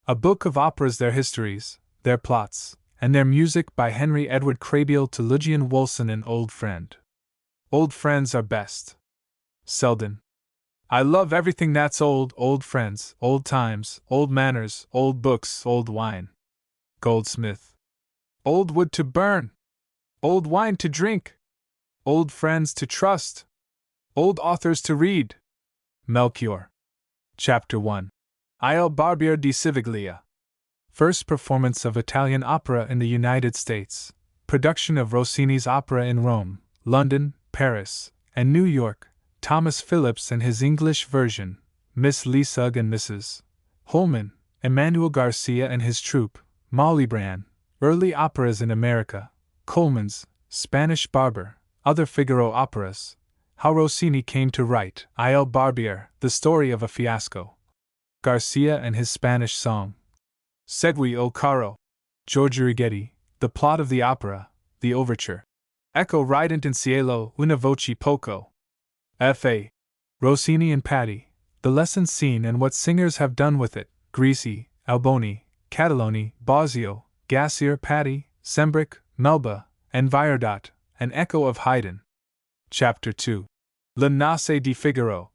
A book of operas, their histories, their plots, and their music by Henry Edward Crabiel to Lugian Wolson, an old friend. Old friends are best. Selden. I love everything that's old, old friends, old times, old manners, old books, old wine. Goldsmith. Old wood to burn, old wine to drink, old friends to trust, old authors to read. Melchior. Chapter 1. Il Barbiere di Civiglia. First performance of Italian opera in the United States. Production of Rossini's opera in Rome, London, Paris, and New York. Thomas Phillips and his English version, Miss Leesug and Mrs. Holman, Emmanuel Garcia and his troupe, Malibran. Early operas in America, Coleman's, Spanish Barber, other Figaro operas. How Rossini came to write Il Barbiere, the story of a fiasco. Garcia and his Spanish song. Segui o caro. George Righetti, the plot of the opera, the overture. Ecco rident in cielo una voce poco. F.A. Rossini and Patti, the lesson scene and what singers have done with it. Grisi, Alboni, Cataloni, Bosio, Gassier, Patti, Sembric, Melba, and Viardot, an echo of Haydn. Chapter 2. Le Nasse di Figaro.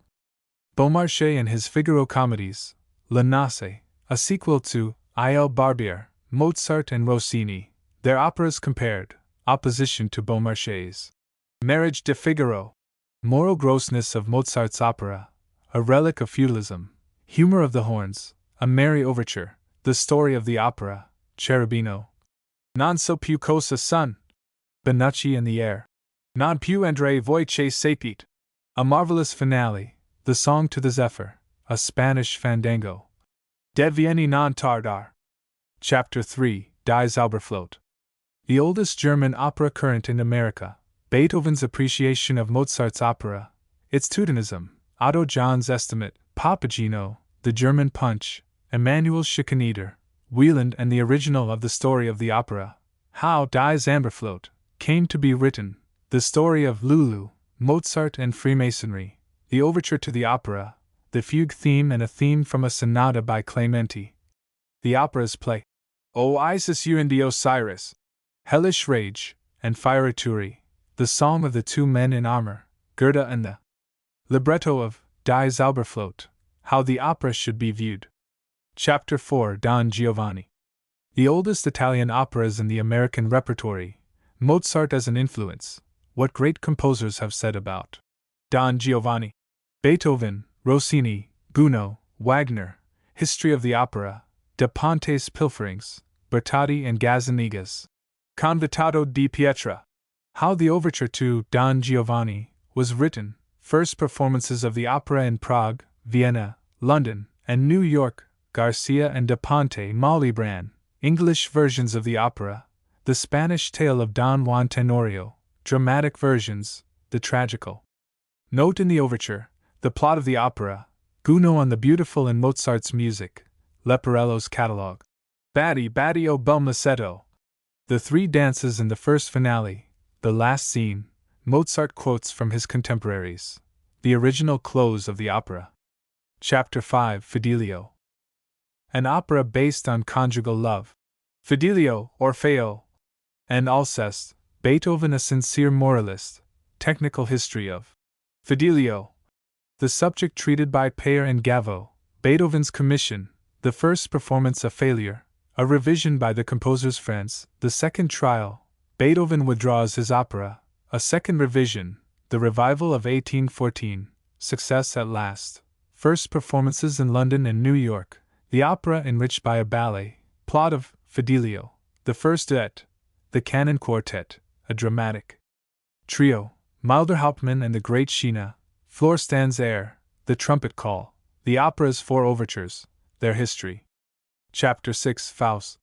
Beaumarchais and his Figaro comedies. Le Nasse, a sequel to Il Barbiere, Mozart and Rossini, their operas compared, opposition to Beaumarchais. Marriage de Figaro. Moral grossness of Mozart's opera, a relic of feudalism. Humor of the horns, a merry overture, the story of the opera. Cherubino. Non so più cosa son. Benacci and the air. Non più andre voi che sapete. A marvelous finale, the song to the Zephyr, a Spanish fandango. Devieni non tardar. Chapter 3. Die Zauberflöte. The oldest German opera current in America. Beethoven's appreciation of Mozart's opera, its Teutonism, Otto John's estimate, Papageno, the German Punch, Emanuel Schikaneder, Wieland, and the original of the story of the opera, how Die Zauberflöte came to be written, the story of Lulu, Mozart and Freemasonry, the overture to the opera, the fugue theme and a theme from a sonata by Clementi. The opera's play, O Isis you and the Osiris, Hellish Rage, and Fierituri, the song of the two men in armor, Gerda and the libretto of Die Zauberflöte, how the opera should be viewed. Chapter 4. Don Giovanni. The oldest Italian operas in the American repertory. Mozart as an influence. What great composers have said about Don Giovanni. Beethoven, Rossini, Gounod, Wagner, History of the Opera, Da Ponte's Pilferings, Bertotti and Gazzaniga's Convitato di Pietra. How the overture to Don Giovanni was written. First performances of the opera in Prague, Vienna, London, and New York. Garcia and Da Ponte. Malibran, English versions of the opera, the Spanish tale of Don Juan Tenorio, dramatic versions, the tragical. Note in the overture, the plot of the opera, Gounod on the beautiful in Mozart's music, Leporello's catalogue. Batti Batti o bel mussetto. The three dances in the first finale, the last scene, Mozart quotes from his contemporaries, the original close of the opera. Chapter 5. Fidelio. An opera based on conjugal love. Fidelio, Orfeo, and Alceste. Beethoven a sincere moralist. Technical history of Fidelio. The subject treated by Payer and Gavo. Beethoven's commission. The first performance a failure. A revision by the composer's friends. The second trial. Beethoven withdraws his opera. A second revision. The revival of 1814. Success at last. First performances in London and New York. The opera enriched by a ballet. Plot of Fidelio. The first duet. The Canon Quartet. A dramatic trio. Milder Hauptmann and the Great Sheena. Floorstand's air. The trumpet call. The opera's four overtures. Their history. Chapter 6. Faust.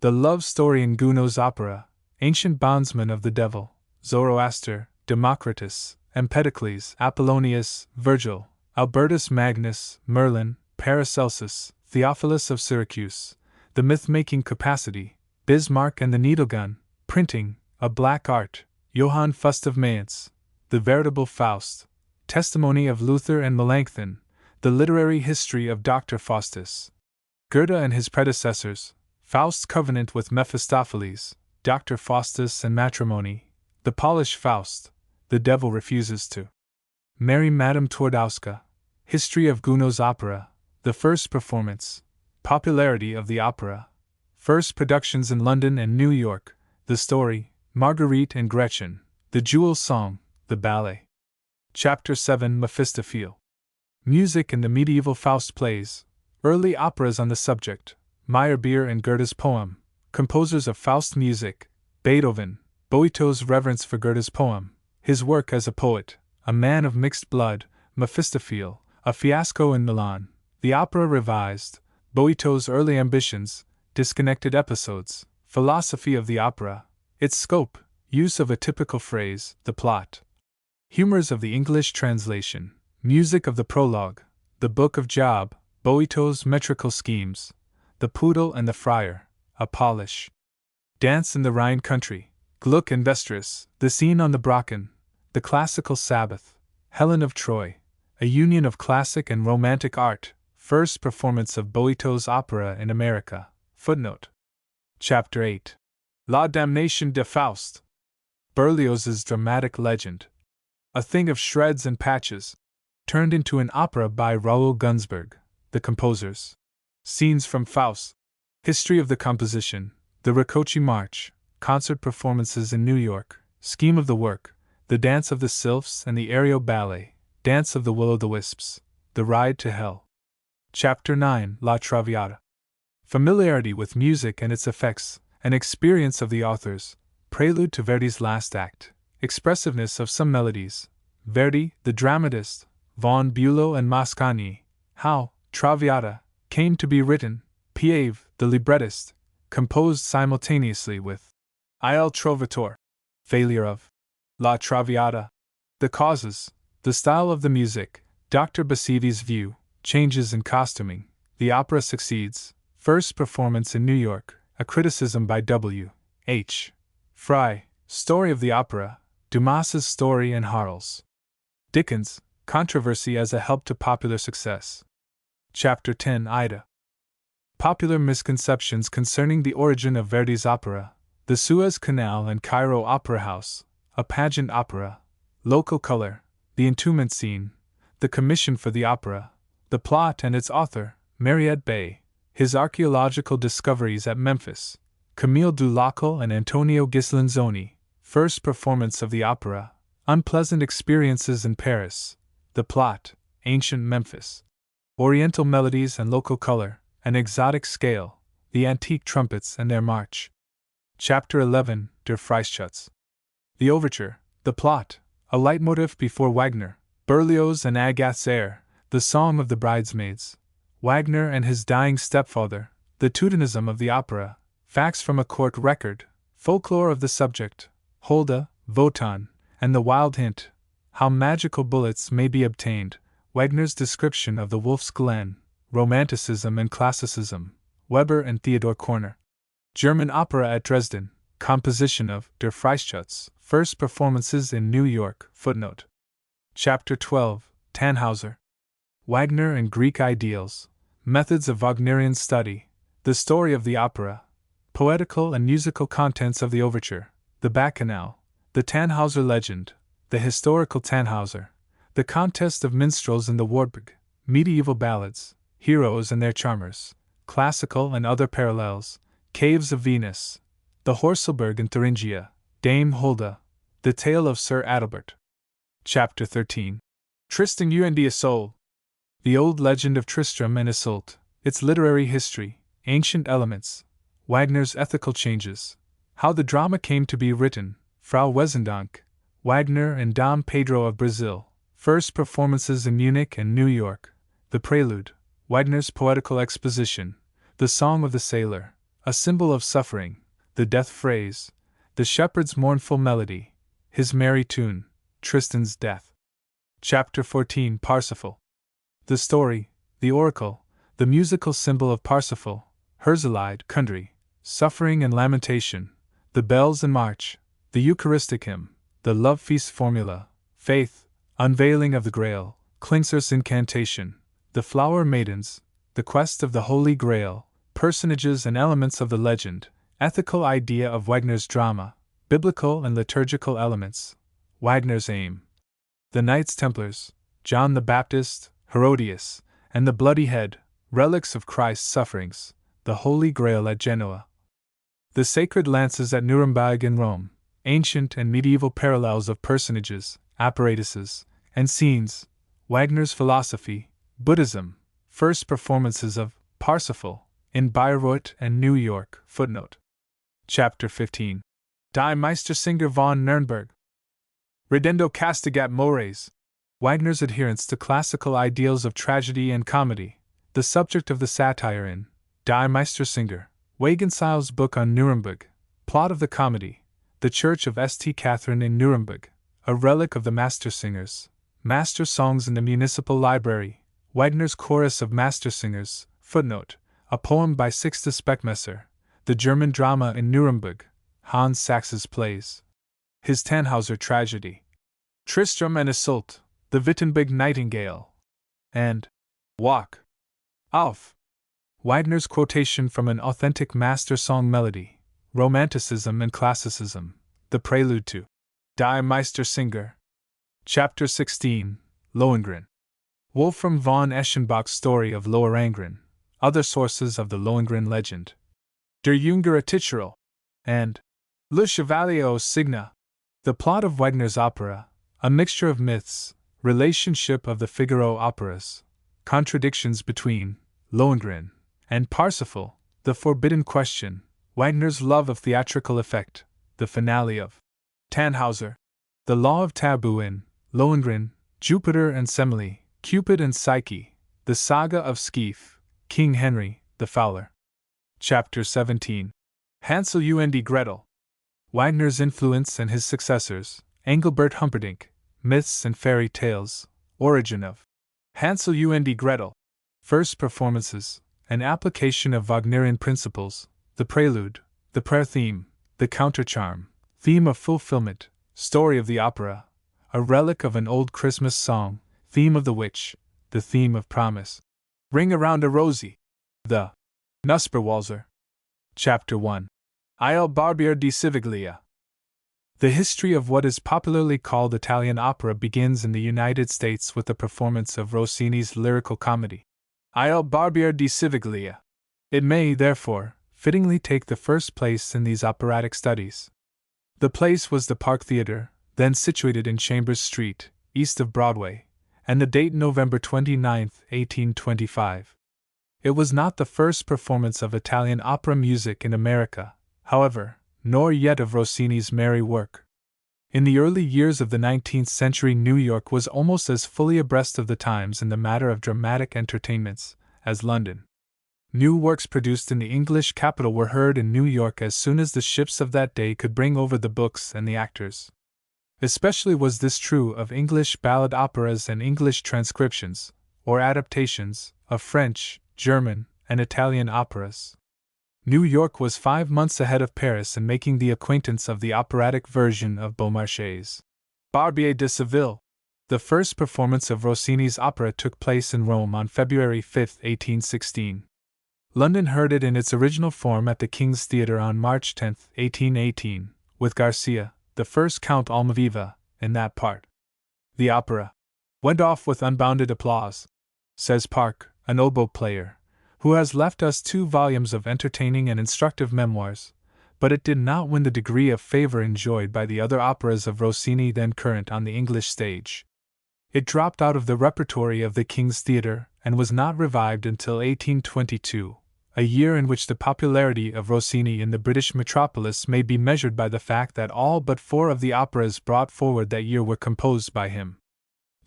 The love story in Gounod's opera. Ancient bondsman of the devil. Zoroaster, Democritus, Empedocles, Apollonius, Virgil, Albertus Magnus, Merlin, Paracelsus, Theophilus of Syracuse, the myth-making capacity, Bismarck and the needle-gun, printing, a black art, Johann Fust of Mayence, the veritable Faust, testimony of Luther and Melanchthon, the literary history of Dr. Faustus. Goethe and his predecessors, Faust's covenant with Mephistopheles, Dr. Faustus and matrimony, the Polish Faust, the devil refuses to marry Madame Twardowska, history of Gounod's opera, the first performance, popularity of the opera, first productions in London and New York, the story, Marguerite and Gretchen, the Jewel Song, the ballet. Chapter 7 Mephistophele. Music in the medieval Faust plays, early operas on the subject, Meyerbeer and Goethe's poem, composers of Faust music, Beethoven, Boito's reverence for Goethe's poem, his work as a poet, a man of mixed blood, Mephistophele, a fiasco in Milan, the opera revised, Boito's early ambitions, disconnected episodes, philosophy of the opera, its scope, use of a typical phrase, the plot, humors of the English translation, music of the prologue, the Book of Job, Boito's metrical schemes, the Poodle and the Friar, a Polish dance in the Rhine country, Gluck and Vestris, the scene on the Brocken, the classical Sabbath, Helen of Troy, a union of classic and romantic art, first performance of Boito's opera in America. Footnote. Chapter 8. La Damnation de Faust. Berlioz's dramatic legend. A thing of shreds and patches, turned into an opera by Raoul Gunzburg, the composers. Scenes from Faust. History of the composition, the Rakoczy March, concert performances in New York, scheme of the work, the Dance of the Sylphs and the Aereo Ballet, Dance of the Will-o'-the-Wisps, the Ride to Hell. Chapter 9 La Traviata. Familiarity with music and its effects, an experience of the authors, prelude to Verdi's last act, expressiveness of some melodies, Verdi, the dramatist, von Bülow and Mascagni, how Traviata came to be written, Piave, the librettist, composed simultaneously with Il Trovatore, failure of La Traviata, the causes, the style of the music, Dr. Basidi's view, changes in costuming, the opera succeeds, first performance in New York, a criticism by W. H. Fry, story of the opera, Dumas's story and Harl's. Dickens, controversy as a help to popular success. Chapter 10 Ida. Popular misconceptions concerning the origin of Verdi's opera, the Suez Canal and Cairo Opera House, a pageant opera, local color, the entombment scene, the commission for the opera, the plot and its author, Mariette Bey, his archaeological discoveries at Memphis, Camille Dulacal and Antonio Ghislanzoni, first performance of the opera, unpleasant experiences in Paris, the plot, ancient Memphis, Oriental melodies and local color, an exotic scale, the antique trumpets and their march. Chapter 11 Der Freischütz. The overture, the plot, a leitmotif before Wagner, Berlioz and Agat's Air, the song of the bridesmaids, Wagner and his dying stepfather, the Teutonism of the opera, facts from a court record, folklore of the subject, Holda, Wotan, and the wild hint, how magical bullets may be obtained, Wagner's description of the Wolf's Glen, Romanticism and Classicism, Weber and Theodor Korner. German opera at Dresden, composition of Der Freischütz, first performances in New York. Footnote. Chapter 12 Tannhauser. Wagner and Greek ideals, methods of Wagnerian study, the story of the opera, poetical and musical contents of the overture, the Bacchanal, the Tannhauser legend, the historical Tannhauser, the contest of minstrels in the Wartburg, medieval ballads, heroes and their charmers, classical and other parallels, Caves of Venus, the Horselberg in Thuringia, Dame Hulda, the tale of Sir Adalbert. Chapter 13 Tristan und Isolde. The old legend of Tristram and Isolde, its literary history, ancient elements, Wagner's ethical changes, how the drama came to be written, Frau Wesendonck, Wagner and Dom Pedro of Brazil, first performances in Munich and New York, the prelude, Wagner's poetical exposition, the Song of the Sailor, a symbol of suffering, the death phrase, the shepherd's mournful melody, his merry tune, Tristan's death. Chapter 14 Parsifal. The story, the oracle, the musical symbol of Parsifal, Herzeleid, Kundry, suffering and lamentation, the bells and march, the Eucharistic hymn, the love feast formula, faith, unveiling of the Grail, Klingsor's incantation, the flower maidens, the quest of the Holy Grail, personages and elements of the legend, ethical idea of Wagner's drama, biblical and liturgical elements, Wagner's aim. The Knights Templars, John the Baptist, Herodias, and the Bloody Head, relics of Christ's sufferings, the Holy Grail at Genoa. The sacred lances at Nuremberg in Rome, ancient and medieval parallels of personages, apparatuses, and scenes, Wagner's philosophy, Buddhism, first performances of Parsifal in Bayreuth and New York. Footnote. Chapter 15. Die Meistersinger von Nürnberg. Ridendo castigat mores. Wagner's adherence to classical ideals of tragedy and comedy, the subject of the satire in Die Meistersinger, Wagenseil's book on Nuremberg, plot of the comedy, the Church of St. Catherine in Nuremberg, a relic of the Mastersingers, Master Songs in the Municipal Library, Wagner's Chorus of Mastersingers. Footnote, a poem by Sixtus Beckmesser, the German drama in Nuremberg, Hans Sachs's plays, his Tannhauser tragedy, Tristram and Isolde, the Wittenberg Nightingale, and Walk auf. Wagner's quotation from an authentic master song melody, Romanticism and Classicism, the prelude to Die Meistersinger. Chapter 16. Lohengrin. Wolfram von Eschenbach's story of Lohengrin, other sources of the Lohengrin legend, Der Jüngere Tischel, and Le Chevalier au Cygne. The plot of Wagner's opera, a mixture of myths, relationship of the Figaro operas, contradictions between Lohengrin and Parsifal, the forbidden question, Wagner's love of theatrical effect, the finale of Tannhauser, the law of taboo in Lohengrin, Jupiter and Semele, Cupid and Psyche, the saga of Skeef, King Henry, the Fowler. Chapter 17. Hansel und Gretel. Wagner's influence and his successors, Engelbert Humperdinck, Myths and Fairy Tales, Origin of Hansel und Gretel, First Performances, an application of Wagnerian principles, the prelude, the prayer theme, the countercharm, theme of fulfillment, story of the opera, a relic of an old Christmas song, theme of the witch, the theme of promise, Ring Around a Rosie, the Nusperwalzer. Chapter 1. Il Barbiere di Siviglia. The history of what is popularly called Italian opera begins in the United States with the performance of Rossini's lyrical comedy, Il Barbiere di Siviglia. It may, therefore, fittingly take the first place in these operatic studies. The place was the Park Theatre, then situated in Chambers Street, east of Broadway, and the date November 29, 1825. It was not the first performance of Italian opera music in America, however, nor yet of Rossini's merry work. In the early years of the 19th century, New York was almost as fully abreast of the times in the matter of dramatic entertainments as London. New works produced in the English capital were heard in New York as soon as the ships of that day could bring over the books and the actors. Especially was this true of English ballad operas and English transcriptions, or adaptations, of French, German, and Italian operas. New York was 5 months ahead of Paris in making the acquaintance of the operatic version of Beaumarchais' Barbiere de Seville. The first performance of Rossini's opera took place in Rome on February 5, 1816. London heard it in its original form at the King's Theatre on March 10, 1818, with Garcia, the first Count Almaviva, in that part. The opera went off with unbounded applause, says Park, an oboe player, who has left us 2 volumes of entertaining and instructive memoirs, but it did not win the degree of favor enjoyed by the other operas of Rossini then current on the English stage. It dropped out of the repertory of the King's Theatre and was not revived until 1822, a year in which the popularity of Rossini in the British metropolis may be measured by the fact that all but 4 of the operas brought forward that year were composed by him.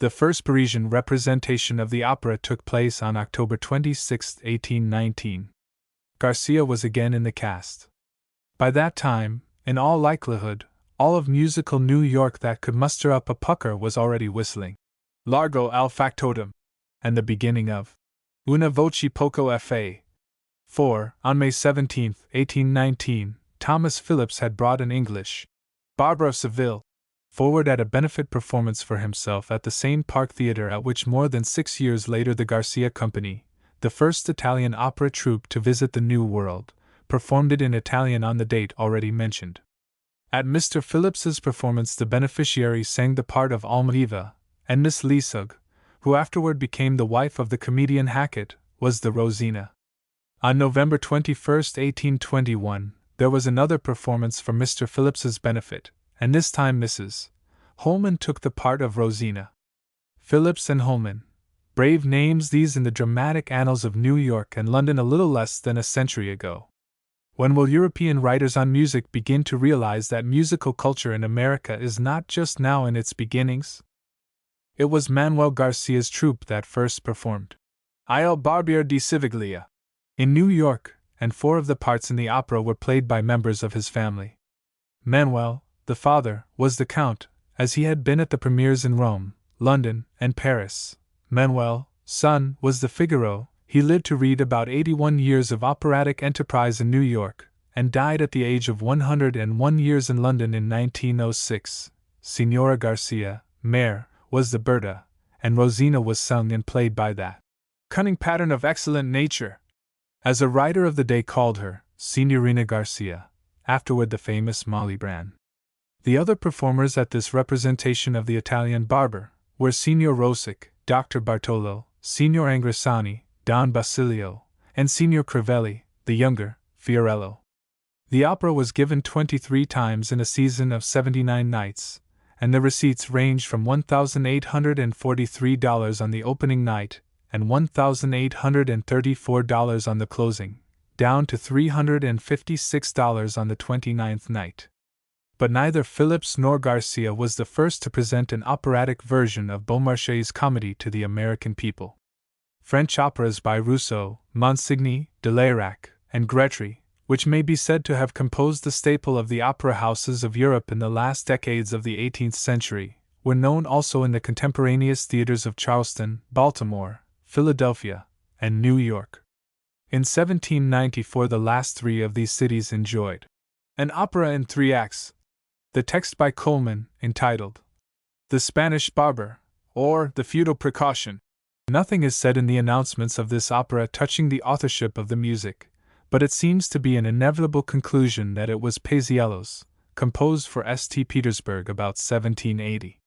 The first Parisian representation of the opera took place on October 26, 1819. Garcia was again in the cast. By that time, in all likelihood, all of musical New York that could muster up a pucker was already whistling Largo al Factotum, and the beginning of Una voce poco fa. For, on May 17, 1819, Thomas Phillips had brought an English Barbara of Seville forward at a benefit performance for himself at the same Park Theatre at which more than 6 years later the Garcia Company, the first Italian opera troupe to visit the New World, performed it in Italian on the date already mentioned. At Mr. Phillips's performance, the beneficiary sang the part of Almaviva, and Miss Leesug, who afterward became the wife of the comedian Hackett, was the Rosina. On November 21, 1821, there was another performance for Mr. Phillips's benefit, and this time Mrs. Holman took the part of Rosina. Phillips and Holman, brave names these in the dramatic annals of New York and London a little less than a century ago. When will European writers on music begin to realize that musical culture in America is not just now in its beginnings? It was Manuel Garcia's troupe that first performed Il Barbiere di Civiglia in New York, and 4 of the parts in the opera were played by members of his family. Manuel, the father, was the Count, as he had been at the premieres in Rome, London, and Paris. Manuel, son, was the Figaro. He lived to read about 81 years of operatic enterprise in New York, and died at the age of 101 years in London in 1906. Signora Garcia, Mare, was the Berta, and Rosina was sung and played by that cunning pattern of excellent nature, as a writer of the day called her, Signorina Garcia, afterward the famous Molly Bran. The other performers at this representation of the Italian barber were Signor Rosic, Dr. Bartolo, Signor Angrisani, Don Basilio, and Signor Crivelli, the younger, Fiorello. The opera was given 23 times in a season of 79 nights, and the receipts ranged from $1,843 on the opening night and $1,834 on the closing, down to $356 on the 29th night. But neither Phillips nor Garcia was the first to present an operatic version of Beaumarchais' comedy to the American people. French operas by Rousseau, Monsigny, Delairac, and Grétry, which may be said to have composed the staple of the opera houses of Europe in the last decades of the 18th century, were known also in the contemporaneous theaters of Charleston, Baltimore, Philadelphia, and New York. In 1794, the last 3 of these cities enjoyed an opera in 3 acts. The text by Coleman, entitled The Spanish Barber, or The Feudal Precaution. Nothing is said in the announcements of this opera touching the authorship of the music, but it seems to be an inevitable conclusion that it was Paisiello's, composed for St. Petersburg about 1780.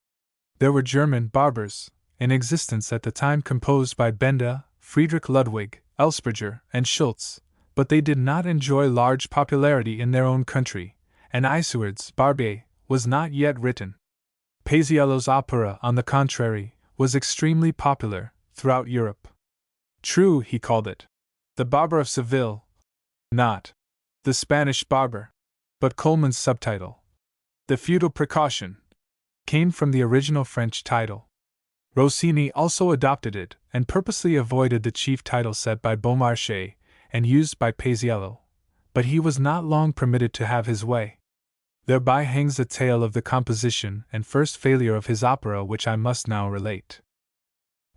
There were German barbers in existence at the time composed by Benda, Friedrich Ludwig, Elsperger, and Schultz, but they did not enjoy large popularity in their own country, and Isouard's Barbier was not yet written. Paisiello's opera, on the contrary, was extremely popular throughout Europe. True, he called it The Barber of Seville, not The Spanish Barber, but Coleman's subtitle, The Feudal Precaution, came from the original French title. Rossini also adopted it and purposely avoided the chief title set by Beaumarchais and used by Paisiello, but he was not long permitted to have his way. Thereby hangs the tale of the composition and first failure of his opera, which I must now relate.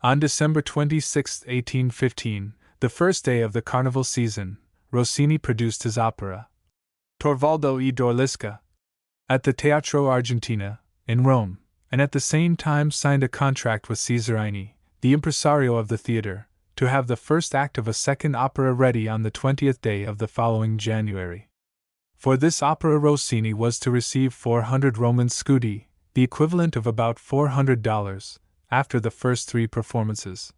On December 26, 1815, the first day of the carnival season, Rossini produced his opera, Torvaldo e Dorlisca, at the Teatro Argentina, in Rome, and at the same time signed a contract with Cesarini, the impresario of the theater, to have the first act of a second opera ready on the 20th day of the following January. For this opera Rossini was to receive 400 Roman scudi, the equivalent of about $400, after the first 3 performances,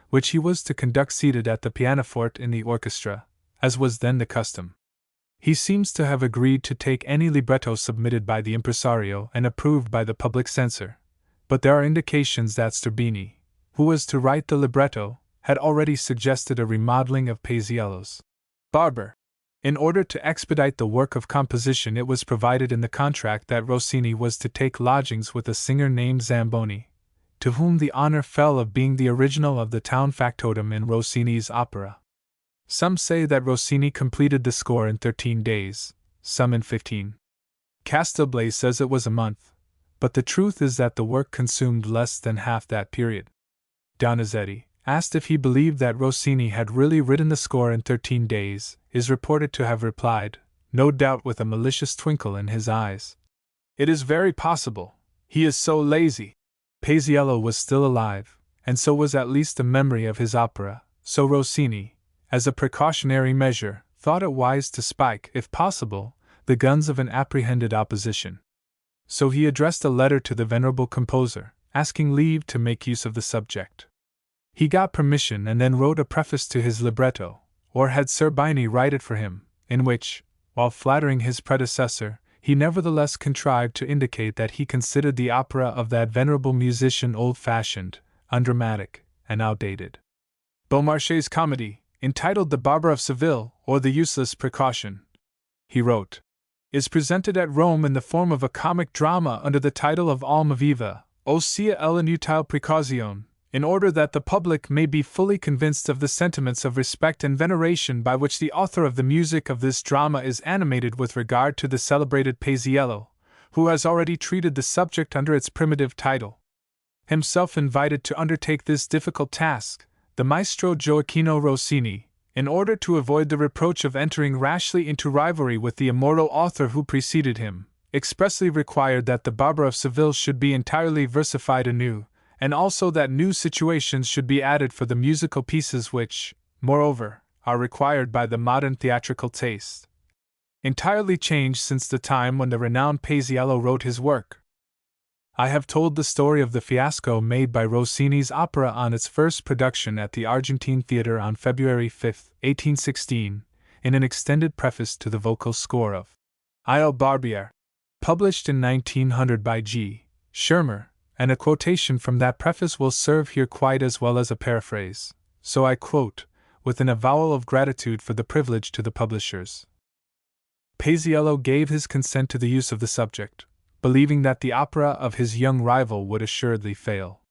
which he was to conduct seated at the pianoforte in the orchestra, as was then the custom. He seems to have agreed to take any libretto submitted by the impresario and approved by the public censor, but there are indications that Sterbini, who was to write the libretto, had already suggested a remodeling of Paisiello's Barber. In order to expedite the work of composition, it was provided in the contract that Rossini was to take lodgings with a singer named Zamboni, to whom the honor fell of being the original of the town factotum in Rossini's opera. Some say that Rossini completed the score in 13 days, some in 15. Castelblay says it was a month, but the truth is that the work consumed less than half that period. Donizetti, asked if he believed that Rossini had really written the score in 13 days, is reported to have replied, no doubt with a malicious twinkle in his eyes, "It is very possible, he is so lazy." Paisiello was still alive, and so was at least the memory of his opera, so Rossini, as a precautionary measure, thought it wise to spike, if possible, the guns of an apprehended opposition. So he addressed a letter to the venerable composer, asking leave to make use of the subject. He got permission and then wrote a preface to his libretto, or had Serbini write it for him, in which, while flattering his predecessor, he nevertheless contrived to indicate that he considered the opera of that venerable musician old-fashioned, undramatic, and outdated. Beaumarchais' comedy, entitled The Barber of Seville, or The Useless Precaution, he wrote, is presented at Rome in the form of a comic drama under the title of Almaviva, ossia l'inutile precauzione, in order that the public may be fully convinced of the sentiments of respect and veneration by which the author of the music of this drama is animated with regard to the celebrated Paisiello, who has already treated the subject under its primitive title. Himself invited to undertake this difficult task, the maestro Gioacchino Rossini, in order to avoid the reproach of entering rashly into rivalry with the immortal author who preceded him, expressly required that the Barber of Seville should be entirely versified anew, and also that new situations should be added for the musical pieces which, moreover, are required by the modern theatrical taste. Entirely changed since the time when the renowned Paisiello wrote his work. I have told the story of the fiasco made by Rossini's opera on its first production at the Argentine Theatre on February 5, 1816, in an extended preface to the vocal score of Il Barbiere, published in 1900 by G. Schirmer, and a quotation from that preface will serve here quite as well as a paraphrase, so I quote, with an avowal of gratitude for the privilege to the publishers. Paisiello gave his consent to the use of the subject, believing that the opera of his young rival would assuredly fail.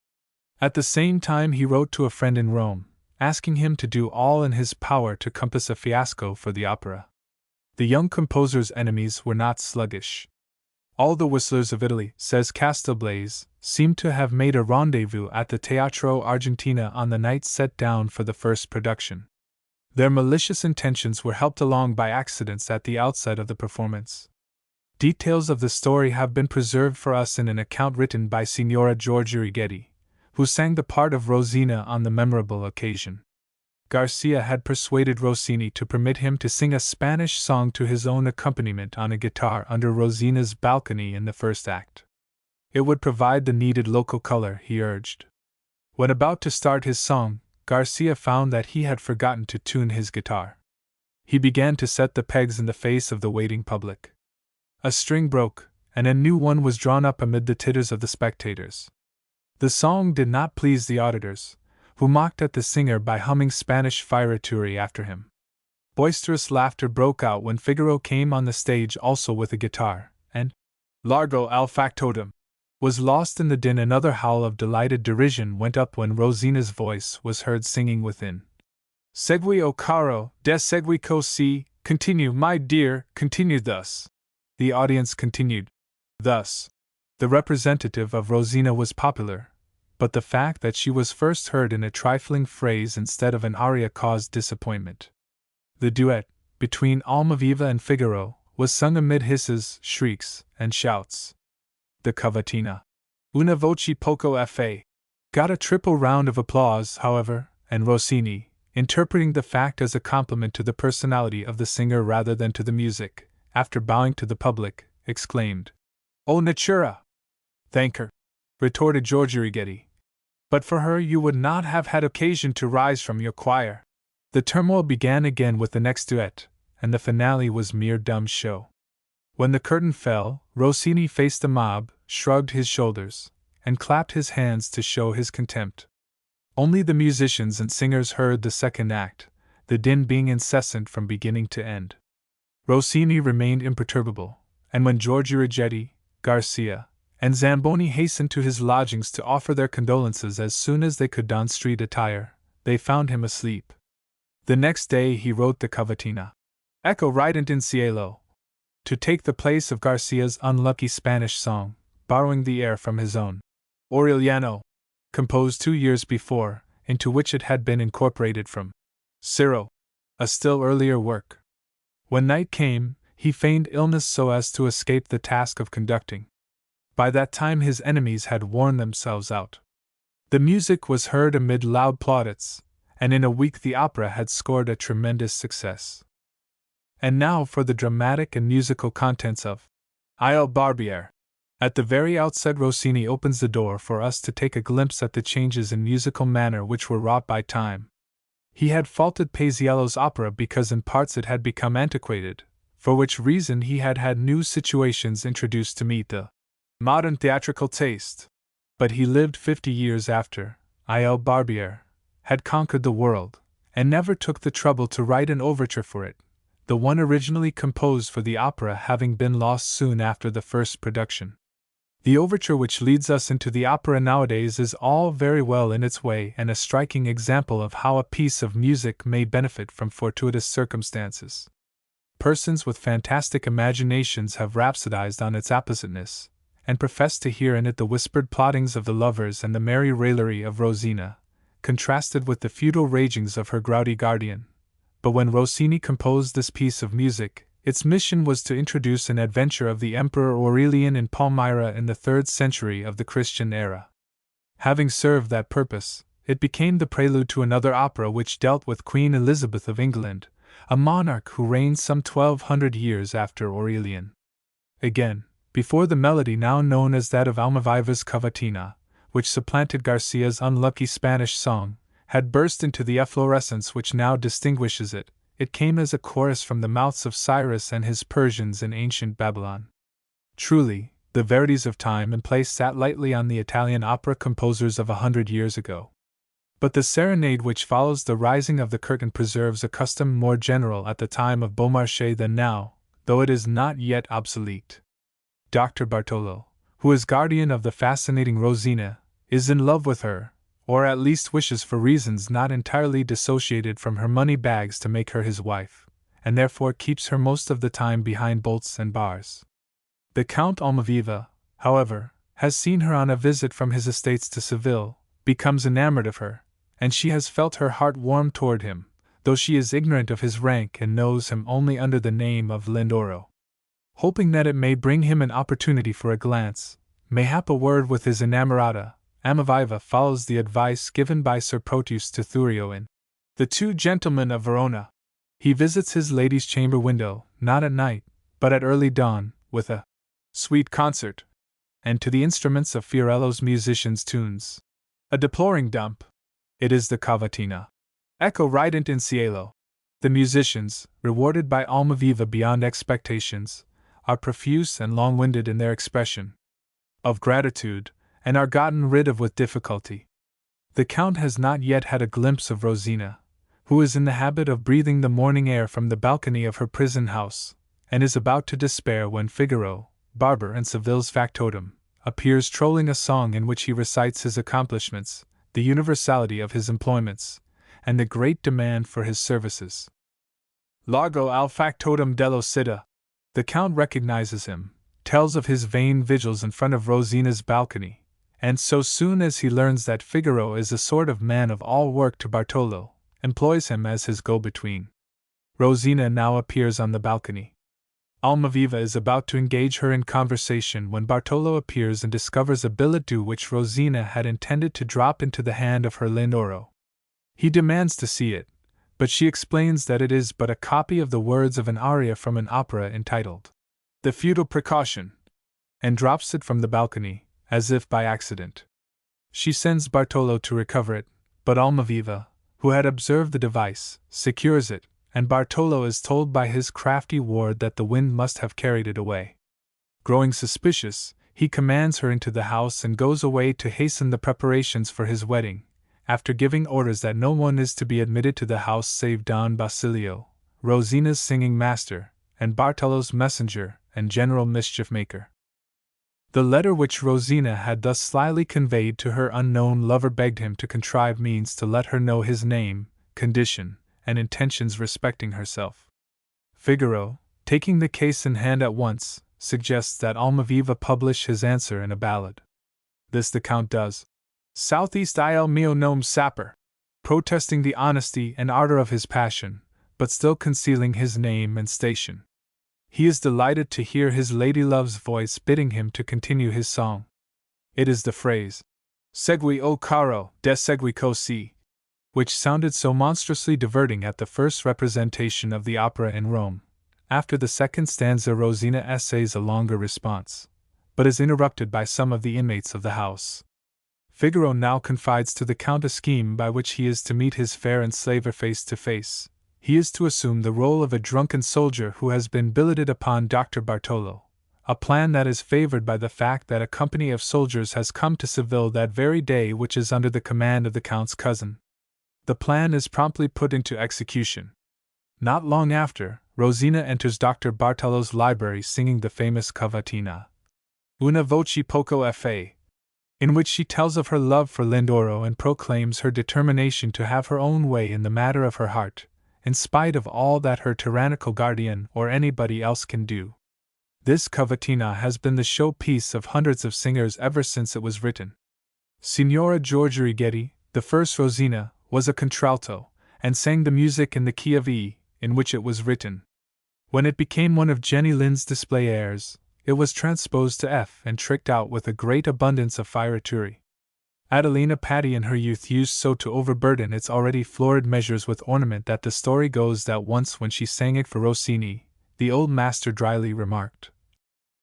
At the same time he wrote to a friend in Rome, asking him to do all in his power to compass a fiasco for the opera. The young composer's enemies were not sluggish. All the whistlers of Italy, says Castelblaze, seemed to have made a rendezvous at the Teatro Argentina on the night set down for the first production. Their malicious intentions were helped along by accidents at the outset of the performance. Details of the story have been preserved for us in an account written by Signora Giorgia Righetti, who sang the part of Rosina on the memorable occasion. Garcia had persuaded Rossini to permit him to sing a Spanish song to his own accompaniment on a guitar under Rosina's balcony in the first act. It would provide the needed local color, he urged. When about to start his song, Garcia found that he had forgotten to tune his guitar. He began to set the pegs in the face of the waiting public. A string broke, and a new one was drawn up amid the titters of the spectators. The song did not please the auditors, who mocked at the singer by humming Spanish fioriture after him. Boisterous laughter broke out when Figaro came on the stage also with a guitar, and Largo al factotum was lost in the din. Another howl of delighted derision went up when Rosina's voice was heard singing within. Segui o caro, de segui così, continue, my dear, continue thus. The audience continued thus. The representative of Rosina was popular, but the fact that she was first heard in a trifling phrase instead of an aria caused disappointment. The duet, between Almaviva and Figaro, was sung amid hisses, shrieks, and shouts. The cavatina, una voce poco fa, got a triple round of applause, however, and Rossini, interpreting the fact as a compliment to the personality of the singer rather than to the music, after bowing to the public, exclaimed, "O natura!" "Thank her," retorted Giorgio Righetti. "But for her you would not have had occasion to rise from your choir." The turmoil began again with the next duet, and the finale was mere dumb show. When the curtain fell, Rossini faced the mob, shrugged his shoulders, and clapped his hands to show his contempt. Only the musicians and singers heard the second act, the din being incessant from beginning to end. Rossini remained imperturbable, and when Giorgio Righetti, Garcia, and Zamboni hastened to his lodgings to offer their condolences as soon as they could don street attire, they found him asleep. The next day he wrote the cavatina, Ecco rident in cielo, to take the place of Garcia's unlucky Spanish song, borrowing the air from his own Aureliano, composed 2 years before, into which it had been incorporated from Ciro, a still earlier work. When night came, he feigned illness so as to escape the task of conducting. By that time his enemies had worn themselves out. The music was heard amid loud plaudits, and in a week the opera had scored a tremendous success. And now for the dramatic and musical contents of Il Barbiere. At the very outset, Rossini opens the door for us to take a glimpse at the changes in musical manner which were wrought by time. He had faulted Paisiello's opera because in parts it had become antiquated, for which reason he had had new situations introduced to meet the modern theatrical taste. But he lived 50 years after Il Barbiere had conquered the world, and never took the trouble to write an overture for it, the one originally composed for the opera having been lost soon after the first production. The overture which leads us into the opera nowadays is all very well in its way and a striking example of how a piece of music may benefit from fortuitous circumstances. Persons with fantastic imaginations have rhapsodized on its appositeness, and professed to hear in it the whispered plottings of the lovers and the merry raillery of Rosina, contrasted with the futile ragings of her gouty guardian. But when Rossini composed this piece of music, its mission was to introduce an adventure of the Emperor Aurelian in Palmyra in the 3rd century of the Christian era. Having served that purpose, it became the prelude to another opera which dealt with Queen Elizabeth of England, a monarch who reigned some 1200 years after Aurelian. Again, before the melody now known as that of Almaviva's Cavatina, which supplanted Garcia's unlucky Spanish song, had burst into the efflorescence which now distinguishes it, it came as a chorus from the mouths of Cyrus and his Persians in ancient Babylon. Truly, the verities of time and place sat lightly on the Italian opera composers of 100 years ago. But the serenade which follows the rising of the curtain preserves a custom more general at the time of Beaumarchais than now, though it is not yet obsolete. Dr. Bartolo, who is guardian of the fascinating Rosina, is in love with her, or at least wishes for reasons not entirely dissociated from her money bags to make her his wife, and therefore keeps her most of the time behind bolts and bars. The Count Almaviva, however, has seen her on a visit from his estates to Seville, becomes enamored of her, and she has felt her heart warm toward him, though she is ignorant of his rank and knows him only under the name of Lindoro. Hoping that it may bring him an opportunity for a glance, mayhap a word with his inamorata, Almaviva follows the advice given by Sir Proteus to Thurio in The Two Gentlemen of Verona. He visits his lady's chamber window, not at night, but at early dawn, with a sweet concert, and to the instruments of Fiorello's musicians' tunes. A deploring dump. It is the Cavatina. Ecco rident in cielo. The musicians, rewarded by Almaviva beyond expectations, are profuse and long-winded in their expression of gratitude, and are gotten rid of with difficulty. The Count has not yet had a glimpse of Rosina, who is in the habit of breathing the morning air from the balcony of her prison house, and is about to despair when Figaro, barber and Seville's factotum, appears trolling a song in which he recites his accomplishments, the universality of his employments, and the great demand for his services. Largo al factotum dello Citta. The Count recognizes him, tells of his vain vigils in front of Rosina's balcony, and so soon as he learns that Figaro is a sort of man of all work to Bartolo, employs him as his go-between. Rosina now appears on the balcony. Almaviva is about to engage her in conversation when Bartolo appears and discovers a billet doux which Rosina had intended to drop into the hand of her Lindoro. He demands to see it, but she explains that it is but a copy of the words of an aria from an opera entitled The Futile Precaution, and drops it from the balcony, as if by accident. She sends Bartolo to recover it, but Almaviva, who had observed the device, secures it, and Bartolo is told by his crafty ward that the wind must have carried it away. Growing suspicious, he commands her into the house and goes away to hasten the preparations for his wedding, after giving orders that no one is to be admitted to the house save Don Basilio, Rosina's singing master, and Bartolo's messenger and general mischief-maker. The letter which Rosina had thus slyly conveyed to her unknown lover begged him to contrive means to let her know his name, condition, and intentions respecting herself. Figaro, taking the case in hand at once, suggests that Almaviva publish his answer in a ballad. This the Count does. Southeast il mio nome sapere, protesting the honesty and ardor of his passion, but still concealing his name and station. He is delighted to hear his lady-love's voice bidding him to continue his song. It is the phrase, Segui o caro, de segui così, which sounded so monstrously diverting at the first representation of the opera in Rome. After the second stanza, Rosina essays a longer response, but is interrupted by some of the inmates of the house. Figaro now confides to the Count a scheme by which he is to meet his fair enslaver face to face. He is to assume the role of a drunken soldier who has been billeted upon Dr. Bartolo, a plan that is favored by the fact that a company of soldiers has come to Seville that very day, which is under the command of the Count's cousin. The plan is promptly put into execution. Not long after, Rosina enters Dr. Bartolo's library singing the famous cavatina, Una voce poco fa, in which she tells of her love for Lindoro and proclaims her determination to have her own way in the matter of her heart, in spite of all that her tyrannical guardian or anybody else can do. This cavatina has been the showpiece of hundreds of singers ever since it was written. Signora Giorgia Righetti, the first Rosina, was a contralto, and sang the music in the key of E, in which it was written. When it became one of Jenny Lind's display airs, it was transposed to F and tricked out with a great abundance of fioritura. Adelina Patti in her youth used so to overburden its already florid measures with ornament that the story goes that once when she sang it for Rossini, the old master dryly remarked,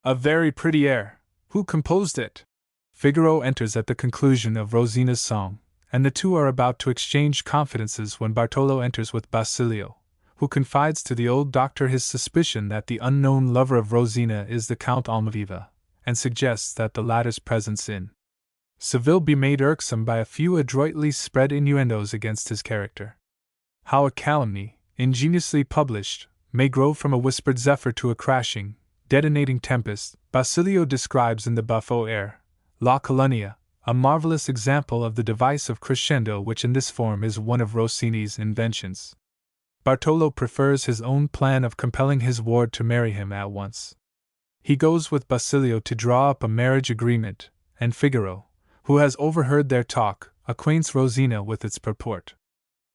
"A very pretty air. Who composed it?" Figaro enters at the conclusion of Rosina's song, and the two are about to exchange confidences when Bartolo enters with Basilio, who confides to the old doctor his suspicion that the unknown lover of Rosina is the Count Almaviva, and suggests that the latter's presence in Seville be made irksome by a few adroitly spread innuendos against his character. How a calumny, ingeniously published, may grow from a whispered zephyr to a crashing, detonating tempest, Basilio describes in the Buffo air, La Colonia, a marvelous example of the device of crescendo which in this form is one of Rossini's inventions. Bartolo prefers his own plan of compelling his ward to marry him at once. He goes with Basilio to draw up a marriage agreement, and Figaro, who has overheard their talk, acquaints Rosina with its purport.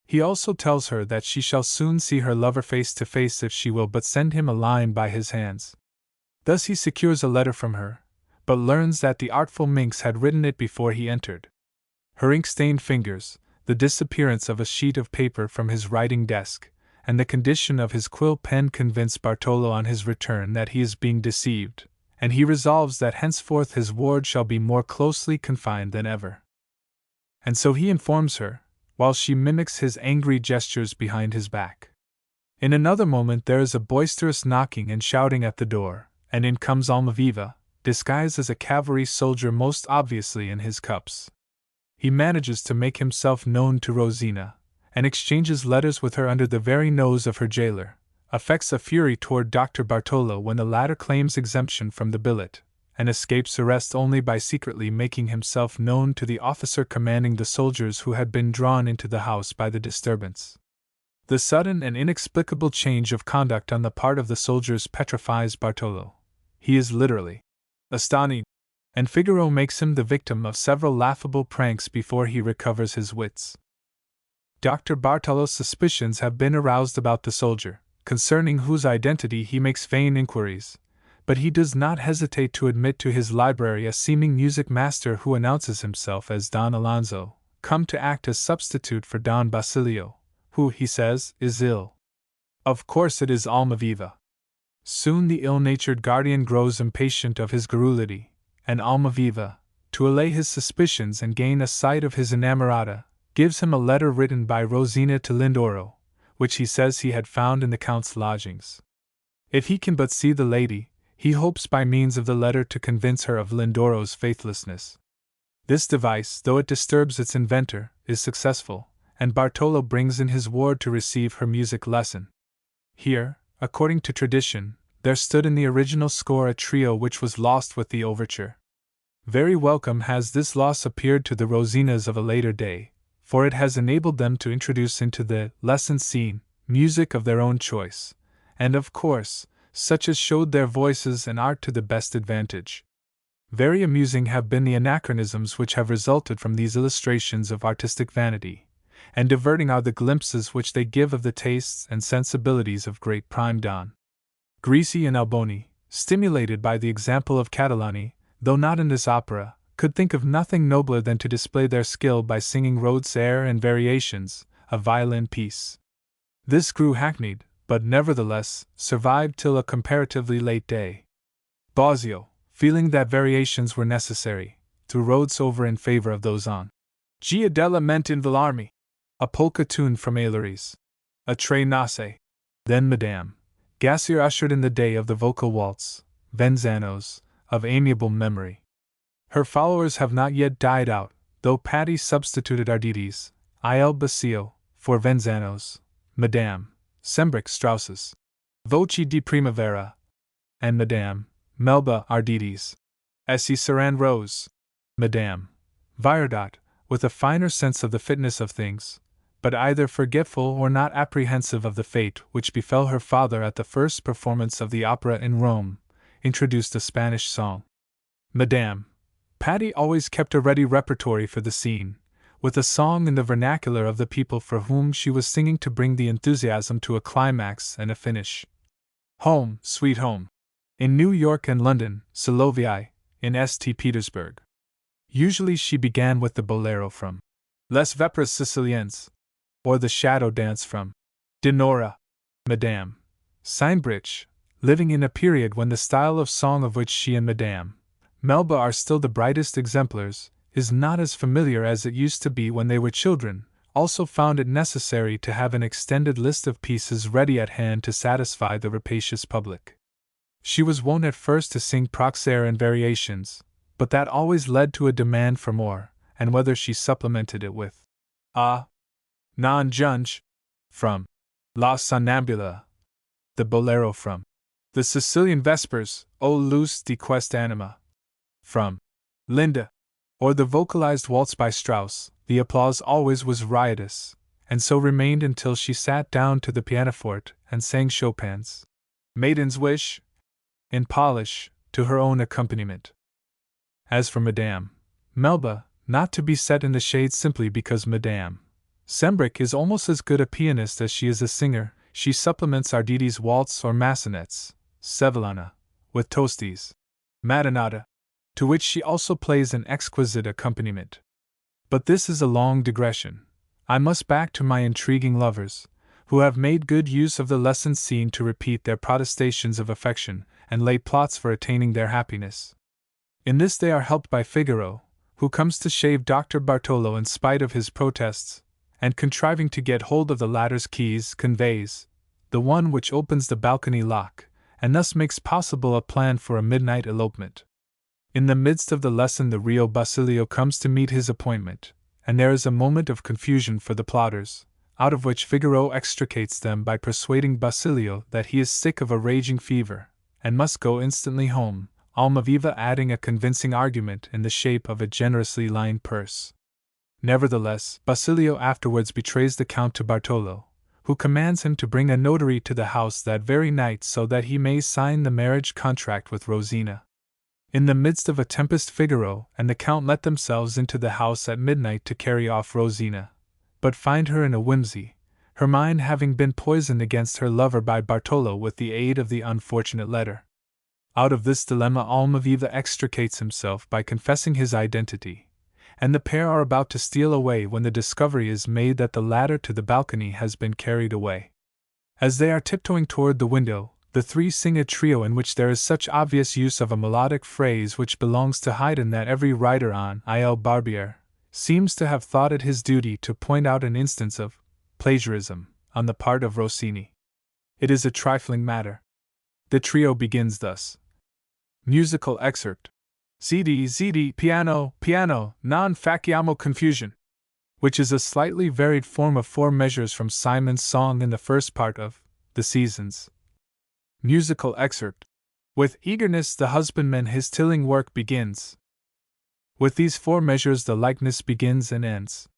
He also tells her that she shall soon see her lover face to face if she will but send him a line by his hands. Thus he secures a letter from her, but learns that the artful minx had written it before he entered. Her ink-stained fingers, the disappearance of a sheet of paper from his writing desk, and the condition of his quill pen convince Bartolo on his return that he is being deceived, and he resolves that henceforth his ward shall be more closely confined than ever. And so he informs her, while she mimics his angry gestures behind his back. In another moment there is a boisterous knocking and shouting at the door, and in comes Almaviva, disguised as a cavalry soldier most obviously in his cups. He manages to make himself known to Rosina, and exchanges letters with her under the very nose of her jailer, affects a fury toward Dr. Bartolo when the latter claims exemption from the billet, and escapes arrest only by secretly making himself known to the officer commanding the soldiers who had been drawn into the house by the disturbance. The sudden and inexplicable change of conduct on the part of the soldiers petrifies Bartolo. He is literally astonished, and Figaro makes him the victim of several laughable pranks before he recovers his wits. Dr. Bartolo's suspicions have been aroused about the soldier, concerning whose identity he makes vain inquiries, but he does not hesitate to admit to his library a seeming music master who announces himself as Don Alonso, come to act as substitute for Don Basilio, who, he says, is ill. Of course it is Almaviva. Soon the ill-natured guardian grows impatient of his garrulity, and Almaviva, to allay his suspicions and gain a sight of his inamorata, gives him a letter written by Rosina to Lindoro, which he says he had found in the Count's lodgings. If he can but see the lady, he hopes by means of the letter to convince her of Lindoro's faithlessness. This device, though it disturbs its inventor, is successful, and Bartolo brings in his ward to receive her music lesson. Here, according to tradition, there stood in the original score a trio which was lost with the overture. Very welcome has this loss appeared to the Rosinas of a later day, for it has enabled them to introduce into the lesson scene music of their own choice, and of course, such as showed their voices and art to the best advantage. Very amusing have been the anachronisms which have resulted from these illustrations of artistic vanity, and diverting are the glimpses which they give of the tastes and sensibilities of great prime don. Grisi and Alboni, stimulated by the example of Catalani, though not in this opera, could think of nothing nobler than to display their skill by singing Rhodes' air and variations, a violin piece. This grew hackneyed, but nevertheless survived till a comparatively late day. Bosio, feeling that variations were necessary, threw Rhodes over in favor of those on Gia della Mente in Villarmi, a polka tune from Aileries, a Tre Nasse. Then Madame Gassier ushered in the day of the vocal waltz, Venzanos, of amiable memory. Her followers have not yet died out, though Patti substituted Ardides, Il Basio, for Venzanos, Madame Sembric Strauss's Voci di Primavera, and Madame Melba Ardides, Essie Saran Rose, Madame Viardot, with a finer sense of the fitness of things, but either forgetful or not apprehensive of the fate which befell her father at the first performance of the opera in Rome, introduced a Spanish song. Madame Patti always kept a ready repertory for the scene, with a song in the vernacular of the people for whom she was singing to bring the enthusiasm to a climax and a finish. Home, Sweet Home. In New York and London, Solovii, in St. Petersburg. Usually she began with the bolero from Les Vepres Siciliennes, or the shadow dance from Dinora. Madame Seinbrich, living in a period when the style of song of which she and Madame Melba are still the brightest exemplars, is not as familiar as it used to be when they were children, also found it necessary to have an extended list of pieces ready at hand to satisfy the rapacious public. She was wont at first to sing proxaire and variations, but that always led to a demand for more, and whether she supplemented it with a non junge from La Sonnambula, the bolero from the Sicilian Vespers, O Luce di quest'anima, from Linda, or the vocalized waltz by Strauss, the applause always was riotous, and so remained until she sat down to the pianoforte and sang Chopin's Maiden's Wish, in Polish, to her own accompaniment. As for Madame Melba, not to be set in the shade simply because Madame Sembric is almost as good a pianist as she is a singer, she supplements Ardides' waltz or Massenet's Sevillana with Tosti's Mattinata, to which she also plays an exquisite accompaniment. But this is a long digression. I must back to my intriguing lovers, who have made good use of the lesson scene to repeat their protestations of affection and lay plots for attaining their happiness. In this they are helped by Figaro, who comes to shave Dr. Bartolo in spite of his protests, and contriving to get hold of the latter's keys conveys the one which opens the balcony lock, and thus makes possible a plan for a midnight elopement. In the midst of the lesson the Rio Basilio comes to meet his appointment, and there is a moment of confusion for the plotters, out of which Figaro extricates them by persuading Basilio that he is sick of a raging fever, and must go instantly home, Almaviva adding a convincing argument in the shape of a generously lined purse. Nevertheless, Basilio afterwards betrays the Count to Bartolo, who commands him to bring a notary to the house that very night so that he may sign the marriage contract with Rosina. In the midst of a tempest Figaro and the Count let themselves into the house at midnight to carry off Rosina, but find her in a whimsy, her mind having been poisoned against her lover by Bartolo with the aid of the unfortunate letter. Out of this dilemma Almaviva extricates himself by confessing his identity, and the pair are about to steal away when the discovery is made that the ladder to the balcony has been carried away. As they are tiptoeing toward the window, the three sing a trio in which there is such obvious use of a melodic phrase which belongs to Haydn that every writer on Il Barbiere seems to have thought it his duty to point out an instance of plagiarism on the part of Rossini. It is a trifling matter. The trio begins thus. Musical excerpt. Zidi, zidi, piano, piano, non facciamo confusion, which is a slightly varied form of four measures from Simon's song in the first part of The Seasons. Musical excerpt. With eagerness the husbandman his tilling work begins. With these four measures the likeness begins and ends.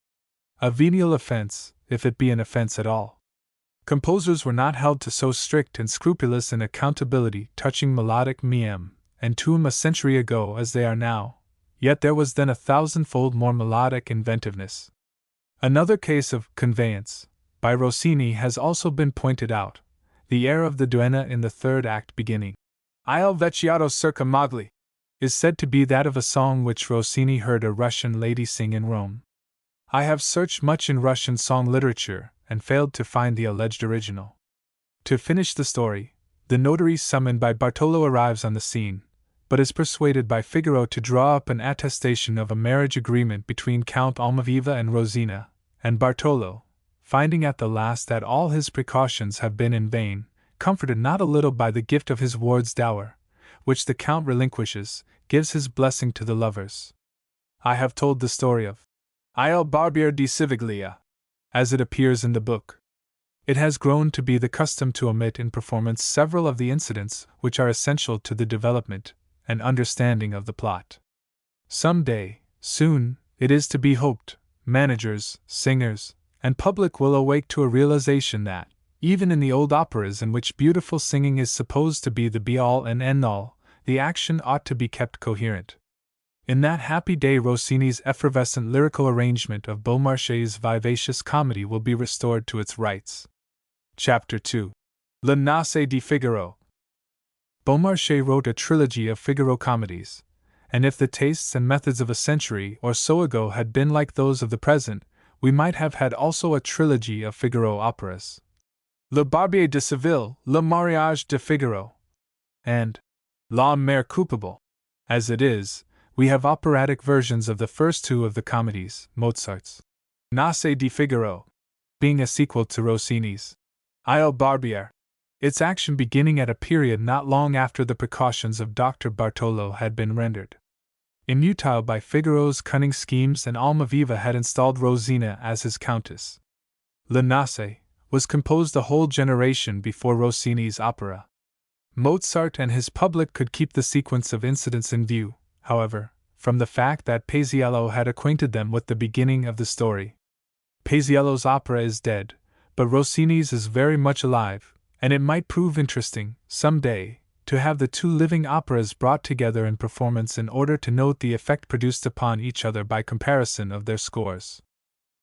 A venial offense, if it be an offense at all. Composers were not held to so strict and scrupulous an accountability touching melodic meum and tuum a century ago as they are now, yet there was then 1,000-fold more melodic inventiveness. Another case of conveyance, by Rossini, has also been pointed out, the air of the duenna in the third act beginning Il vecchiato cerca Mogli. is said to be that of a song which Rossini heard a Russian lady sing in Rome. I have searched much in Russian song literature and failed to find the alleged original. To finish the story, the notary summoned by Bartolo arrives on the scene, but is persuaded by Figaro to draw up an attestation of a marriage agreement between Count Almaviva and Rosina, and Bartolo, finding at the last that all his precautions have been in vain, comforted not a little by the gift of his ward's dower, which the Count relinquishes, gives his blessing to the lovers. I have told the story of Il Barbiere di Civiglia, as it appears in the book. It has grown to be the custom to omit in performance several of the incidents which are essential to the development and understanding of the plot. Some day, soon, it is to be hoped, managers, singers, and public will awake to a realization that, even in the old operas in which beautiful singing is supposed to be the be-all and end-all, the action ought to be kept coherent. In that happy day Rossini's effervescent lyrical arrangement of Beaumarchais' vivacious comedy will be restored to its rights. Chapter 2. Le Nasse di Figaro. Beaumarchais wrote a trilogy of Figaro comedies, and if the tastes and methods of a century or so ago had been like those of the present, we might have had also a trilogy of Figaro operas. Le Barbier de Seville, Le Mariage de Figaro, and La Mère Coupable. As it is, we have operatic versions of the first two of the comedies, Mozart's Nasse di Figaro being a sequel to Rossini's Il Barbiere, its action beginning at a period not long after the precautions of Dr. Bartolo had been rendered immutile by Figaro's cunning schemes, and Almaviva had installed Rosina as his countess. Le Nasse was composed a whole generation before Rossini's opera. Mozart and his public could keep the sequence of incidents in view, however, from the fact that Paisiello had acquainted them with the beginning of the story. Paisiello's opera is dead, but Rossini's is very much alive, and it might prove interesting, some day, to have the two living operas brought together in performance in order to note the effect produced upon each other by comparison of their scores.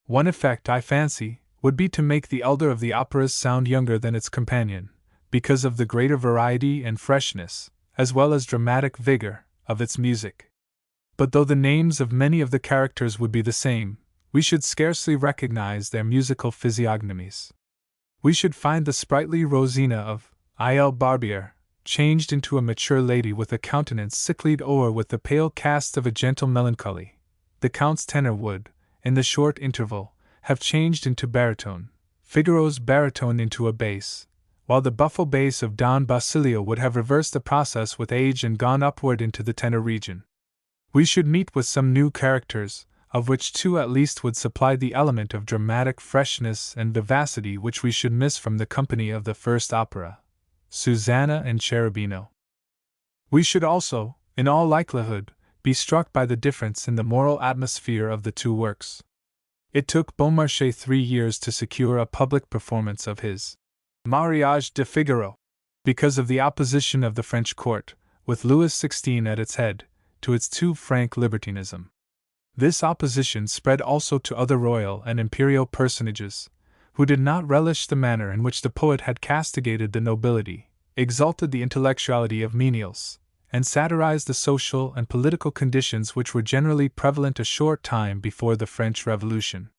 One effect, I fancy, would be to make the elder of the operas sound younger than its companion, because of the greater variety and freshness, as well as dramatic vigor, of its music. But though the names of many of the characters would be the same, we should scarcely recognize their musical physiognomies. We should find the sprightly Rosina of Il Barbiere changed into a mature lady with a countenance sicklied o'er with the pale cast of a gentle melancholy. The Count's tenor would, in the short interval, have changed into baritone, Figaro's baritone into a bass, while the buffo bass of Don Basilio would have reversed the process with age and gone upward into the tenor region. We should meet with some new characters, of which two at least would supply the element of dramatic freshness and vivacity which we should miss from the company of the first opera, Susanna and Cherubino. We should also, in all likelihood, be struck by the difference in the moral atmosphere of the two works. It took Beaumarchais 3 years to secure a public performance of his Mariage de Figaro, because of the opposition of the French court, with Louis XVI at its head, to its too frank libertinism. This opposition spread also to other royal and imperial personages, who did not relish the manner in which the poet had castigated the nobility, exalted the intellectuality of menials, and satirized the social and political conditions which were generally prevalent a short time before the French Revolution.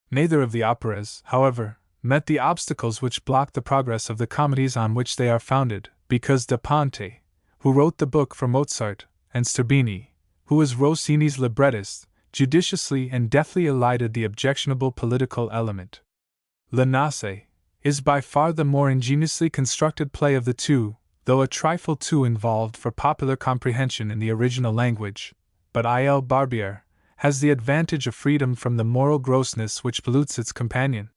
Neither of the operas, however, met the obstacles which blocked the progress of the comedies on which they are founded, because Da Ponte, who wrote the book for Mozart, and Sterbini, who was Rossini's librettist, judiciously and deftly elided the objectionable political element. Le Nasse is by far the more ingeniously constructed play of the two, though a trifle too involved for popular comprehension in the original language, but Il Barbiere has the advantage of freedom from the moral grossness which pollutes its companion.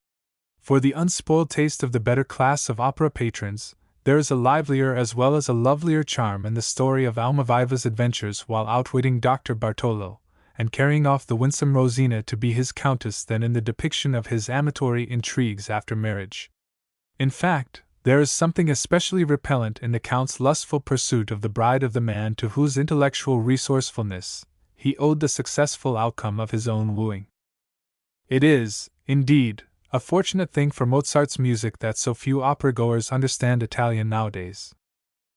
For the unspoiled taste of the better class of opera patrons, there is a livelier as well as a lovelier charm in the story of Almaviva's adventures while outwitting Dr. Bartolo, and carrying off the winsome Rosina to be his countess than in the depiction of his amatory intrigues after marriage. In fact, there is something especially repellent in the Count's lustful pursuit of the bride of the man to whose intellectual resourcefulness he owed the successful outcome of his own wooing. It is, indeed, a fortunate thing for Mozart's music that so few opera-goers understand Italian nowadays.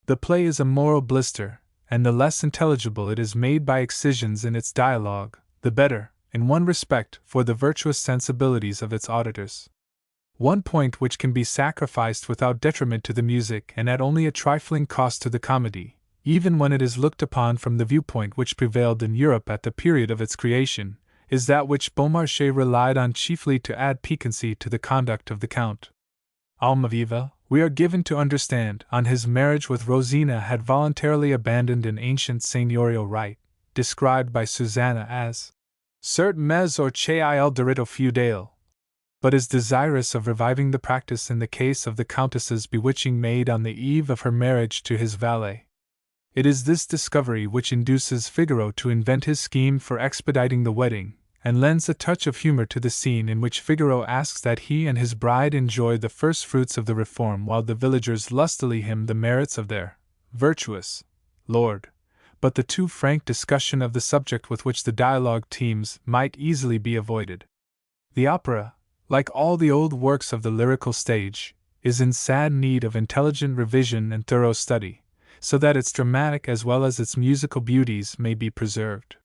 The play is a moral blister, and the less intelligible it is made by excisions in its dialogue, the better, in one respect, for the virtuous sensibilities of its auditors. One point which can be sacrificed without detriment to the music and at only a trifling cost to the comedy, even when it is looked upon from the viewpoint which prevailed in Europe at the period of its creation, is that which Beaumarchais relied on chiefly to add piquancy to the conduct of the Count. Almaviva, we are given to understand, on his marriage with Rosina had voluntarily abandoned an ancient seigneurial right, described by Susanna as cert mes or che il diritto feudale, but is desirous of reviving the practice in the case of the Countess's bewitching maid on the eve of her marriage to his valet. It is this discovery which induces Figaro to invent his scheme for expediting the wedding, and lends a touch of humor to the scene in which Figaro asks that he and his bride enjoy the first fruits of the reform while the villagers lustily hymn the merits of their virtuous lord. But the too frank discussion of the subject with which the dialogue teems might easily be avoided. The opera, like all the old works of the lyrical stage, is in sad need of intelligent revision and thorough study, so that its dramatic as well as its musical beauties may be preserved.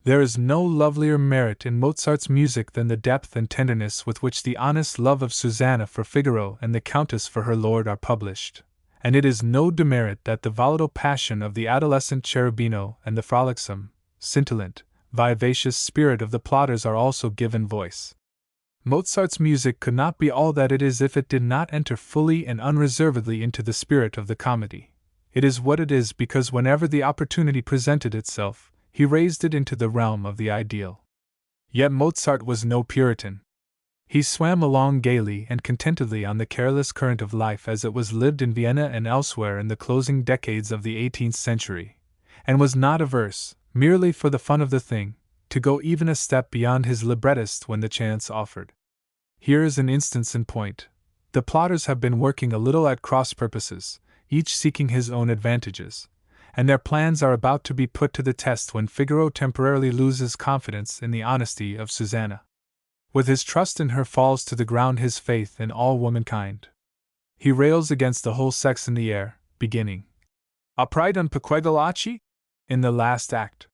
There is no lovelier merit in Mozart's music than the depth and tenderness with which the honest love of Susanna for Figaro and the Countess for her lord are published, and it is no demerit that the volatile passion of the adolescent Cherubino and the frolicsome, scintillant, vivacious spirit of the plotters are also given voice. Mozart's music could not be all that it is if it did not enter fully and unreservedly into the spirit of the comedy. It is what it is because whenever the opportunity presented itself, he raised it into the realm of the ideal. Yet Mozart was no Puritan. He swam along gaily and contentedly on the careless current of life as it was lived in Vienna and elsewhere in the closing decades of the 18th century, and was not averse, merely for the fun of the thing, to go even a step beyond his librettist when the chance offered. Here is an instance in point. The plotters have been working a little at cross purposes, each seeking his own advantages, and their plans are about to be put to the test when Figaro temporarily loses confidence in the honesty of Susanna. With his trust in her falls to the ground his faith in all womankind. He rails against the whole sex in the air, beginning a pride un pequegalaci in the last act.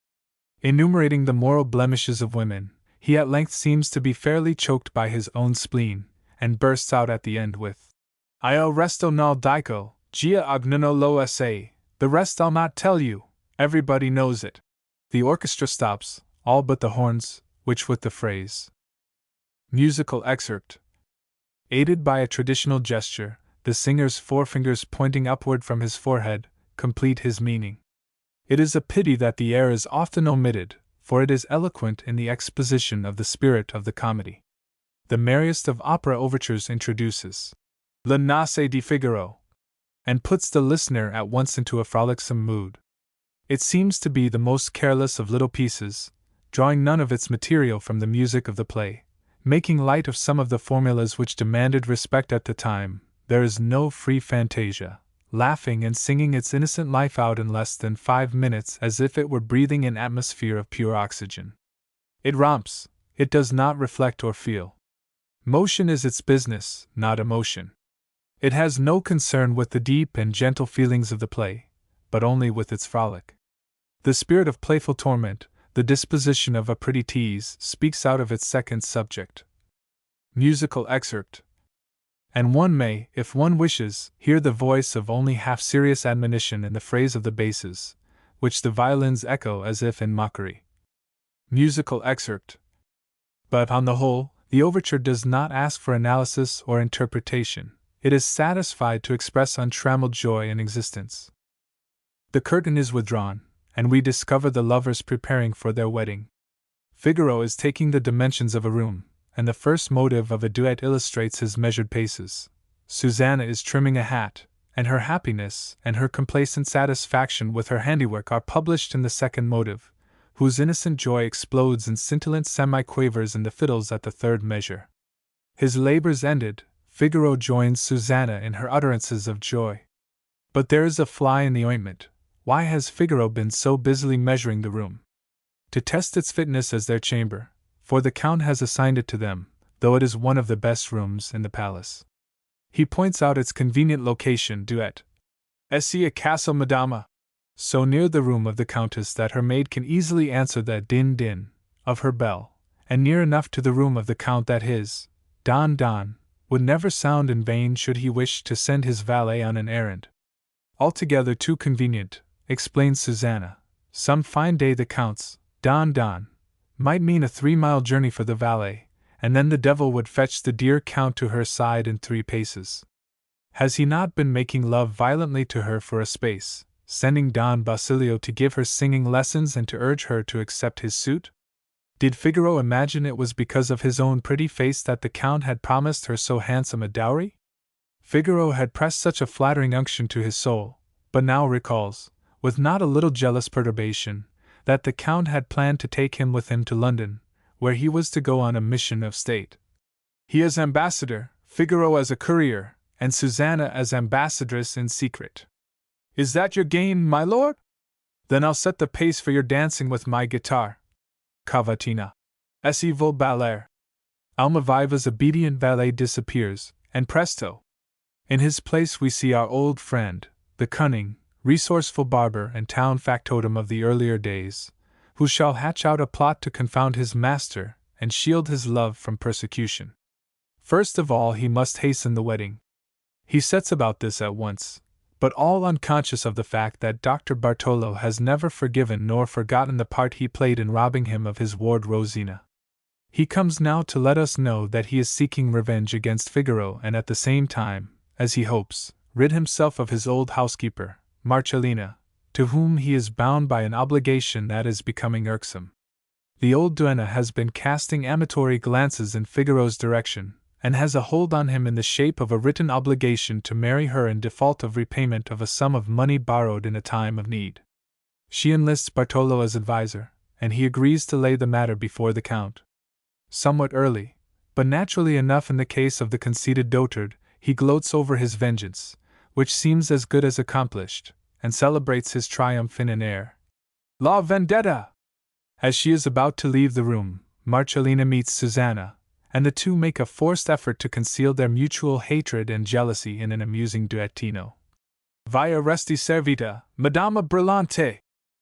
Enumerating the moral blemishes of women, he at length seems to be fairly choked by his own spleen, and bursts out at the end with Io resto nal dico, gia ognuno lo sa, the rest I'll not tell you, everybody knows it. The orchestra stops, all but the horns, which with the phrase musical excerpt, aided by a traditional gesture, the singer's forefingers pointing upward from his forehead, complete his meaning. It is a pity that the air is often omitted, for it is eloquent in the exposition of the spirit of the comedy. The merriest of opera overtures introduces Le Nozze di Figaro, and puts the listener at once into a frolicsome mood. It seems to be the most careless of little pieces, drawing none of its material from the music of the play, making light of some of the formulas which demanded respect at the time. There is no free fantasia, laughing and singing its innocent life out in less than 5 minutes as if it were breathing an atmosphere of pure oxygen. It romps, it does not reflect or feel. Motion is its business, not emotion. It has no concern with the deep and gentle feelings of the play, but only with its frolic. The spirit of playful torment, the disposition of a pretty tease, speaks out of its second subject. Musical excerpt. And one may, if one wishes, hear the voice of only half-serious admonition in the phrase of the basses, which the violins echo as if in mockery. Musical excerpt. But, on the whole, the overture does not ask for analysis or interpretation. It is satisfied to express untrammeled joy in existence. The curtain is withdrawn, and we discover the lovers preparing for their wedding. Figaro is taking the dimensions of a room, and the first motive of a duet illustrates his measured paces. Susanna is trimming a hat, and her happiness and her complacent satisfaction with her handiwork are published in the second motive, whose innocent joy explodes in scintillant semi-quavers in the fiddles at the third measure. His labors ended, Figaro joins Susanna in her utterances of joy. But there is a fly in the ointment. Why has Figaro been so busily measuring the room? To test its fitness as their chamber, for the Count has assigned it to them, though it is one of the best rooms in the palace. He points out its convenient location. Duet. Essi a castle, madama. so near the room of the Countess that her maid can easily answer the din-din of her bell, and near enough to the room of the Count that his don would never sound in vain should he wish to send his valet on an errand. Altogether too convenient, explains Susanna. Some fine day the Count's don might mean a 3-mile journey for the valet, and then the devil would fetch the dear Count to her side in 3 paces. Has he not been making love violently to her for a space, sending Don Basilio to give her singing lessons and to urge her to accept his suit? Did Figaro imagine it was because of his own pretty face that the Count had promised her so handsome a dowry? Figaro had pressed such a flattering unction to his soul, but now recalls, with not a little jealous perturbation, that the Count had planned to take him with him to London, where he was to go on a mission of state. He as ambassador, Figaro as a courier, and Susanna as ambassadress in secret. Is that your game, my lord? Then I'll set the pace for your dancing with my guitar. Cavatina. Esse vol baller. Almaviva's obedient valet disappears, and presto! In his place we see our old friend, the cunning, resourceful barber and town factotum of the earlier days, who shall hatch out a plot to confound his master and shield his love from persecution. First of all, he must hasten the wedding. He sets about this at once, but all unconscious of the fact that Dr. Bartolo has never forgiven nor forgotten the part he played in robbing him of his ward Rosina. He comes now to let us know that he is seeking revenge against Figaro and at the same time, as he hopes, rid himself of his old housekeeper, Marcellina, to whom he is bound by an obligation that is becoming irksome. The old duenna has been casting amatory glances in Figaro's direction, and has a hold on him in the shape of a written obligation to marry her in default of repayment of a sum of money borrowed in a time of need. She enlists Bartolo as adviser, and he agrees to lay the matter before the Count. Somewhat early, but naturally enough in the case of the conceited dotard, he gloats over his vengeance, which seems as good as accomplished, and celebrates his triumph in an air. La vendetta! As she is about to leave the room, Marcellina meets Susanna, and the two make a forced effort to conceal their mutual hatred and jealousy in an amusing duettino. Via resti servita, Madama Brillante!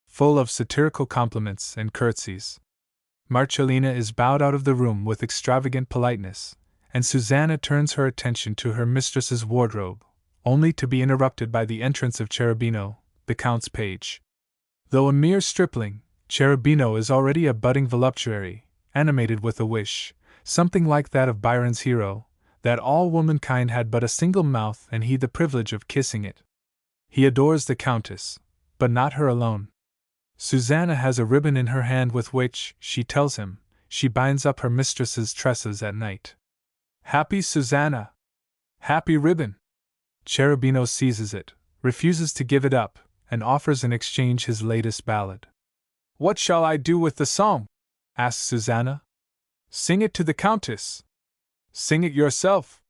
Full of satirical compliments and curtsies. Marcellina is bowed out of the room with extravagant politeness, and Susanna turns her attention to her mistress's wardrobe, only to be interrupted by the entrance of Cherubino, the Count's page. Though a mere stripling, Cherubino is already a budding voluptuary, animated with a wish, something like that of Byron's hero, that all womankind had but a single mouth and he the privilege of kissing it. He adores the Countess, but not her alone. Susanna has a ribbon in her hand with which, she tells him, she binds up her mistress's tresses at night. Happy Susanna! Happy ribbon! Cherubino seizes it, refuses to give it up, and offers in exchange his latest ballad. What shall I do with the song? asks Susanna. Sing it to the Countess. Sing it yourself.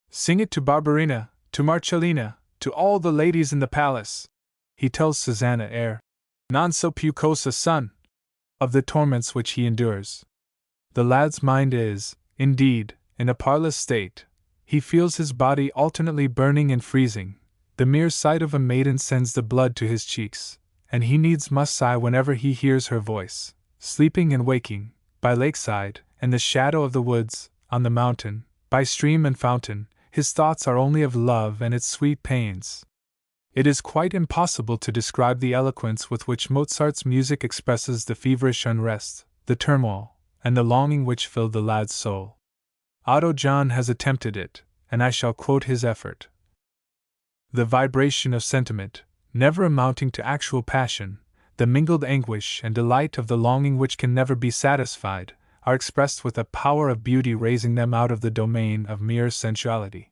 Sing it to Barberina, to Marcellina, to all the ladies in the palace. He tells Susanna ere non so più cosa son of the torments which he endures. The lad's mind is, indeed, in a parlous state. He feels his body alternately burning and freezing. The mere sight of a maiden sends the blood to his cheeks, and he needs must sigh whenever he hears her voice, sleeping and waking, by lakeside, in the shadow of the woods, on the mountain, by stream and fountain. His thoughts are only of love and its sweet pains. It is quite impossible to describe the eloquence with which Mozart's music expresses the feverish unrest, the turmoil, and the longing which filled the lad's soul. Otto John has attempted it, and I shall quote his effort. The vibration of sentiment, never amounting to actual passion, the mingled anguish and delight of the longing which can never be satisfied, are expressed with a power of beauty raising them out of the domain of mere sensuality.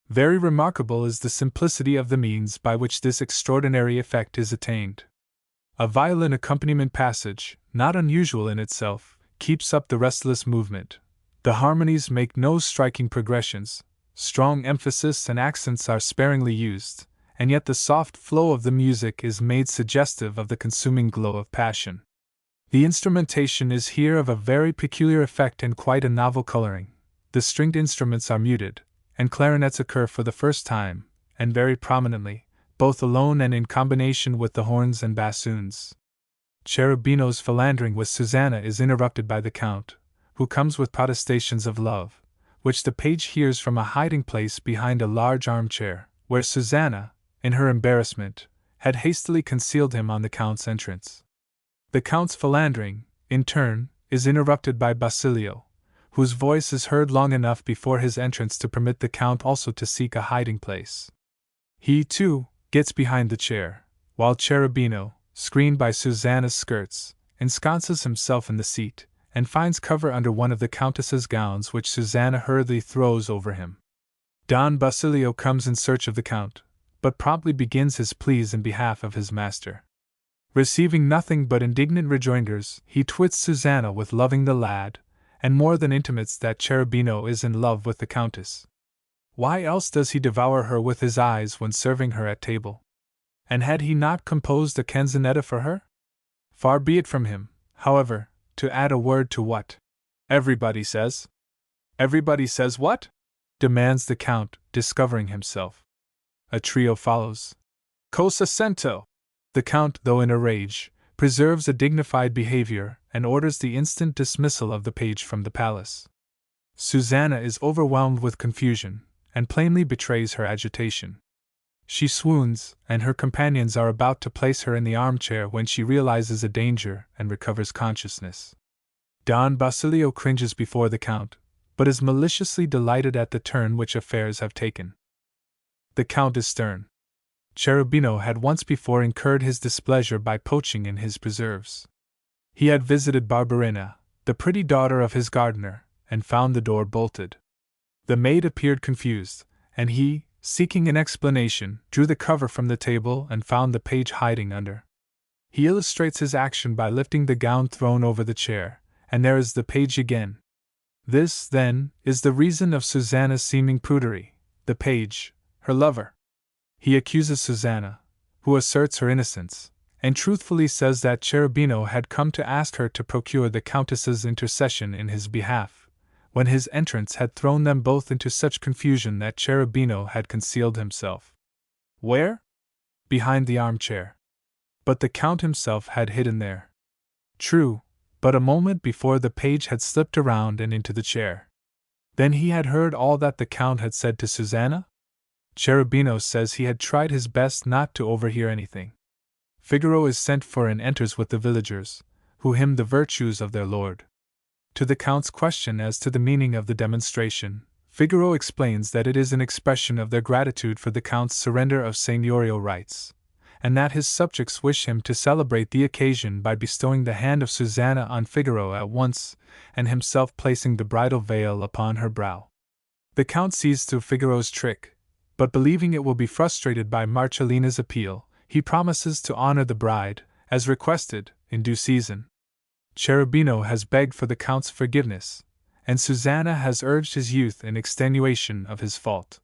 Very remarkable is the simplicity of the means by which this extraordinary effect is attained. A violin accompaniment passage, not unusual in itself, keeps up the restless movement. The harmonies make no striking progressions, strong emphasis and accents are sparingly used, and yet the soft flow of the music is made suggestive of the consuming glow of passion. The instrumentation is here of a very peculiar effect and quite a novel coloring. The stringed instruments are muted, and clarinets occur for the first time, and very prominently, both alone and in combination with the horns and bassoons. Cherubino's philandering with Susanna is interrupted by the Count, who comes with protestations of love, which the page hears from a hiding place behind a large armchair, where Susanna, in her embarrassment, had hastily concealed him on the Count's entrance. The Count's philandering, in turn, is interrupted by Basilio, whose voice is heard long enough before his entrance to permit the Count also to seek a hiding place. He, too, gets behind the chair, while Cherubino, screened by Susanna's skirts, ensconces himself in the seat, and finds cover under one of the Countess's gowns which Susanna hurriedly throws over him. Don Basilio comes in search of the Count, but promptly begins his pleas in behalf of his master. Receiving nothing but indignant rejoinders, he twits Susanna with loving the lad, and more than intimates that Cherubino is in love with the Countess. Why else does he devour her with his eyes when serving her at table? And had he not composed a canzonetta for her? Far be it from him, however, to add a word to what everybody says. Everybody says what? Demands the Count, discovering himself. A trio follows. Cosa sento! The Count, though in a rage, preserves a dignified behavior and orders the instant dismissal of the page from the palace. Susanna is overwhelmed with confusion, and plainly betrays her agitation. She swoons, and her companions are about to place her in the armchair when she realizes a danger and recovers consciousness. Don Basilio cringes before the Count, but is maliciously delighted at the turn which affairs have taken. The Count is stern. Cherubino had once before incurred his displeasure by poaching in his preserves. He had visited Barberina, the pretty daughter of his gardener, and found the door bolted. The maid appeared confused, and he, seeking an explanation, drew the cover from the table and found the page hiding under. He illustrates his action by lifting the gown thrown over the chair, and there is the page again. This, then, is the reason of Susanna's seeming prudery. The page, her lover. He accuses Susanna, who asserts her innocence, and truthfully says that Cherubino had come to ask her to procure the Countess's intercession in his behalf, when his entrance had thrown them both into such confusion that Cherubino had concealed himself. Where? Behind the armchair. But the Count himself had hidden there. True, but a moment before the page had slipped around and into the chair. Then he had heard all that the Count had said to Susanna? Cherubino says he had tried his best not to overhear anything. Figaro is sent for and enters with the villagers, who hymn the virtues of their lord. To the Count's question as to the meaning of the demonstration, Figaro explains that it is an expression of their gratitude for the Count's surrender of seigneurial rights, and that his subjects wish him to celebrate the occasion by bestowing the hand of Susanna on Figaro at once, and himself placing the bridal veil upon her brow. The Count sees through Figaro's trick, but believing it will be frustrated by Marcellina's appeal, he promises to honor the bride, as requested, in due season. Cherubino has begged for the Count's forgiveness, and Susanna has urged his youth in extenuation of his fault.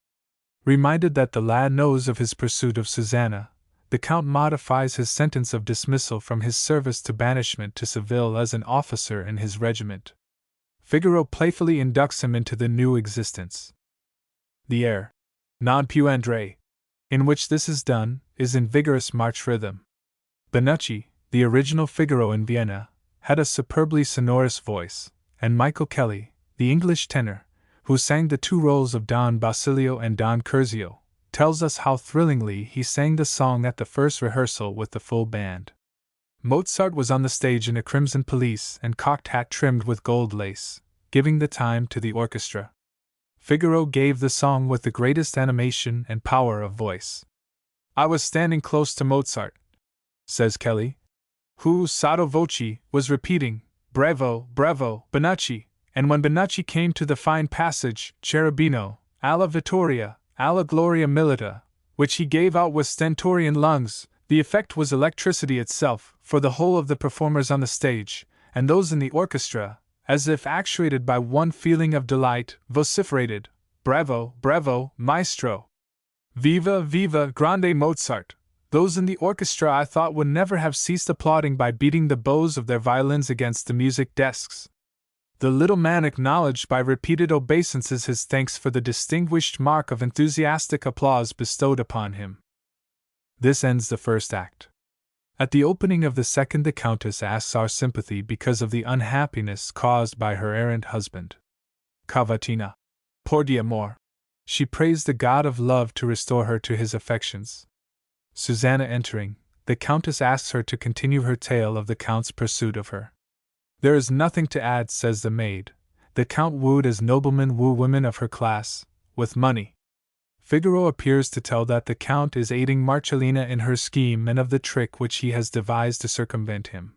Reminded that the lad knows of his pursuit of Susanna, the Count modifies his sentence of dismissal from his service to banishment to Seville as an officer in his regiment. Figaro playfully inducts him into the new existence. The air, Non più André, in which this is done, is in vigorous march rhythm. Benucci, the original Figaro in Vienna, had a superbly sonorous voice, and Michael Kelly, the English tenor, who sang the two roles of Don Basilio and Don Curzio, tells us how thrillingly he sang the song at the first rehearsal with the full band. Mozart was on the stage in a crimson pelisse and cocked hat trimmed with gold lace, giving the time to the orchestra. Figaro gave the song with the greatest animation and power of voice. I was standing close to Mozart, says Kelly, who, sotto voce, was repeating, Bravo, bravo, Benucci, and when Benucci came to the fine passage, Cherubino, alla vittoria, alla gloria milita, which he gave out with stentorian lungs, the effect was electricity itself, for the whole of the performers on the stage, and those in the orchestra, as if actuated by one feeling of delight, vociferated, Bravo, bravo, maestro! Viva, viva, grande Mozart! Those in the orchestra I thought would never have ceased applauding by beating the bows of their violins against the music desks. The little man acknowledged by repeated obeisances his thanks for the distinguished mark of enthusiastic applause bestowed upon him. This ends the first act. At the opening of the second, the Countess asks our sympathy because of the unhappiness caused by her errant husband. Cavatina. Por d'amor. She prays the god of love to restore her to his affections. Susanna entering, the Countess asks her to continue her tale of the Count's pursuit of her. There is nothing to add, says the maid. The Count wooed as noblemen woo women of her class, with money. Figaro appears to tell that the Count is aiding Marcellina in her scheme and of the trick which he has devised to circumvent him.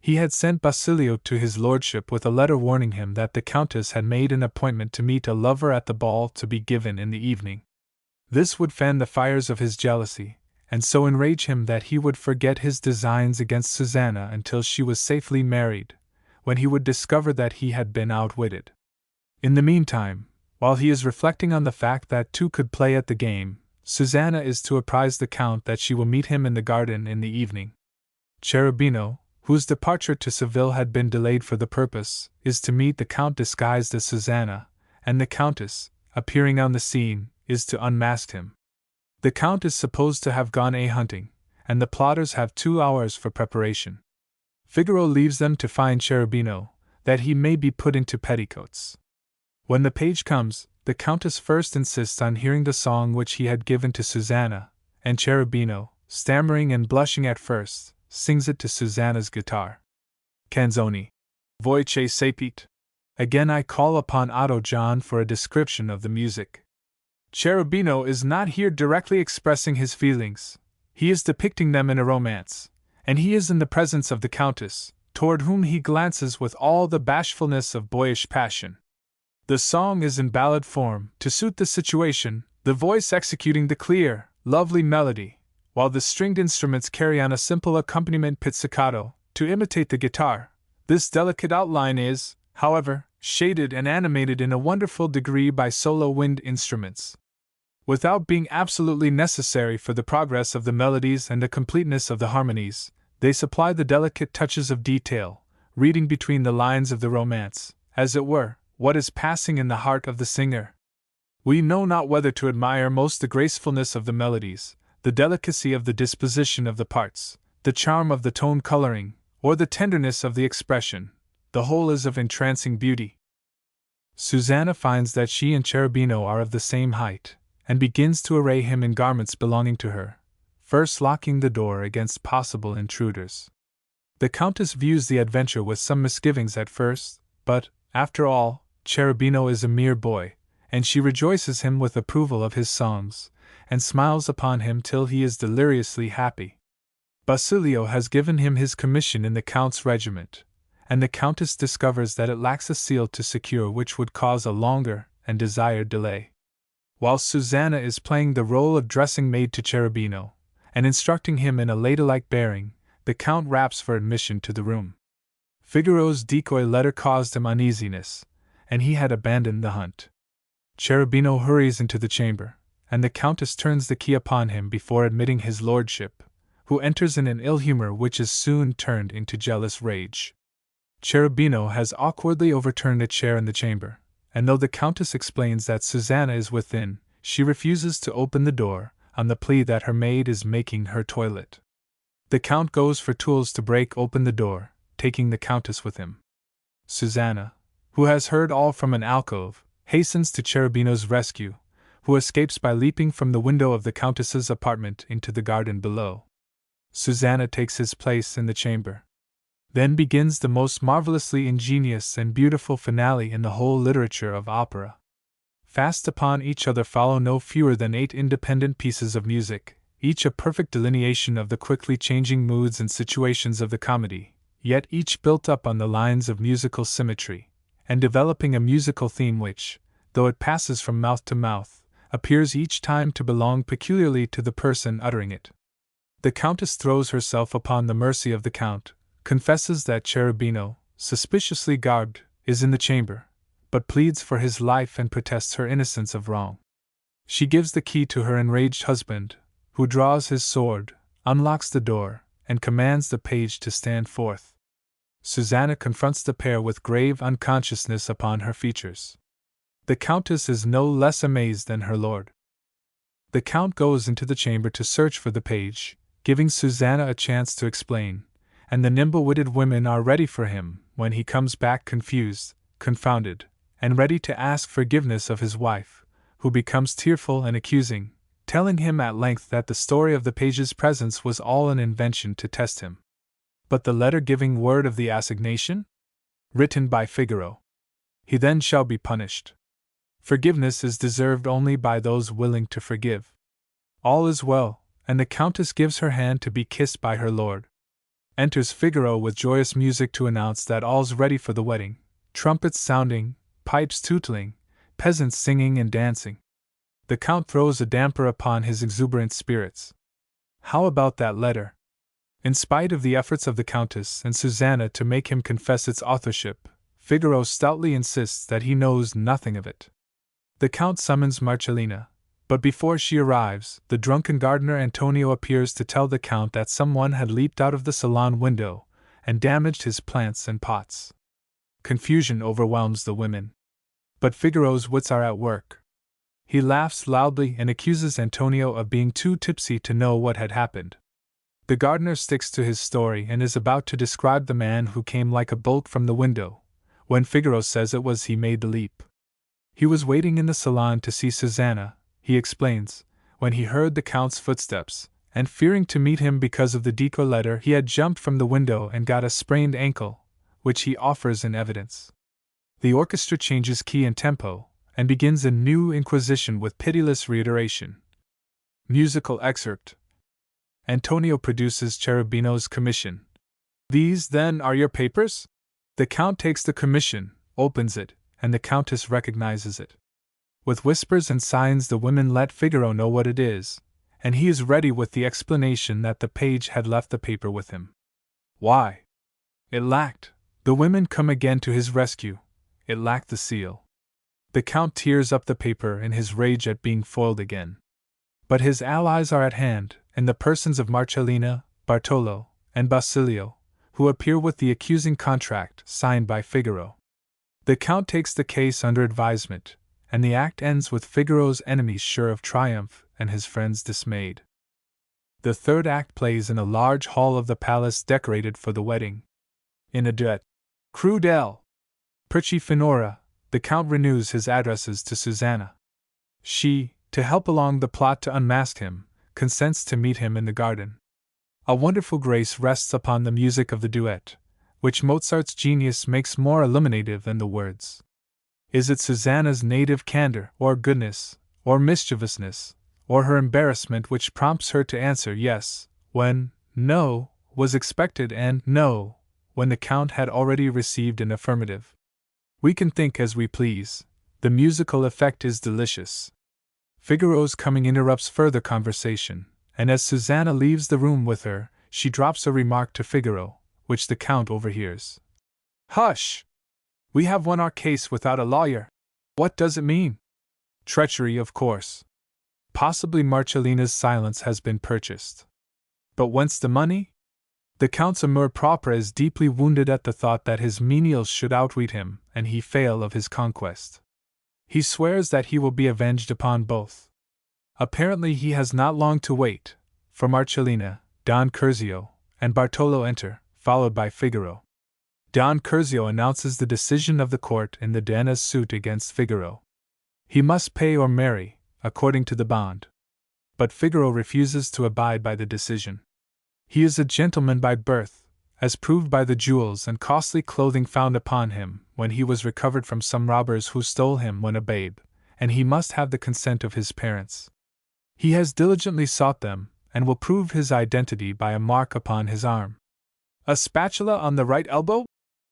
He had sent Basilio to his lordship with a letter warning him that the Countess had made an appointment to meet a lover at the ball to be given in the evening. This would fan the fires of his jealousy, and so enrage him that he would forget his designs against Susanna until she was safely married, when he would discover that he had been outwitted. In the meantime, while he is reflecting on the fact that two could play at the game, Susanna is to apprise the Count that she will meet him in the garden in the evening. Cherubino, whose departure to Seville had been delayed for the purpose, is to meet the Count disguised as Susanna, and the Countess, appearing on the scene, is to unmask him. The Count is supposed to have gone a-hunting, and the plotters have 2 hours for preparation. Figaro leaves them to find Cherubino, that he may be put into petticoats. When the page comes, the Countess first insists on hearing the song which he had given to Susanna, and Cherubino, stammering and blushing at first, sings it to Susanna's guitar. Canzoni. Voce sapit. Again I call upon Otto John for a description of the music. Cherubino is not here directly expressing his feelings, he is depicting them in a romance, and he is in the presence of the Countess, toward whom he glances with all the bashfulness of boyish passion. The song is in ballad form, to suit the situation, the voice executing the clear, lovely melody, while the stringed instruments carry on a simple accompaniment pizzicato, to imitate the guitar. This delicate outline is, however, shaded and animated in a wonderful degree by solo wind instruments. Without being absolutely necessary for the progress of the melodies and the completeness of the harmonies, they supply the delicate touches of detail, reading between the lines of the romance, as it were, what is passing in the heart of the singer. We know not whether to admire most the gracefulness of the melodies, the delicacy of the disposition of the parts, the charm of the tone coloring, or the tenderness of the expression. The whole is of entrancing beauty. Susanna finds that she and Cherubino are of the same height, and begins to array him in garments belonging to her, first locking the door against possible intruders. The Countess views the adventure with some misgivings at first, but, after all, Cherubino is a mere boy, and she rejoices him with approval of his songs, and smiles upon him till he is deliriously happy. Basilio has given him his commission in the Count's regiment, and the Countess discovers that it lacks a seal to secure which would cause a longer and desired delay. While Susanna is playing the role of dressing maid to Cherubino, and instructing him in a ladylike bearing, the Count raps for admission to the room. Figaro's decoy letter caused him uneasiness, and he had abandoned the hunt. Cherubino hurries into the chamber, and the Countess turns the key upon him before admitting his lordship, who enters in an ill humor which is soon turned into jealous rage. Cherubino has awkwardly overturned a chair in the chamber, and though the Countess explains that Susanna is within, she refuses to open the door, on the plea that her maid is making her toilet. The Count goes for tools to break open the door, taking the Countess with him. Susanna, who has heard all from an alcove, hastens to Cherubino's rescue, who escapes by leaping from the window of the Countess's apartment into the garden below. Susanna takes his place in the chamber. Then begins the most marvelously ingenious and beautiful finale in the whole literature of opera. Fast upon each other follow no fewer than 8 independent pieces of music, each a perfect delineation of the quickly changing moods and situations of the comedy, yet each built up on the lines of musical symmetry, and developing a musical theme which, though it passes from mouth to mouth, appears each time to belong peculiarly to the person uttering it. The Countess throws herself upon the mercy of the Count, confesses that Cherubino, suspiciously garbed, is in the chamber, but pleads for his life and protests her innocence of wrong. She gives the key to her enraged husband, who draws his sword, unlocks the door, and commands the page to stand forth. Susanna confronts the pair with grave unconsciousness upon her features. The Countess is no less amazed than her lord. The Count goes into the chamber to search for the page, giving Susanna a chance to explain, and the nimble-witted women are ready for him when he comes back confused, confounded, and ready to ask forgiveness of his wife, who becomes tearful and accusing, telling him at length that the story of the page's presence was all an invention to test him. But the letter giving word of the assignation? Written by Figaro. He then shall be punished. Forgiveness is deserved only by those willing to forgive. All is well, and the Countess gives her hand to be kissed by her lord. Enters Figaro with joyous music to announce that all's ready for the wedding, trumpets sounding, pipes tootling, peasants singing and dancing. The Count throws a damper upon his exuberant spirits. How about that letter? In spite of the efforts of the Countess and Susanna to make him confess its authorship, Figaro stoutly insists that he knows nothing of it. The Count summons Marcellina, but before she arrives, the drunken gardener Antonio appears to tell the Count that someone had leaped out of the salon window and damaged his plants and pots. Confusion overwhelms the women. But Figaro's wits are at work. He laughs loudly and accuses Antonio of being too tipsy to know what had happened. The gardener sticks to his story and is about to describe the man who came like a bolt from the window, when Figaro says it was he made the leap. He was waiting in the salon to see Susanna, he explains, when he heard the Count's footsteps, and fearing to meet him because of the decoy letter, he had jumped from the window and got a sprained ankle, which he offers in evidence. The orchestra changes key and tempo, and begins a new inquisition with pitiless reiteration. Musical excerpt. Antonio produces Cherubino's commission. These, then, are your papers? The Count takes the commission, opens it, and the Countess recognizes it. With whispers and signs the women let Figaro know what it is, and he is ready with the explanation that the page had left the paper with him. Why? It lacked. The women come again to his rescue. It lacked the seal. The Count tears up the paper in his rage at being foiled again. But his allies are at hand, in the persons of Marcellina, Bartolo, and Basilio, who appear with the accusing contract signed by Figaro. The Count takes the case under advisement, and the act ends with Figaro's enemies sure of triumph and his friends dismayed. The third act plays in a large hall of the palace decorated for the wedding. In a duet, Crudel, Perci Finora, the Count renews his addresses to Susanna. She, to help along the plot to unmask him, consents to meet him in the garden. A wonderful grace rests upon the music of the duet, which Mozart's genius makes more illuminative than the words. Is it Susanna's native candor, or goodness, or mischievousness, or her embarrassment which prompts her to answer yes, when no was expected, and no when the Count had already received an affirmative? We can think as we please. The musical effect is delicious. Figaro's coming interrupts further conversation, and as Susanna leaves the room with her, she drops a remark to Figaro, which the Count overhears. Hush! We have won our case without a lawyer. What does it mean? Treachery, of course. Possibly Marcellina's silence has been purchased. But whence the money? The Count's amour propre is deeply wounded at the thought that his menials should outwit him, and he fail of his conquest. He swears that he will be avenged upon both. Apparently he has not long to wait, for Marcellina, Don Curzio, and Bartolo enter, followed by Figaro. Don Curzio announces the decision of the court in the Danna's suit against Figaro. He must pay or marry, according to the bond. But Figaro refuses to abide by the decision. He is a gentleman by birth, as proved by the jewels and costly clothing found upon him when he was recovered from some robbers who stole him when a babe, and he must have the consent of his parents. He has diligently sought them, and will prove his identity by a mark upon his arm. A spatula on the right elbow?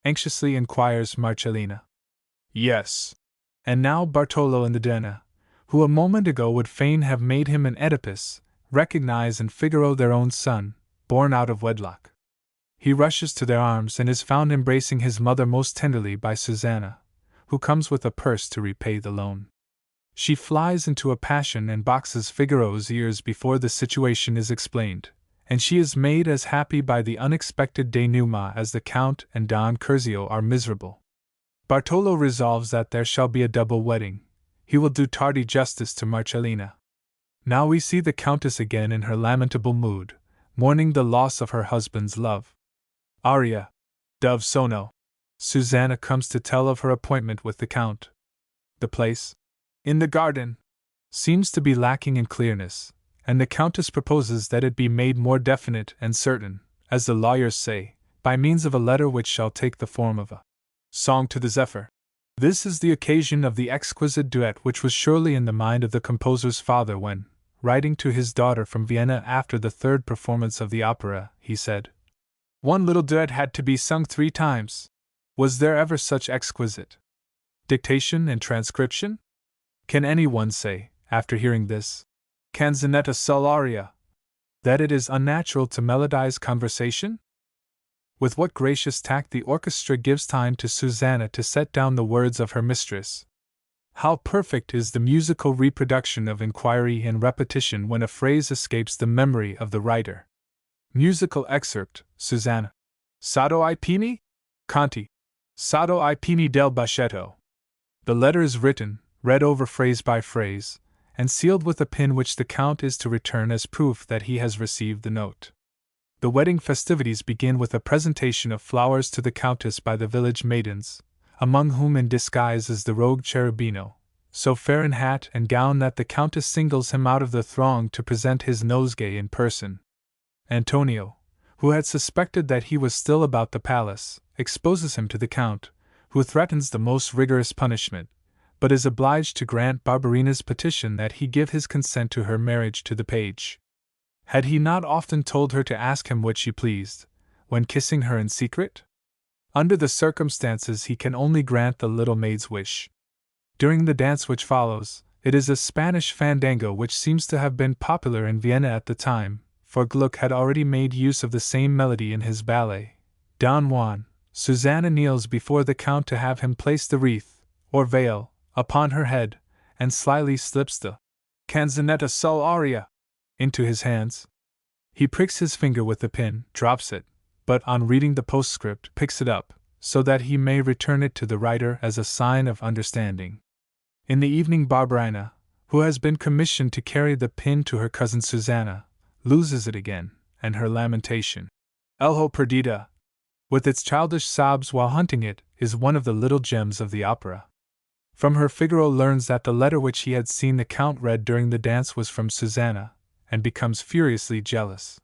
Anxiously inquires Marcellina. Yes. And now Bartolo and the Denna, who a moment ago would fain have made him an Oedipus, recognize in Figaro their own son, born out of wedlock. He rushes to their arms and is found embracing his mother most tenderly by Susanna, who comes with a purse to repay the loan. She flies into a passion and boxes Figaro's ears before the situation is explained, and she is made as happy by the unexpected denouement as the Count and Don Curzio are miserable. Bartolo resolves that there shall be a double wedding. He will do tardy justice to Marcellina. Now we see the Countess again in her lamentable mood, mourning the loss of her husband's love. Aria. Dove sono. Susanna comes to tell of her appointment with the Count. The place, in the garden, seems to be lacking in clearness, and the Countess proposes that it be made more definite and certain, as the lawyers say, by means of a letter which shall take the form of a song to the Zephyr. This is the occasion of the exquisite duet which was surely in the mind of the composer's father when, writing to his daughter from Vienna after the third performance of the opera, he said, "One little duet had to be sung 3 times. Was there ever such exquisite dictation and transcription? Can any one say, after hearing this, canzonetta sul aria, that it is unnatural to melodize conversation?" With what gracious tact the orchestra gives time to Susanna to set down the words of her mistress. How perfect is the musical reproduction of inquiry and repetition when a phrase escapes the memory of the writer. Musical excerpt, Susanna. Sado I pini? Conti. Sado I pini del bacetto. The letter is written, read over phrase by phrase, and sealed with a pin which the Count is to return as proof that he has received the note. The wedding festivities begin with a presentation of flowers to the Countess by the village maidens, among whom in disguise is the rogue Cherubino, so fair in hat and gown that the Countess singles him out of the throng to present his nosegay in person. Antonio, who had suspected that he was still about the palace, exposes him to the Count, who threatens the most rigorous punishment, but is obliged to grant Barberina's petition that he give his consent to her marriage to the page. Had he not often told her to ask him what she pleased, when kissing her in secret? Under the circumstances he can only grant the little maid's wish. During the dance which follows, it is a Spanish fandango which seems to have been popular in Vienna at the time, for Gluck had already made use of the same melody in his ballet, Don Juan. Susanna kneels before the Count to have him place the wreath, or veil, upon her head, and slyly slips the canzonetta sul aria into his hands. He pricks his finger with the pin, drops it, but on reading the postscript picks it up, so that he may return it to the writer as a sign of understanding. In the evening Barberina, who has been commissioned to carry the pin to her cousin Susanna, loses it again, and her lamentation, "Elho perdida," with its childish sobs while hunting it, is one of the little gems of the opera. From her Figaro learns that the letter which he had seen the Count read during the dance was from Susanna, and becomes furiously jealous.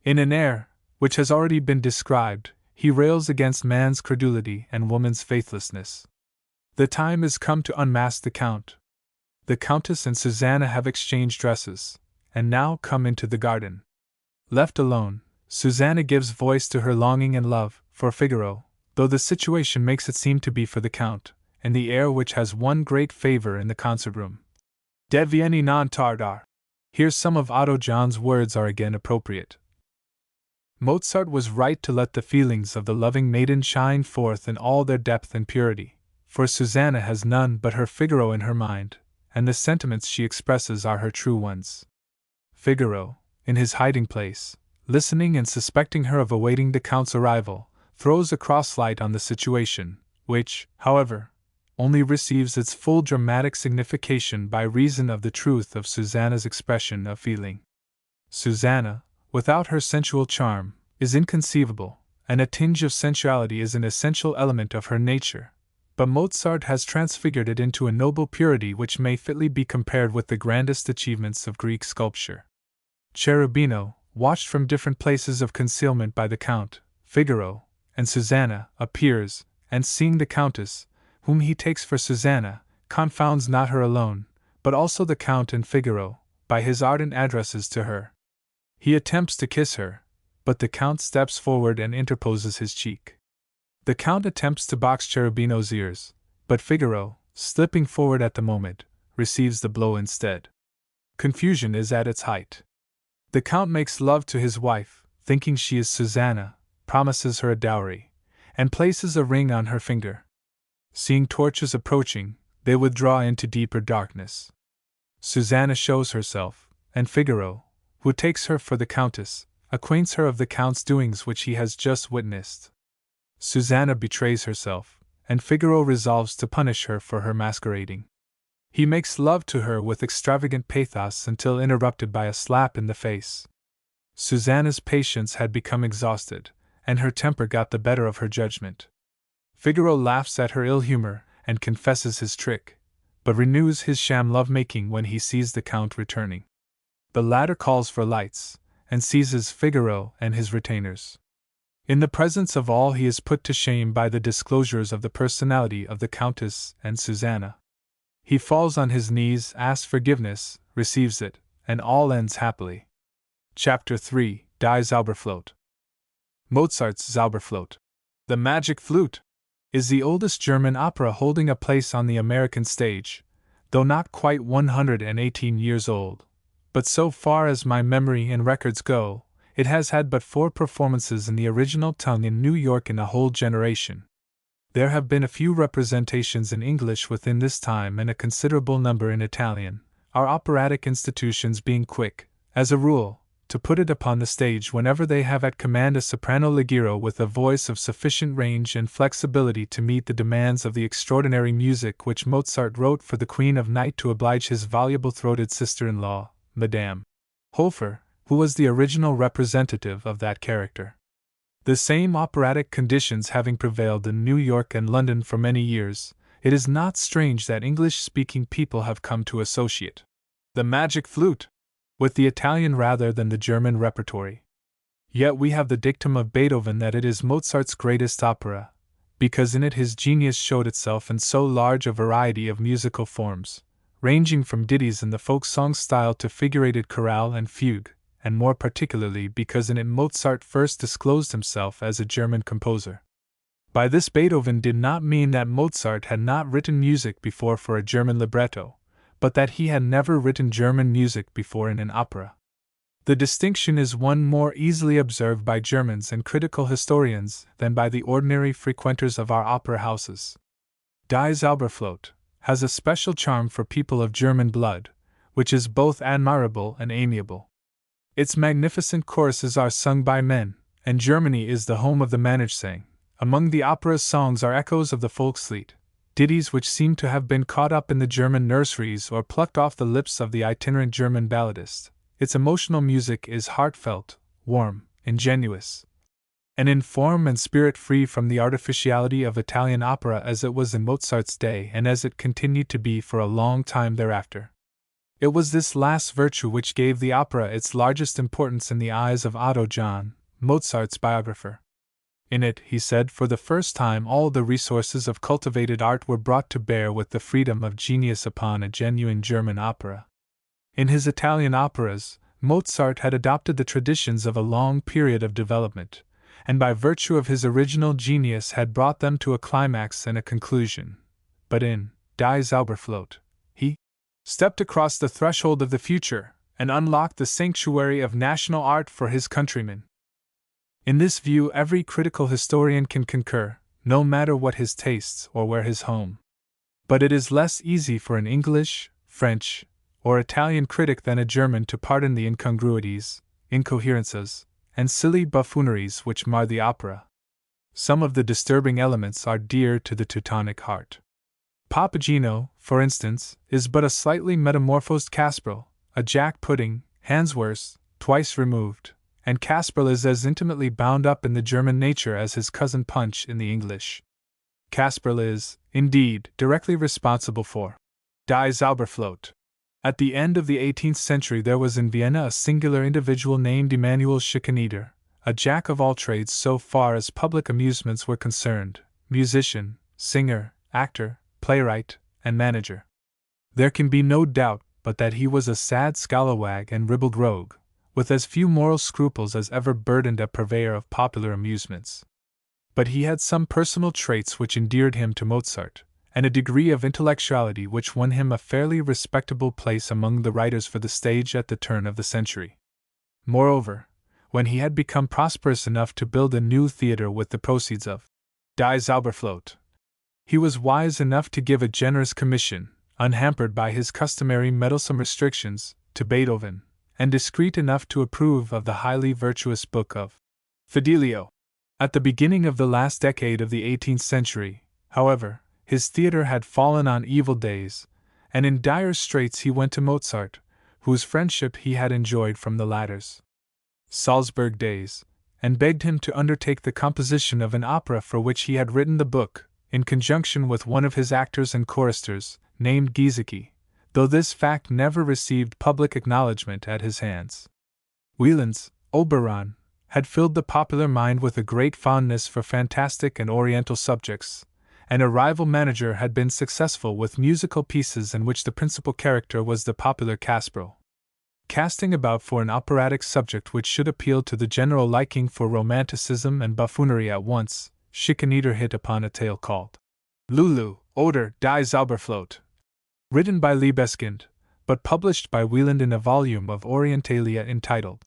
In an air, which has already been described, he rails against man's credulity and woman's faithlessness. The time is come to unmask the Count. The Countess and Susanna have exchanged dresses, and now come into the garden. Left alone, Susanna gives voice to her longing and love for Figaro, though the situation makes it seem to be for the Count, in the air which has won great favor in the concert room. De vieni non tardar. Here some of Otto John's words are again appropriate. Mozart was right to let the feelings of the loving maiden shine forth in all their depth and purity, for Susanna has none but her Figaro in her mind, and the sentiments she expresses are her true ones. Figaro, in his hiding place, listening and suspecting her of awaiting the Count's arrival, throws a cross light on the situation, which, however, only receives its full dramatic signification by reason of the truth of Susanna's expression of feeling. Susanna, without her sensual charm, is inconceivable, and a tinge of sensuality is an essential element of her nature, but Mozart has transfigured it into a noble purity which may fitly be compared with the grandest achievements of Greek sculpture. Cherubino, watched from different places of concealment by the Count, Figaro, and Susanna, appears, and seeing the Countess, whom he takes for Susanna, confounds not her alone, but also the Count and Figaro, by his ardent addresses to her. He attempts to kiss her, but the Count steps forward and interposes his cheek. The Count attempts to box Cherubino's ears, but Figaro, slipping forward at the moment, receives the blow instead. Confusion is at its height. The Count makes love to his wife, thinking she is Susanna, promises her a dowry, and places a ring on her finger. Seeing torches approaching, they withdraw into deeper darkness. Susanna shows herself, and Figaro, who takes her for the Countess, acquaints her of the Count's doings which he has just witnessed. Susanna betrays herself, and Figaro resolves to punish her for her masquerading. He makes love to her with extravagant pathos until interrupted by a slap in the face. Susanna's patience had become exhausted, and her temper got the better of her judgment. Figaro laughs at her ill humor and confesses his trick, but renews his sham love-making when he sees the Count returning. The latter calls for lights, and seizes Figaro and his retainers. In the presence of all, he is put to shame by the disclosures of the personality of the Countess and Susanna. He falls on his knees, asks forgiveness, receives it, and all ends happily. Chapter 3: Die Zauberflöte. Mozart's Zauberflöte, the magic flute, is the oldest German opera holding a place on the American stage, though not quite 118 years old. But so far as my memory and records go, it has had but 4 performances in the original tongue in New York in a whole generation. There have been a few representations in English within this time and a considerable number in Italian, our operatic institutions being quick, as a rule, to put it upon the stage whenever they have at command a soprano ligero with a voice of sufficient range and flexibility to meet the demands of the extraordinary music which Mozart wrote for the Queen of Night to oblige his voluble-throated sister-in-law, Madame Hofer, who was the original representative of that character. The same operatic conditions having prevailed in New York and London for many years, it is not strange that English-speaking people have come to associate the magic flute with the Italian rather than the German repertory. Yet we have the dictum of Beethoven that it is Mozart's greatest opera, because in it his genius showed itself in so large a variety of musical forms, ranging from ditties in the folk song style to figurated chorale and fugue, and more particularly because in it Mozart first disclosed himself as a German composer. By this Beethoven did not mean that Mozart had not written music before for a German libretto, but that he had never written German music before in an opera. The distinction is one more easily observed by Germans and critical historians than by the ordinary frequenters of our opera houses. Die Zauberflöte has a special charm for people of German blood, which is both admirable and amiable. Its magnificent choruses are sung by men, and Germany is the home of the Männersang. Among the opera's songs are echoes of the Volkslied, ditties which seem to have been caught up in the German nurseries or plucked off the lips of the itinerant German balladist. Its emotional music is heartfelt, warm, ingenuous, and in form and spirit free from the artificiality of Italian opera as it was in Mozart's day and as it continued to be for a long time thereafter. It was this last virtue which gave the opera its largest importance in the eyes of Otto John, Mozart's biographer. In it, he said, for the first time all the resources of cultivated art were brought to bear with the freedom of genius upon a genuine German opera. In his Italian operas, Mozart had adopted the traditions of a long period of development, and by virtue of his original genius had brought them to a climax and a conclusion. But in Die Zauberflöte, he stepped across the threshold of the future and unlocked the sanctuary of national art for his countrymen. In this view every critical historian can concur, no matter what his tastes or where his home. But it is less easy for an English, French, or Italian critic than a German to pardon the incongruities, incoherences, and silly buffooneries which mar the opera. Some of the disturbing elements are dear to the Teutonic heart. Papageno, for instance, is but a slightly metamorphosed Kasperl, a jack pudding, Hanswurst, twice removed, and Kasperl is as intimately bound up in the German nature as his cousin Punch in the English. Kasperl is, indeed, directly responsible for Die Zauberflöte. At the end of the 18th century there was in Vienna a singular individual named Emanuel Schikaneder, a jack of all trades so far as public amusements were concerned, musician, singer, actor, playwright, and manager. There can be no doubt but that he was a sad scalawag and ribald rogue, with as few moral scruples as ever burdened a purveyor of popular amusements. But he had some personal traits which endeared him to Mozart, and a degree of intellectuality which won him a fairly respectable place among the writers for the stage at the turn of the century. Moreover, when he had become prosperous enough to build a new theatre with the proceeds of Die Zauberflöte, he was wise enough to give a generous commission, unhampered by his customary meddlesome restrictions, to Beethoven, and discreet enough to approve of the highly virtuous book of Fidelio. At the beginning of the last decade of the 18th century, however, his theatre had fallen on evil days, and in dire straits he went to Mozart, whose friendship he had enjoyed from the latter's Salzburg days, and begged him to undertake the composition of an opera for which he had written the book, in conjunction with one of his actors and choristers, named Giesecke, though this fact never received public acknowledgment at his hands. Wieland's Oberon had filled the popular mind with a great fondness for fantastic and oriental subjects, and a rival manager had been successful with musical pieces in which the principal character was the popular Caspro. Casting about for an operatic subject which should appeal to the general liking for romanticism and buffoonery at once, Schikaneder hit upon a tale called Lulu, oder Die Zauberflöte, written by Libeskind, but published by Wieland in a volume of Orientalia entitled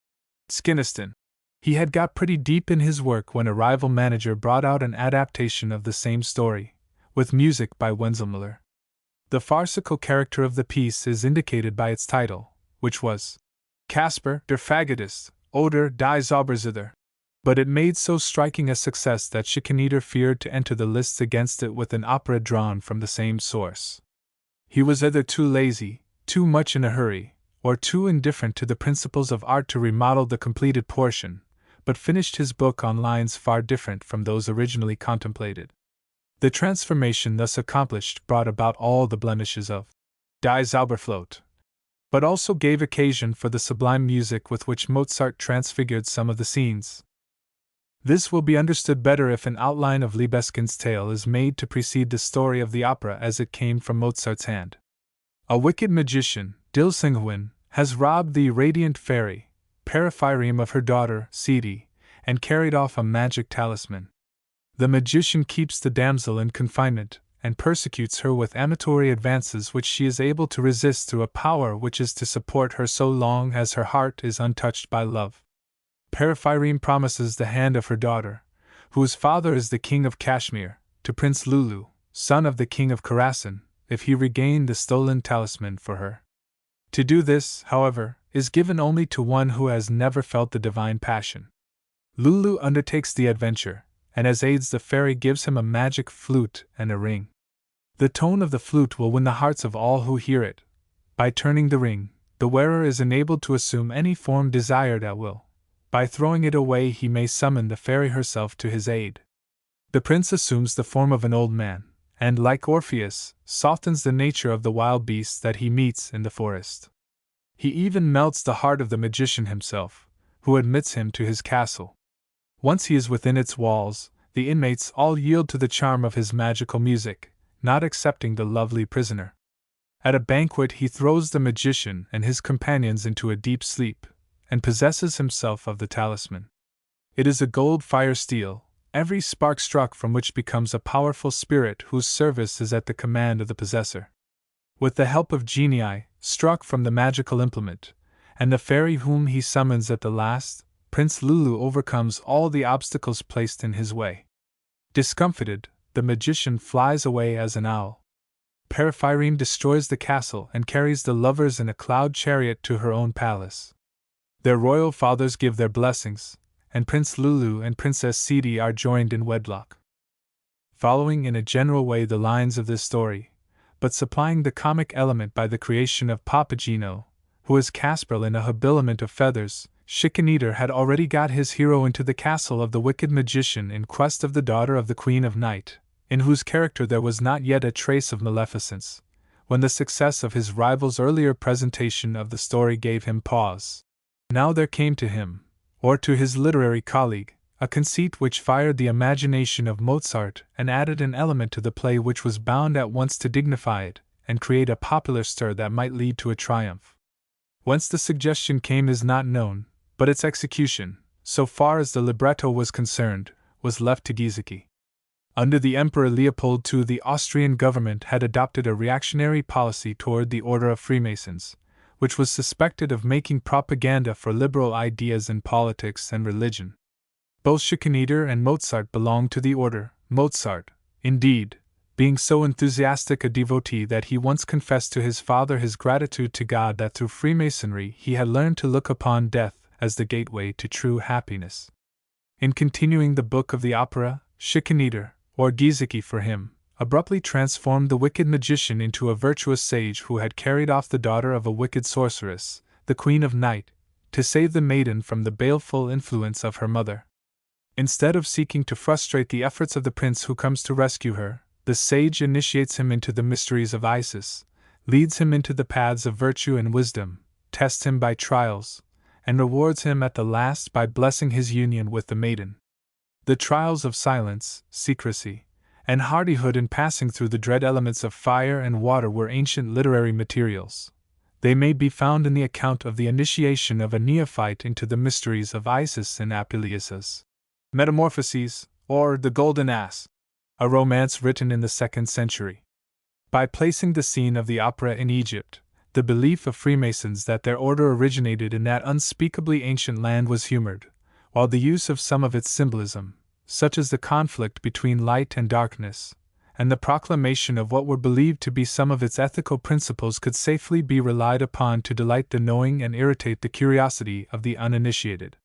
Skiniston. He had got pretty deep in his work when a rival manager brought out an adaptation of the same story, with music by Wenzelmüller. The farcical character of the piece is indicated by its title, which was Casper der Fagottist, oder Die Zauberzither, but it made so striking a success that Schikaneder feared to enter the lists against it with an opera drawn from the same source. He was either too lazy, too much in a hurry, or too indifferent to the principles of art to remodel the completed portion, but finished his book on lines far different from those originally contemplated. The transformation thus accomplished brought about all the blemishes of Die Zauberflöte, but also gave occasion for the sublime music with which Mozart transfigured some of the scenes. This will be understood better if an outline of Libeskind's tale is made to precede the story of the opera as it came from Mozart's hand. A wicked magician, Dilsinghuin, has robbed the radiant fairy, Periphyrium, of her daughter, Sidi, and carried off a magic talisman. The magician keeps the damsel in confinement, and persecutes her with amatory advances which she is able to resist through a power which is to support her so long as her heart is untouched by love. Periphyrium promises the hand of her daughter, whose father is the king of Kashmir, to Prince Lulu, son of the king of Khorasan, if he regain the stolen talisman for her. To do this, however, is given only to one who has never felt the divine passion. Lulu undertakes the adventure, and as aids the fairy gives him a magic flute and a ring. The tone of the flute will win the hearts of all who hear it. By turning the ring, the wearer is enabled to assume any form desired at will. By throwing it away, he may summon the fairy herself to his aid. The prince assumes the form of an old man, and, like Orpheus, softens the nature of the wild beasts that he meets in the forest. He even melts the heart of the magician himself, who admits him to his castle. Once he is within its walls, the inmates all yield to the charm of his magical music, not excepting the lovely prisoner. At a banquet he throws the magician and his companions into a deep sleep, and possesses himself of the talisman. It is a gold fire steel, every spark struck from which becomes a powerful spirit whose service is at the command of the possessor. With the help of genii, struck from the magical implement, and the fairy whom he summons at the last, Prince Lulu overcomes all the obstacles placed in his way. Discomfited, the magician flies away as an owl. Periphyrium destroys the castle and carries the lovers in a cloud chariot to her own palace. Their royal fathers give their blessings, and Prince Lulu and Princess Sidi are joined in wedlock. Following in a general way the lines of this story, but supplying the comic element by the creation of Papageno, who is Casper in a habiliment of feathers, Schikaneder had already got his hero into the castle of the wicked magician in quest of the daughter of the Queen of Night, in whose character there was not yet a trace of maleficence, when the success of his rival's earlier presentation of the story gave him pause. Now there came to him, or to his literary colleague, a conceit which fired the imagination of Mozart and added an element to the play which was bound at once to dignify it and create a popular stir that might lead to a triumph. Whence the suggestion came is not known, but its execution, so far as the libretto was concerned, was left to Giesecke. Under the Emperor Leopold II, the Austrian government had adopted a reactionary policy toward the Order of Freemasons, which was suspected of making propaganda for liberal ideas in politics and religion. Both Schikaneder and Mozart belonged to the order, Mozart, indeed, being so enthusiastic a devotee that he once confessed to his father his gratitude to God that through Freemasonry he had learned to look upon death as the gateway to true happiness. In continuing the book of the opera, Schikaneder, or Giesecke for him, abruptly transformed the wicked magician into a virtuous sage who had carried off the daughter of a wicked sorceress, the Queen of Night, to save the maiden from the baleful influence of her mother. Instead of seeking to frustrate the efforts of the prince who comes to rescue her, the sage initiates him into the mysteries of Isis, leads him into the paths of virtue and wisdom, tests him by trials, and rewards him at the last by blessing his union with the maiden. The trials of silence, secrecy, and hardihood in passing through the dread elements of fire and water were ancient literary materials. They may be found in the account of the initiation of a neophyte into the mysteries of Isis in Apuleius's Metamorphoses, or The Golden Ass, a romance written in the 2nd century. By placing the scene of the opera in Egypt, the belief of Freemasons that their order originated in that unspeakably ancient land was humored, while the use of some of its symbolism, such as the conflict between light and darkness, and the proclamation of what were believed to be some of its ethical principles could safely be relied upon to delight the knowing and irritate the curiosity of the uninitiated.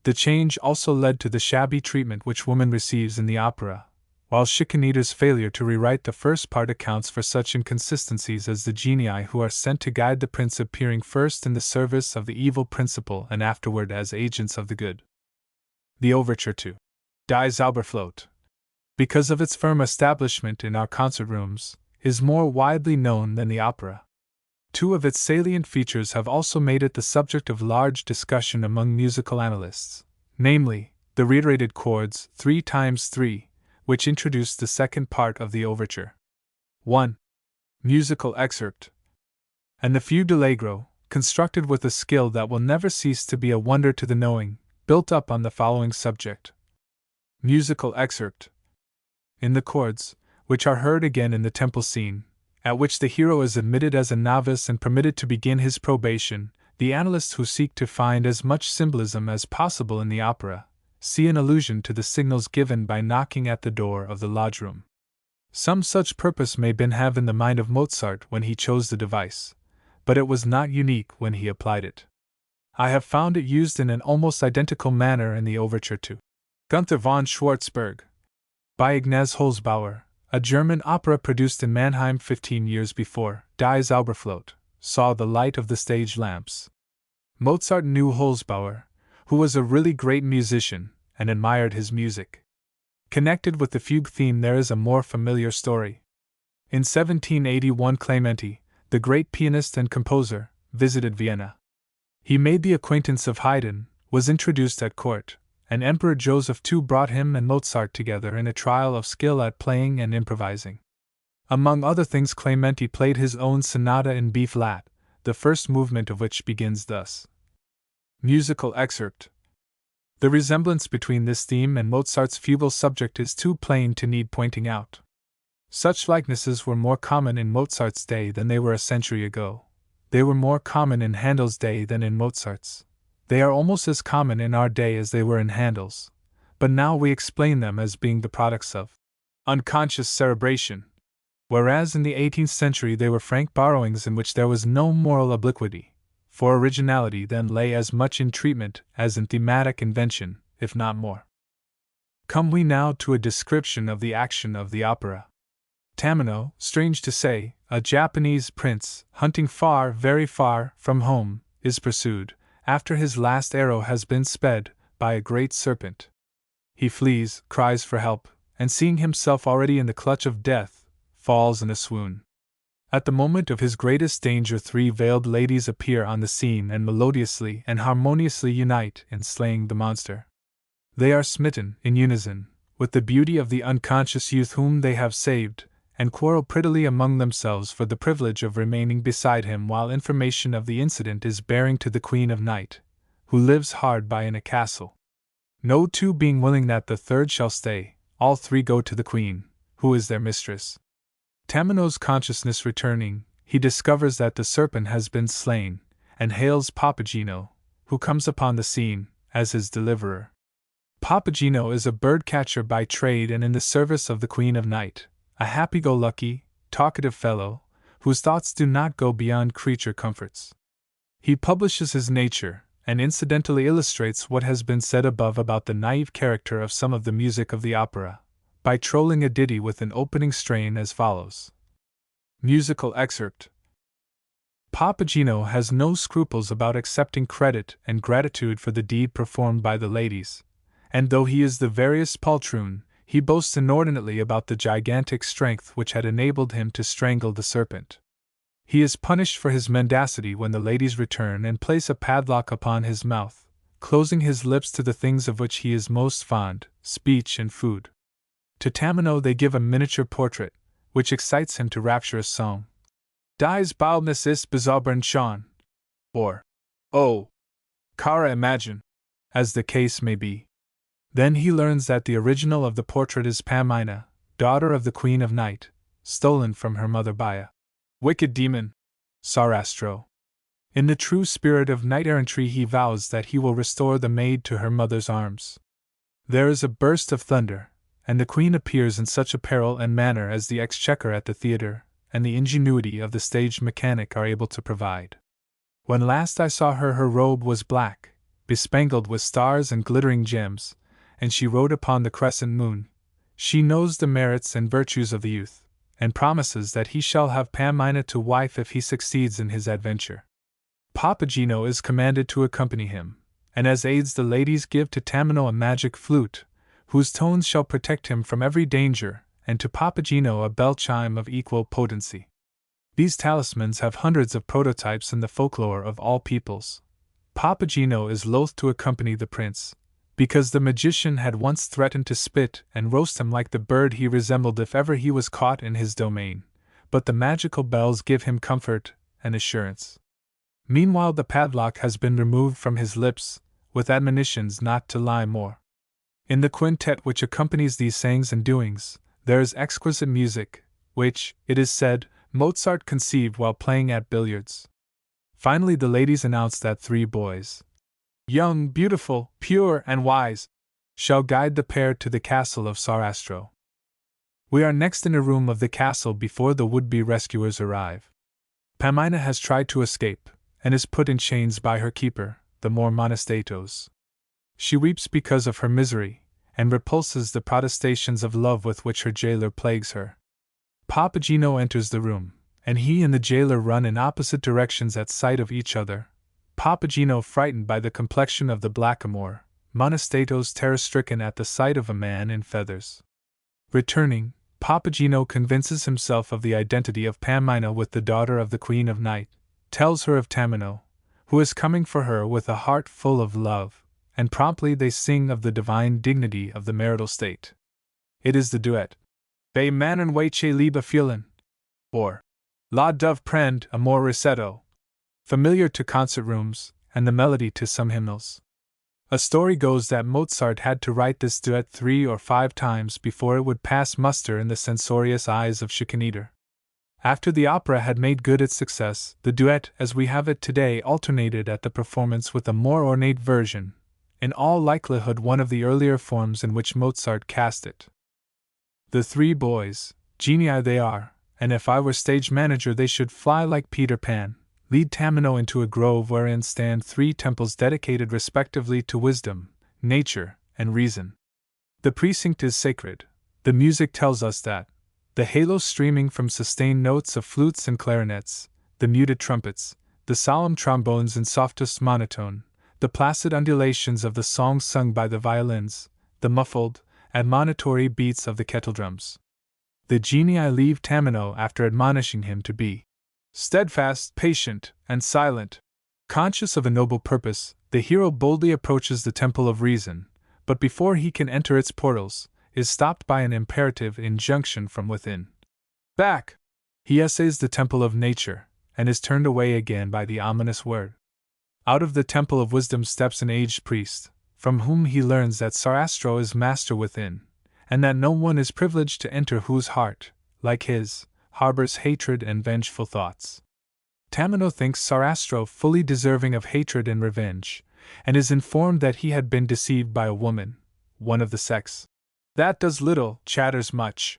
The change also led to the shabby treatment which woman receives in the opera, while Schikaneder's failure to rewrite the first part accounts for such inconsistencies as the genii who are sent to guide the prince appearing first in the service of the evil principle and afterward as agents of the good. The overture to Die Zauberflöte, because of its firm establishment in our concert rooms, is more widely known than the opera. Two of its salient features have also made it the subject of large discussion among musical analysts, namely, the reiterated chords 3x3, which introduced the second part of the overture. 1. Musical excerpt. And the fugue allegro, constructed with a skill that will never cease to be a wonder to the knowing, built up on the following subject. Musical excerpt. In the chords, which are heard again in the temple scene, at which the hero is admitted as a novice and permitted to begin his probation, the analysts who seek to find as much symbolism as possible in the opera see an allusion to the signals given by knocking at the door of the lodge room. Some such purpose may have in the mind of Mozart when he chose the device, but it was not unique when he applied it. I have found it used in an almost identical manner in the overture to Gunther von Schwarzberg, by Ignaz Holzbauer, a German opera produced in Mannheim 15 years before Die Zauberflöte saw the light of the stage lamps. Mozart knew Holzbauer, who was a really great musician, and admired his music. Connected with the fugue theme there is a more familiar story. In 1781 Clementi, the great pianist and composer, visited Vienna. He made the acquaintance of Haydn, was introduced at court, and Emperor Joseph II brought him and Mozart together in a trial of skill at playing and improvising. Among other things, Clementi played his own sonata in B flat, the first movement of which begins thus. Musical excerpt. The resemblance between this theme and Mozart's fugal subject is too plain to need pointing out. Such likenesses were more common in Mozart's day than they were a century ago. They were more common in Handel's day than in Mozart's. They are almost as common in our day as they were in Handel's, but now we explain them as being the products of unconscious cerebration, whereas in the 18th century they were frank borrowings in which there was no moral obliquity, for originality then lay as much in treatment as in thematic invention, if not more. Come we now to a description of the action of the opera. Tamino, strange to say, a Japanese prince, hunting far, very far, from home, is pursued, after his last arrow has been sped, by a great serpent. He flees, cries for help, and seeing himself already in the clutch of death, falls in a swoon. At the moment of his greatest danger 3 veiled ladies appear on the scene and melodiously and harmoniously unite in slaying the monster. They are smitten, in unison, with the beauty of the unconscious youth whom they have saved, and quarrel prettily among themselves for the privilege of remaining beside him while information of the incident is bearing to the Queen of Night, who lives hard by in a castle. No two being willing that the third shall stay, all 3 go to the Queen, who is their mistress. Tamino's consciousness returning, he discovers that the serpent has been slain, and hails Papageno, who comes upon the scene, as his deliverer. Papageno is a bird-catcher by trade and in the service of the Queen of Night, a happy-go-lucky, talkative fellow, whose thoughts do not go beyond creature comforts. He publishes his nature, and incidentally illustrates what has been said above about the naive character of some of the music of the opera, by trolling a ditty with an opening strain as follows. Musical excerpt. Papageno has no scruples about accepting credit and gratitude for the deed performed by the ladies, and though he is the veriest poltroon, he boasts inordinately about the gigantic strength which had enabled him to strangle the serpent. He is punished for his mendacity when the ladies return and place a padlock upon his mouth, closing his lips to the things of which he is most fond, speech and food. To Tamino they give a miniature portrait, which excites him to rapturous song. Dies baldness ist bezaubern schon, or, oh, Kara imagine, as the case may be. Then he learns that the original of the portrait is Pamina, daughter of the Queen of Night, stolen from her mother by a wicked demon, Sarastro. In the true spirit of knight-errantry he vows that he will restore the maid to her mother's arms. There is a burst of thunder, and the Queen appears in such apparel and manner as the exchequer at the theatre and the ingenuity of the stage mechanic are able to provide. When last I saw her, her robe was black, bespangled with stars and glittering gems, and she rode upon the crescent moon. She knows the merits and virtues of the youth, and promises that he shall have Pamina to wife if he succeeds in his adventure. Papageno is commanded to accompany him, and as aids the ladies give to Tamino a magic flute, whose tones shall protect him from every danger, and to Papageno a bell chime of equal potency. These talismans have hundreds of prototypes in the folklore of all peoples. Papageno is loath to accompany the prince, because the magician had once threatened to spit and roast him like the bird he resembled if ever he was caught in his domain, but the magical bells give him comfort and assurance. Meanwhile the padlock has been removed from his lips, with admonitions not to lie more. In the quintet which accompanies these sayings and doings, there is exquisite music, which, it is said, Mozart conceived while playing at billiards. Finally the ladies announce that 3 boys, young, beautiful, pure, and wise, shall guide the pair to the castle of Sarastro. We are next in a room of the castle before the would-be rescuers arrive. Pamina has tried to escape, and is put in chains by her keeper, the more Monostatos. She weeps because of her misery, and repulses the protestations of love with which her jailer plagues her. Papageno enters the room, and he and the jailer run in opposite directions at sight of each other. Papageno frightened by the complexion of the blackamoor, Monostatos terror-stricken at the sight of a man in feathers. Returning, Papageno convinces himself of the identity of Pamina with the daughter of the Queen of Night, tells her of Tamino, who is coming for her with a heart full of love, and promptly they sing of the divine dignity of the marital state. It is the duet, Bei Mannen weiche Liebe fühlen, or La Dove prend amor risetto, familiar to concert rooms, and the melody to some hymnals. A story goes that Mozart had to write this duet 3 or 5 times before it would pass muster in the censorious eyes of Schikaneder. After the opera had made good its success, the duet as we have it today alternated at the performance with a more ornate version, in all likelihood one of the earlier forms in which Mozart cast it. The 3 boys, genii they are, and if I were stage manager they should fly like Peter Pan, lead Tamino into a grove wherein stand 3 temples dedicated respectively to wisdom, nature, and reason. The precinct is sacred. The music tells us that the halo streaming from sustained notes of flutes and clarinets, the muted trumpets, the solemn trombones in softest monotone, the placid undulations of the songs sung by the violins, the muffled, admonitory beats of the kettledrums. The genii leave Tamino after admonishing him to be steadfast, patient, and silent. Conscious of a noble purpose, the hero boldly approaches the Temple of Reason, but before he can enter its portals, is stopped by an imperative injunction from within. Back! He essays the Temple of Nature, and is turned away again by the ominous word. Out of the Temple of Wisdom steps an aged priest, from whom he learns that Sarastro is master within, and that no one is privileged to enter whose heart, like his, harbors hatred and vengeful thoughts. Tamino thinks Sarastro fully deserving of hatred and revenge, and is informed that he had been deceived by a woman, one of the sex. That does little, chatters much.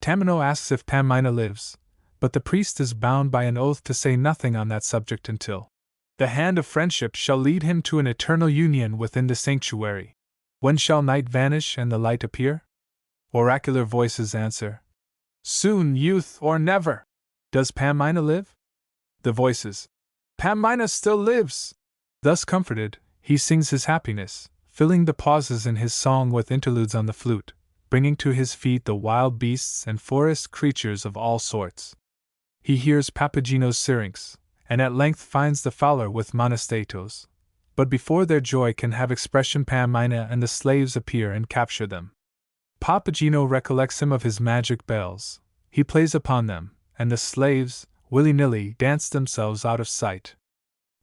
Tamino asks if Pamina lives, but the priest is bound by an oath to say nothing on that subject until the hand of friendship shall lead him to an eternal union within the sanctuary. When shall night vanish and the light appear? Oracular voices answer. Soon, youth, or never! Does Pammina live? The voices. Pammina still lives! Thus comforted, he sings his happiness, filling the pauses in his song with interludes on the flute, bringing to his feet the wild beasts and forest creatures of all sorts. He hears Papagino's syrinx, and at length finds the fowler with Monostatos. But before their joy can have expression, Pammina and the slaves appear and capture them. Papagino recollects him of his magic bells. He plays upon them, and the slaves, willy-nilly, dance themselves out of sight.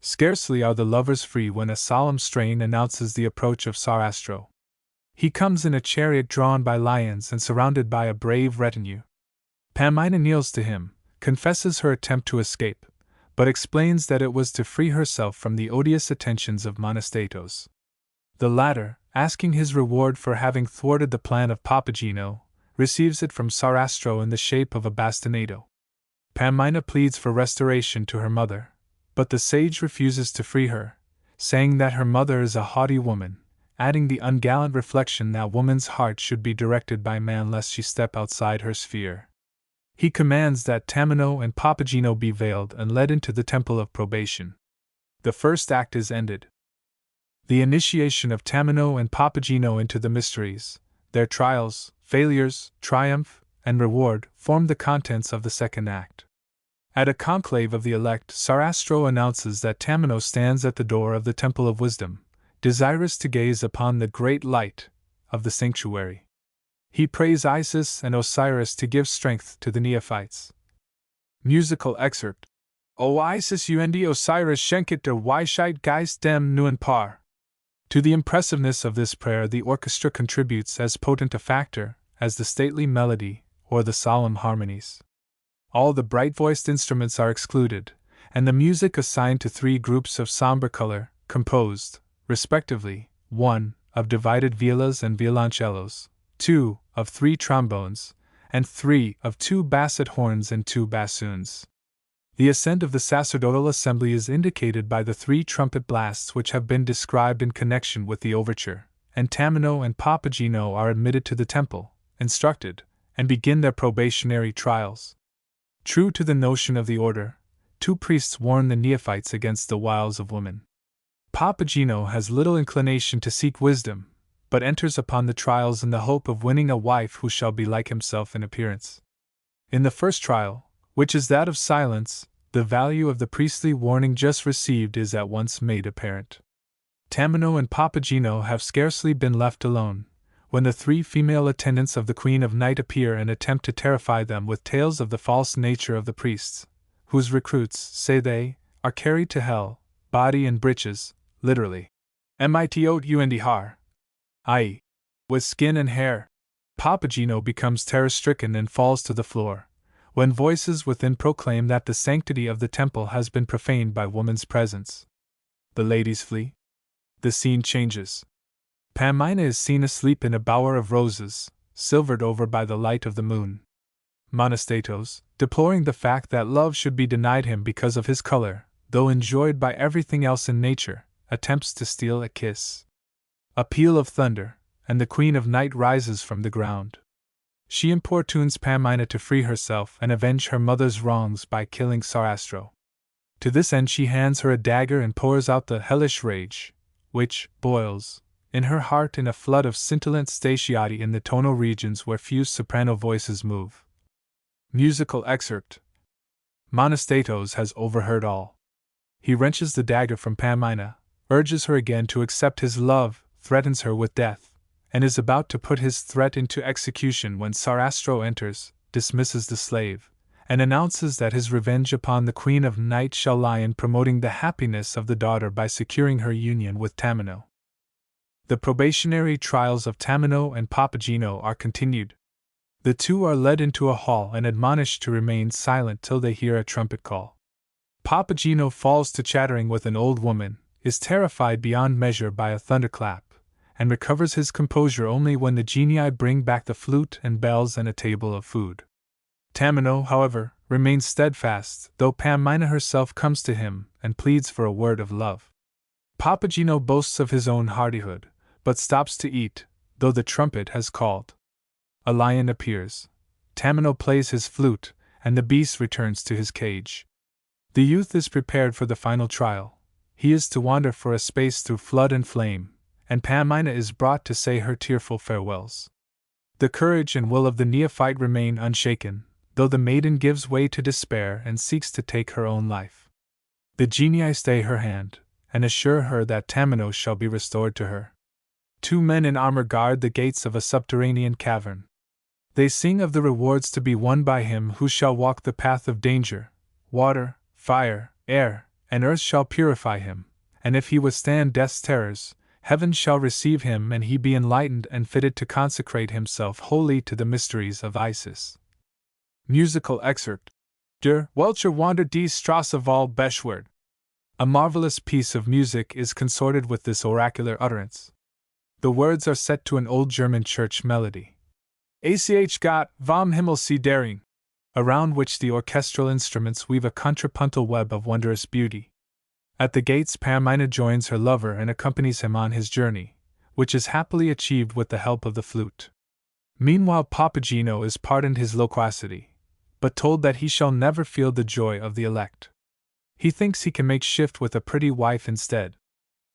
Scarcely are the lovers free when a solemn strain announces the approach of Sarastro. He comes in a chariot drawn by lions and surrounded by a brave retinue. Pammina kneels to him, confesses her attempt to escape, but explains that it was to free herself from the odious attentions of Monostatos. The latter, asking his reward for having thwarted the plan of Papagino, receives it from Sarastro in the shape of a bastinado. Pammina pleads for restoration to her mother, but the sage refuses to free her, saying that her mother is a haughty woman, adding the ungallant reflection that woman's heart should be directed by man lest she step outside her sphere. He commands that Tamino and Papagino be veiled and led into the Temple of Probation. The first act is ended. The initiation of Tamino and Papagino into the mysteries, their trials, failures, triumph, and reward form the contents of the second act. At a conclave of the elect, Sarastro announces that Tamino stands at the door of the Temple of Wisdom, desirous to gaze upon the great light of the sanctuary. He prays Isis and Osiris to give strength to the neophytes. Musical excerpt. O Isis und Osiris schenket der Weisheit Geist dem neuen Paar. To the impressiveness of this prayer, the orchestra contributes as potent a factor as the stately melody or the solemn harmonies. All the bright-voiced instruments are excluded, and the music assigned to three groups of somber color, composed, respectively, 1. Of divided violas and violoncellos, 2. Of 3 trombones, and 3. Of 2 basset horns and 2 bassoons. The ascent of the sacerdotal assembly is indicated by the 3 trumpet blasts which have been described in connection with the overture, and Tamino and Papagino are admitted to the temple, instructed, and begin their probationary trials. True to the notion of the order, 2 priests warn the neophytes against the wiles of women. Papagino has little inclination to seek wisdom, but enters upon the trials in the hope of winning a wife who shall be like himself in appearance. In the first trial, which is that of silence, the value of the priestly warning just received is at once made apparent. Tamino and Papagino have scarcely been left alone, when the 3 female attendants of the Queen of Night appear and attempt to terrify them with tales of the false nature of the priests, whose recruits, say they, are carried to hell, body and breeches, literally. Mitotund har, i.e., with skin and hair. Papagino becomes terror-stricken and falls to the floor, when voices within proclaim that the sanctity of the temple has been profaned by woman's presence. The ladies flee. The scene changes. Pammina is seen asleep in a bower of roses, silvered over by the light of the moon. Monostatos, deploring the fact that love should be denied him because of his color, though enjoyed by everything else in nature, attempts to steal a kiss. A peal of thunder, and the Queen of Night rises from the ground. She importunes Pammina to free herself and avenge her mother's wrongs by killing Sarastro. To this end she hands her a dagger and pours out the hellish rage, which boils in her heart in a flood of scintillant statiati in the tonal regions where few soprano voices move. Musical excerpt. Monostatos has overheard all. He wrenches the dagger from Pammina, urges her again to accept his love, threatens her with death, and is about to put his threat into execution when Sarastro enters, dismisses the slave, and announces that his revenge upon the Queen of Night shall lie in promoting the happiness of the daughter by securing her union with Tamino. The probationary trials of Tamino and Papagino are continued. The 2 are led into a hall and admonished to remain silent till they hear a trumpet call. Papagino falls to chattering with an old woman, is terrified beyond measure by a thunderclap, and recovers his composure only when the genii bring back the flute and bells and a table of food. Tamino, however, remains steadfast, though Pammina herself comes to him and pleads for a word of love. Papagino boasts of his own hardihood, but stops to eat, though the trumpet has called. A lion appears. Tamino plays his flute, and the beast returns to his cage. The youth is prepared for the final trial. He is to wander for a space through flood and flame, and Pamina is brought to say her tearful farewells. The courage and will of the neophyte remain unshaken, though the maiden gives way to despair and seeks to take her own life. The genii stay her hand, and assure her that Tamino shall be restored to her. 2 men in armor guard the gates of a subterranean cavern. They sing of the rewards to be won by him who shall walk the path of danger. Water, fire, air, and earth shall purify him, and if he withstand death's terrors, heaven shall receive him and he be enlightened and fitted to consecrate himself wholly to the mysteries of Isis. Musical excerpt. Der Welcher wandert die Strasse voll Beschwerd. A marvelous piece of music is consorted with this oracular utterance. The words are set to an old German church melody. Ach Gott, vom Himmel sie daring, around which the orchestral instruments weave a contrapuntal web of wondrous beauty. At the gates Pamina joins her lover and accompanies him on his journey, which is happily achieved with the help of the flute. Meanwhile Papageno is pardoned his loquacity, but told that he shall never feel the joy of the elect. He thinks he can make shift with a pretty wife instead.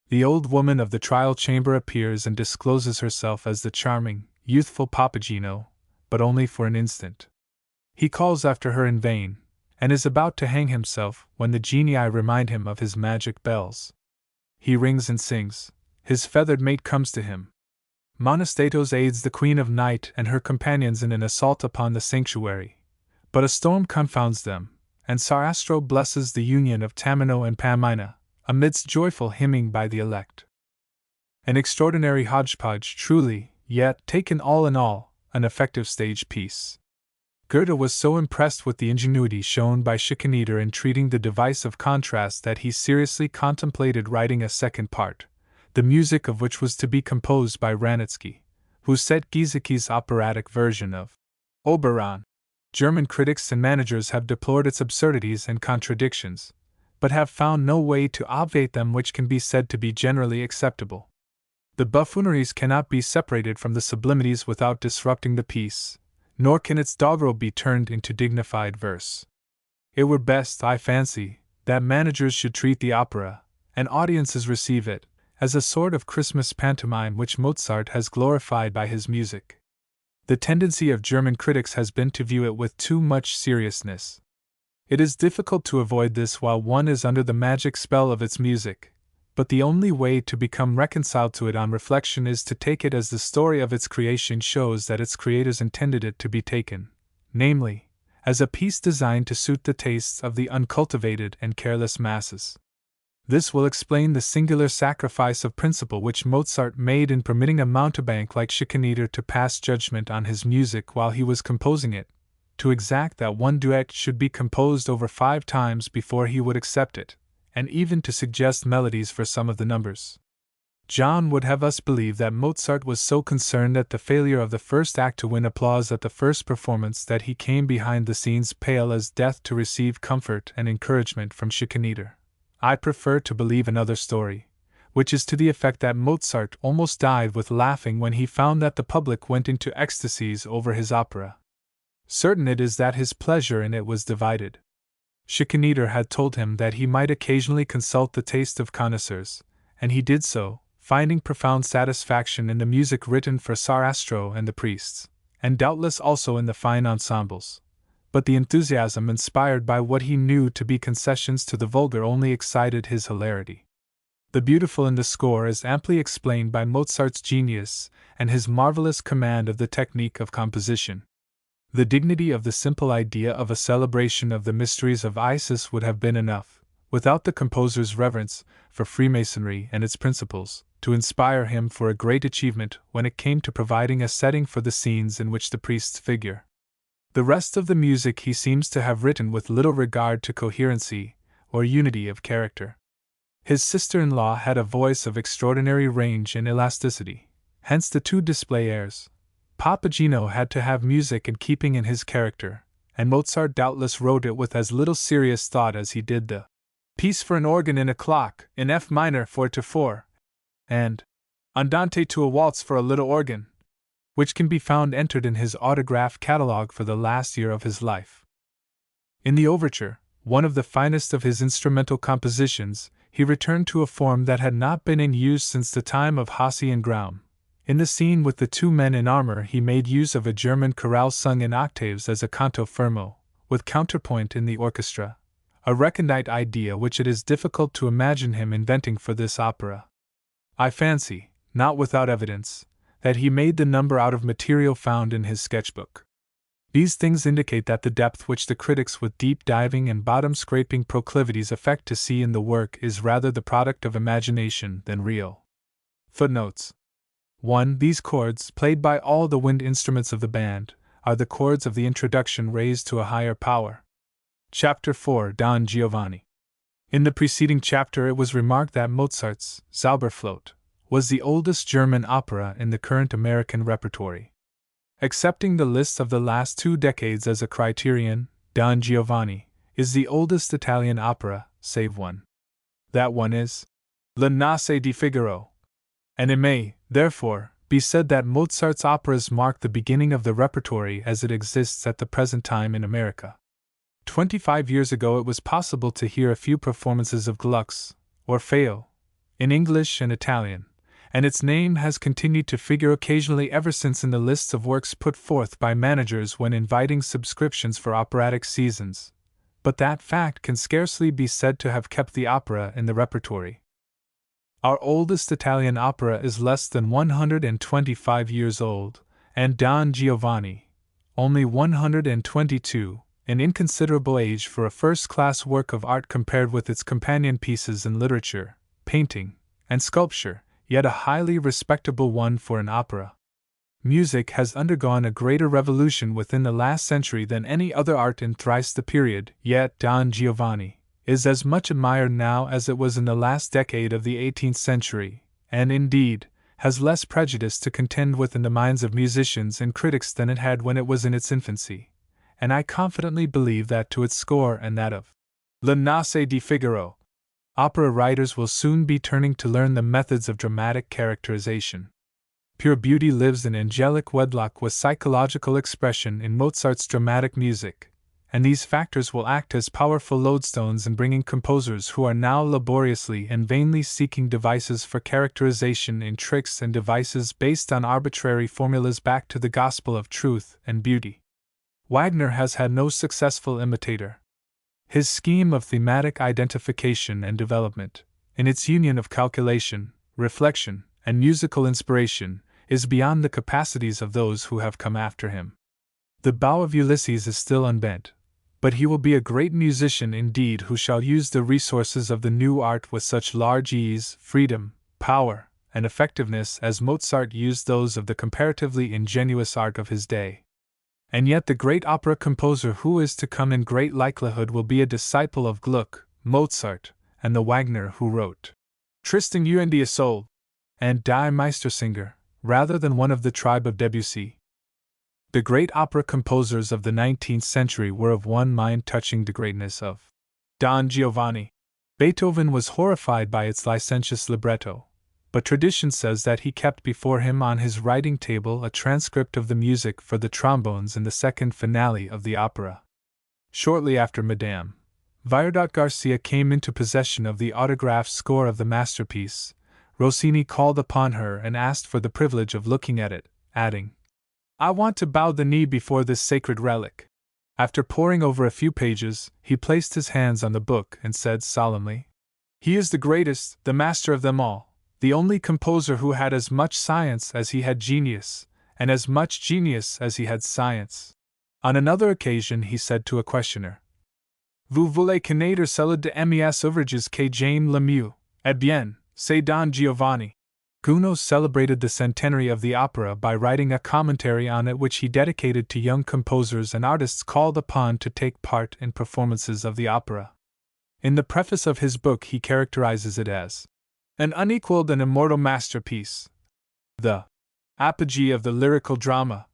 The old woman of the trial chamber appears and discloses herself as the charming, youthful Papageno, but only for an instant. He calls after her in vain, and is about to hang himself when the genii remind him of his magic bells. He rings and sings. His feathered mate comes to him. Monostatos aids the Queen of Night and her companions in an assault upon the sanctuary, but a storm confounds them, and Sarastro blesses the union of Tamino and Pamina, amidst joyful hymning by the elect. An extraordinary hodgepodge, truly, yet, taken all in all, an effective stage piece. Goethe was so impressed with the ingenuity shown by Schikaneder in treating the device of contrast that he seriously contemplated writing a second part, the music of which was to be composed by Wranitzky, who set Gieseke's operatic version of Oberon. German critics and managers have deplored its absurdities and contradictions, but have found no way to obviate them which can be said to be generally acceptable. The buffooneries cannot be separated from the sublimities without disrupting the piece, nor can its doggerel be turned into dignified verse. It were best, I fancy, that managers should treat the opera, and audiences receive it, as a sort of Christmas pantomime which Mozart has glorified by his music. The tendency of German critics has been to view it with too much seriousness. It is difficult to avoid this while one is under the magic spell of its music, but the only way to become reconciled to it on reflection is to take it as the story of its creation shows that its creators intended it to be taken, namely, as a piece designed to suit the tastes of the uncultivated and careless masses. This will explain the singular sacrifice of principle which Mozart made in permitting a mountebank like Schikaneder to pass judgment on his music while he was composing it, to exact that one duet should be composed over 5 times before he would accept it, and even to suggest melodies for some of the numbers. John would have us believe that Mozart was so concerned at the failure of the first act to win applause at the first performance that he came behind the scenes pale as death to receive comfort and encouragement from Schikaneder. I prefer to believe another story, which is to the effect that Mozart almost died with laughing when he found that the public went into ecstasies over his opera. Certain it is that his pleasure in it was divided. Schikaneder had told him that he might occasionally consult the taste of connoisseurs, and he did so, finding profound satisfaction in the music written for Sarastro and the priests, and doubtless also in the fine ensembles. But the enthusiasm inspired by what he knew to be concessions to the vulgar only excited his hilarity. The beautiful in the score is amply explained by Mozart's genius and his marvelous command of the technique of composition. The dignity of the simple idea of a celebration of the mysteries of Isis would have been enough, without the composer's reverence for Freemasonry and its principles, to inspire him for a great achievement when it came to providing a setting for the scenes in which the priests figure. The rest of the music he seems to have written with little regard to coherency or unity of character. His sister-in-law had a voice of extraordinary range and elasticity, hence the 2 display airs. Papageno had to have music in keeping in his character, and Mozart doubtless wrote it with as little serious thought as he did the piece for an organ in a clock, in F minor 4/4, and Andante to a waltz for a little organ. which can be found entered in his autograph catalogue for the last year of his life. In the overture, one of the finest of his instrumental compositions, he returned to a form that had not been in use since the time of Hasse and Graum. In the scene with the two men in armor, he made use of a German chorale sung in octaves as a canto fermo, with counterpoint in the orchestra, a recondite idea which it is difficult to imagine him inventing for this opera. I fancy, not without evidence, that he made the number out of material found in his sketchbook. These things indicate that the depth which the critics with deep diving and bottom-scraping proclivities affect to see in the work is rather the product of imagination than real. Footnotes 1. These chords, played by all the wind instruments of the band, are the chords of the introduction raised to a higher power. Chapter 4 Don Giovanni. In the preceding chapter it was remarked that Mozart's Zauberflöte was the oldest German opera in the current American repertory. Accepting the list of the last 2 decades as a criterion, Don Giovanni is the oldest Italian opera, save one. That one is La Noce di Figaro. And it may, therefore, be said that Mozart's operas mark the beginning of the repertory as it exists at the present time in America. 25 years ago it was possible to hear a few performances of Gluck's, Orfeo, in English and Italian, and its name has continued to figure occasionally ever since in the lists of works put forth by managers when inviting subscriptions for operatic seasons, but that fact can scarcely be said to have kept the opera in the repertory. Our oldest Italian opera is less than 125 years old, and Don Giovanni, only 122, an inconsiderable age for a first-class work of art compared with its companion pieces in literature, painting, and sculpture, yet a highly respectable one for an opera. Music has undergone a greater revolution within the last century than any other art in thrice the period, yet Don Giovanni is as much admired now as it was in the last decade of the 18th century, and indeed, has less prejudice to contend with in the minds of musicians and critics than it had when it was in its infancy, and I confidently believe that to its score and that of La Noce di Figaro, opera writers will soon be turning to learn the methods of dramatic characterization. Pure beauty lives in angelic wedlock with psychological expression in Mozart's dramatic music, and these factors will act as powerful lodestones in bringing composers who are now laboriously and vainly seeking devices for characterization in tricks and devices based on arbitrary formulas back to the gospel of truth and beauty. Wagner has had no successful imitator. His scheme of thematic identification and development, in its union of calculation, reflection, and musical inspiration, is beyond the capacities of those who have come after him. The bow of Ulysses is still unbent, but he will be a great musician indeed who shall use the resources of the new art with such large ease, freedom, power, and effectiveness as Mozart used those of the comparatively ingenuous art of his day. And yet the great opera composer who is to come in great likelihood will be a disciple of Gluck, Mozart, and the Wagner who wrote Tristan und Isolde and Die Meistersinger, rather than one of the tribe of Debussy. The great opera composers of the 19th century were of one mind touching the greatness of Don Giovanni. Beethoven was horrified by its licentious libretto, but tradition says that he kept before him on his writing table a transcript of the music for the trombones in the second finale of the opera. Shortly after Madame Viardot Garcia came into possession of the autograph score of the masterpiece, Rossini called upon her and asked for the privilege of looking at it, adding, "I want to bow the knee before this sacred relic." After poring over a few pages, he placed his hands on the book and said solemnly, "He is the greatest, the master of them all, the only composer who had as much science as he had genius, and as much genius as he had science." On another occasion he said to a questioner, "Vous voulez connaître celle de mes ouvrages que j'aime le mieux? Eh bien, c'est Don Giovanni." Gounod celebrated the centenary of the opera by writing a commentary on it which he dedicated to young composers and artists called upon to take part in performances of the opera. In the preface of his book he characterizes it as an unequaled and immortal masterpiece, the apogee of the lyrical drama,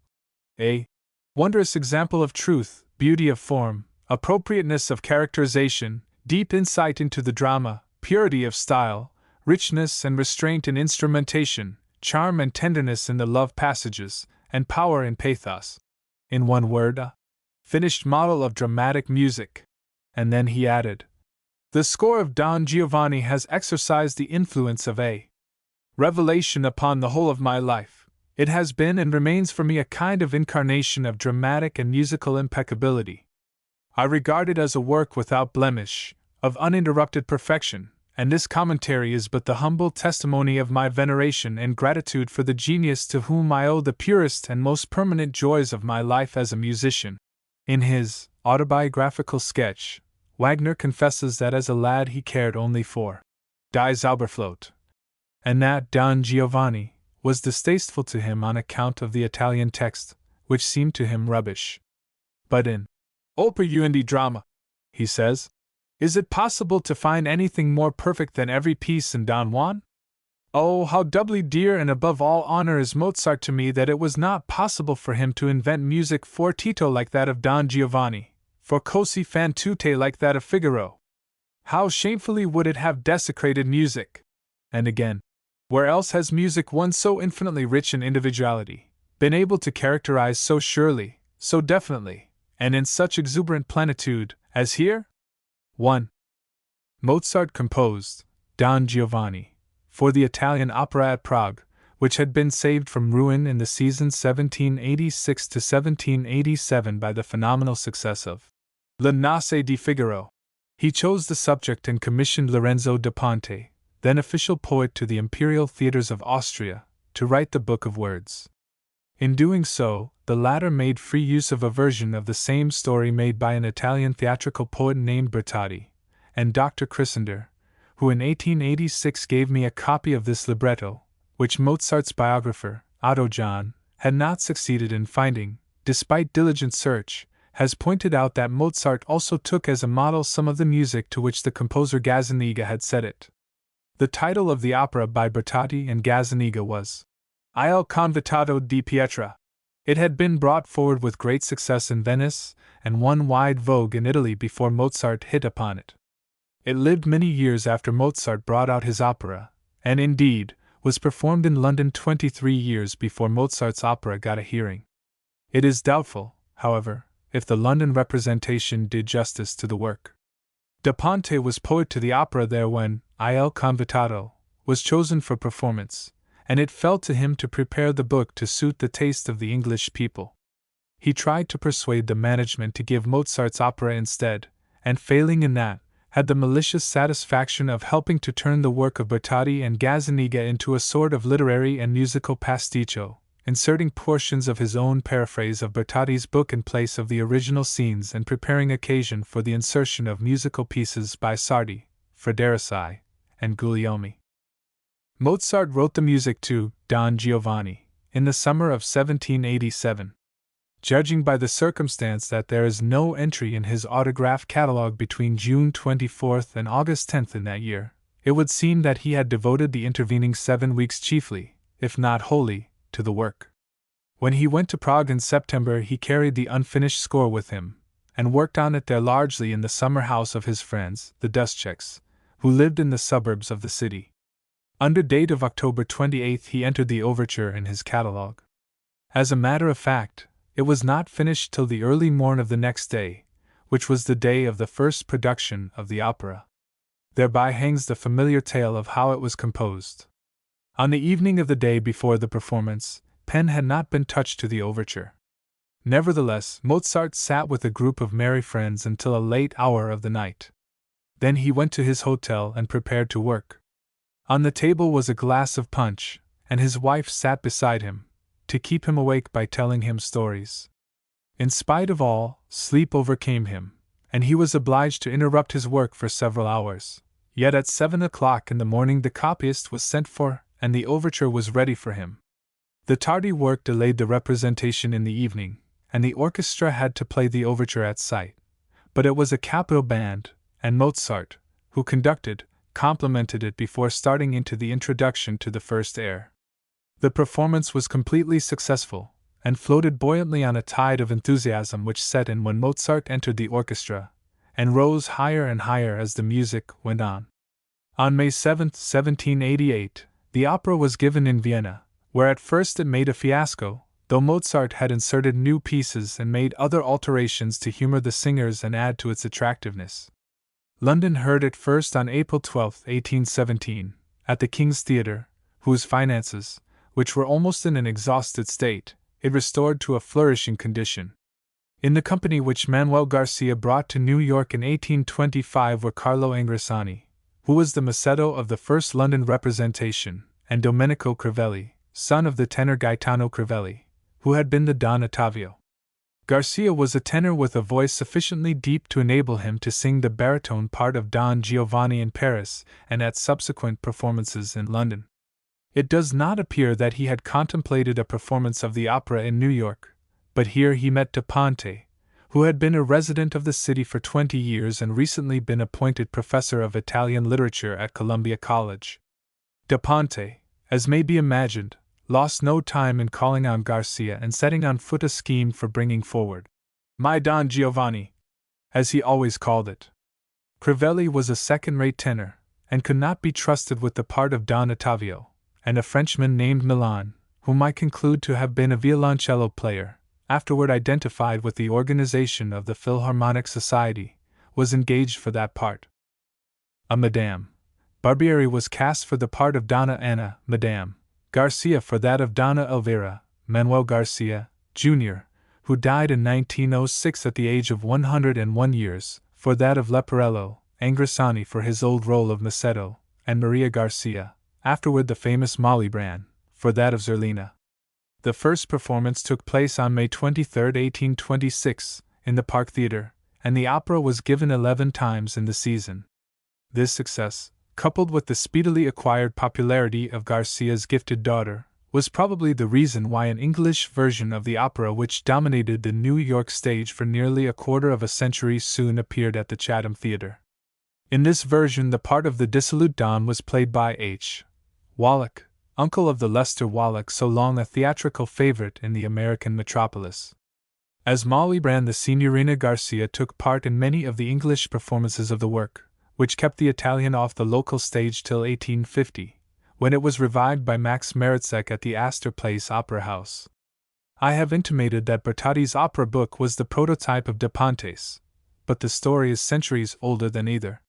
a wondrous example of truth, beauty of form, appropriateness of characterization, deep insight into the drama, purity of style, richness and restraint in instrumentation, charm and tenderness in the love passages, and power in pathos. In one word, a finished model of dramatic music. And then he added, "The score of Don Giovanni has exercised the influence of a revelation upon the whole of my life. It has been and remains for me a kind of incarnation of dramatic and musical impeccability. I regard it as a work without blemish, of uninterrupted perfection, and this commentary is but the humble testimony of my veneration and gratitude for the genius to whom I owe the purest and most permanent joys of my life as a musician." In his autobiographical sketch, Wagner confesses that as a lad he cared only for Die Zauberflöte, and that Don Giovanni was distasteful to him on account of the Italian text, which seemed to him rubbish. But in Opera und Drama, he says, "Is it possible to find anything more perfect than every piece in Don Juan? Oh, how doubly dear and above all honor is Mozart to me that it was not possible for him to invent music for Tito like that of Don Giovanni, for Così fan tutte like that of Figaro. How shamefully would it have desecrated music!" And again, "Where else has music, one so infinitely rich in individuality, been able to characterize so surely, so definitely, and in such exuberant plenitude, as here?" 1. Mozart composed Don Giovanni for the Italian opera at Prague, which had been saved from ruin in the season 1786 to 1787 by the phenomenal success of Le Nozze di Figaro. He chose the subject and commissioned Lorenzo da Ponte, then official poet to the Imperial Theatres of Austria, to write the book of words. In doing so, the latter made free use of a version of the same story made by an Italian theatrical poet named Bertotti, and Dr. Chryssander, who in 1886 gave me a copy of this libretto, which Mozart's biographer, Otto John, had not succeeded in finding, despite diligent search, has pointed out that Mozart also took as a model some of the music to which the composer Gazzaniga had set it. The title of the opera by Bertotti and Gazzaniga was Il Convitato di Pietra. It had been brought forward with great success in Venice, and won wide vogue in Italy before Mozart hit upon it. It lived many years after Mozart brought out his opera, and indeed, was performed in London 23 years before Mozart's opera got a hearing. It is doubtful, however, if the London representation did justice to the work. Da Ponte was poet to the opera there when Il Convitato was chosen for performance, and it fell to him to prepare the book to suit the taste of the English people. He tried to persuade the management to give Mozart's opera instead, and failing in that, had the malicious satisfaction of helping to turn the work of Bertotti and Gazzaniga into a sort of literary and musical pasticcio, inserting portions of his own paraphrase of Bertotti's book in place of the original scenes and preparing occasion for the insertion of musical pieces by Sardi, Frederici, and Guglielmi. Mozart wrote the music to Don Giovanni in the summer of 1787. Judging by the circumstance that there is no entry in his autograph catalogue between June 24 and August 10 in that year, it would seem that he had devoted the intervening 7 weeks chiefly, if not wholly, to the work. When he went to Prague in September, he carried the unfinished score with him, and worked on it there largely in the summer house of his friends, the Duscheks, who lived in the suburbs of the city. Under date of October 28 he entered the overture in his catalogue. As a matter of fact, it was not finished till the early morn of the next day, which was the day of the first production of the opera. Thereby hangs the familiar tale of how it was composed. On the evening of the day before the performance, pen had not been touched to the overture. Nevertheless, Mozart sat with a group of merry friends until a late hour of the night. Then he went to his hotel and prepared to work. On the table was a glass of punch, and his wife sat beside him, to keep him awake by telling him stories. In spite of all, sleep overcame him, and he was obliged to interrupt his work for several hours. Yet at 7 o'clock in the morning the copyist was sent for, and the overture was ready for him. The tardy work delayed the representation in the evening, and the orchestra had to play the overture at sight. But it was a capital band, and Mozart, who conducted, complimented it before starting into the introduction to the first air. The performance was completely successful, and floated buoyantly on a tide of enthusiasm which set in when Mozart entered the orchestra, and rose higher and higher as the music went on. On May 7, 1788, the opera was given in Vienna, where at first it made a fiasco, though Mozart had inserted new pieces and made other alterations to humor the singers and add to its attractiveness. London heard it first on April 12, 1817, at the King's Theatre, whose finances, which were almost in an exhausted state, it restored to a flourishing condition. In the company which Manuel Garcia brought to New York in 1825 were Carlo Angrisani, who was the Macedo of the first London representation, and Domenico Crivelli, son of the tenor Gaetano Crivelli, who had been the Don Ottavio. Garcia was a tenor with a voice sufficiently deep to enable him to sing the baritone part of Don Giovanni in Paris and at subsequent performances in London. It does not appear that he had contemplated a performance of the opera in New York, but here he met Da Ponte, who had been a resident of the city for 20 years and recently been appointed professor of Italian literature at Columbia College. Da Ponte, as may be imagined, lost no time in calling on Garcia and setting on foot a scheme for bringing forward my Don Giovanni, as he always called it. Crivelli was a second-rate tenor, and could not be trusted with the part of Don Ottavio, and a Frenchman named Milan, whom I conclude to have been a violoncello player, afterward identified with the organization of the Philharmonic Society, was engaged for that part. A Madame Barbieri was cast for the part of Donna Anna, Madame Garcia for that of Donna Elvira. Manuel Garcia, Jr., who died in 1906 at the age of 101 years, for that of Leporello, Angrisani for his old role of Macedo, and Maria Garcia, afterward the famous Malibran, for that of Zerlina. The first performance took place on May 23, 1826, in the Park Theatre, and the opera was given 11 times in the season. This success, coupled with the speedily acquired popularity of Garcia's gifted daughter, was probably the reason why an English version of the opera which dominated the New York stage for nearly a quarter of a century soon appeared at the Chatham Theatre. In this version the part of the dissolute Don was played by H. Wallach, uncle of the Lester Wallach so long a theatrical favorite in the American metropolis. As Malibran, the Signorina Garcia took part in many of the English performances of the work, which kept the Italian off the local stage till 1850, when it was revived by Max Maritzek at the Astor Place Opera House. I have intimated that Bertotti's opera book was the prototype of Da Ponte's, but the story is centuries older than either.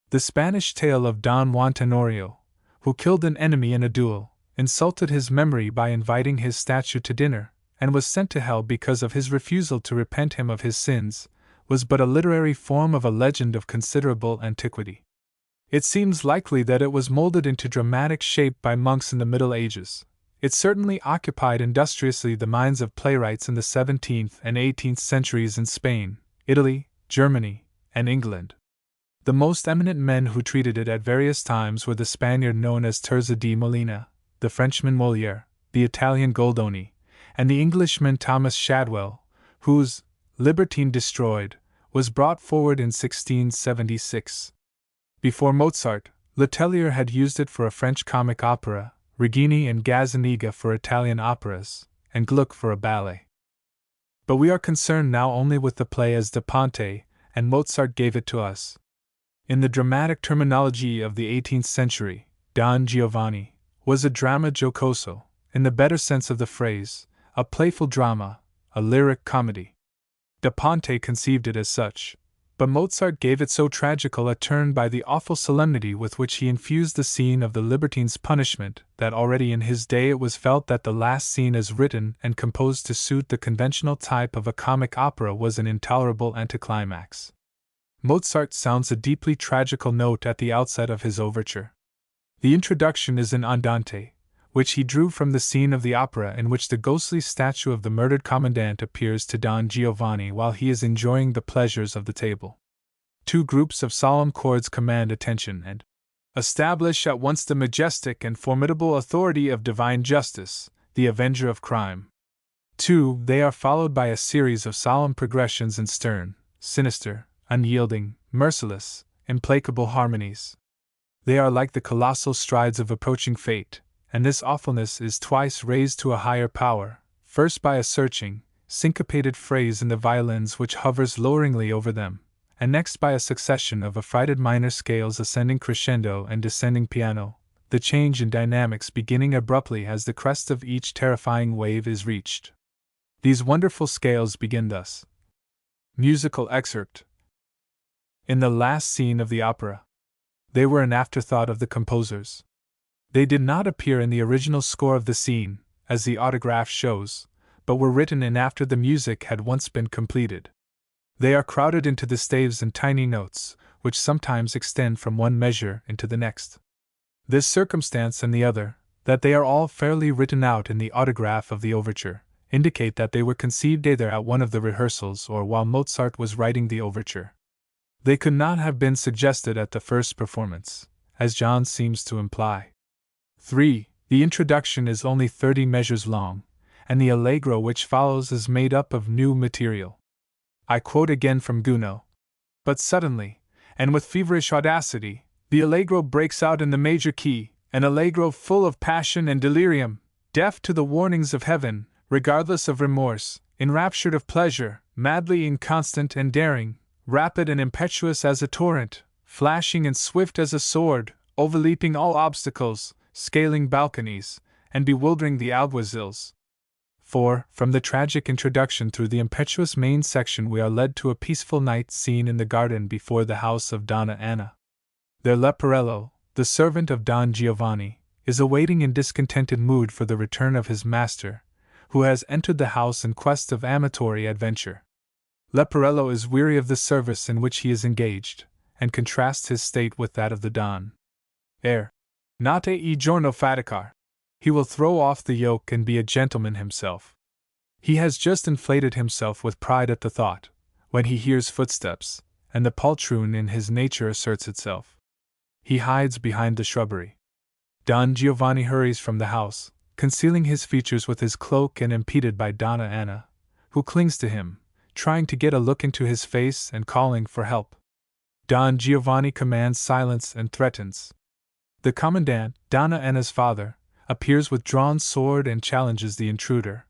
The Spanish tale of Don Juan Tenorio, who killed an enemy in a duel, insulted his memory by inviting his statue to dinner, and was sent to hell because of his refusal to repent him of his sins, was but a literary form of a legend of considerable antiquity. It seems likely that it was molded into dramatic shape by monks in the Middle Ages. It certainly occupied industriously the minds of playwrights in the 17th and 18th centuries in Spain, Italy, Germany, and England. The most eminent men who treated it at various times were the Spaniard known as Tirza di Molina, the Frenchman Molière, the Italian Goldoni, and the Englishman Thomas Shadwell, whose Libertine Destroyed was brought forward in 1676. Before Mozart, Letellier had used it for a French comic opera, Regini and Gazzaniga for Italian operas, and Gluck for a ballet. But we are concerned now only with the play as Da Ponte and Mozart gave it to us. In the dramatic terminology of the 18th century, Don Giovanni was a dramma giocoso, in the better sense of the phrase, a playful drama, a lyric comedy. Da Ponte conceived it as such, but Mozart gave it so tragical a turn by the awful solemnity with which he infused the scene of the libertine's punishment that already in his day it was felt that the last scene as written and composed to suit the conventional type of a comic opera was an intolerable anticlimax. Mozart sounds a deeply tragical note at the outset of his overture. The introduction is an andante, which he drew from the scene of the opera in which the ghostly statue of the murdered commandant appears to Don Giovanni while he is enjoying the pleasures of the table. Two groups of solemn chords command attention and establish at once the majestic and formidable authority of divine justice, the avenger of crime. 2. They are followed by a series of solemn progressions in stern, sinister, unyielding, merciless, implacable harmonies. They are like the colossal strides of approaching fate, and this awfulness is twice raised to a higher power, first by a searching, syncopated phrase in the violins which hovers loweringly over them, and next by a succession of affrighted minor scales ascending crescendo and descending piano, the change in dynamics beginning abruptly as the crest of each terrifying wave is reached. These wonderful scales begin thus. Musical excerpt. In the last scene of the opera. They were an afterthought of the composers. They did not appear in the original score of the scene, as the autograph shows, but were written in after the music had once been completed. They are crowded into the staves and tiny notes, which sometimes extend from one measure into the next. This circumstance and the other, that they are all fairly written out in the autograph of the overture, indicate that they were conceived either at one of the rehearsals or while Mozart was writing the overture. They could not have been suggested at the first performance, as John seems to imply. 3. The introduction is only 30 measures long, and the allegro which follows is made up of new material. I quote again from Gounod. But suddenly, and with feverish audacity, the allegro breaks out in the major key, an allegro full of passion and delirium, deaf to the warnings of heaven, regardless of remorse, enraptured of pleasure, madly inconstant and daring, rapid and impetuous as a torrent, flashing and swift as a sword, overleaping all obstacles, scaling balconies, and bewildering the alguazils. 4. From the tragic introduction through the impetuous main section we are led to a peaceful night scene in the garden before the house of Donna Anna. There Leporello, the servant of Don Giovanni, is awaiting in discontented mood for the return of his master, who has entered the house in quest of amatory adventure. Leporello is weary of the service in which he is engaged, and contrasts his state with that of the Don. Notte e giorno faticar. He will throw off the yoke and be a gentleman himself. He has just inflated himself with pride at the thought, when he hears footsteps, and the poltroon in his nature asserts itself. He hides behind the shrubbery. Don Giovanni hurries from the house, concealing his features with his cloak and impeded by Donna Anna, who clings to him, trying to get a look into his face and calling for help. Don Giovanni commands silence and threatens. The commandant, Donna Anna's father, appears with drawn sword and challenges the intruder.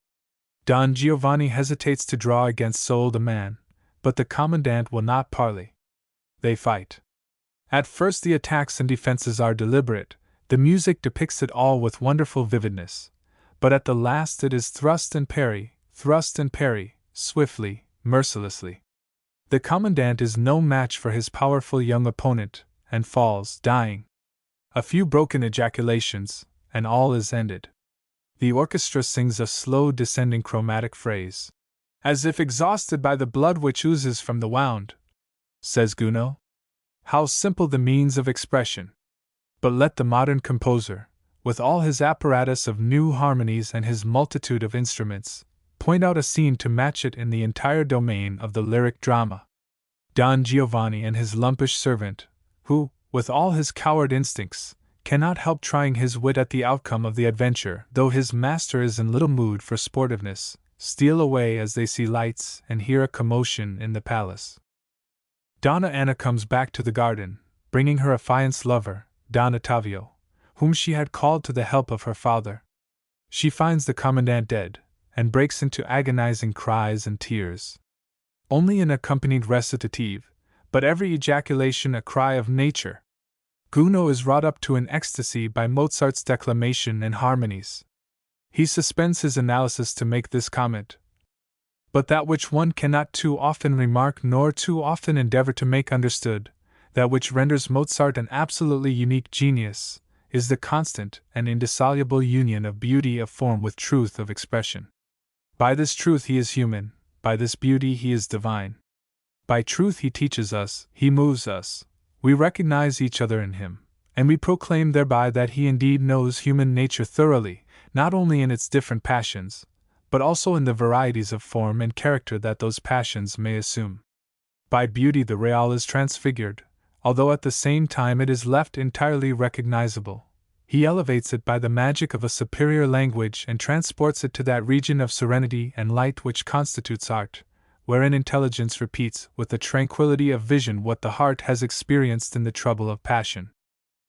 Don Giovanni hesitates to draw against so old a man, but the commandant will not parley. They fight. At first the attacks and defenses are deliberate, the music depicts it all with wonderful vividness, but at the last it is thrust and parry, swiftly, mercilessly. The commandant is no match for his powerful young opponent, and falls, dying. A few broken ejaculations, and all is ended. The orchestra sings a slow descending chromatic phrase. As if exhausted by the blood which oozes from the wound, says Gounod. How simple the means of expression! But let the modern composer, with all his apparatus of new harmonies and his multitude of instruments, point out a scene to match it in the entire domain of the lyric drama. Don Giovanni and his lumpish servant, who, with all his coward instincts, cannot help trying his wit at the outcome of the adventure, though his master is in little mood for sportiveness, steal away as they see lights and hear a commotion in the palace. Donna Anna comes back to the garden, bringing her affianced lover, Don Ottavio, whom she had called to the help of her father. She finds the commandant dead, and breaks into agonizing cries and tears. Only an accompanied recitative, but every ejaculation a cry of nature. Gounod is wrought up to an ecstasy by Mozart's declamation and harmonies. He suspends his analysis to make this comment. But that which one cannot too often remark nor too often endeavor to make understood, that which renders Mozart an absolutely unique genius, is the constant and indissoluble union of beauty of form with truth of expression. By this truth he is human, by this beauty he is divine. By truth he teaches us, he moves us, we recognize each other in him, and we proclaim thereby that he indeed knows human nature thoroughly, not only in its different passions, but also in the varieties of form and character that those passions may assume. By beauty the real is transfigured, although at the same time it is left entirely recognizable. He elevates it by the magic of a superior language and transports it to that region of serenity and light which constitutes art, wherein intelligence repeats with the tranquility of vision what the heart has experienced in the trouble of passion.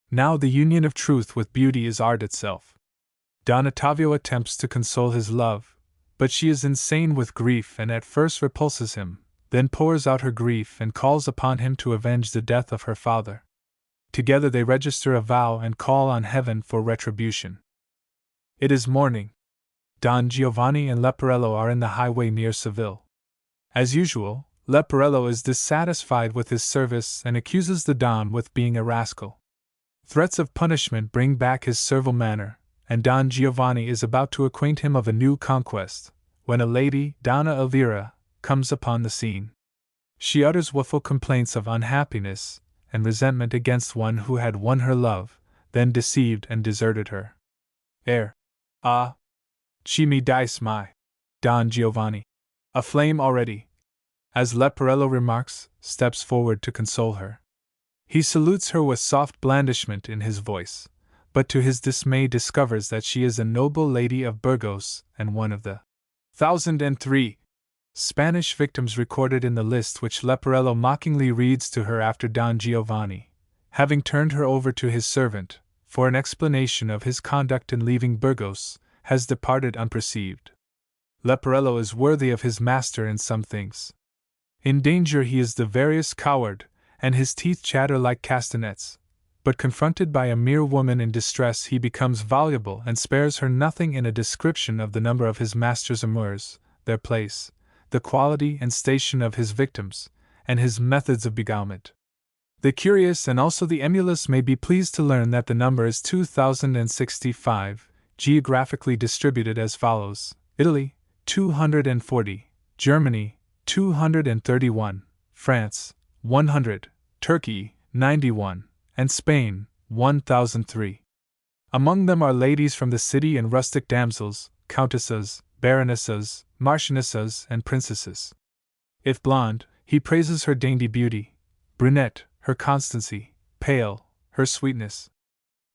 Now the union of truth with beauty is art itself. Don Ottavio attempts to console his love, but she is insane with grief and at first repulses him, then pours out her grief and calls upon him to avenge the death of her father. Together they register a vow and call on heaven for retribution. It is morning. Don Giovanni and Leporello are in the highway near Seville. As usual, Leporello is dissatisfied with his service and accuses the Don with being a rascal. Threats of punishment bring back his servile manner, and Don Giovanni is about to acquaint him of a new conquest, when a lady, Donna Elvira, comes upon the scene. She utters woeful complaints of unhappiness and resentment against one who had won her love, then deceived and deserted her. Ah! Chi mi dice my Don Giovanni. Aflame already, as Leporello remarks, steps forward to console her. He salutes her with soft blandishment in his voice, but to his dismay discovers that she is a noble lady of Burgos and one of the 1,003 Spanish victims recorded in the list which Leporello mockingly reads to her after Don Giovanni, having turned her over to his servant, for an explanation of his conduct in leaving Burgos, has departed unperceived. Leporello is worthy of his master in some things. In danger he is the veriest coward, and his teeth chatter like castanets, but confronted by a mere woman in distress he becomes voluble and spares her nothing in a description of the number of his master's amours, their place, the quality and station of his victims, and his methods of beguilement. The curious and also the emulous may be pleased to learn that the number is 2,065, geographically distributed as follows: Italy, 240, Germany, 231, France, 100, Turkey, 91, and Spain, 1,003. Among them are ladies from the city and rustic damsels, countesses, baronesses, marchionesses, and princesses. If blonde, he praises her dainty beauty; brunette, her constancy; pale, her sweetness.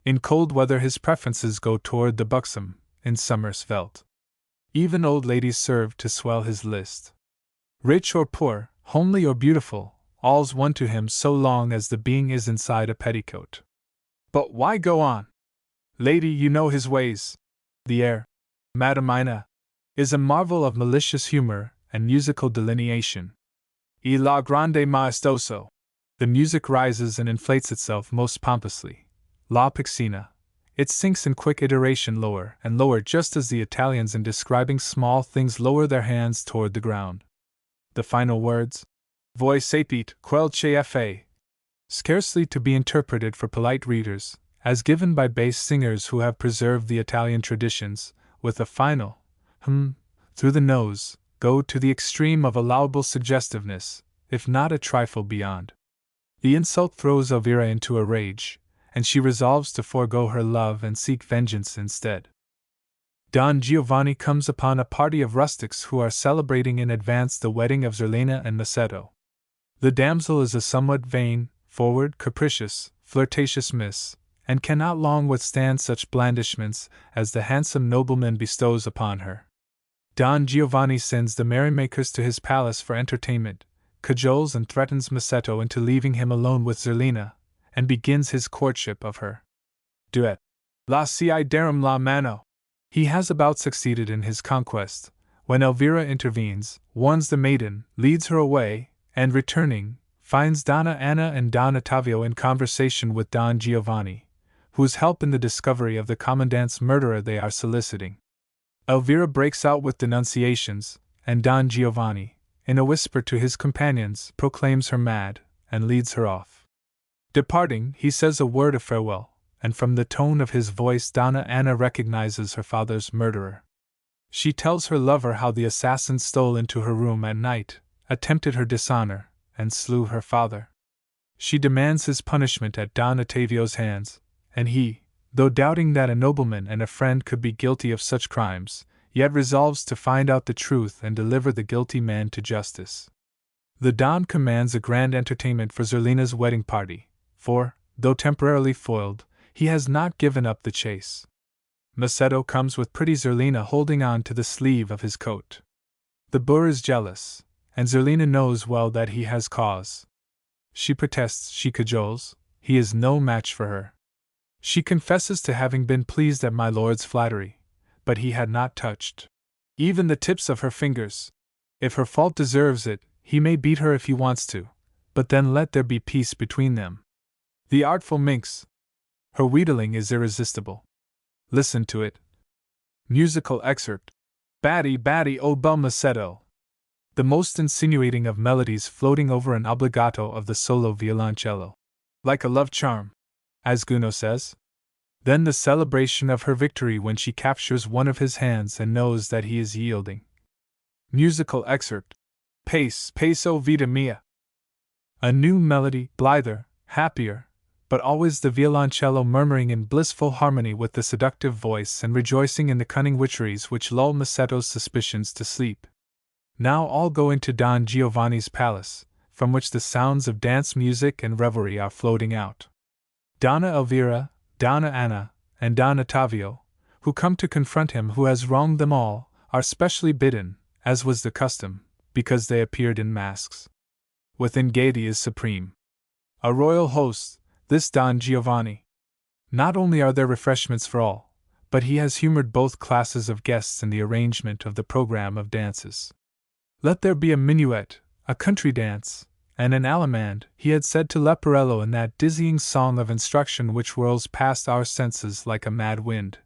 In cold weather his preferences go toward the buxom, in summer svelte. Even old ladies serve to swell his list. Rich or poor, homely or beautiful, all's one to him so long as the being is inside a petticoat. But why go on? Lady, you know his ways. The air, Madamina, is a marvel of malicious humor and musical delineation. Y la grande maestoso. The music rises and inflates itself most pompously. La Pixina. It sinks in quick iteration lower and lower, just as the Italians in describing small things lower their hands toward the ground. The final words, voi sapete quel che fa, scarcely to be interpreted for polite readers, as given by bass singers who have preserved the Italian traditions, with a final through the nose, go to the extreme of allowable suggestiveness, if not a trifle beyond. The insult throws Elvira into a rage, and she resolves to forego her love and seek vengeance instead. Don Giovanni comes upon a party of rustics who are celebrating in advance the wedding of Zerlina and Macedo. The damsel is a somewhat vain, forward, capricious, flirtatious miss, and cannot long withstand such blandishments as the handsome nobleman bestows upon her. Don Giovanni sends the merrymakers to his palace for entertainment, cajoles and threatens Maceto into leaving him alone with Zerlina, and begins his courtship of her. Duet. La si darum la mano. He has about succeeded in his conquest, when Elvira intervenes, warns the maiden, leads her away, and returning, finds Donna Anna and Don Ottavio in conversation with Don Giovanni, whose help in the discovery of the commandant's murderer they are soliciting. Elvira breaks out with denunciations, and Don Giovanni, in a whisper to his companions, proclaims her mad, and leads her off. Departing, he says a word of farewell, and from the tone of his voice Donna Anna recognizes her father's murderer. She tells her lover how the assassin stole into her room at night, attempted her dishonor, and slew her father. She demands his punishment at Don Ottavio's hands, and he, though doubting that a nobleman and a friend could be guilty of such crimes, yet resolves to find out the truth and deliver the guilty man to justice. The Don commands a grand entertainment for Zerlina's wedding party, for, though temporarily foiled, he has not given up the chase. Macedo comes with pretty Zerlina holding on to the sleeve of his coat. The boor is jealous, and Zerlina knows well that he has cause. She protests, she cajoles, he is no match for her. She confesses to having been pleased at my lord's flattery, but he had not touched even the tips of her fingers. If her fault deserves it, he may beat her if he wants to, but then let there be peace between them. The artful minx. Her wheedling is irresistible. Listen to it. Musical excerpt. Batty, batty, o bel Macedo! The most insinuating of melodies floating over an obbligato of the solo violoncello. Like a love charm, as Gounod says. Then the celebration of her victory when she captures one of his hands and knows that he is yielding. Musical excerpt. Pace, pace, o vita mia! A new melody, blither, happier, but always the violoncello murmuring in blissful harmony with the seductive voice and rejoicing in the cunning witcheries which lull Macedo's suspicions to sleep. Now all go into Don Giovanni's palace, from which the sounds of dance music and revelry are floating out. Donna Elvira, Donna Anna, and Don Ottavio, who come to confront him who has wronged them all, are specially bidden, as was the custom, because they appeared in masks. Within gaiety is supreme. A royal host, this Don Giovanni. Not only are there refreshments for all, but he has humored both classes of guests in the arrangement of the program of dances. Let there be a minuet, a country dance, and an allemande, he had said to Leporello in that dizzying song of instruction which whirls past our senses like a mad wind.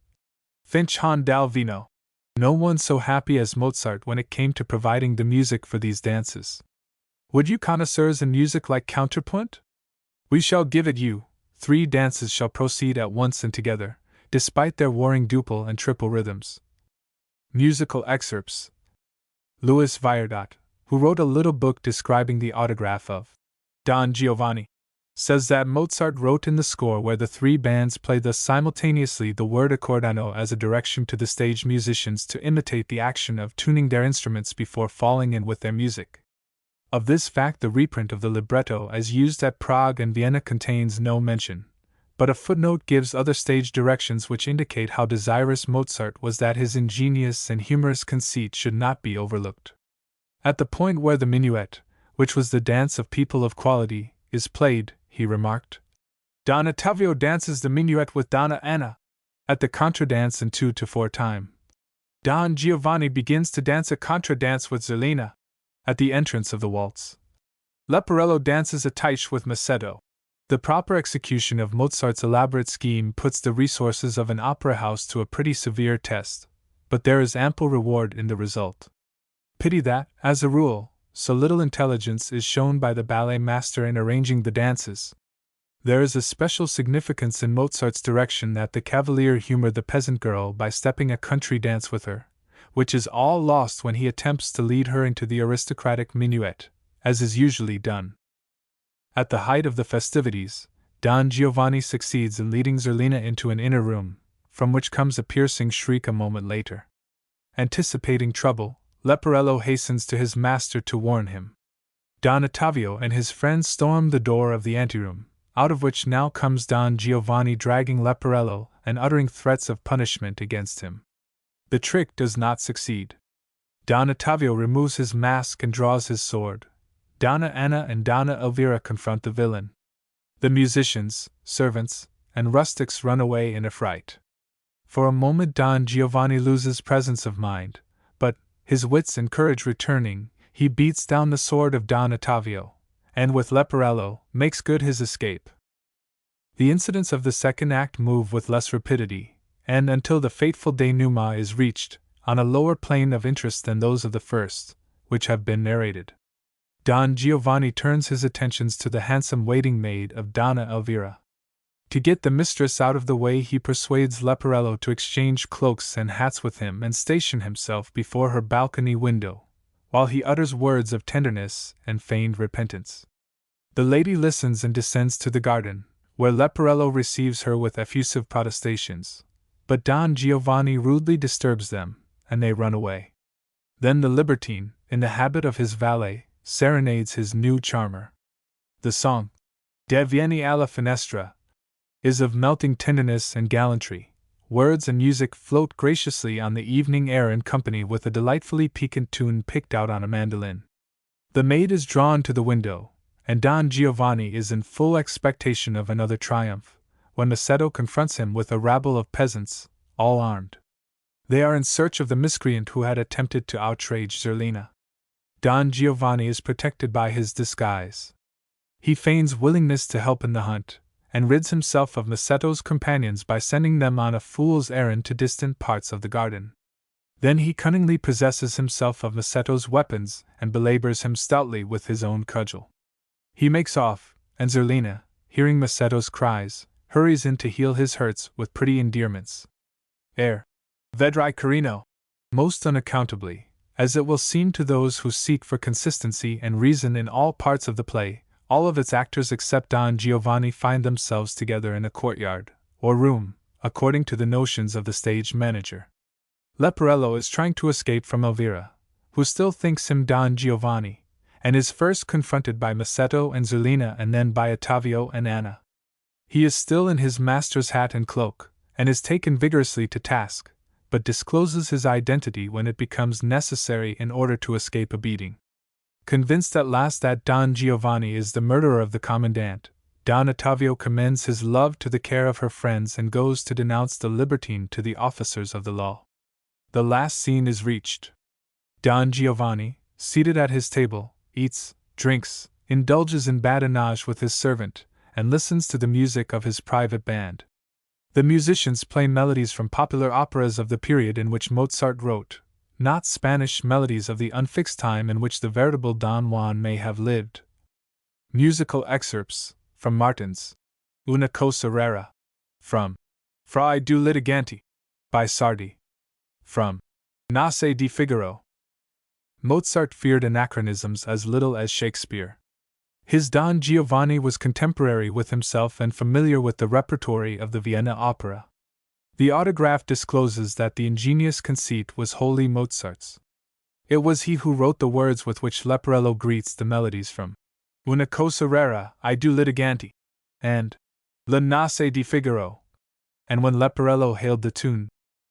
Finch han dal vino. No one so happy as Mozart when it came to providing the music for these dances. Would you connoisseurs in music like counterpoint? We shall give it you. 3 dances shall proceed at once and together, despite their warring duple and triple rhythms. Musical excerpts. Louis Viardot, who wrote a little book describing the autograph of Don Giovanni, says that Mozart wrote in the score where the 3 bands play thus simultaneously the word accordano as a direction to the stage musicians to imitate the action of tuning their instruments before falling in with their music. Of this fact the reprint of the libretto as used at Prague and Vienna contains no mention, but a footnote gives other stage directions which indicate how desirous Mozart was that his ingenious and humorous conceit should not be overlooked. At the point where the minuet, which was the dance of people of quality, is played, he remarked, Don Ottavio dances the minuet with Donna Anna. At the contradance in 2-4 time, Don Giovanni begins to dance a contradance with Zerlina. At the entrance of the waltz, Leporello dances a teiche with Macedo. The proper execution of Mozart's elaborate scheme puts the resources of an opera house to a pretty severe test, but there is ample reward in the result. Pity that, as a rule, so little intelligence is shown by the ballet master in arranging the dances. There is a special significance in Mozart's direction that the cavalier humor the peasant girl by stepping a country dance with her, which is all lost when he attempts to lead her into the aristocratic minuet, as is usually done. At the height of the festivities, Don Giovanni succeeds in leading Zerlina into an inner room, from which comes a piercing shriek a moment later. Anticipating trouble, Leporello hastens to his master to warn him. Don Ottavio and his friends storm the door of the anteroom, out of which now comes Don Giovanni dragging Leporello and uttering threats of punishment against him. The trick does not succeed. Don Ottavio removes his mask and draws his sword. Donna Anna and Donna Elvira confront the villain. The musicians, servants, and rustics run away in affright. For a moment Don Giovanni loses presence of mind, but, his wits and courage returning, he beats down the sword of Don Ottavio, and with Leporello, makes good his escape. The incidents of the second act move with less rapidity, and until the fateful denouement is reached, on a lower plane of interest than those of the first, which have been narrated. Don Giovanni turns his attentions to the handsome waiting maid of Donna Elvira. To get the mistress out of the way he persuades Leporello to exchange cloaks and hats with him and station himself before her balcony window, while he utters words of tenderness and feigned repentance. The lady listens and descends to the garden, where Leporello receives her with effusive protestations. But Don Giovanni rudely disturbs them, and they run away. Then the libertine, in the habit of his valet, serenades his new charmer. The song, De Vieni alla finestra, is of melting tenderness and gallantry. Words and music float graciously on the evening air in company with a delightfully piquant tune picked out on a mandolin. The maid is drawn to the window, and Don Giovanni is in full expectation of another triumph, when Macedo confronts him with a rabble of peasants, all armed. They are in search of the miscreant who had attempted to outrage Zerlina. Don Giovanni is protected by his disguise. He feigns willingness to help in the hunt, and rids himself of Macedo's companions by sending them on a fool's errand to distant parts of the garden. Then he cunningly possesses himself of Macetto's weapons and belabors him stoutly with his own cudgel. He makes off, and Zerlina, hearing Macetto's cries, hurries in to heal his hurts with pretty endearments. Vedrai carino! Most unaccountably, as it will seem to those who seek for consistency and reason in all parts of the play, all of its actors except Don Giovanni find themselves together in a courtyard, or room, according to the notions of the stage manager. Leporello is trying to escape from Elvira, who still thinks him Don Giovanni, and is first confronted by Macetto and Zerlina and then by Ottavio and Anna. He is still in his master's hat and cloak, and is taken vigorously to task, but discloses his identity when it becomes necessary in order to escape a beating. Convinced at last that Don Giovanni is the murderer of the commandant, Don Ottavio commends his love to the care of her friends and goes to denounce the libertine to the officers of the law. The last scene is reached. Don Giovanni, seated at his table, eats, drinks, indulges in badinage with his servant, and listens to the music of his private band. The musicians play melodies from popular operas of the period in which Mozart wrote, not Spanish melodies of the unfixed time in which the veritable Don Juan may have lived. Musical excerpts, from Martin's Una cosa rara, from Fra I due litiganti, by Sardi, from Nace di Figaro. Mozart feared anachronisms as little as Shakespeare. His Don Giovanni was contemporary with himself and familiar with the repertory of the Vienna opera. The autograph discloses that the ingenious conceit was wholly Mozart's. It was he who wrote the words with which Leporello greets the melodies from Una cosa rara I due litiganti and La Nace di Figaro. And when Leporello hailed the tune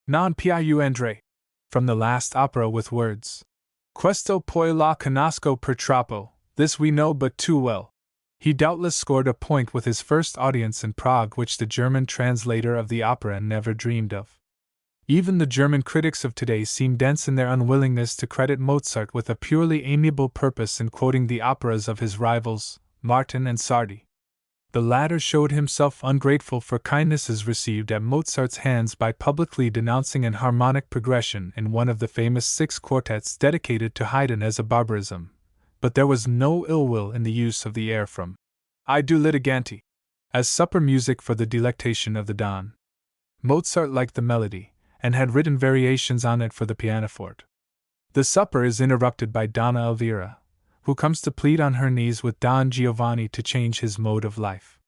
Non più andre from the last opera with words Questo poi la conosco per troppo, this we know but too well, he doubtless scored a point with his first audience in Prague which the German translator of the opera never dreamed of. Even the German critics of today seem dense in their unwillingness to credit Mozart with a purely amiable purpose in quoting the operas of his rivals, Martin and Sardi. The latter showed himself ungrateful for kindnesses received at Mozart's hands by publicly denouncing an harmonic progression in one of the famous 6 quartets dedicated to Haydn as a barbarism, but there was no ill will in the use of the air from I due litiganti as supper music for the delectation of the Don. Mozart liked the melody, and had written variations on it for the pianoforte. The supper is interrupted by Donna Elvira, who comes to plead on her knees with Don Giovanni to change his mode of life.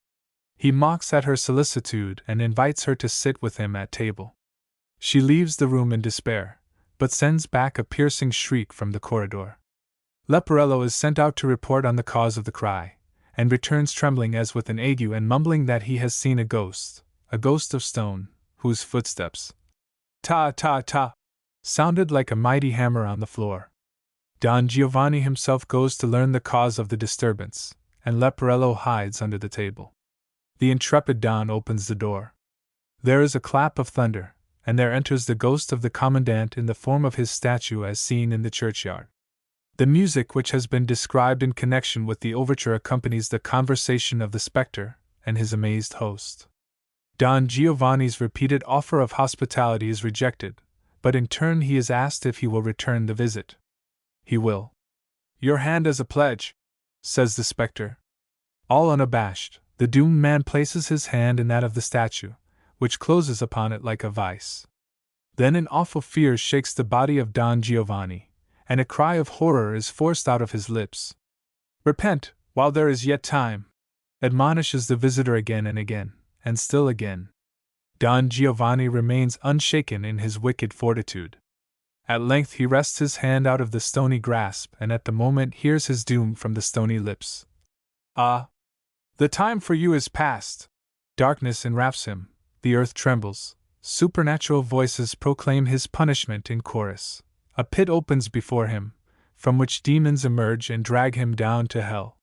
He mocks at her solicitude and invites her to sit with him at table. She leaves the room in despair, but sends back a piercing shriek from the corridor. Leporello is sent out to report on the cause of the cry, and returns trembling as with an ague and mumbling that he has seen a ghost of stone, whose footsteps, ta ta ta, sounded like a mighty hammer on the floor. Don Giovanni himself goes to learn the cause of the disturbance, and Leporello hides under the table. The intrepid Don opens the door. There is a clap of thunder, and there enters the ghost of the commandant in the form of his statue as seen in the churchyard. The music which has been described in connection with the overture accompanies the conversation of the spectre and his amazed host. Don Giovanni's repeated offer of hospitality is rejected, but in turn he is asked if he will return the visit. He will. Your hand as a pledge, says the spectre. All unabashed, the doomed man places his hand in that of the statue, which closes upon it like a vice. Then an awful fear shakes the body of Don Giovanni, and a cry of horror is forced out of his lips. Repent, while there is yet time, admonishes the visitor again and again, and still again. Don Giovanni remains unshaken in his wicked fortitude. At length he wrests his hand out of the stony grasp and at the moment hears his doom from the stony lips. Ah! The time for you is past! Darkness enwraps him, the earth trembles, supernatural voices proclaim his punishment in chorus. A pit opens before him, from which demons emerge and drag him down to hell.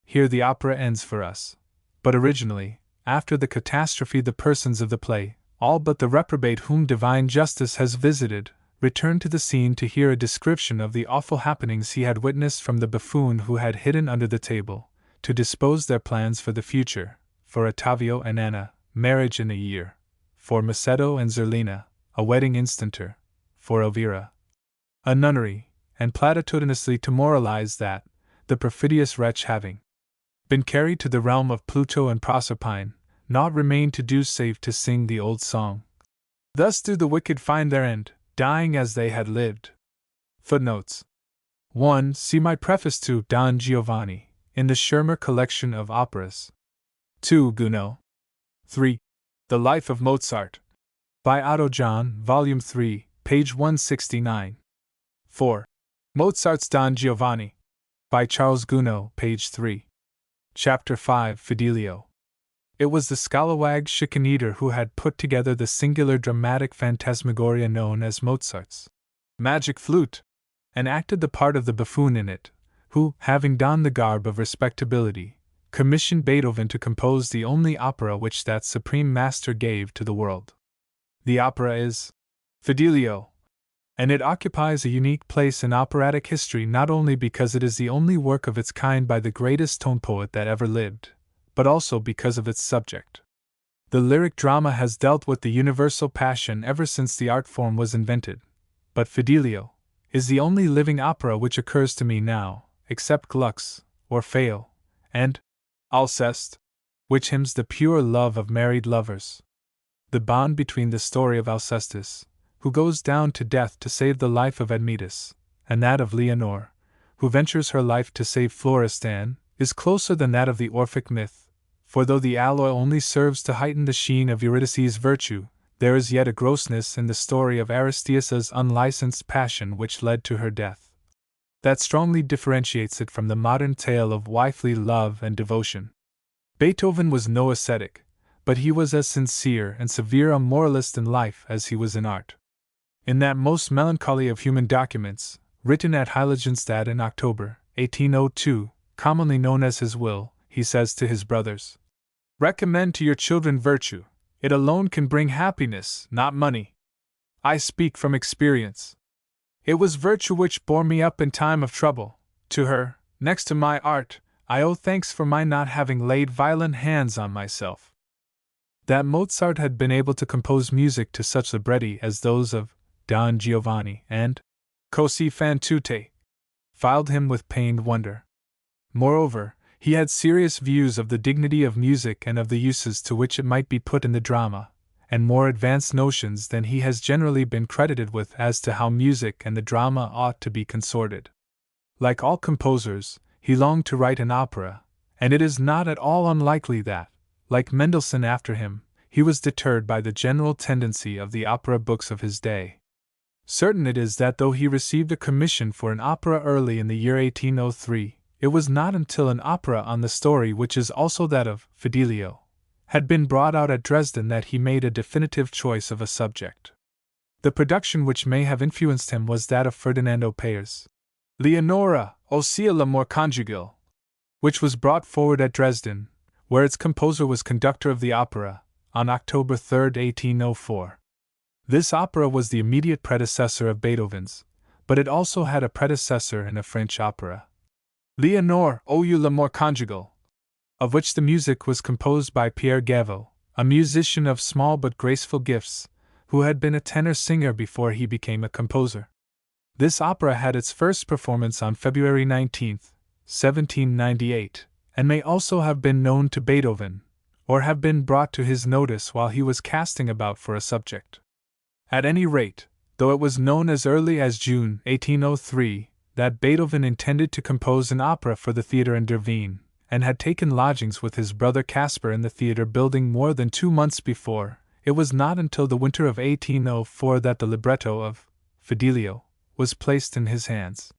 Here the opera ends for us. But originally, after the catastrophe, the persons of the play, all but the reprobate whom divine justice has visited, returned to the scene to hear a description of the awful happenings he had witnessed from the buffoon who had hidden under the table, to dispose their plans for the future, for Ottavio and Anna, marriage in a year, for Macetto and Zerlina, a wedding instanter, for Elvira, a nunnery, and platitudinously to moralize that, the perfidious wretch having been carried to the realm of Pluto and Proserpine, naught remained to do save to sing the old song. Thus do the wicked find their end, dying as they had lived. Footnotes 1. See my preface to Don Giovanni, in the Schirmer collection of operas. 2. Gounod. 3. The Life of Mozart, by Otto John, Volume 3, page 169. 4. Mozart's Don Giovanni, by Charles Gounod, page 3. Chapter 5, Fidelio. It was the scalawag Schikaneder who had put together the singular dramatic phantasmagoria known as Mozart's Magic Flute, and acted the part of the buffoon in it, who, having donned the garb of respectability, commissioned Beethoven to compose the only opera which that supreme master gave to the world. The opera is Fidelio, and it occupies a unique place in operatic history not only because it is the only work of its kind by the greatest tone poet that ever lived, but also because of its subject. The lyric drama has dealt with the universal passion ever since the art form was invented, but Fidelio is the only living opera which occurs to me now, except Gluck's, Orfeo, and Alceste, which hymns the pure love of married lovers. The bond between the story of Alcestis, who goes down to death to save the life of Admetus, and that of Leonore, who ventures her life to save Florestan, is closer than that of the Orphic myth. For though the alloy only serves to heighten the sheen of Eurydice's virtue, there is yet a grossness in the story of Aristeus's unlicensed passion which led to her death, that strongly differentiates it from the modern tale of wifely love and devotion. Beethoven was no ascetic, but he was as sincere and severe a moralist in life as he was in art. In that most melancholy of human documents, written at Heiligenstadt in October 1802, commonly known as his will, he says to his brothers, "Recommend to your children virtue. It alone can bring happiness, not money. I speak from experience. It was virtue which bore me up in time of trouble. To her, next to my art, I owe thanks for my not having laid violent hands on myself." That Mozart had been able to compose music to such libretti as those of Don Giovanni and Così fan tutte filled him with pained wonder. Moreover, he had serious views of the dignity of music and of the uses to which it might be put in the drama, and more advanced notions than he has generally been credited with as to how music and the drama ought to be consorted. Like all composers, he longed to write an opera, and it is not at all unlikely that, like Mendelssohn after him, he was deterred by the general tendency of the opera books of his day. Certain it is that though he received a commission for an opera early in the year 1803, it was not until an opera on the story which is also that of Fidelio had been brought out at Dresden that he made a definitive choice of a subject. The production which may have influenced him was that of Ferdinando Paer's Leonora, ossia l'amor conjugal, which was brought forward at Dresden, where its composer was conductor of the opera, on October 3, 1804. This opera was the immediate predecessor of Beethoven's, but it also had a predecessor in a French opera, Leonore, ou l'amour conjugal, of which the music was composed by Pierre Gaveau, a musician of small but graceful gifts, who had been a tenor singer before he became a composer. This opera had its first performance on February 19, 1798, and may also have been known to Beethoven, or have been brought to his notice while he was casting about for a subject. At any rate, though it was known as early as June 1803 that Beethoven intended to compose an opera for the theatre in Der Wien, and had taken lodgings with his brother Caspar in the theatre building more than 2 months before, it was not until the winter of 1804 that the libretto of Fidelio was placed in his hands.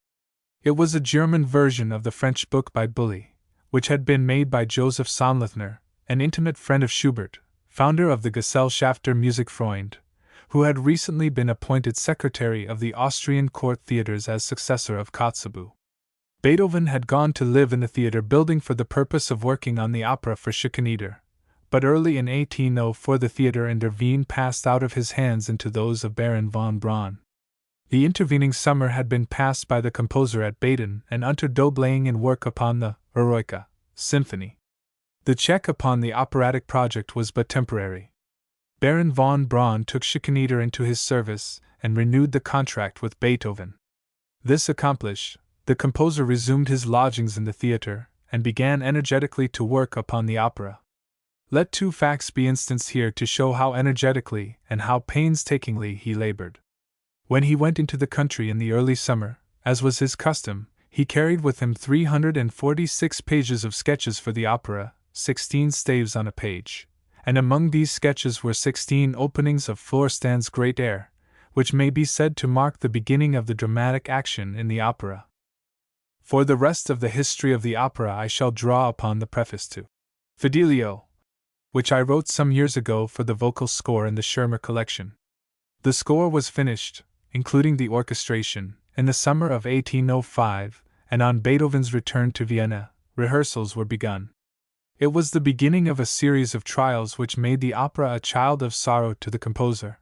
It was a German version of the French book by Bully, which had been made by Joseph Sonnleithner, an intimate friend of Schubert, founder of the Gesellschafter Musikfreund, who had recently been appointed secretary of the Austrian court theatres as successor of Kotzebue. Beethoven had gone to live in the theatre building for the purpose of working on the opera for Schikaneder, but early in 1804 the theatre in Der Wien passed out of his hands into those of Baron von Braun. The intervening summer had been passed by the composer at Baden and unter Doblaying in work upon the Eroica Symphony. The check upon the operatic project was but temporary. Baron von Braun took Schikaneder into his service, and renewed the contract with Beethoven. This accomplished, the composer resumed his lodgings in the theater, and began energetically to work upon the opera. Let two facts be instanced here to show how energetically and how painstakingly he labored. When he went into the country in the early summer, as was his custom, he carried with him 346 pages of sketches for the opera, 16 staves on a page, and among these sketches were 16 openings of Florestan's great air, which may be said to mark the beginning of the dramatic action in the opera. For the rest of the history of the opera I shall draw upon the preface to Fidelio, which I wrote some years ago for the vocal score in the Schirmer collection. The score was finished, including the orchestration, in the summer of 1805, and on Beethoven's return to Vienna, rehearsals were begun. It was the beginning of a series of trials which made the opera a child of sorrow to the composer.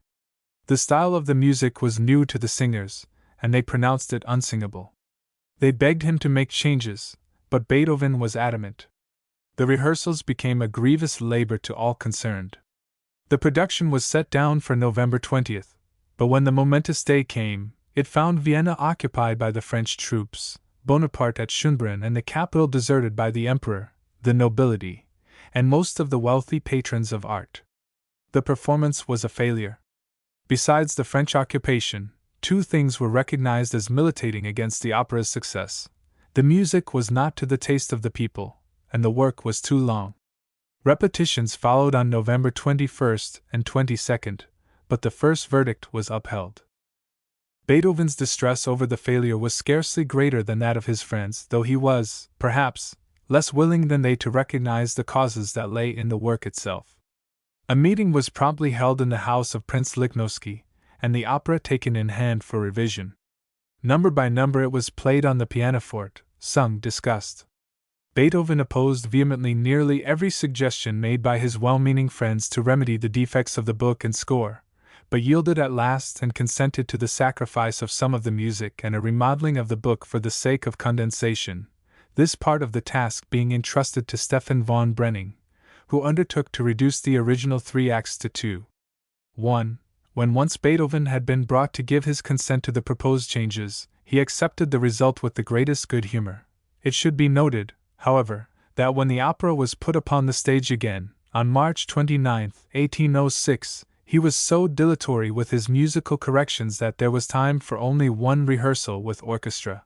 The style of the music was new to the singers, and they pronounced it unsingable. They begged him to make changes, but Beethoven was adamant. The rehearsals became a grievous labor to all concerned. The production was set down for November 20th, but when the momentous day came, it found Vienna occupied by the French troops, Bonaparte at Schönbrunn, and the capital deserted by the emperor, the nobility, and most of the wealthy patrons of art. The performance was a failure. Besides the French occupation, two things were recognized as militating against the opera's success. The music was not to the taste of the people, and the work was too long. Repetitions followed on November 21st and 22nd, but the first verdict was upheld. Beethoven's distress over the failure was scarcely greater than that of his friends, though he was, perhaps, less willing than they to recognize the causes that lay in the work itself. A meeting was promptly held in the house of Prince Lichnowsky, and the opera taken in hand for revision. Number by number it was played on the pianoforte, sung, discussed. Beethoven opposed vehemently nearly every suggestion made by his well-meaning friends to remedy the defects of the book and score, but yielded at last and consented to the sacrifice of some of the music and a remodeling of the book for the sake of condensation, this part of the task being entrusted to Stephan von Brening, who undertook to reduce the original 3 acts to 2. 1. When once Beethoven had been brought to give his consent to the proposed changes, he accepted the result with the greatest good humor. It should be noted, however, that when the opera was put upon the stage again, on March 29, 1806, he was so dilatory with his musical corrections that there was time for only one rehearsal with orchestra.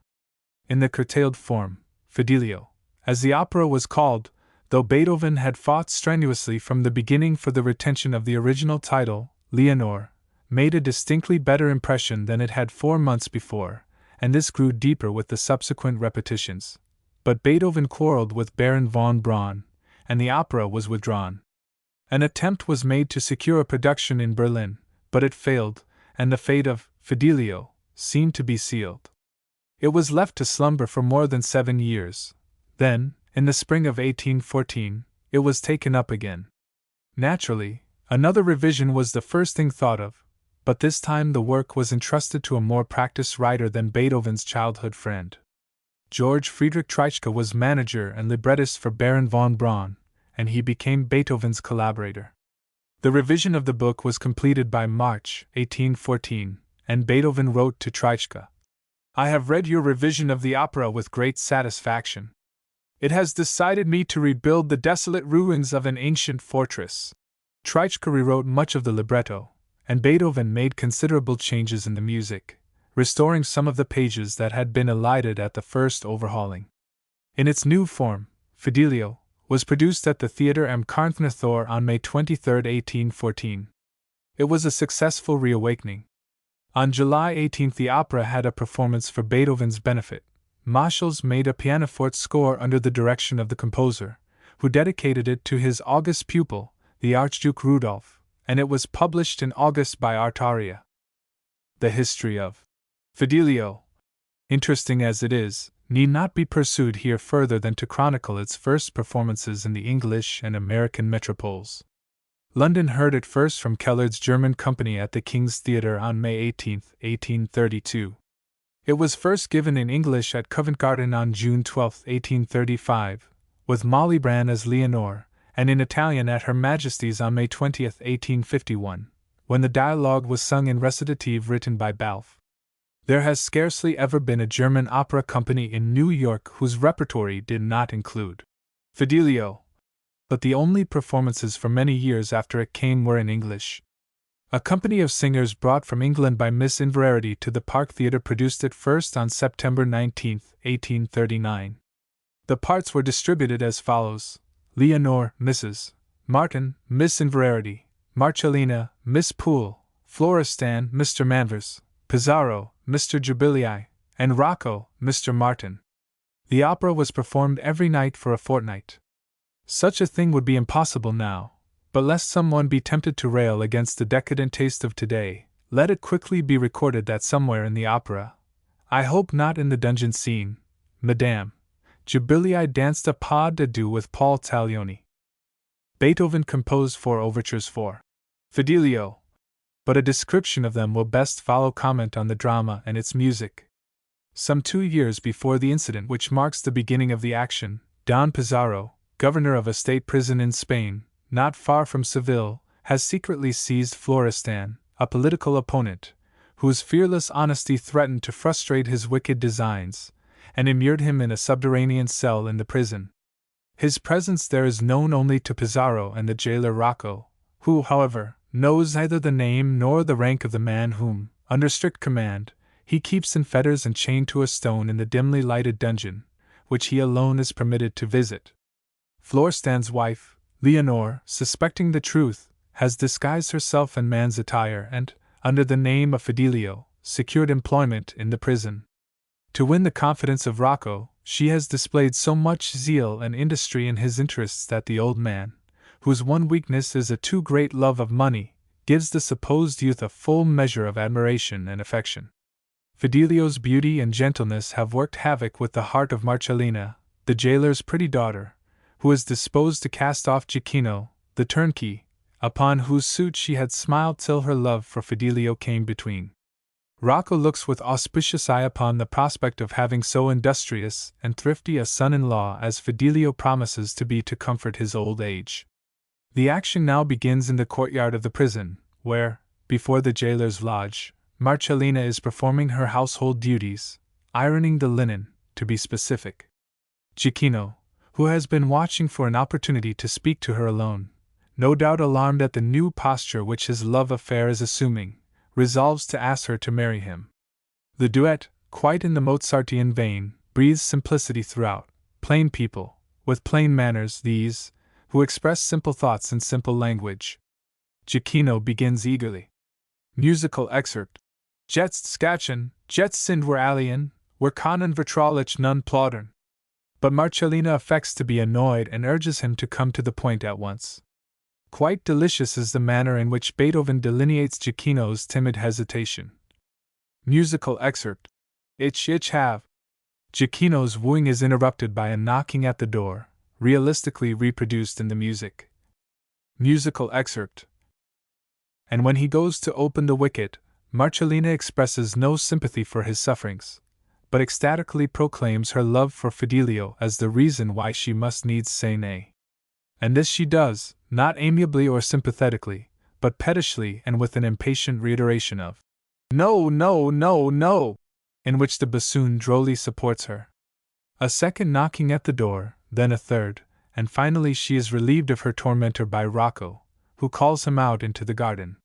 In the curtailed form, Fidelio, as the opera was called, though Beethoven had fought strenuously from the beginning for the retention of the original title, Leonore, made a distinctly better impression than it had 4 months before, and this grew deeper with the subsequent repetitions. But Beethoven quarreled with Baron von Braun, and the opera was withdrawn. An attempt was made to secure a production in Berlin, but it failed, and the fate of Fidelio seemed to be sealed. It was left to slumber for more than 7 years. Then, in the spring of 1814, it was taken up again. Naturally, another revision was the first thing thought of, but this time the work was entrusted to a more practiced writer than Beethoven's childhood friend. George Friedrich Treitschke was manager and librettist for Baron von Braun, and he became Beethoven's collaborator. The revision of the book was completed by March 1814, and Beethoven wrote to Treitschke, "I have read your revision of the opera with great satisfaction. It has decided me to rebuild the desolate ruins of an ancient fortress." Treitschke rewrote much of the libretto, and Beethoven made considerable changes in the music, restoring some of the pages that had been elided at the first overhauling. In its new form, Fidelio was produced at the Theater am Karnthnerthor on May 23, 1814. It was a successful reawakening. On July 18 the opera had a performance for Beethoven's benefit. Moscheles made a pianoforte score under the direction of the composer, who dedicated it to his august pupil, the Archduke Rudolph, and it was published in August by Artaria. The history of Fidelio, interesting as it is, need not be pursued here further than to chronicle its first performances in the English and American metropoles. London heard it first from Kellard's German company at the King's Theatre on May 18, 1832. It was first given in English at Covent Garden on June 12, 1835, with Molly Brann as Leonore, and in Italian at Her Majesty's on May 20, 1851, when the dialogue was sung in recitative written by Balfe. There has scarcely ever been a German opera company in New York whose repertory did not include Fidelio, but the only performances for many years after it came were in English. A company of singers brought from England by Miss Inverarity to the Park Theatre produced it first on September 19, 1839. The parts were distributed as follows: Leonore, Mrs. Martin, Miss Inverarity; Marcellina, Miss Poole; Florestan, Mr. Manvers; Pizarro, Mr. Giubilei; and Rocco, Mr. Martin. The opera was performed every night for a fortnight. Such a thing would be impossible now, but lest someone be tempted to rail against the decadent taste of today, let it quickly be recorded that somewhere in the opera, I hope not in the dungeon scene, Madame Giubilei danced a pas de deux with Paul Taglioni. Beethoven composed 4 overtures for Fidelio, but a description of them will best follow comment on the drama and its music. Some 2 years before the incident which marks the beginning of the action, Don Pizarro, governor of a state prison in Spain, not far from Seville, has secretly seized Florestan, a political opponent, whose fearless honesty threatened to frustrate his wicked designs, and immured him in a subterranean cell in the prison. His presence there is known only to Pizarro and the jailer Rocco, who, however, knows neither the name nor the rank of the man whom, under strict command, he keeps in fetters and chained to a stone in the dimly lighted dungeon, which he alone is permitted to visit. Florestan's wife, Leonore, suspecting the truth, has disguised herself in man's attire and, under the name of Fidelio, secured employment in the prison. To win the confidence of Rocco, she has displayed so much zeal and industry in his interests that the old man, whose one weakness is a too great love of money, gives the supposed youth a full measure of admiration and affection. Fidelio's beauty and gentleness have worked havoc with the heart of Marcellina, the jailer's pretty daughter, who is disposed to cast off Giochino, the turnkey, upon whose suit she had smiled till her love for Fidelio came between. Rocco looks with auspicious eye upon the prospect of having so industrious and thrifty a son-in-law as Fidelio promises to be to comfort his old age. The action now begins in the courtyard of the prison, where, before the jailer's lodge, Marcellina is performing her household duties, ironing the linen, to be specific. Giochino, who has been watching for an opportunity to speak to her alone, no doubt alarmed at the new posture which his love affair is assuming, resolves to ask her to marry him. The duet, quite in the Mozartian vein, breathes simplicity throughout. Plain people, with plain manners, these, who express simple thoughts in simple language. Giochino begins eagerly. Musical excerpt. Jetzt Skachen, jetzt sind wir allen, wir können vertraulich nun plaudern. But Marcellina affects to be annoyed and urges him to come to the point at once. Quite delicious is the manner in which Beethoven delineates Giochino's timid hesitation. Musical excerpt. Ich have. Giochino's wooing is interrupted by a knocking at the door, realistically reproduced in the music. Musical excerpt. And when he goes to open the wicket, Marcellina expresses no sympathy for his sufferings, but ecstatically proclaims her love for Fidelio as the reason why she must needs say nay. And this she does, not amiably or sympathetically, but pettishly and with an impatient reiteration of "No, no, no, no," in which the bassoon drolly supports her. A second knocking at the door, then a third, and finally she is relieved of her tormentor by Rocco, who calls him out into the garden.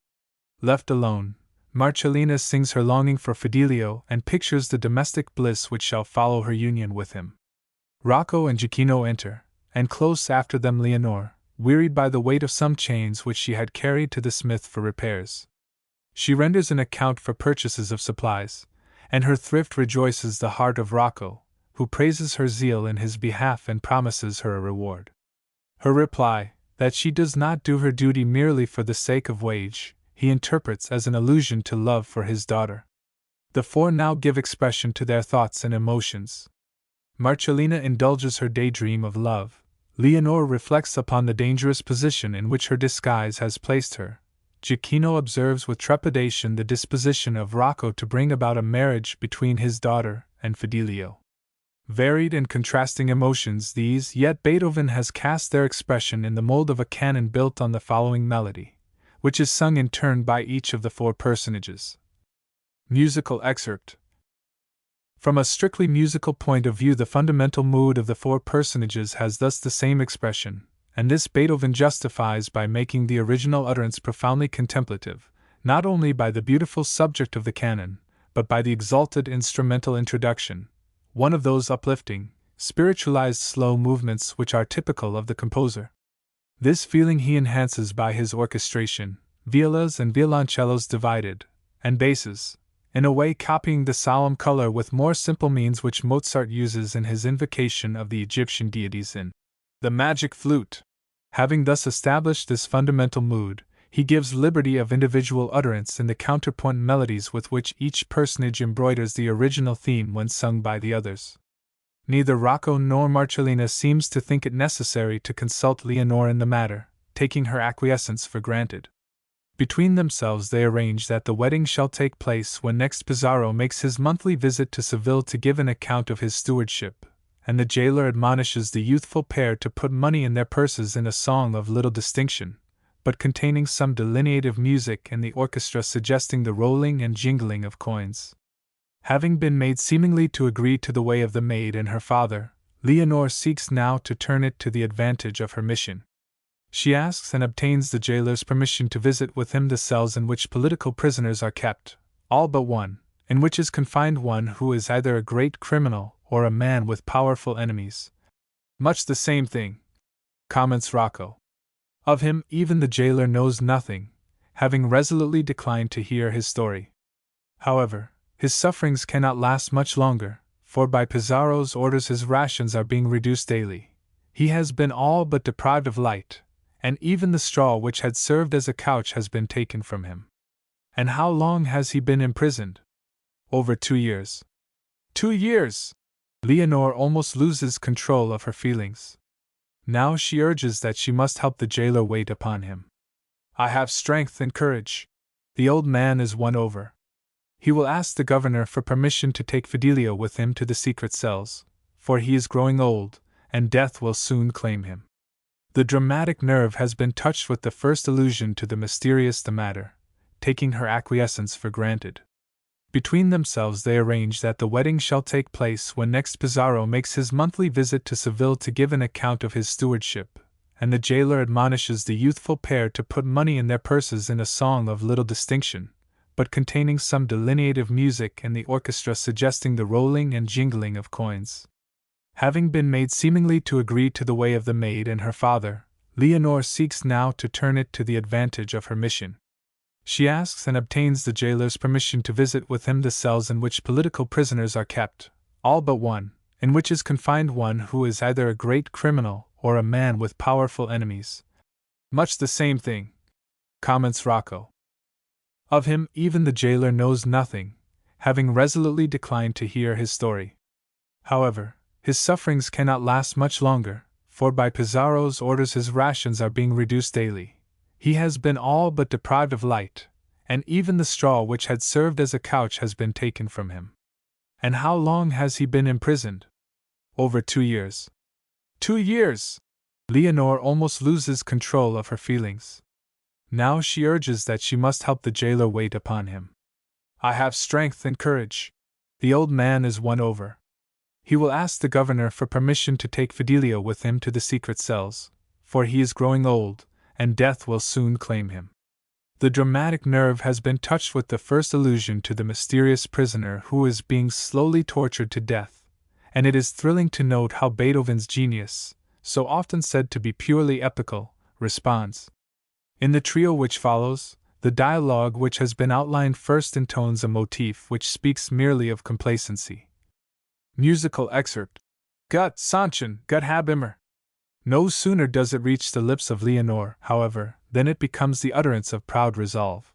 Left alone, Marcellina sings her longing for Fidelio and pictures the domestic bliss which shall follow her union with him. Rocco and Giochino enter, and close after them Leonore, wearied by the weight of some chains which she had carried to the smith for repairs. She renders an account for purchases of supplies, and her thrift rejoices the heart of Rocco, who praises her zeal in his behalf and promises her a reward. Her reply, that she does not do her duty merely for the sake of wage, he interprets as an allusion to love for his daughter. The four now give expression to their thoughts and emotions. Marcellina indulges her daydream of love. Leonore reflects upon the dangerous position in which her disguise has placed her. Giochino observes with trepidation the disposition of Rocco to bring about a marriage between his daughter and Fidelio. Varied and contrasting emotions these, yet Beethoven has cast their expression in the mold of a canon built on the following melody, which is sung in turn by each of the four personages. Musical excerpt. From a strictly musical point of view, the fundamental mood of the four personages has thus the same expression, and this Beethoven justifies by making the original utterance profoundly contemplative, not only by the beautiful subject of the canon, but by the exalted instrumental introduction, one of those uplifting, spiritualized slow movements which are typical of the composer. This feeling he enhances by his orchestration, violas and violoncellos divided, and basses, in a way copying the solemn color with more simple means which Mozart uses in his invocation of the Egyptian deities in the Magic Flute. Having thus established this fundamental mood, he gives liberty of individual utterance in the counterpoint melodies with which each personage embroiders the original theme when sung by the others. Neither Rocco nor Marcellina seems to think it necessary to consult Leonore in the matter, taking her acquiescence for granted. Between themselves they arrange that the wedding shall take place when next Pizarro makes his monthly visit to Seville to give an account of his stewardship, and the jailer admonishes the youthful pair to put money in their purses in a song of little distinction, but containing some delineative music and the orchestra suggesting the rolling and jingling of coins. Having been made seemingly to agree to the way of the maid and her father, Leonore seeks now to turn it to the advantage of her mission. She asks and obtains the jailer's permission to visit with him the cells in which political prisoners are kept, all but one, in which is confined one who is either a great criminal or a man with powerful enemies. Much the same thing, comments Rocco. Of him, even the jailer knows nothing, having resolutely declined to hear his story. However, his sufferings cannot last much longer, for by Pizarro's orders his rations are being reduced daily. He has been all but deprived of light, and even the straw which had served as a couch has been taken from him. And how long has he been imprisoned? Over 2 years. 2 years! Leonore almost loses control of her feelings. Now she urges that she must help the jailer wait upon him. I have strength and courage. The old man is won over. He will ask the governor for permission to take Fidelio with him to the secret cells, for he is growing old, and death will soon claim him. The dramatic nerve has been touched with the first allusion to the mysterious the matter, taking her acquiescence for granted. Between themselves they arrange that the wedding shall take place when next Pizarro makes his monthly visit to Seville to give an account of his stewardship, and the jailer admonishes the youthful pair to put money in their purses in a song of little distinction, but containing some delineative music and the orchestra suggesting the rolling and jingling of coins. Having been made seemingly to agree to the way of the maid and her father, Leonore seeks now to turn it to the advantage of her mission. She asks and obtains the jailer's permission to visit with him the cells in which political prisoners are kept, all but one, in which is confined one who is either a great criminal or a man with powerful enemies. Much the same thing, comments Rocco. Of him, even the jailer knows nothing, having resolutely declined to hear his story. However, his sufferings cannot last much longer, for by Pizarro's orders his rations are being reduced daily. He has been all but deprived of light, and even the straw which had served as a couch has been taken from him. And how long has he been imprisoned? Over 2 years. 2 years! Leonore almost loses control of her feelings. Now she urges that she must help the jailer wait upon him. I have strength and courage. The old man is won over. He will ask the governor for permission to take Fidelio with him to the secret cells, for he is growing old, and death will soon claim him. The dramatic nerve has been touched with the first allusion to the mysterious prisoner who is being slowly tortured to death, and it is thrilling to note how Beethoven's genius, so often said to be purely epical, responds. In the trio which follows, the dialogue which has been outlined first intones a motif which speaks merely of complacency. Musical excerpt. Gott Sanchen, Gott hab immer. No sooner does it reach the lips of Leonore, however, than it becomes the utterance of proud resolve.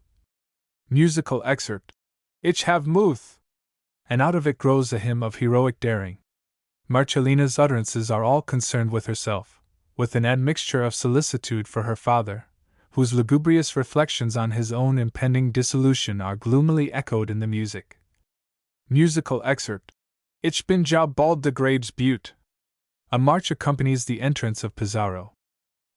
Musical excerpt. Ich have Muth. And out of it grows a hymn of heroic daring. Marcellina's utterances are all concerned with herself, with an admixture of solicitude for her father, whose lugubrious reflections on his own impending dissolution are gloomily echoed in the music. Musical excerpt. Ich bin ja bald de Graves Butte. A march accompanies the entrance of Pizarro.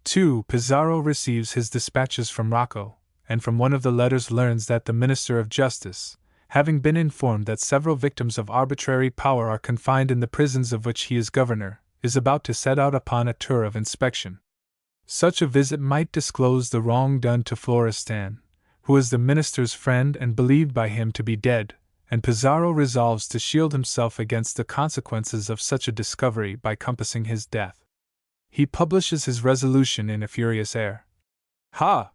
2. Pizarro receives his dispatches from Rocco, and from one of the letters learns that the Minister of Justice, having been informed that several victims of arbitrary power are confined in the prisons of which he is governor, is about to set out upon a tour of inspection. Such a visit might disclose the wrong done to Florestan, who is the minister's friend and believed by him to be dead, and Pizarro resolves to shield himself against the consequences of such a discovery by compassing his death. He publishes his resolution in a furious air. Ha!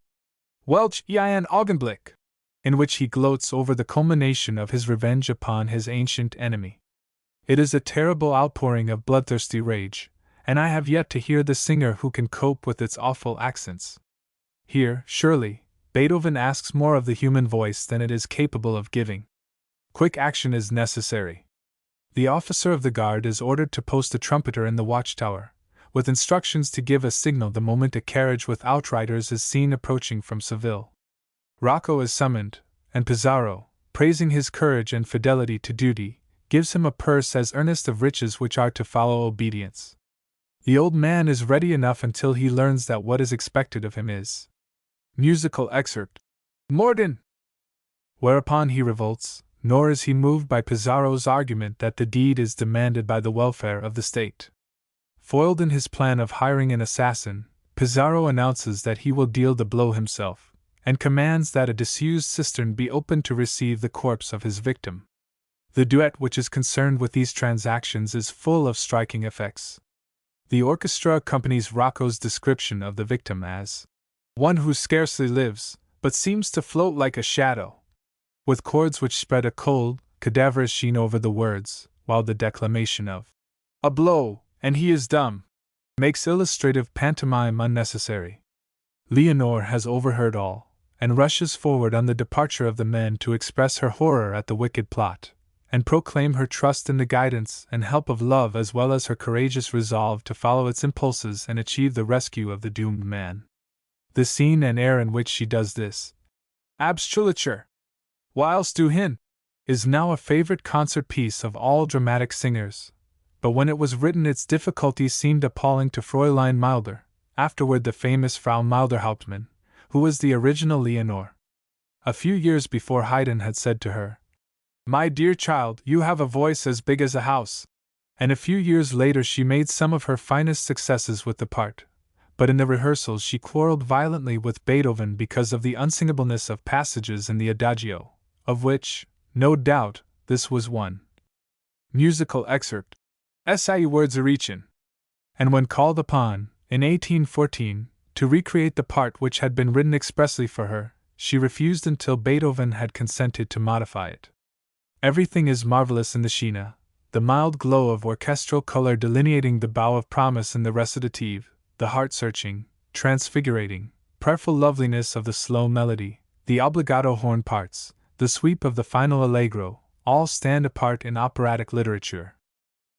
Welch ein Augenblick! In which he gloats over the culmination of his revenge upon his ancient enemy. It is a terrible outpouring of bloodthirsty rage, and I have yet to hear the singer who can cope with its awful accents. Here, surely, Beethoven asks more of the human voice than it is capable of giving. Quick action is necessary. The officer of the guard is ordered to post a trumpeter in the watchtower, with instructions to give a signal the moment a carriage with outriders is seen approaching from Seville. Rocco is summoned, and Pizarro, praising his courage and fidelity to duty, gives him a purse as earnest of riches which are to follow obedience. The old man is ready enough until he learns that what is expected of him is musical excerpt. Morden! Whereupon he revolts, nor is he moved by Pizarro's argument that the deed is demanded by the welfare of the state. Foiled in his plan of hiring an assassin, Pizarro announces that he will deal the blow himself, and commands that a disused cistern be opened to receive the corpse of his victim. The duet which is concerned with these transactions is full of striking effects. The orchestra accompanies Rocco's description of the victim as one who scarcely lives, but seems to float like a shadow, with chords which spread a cold, cadaverous sheen over the words, while the declamation of a blow, and he is dumb, makes illustrative pantomime unnecessary. Leonore has overheard all, and rushes forward on the departure of the men to express her horror at the wicked plot, and proclaim her trust in the guidance and help of love as well as her courageous resolve to follow its impulses and achieve the rescue of the doomed man. The scene and air in which she does this, Abstrulature, whilst du hin, is now a favorite concert piece of all dramatic singers, but when it was written its difficulties seemed appalling to Fräulein Milder, afterward the famous Frau Milderhauptmann, who was the original Leonore. A few years before Haydn had said to her, "My dear child, you have a voice as big as a house," and a few years later she made some of her finest successes with the part, but in the rehearsals she quarreled violently with Beethoven because of the unsingableness of passages in the Adagio, of which, no doubt, this was one. Musical excerpt. Sie words Narration. And when called upon, in 1814, to recreate the part which had been written expressly for her, she refused until Beethoven had consented to modify it. Everything is marvelous in the scena, the mild glow of orchestral color delineating the bow of promise in the recitative, the heart-searching, transfigurating, prayerful loveliness of the slow melody, the obbligato horn parts, the sweep of the final allegro, all stand apart in operatic literature.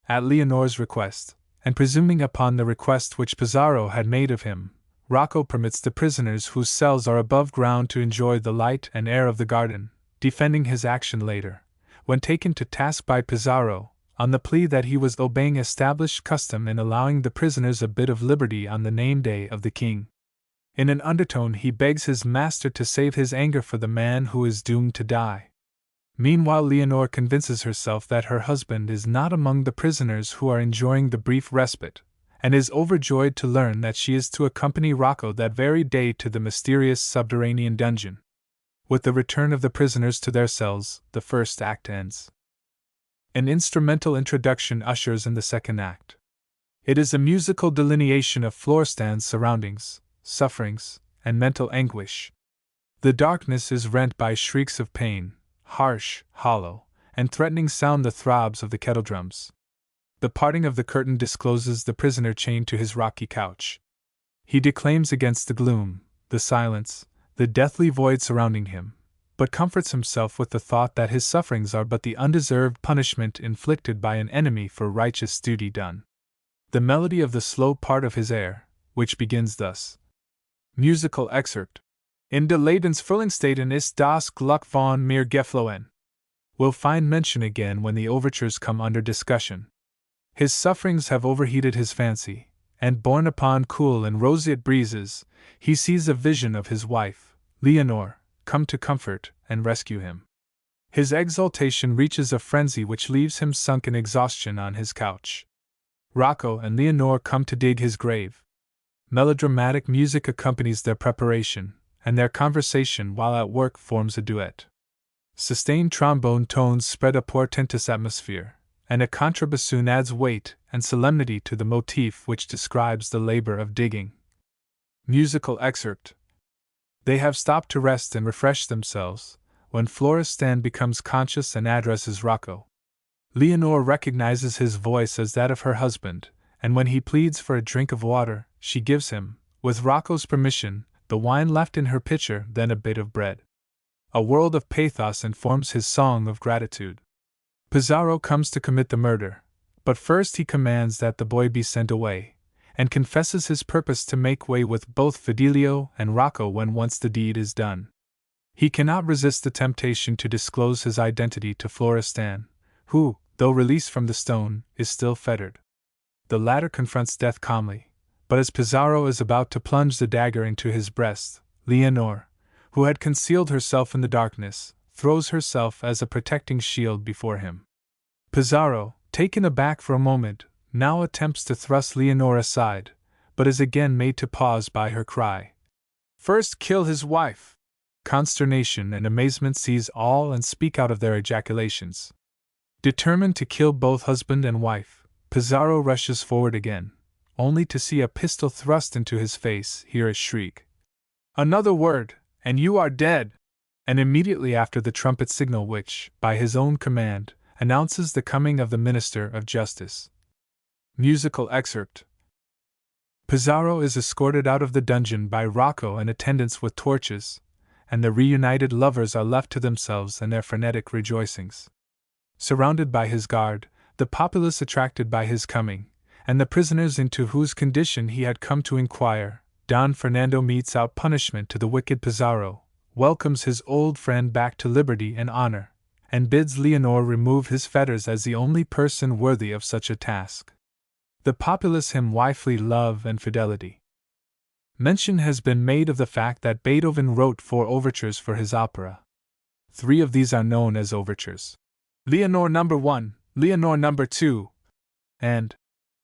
At Leonore's request, and presuming upon the request which Pizarro had made of him, Rocco permits the prisoners whose cells are above ground to enjoy the light and air of the garden, defending his action later, when taken to task by Pizarro, on the plea that he was obeying established custom in allowing the prisoners a bit of liberty on the name-day of the king. In an undertone he begs his master to save his anger for the man who is doomed to die. Meanwhile Leonore convinces herself that her husband is not among the prisoners who are enjoying the brief respite, and is overjoyed to learn that she is to accompany Rocco that very day to the mysterious subterranean dungeon. With the return of the prisoners to their cells, the first act ends. An instrumental introduction ushers in the second act. It is a musical delineation of Florestan's surroundings, sufferings, and mental anguish. The darkness is rent by shrieks of pain, harsh, hollow, and threatening sound the throbs of the kettledrums. The parting of the curtain discloses the prisoner chained to his rocky couch. He declaims against the gloom, the silence, the deathly void surrounding him, but comforts himself with the thought that his sufferings are but the undeserved punishment inflicted by an enemy for righteous duty done. The melody of the slow part of his air, which begins thus. Musical excerpt. In de Levensverlangstaten ist das Glück von mir geflohen, will find mention again when the overtures come under discussion. His sufferings have overheated his fancy, and borne upon cool and roseate breezes, he sees a vision of his wife, Leonore, come to comfort and rescue him. His exultation reaches a frenzy which leaves him sunk in exhaustion on his couch. Rocco and Leonore come to dig his grave. Melodramatic music accompanies their preparation, and their conversation while at work forms a duet. Sustained trombone tones spread a portentous atmosphere, and a contrabassoon adds weight and solemnity to the motif which describes the labor of digging. Musical excerpt. They have stopped to rest and refresh themselves, when Florestan becomes conscious and addresses Rocco. Leonore recognizes his voice as that of her husband, and when he pleads for a drink of water, she gives him, with Rocco's permission, the wine left in her pitcher, then a bit of bread. A world of pathos informs his song of gratitude. Pizarro comes to commit the murder, but first he commands that the boy be sent away, and confesses his purpose to make way with both Fidelio and Rocco when once the deed is done. He cannot resist the temptation to disclose his identity to Florestan, who, though released from the stone, is still fettered. The latter confronts death calmly, but as Pizarro is about to plunge the dagger into his breast, Leonore, who had concealed herself in the darkness, throws herself as a protecting shield before him. Pizarro, taken aback for a moment, now attempts to thrust Leonore aside, but is again made to pause by her cry, "First kill his wife!" Consternation and amazement seize all and speak out of their ejaculations. Determined to kill both husband and wife, Pizarro rushes forward again, only to see a pistol thrust into his face, hear a shriek, "Another word, and you are dead!" and immediately after the trumpet signal which, by his own command, announces the coming of the Minister of Justice. Musical excerpt. Pizarro is escorted out of the dungeon by Rocco and attendants with torches, and the reunited lovers are left to themselves and their frenetic rejoicings. Surrounded by his guard, the populace attracted by his coming, and the prisoners into whose condition he had come to inquire, Don Fernando metes out punishment to the wicked Pizarro, welcomes his old friend back to liberty and honor, and bids Leonore remove his fetters as the only person worthy of such a task. The populace hymn wifely love and fidelity. Mention has been made of the fact that Beethoven wrote 4 overtures for his opera. 3 of these are known as overtures: Leonore No. 1, Leonore No. 2, and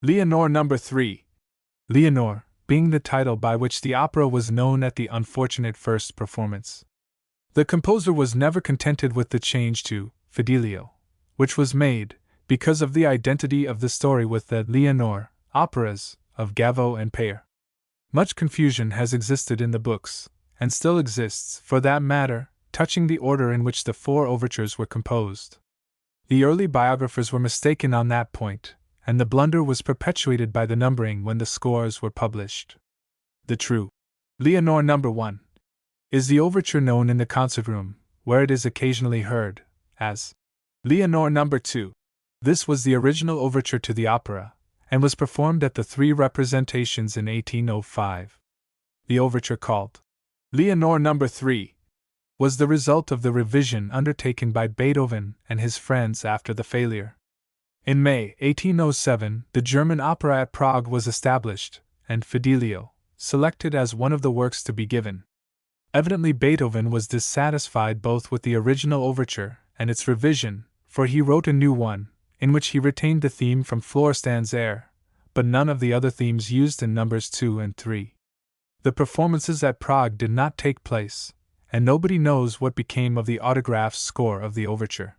Leonore No. 3. Leonore being the title by which the opera was known at the unfortunate first performance. The composer was never contented with the change to Fidelio, which was made, because of the identity of the story with the Leonore operas of Gavo and Payer. Much confusion has existed in the books, and still exists, for that matter, touching the order in which the 4 overtures were composed. The early biographers were mistaken on that point, and the blunder was perpetuated by the numbering when the scores were published. The true Leonore No. 1 is the overture known in the concert room, where it is occasionally heard, as Leonore No. 2. This was the original overture to the opera, and was performed at the 3 representations in 1805. The overture called Leonore No. 3 was the result of the revision undertaken by Beethoven and his friends after the failure. In May 1807, the German opera at Prague was established, and Fidelio selected as one of the works to be given. Evidently Beethoven was dissatisfied both with the original overture and its revision, for he wrote a new one, in which he retained the theme from Florestan's air, but none of the other themes used in numbers 2 and 3. The performances at Prague did not take place, and nobody knows what became of the autograph score of the overture.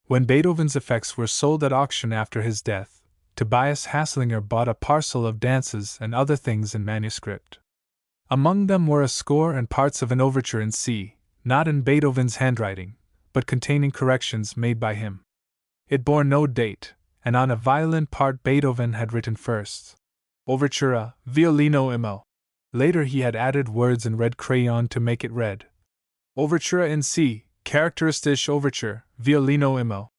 When Beethoven's effects were sold at auction after his death, Tobias Hasslinger bought a parcel of dances and other things in manuscript. Among them were a score and parts of an overture in C, not in Beethoven's handwriting, but containing corrections made by him. It bore no date, and on a violin part Beethoven had written first, Overtura, violino imo. Later he had added words in red crayon to make it read, Overtura in C, characteristische Overture, violino imo.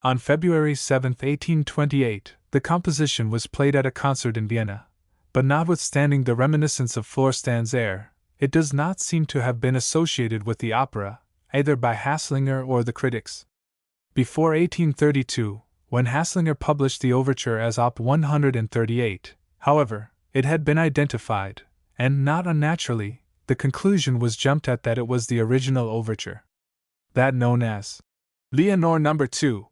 On February 7, 1828, the composition was played at a concert in Vienna, but notwithstanding the reminiscence of Florestan's air, it does not seem to have been associated with the opera, either by Hasslinger or the critics. Before 1832, when Hasslinger published the overture as Op. 138, however, it had been identified, and not unnaturally, the conclusion was jumped at that it was the original overture. That known as Leonore No. 2,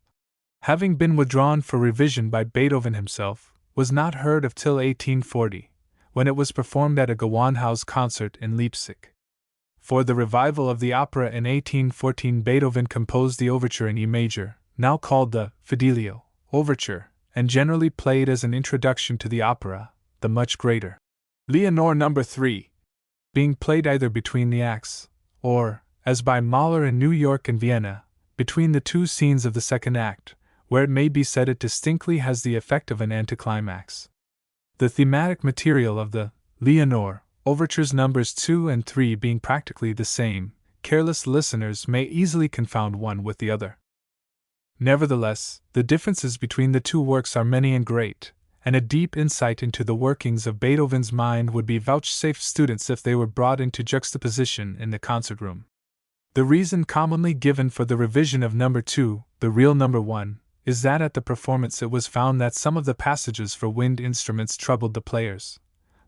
having been withdrawn for revision by Beethoven himself, was not heard of till 1840, when it was performed at a Gewandhaus concert in Leipzig. For the revival of the opera in 1814, Beethoven composed the overture in E major, now called the Fidelio overture, and generally played as an introduction to the opera, the much greater Leonore No. 3, being played either between the acts, or, as by Mahler in New York and Vienna, between the two scenes of the second act, where it may be said it distinctly has the effect of an anticlimax. The thematic material of the Leonore overtures numbers 2 and 3 being practically the same, careless listeners may easily confound one with the other. Nevertheless, the differences between the two works are many and great, and a deep insight into the workings of Beethoven's mind would be vouchsafed students if they were brought into juxtaposition in the concert room. The reason commonly given for the revision of No. 2, the real No. 1, is that at the performance it was found that some of the passages for wind instruments troubled the players.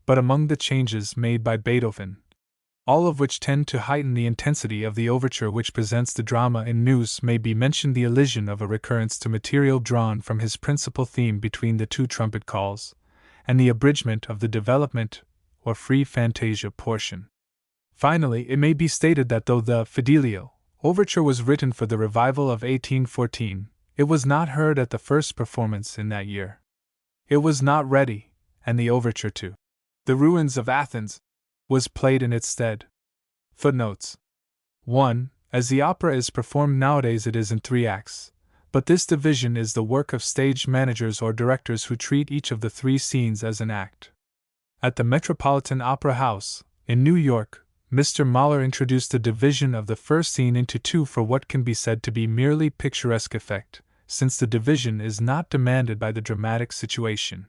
But among the changes made by Beethoven, all of which tend to heighten the intensity of the overture which presents the drama in nous, may be mentioned the elision of a recurrence to material drawn from his principal theme between the two trumpet calls, and the abridgment of the development, or free fantasia portion. Finally, it may be stated that though the Fidelio overture was written for the revival of 1814, it was not heard at the first performance in that year. It was not ready, and the overture to The Ruins of Athens was played in its stead. Footnotes 1. As the opera is performed nowadays, it is in 3 acts, but this division is the work of stage managers or directors who treat each of the 3 scenes as an act. At the Metropolitan Opera House, in New York, Mr. Mahler introduced the division of the first scene into 2 for what can be said to be merely picturesque effect, since the division is not demanded by the dramatic situation.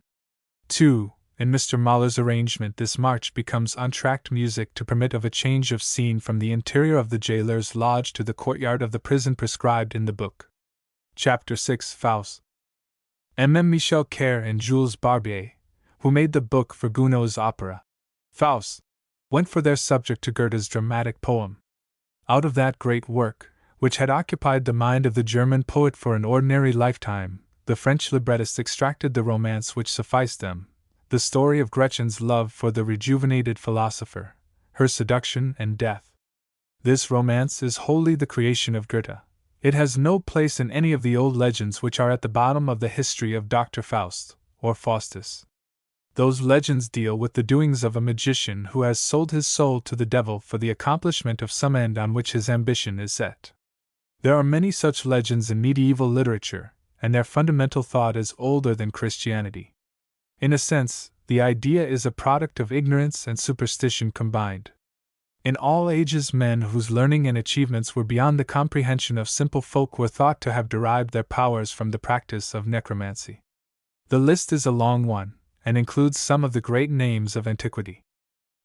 2. In Mr. Mahler's arrangement, this march becomes entr'acte music to permit of a change of scene from the interior of the jailer's lodge to the courtyard of the prison prescribed in the book. Chapter 6 Faust. M. Michel Kerr and Jules Barbier, who made the book for Gounod's opera, Faust, went for their subject to Goethe's dramatic poem. Out of that great work, which had occupied the mind of the German poet for an ordinary lifetime, the French librettists extracted the romance which sufficed them, the story of Gretchen's love for the rejuvenated philosopher, her seduction and death. This romance is wholly the creation of Goethe. It has no place in any of the old legends which are at the bottom of the history of Dr. Faust, or Faustus. Those legends deal with the doings of a magician who has sold his soul to the devil for the accomplishment of some end on which his ambition is set. There are many such legends in medieval literature, and their fundamental thought is older than Christianity. In a sense, the idea is a product of ignorance and superstition combined. In all ages, men whose learning and achievements were beyond the comprehension of simple folk were thought to have derived their powers from the practice of necromancy. The list is a long one, and includes some of the great names of antiquity.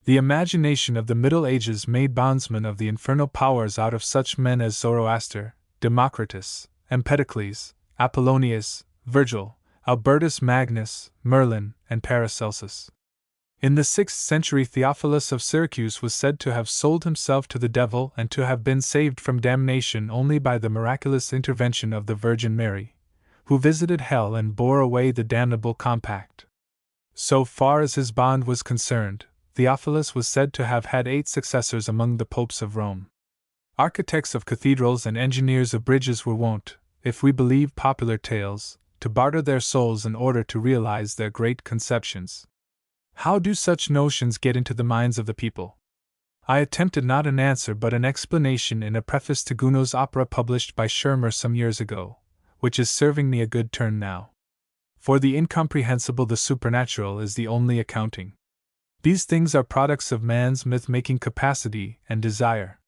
The imagination of the Middle Ages made bondsmen of the infernal powers out of such men as Zoroaster, Democritus, Empedocles, Apollonius, Virgil, Albertus Magnus, Merlin, and Paracelsus. In the 6th century, Theophilus of Syracuse was said to have sold himself to the devil and to have been saved from damnation only by the miraculous intervention of the Virgin Mary, who visited hell and bore away the damnable compact. So far as his bond was concerned, Theophilus was said to have had 8 successors among the popes of Rome. Architects of cathedrals and engineers of bridges were wont, if we believe popular tales, to barter their souls in order to realize their great conceptions. How do such notions get into the minds of the people? I attempted not an answer but an explanation in a preface to Gounod's opera published by Schirmer some years ago, which is serving me a good turn now. For the incomprehensible, the supernatural is the only accounting. These things are products of man's myth-making capacity and desire.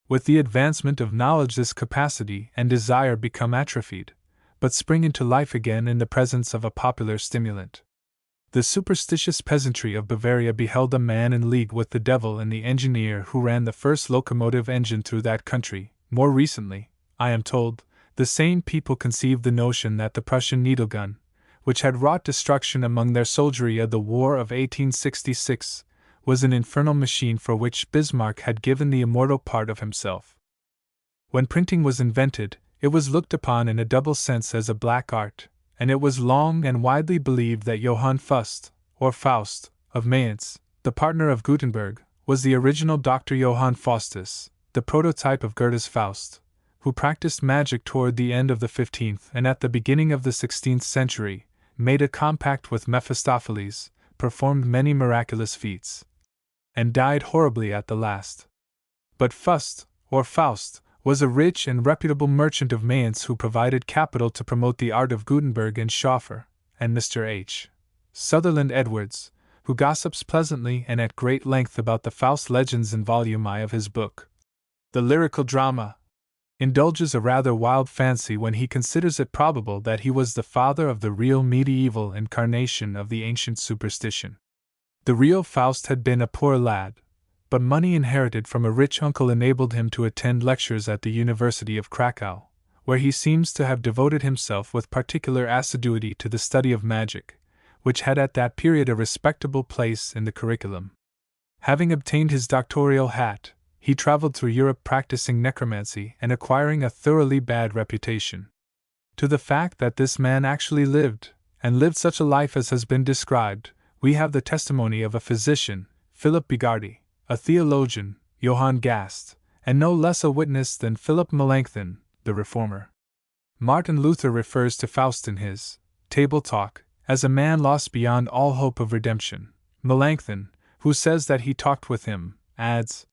With the advancement of knowledge, this capacity and desire become atrophied, but spring into life again in the presence of a popular stimulant. The superstitious peasantry of Bavaria beheld a man in league with the devil in the engineer who ran the first locomotive engine through that country. More recently, I am told, the same people conceived the notion that the Prussian needle gun, which had wrought destruction among their soldiery of the War of 1866, was an infernal machine for which Bismarck had given the immortal part of himself. When printing was invented, it was looked upon in a double sense as a black art, and it was long and widely believed that Johann Fust, or Faust, of Mayence, the partner of Gutenberg, was the original Dr. Johann Faustus, the prototype of Goethe's Faust, who practiced magic toward the end of the 15th and at the beginning of the 16th century, made a compact with Mephistopheles, performed many miraculous feats, and died horribly at the last. But Fust, or Faust, was a rich and reputable merchant of Mayence who provided capital to promote the art of Gutenberg and Schoeffer, and Mr. H. Sutherland Edwards, who gossips pleasantly and at great length about the Faust legends in Volume I of his book, The Lyrical Drama, indulges a rather wild fancy when he considers it probable that he was the father of the real medieval incarnation of the ancient superstition. The real Faust had been a poor lad, but money inherited from a rich uncle enabled him to attend lectures at the University of Krakow, where he seems to have devoted himself with particular assiduity to the study of magic, which had at that period a respectable place in the curriculum. Having obtained his doctoral hat, he traveled through Europe practicing necromancy and acquiring a thoroughly bad reputation. To the fact that this man actually lived, and lived such a life as has been described, we have the testimony of a physician, Philip Bigardi, a theologian, Johann Gast, and no less a witness than Philip Melanchthon, the Reformer. Martin Luther refers to Faust in his Table Talk as a man lost beyond all hope of redemption. Melanchthon, who says that he talked with him, adds,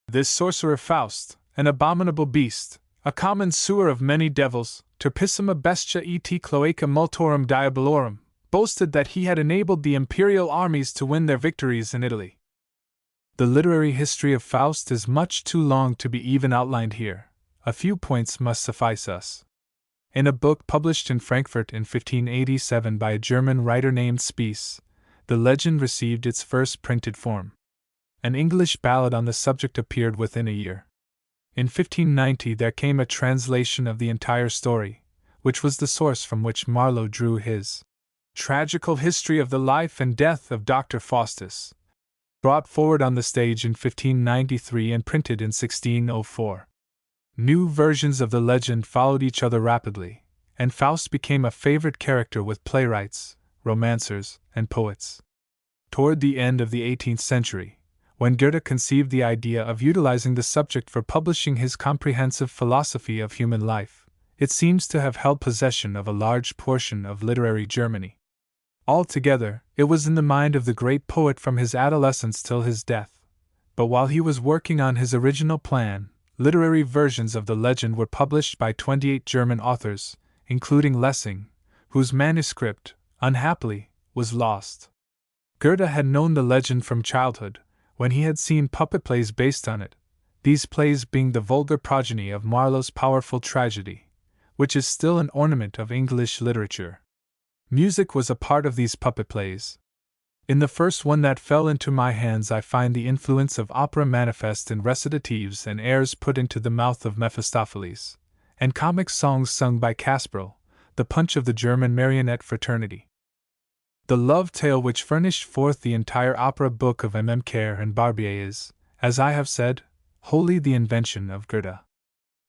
"This sorcerer Faust, an abominable beast, a common sewer of many devils, turpissima bestia et cloaca multorum diabolorum, boasted that he had enabled the imperial armies to win their victories in Italy." The literary history of Faust is much too long to be even outlined here. A few points must suffice us. In a book published in Frankfurt in 1587 by a German writer named Spies, the legend received its first printed form. An English ballad on the subject appeared within a year. In 1590 there came a translation of the entire story, which was the source from which Marlowe drew his tragical history of the life and death of Dr. Faustus, brought forward on the stage in 1593 and printed in 1604. New versions of the legend followed each other rapidly, and Faust became a favorite character with playwrights, romancers, and poets. Toward the end of the 18th century, when Goethe conceived the idea of utilizing the subject for publishing his comprehensive philosophy of human life, it seems to have held possession of a large portion of literary Germany. Altogether, it was in the mind of the great poet from his adolescence till his death. But while he was working on his original plan, literary versions of the legend were published by 28 German authors, including Lessing, whose manuscript, unhappily, was lost. Goethe had known the legend from childhood, when he had seen puppet plays based on it, these plays being the vulgar progeny of Marlowe's powerful tragedy, which is still an ornament of English literature. Music was a part of these puppet plays. In the first one that fell into my hands I find the influence of opera manifest in recitatives and airs put into the mouth of Mephistopheles, and comic songs sung by Kasperl, the Punch of the German marionette fraternity. The love tale which furnished forth the entire opera book of Kerr and Barbier is, as I have said, wholly the invention of Goethe.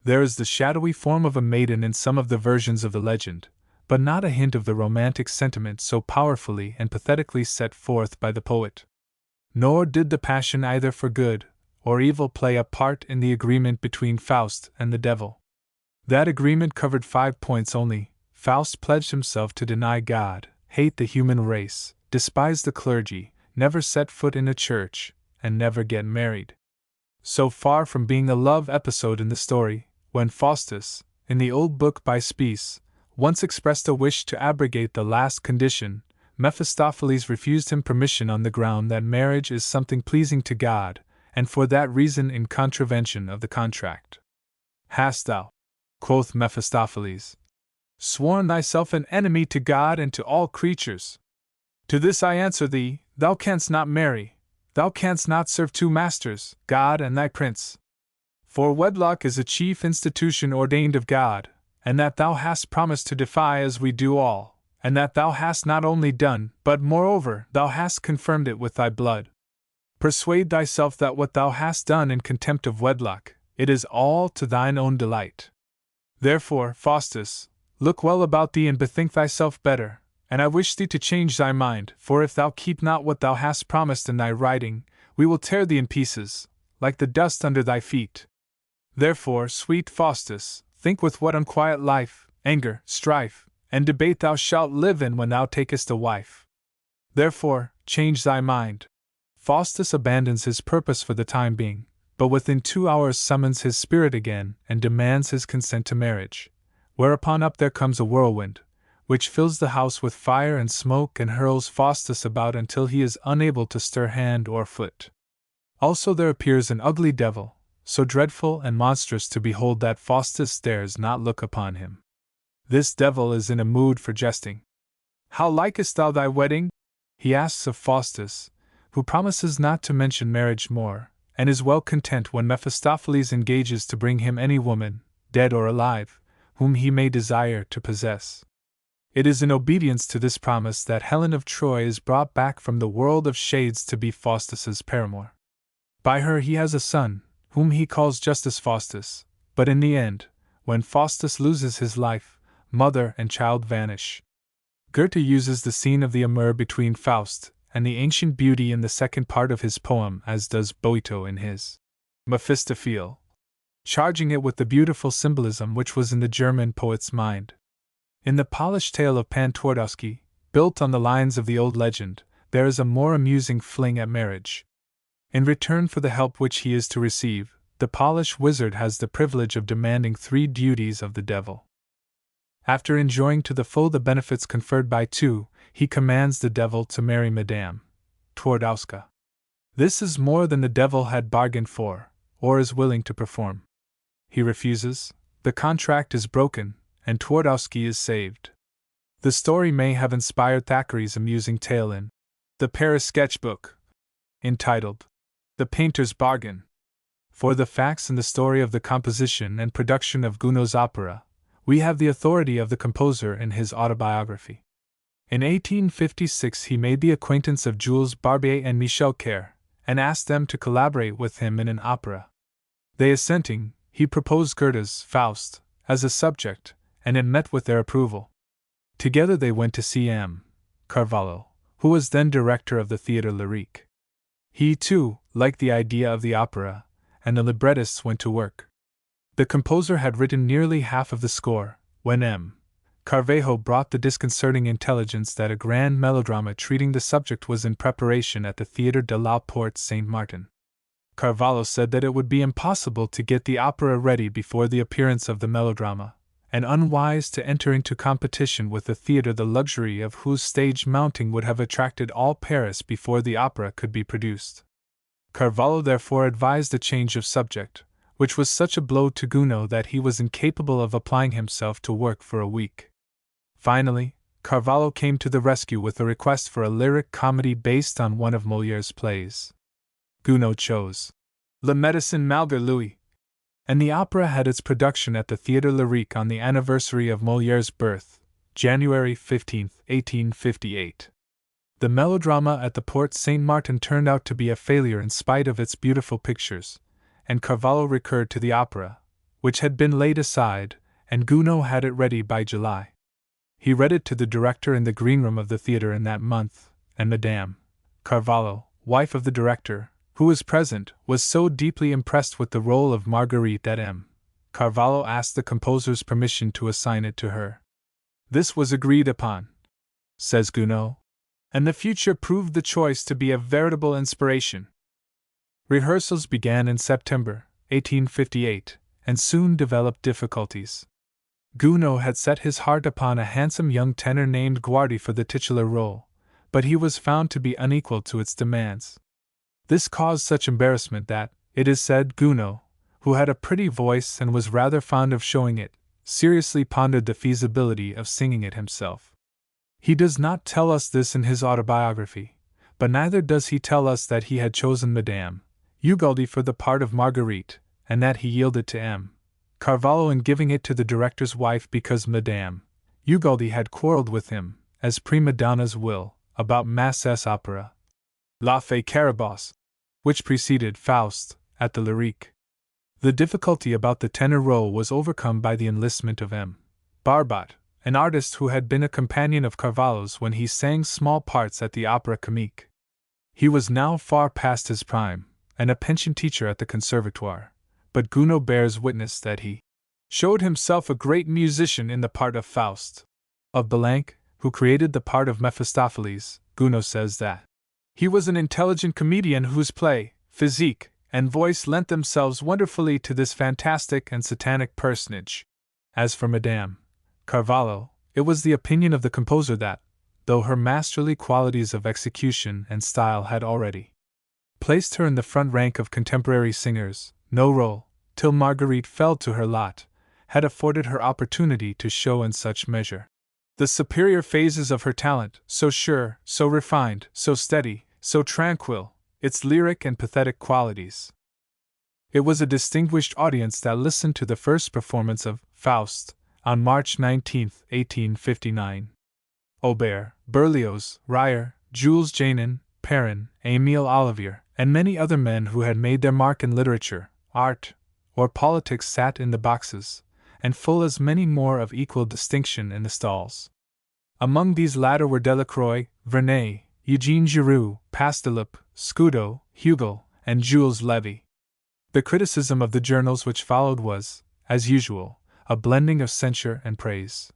There is the shadowy form of a maiden in some of the versions of the legend, but not a hint of the romantic sentiment so powerfully and pathetically set forth by the poet. Nor did the passion either for good or evil play a part in the agreement between Faust and the devil. That agreement covered 5 points only. Faust pledged himself to deny God, hate the human race, despise the clergy, never set foot in a church, and never get married. So far from being a love episode in the story, when Faustus, in the old book by Spies, once expressed a wish to abrogate the last condition, Mephistopheles refused him permission on the ground that marriage is something pleasing to God, and for that reason in contravention of the contract. "Hast thou," quoth Mephistopheles, "sworn thyself an enemy to God and to all creatures? To this I answer thee, thou canst not marry, thou canst not serve two masters, God and thy prince. For wedlock is a chief institution ordained of God, and that thou hast promised to defy as we do all, and that thou hast not only done, but moreover thou hast confirmed it with thy blood. Persuade thyself that what thou hast done in contempt of wedlock, it is all to thine own delight. Therefore, Faustus, look well about thee and bethink thyself better, and I wish thee to change thy mind, for if thou keep not what thou hast promised in thy writing, we will tear thee in pieces, like the dust under thy feet. Therefore, sweet Faustus, think with what unquiet life, anger, strife, and debate thou shalt live in when thou takest a wife. Therefore, change thy mind. Faustus abandons his purpose for the time being, but within 2 hours summons his spirit again and demands his consent to marriage, whereupon up there comes a whirlwind, which fills the house with fire and smoke and hurls Faustus about until he is unable to stir hand or foot. Also there appears an ugly devil, so dreadful and monstrous to behold that Faustus dares not look upon him. This devil is in a mood for jesting. How likest thou thy wedding? He asks of Faustus, who promises not to mention marriage more, and is well content when Mephistopheles engages to bring him any woman, dead or alive, whom he may desire to possess. It is in obedience to this promise that Helen of Troy is brought back from the world of shades to be Faustus's paramour. By her he has a son, whom he calls Justus Faustus, but in the end, when Faustus loses his life, mother and child vanish. Goethe uses the scene of the amour between Faust and the ancient beauty in the second part of his poem, as does Boito in his Mephistophele, charging it with the beautiful symbolism which was in the German poet's mind. In the polished tale of Pan Twardowski, built on the lines of the old legend, there is a more amusing fling at marriage. In return for the help which he is to receive, the Polish wizard has the privilege of demanding 3 duties of the devil. After enjoying to the full the benefits conferred by 2, he commands the devil to marry Madame Twardowska. This is more than the devil had bargained for, or is willing to perform. He refuses, the contract is broken, and Twardowski is saved. The story may have inspired Thackeray's amusing tale in The Paris Sketchbook, entitled The Painter's Bargain. For the facts and the story of the composition and production of Gounod's opera, we have the authority of the composer in his autobiography. In 1856 he made the acquaintance of Jules Barbier and Michel Kerr, and asked them to collaborate with him in an opera. They assenting, he proposed Goethe's Faust as a subject, and it met with their approval. Together they went to see M. Carvalho, who was then director of the Theatre Lyrique. He, too, liked the idea of the opera, and the librettists went to work. The composer had written nearly half of the score, when M. Carvalho brought the disconcerting intelligence that a grand melodrama treating the subject was in preparation at the Théâtre de la Porte Saint-Martin. Carvalho said that it would be impossible to get the opera ready before the appearance of the melodrama, and unwise to enter into competition with the theatre the luxury of whose stage mounting would have attracted all Paris before the opera could be produced. Carvalho therefore advised a change of subject, which was such a blow to Gounod that he was incapable of applying himself to work for a week. Finally, Carvalho came to the rescue with a request for a lyric comedy based on one of Molière's plays. Gounod chose Le Médecin Malgré Lui, and the opera had its production at the Théâtre Lyrique on the anniversary of Molière's birth, January 15, 1858. The melodrama at the Porte Saint-Martin turned out to be a failure in spite of its beautiful pictures, and Carvalho recurred to the opera, which had been laid aside, and Gounod had it ready by July. He read it to the director in the greenroom of the theatre in that month, and Madame Carvalho, wife of the director, who was present, was so deeply impressed with the role of Marguerite that M. Carvalho asked the composer's permission to assign it to her. This was agreed upon, says Gounod, and the future proved the choice to be a veritable inspiration. Rehearsals began in September 1858, and soon developed difficulties. Gounod had set his heart upon a handsome young tenor named Guardi for the titular role, but he was found to be unequal to its demands. This caused such embarrassment that, it is said, Gounod, who had a pretty voice and was rather fond of showing it, seriously pondered the feasibility of singing it himself. He does not tell us this in his autobiography, but neither does he tell us that he had chosen Madame Ugaldi for the part of Marguerite, and that he yielded to M. Carvalho in giving it to the director's wife because Madame Ugaldi had quarreled with him, as prima donnas will, about Massé's opera, La Fée Carabosse. which preceded Faust, at the Lyrique. The difficulty about the tenor role was overcome by the enlistment of M. Barbat, an artist who had been a companion of Carvalho's when he sang small parts at the Opera Comique. He was now far past his prime, and a pension teacher at the Conservatoire, but Gounod bears witness that he showed himself a great musician in the part of Faust. Of Belenc, who created the part of Mephistopheles, Gounod says that he was an intelligent comedian whose play, physique, and voice lent themselves wonderfully to this fantastic and satanic personage. As for Madame Carvalho, it was the opinion of the composer that, though her masterly qualities of execution and style had already placed her in the front rank of contemporary singers, no role, till Marguerite fell to her lot, had afforded her opportunity to show in such measure the superior phases of her talent, so sure, so refined, so steady, so tranquil, its lyric and pathetic qualities. It was a distinguished audience that listened to the first performance of Faust, on March 19, 1859. Aubert, Berlioz, Ryer, Jules Janin, Perrin, Émile Olivier, and many other men who had made their mark in literature, art, or politics sat in the boxes, and full as many more of equal distinction in the stalls. Among these latter were Delacroix, Vernet, Eugene Giroux, Pasdeloup, Scudo, Hugel, and Jules Levy. The criticism of the journals which followed was, as usual, a blending of censure and praise.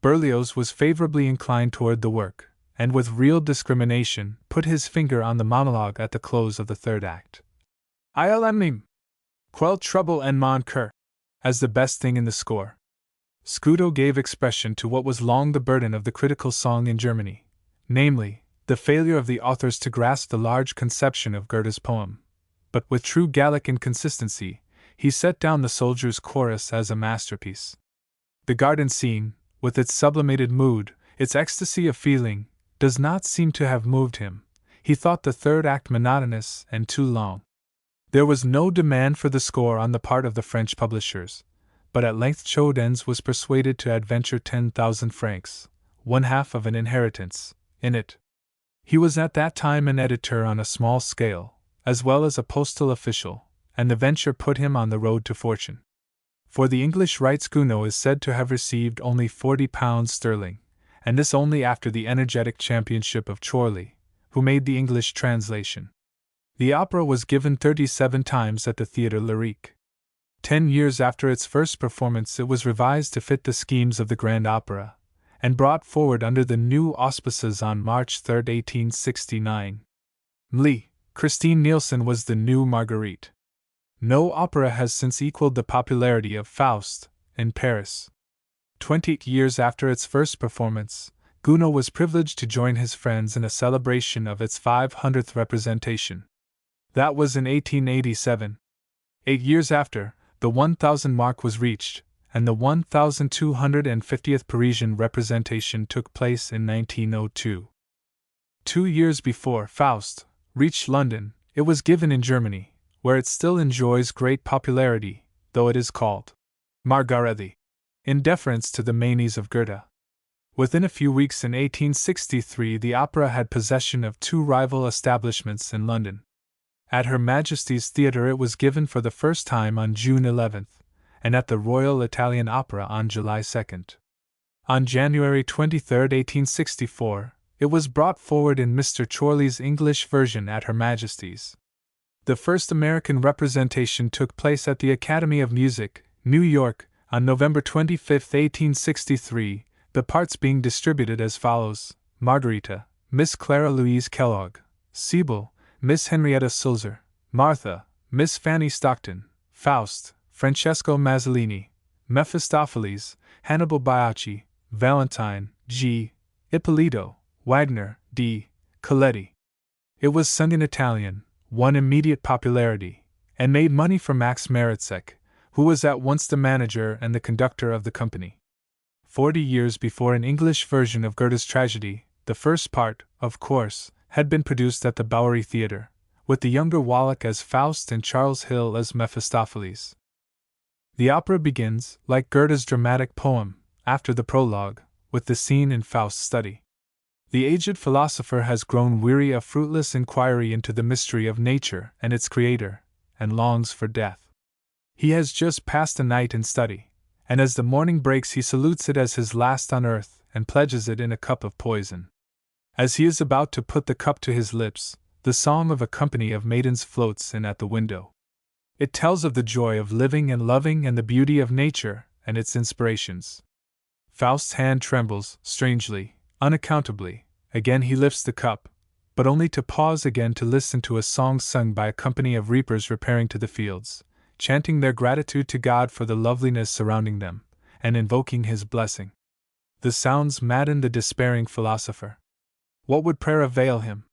Berlioz was favorably inclined toward the work, and with real discrimination put his finger on the monologue at the close of the third act. "Il quel trouble en mon cœur," as the best thing in the score. Scudo gave expression to what was long the burden of the critical song in Germany, namely, the failure of the authors to grasp the large conception of Goethe's poem. But with true Gallic inconsistency, he set down the soldiers' chorus as a masterpiece. The garden scene, with its sublimated mood, its ecstasy of feeling, does not seem to have moved him. He thought the third act monotonous and too long. There was no demand for the score on the part of the French publishers, but at length Chaudens was persuaded to adventure 10,000 francs, one half of an inheritance, in it. He was at that time an editor on a small scale, as well as a postal official, and the venture put him on the road to fortune. For the English rights Gounod is said to have received only £40, and this only after the energetic championship of Chorley, who made the English translation. The opera was given 37 times at the Theatre Lyrique. 10 years after its first performance it was revised to fit the schemes of the Grand Opera, and brought forward under the new auspices on March 3, 1869. Christine Nielsen was the new Marguerite. No opera has since equaled the popularity of Faust, in Paris. 20 years after its first performance, Gounod was privileged to join his friends in a celebration of its 500th representation. That was in 1887. 8 years after, the 1,000 mark was reached, and the 1,250th Parisian representation took place in 1902. 2 years before Faust reached London, it was given in Germany, where it still enjoys great popularity, though it is called Margarete, in deference to the manes of Goethe. Within a few weeks in 1863 the opera had possession of 2 rival establishments in London. At Her Majesty's Theatre it was given for the first time on June 11th, and at the Royal Italian Opera on July 2nd. On January 23, 1864, it was brought forward in Mr. Chorley's English version at Her Majesty's. The first American representation took place at the Academy of Music, New York, on November 25, 1863, the parts being distributed as follows: Margarita, Miss Clara Louise Kellogg; Sibyl, Miss Henrietta Sulzer; Martha, Miss Fanny Stockton; Faust, Francesco Mazzolini; Mephistopheles, Hannibal Biaggi; Valentine, G. Ippolito; Wagner, D. Coletti. It was sung in Italian, won immediate popularity, and made money for Max Maritzek, who was at once the manager and the conductor of the company. 40 years before an English version of Goethe's tragedy, the first part, of course, had been produced at the Bowery Theatre, with the younger Wallach as Faust and Charles Hill as Mephistopheles. The opera begins, like Goethe's dramatic poem, after the prologue, with the scene in Faust's study. The aged philosopher has grown weary of fruitless inquiry into the mystery of nature and its creator, and longs for death. He has just passed a night in study, and as the morning breaks he salutes it as his last on earth and pledges it in a cup of poison. As he is about to put the cup to his lips, the song of a company of maidens floats in at the window. It tells of the joy of living and loving and the beauty of nature and its inspirations. Faust's hand trembles, strangely, unaccountably. Again he lifts the cup, but only to pause again to listen to a song sung by a company of reapers repairing to the fields, chanting their gratitude to God for the loveliness surrounding them, and invoking His blessing. The sounds madden the despairing philosopher. What would prayer avail him?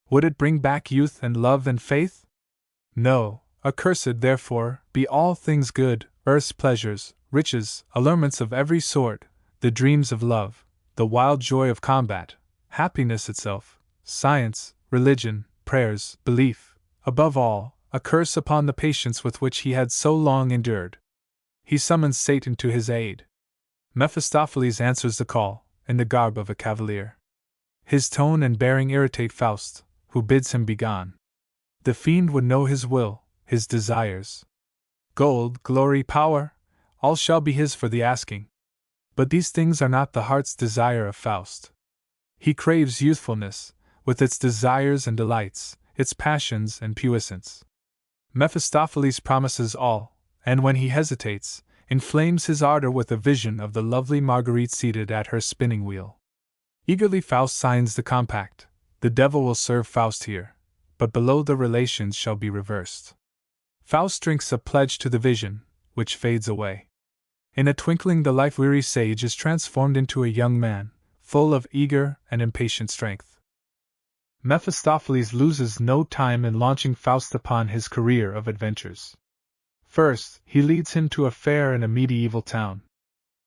Would it bring back youth and love and faith? No. Accursed, therefore, be all things good, earth's pleasures, riches, allurements of every sort, the dreams of love, the wild joy of combat, happiness itself, science, religion, prayers, belief, above all, a curse upon the patience with which he had so long endured. He summons Satan to his aid. Mephistopheles answers the call, in the garb of a cavalier. His tone and bearing irritate Faust, who bids him begone. The fiend would know his will, his desires. Gold, glory, power, all shall be his for the asking. But these things are not the heart's desire of Faust. He craves youthfulness, with its desires and delights, its passions and puissance. Mephistopheles promises all, and when he hesitates, inflames his ardor with a vision of the lovely Marguerite seated at her spinning wheel. Eagerly Faust signs the compact. The devil will serve Faust here, but below the relations shall be reversed. Faust drinks a pledge to the vision, which fades away. In a twinkling the life-weary sage is transformed into a young man, full of eager and impatient strength. Mephistopheles loses no time in launching Faust upon his career of adventures. First, he leads him to a fair in a medieval town.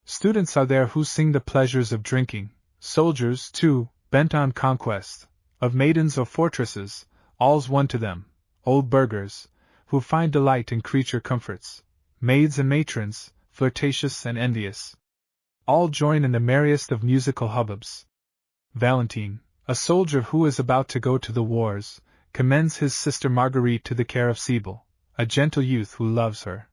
Students are there who sing the pleasures of drinking, soldiers, too, bent on conquest, of maidens or fortresses, all's one to them, old burghers, who find delight in creature comforts, maids and matrons, flirtatious and envious. All join in the merriest of musical hubbubs. Valentine, a soldier who is about to go to the wars, commends his sister Marguerite to the care of Sibyl, a gentle youth who loves her.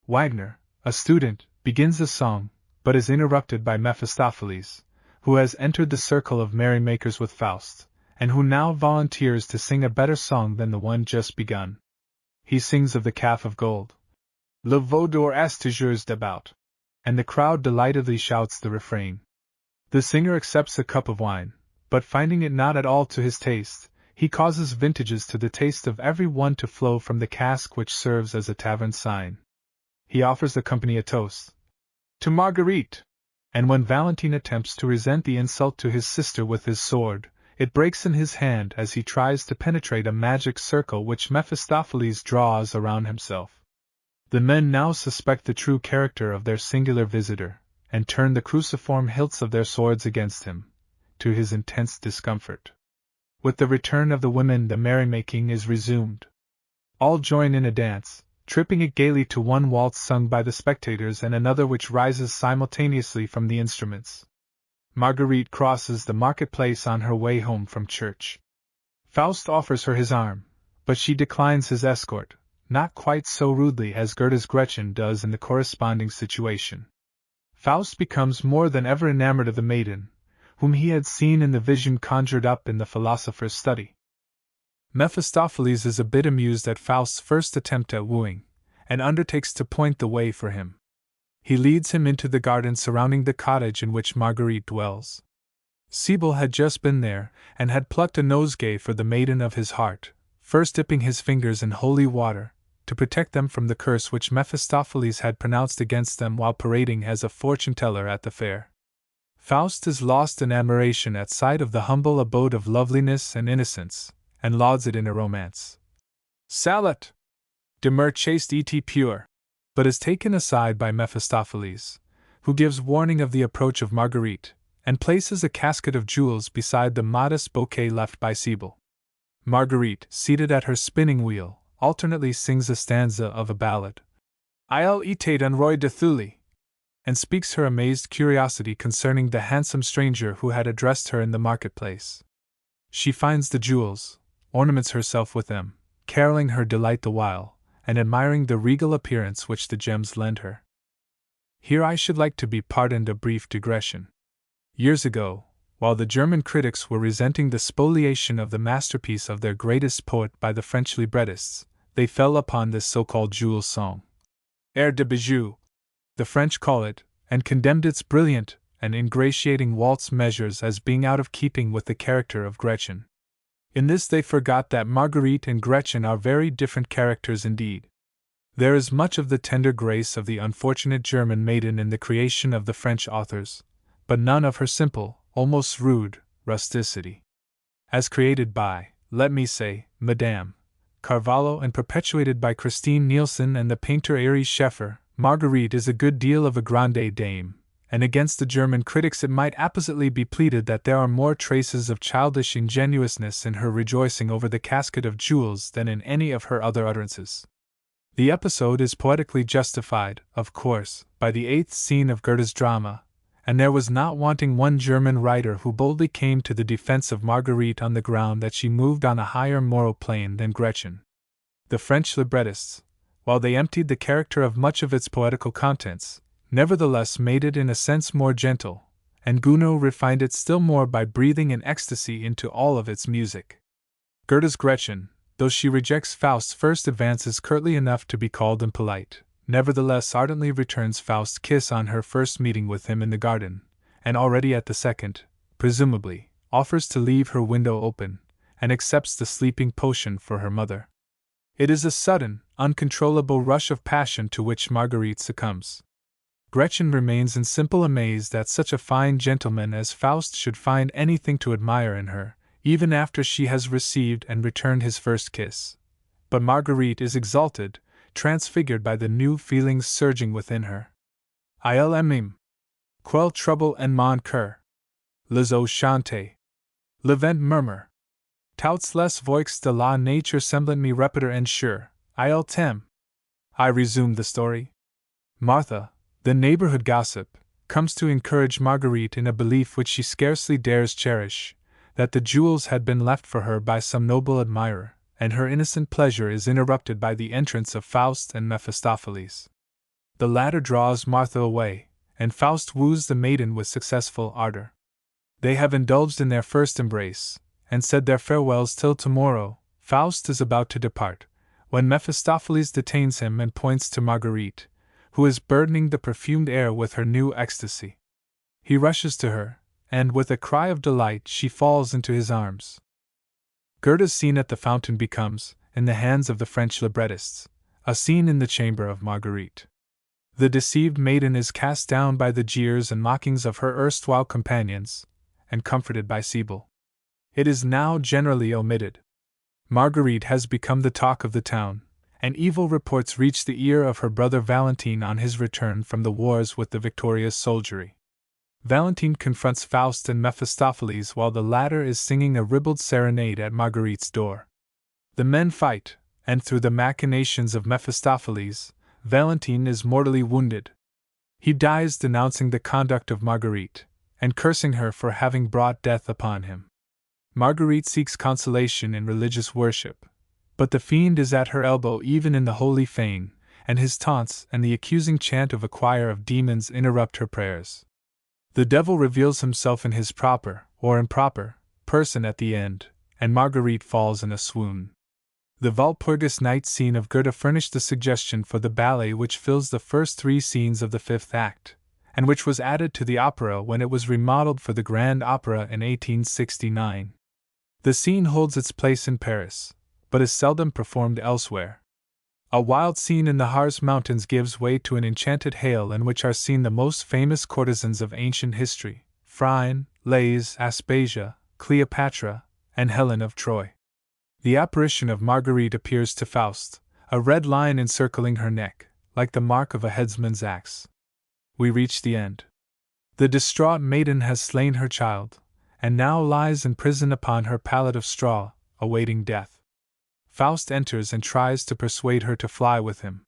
Wagner, a student, begins a song, but is interrupted by Mephistopheles, who has entered the circle of merrymakers with Faust, and who now volunteers to sing a better song than the one just begun. He sings of the calf of gold. Le veau d'or est toujours debout. And the crowd delightedly shouts the refrain. The singer accepts a cup of wine, but finding it not at all to his taste, he causes vintages to the taste of every one to flow from the cask which serves as a tavern sign. He offers the company a toast. To Marguerite! And when Valentine attempts to resent the insult to his sister with his sword, it breaks in his hand as he tries to penetrate a magic circle which Mephistopheles draws around himself. The men now suspect the true character of their singular visitor, and turn the cruciform hilts of their swords against him, to his intense discomfort. With the return of the women the merrymaking is resumed. All join in a dance, tripping it gaily to one waltz sung by the spectators and another which rises simultaneously from the instruments. Marguerite crosses the marketplace on her way home from church. Faust offers her his arm, but she declines his escort, not quite so rudely as Goethe's Gretchen does in the corresponding situation. Faust becomes more than ever enamored of the maiden, whom he had seen in the vision conjured up in the philosopher's study. Mephistopheles is a bit amused at Faust's first attempt at wooing, and undertakes to point the way for him. He leads him into the garden surrounding the cottage in which Marguerite dwells. Sibyl had just been there, and had plucked a nosegay for the maiden of his heart, first dipping his fingers in holy water, to protect them from the curse which Mephistopheles had pronounced against them while parading as a fortune-teller at the fair. Faust is lost in admiration at sight of the humble abode of loveliness and innocence, and lauds it in a romance. Salut! Demur chaste et pure! But is taken aside by Mephistopheles, who gives warning of the approach of Marguerite, and places a casket of jewels beside the modest bouquet left by Sibyl. Marguerite, seated at her spinning wheel, alternately sings a stanza of a ballad. Il était un roi de Thule. and speaks her amazed curiosity concerning the handsome stranger who had addressed her in the marketplace. She finds the jewels, ornaments herself with them, caroling her delight the while, and admiring the regal appearance which the gems lend her. Here I should like to be pardoned a brief digression. Years ago, while the German critics were resenting the spoliation of the masterpiece of their greatest poet by the French librettists, they fell upon this so-called Jules song. Air de bijou, the French call it, and condemned its brilliant and ingratiating waltz measures as being out of keeping with the character of Gretchen. In this they forgot that Marguerite and Gretchen are very different characters indeed. There is much of the tender grace of the unfortunate German maiden in the creation of the French authors, but none of her simple, almost rude, rusticity. As created by, let me say, Madame Carvalho and perpetuated by Christine Nielsen and the painter Erich Scheffer, Marguerite is a good deal of a grande dame, and against the German critics it might appositely be pleaded that there are more traces of childish ingenuousness in her rejoicing over the casket of jewels than in any of her other utterances. The episode is poetically justified, of course, by the 8th scene of Goethe's drama, and there was not wanting one German writer who boldly came to the defense of Marguerite on the ground that she moved on a higher moral plane than Gretchen. The French librettists, while they emptied the character of much of its poetical contents, nevertheless made it in a sense more gentle, and Gounod refined it still more by breathing an ecstasy into all of its music. Goethe's Gretchen, though she rejects Faust's first advances curtly enough to be called impolite, nevertheless ardently returns Faust's kiss on her first meeting with him in the garden, and already at the second, presumably, offers to leave her window open, and accepts the sleeping potion for her mother. It is a sudden, uncontrollable rush of passion to which Marguerite succumbs. Gretchen remains in simple amaze that such a fine gentleman as Faust should find anything to admire in her, even after she has received and returned his first kiss. But Marguerite is exalted, transfigured by the new feelings surging within her. Il aime. Quel trouble en mon cœur. Les eaux chantent. Le vent murmure. Toutes les voix de la nature semblent me répéter en chœur, il t'aime. I resume the story. Martha, the neighborhood gossip, comes to encourage Marguerite in a belief which she scarcely dares cherish, that the jewels had been left for her by some noble admirer, and her innocent pleasure is interrupted by the entrance of Faust and Mephistopheles. The latter draws Martha away, and Faust woos the maiden with successful ardor. They have indulged in their first embrace, and said their farewells till tomorrow. Faust is about to depart, when Mephistopheles detains him and points to Marguerite, who is burdening the perfumed air with her new ecstasy. He rushes to her, and with a cry of delight she falls into his arms. Goethe's scene at the fountain becomes, in the hands of the French librettists, a scene in the chamber of Marguerite. The deceived maiden is cast down by the jeers and mockings of her erstwhile companions, and comforted by Sibyl. It is now generally omitted. Marguerite has become the talk of the town, and evil reports reach the ear of her brother Valentine on his return from the wars with the victorious soldiery. Valentine confronts Faust and Mephistopheles while the latter is singing a ribald serenade at Marguerite's door. The men fight, and through the machinations of Mephistopheles, Valentine is mortally wounded. He dies denouncing the conduct of Marguerite, and cursing her for having brought death upon him. Marguerite seeks consolation in religious worship, but the fiend is at her elbow even in the holy fane, and his taunts and the accusing chant of a choir of demons interrupt her prayers. The devil reveals himself in his proper, or improper, person at the end, and Marguerite falls in a swoon. The Walpurgis night scene of Goethe furnished the suggestion for the ballet which fills the first 3 scenes of the 5th act, and which was added to the opera when it was remodeled for the Grand Opera in 1869. The scene holds its place in Paris, but is seldom performed elsewhere. A wild scene in the Harz Mountains gives way to an enchanted hale in which are seen the most famous courtesans of ancient history, Phryne, Lais, Aspasia, Cleopatra, and Helen of Troy. The apparition of Marguerite appears to Faust, a red line encircling her neck, like the mark of a headsman's axe. We reach the end. The distraught maiden has slain her child, and now lies in prison upon her pallet of straw, awaiting death. Faust enters and tries to persuade her to fly with him.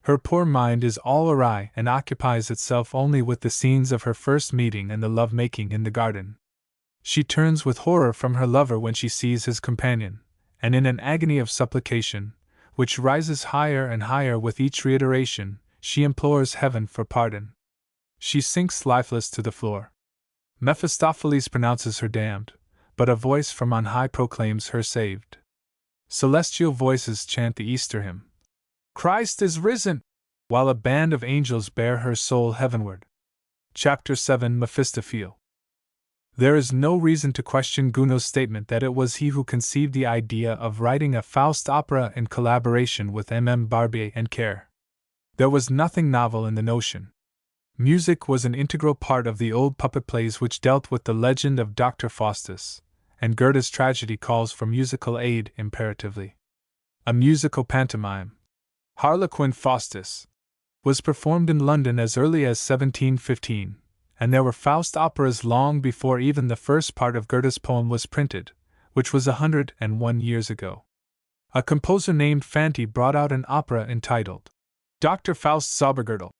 Her poor mind is all awry and occupies itself only with the scenes of her first meeting and the love-making in the garden. She turns with horror from her lover when she sees his companion, and in an agony of supplication, which rises higher and higher with each reiteration, she implores heaven for pardon. She sinks lifeless to the floor. Mephistopheles pronounces her damned, but a voice from on high proclaims her saved. Celestial voices chant the Easter hymn, Christ is risen, while a band of angels bear her soul heavenward. Chapter 7 Mephistophele. There is no reason to question Gounod's statement that it was he who conceived the idea of writing a Faust opera in collaboration with M. Barbier and Kerr. There was nothing novel in the notion. Music was an integral part of the old puppet plays which dealt with the legend of Dr. Faustus, and Goethe's tragedy calls for musical aid imperatively. A musical pantomime, Harlequin Faustus, was performed in London as early as 1715, and there were Faust operas long before even the first part of Goethe's poem was printed, which was 101 years ago. A composer named Fanti brought out an opera entitled Dr. Faust Zaubergürtel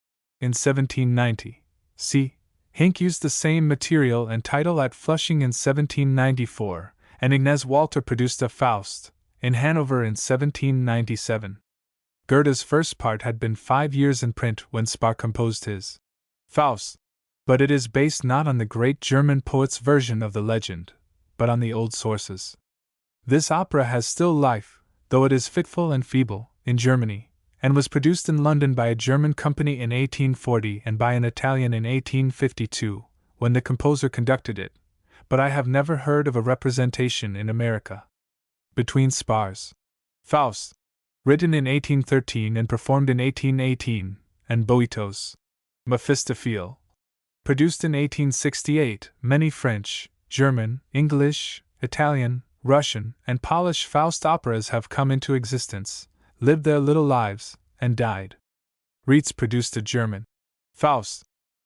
in 1790. C. Hinck used the same material and title at Flushing in 1794, and Ignaz Walter produced a Faust in Hanover in 1797. Goethe's first part had been 5 years in print when Spar composed his Faust, but it is based not on the great German poet's version of the legend, but on the old sources. This opera has still life, though it is fitful and feeble, in Germany, and was produced in London by a German company in 1840 and by an Italian in 1852, when the composer conducted it, but I have never heard of a representation in America. Between Spar's Faust, written in 1813 and performed in 1818, and Boito's Mephistophele, produced in 1868, many French, German, English, Italian, Russian, and Polish Faust operas have come into existence, lived their little lives, and died. Rietz produced a German Faust,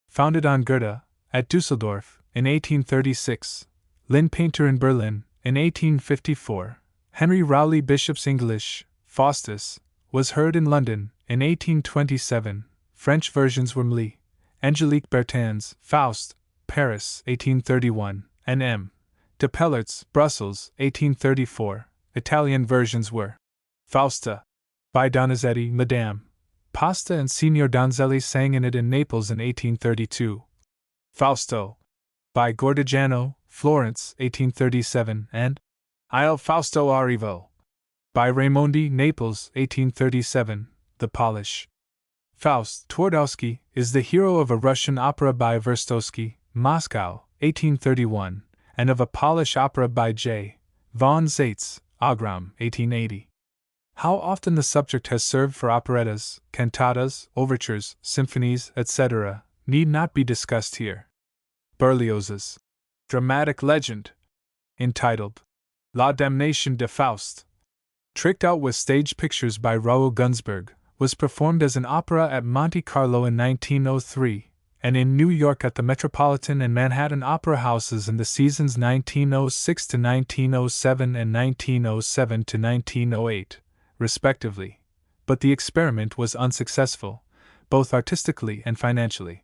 founded on Goethe, at Dusseldorf, in 1836, Lynn Painter in Berlin, in 1854, Henry Rowley Bishop's English Faustus was heard in London, in 1827, French versions were Mlie, Angelique Bertin's Faust, Paris, 1831, and M. de Pellert's Brussels, 1834, Italian versions were Fausta, by Donizetti, Madame Pasta and Signor Donzelli sang in it in Naples in 1832. Fausto, by Gordigiano, Florence, 1837, and Il Fausto Arrivo, by Raimondi, Naples, 1837, the Polish. Faust Twardowski is the hero of a Russian opera by Verstowski, Moscow, 1831, and of a Polish opera by J. von Zeitz, Agram, 1880. How often the subject has served for operettas, cantatas, overtures, symphonies, etc., need not be discussed here. Berlioz's dramatic legend, entitled La Damnation de Faust, tricked out with stage pictures by Raoul Gunsberg, was performed as an opera at Monte Carlo in 1903, and in New York at the Metropolitan and Manhattan Opera Houses in the seasons 1906 to 1907 and 1907 to 1908, respectively, but the experiment was unsuccessful, both artistically and financially.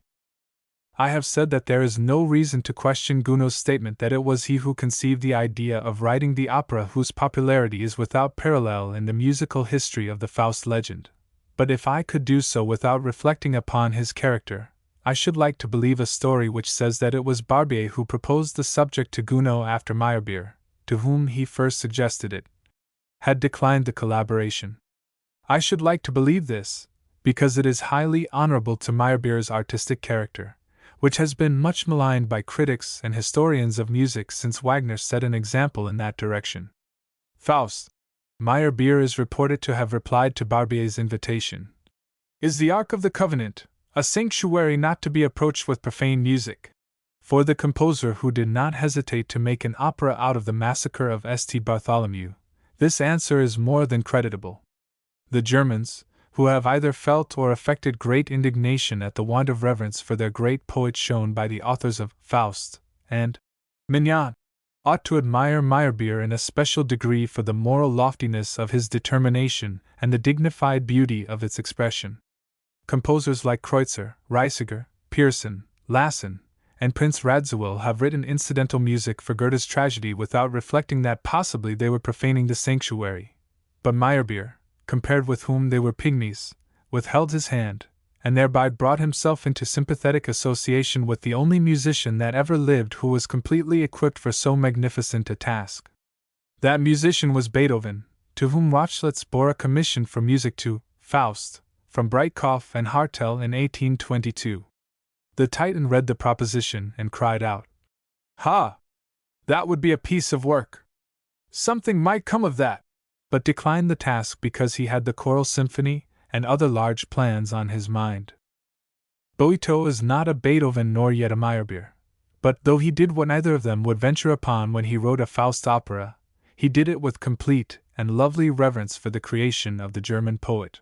I have said that there is no reason to question Gounod's statement that it was he who conceived the idea of writing the opera whose popularity is without parallel in the musical history of the Faust legend. But if I could do so without reflecting upon his character, I should like to believe a story which says that it was Barbier who proposed the subject to Gounod after Meyerbeer, to whom he first suggested it, had declined the collaboration. I should like to believe this, because it is highly honorable to Meyerbeer's artistic character, which has been much maligned by critics and historians of music since Wagner set an example in that direction. Faust. Meyerbeer is reported to have replied to Barbier's invitation. Is the Ark of the Covenant a sanctuary not to be approached with profane music? For the composer who did not hesitate to make an opera out of the massacre of St. Bartholomew, this answer is more than creditable. The Germans, who have either felt or affected great indignation at the want of reverence for their great poet shown by the authors of Faust and Mignon, ought to admire Meyerbeer in a special degree for the moral loftiness of his determination and the dignified beauty of its expression. composers like Kreutzer, Reisiger, Pearson, Lassen, and Prince Radziwill have written incidental music for Goethe's tragedy without reflecting that possibly they were profaning the sanctuary. But Meyerbeer, compared with whom they were pygmies, withheld his hand, and thereby brought himself into sympathetic association with the only musician that ever lived who was completely equipped for so magnificent a task. That musician was Beethoven, to whom Wachtlitz bore a commission for music to Faust, from Breitkopf and Hartel in 1822. The Titan read the proposition and cried out, "Ha! That would be a piece of work! Something might come of that!" but declined the task because he had the choral symphony and other large plans on his mind. Boito is not a Beethoven nor yet a Meyerbeer, but though he did what neither of them would venture upon when he wrote a Faust opera, he did it with complete and lovely reverence for the creation of the German poet.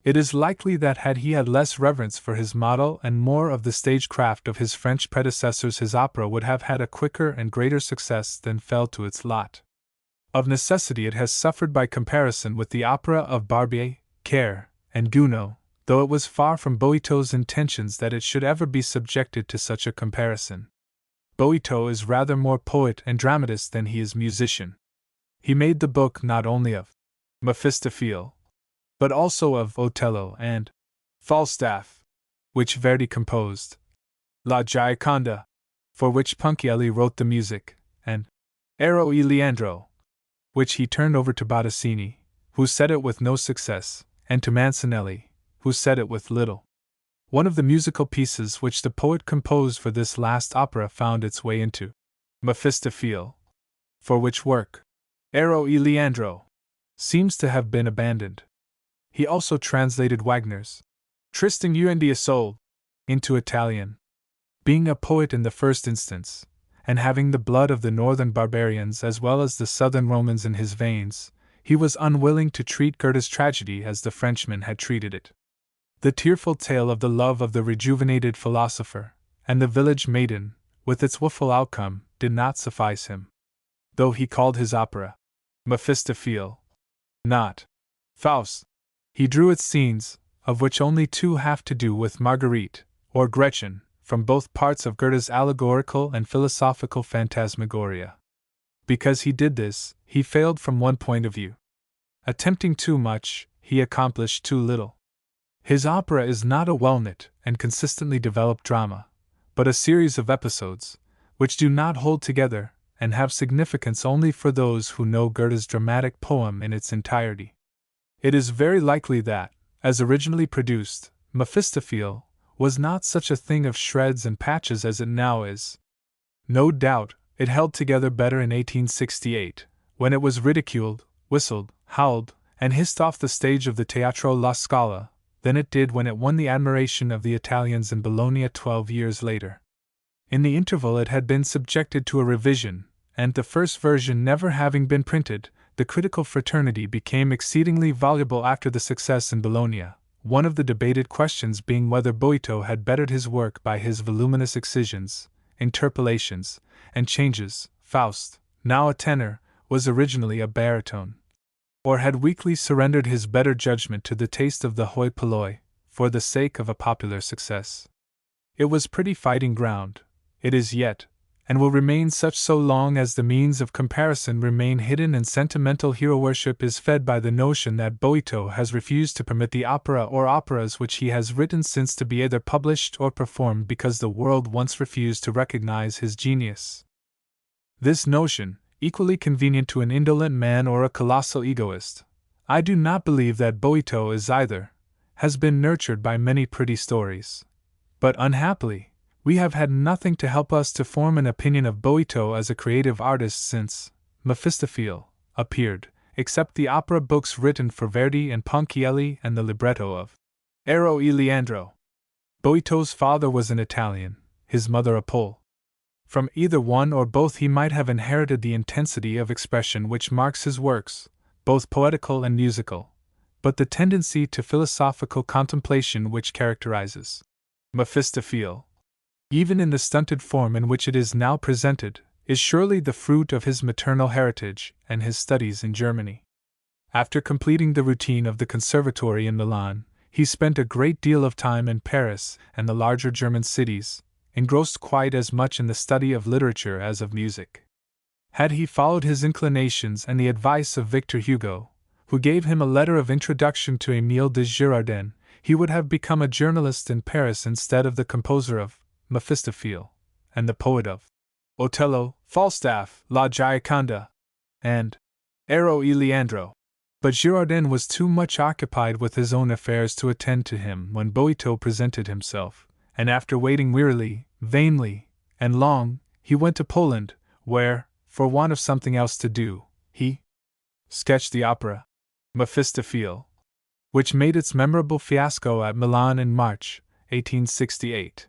It is likely that had he had less reverence for his model and more of the stagecraft of his French predecessors, his opera would have had a quicker and greater success than fell to its lot. Of necessity it has suffered by comparison with the opera of Barbier, Kerr, and Gounod, though it was far from Boito's intentions that it should ever be subjected to such a comparison. Boito is rather more poet and dramatist than he is musician. He made the book not only of Mephistophele, but also of Otello and Falstaff, which Verdi composed, La Gioconda, for which Ponchielli wrote the music, and Ero e Leandro, which he turned over to Bottesini, who said it with no success, and to Mancinelli, who said it with little. One of the musical pieces which the poet composed for this last opera found its way into Mephistophele, for which work Ero e Leandro seems to have been abandoned. He also translated Wagner's Tristan und Isolde into Italian. Being a poet in the first instance, and having the blood of the northern barbarians as well as the southern Romans in his veins, he was unwilling to treat Goethe's tragedy as the Frenchman had treated it. The tearful tale of the love of the rejuvenated philosopher and the village maiden, with its woeful outcome, did not suffice him. Though he called his opera Mephistophele, not Faust, he drew its scenes, of which only two have to do with Marguerite, or Gretchen, from both parts of Goethe's allegorical and philosophical phantasmagoria. Because he did this, he failed from one point of view. Attempting too much, he accomplished too little. His opera is not a well-knit and consistently developed drama, but a series of episodes, which do not hold together and have significance only for those who know Goethe's dramatic poem in its entirety. It is very likely that, as originally produced, Mephistophele was not such a thing of shreds and patches as it now is. No doubt, it held together better in 1868, when it was ridiculed, whistled, howled, and hissed off the stage of the Teatro La Scala, than it did when it won the admiration of the Italians in Bologna 12 years later. In the interval it had been subjected to a revision, and the first version never having been printed, the critical fraternity became exceedingly voluble after the success in Bologna, one of the debated questions being whether Boito had bettered his work by his voluminous excisions, interpolations, and changes. Faust, now a tenor, was originally a baritone, or had weakly surrendered his better judgment to the taste of the hoi polloi, for the sake of a popular success. It was pretty fighting ground, it is yet, and will remain such so long as the means of comparison remain hidden, and sentimental hero worship is fed by the notion that Boito has refused to permit the opera or operas which he has written since to be either published or performed because the world once refused to recognize his genius. This notion, equally convenient to an indolent man or a colossal egoist, I do not believe that Boito is either, has been nurtured by many pretty stories. But unhappily, we have had nothing to help us to form an opinion of Boito as a creative artist since Mephistophele appeared, except the opera books written for Verdi and Ponchielli and the libretto of Ero e Leandro. Boito's father was an Italian, his mother a Pole. From either one or both he might have inherited the intensity of expression which marks his works, both poetical and musical, but the tendency to philosophical contemplation which characterizes Mephistophele, even in the stunted form in which it is now presented, is surely the fruit of his maternal heritage and his studies in Germany. After completing the routine of the conservatory in Milan, He spent a great deal of time in Paris and the larger German cities, engrossed quite as much in the study of literature as of music. Had he followed his inclinations and the advice of Victor Hugo, who gave him a letter of introduction to Émile de Girardin, he would have become a journalist in Paris instead of the composer of Mephistophele, and the poet of Otello, Falstaff, La Gioconda, and Ero e Leandro. But Girardin was too much occupied with his own affairs to attend to him when Boito presented himself, and after waiting wearily, vainly, and long, he went to Poland, where, for want of something else to do, he sketched the opera Mephistophele, which made its memorable fiasco at Milan in March 1868.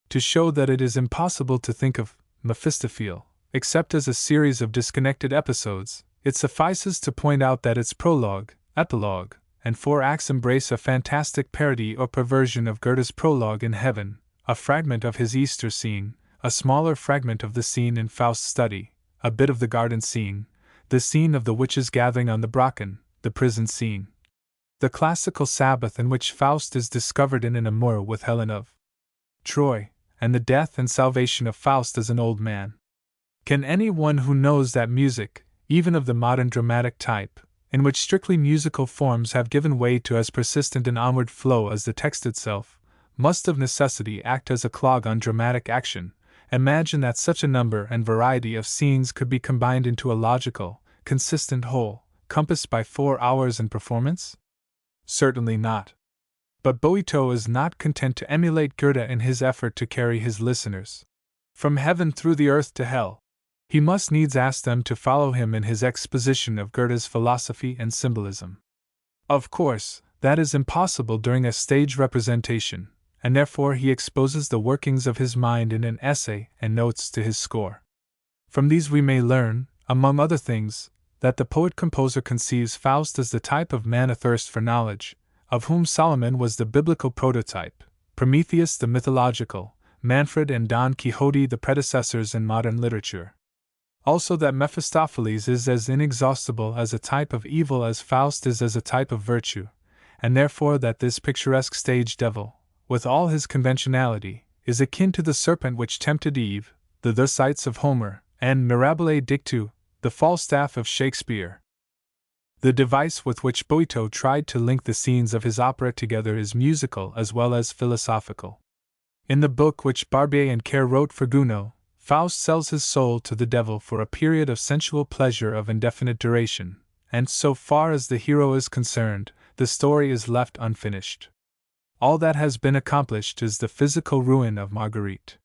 To show that it is impossible to think of Mephistophele except as a series of disconnected episodes, it suffices to point out that its prologue, epilogue, and 4 acts embrace a fantastic parody or perversion of Goethe's prologue in Heaven, a fragment of his Easter scene, a smaller fragment of the scene in Faust's study, a bit of the garden scene, the scene of the witches gathering on the Brocken, the prison scene, the classical Sabbath in which Faust is discovered in an amour with Helen of Troy, and the death and salvation of Faust as an old man. Can anyone who knows that music, even of the modern dramatic type, in which strictly musical forms have given way to as persistent an onward flow as the text itself, must of necessity act as a clog on dramatic action, imagine that such a number and variety of scenes could be combined into a logical, consistent whole, compassed by 4 hours in performance? Certainly not. But Boito is not content to emulate Goethe in his effort to carry his listeners from heaven through the earth to hell. He must needs ask them to follow him in his exposition of Goethe's philosophy and symbolism. Of course, that is impossible during a stage representation, and therefore he exposes the workings of his mind in an essay and notes to his score. From these we may learn, among other things, that the poet-composer conceives Faust as the type of man athirst for knowledge, of whom Solomon was the biblical prototype, Prometheus the mythological, Manfred and Don Quixote the predecessors in modern literature. Also that Mephistopheles is as inexhaustible as a type of evil as Faust is as a type of virtue, and therefore that this picturesque stage devil, with all his conventionality, is akin to the serpent which tempted Eve, the Thucydides of Homer, and Mirabile Dictu, the Falstaff of Shakespeare. The device with which Boito tried to link the scenes of his opera together is musical as well as philosophical. In the book which Barbier and Kerr wrote for Gounod, Faust sells his soul to the devil for a period of sensual pleasure of indefinite duration, and so far as the hero is concerned, the story is left unfinished. All that has been accomplished is the physical ruin of Marguerite.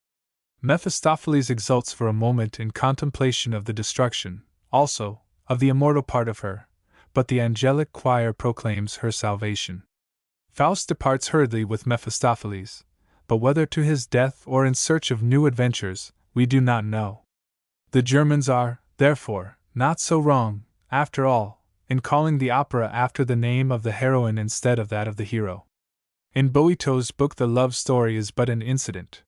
Mephistopheles exults for a moment in contemplation of the destruction, also, of the immortal part of her, but the angelic choir proclaims her salvation. Faust departs hurriedly with Mephistopheles, but whether to his death or in search of new adventures, we do not know. The Germans are, therefore, not so wrong, after all, in calling the opera after the name of the heroine instead of that of the hero. In Boito's book the love story is but an incident.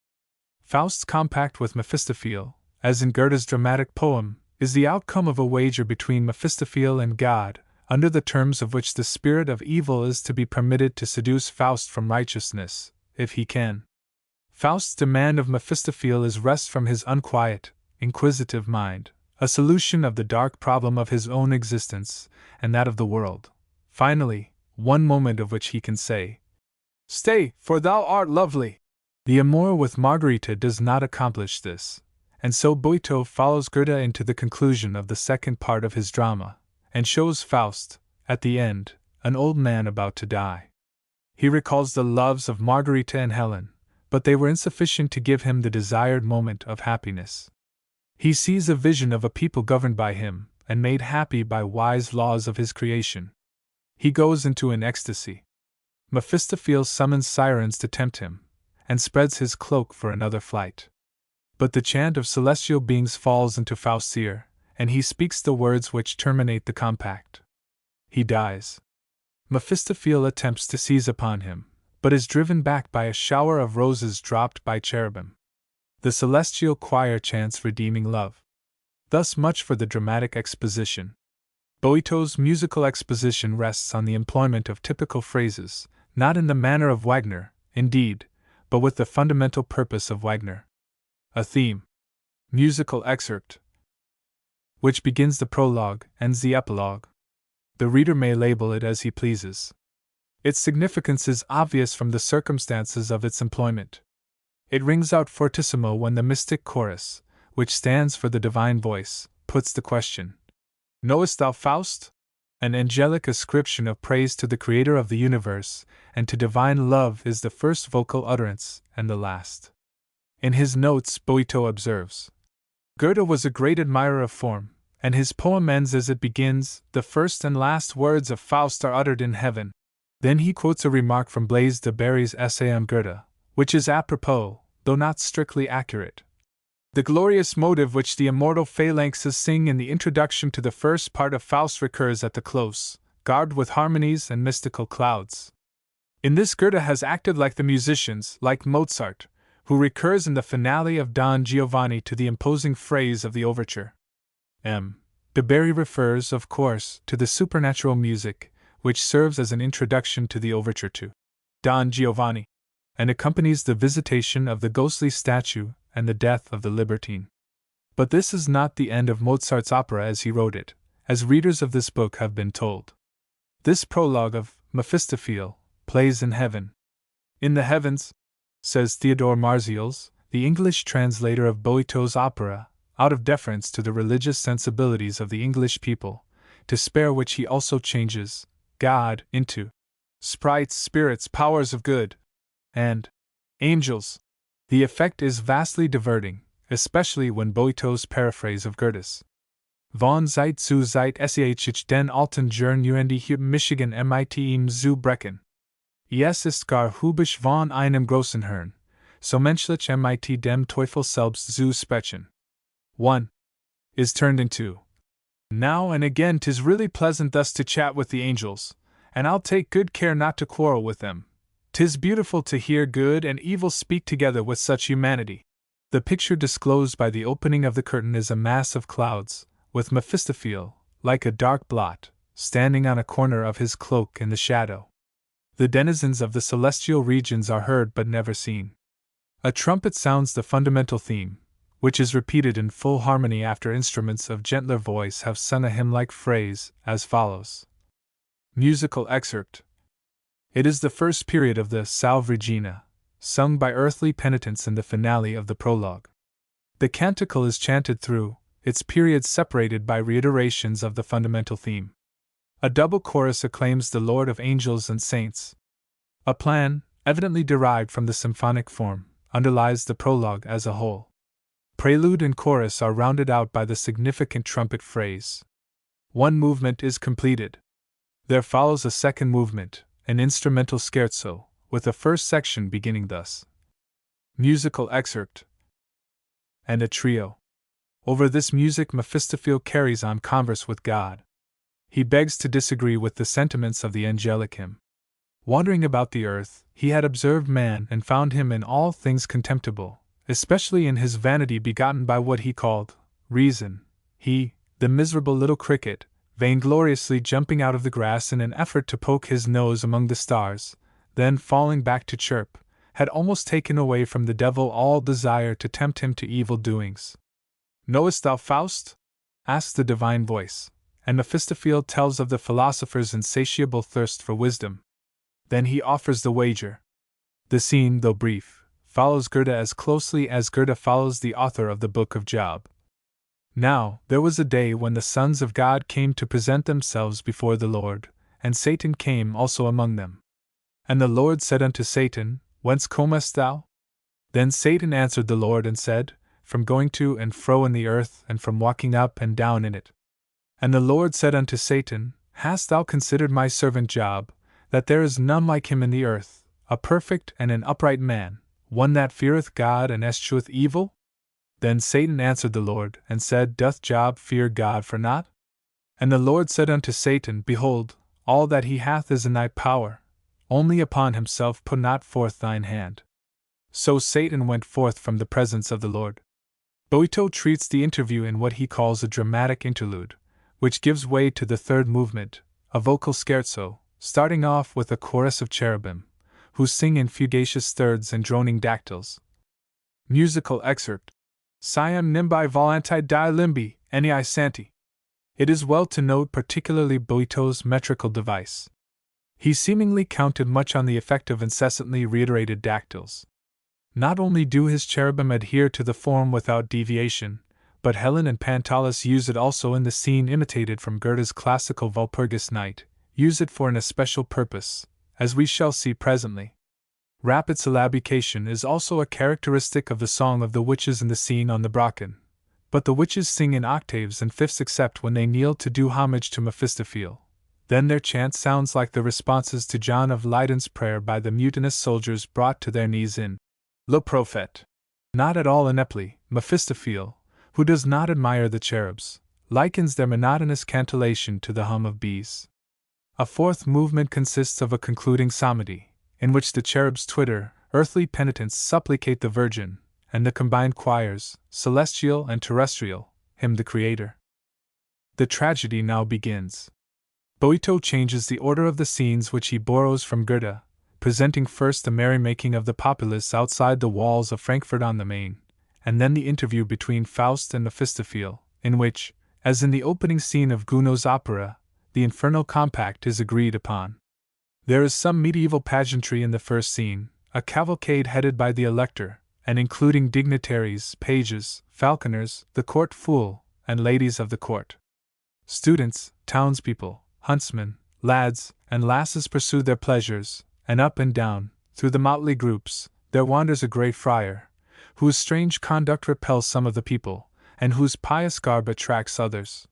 Faust's compact with Mephistophele, as in Goethe's dramatic poem, is the outcome of a wager between Mephistophele and God, under the terms of which the spirit of evil is to be permitted to seduce Faust from righteousness, if he can. Faust's demand of Mephistophele is wrest from his unquiet, inquisitive mind, a solution of the dark problem of his own existence, and that of the world. Finally, one moment of which he can say, "Stay, for thou art lovely." The amour with Margarita does not accomplish this, and so Boito follows Goethe into the conclusion of the second part of his drama, and shows Faust, at the end, an old man about to die. He recalls the loves of Margarita and Helen, but they were insufficient to give him the desired moment of happiness. He sees a vision of a people governed by him, and made happy by wise laws of his creation. He goes into an ecstasy. Mephistophele summons sirens to tempt him, and spreads his cloak for another flight. But the chant of celestial beings falls into Faust's ear, and he speaks the words which terminate the compact. He dies. Mephistophele attempts to seize upon him, but is driven back by a shower of roses dropped by cherubim. The celestial choir chants redeeming love. Thus much for the dramatic exposition. Boito's musical exposition rests on the employment of typical phrases, not in the manner of Wagner, indeed, but with the fundamental purpose of Wagner. A theme. Musical excerpt. Which begins the prologue, ends the epilogue. The reader may label it as he pleases. Its significance is obvious from the circumstances of its employment. It rings out fortissimo when the mystic chorus, which stands for the divine voice, puts the question, "Knowest thou Faust?" An angelic ascription of praise to the Creator of the universe, and to divine love is the first vocal utterance, and the last. In his notes, Boito observes, Goethe was a great admirer of form, and his poem ends as it begins, "The first and last words of Faust are uttered in heaven." Then he quotes a remark from Blaise de Berry's essay on Goethe, which is apropos, though not strictly accurate. The glorious motive which the immortal phalanxes sing in the introduction to the first part of Faust recurs at the close, garbed with harmonies and mystical clouds. In this Goethe has acted like the musicians, like Mozart, who recurs in the finale of Don Giovanni to the imposing phrase of the overture. M. de Berry refers, of course, to the supernatural music, which serves as an introduction to the overture to Don Giovanni, and accompanies the visitation of the ghostly statue and the death of the libertine. But this is not the end of Mozart's opera as he wrote it, as readers of this book have been told. This prologue of Mephistophele plays in heaven. In the heavens, says Theodore Marzials, the English translator of Boito's opera, out of deference to the religious sensibilities of the English people, to spare which he also changes God into sprites, spirits, powers of good, and angels. The effect is vastly diverting, especially when Boito's paraphrase of Goethe's Von Zeit zu Zeit sich den alten Journn die Michigan mit ihm zu brechen. Es ist gar hübsch von einem großen Hirn, so menschlich mit dem Teufel selbst zu sprechen. 1. Is turned into now and again 'tis really pleasant thus to chat with the angels, and I'll take good care not to quarrel with them. 'Tis beautiful to hear good and evil speak together with such humanity. The picture disclosed by the opening of the curtain is a mass of clouds, with Mephistophele, like a dark blot, standing on a corner of his cloak in the shadow. The denizens of the celestial regions are heard but never seen. A trumpet sounds the fundamental theme, which is repeated in full harmony after instruments of gentler voice have sung a hymn-like phrase, as follows. Musical excerpt. It is the first period of the Salve Regina, sung by earthly penitents in the finale of the prologue. The canticle is chanted through, its periods separated by reiterations of the fundamental theme. A double chorus acclaims the Lord of angels and saints. A plan, evidently derived from the symphonic form, underlies the prologue as a whole. Prelude and chorus are rounded out by the significant trumpet phrase. One movement is completed. There follows a second movement, an instrumental scherzo, with the first section beginning thus. Musical excerpt. And a trio. Over this music Mephistophele carries on converse with God. He begs to disagree with the sentiments of the angelic hymn. Wandering about the earth, he had observed man and found him in all things contemptible, especially in his vanity begotten by what he called reason. He, the miserable little cricket, vaingloriously jumping out of the grass in an effort to poke his nose among the stars, then falling back to chirp, had almost taken away from the devil all desire to tempt him to evil doings. "Knowest thou Faust?" asks the divine voice, and Mephistophele tells of the philosopher's insatiable thirst for wisdom. Then he offers the wager. The scene, though brief, follows Goethe as closely as Goethe follows the author of the Book of Job. Now, there was a day when the sons of God came to present themselves before the Lord, and Satan came also among them. And the Lord said unto Satan, Whence comest thou? Then Satan answered the Lord and said, From going to and fro in the earth, and from walking up and down in it. And the Lord said unto Satan, Hast thou considered my servant Job, that there is none like him in the earth, a perfect and an upright man, one that feareth God and escheweth evil? Then Satan answered the Lord, and said, Doth Job fear God for naught? And the Lord said unto Satan, Behold, all that he hath is in thy power, only upon himself put not forth thine hand. So Satan went forth from the presence of the Lord. Boito treats the interview in what he calls a dramatic interlude, which gives way to the third movement, a vocal scherzo, starting off with a chorus of cherubim, who sing in fugacious thirds and droning dactyls. Musical excerpt. Siam nimbi volanti di limbi, eni santi. It is well to note particularly Boito's metrical device. He seemingly counted much on the effect of incessantly reiterated dactyls. Not only do his cherubim adhere to the form without deviation, but Helen and Pantalus use it also in the scene imitated from Goethe's classical Walpurgis Night, use it for an especial purpose, as we shall see presently. Rapid syllabication is also a characteristic of the song of the witches in the scene on the Brocken, but the witches sing in octaves and fifths except when they kneel to do homage to Mephistophel. Then their chant sounds like the responses to John of Leiden's prayer by the mutinous soldiers brought to their knees in Le Prophète. Not at all ineptly, Mephistophel, who does not admire the cherubs, likens their monotonous cantillation to the hum of bees. A fourth movement consists of a concluding psalmody, in which the cherubs twitter, earthly penitents supplicate the Virgin, and the combined choirs, celestial and terrestrial, hymn the Creator. The tragedy now begins. Boito changes the order of the scenes which he borrows from Goethe, presenting first the merrymaking of the populace outside the walls of Frankfurt on the Main, and then the interview between Faust and Mephistophel, in which, as in the opening scene of Gounod's opera, the infernal compact is agreed upon. There is some medieval pageantry in the first scene, a cavalcade headed by the Elector, and including dignitaries, pages, falconers, the court fool, and ladies of the court. Students, townspeople, huntsmen, lads, and lasses pursue their pleasures, and up and down, through the motley groups, there wanders a great friar, whose strange conduct repels some of the people, and whose pious garb attracts others.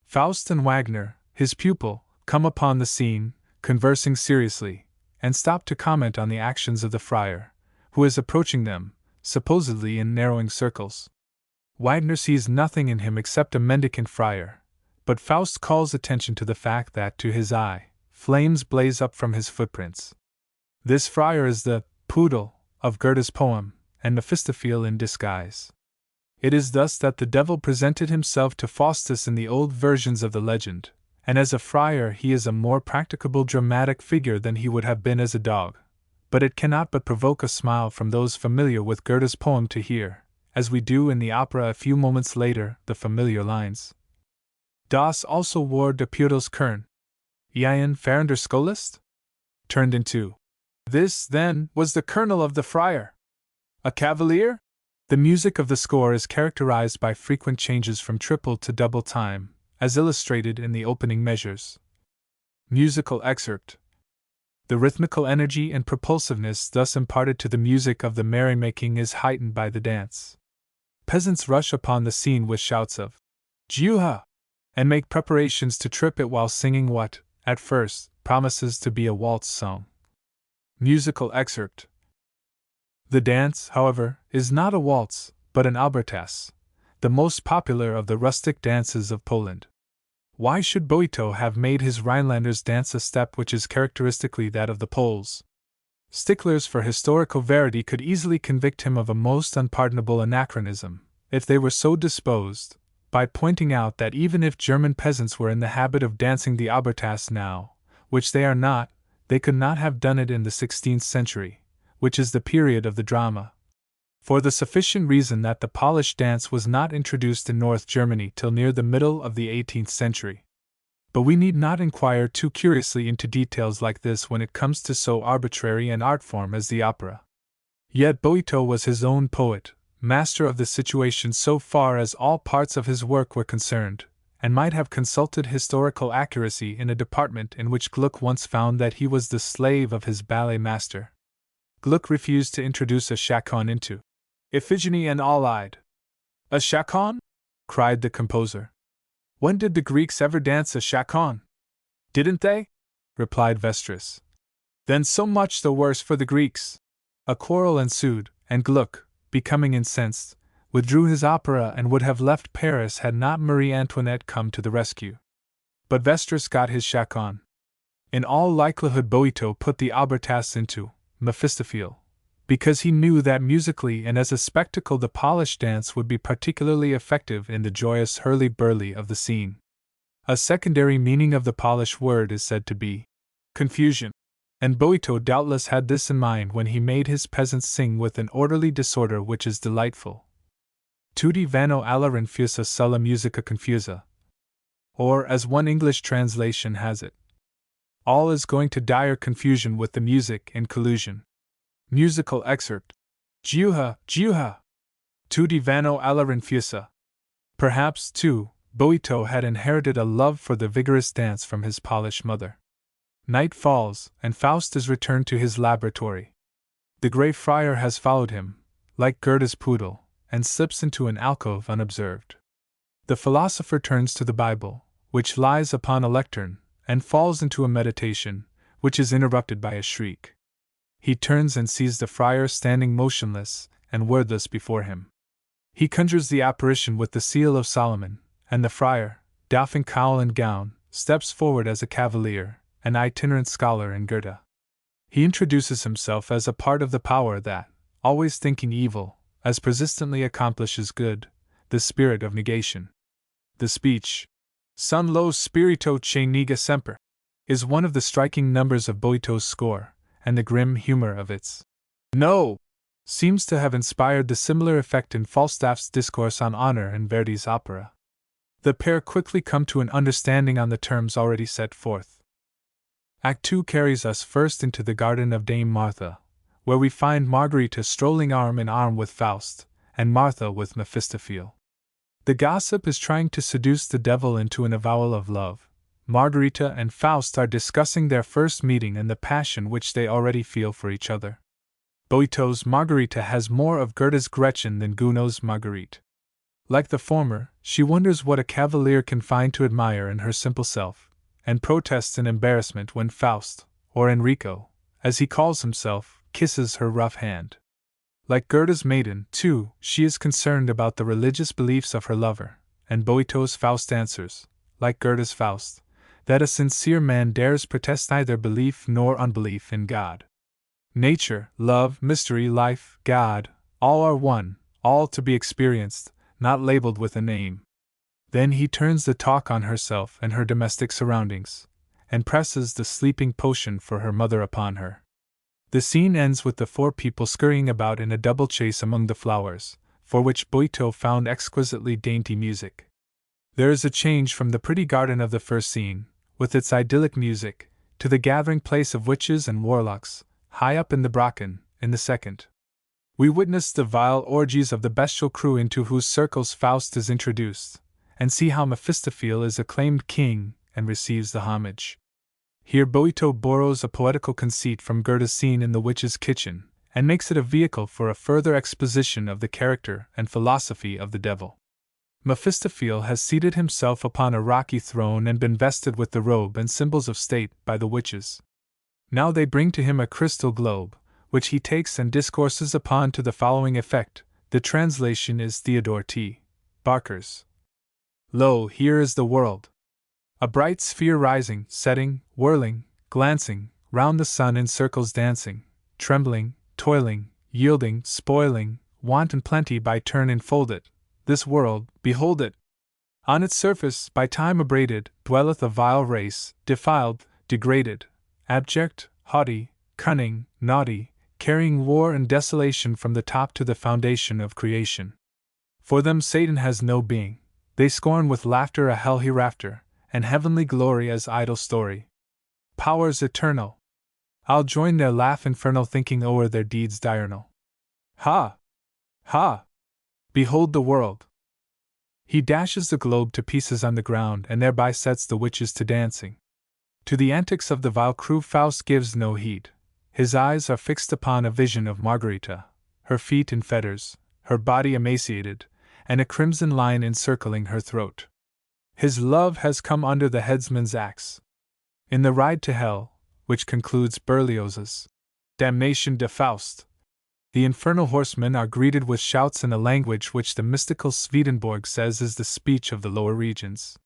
Faust and Wagner, his pupil, come upon the scene, conversing seriously, and stop to comment on the actions of the friar, who is approaching them, supposedly in narrowing circles. Wagner sees nothing in him except a mendicant friar, but Faust calls attention to the fact that, to his eye, flames blaze up from his footprints. This friar is the poodle of Goethe's poem, and Mephistophel in disguise. It is thus that the devil presented himself to Faustus in the old versions of the legend, and as a friar he is a more practicable dramatic figure than he would have been as a dog. But it cannot but provoke a smile from those familiar with Goethe's poem to hear, as we do in the opera a few moments later, the familiar lines. Das also war der Pudels Kern. Ian Farender Scholist? Turned into. This, then, was the kernel of the friar. A cavalier? The music of the score is characterized by frequent changes from triple to double time, as illustrated in the opening measures. Musical excerpt. The rhythmical energy and propulsiveness thus imparted to the music of the merrymaking is heightened by the dance. Peasants rush upon the scene with shouts of Juha! And make preparations to trip it while singing what, at first, promises to be a waltz song. Musical excerpt. The dance, however, is not a waltz, but an albertas, the most popular of the rustic dances of Poland. Why should Boito have made his Rhinelanders dance a step which is characteristically that of the Poles? Sticklers for historical verity could easily convict him of a most unpardonable anachronism, if they were so disposed, by pointing out that even if German peasants were in the habit of dancing the albertas now, which they are not, they could not have done it in the 16th century, which is the period of the drama. For the sufficient reason that the Polish dance was not introduced in North Germany till near the middle of the 18th century. But we need not inquire too curiously into details like this when it comes to so arbitrary an art form as the opera. Yet Boito was his own poet, master of the situation so far as all parts of his work were concerned, and might have consulted historical accuracy in a department in which Gluck once found that he was the slave of his ballet master. Gluck refused to introduce a chaconne into Iphigenie and All-Eyed. A chaconne? Cried the composer. When did the Greeks ever dance a chaconne? Didn't they? Replied Vestris. Then so much the worse for the Greeks. A quarrel ensued, and Gluck, becoming incensed, withdrew his opera and would have left Paris had not Marie Antoinette come to the rescue. But Vestris got his chaconne. In all likelihood Boito put the albertas into Mephistophel, because he knew that musically and as a spectacle the Polish dance would be particularly effective in the joyous hurly-burly of the scene. A secondary meaning of the Polish word is said to be Confusion. And Boito doubtless had this in mind when he made his peasants sing with an orderly disorder which is delightful. Tutti vanno alla rinfusa sulla musica confusa. Or, as one English translation has it, all is going to dire confusion with the music in collusion. Musical excerpt. Giuha, giuha! Tutti vanno alla rinfusa. Perhaps, too, Boito had inherited a love for the vigorous dance from his Polish mother. Night falls, and Faust is returned to his laboratory. The Grey Friar has followed him, like Goethe's poodle, and slips into an alcove unobserved. The philosopher turns to the Bible, which lies upon a lectern, and falls into a meditation, which is interrupted by a shriek. He turns and sees the friar standing motionless and wordless before him. He conjures the apparition with the seal of Solomon, and the friar, doffing cowl and gown, steps forward as a cavalier, an itinerant scholar in Goethe. He introduces himself as a part of the power that, always thinking evil, as persistently accomplishes good, the spirit of negation. The speech, Son lo spirito che nega semper, is one of the striking numbers of Boito's score, and the grim humor of its no seems to have inspired the similar effect in Falstaff's discourse on honor and Verdi's opera. The pair quickly come to an understanding on the terms already set forth. Act 2 carries us first into the garden of Dame Martha, where we find Margarita strolling arm in arm with Faust, and Martha with Mephistophele. The gossip is trying to seduce the devil into an avowal of love. Margarita and Faust are discussing their first meeting and the passion which they already feel for each other. Boito's Margarita has more of Goethe's Gretchen than Gounod's Marguerite. Like the former, she wonders what a cavalier can find to admire in her simple self, and protests in embarrassment when Faust, or Enrico, as he calls himself, kisses her rough hand. Like Goethe's maiden, too, she is concerned about the religious beliefs of her lover, and Boito's Faust answers, like Goethe's Faust, that a sincere man dares protest neither belief nor unbelief in God. Nature, love, mystery, life, God, all are one, all to be experienced, not labeled with a name. Then he turns the talk on herself and her domestic surroundings, and presses the sleeping potion for her mother upon her. The scene ends with the four people scurrying about in a double chase among the flowers, for which Boito found exquisitely dainty music. There is a change from the pretty garden of the first scene, with its idyllic music, to the gathering place of witches and warlocks, high up in the bracken, in the second. We witness the vile orgies of the bestial crew into whose circles Faust is introduced, and see how Mephistophele is acclaimed king and receives the homage. Here Boito borrows a poetical conceit from Goethe's scene in the witch's kitchen, and makes it a vehicle for a further exposition of the character and philosophy of the devil. Mephistophele has seated himself upon a rocky throne and been vested with the robe and symbols of state by the witches. Now they bring to him a crystal globe, which he takes and discourses upon to the following effect. The translation is Theodore T. Barker's. Lo, here is the world. A bright sphere rising, setting, whirling, glancing, round the sun in circles dancing, trembling, toiling, yielding, spoiling, want and plenty by turn enfolded. This world, behold it! On its surface, by time abraded, dwelleth a vile race, defiled, degraded, abject, haughty, cunning, naughty, carrying war and desolation from the top to the foundation of creation. For them Satan has no being, they scorn with laughter a hell hereafter, and heavenly glory as idle story. Powers eternal! I'll join their laugh infernal thinking o'er their deeds diurnal. Ha! Ha! Behold the world! He dashes the globe to pieces on the ground and thereby sets the witches to dancing. To the antics of the vile crew Faust gives no heed. His eyes are fixed upon a vision of Margarita, her feet in fetters, her body emaciated, and a crimson line encircling her throat. His love has come under the headsman's axe. In the Ride to Hell, which concludes Berlioz's Damnation de Faust, the infernal horsemen are greeted with shouts in a language which the mystical Swedenborg says is the speech of the lower regions.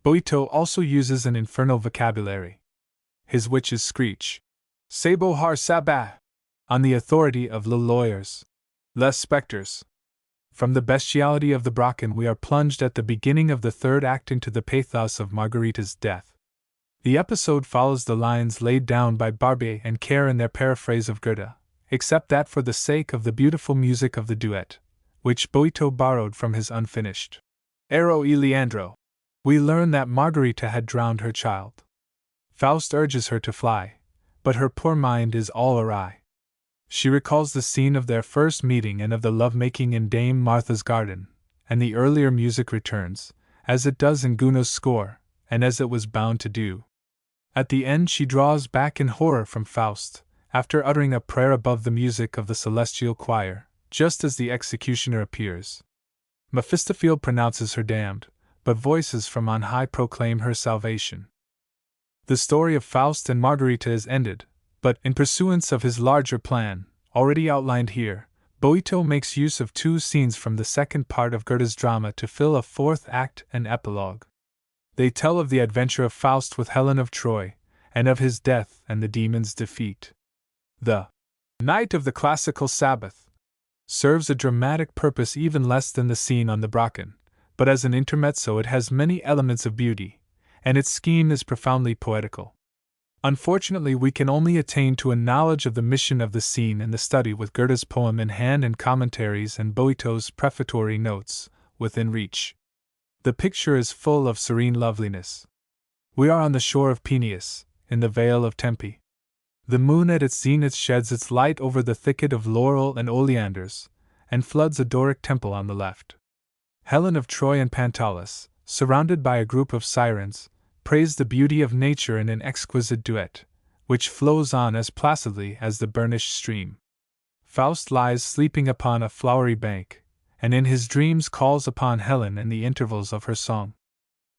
Boito also uses an infernal vocabulary. His witches screech, Sabo har sabah, on the authority of le lawyers, les spectres. From the bestiality of the bracken we are plunged at the beginning of the third act into the pathos of Margarita's death. The episode follows the lines laid down by Barbier and Kerr in their paraphrase of Goethe, except that for the sake of the beautiful music of the duet, which Boito borrowed from his unfinished Ero e Leandro, we learn that Margarita had drowned her child. Faust urges her to fly, but her poor mind is all awry. She recalls the scene of their first meeting and of the love-making in Dame Martha's garden, and the earlier music returns, as it does in Gounod's score, and as it was bound to do. At the end she draws back in horror from Faust, after uttering a prayer above the music of the celestial choir, just as the executioner appears. Mephistophel pronounces her damned, but voices from on high proclaim her salvation. The story of Faust and Margarita is ended, but in pursuance of his larger plan, already outlined here, Boito makes use of two scenes from the second part of Goethe's drama to fill a fourth act and epilogue. They tell of the adventure of Faust with Helen of Troy, and of his death and the demon's defeat. The Night of the Classical Sabbath serves a dramatic purpose even less than the scene on the Brocken, but as an intermezzo it has many elements of beauty, and its scheme is profoundly poetical. Unfortunately, we can only attain to a knowledge of the mission of the scene in the study with Goethe's poem in hand and commentaries and Boito's prefatory notes within reach. The picture is full of serene loveliness. We are on the shore of Peneus, in the vale of Tempe. The moon at its zenith sheds its light over the thicket of laurel and oleanders, and floods a Doric temple on the left. Helen of Troy and Pantalus, surrounded by a group of sirens, praise the beauty of nature in an exquisite duet, which flows on as placidly as the burnished stream. Faust lies sleeping upon a flowery bank, and in his dreams calls upon Helen in the intervals of her song.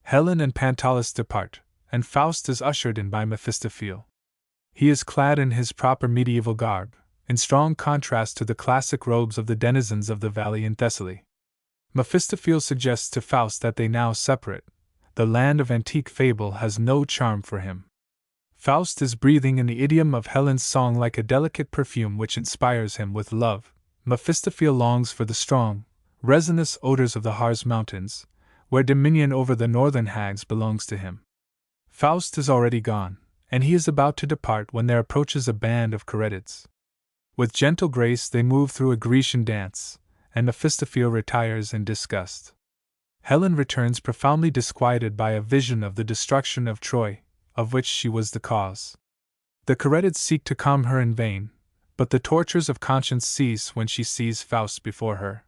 Helen and Pantalus depart, and Faust is ushered in by Mephistophel. He is clad in his proper medieval garb, in strong contrast to the classic robes of the denizens of the valley in Thessaly. Mephistophel suggests to Faust that they now separate. The land of antique fable has no charm for him. Faust is breathing in the idiom of Helen's song like a delicate perfume which inspires him with love. Mephistophel longs for the strong, resinous odors of the Harz Mountains, where dominion over the northern hags belongs to him. Faust is already gone, and he is about to depart when there approaches a band of Caretids. With gentle grace they move through a Grecian dance, and Mephistophel retires in disgust. Helen returns profoundly disquieted by a vision of the destruction of Troy, of which she was the cause. The Caretids seek to calm her in vain, but the tortures of conscience cease when she sees Faust before her.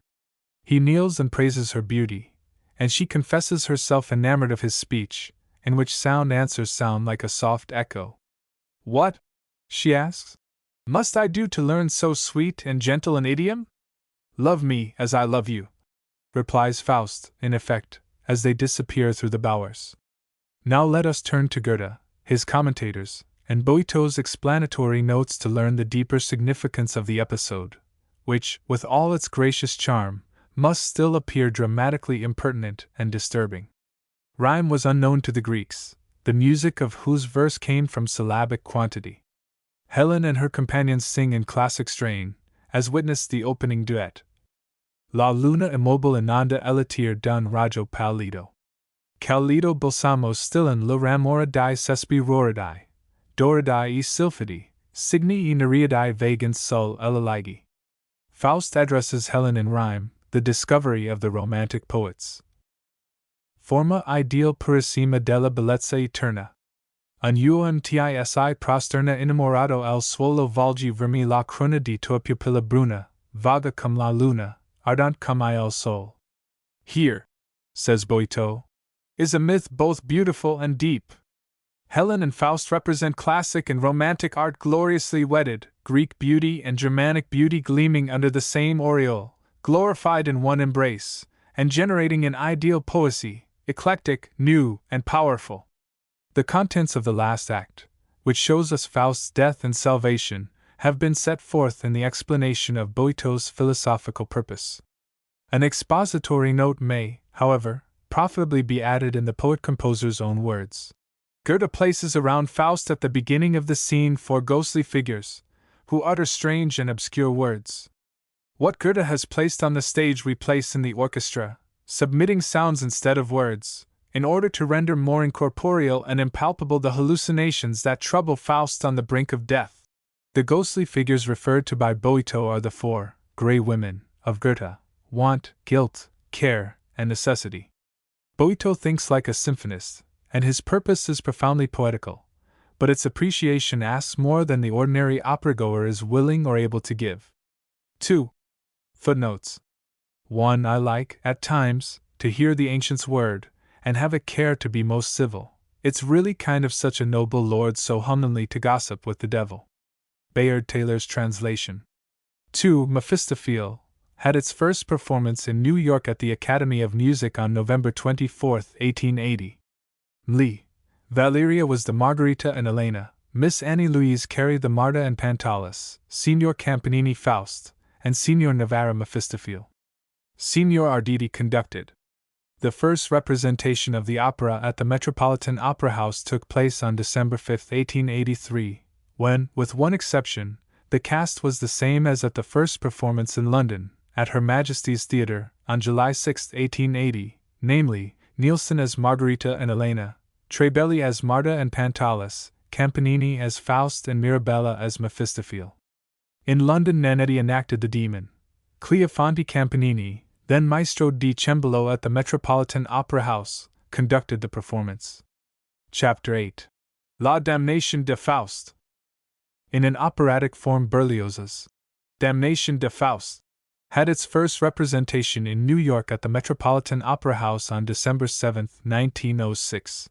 He kneels and praises her beauty, and she confesses herself enamored of his speech, in which sound answers sound like a soft echo. "What," she asks, "must I do to learn so sweet and gentle an idiom?" "Love me as I love you," replies Faust, in effect, as they disappear through the bowers. Now let us turn to Goethe, his commentators, and Boito's explanatory notes to learn the deeper significance of the episode, which, with all its gracious charm, must still appear dramatically impertinent and disturbing. Rhyme was unknown to the Greeks, the music of whose verse came from syllabic quantity. Helen and her companions sing in classic strain, as witness the opening duet. La luna immobile inanda elatir d'un raggio pallido. Callido balsamo stillen lo ramora di sespi roridai, doridai e sylphidi, signi e nereidai vagans sul elaligi. Faust addresses Helen in rhyme, the discovery of the Romantic poets. Forma ideal purissima della bellezza eterna. Unuam tisi prosterna innamorado el suolo volgi vermi la cruna di tua pupilla bruna, vaga cum la luna, ardent cum il sol. Here, says Boito, is a myth both beautiful and deep. Helen and Faust represent classic and romantic art gloriously wedded, Greek beauty and Germanic beauty gleaming under the same aureole, glorified in one embrace, and generating an ideal poesy, eclectic, new, and powerful. The contents of the last act, which shows us Faust's death and salvation, have been set forth in the explanation of Boito's philosophical purpose. An expository note may, however, profitably be added in the poet-composer's own words. Goethe places around Faust at the beginning of the scene 4 ghostly figures, who utter strange and obscure words. What Goethe has placed on the stage we place in the orchestra, submitting sounds instead of words, in order to render more incorporeal and impalpable the hallucinations that trouble Faust on the brink of death. The ghostly figures referred to by Boito are the four grey women of Goethe: want, guilt, care, and necessity. Boito thinks like a symphonist, and his purpose is profoundly poetical, but its appreciation asks more than the ordinary opera-goer is willing or able to give. 2. Footnotes. 1. I like, at times, to hear the ancient's word, and have a care to be most civil. It's really kind of such a noble lord so humbly to gossip with the devil. Bayard Taylor's translation. 2. Mephistophele had its first performance in New York at the Academy of Music on November 24, 1880. Lee. Valeria was the Margarita and Elena, Miss Annie Louise carried the Marta and Pantalus, Signor Campanini Faust, and Signor Navarra Mephistophele. Signor Arditi conducted. The first representation of the opera at the Metropolitan Opera House took place on December 5, 1883, when, with one exception, the cast was the same as at the first performance in London, at Her Majesty's Theatre, on July 6, 1880, namely, Nielsen as Margarita and Elena, Trebelli as Marta and Pantalus, Campanini as Faust and Mirabella as Mephistophele. In London Nannetti enacted the demon. Cleofonte Campanini, then Maestro di Cembalo at the Metropolitan Opera House, conducted the performance. Chapter 8. La Damnation de Faust. In an operatic form, Berlioz's Damnation de Faust had its first representation in New York at the Metropolitan Opera House on December 7, 1906.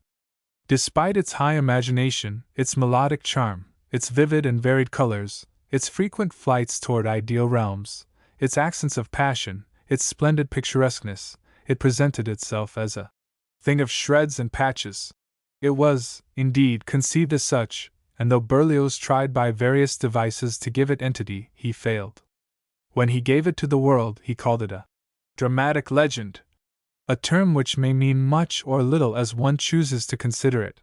Despite its high imagination, its melodic charm, its vivid and varied colors, its frequent flights toward ideal realms, its accents of passion, its splendid picturesqueness, it presented itself as a thing of shreds and patches. It was, indeed, conceived as such, and though Berlioz tried by various devices to give it entity, he failed. When he gave it to the world, he called it a dramatic legend, a term which may mean much or little as one chooses to consider it,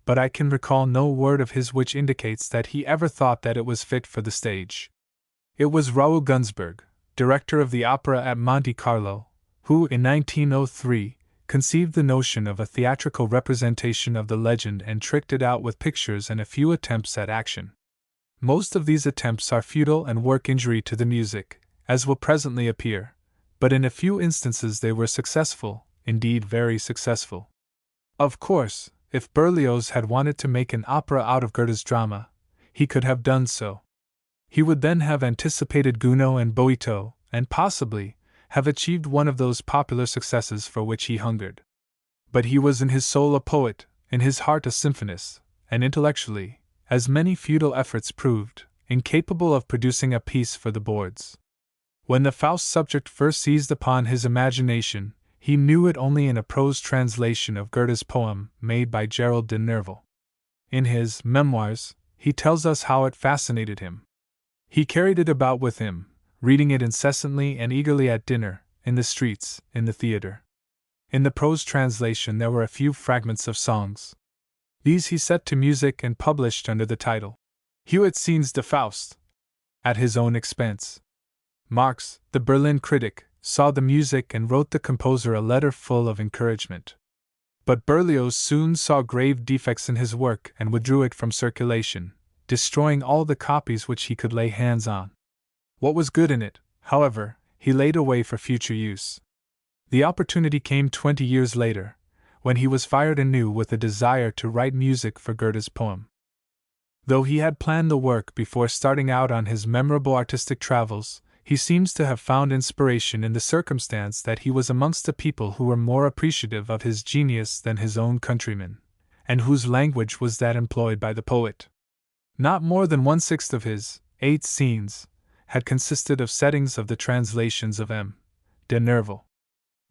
but I can recall no word of his which indicates that he ever thought that it was fit for the stage. It was Raoul Gunsberg, director of the opera at Monte Carlo, who, in 1903, conceived the notion of a theatrical representation of the legend and tricked it out with pictures and a few attempts at action. Most of these attempts are futile and work injury to the music, as will presently appear, but in a few instances they were successful, indeed very successful. Of course, if Berlioz had wanted to make an opera out of Goethe's drama, he could have done so. He would then have anticipated Gounod and Boito, and possibly have achieved one of those popular successes for which he hungered. But he was in his soul a poet, in his heart a symphonist, and intellectually, as many futile efforts proved, incapable of producing a piece for the boards. When the Faust subject first seized upon his imagination, he knew it only in a prose translation of Goethe's poem made by Gerald de Nerval. In his Memoirs, he tells us how it fascinated him. He carried it about with him, reading it incessantly and eagerly at dinner, in the streets, in the theatre. In the prose translation there were a few fragments of songs. These he set to music and published under the title Huitziens de Faust, at his own expense. Marx, the Berlin critic, saw the music and wrote the composer a letter full of encouragement. But Berlioz soon saw grave defects in his work and withdrew it from circulation, destroying all the copies which he could lay hands on. What was good in it, however, he laid away for future use. The opportunity came 20 years later, when he was fired anew with a desire to write music for Goethe's poem. Though he had planned the work before starting out on his memorable artistic travels, he seems to have found inspiration in the circumstance that he was amongst a people who were more appreciative of his genius than his own countrymen, and whose language was that employed by the poet. Not more than 1/6 of his 8 scenes had consisted of settings of the translations of M. de Nerval.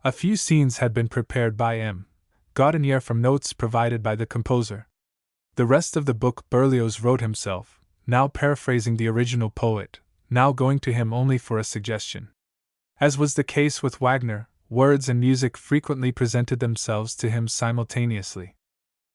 A few scenes had been prepared by M. Gaudinier from notes provided by the composer. The rest of the book Berlioz wrote himself, now paraphrasing the original poet, now going to him only for a suggestion. As was the case with Wagner, words and music frequently presented themselves to him simultaneously.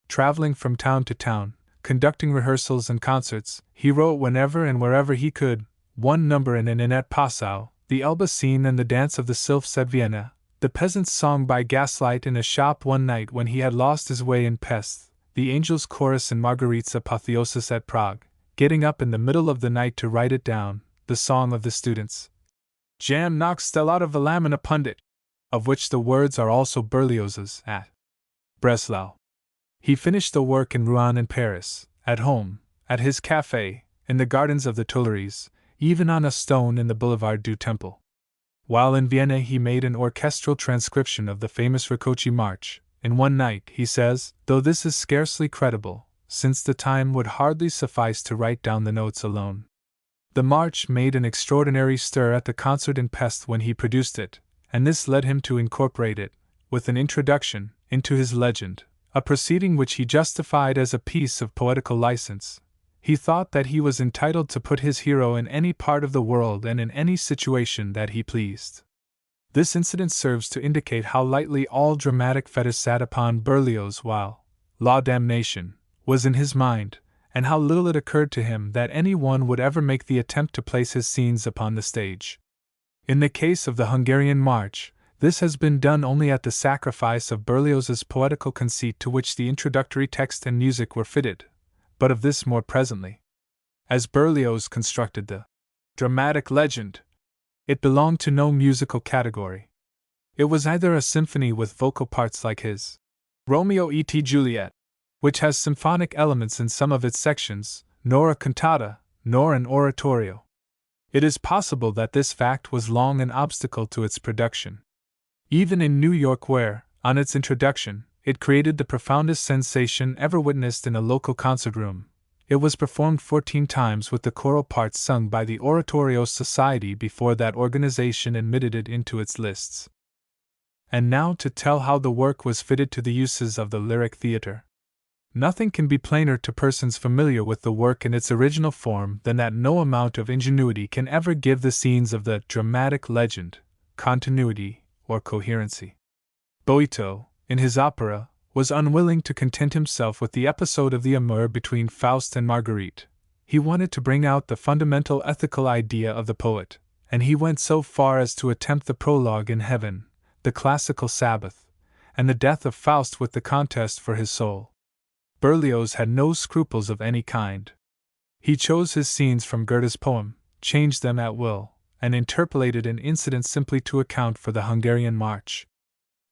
Traveling from town to town, conducting rehearsals and concerts, he wrote whenever and wherever he could, one number in an inn at Passau, the Elba scene and the dance of the Sylphs at Vienna, The peasant's song by gaslight in a shop one night when he had lost his way in Pest, the Angels' Chorus in Marguerite's Apotheosis at Prague, getting up in the middle of the night to write it down, the song of the students. Jam knock stell out of the lamina pundit, of which the words are also Berlioz's at Breslau. He finished the work in Rouen and Paris, at home, at his café, in the gardens of the Tuileries, even on a stone in the Boulevard du Temple. While in Vienna he made an orchestral transcription of the famous Rakoczy March, in one night, he says, though this is scarcely credible, since the time would hardly suffice to write down the notes alone. The march made an extraordinary stir at the concert in Pest when he produced it, and this led him to incorporate it, with an introduction, into his legend, a proceeding which he justified as a piece of poetical license. He thought that he was entitled to put his hero in any part of the world and in any situation that he pleased. This incident serves to indicate how lightly all dramatic fetish sat upon Berlioz while La Damnation was in his mind, and how little it occurred to him that any one would ever make the attempt to place his scenes upon the stage. In the case of the Hungarian March, this has been done only at the sacrifice of Berlioz's poetical conceit to which the introductory text and music were fitted, but of this more presently. As Berlioz constructed the dramatic legend, it belonged to no musical category. It was either a symphony with vocal parts like his Romeo et Juliet, which has symphonic elements in some of its sections, nor a cantata, nor an oratorio. It is possible that this fact was long an obstacle to its production. Even in New York, where, on its introduction, it created the profoundest sensation ever witnessed in a local concert room, it was performed 14 times with the choral parts sung by the Oratorio Society before that organization admitted it into its lists. And now to tell how the work was fitted to the uses of the lyric theater. Nothing can be plainer to persons familiar with the work in its original form than that no amount of ingenuity can ever give the scenes of the dramatic legend continuity or coherency. Boito, in his opera, was unwilling to content himself with the episode of the amour between Faust and Marguerite. He wanted to bring out the fundamental ethical idea of the poet, and he went so far as to attempt the prologue in heaven, the classical Sabbath, and the death of Faust with the contest for his soul. Berlioz had no scruples of any kind. He chose his scenes from Goethe's poem, changed them at will, and interpolated an incident simply to account for the Hungarian March.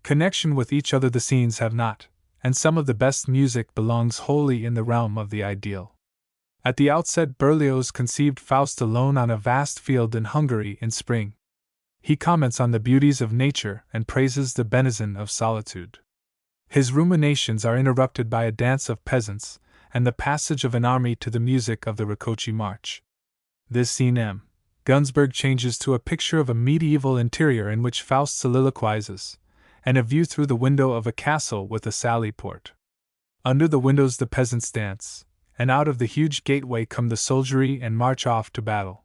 Connection with each other the scenes have not, and some of the best music belongs wholly in the realm of the ideal. At the outset, Berlioz conceived Faust alone on a vast field in Hungary in spring. He comments on the beauties of nature and praises the benison of solitude. His ruminations are interrupted by a dance of peasants, and the passage of an army to the music of the Rakoczy March. This scene M. Gunsberg changes to a picture of a medieval interior in which Faust soliloquizes, and a view through the window of a castle with a sally port. Under the windows the peasants dance, and out of the huge gateway come the soldiery and march off to battle.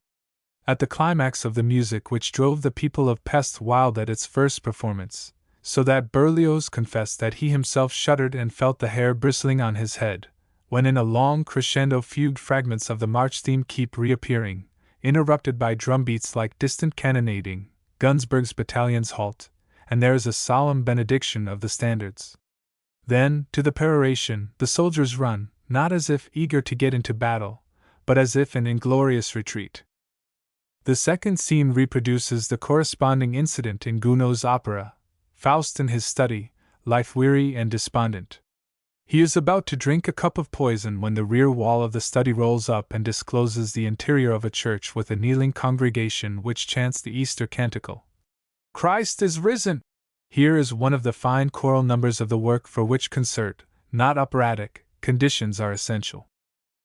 At the climax of the music which drove the people of Pest wild at its first performance, so that Berlioz confessed that he himself shuddered and felt the hair bristling on his head, when in a long crescendo fugue fragments of the march theme keep reappearing, interrupted by drumbeats like distant cannonading, Gunsberg's battalions halt, and there is a solemn benediction of the standards. Then, to the peroration, the soldiers run, not as if eager to get into battle, but as if in inglorious retreat. The second scene reproduces the corresponding incident in Gounod's opera, Faust in his study, life-weary and despondent. He is about to drink a cup of poison when the rear wall of the study rolls up and discloses the interior of a church with a kneeling congregation which chants the Easter canticle. Christ is risen! Here is one of the fine choral numbers of the work for which concert, not operatic, conditions are essential.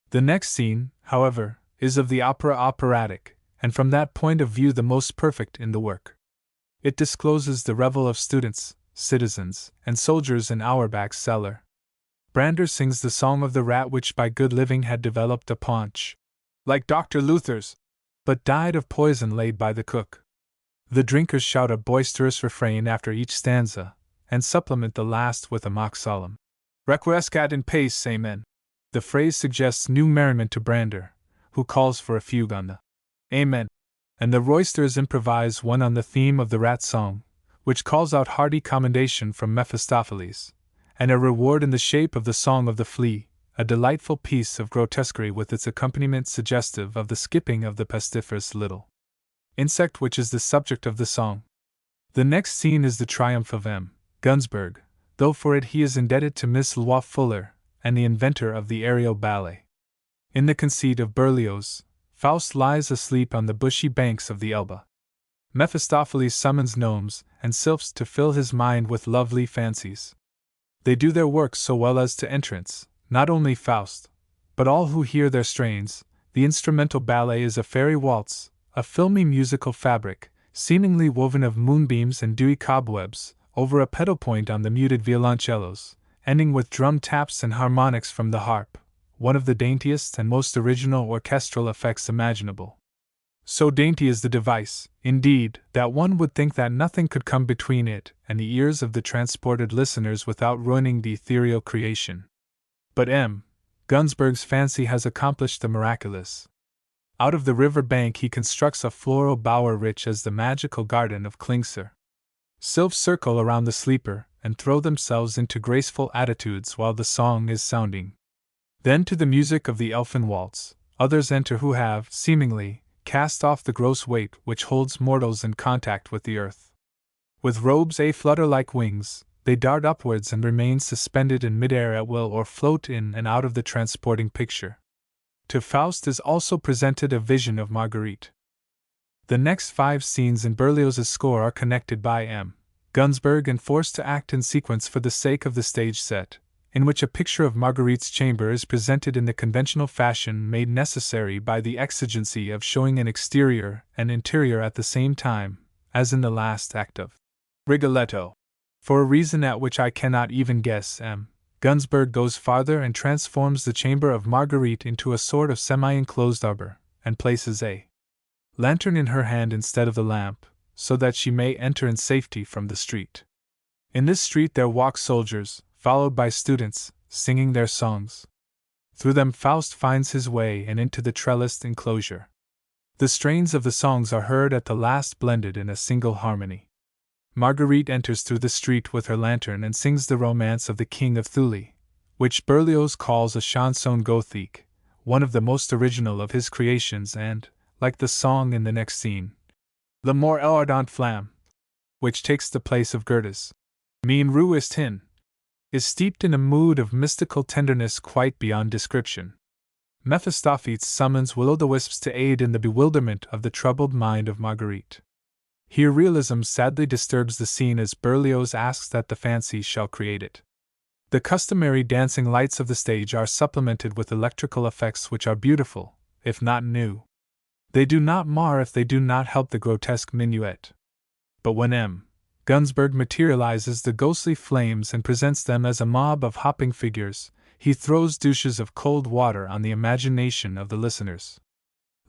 The next scene, however, is of the opera operatic, and from that point of view the most perfect in the work. It discloses the revel of students, citizens, and soldiers in Auerbach's cellar. Brander sings the song of the rat which by good living had developed a paunch, like Dr. Luther's, but died of poison laid by the cook. The drinkers shout a boisterous refrain after each stanza, and supplement the last with a mock solemn requiescat in pace, amen. The phrase suggests new merriment to Brander, who calls for a fugue on the amen, and the roisters improvise one on the theme of the rat song, which calls out hearty commendation from Mephistopheles, and a reward in the shape of the Song of the Flea, a delightful piece of grotesquerie with its accompaniment suggestive of the skipping of the pestiferous little insect which is the subject of the song. The next scene is the triumph of M. Gunsberg, though for it he is indebted to Miss Lois Fuller, and the inventor of the aerial ballet. In the conceit of Berlioz, Faust lies asleep on the bushy banks of the Elbe. Mephistopheles summons gnomes and sylphs to fill his mind with lovely fancies. They do their work so well as to entrance, not only Faust, but all who hear their strains. The instrumental ballet is a fairy waltz, a filmy musical fabric, seemingly woven of moonbeams and dewy cobwebs, over a pedal point on the muted violoncellos, ending with drum taps and harmonics from the harp, one of the daintiest and most original orchestral effects imaginable. So dainty is the device, indeed, that one would think that nothing could come between it and the ears of the transported listeners without ruining the ethereal creation. But M. Gunsberg's fancy has accomplished the miraculous. Out of the river bank he constructs a floral bower rich as the magical garden of Klingsor. Sylphs circle around the sleeper and throw themselves into graceful attitudes while the song is sounding. Then, to the music of the elfin waltz, others enter who have, seemingly, cast off the gross weight which holds mortals in contact with the earth. With robes a-flutter like wings, they dart upwards and remain suspended in midair at will or float in and out of the transporting picture. To Faust is also presented a vision of Marguerite. The next 5 scenes in Berlioz's score are connected by M. Gunsberg and forced to act in sequence for the sake of the stage set, in which a picture of Marguerite's chamber is presented in the conventional fashion made necessary by the exigency of showing an exterior and interior at the same time, as in the last act of Rigoletto. For a reason at which I cannot even guess, M. Gunsberg goes farther and transforms the chamber of Marguerite into a sort of semi-enclosed arbor, and places a lantern in her hand instead of the lamp, so that she may enter in safety from the street. In this street there walk soldiers, followed by students, singing their songs. Through them Faust finds his way and into the trellised enclosure. The strains of the songs are heard at the last blended in a single harmony. Marguerite enters through the street with her lantern and sings the romance of the King of Thule, which Berlioz calls a chanson gothique, one of the most original of his creations and, like the song in the next scene, L'amour ardent flamme, which takes the place of Goethe's Mein Ruhe ist hin, is steeped in a mood of mystical tenderness quite beyond description. Mephistopheles summons will-o'-the-wisps to aid in the bewilderment of the troubled mind of Marguerite. Here realism sadly disturbs the scene as Berlioz asks that the fancy shall create it. The customary dancing lights of the stage are supplemented with electrical effects which are beautiful, if not new. They do not mar if they do not help the grotesque minuet. But when M. Gunsberg materializes the ghostly flames and presents them as a mob of hopping figures, he throws douches of cold water on the imagination of the listeners.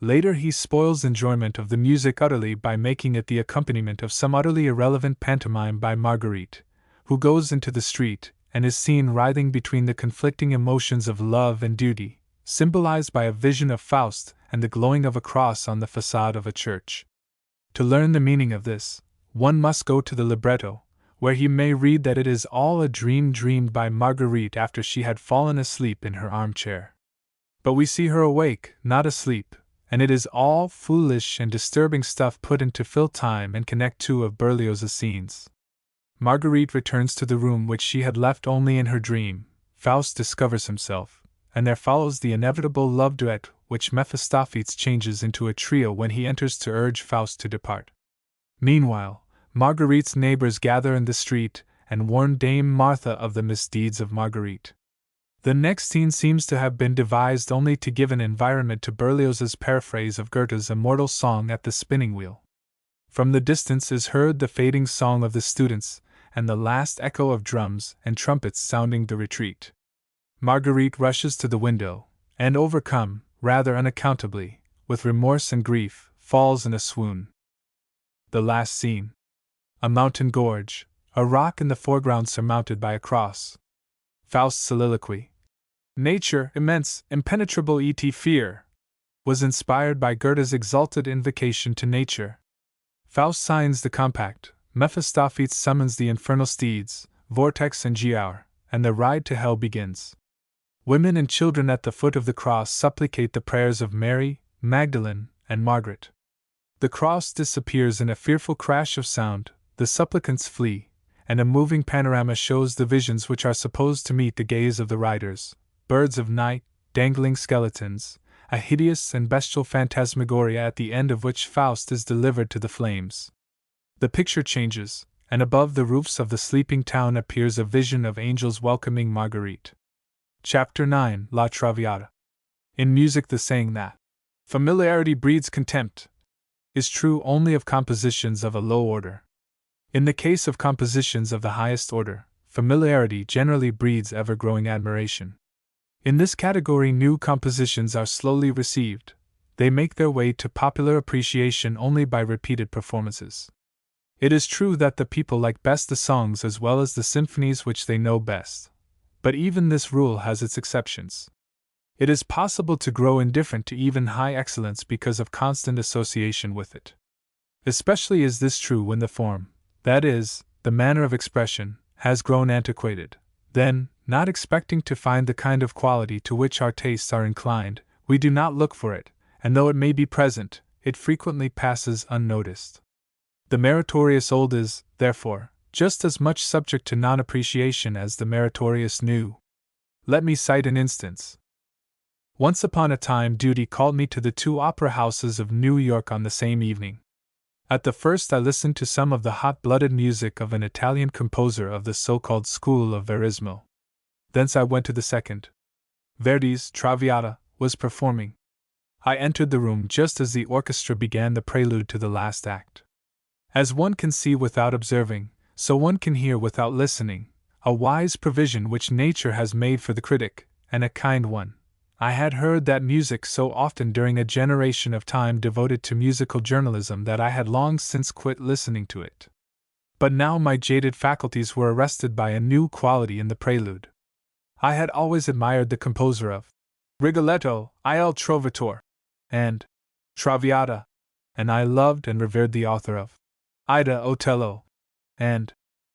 Later he spoils enjoyment of the music utterly by making it the accompaniment of some utterly irrelevant pantomime by Marguerite, who goes into the street and is seen writhing between the conflicting emotions of love and duty, symbolized by a vision of Faust and the glowing of a cross on the facade of a church. To learn the meaning of this, one must go to the libretto, where he may read that it is all a dream dreamed by Marguerite after she had fallen asleep in her armchair. But we see her awake, not asleep, and it is all foolish and disturbing stuff put in to fill time and connect 2 of Berlioz's scenes. Marguerite returns to the room which she had left only in her dream, Faust discovers himself, and there follows the inevitable love duet which Mephistopheles changes into a trio when he enters to urge Faust to depart. Meanwhile, Marguerite's neighbors gather in the street and warn Dame Martha of the misdeeds of Marguerite. The next scene seems to have been devised only to give an environment to Berlioz's paraphrase of Goethe's immortal song at the spinning wheel. From the distance is heard the fading song of the students, and the last echo of drums and trumpets sounding the retreat. Marguerite rushes to the window, and overcome, rather unaccountably, with remorse and grief, falls in a swoon. The last scene. A mountain gorge, a rock in the foreground surmounted by a cross. Faust's soliloquy, "Nature, immense, impenetrable et fear," was inspired by Goethe's exalted invocation to nature. Faust signs the compact, Mephistopheles summons the infernal steeds, Vortex and Giaour, and the ride to hell begins. Women and children at the foot of the cross supplicate the prayers of Mary, Magdalene, and Margaret. The cross disappears in a fearful crash of sound, the supplicants flee, and a moving panorama shows the visions which are supposed to meet the gaze of the riders: birds of night, dangling skeletons, a hideous and bestial phantasmagoria at the end of which Faust is delivered to the flames. The picture changes, and above the roofs of the sleeping town appears a vision of angels welcoming Marguerite. Chapter 9: La Traviata. In music, the saying that familiarity breeds contempt is true only of compositions of a low order. In the case of compositions of the highest order, familiarity generally breeds ever-growing admiration. In this category, new compositions are slowly received. They make their way to popular appreciation only by repeated performances. It is true that the people like best the songs as well as the symphonies which they know best. But even this rule has its exceptions. It is possible to grow indifferent to even high excellence because of constant association with it. Especially is this true when the form, that is, the manner of expression, has grown antiquated. Then, not expecting to find the kind of quality to which our tastes are inclined, we do not look for it, and though it may be present, it frequently passes unnoticed. The meritorious old is, therefore, just as much subject to non-appreciation as the meritorious new. Let me cite an instance. Once upon a time, duty called me to the two opera houses of New York on the same evening. At the first, I listened to some of the hot-blooded music of an Italian composer of the so-called school of Verismo. Thence I went to the second. Verdi's Traviata was performing. I entered the room just as the orchestra began the prelude to the last act. As one can see without observing, so one can hear without listening, a wise provision which nature has made for the critic, and a kind one. I had heard that music so often during a generation of time devoted to musical journalism that I had long since quit listening to it. But now my jaded faculties were arrested by a new quality in the prelude. I had always admired the composer of Rigoletto, Il Trovatore, and Traviata, and I loved and revered the author of Ida, Otello, and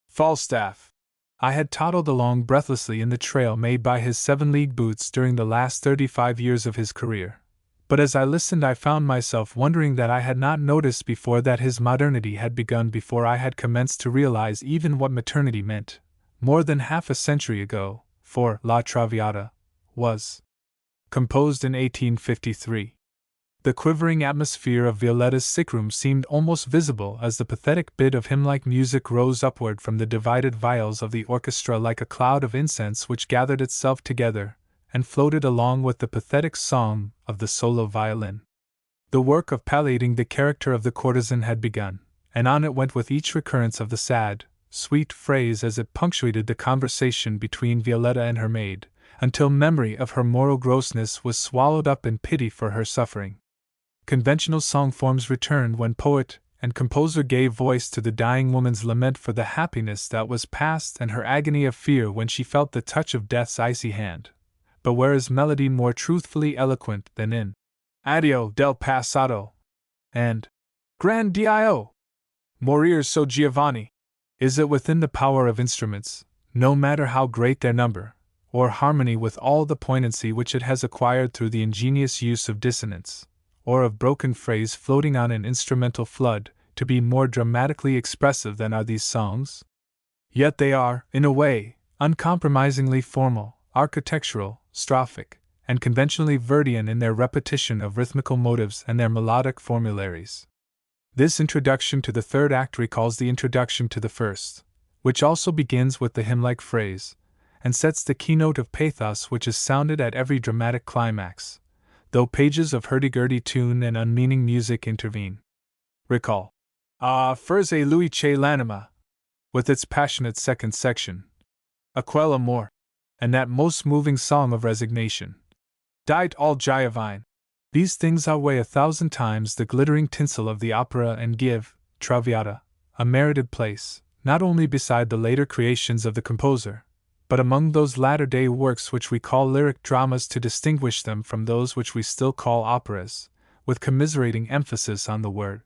Falstaff. I had toddled along breathlessly in the trail made by his 7-league boots during the last 35 years of his career. But as I listened, I found myself wondering that I had not noticed before that his modernity had begun before I had commenced to realize even what maternity meant, more than half a century ago, for La Traviata was composed in 1853. The quivering atmosphere of Violetta's sickroom seemed almost visible as the pathetic bit of hymn-like music rose upward from the divided vials of the orchestra like a cloud of incense which gathered itself together and floated along with the pathetic song of the solo violin. The work of palliating the character of the courtesan had begun, and on it went with each recurrence of the sad, sweet phrase as it punctuated the conversation between Violetta and her maid, until memory of her moral grossness was swallowed up in pity for her suffering. Conventional song forms returned when poet and composer gave voice to the dying woman's lament for the happiness that was past and her agony of fear when she felt the touch of death's icy hand. But where is melody more truthfully eloquent than in Addio del passato and Gran Dio? Morir so Giovanni? Is it within the power of instruments, no matter how great their number, or harmony with all the poignancy which it has acquired through the ingenious use of dissonance, or of broken phrase floating on an instrumental flood, to be more dramatically expressive than are these songs? Yet they are, in a way, uncompromisingly formal, architectural, strophic, and conventionally Verdian in their repetition of rhythmical motives and their melodic formularies. This introduction to the third act recalls the introduction to the first, which also begins with the hymn-like phrase, and sets the keynote of pathos which is sounded at every dramatic climax, though pages of hurdy-gurdy tune and unmeaning music intervene. Recall Forse lui c'è l'anima, with its passionate second section, A quel amor, and that most moving song of resignation, Died all Giovine. These things outweigh 1,000 times the glittering tinsel of the opera and give Traviata a merited place, not only beside the later creations of the composer, but among those latter-day works which we call lyric dramas to distinguish them from those which we still call operas, with commiserating emphasis on the word.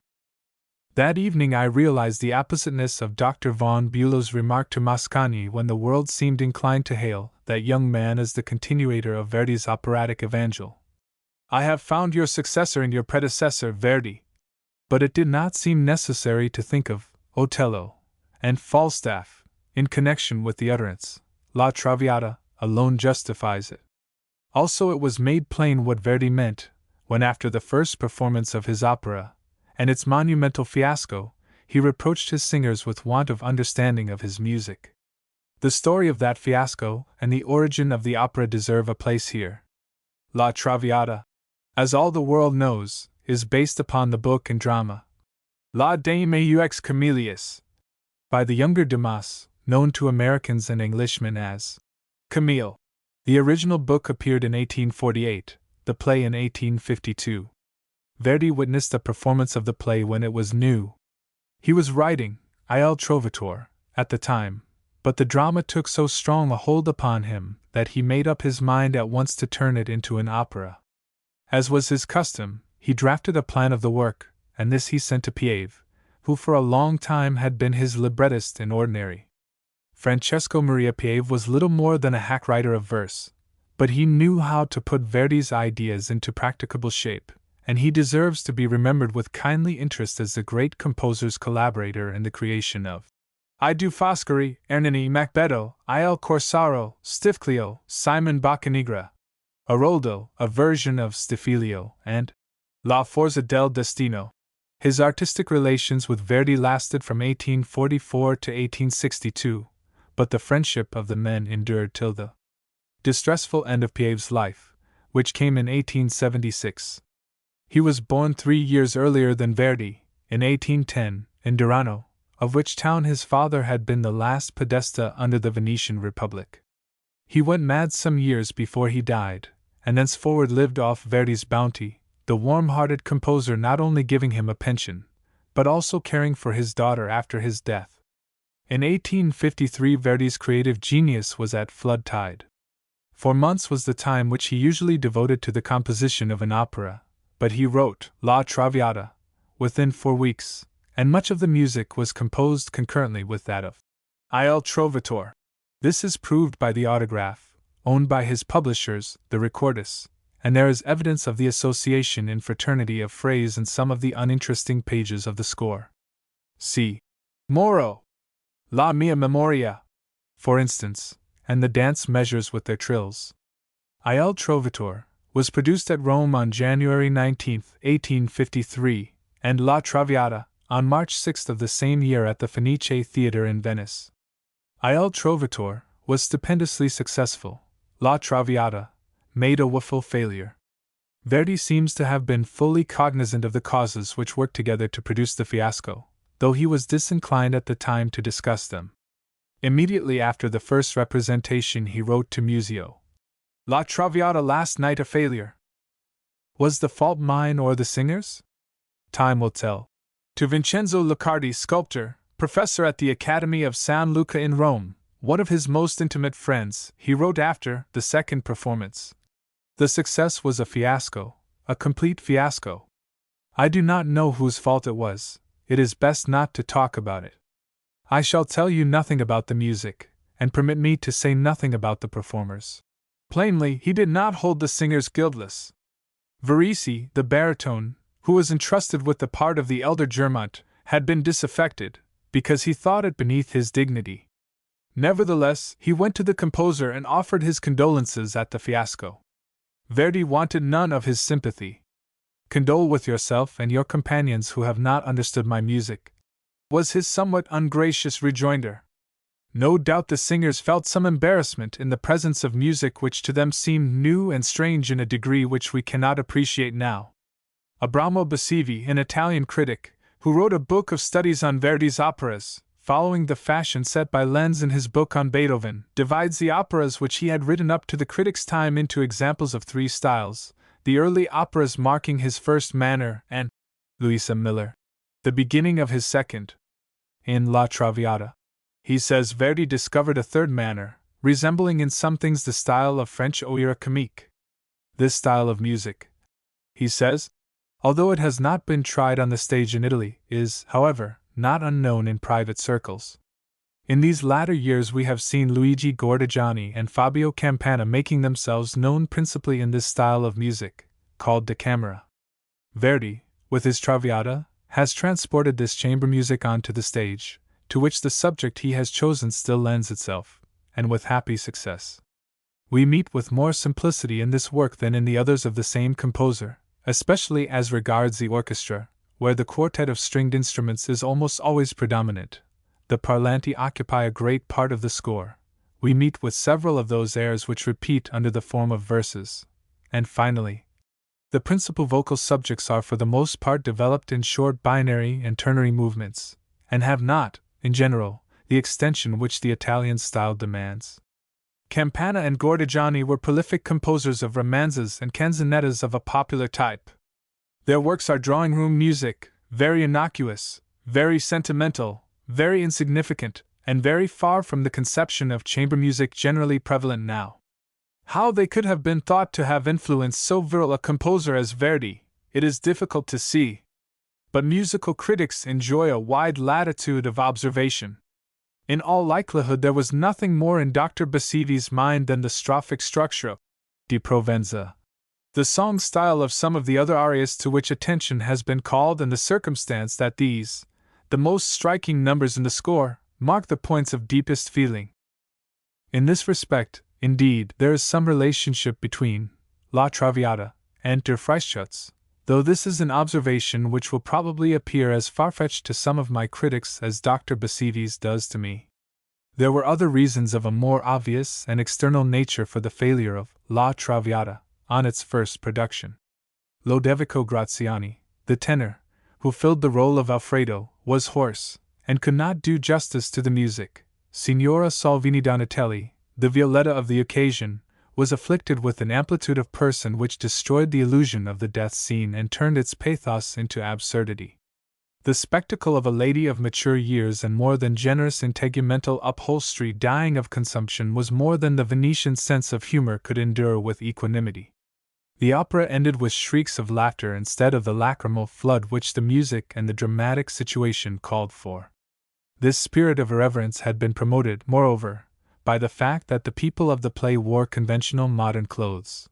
That evening I realized the appositeness of Dr. von Bülow's remark to Mascagni when the world seemed inclined to hail that young man as the continuator of Verdi's operatic evangel. I have found your successor in your predecessor, Verdi. But it did not seem necessary to think of Otello and Falstaff in connection with the utterance. La Traviata alone justifies it. Also, it was made plain what Verdi meant when, after the first performance of his opera, and its monumental fiasco, he reproached his singers with want of understanding of his music. The story of that fiasco and the origin of the opera deserve a place here. La Traviata, as all the world knows, is based upon the book and drama La Dame aux Camélias, by the younger Dumas, known to Americans and Englishmen as Camille. The original book appeared in 1848, the play in 1852. Verdi witnessed a performance of the play when it was new. He was writing Il Trovatore at the time, but the drama took so strong a hold upon him that he made up his mind at once to turn it into an opera. As was his custom, he drafted a plan of the work, and this he sent to Piave, who for a long time had been his librettist in ordinary. Francesco Maria Piave was little more than a hack writer of verse, but he knew how to put Verdi's ideas into practicable shape, and he deserves to be remembered with kindly interest as the great composer's collaborator in the creation of I Du Foscari, Ernani, Macbetto, Il Corsaro, Stifclio, Simon Boccanegra, Aroldo, a version of Stifilio, and La Forza del Destino. His artistic relations with Verdi lasted from 1844 to 1862, but the friendship of the men endured till the distressful end of Piave's life, which came in 1876. He was born 3 years earlier than Verdi, in 1810, in Durano, of which town his father had been the last podesta under the Venetian Republic. He went mad some years before he died, and thenceforward lived off Verdi's bounty, the warm-hearted composer not only giving him a pension, but also caring for his daughter after his death. In 1853 Verdi's creative genius was at flood tide. 4 months was the time which he usually devoted to the composition of an opera, but he wrote La Traviata within 4 weeks, and much of the music was composed concurrently with that of Il Trovatore. This is proved by the autograph, owned by his publishers, the Recordists, and there is evidence of the association in fraternity of phrase in some of the uninteresting pages of the score. See Moro, La Mia Memoria, for instance, and the dance measures with their trills. Il Trovatore was produced at Rome on January 19, 1853, and La Traviata on March 6 of the same year at the Fenice Theatre in Venice. Il Trovatore was stupendously successful. La Traviata made a woeful failure. Verdi seems to have been fully cognizant of the causes which worked together to produce the fiasco, though he was disinclined at the time to discuss them. Immediately after the first representation he wrote to Muzio, La Traviata last night a failure. Was the fault mine or the singers? Time will tell. To Vincenzo Lucardi, sculptor, professor at the Academy of San Luca in Rome, one of his most intimate friends, he wrote after the second performance. The success was a fiasco, a complete fiasco. I do not know whose fault it was, it is best not to talk about it. I shall tell you nothing about the music, and permit me to say nothing about the performers. Plainly, he did not hold the singers guiltless. Verisi, the baritone, who was entrusted with the part of the elder Germont, had been disaffected, because he thought it beneath his dignity. Nevertheless, he went to the composer and offered his condolences at the fiasco. Verdi wanted none of his sympathy. Condole with yourself and your companions who have not understood my music, was his somewhat ungracious rejoinder. No doubt the singers felt some embarrassment in the presence of music which to them seemed new and strange in a degree which we cannot appreciate now. Abramo Basivi, an Italian critic, who wrote a book of studies on Verdi's operas, following the fashion set by Lenz in his book on Beethoven, divides the operas which he had written up to the critic's time into examples of 3 styles, the early operas marking his first manner and Louisa Miller, the beginning of his second. In La Traviata, he says Verdi discovered a third manner, resembling in some things the style of French opéra comique. This style of music, he says, although it has not been tried on the stage in Italy, is, however, not unknown in private circles. In these latter years we have seen Luigi Gordigiani and Fabio Campana making themselves known principally in this style of music, called da camera. Verdi, with his Traviata, has transported this chamber music onto the stage, to which the subject he has chosen still lends itself, and with happy success. We meet with more simplicity in this work than in the others of the same composer, especially as regards the orchestra, where the quartet of stringed instruments is almost always predominant. The parlanti occupy a great part of the score. We meet with several of those airs which repeat under the form of verses. And finally, the principal vocal subjects are for the most part developed in short binary and ternary movements, and have not, in general, the extension which the Italian style demands. Campana and Gordigiani were prolific composers of romanzas and canzonettas of a popular type. Their works are drawing-room music, very innocuous, very sentimental, very insignificant, and very far from the conception of chamber music generally prevalent now. How they could have been thought to have influenced so virile a composer as Verdi, it is difficult to see. But musical critics enjoy a wide latitude of observation. In all likelihood there was nothing more in Dr. Bassivi's mind than the strophic structure of Di Provenza, the song style of some of the other arias to which attention has been called, and the circumstance that these, the most striking numbers in the score, mark the points of deepest feeling. In this respect, indeed, there is some relationship between La Traviata and Der Freischütz, though this is an observation which will probably appear as far-fetched to some of my critics as Dr. Bassivi's does to me. There were other reasons of a more obvious and external nature for the failure of La Traviata on its first production. Lodovico Graziani, the tenor, who filled the role of Alfredo, was hoarse, and could not do justice to the music. Signora Salvini Donatelli, the Violetta of the occasion, was afflicted with an amplitude of person which destroyed the illusion of the death scene and turned its pathos into absurdity. The spectacle of a lady of mature years and more than generous integumental upholstery dying of consumption was more than the Venetian sense of humor could endure with equanimity. The opera ended with shrieks of laughter instead of the lacrymal flood which the music and the dramatic situation called for. This spirit of irreverence had been promoted, moreover, by the fact that the people of the play wore conventional modern clothes.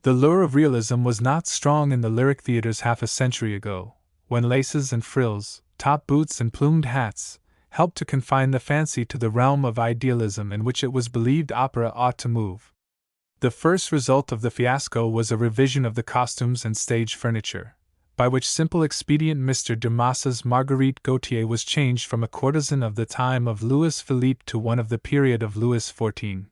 The lure of realism was not strong in the lyric theaters half a century ago, when laces and frills, top boots and plumed hats, helped to confine the fancy to the realm of idealism in which it was believed opera ought to move. The first result of the fiasco was a revision of the costumes and stage furniture, by which simple expedient Mr. Dumas's Marguerite Gautier was changed from a courtesan of the time of Louis Philippe to one of the period of Louis XIV.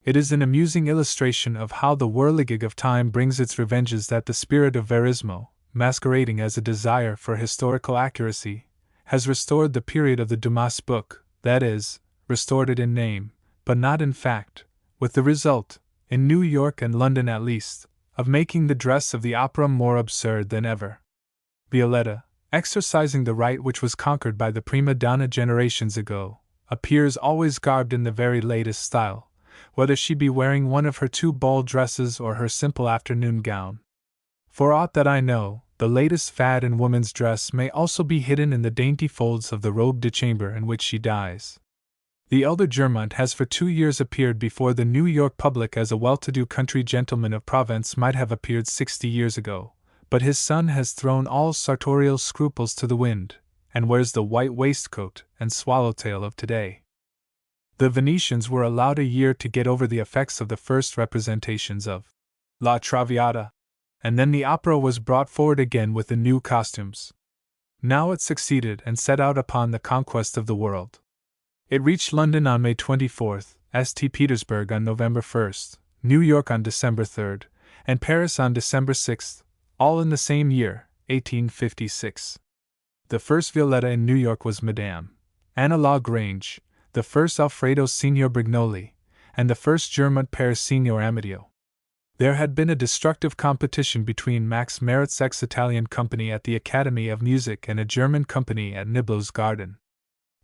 It is an amusing illustration of how the whirligig of time brings its revenges that the spirit of verismo, masquerading as a desire for historical accuracy, has restored the period of the Dumas book, that is, restored it in name, but not in fact, with the result, in New York and London at least, of making the dress of the opera more absurd than ever. Violetta, exercising the right which was conquered by the prima donna generations ago, appears always garbed in the very latest style, whether she be wearing one of her two ball dresses or her simple afternoon gown. For aught that I know, the latest fad in woman's dress may also be hidden in the dainty folds of the robe de chambre in which she dies. The elder Germont has for 2 years appeared before the New York public as a well-to-do country gentleman of Provence might have appeared 60 years ago, but his son has thrown all sartorial scruples to the wind, and wears the white waistcoat and swallowtail of today. The Venetians were allowed a year to get over the effects of the first representations of La Traviata, and then the opera was brought forward again with the new costumes. Now it succeeded and set out upon the conquest of the world. It reached London on May 24, St. Petersburg on November 1, New York on December 3, and Paris on December 6, all in the same year, 1856. The first Violetta in New York was Madame Anna Lagrange, the first Alfredo Signor Brignoli, and the first Germont Paris Signor Amadeo. There had been a destructive competition between Max Maritzek's Italian company at the Academy of Music and a German company at Niblo's Garden.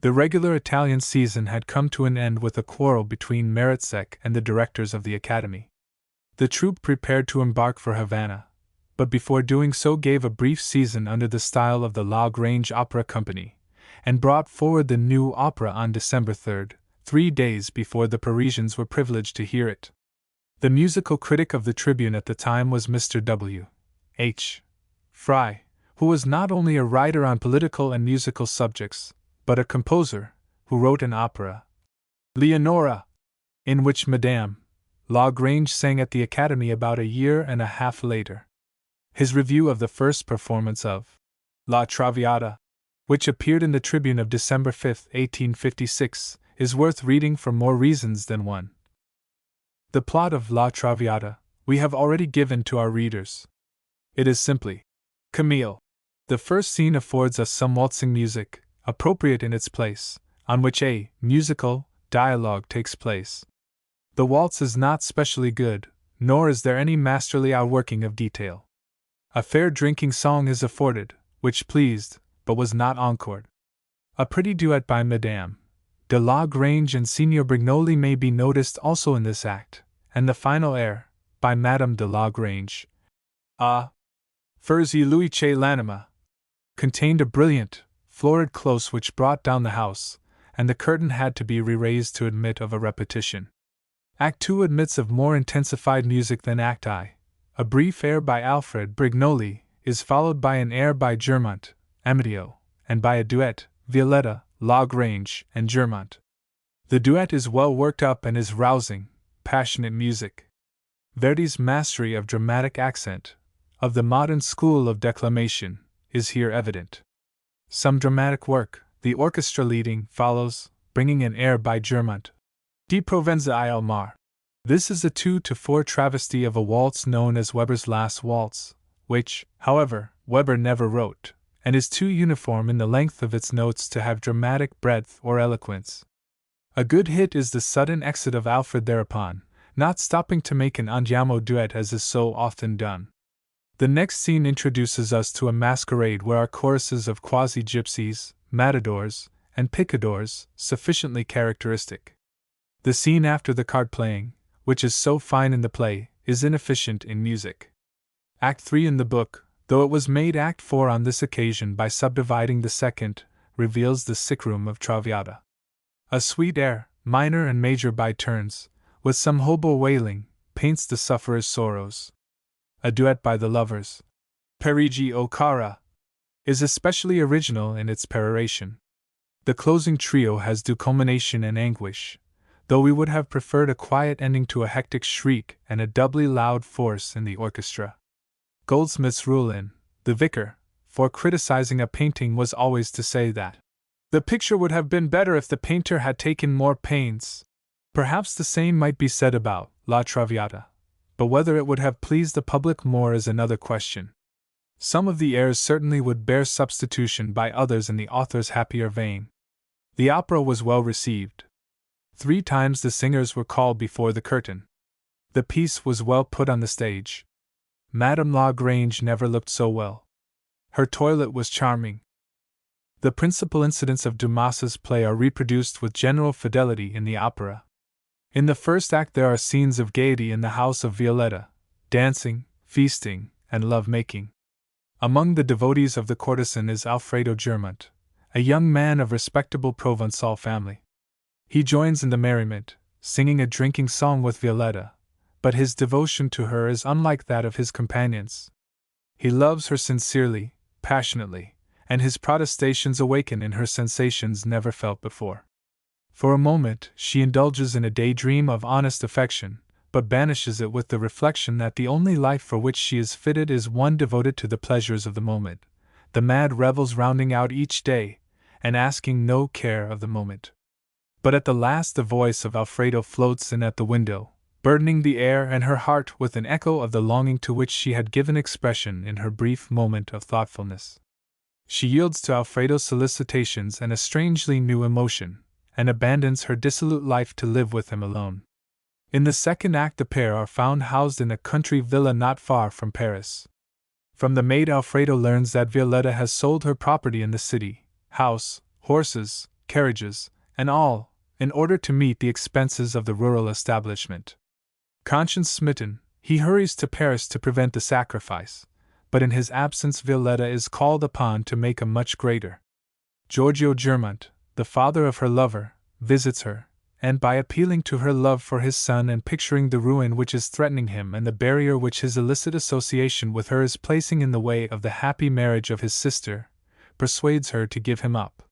The regular Italian season had come to an end with a quarrel between Maritzek and the directors of the Academy. The troupe prepared to embark for Havana, but before doing so gave a brief season under the style of the La Grange Opera Company, and brought forward the new opera on December 3rd, 3 days before the Parisians were privileged to hear it. The musical critic of the Tribune at the time was Mr. W. H. Fry, who was not only a writer on political and musical subjects, but a composer, who wrote an opera, Leonora, in which Madame La Grange sang at the Academy about a year and a half later. His review of the first performance of La Traviata, which appeared in the Tribune of December 5, 1856, is worth reading for more reasons than one. The plot of La Traviata we have already given to our readers. It is simply Camille. The first scene affords us some waltzing music, appropriate in its place, on which a musical dialogue takes place. The waltz is not specially good, nor is there any masterly outworking of detail. A fair drinking song is afforded, which pleased, but was not encored. A pretty duet by Madame de La Grange and Signor Brignoli may be noticed also in this act, and the final air, by Madame de La Grange, Ah, Furzi Louis Che l'anima, contained a brilliant, florid close which brought down the house, and the curtain had to be re-raised to admit of a repetition. Act 2 admits of more intensified music than Act I. A brief air by Alfred Brignoli is followed by an air by Germont, Amadeo, and by a duet, Violetta, La Grange, and Germont. The duet is well worked up and is rousing, passionate music. Verdi's mastery of dramatic accent, of the modern school of declamation, is here evident. Some dramatic work, the orchestra leading, follows, bringing an air by Germont, Di Provenza il Mar. This is a 2-4 travesty of a waltz known as Weber's Last Waltz, which, however, Weber never wrote, and is too uniform in the length of its notes to have dramatic breadth or eloquence. A good hit is the sudden exit of Alfred thereupon, not stopping to make an andiamo duet as is so often done. The next scene introduces us to a masquerade where are choruses of quasi-gypsies, matadors, and picadors, sufficiently characteristic. The scene after the card-playing, which is so fine in the play, is inefficient in music. Act 3 in the book, though it was made Act 4 on this occasion by subdividing the second, reveals the sickroom of Traviata. A sweet air, minor and major by turns, with some hobo wailing, paints the sufferer's sorrows. A duet by the lovers, Parigi o Cara, is especially original in its peroration. The closing trio has due culmination and anguish, though we would have preferred a quiet ending to a hectic shriek and a doubly loud force in the orchestra. Goldsmith's rule in The Vicar, for criticizing a painting was always to say that the picture would have been better if the painter had taken more pains. Perhaps the same might be said about La Traviata, but whether it would have pleased the public more is another question. Some of the airs certainly would bear substitution by others in the author's happier vein. The opera was well received. 3 times the singers were called before the curtain. The piece was well put on the stage. Madame La Grange never looked so well. Her toilet was charming. The principal incidents of Dumas's play are reproduced with general fidelity in the opera. In the first act there are scenes of gaiety in the house of Violetta, dancing, feasting, and love-making. Among the devotees of the courtesan is Alfredo Germont, a young man of respectable Provençal family. He joins in the merriment, singing a drinking song with Violetta, but his devotion to her is unlike that of his companions. He loves her sincerely, passionately, and his protestations awaken in her sensations never felt before. For a moment, she indulges in a daydream of honest affection, but banishes it with the reflection that the only life for which she is fitted is one devoted to the pleasures of the moment, the mad revels rounding out each day, and asking no care of the moment. But at the last the voice of Alfredo floats in at the window, burdening the air and her heart with an echo of the longing to which she had given expression in her brief moment of thoughtfulness. She yields to Alfredo's solicitations and a strangely new emotion, and abandons her dissolute life to live with him alone. In the second act the pair are found housed in a country villa not far from Paris. From the maid Alfredo learns that Violetta has sold her property in the city, house, horses, carriages, and all, in order to meet the expenses of the rural establishment. Conscience smitten, he hurries to Paris to prevent the sacrifice, but in his absence Violetta is called upon to make a much greater. Giorgio Germont, the father of her lover, visits her, and by appealing to her love for his son and picturing the ruin which is threatening him and the barrier which his illicit association with her is placing in the way of the happy marriage of his sister, persuades her to give him up.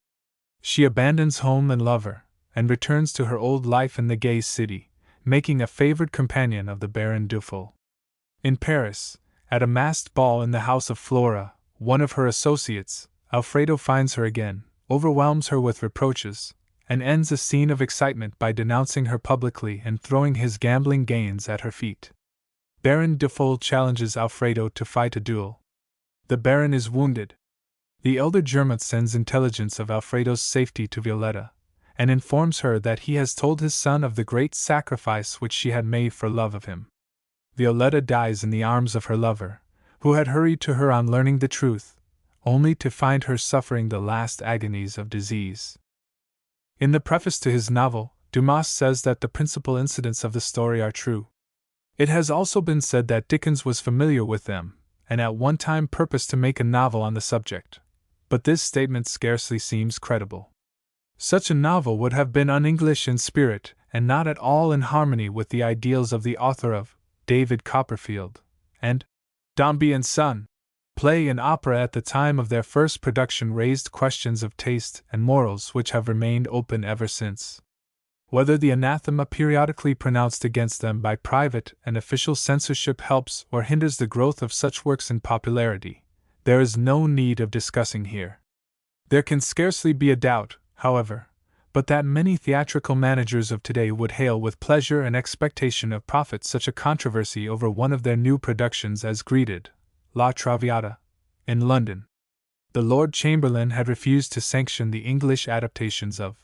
She abandons home and lover, and returns to her old life in the gay city, making a favored companion of the Baron Duffel. In Paris, at a masked ball in the house of Flora, one of her associates, Alfredo finds her again, overwhelms her with reproaches, and ends a scene of excitement by denouncing her publicly and throwing his gambling gains at her feet. Baron Duffel challenges Alfredo to fight a duel. The Baron is wounded. The elder Germont sends intelligence of Alfredo's safety to Violetta, and informs her that he has told his son of the great sacrifice which she had made for love of him. Violetta dies in the arms of her lover, who had hurried to her on learning the truth, only to find her suffering the last agonies of disease. In the preface to his novel, Dumas says that the principal incidents of the story are true. It has also been said that Dickens was familiar with them, and at one time purposed to make a novel on the subject, but this statement scarcely seems credible. Such a novel would have been un-English in spirit and not at all in harmony with the ideals of the author of David Copperfield and Dombey and Son. Play and opera at the time of their first production raised questions of taste and morals which have remained open ever since. Whether the anathema periodically pronounced against them by private and official censorship helps or hinders the growth of such works in popularity, there is no need of discussing here. There can scarcely be a doubt, however, but that many theatrical managers of today would hail with pleasure and expectation of profit such a controversy over one of their new productions as greeted La Traviata, in London. The Lord Chamberlain had refused to sanction the English adaptations of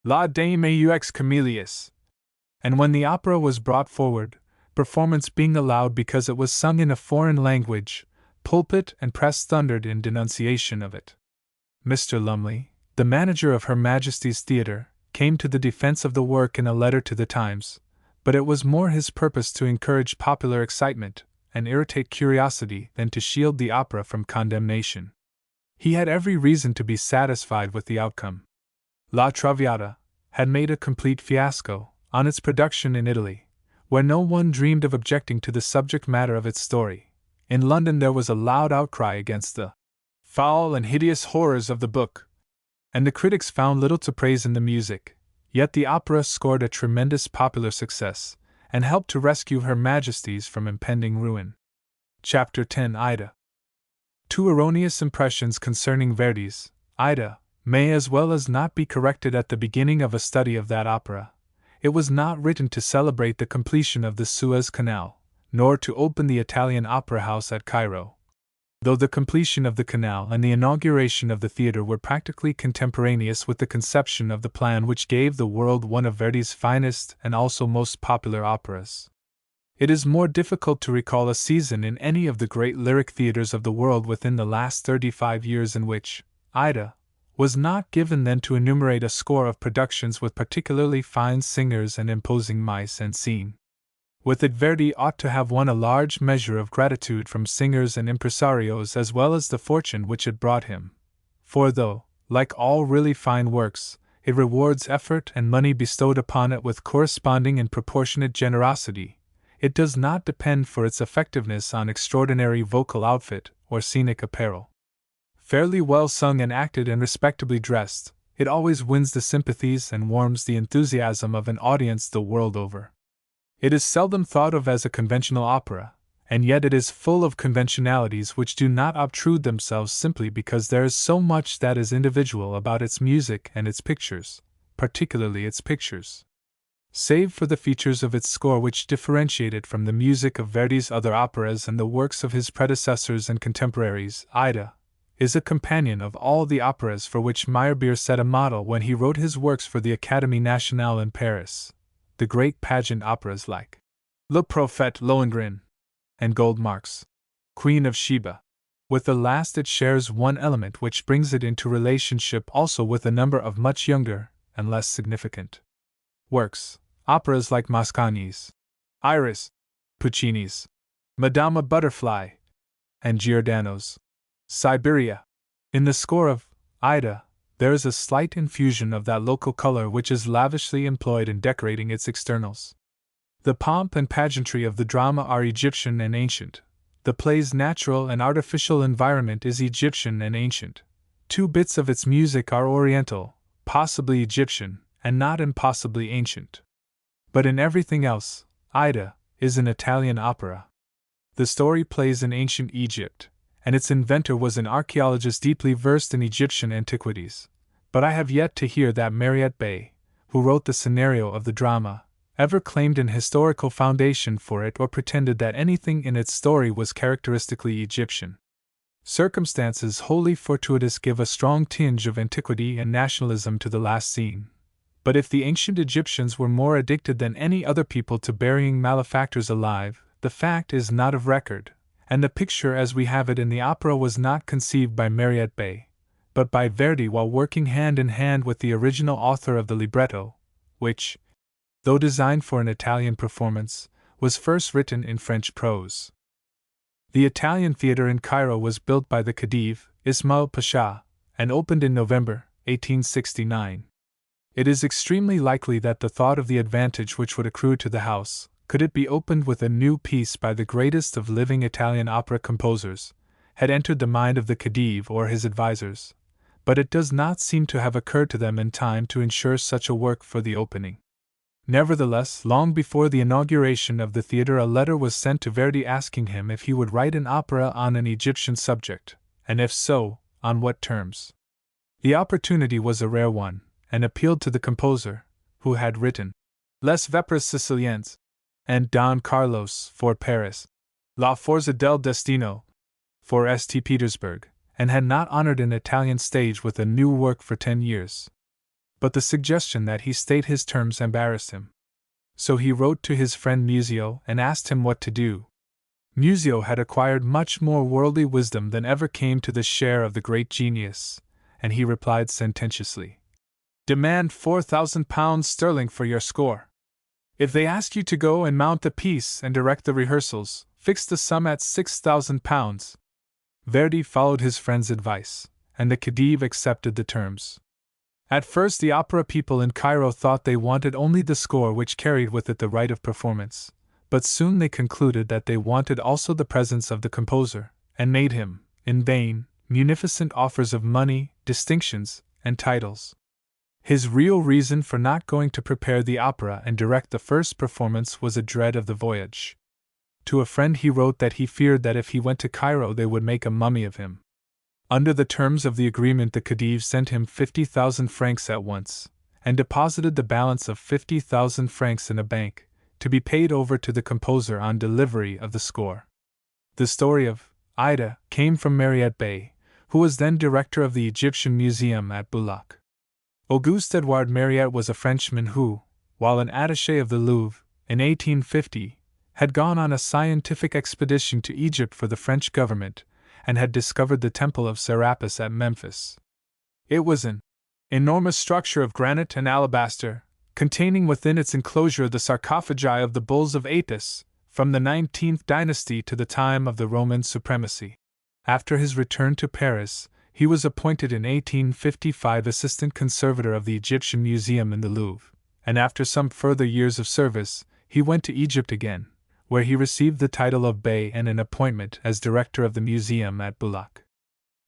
La Dame aux Camélias, and when the opera was brought forward, performance being allowed because it was sung in a foreign language, pulpit and press thundered in denunciation of it. Mr. Lumley, the manager of Her Majesty's Theatre, came to the defense of the work in a letter to the Times, but it was more his purpose to encourage popular excitement and irritate curiosity than to shield the opera from condemnation. He had every reason to be satisfied with the outcome. La Traviata had made a complete fiasco on its production in Italy, where no one dreamed of objecting to the subject matter of its story. In London there was a loud outcry against the foul and hideous horrors of the book, and the critics found little to praise in the music, yet the opera scored a tremendous popular success, and helped to rescue Her Majesty's from impending ruin. Chapter 10 Ida. Two erroneous impressions concerning Verdi's Ida may as well as not be corrected at the beginning of a study of that opera. It was not written to celebrate the completion of the Suez Canal, nor to open the Italian Opera House at Cairo. Though the completion of the canal and the inauguration of the theatre were practically contemporaneous with the conception of the plan which gave the world one of Verdi's finest and also most popular operas. It is more difficult to recall a season in any of the great lyric theatres of the world within the last 35 years in which Ida was not given than to enumerate a score of productions with particularly fine singers and imposing mise en scene. With it Verdi ought to have won a large measure of gratitude from singers and impresarios as well as the fortune which it brought him. For though, like all really fine works, it rewards effort and money bestowed upon it with corresponding and proportionate generosity, it does not depend for its effectiveness on extraordinary vocal outfit or scenic apparel. Fairly well sung and acted and respectably dressed, it always wins the sympathies and warms the enthusiasm of an audience the world over. It is seldom thought of as a conventional opera, and yet it is full of conventionalities which do not obtrude themselves simply because there is so much that is individual about its music and its pictures, particularly its pictures. Save for the features of its score which differentiate it from the music of Verdi's other operas and the works of his predecessors and contemporaries, Ida is a companion of all the operas for which Meyerbeer set a model when he wrote his works for the Académie Nationale in Paris. The great pageant operas like Le Prophète Lohengrin and Goldmark's Queen of Sheba. With the last it shares one element which brings it into relationship also with a number of much younger and less significant works, operas like Mascagni's Iris, Puccini's Madama Butterfly, and Giordano's Siberia. In the score of Aida, there is a slight infusion of that local color which is lavishly employed in decorating its externals. The pomp and pageantry of the drama are Egyptian and ancient. The play's natural and artificial environment is Egyptian and ancient. 2 bits of its music are Oriental, possibly Egyptian, and not impossibly ancient. But in everything else, Aida is an Italian opera. The story plays in ancient Egypt, and its inventor was an archaeologist deeply versed in Egyptian antiquities. But I have yet to hear that Mariette Bey, who wrote the scenario of the drama, ever claimed an historical foundation for it or pretended that anything in its story was characteristically Egyptian. Circumstances wholly fortuitous give a strong tinge of antiquity and nationalism to the last scene. But if the ancient Egyptians were more addicted than any other people to burying malefactors alive, the fact is not of record, and the picture as we have it in the opera was not conceived by Mariette Bey, but by Verdi while working hand in hand with the original author of the libretto, which, though designed for an Italian performance, was first written in French prose. The Italian theatre in Cairo was built by the Khedive, Ismail Pasha, and opened in November 1869. It is extremely likely that the thought of the advantage which would accrue to the house, could it be opened with a new piece by the greatest of living Italian opera composers, had entered the mind of the Khedive or his advisers, but it does not seem to have occurred to them in time to ensure such a work for the opening. Nevertheless, long before the inauguration of the theatre, a letter was sent to Verdi asking him if he would write an opera on an Egyptian subject, and if so, on what terms. The opportunity was a rare one, and appealed to the composer, who had written Les Vepres Siciliens and Don Carlos for Paris, La Forza del Destino for St. Petersburg, and had not honored an Italian stage with a new work for 10 years. But the suggestion that he state his terms embarrassed him. So he wrote to his friend Muzio and asked him what to do. Muzio had acquired much more worldly wisdom than ever came to the share of the great genius, and he replied sententiously, "Demand £4,000 for your score. If they ask you to go and mount the piece and direct the rehearsals, fix the sum at £6,000. Verdi followed his friend's advice, and the Khedive accepted the terms. At first the opera people in Cairo thought they wanted only the score which carried with it the right of performance, but soon they concluded that they wanted also the presence of the composer, and made him, in vain, munificent offers of money, distinctions, and titles. His real reason for not going to prepare the opera and direct the first performance was a dread of the voyage. To a friend he wrote that he feared that if he went to Cairo they would make a mummy of him. Under the terms of the agreement the Khedive sent him 50,000 francs at once, and deposited the balance of 50,000 francs in a bank, to be paid over to the composer on delivery of the score. The story of Aida came from Mariette Bey, who was then director of the Egyptian Museum at Boulak. Auguste Edouard Mariette was a Frenchman who, while an attaché of the Louvre, in 1850, had gone on a scientific expedition to Egypt for the French government, and had discovered the Temple of Serapis at Memphis. It was an enormous structure of granite and alabaster, containing within its enclosure the sarcophagi of the bulls of Apis, from the 19th dynasty to the time of the Roman supremacy. After his return to Paris, he was appointed in 1855 assistant conservator of the Egyptian Museum in the Louvre, and after some further years of service, he went to Egypt again, where he received the title of Bey and an appointment as director of the museum at Boulak.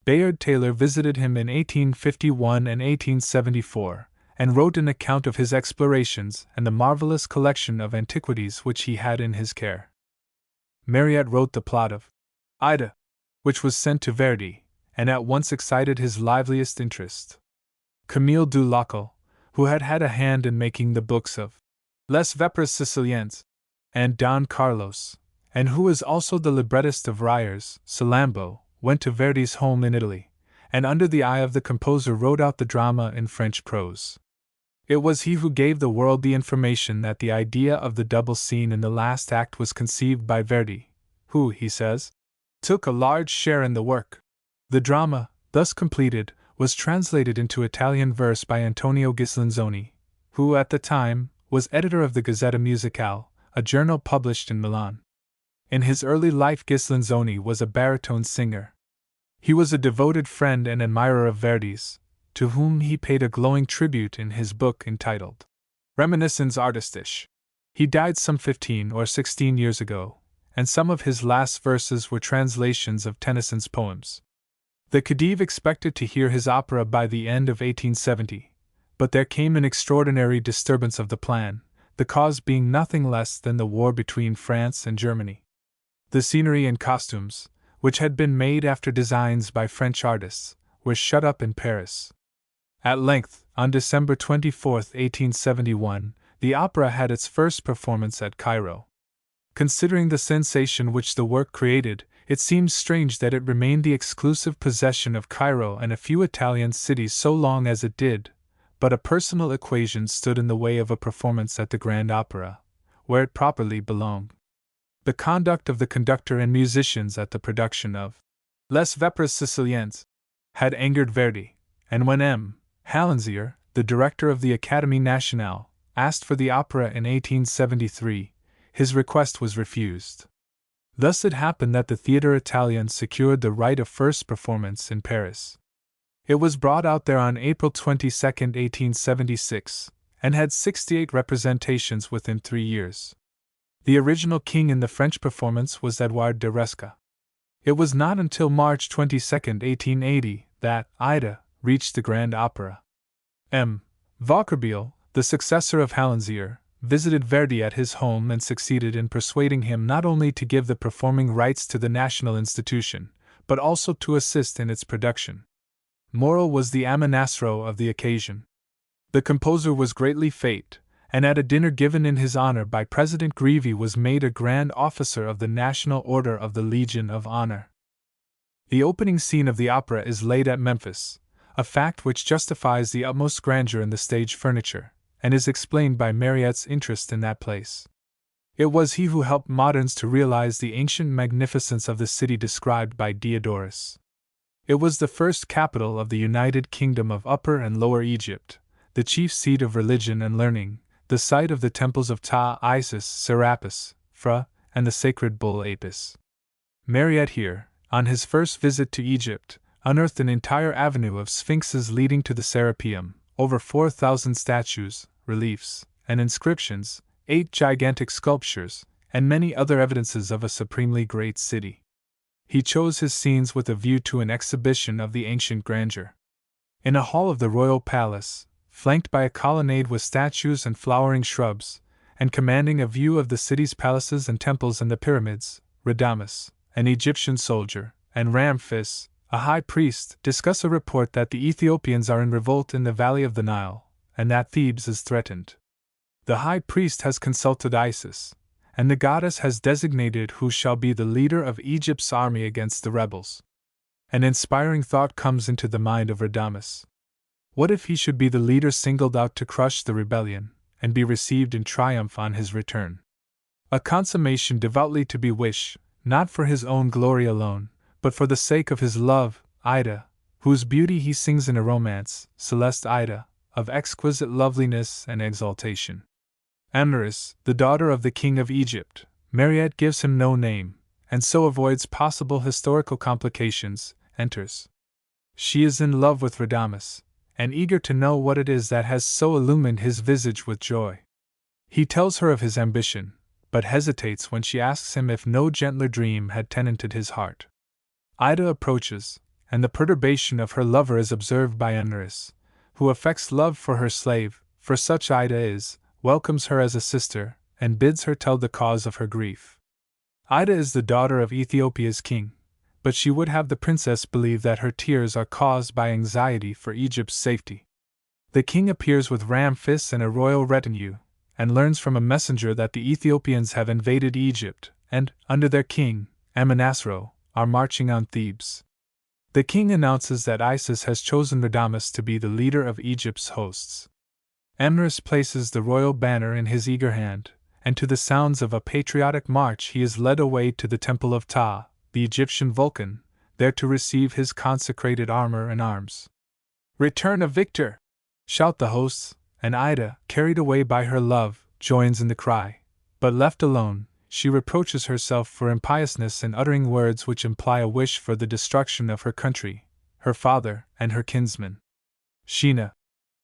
Bayard Taylor visited him in 1851 and 1874, and wrote an account of his explorations and the marvelous collection of antiquities which he had in his care. Mariette wrote the plot of Aida, which was sent to Verdi, and at once excited his liveliest interest. Camille du Locle, who had had a hand in making the books of Les Vepres Siciliens and Don Carlos, and who was also the librettist of Ryer's Salammbô, went to Verdi's home in Italy, and under the eye of the composer wrote out the drama in French prose. It was he who gave the world the information that the idea of the double scene in the last act was conceived by Verdi, who, he says, took a large share in the work. The drama, thus completed, was translated into Italian verse by Antonio Ghislanzoni, who at the time was editor of the Gazzetta Musicale, a journal published in Milan. In his early life, Ghislanzoni was a baritone singer. He was a devoted friend and admirer of Verdi's, to whom he paid a glowing tribute in his book entitled Reminiscences Artistisch. He died some 15 or 16 years ago, and some of his last verses were translations of Tennyson's poems. The Khedive expected to hear his opera by the end of 1870, but there came an extraordinary disturbance of the plan, the cause being nothing less than the war between France and Germany. The scenery and costumes, which had been made after designs by French artists, were shut up in Paris. At length, on December 24, 1871, the opera had its first performance at Cairo. Considering the sensation which the work created, it seems strange that it remained the exclusive possession of Cairo and a few Italian cities so long as it did, but a personal equation stood in the way of a performance at the Grand Opera, where it properly belonged. The conduct of the conductor and musicians at the production of Les Vepres Siciliennes had angered Verdi, and when M. Hallenzier, the director of the Académie Nationale, asked for the opera in 1873, his request was refused. Thus it happened that the Theatre Italien secured the right of first performance in Paris. It was brought out there on April 22, 1876, and had 68 representations within 3 years. The original king in the French performance was Edouard de Resca. It was not until March 22, 1880, that Ida reached the Grand Opera. M. Vauquerbiel, the successor of Hallenzier, visited Verdi at his home and succeeded in persuading him not only to give the performing rights to the national institution, but also to assist in its production. Morel was the Amonasro of the occasion. The composer was greatly fêted, and at a dinner given in his honor by President Grevy was made a Grand Officer of the National Order of the Legion of Honor. The opening scene of the opera is laid at Memphis, a fact which justifies the utmost grandeur in the stage furniture, and is explained by Mariette's interest in that place. It was he who helped moderns to realize the ancient magnificence of the city described by Diodorus. It was the first capital of the United Kingdom of Upper and Lower Egypt, the chief seat of religion and learning, the site of the temples of Ta, Isis, Serapis, Phra, and the sacred bull Apis. Mariette here, on his first visit to Egypt, unearthed an entire avenue of sphinxes leading to the Serapeum, over 4,000 statues, reliefs, and inscriptions, 8 gigantic sculptures, and many other evidences of a supremely great city. He chose his scenes with a view to an exhibition of the ancient grandeur. In a hall of the royal palace, flanked by a colonnade with statues and flowering shrubs, and commanding a view of the city's palaces and temples and the pyramids, Radames, an Egyptian soldier, and Ramphis, a high priest, discuss a report that the Ethiopians are in revolt in the valley of the Nile, and that Thebes is threatened. The high priest has consulted Isis, and the goddess has designated who shall be the leader of Egypt's army against the rebels. An inspiring thought comes into the mind of Radames. What if he should be the leader singled out to crush the rebellion, and be received in triumph on his return? A consummation devoutly to be wished, not for his own glory alone, but for the sake of his love, Ida, whose beauty he sings in a romance, Celeste Ida, of exquisite loveliness and exaltation. Amneris, the daughter of the king of Egypt, Mariette gives him no name, and so avoids possible historical complications, enters. She is in love with Radames, and eager to know what it is that has so illumined his visage with joy. He tells her of his ambition, but hesitates when she asks him if no gentler dream had tenanted his heart. Ida approaches, and the perturbation of her lover is observed by Amneris, who affects love for her slave, for such Ida is, welcomes her as a sister, and bids her tell the cause of her grief. Ida is the daughter of Ethiopia's king, but she would have the princess believe that her tears are caused by anxiety for Egypt's safety. The king appears with Ramphis and a royal retinue, and learns from a messenger that the Ethiopians have invaded Egypt, and, under their king, Amonasro, are marching on Thebes. The king announces that Isis has chosen Radames to be the leader of Egypt's hosts. Amneris places the royal banner in his eager hand, and to the sounds of a patriotic march he is led away to the temple of Ta, the Egyptian Vulcan, there to receive his consecrated armor and arms. "Return a victor!" shout the hosts, and Ida, carried away by her love, joins in the cry. But left alone, she reproaches herself for impiousness in uttering words which imply a wish for the destruction of her country, her father, and her kinsmen. Scena.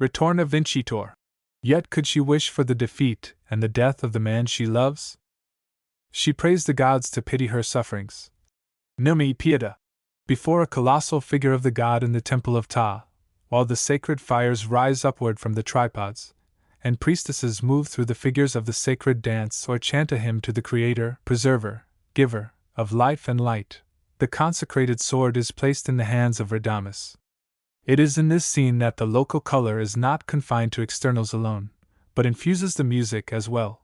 Ritorna vincitor. Yet could she wish for the defeat and the death of the man she loves? She prays the gods to pity her sufferings. Numi pieta. Before a colossal figure of the god in the temple of Ta, while the sacred fires rise upward from the tripods, and priestesses move through the figures of the sacred dance or chant a hymn to the Creator, Preserver, Giver, of life and light, the consecrated sword is placed in the hands of Radames. It is in this scene that the local color is not confined to externals alone, but infuses the music as well.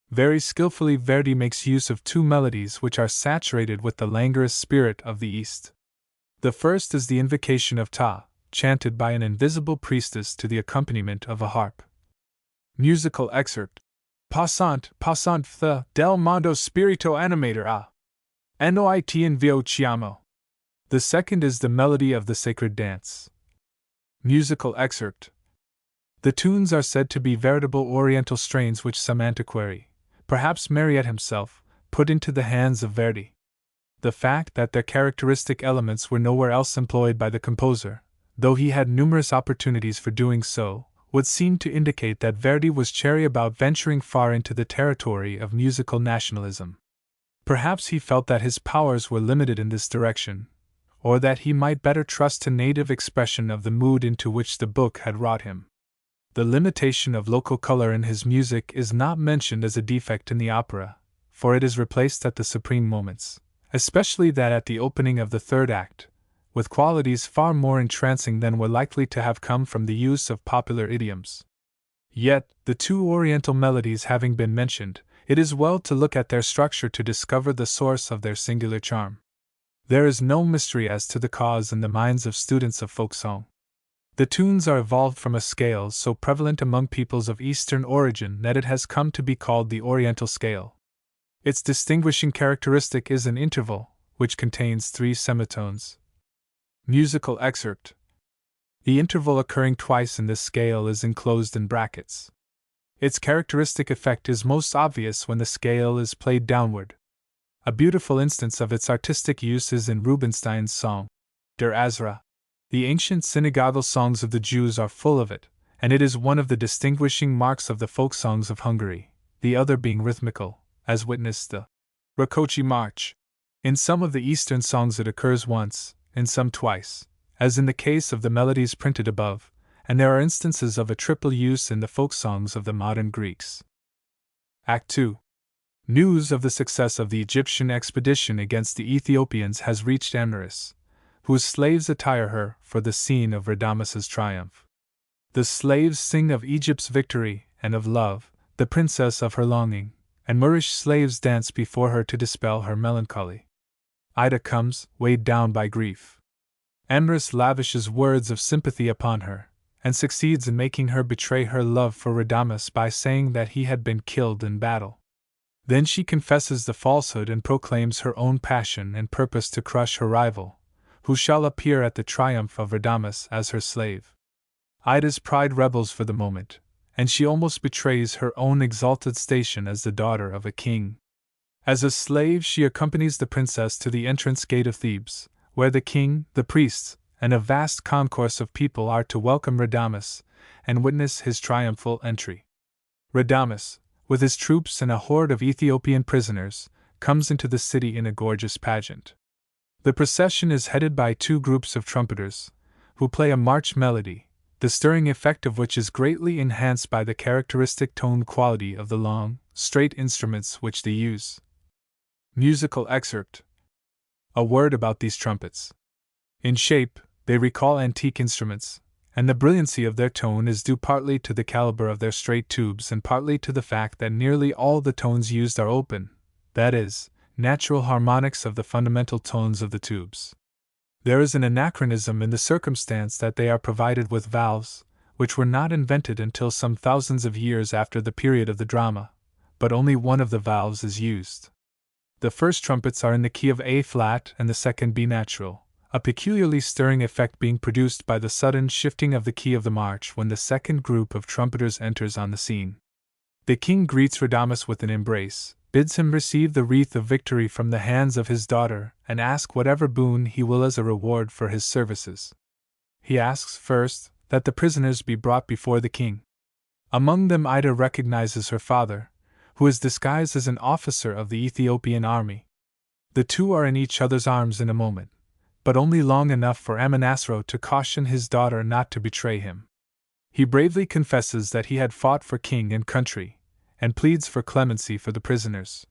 Very skillfully Verdi makes use of two melodies which are saturated with the languorous spirit of the East. The first is the invocation of Ta, chanted by an invisible priestess to the accompaniment of a harp. Musical excerpt. Passant the del mondo spirito animator a. Noit invio chiamo. The second is the melody of the sacred dance. Musical excerpt. The tunes are said to be veritable Oriental strains which some antiquary, perhaps Mariette himself, put into the hands of Verdi. The fact that their characteristic elements were nowhere else employed by the composer, though he had numerous opportunities for doing so, would seem to indicate that Verdi was chary about venturing far into the territory of musical nationalism. Perhaps he felt that his powers were limited in this direction, or that he might better trust to native expression of the mood into which the book had wrought him. The limitation of local color in his music is not mentioned as a defect in the opera, for it is replaced at the supreme moments, especially that at the opening of the third act, with qualities far more entrancing than were likely to have come from the use of popular idioms. Yet, the two Oriental melodies having been mentioned, it is well to look at their structure to discover the source of their singular charm. There is no mystery as to the cause in the minds of students of folk song. The tunes are evolved from a scale so prevalent among peoples of Eastern origin that it has come to be called the Oriental scale. Its distinguishing characteristic is an interval, which contains 3 semitones. Musical excerpt. The interval occurring twice in this scale is enclosed in brackets. Its characteristic effect is most obvious when the scale is played downward. A beautiful instance of its artistic use is in Rubinstein's song, Der Azra. The ancient synagogal songs of the Jews are full of it, and it is one of the distinguishing marks of the folk songs of Hungary, the other being rhythmical, as witness the Rakoczy March. In some of the Eastern songs it occurs once, in some twice, as in the case of the melodies printed above, and there are instances of a triple use in the folk songs of the modern Greeks. Act 2. News of the success of the Egyptian expedition against the Ethiopians has reached Amneris, whose slaves attire her for the scene of Radames's triumph. The slaves sing of Egypt's victory and of love, the princess of her longing, and Moorish slaves dance before her to dispel her melancholy. Ida comes, weighed down by grief. Amneris lavishes words of sympathy upon her, and succeeds in making her betray her love for Radames by saying that he had been killed in battle. Then she confesses the falsehood and proclaims her own passion and purpose to crush her rival, who shall appear at the triumph of Radames as her slave. Ida's pride rebels for the moment, and she almost betrays her own exalted station as the daughter of a king. As a slave, she accompanies the princess to the entrance gate of Thebes, where the king, the priests, and a vast concourse of people are to welcome Radames and witness his triumphal entry. Radames, with his troops and a horde of Ethiopian prisoners, comes into the city in a gorgeous pageant. The procession is headed by 2 groups of trumpeters, who play a march melody, the stirring effect of which is greatly enhanced by the characteristic tone quality of the long, straight instruments which they use. Musical excerpt. A word about these trumpets. In shape, they recall antique instruments, and the brilliancy of their tone is due partly to the caliber of their straight tubes and partly to the fact that nearly all the tones used are open, that is, natural harmonics of the fundamental tones of the tubes. There is an anachronism in the circumstance that they are provided with valves, which were not invented until some thousands of years after the period of the drama, but only one of the valves is used. The first trumpets are in the key of A flat and the second B natural, a peculiarly stirring effect being produced by the sudden shifting of the key of the march when the second group of trumpeters enters on the scene. The king greets Radames with an embrace, bids him receive the wreath of victory from the hands of his daughter and ask whatever boon he will as a reward for his services. He asks, first, that the prisoners be brought before the king. Among them Ida recognizes her father, who is disguised as an officer of the Ethiopian army. The two are in each other's arms in a moment, but only long enough for Amonasro to caution his daughter not to betray him. He bravely confesses that he had fought for king and country, and pleads for clemency for the prisoners.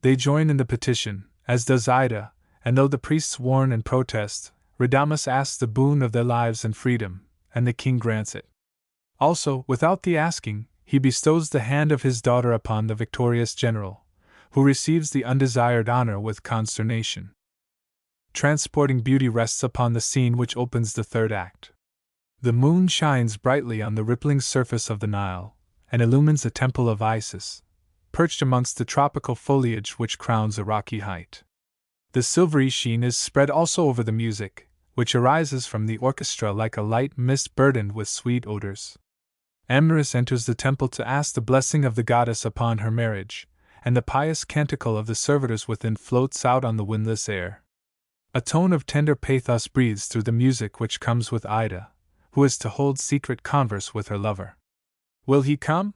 They join in the petition, as does Ida, and though the priests warn and protest, Radames asks the boon of their lives and freedom, and the king grants it. Also, without the asking, he bestows the hand of his daughter upon the victorious general, who receives the undesired honor with consternation. Transporting beauty rests upon the scene which opens the third act. The moon shines brightly on the rippling surface of the Nile, and illumines the temple of Isis, perched amongst the tropical foliage which crowns a rocky height. The silvery sheen is spread also over the music, which arises from the orchestra like a light mist burdened with sweet odors. Amneris enters the temple to ask the blessing of the goddess upon her marriage, and the pious canticle of the servitors within floats out on the windless air. A tone of tender pathos breathes through the music which comes with Ida, who is to hold secret converse with her lover. Will he come?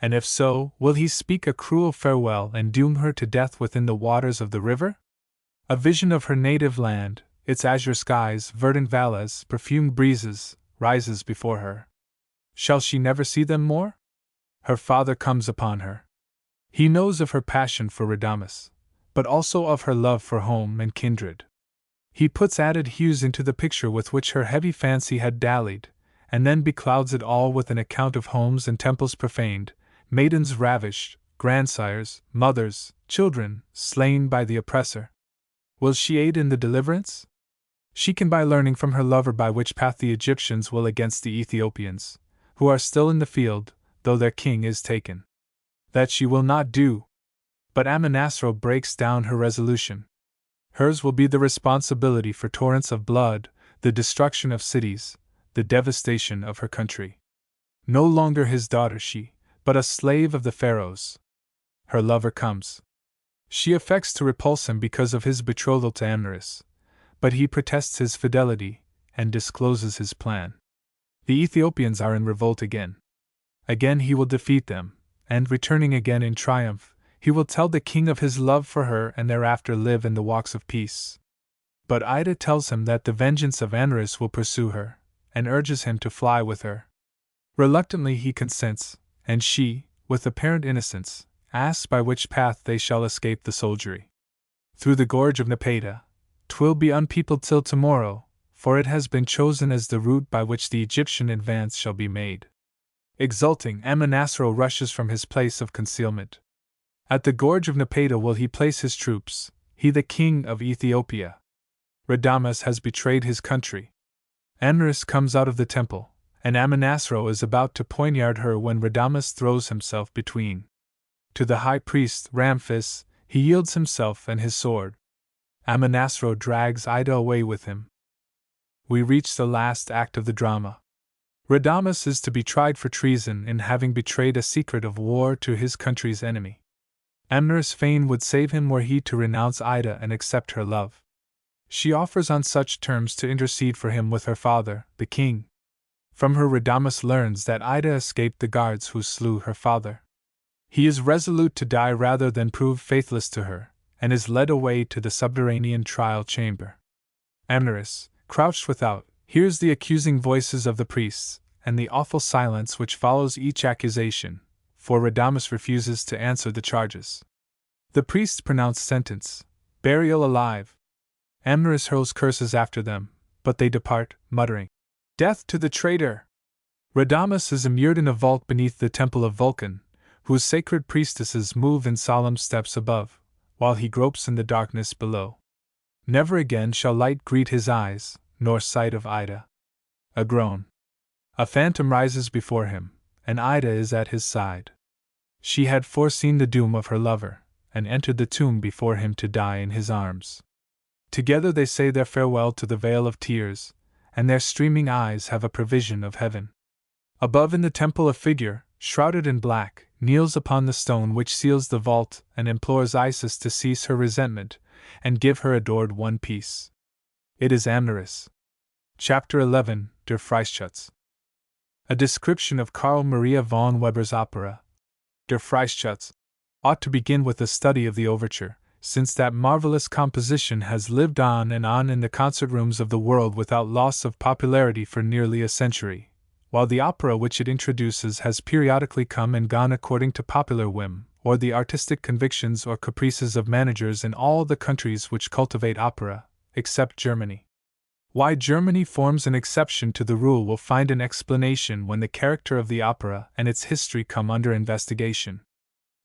And if so, will he speak a cruel farewell and doom her to death within the waters of the river? A vision of her native land, its azure skies, verdant valleys, perfumed breezes, rises before her. Shall she never see them more? Her father comes upon her. He knows of her passion for Radames, but also of her love for home and kindred. He puts added hues into the picture with which her heavy fancy had dallied, and then beclouds it all with an account of homes and temples profaned, maidens ravished, grandsires, mothers, children, slain by the oppressor. Will she aid in the deliverance? She can by learning from her lover by which path the Egyptians will against the Ethiopians, who are still in the field, though their king is taken. That she will not do. But Amonasro breaks down her resolution. Hers will be the responsibility for torrents of blood, the destruction of cities, the devastation of her country. No longer his daughter she, but a slave of the pharaohs. Her lover comes. She affects to repulse him because of his betrothal to Amneris, but he protests his fidelity, and discloses his plan. The Ethiopians are in revolt again. Again he will defeat them, and returning again in triumph, he will tell the king of his love for her and thereafter live in the walks of peace. But Ida tells him that the vengeance of Amneris will pursue her, and urges him to fly with her. Reluctantly he consents, and she, with apparent innocence, asks by which path they shall escape the soldiery. Through the gorge of Napata. 'Twill be unpeopled till tomorrow, for it has been chosen as the route by which the Egyptian advance shall be made. Exulting, Amonasro rushes from his place of concealment. At the gorge of Napata will he place his troops, he the king of Ethiopia. Radames has betrayed his country. Amneris comes out of the temple, and Amonasro is about to poignard her when Radames throws himself between. To the high priest, Ramphis, he yields himself and his sword. Amonasro drags Ida away with him. We reach the last act of the drama. Radames is to be tried for treason in having betrayed a secret of war to his country's enemy. Amneris fain would save him were he to renounce Ida and accept her love. She offers on such terms to intercede for him with her father, the king. From her Radames learns that Ida escaped the guards who slew her father. He is resolute to die rather than prove faithless to her, and is led away to the subterranean trial chamber. Amneris, crouched without, hears the accusing voices of the priests, and the awful silence which follows each accusation, for Radames refuses to answer the charges. The priests pronounce sentence, burial alive. Amneris hurls curses after them, but they depart, muttering, "Death to the traitor!" Radames is immured in a vault beneath the temple of Vulcan, whose sacred priestesses move in solemn steps above, while he gropes in the darkness below. Never again shall light greet his eyes, nor sight of Ida. A groan. A phantom rises before him, and Ida is at his side. She had foreseen the doom of her lover, and entered the tomb before him to die in his arms. Together they say their farewell to the vale of tears, and their streaming eyes have a prevision of heaven. Above in the temple a figure, shrouded in black, kneels upon the stone which seals the vault and implores Isis to cease her resentment and give her adored one peace. It is Amneris. Chapter 11, Der Freischutz. A description of Carl Maria von Weber's opera, Der Freischutz, ought to begin with a study of the overture, since that marvelous composition has lived on and on in the concert rooms of the world without loss of popularity for nearly a century, while the opera which it introduces has periodically come and gone according to popular whim, or the artistic convictions or caprices of managers in all the countries which cultivate opera, except Germany. Why Germany forms an exception to the rule will find an explanation when the character of the opera and its history come under investigation.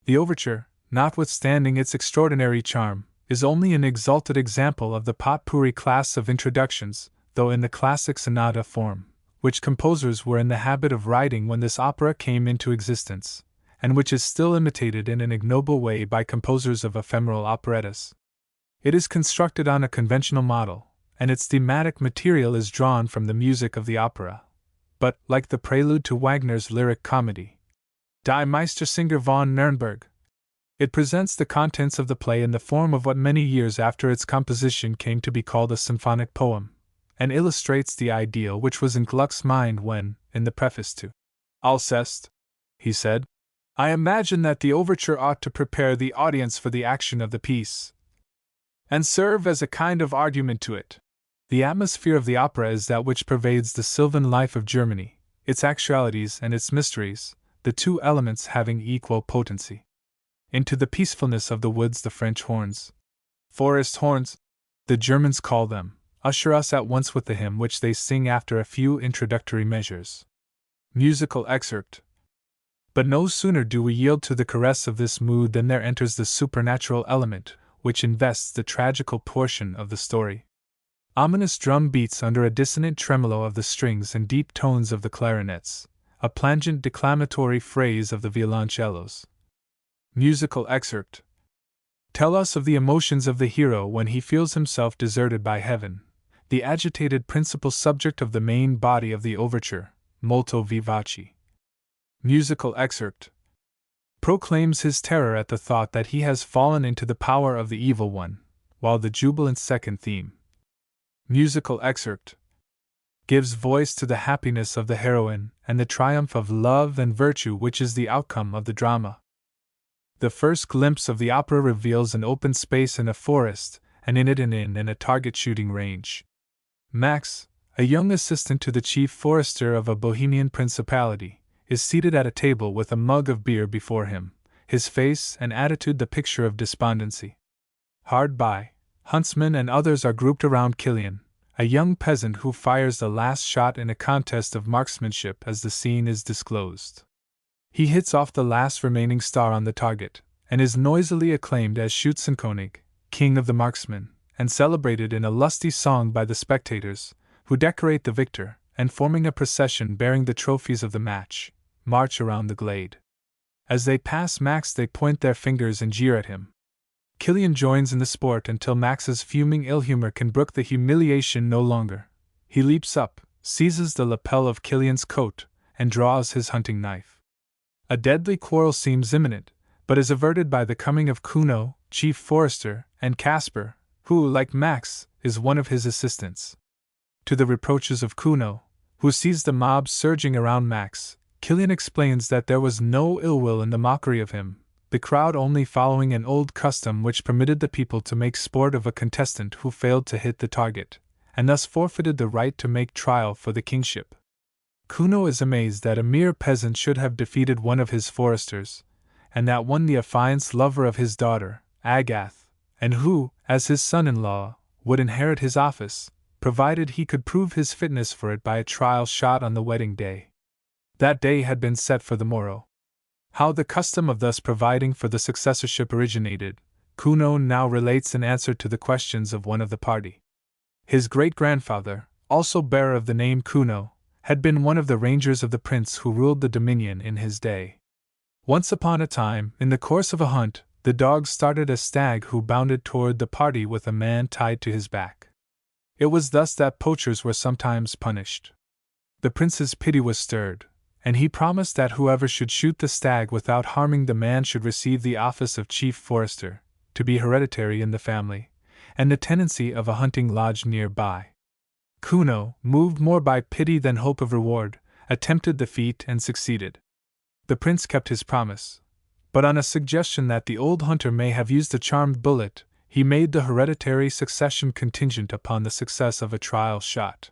The overture, notwithstanding its extraordinary charm, is only an exalted example of the potpourri class of introductions, though in the classic sonata form, which composers were in the habit of writing when this opera came into existence, and which is still imitated in an ignoble way by composers of ephemeral operettas. It is constructed on a conventional model, and its thematic material is drawn from the music of the opera. But, like the prelude to Wagner's lyric comedy, Die Meistersinger von Nürnberg, it presents the contents of the play in the form of what many years after its composition came to be called a symphonic poem, and illustrates the ideal which was in Gluck's mind when, in the preface to Alceste, he said, "I imagine that the overture ought to prepare the audience for the action of the piece, and serve as a kind of argument to it." The atmosphere of the opera is that which pervades the sylvan life of Germany, its actualities and its mysteries, the two elements having equal potency. Into the peacefulness of the woods the French horns, forest horns, the Germans call them, usher us at once with the hymn which they sing after a few introductory measures. Musical excerpt. But no sooner do we yield to the caress of this mood than there enters the supernatural element which invests the tragical portion of the story. Ominous drum beats under a dissonant tremolo of the strings and deep tones of the clarinets, a plangent declamatory phrase of the violoncellos. Musical excerpt. Tell us of the emotions of the hero when he feels himself deserted by heaven, the agitated principal subject of the main body of the overture, molto vivace. Musical excerpt. Proclaims his terror at the thought that he has fallen into the power of the evil one, while the jubilant second theme. Musical excerpt. Gives voice to the happiness of the heroine and the triumph of love and virtue which is the outcome of the drama. The first glimpse of the opera reveals an open space in a forest, and in it an inn and a target shooting range. Max, a young assistant to the chief forester of a Bohemian principality, is seated at a table with a mug of beer before him, his face and attitude the picture of despondency. Hard by, huntsmen and others are grouped around Kilian, a young peasant who fires the last shot in a contest of marksmanship as the scene is disclosed. He hits off the last remaining star on the target, and is noisily acclaimed as Schützenkönig, king of the marksmen, and celebrated in a lusty song by the spectators, who decorate the victor, and forming a procession bearing the trophies of the match, march around the glade. As they pass Max they point their fingers and jeer at him. Kilian joins in the sport until Max's fuming ill-humor can brook the humiliation no longer. He leaps up, seizes the lapel of Kilian's coat, and draws his hunting knife. A deadly quarrel seems imminent, but is averted by the coming of Kuno, chief forester, and Caspar, who, like Max, is one of his assistants. To the reproaches of Kuno, who sees the mob surging around Max, Kilian explains that there was no ill will in the mockery of him, the crowd only following an old custom which permitted the people to make sport of a contestant who failed to hit the target, and thus forfeited the right to make trial for the kingship. Kuno is amazed that a mere peasant should have defeated one of his foresters, and that one the affianced lover of his daughter, Agath, and who, as his son-in-law, would inherit his office, provided he could prove his fitness for it by a trial shot on the wedding day. That day had been set for the morrow. How the custom of thus providing for the successorship originated, Kuno now relates in answer to the questions of one of the party. His great-grandfather, also bearer of the name Kuno, had been one of the rangers of the prince who ruled the dominion in his day. Once upon a time, in the course of a hunt, the dog started a stag who bounded toward the party with a man tied to his back. It was thus that poachers were sometimes punished. The prince's pity was stirred, and he promised that whoever should shoot the stag without harming the man should receive the office of chief forester, to be hereditary in the family, and the tenancy of a hunting lodge near by. Kuno, moved more by pity than hope of reward, attempted the feat and succeeded. The prince kept his promise, but on a suggestion that the old hunter may have used a charmed bullet, he made the hereditary succession contingent upon the success of a trial shot.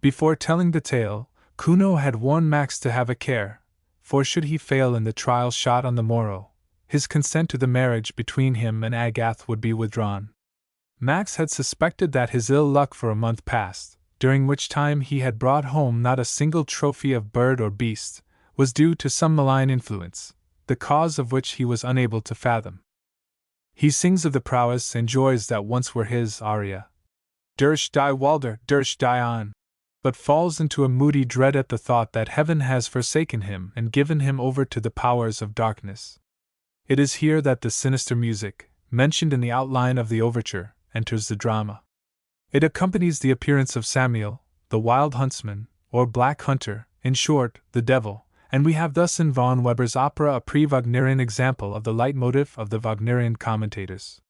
Before telling the tale, Kuno had warned Max to have a care, for should he fail in the trial shot on the morrow, his consent to the marriage between him and Agath would be withdrawn. Max had suspected that his ill luck for a month past, during which time he had brought home not a single trophy of bird or beast, was due to some malign influence, the cause of which he was unable to fathom. He sings of the prowess and joys that once were his aria. Durch die Walder, durch die an, but falls into a moody dread at the thought that heaven has forsaken him and given him over to the powers of darkness. It is here that the sinister music, mentioned in the outline of the overture, enters the drama. It accompanies the appearance of Samuel, the wild huntsman, or black hunter, in short, the devil, and we have thus in von Weber's opera a pre-Wagnerian example of the leitmotif of the Wagnerian commentators.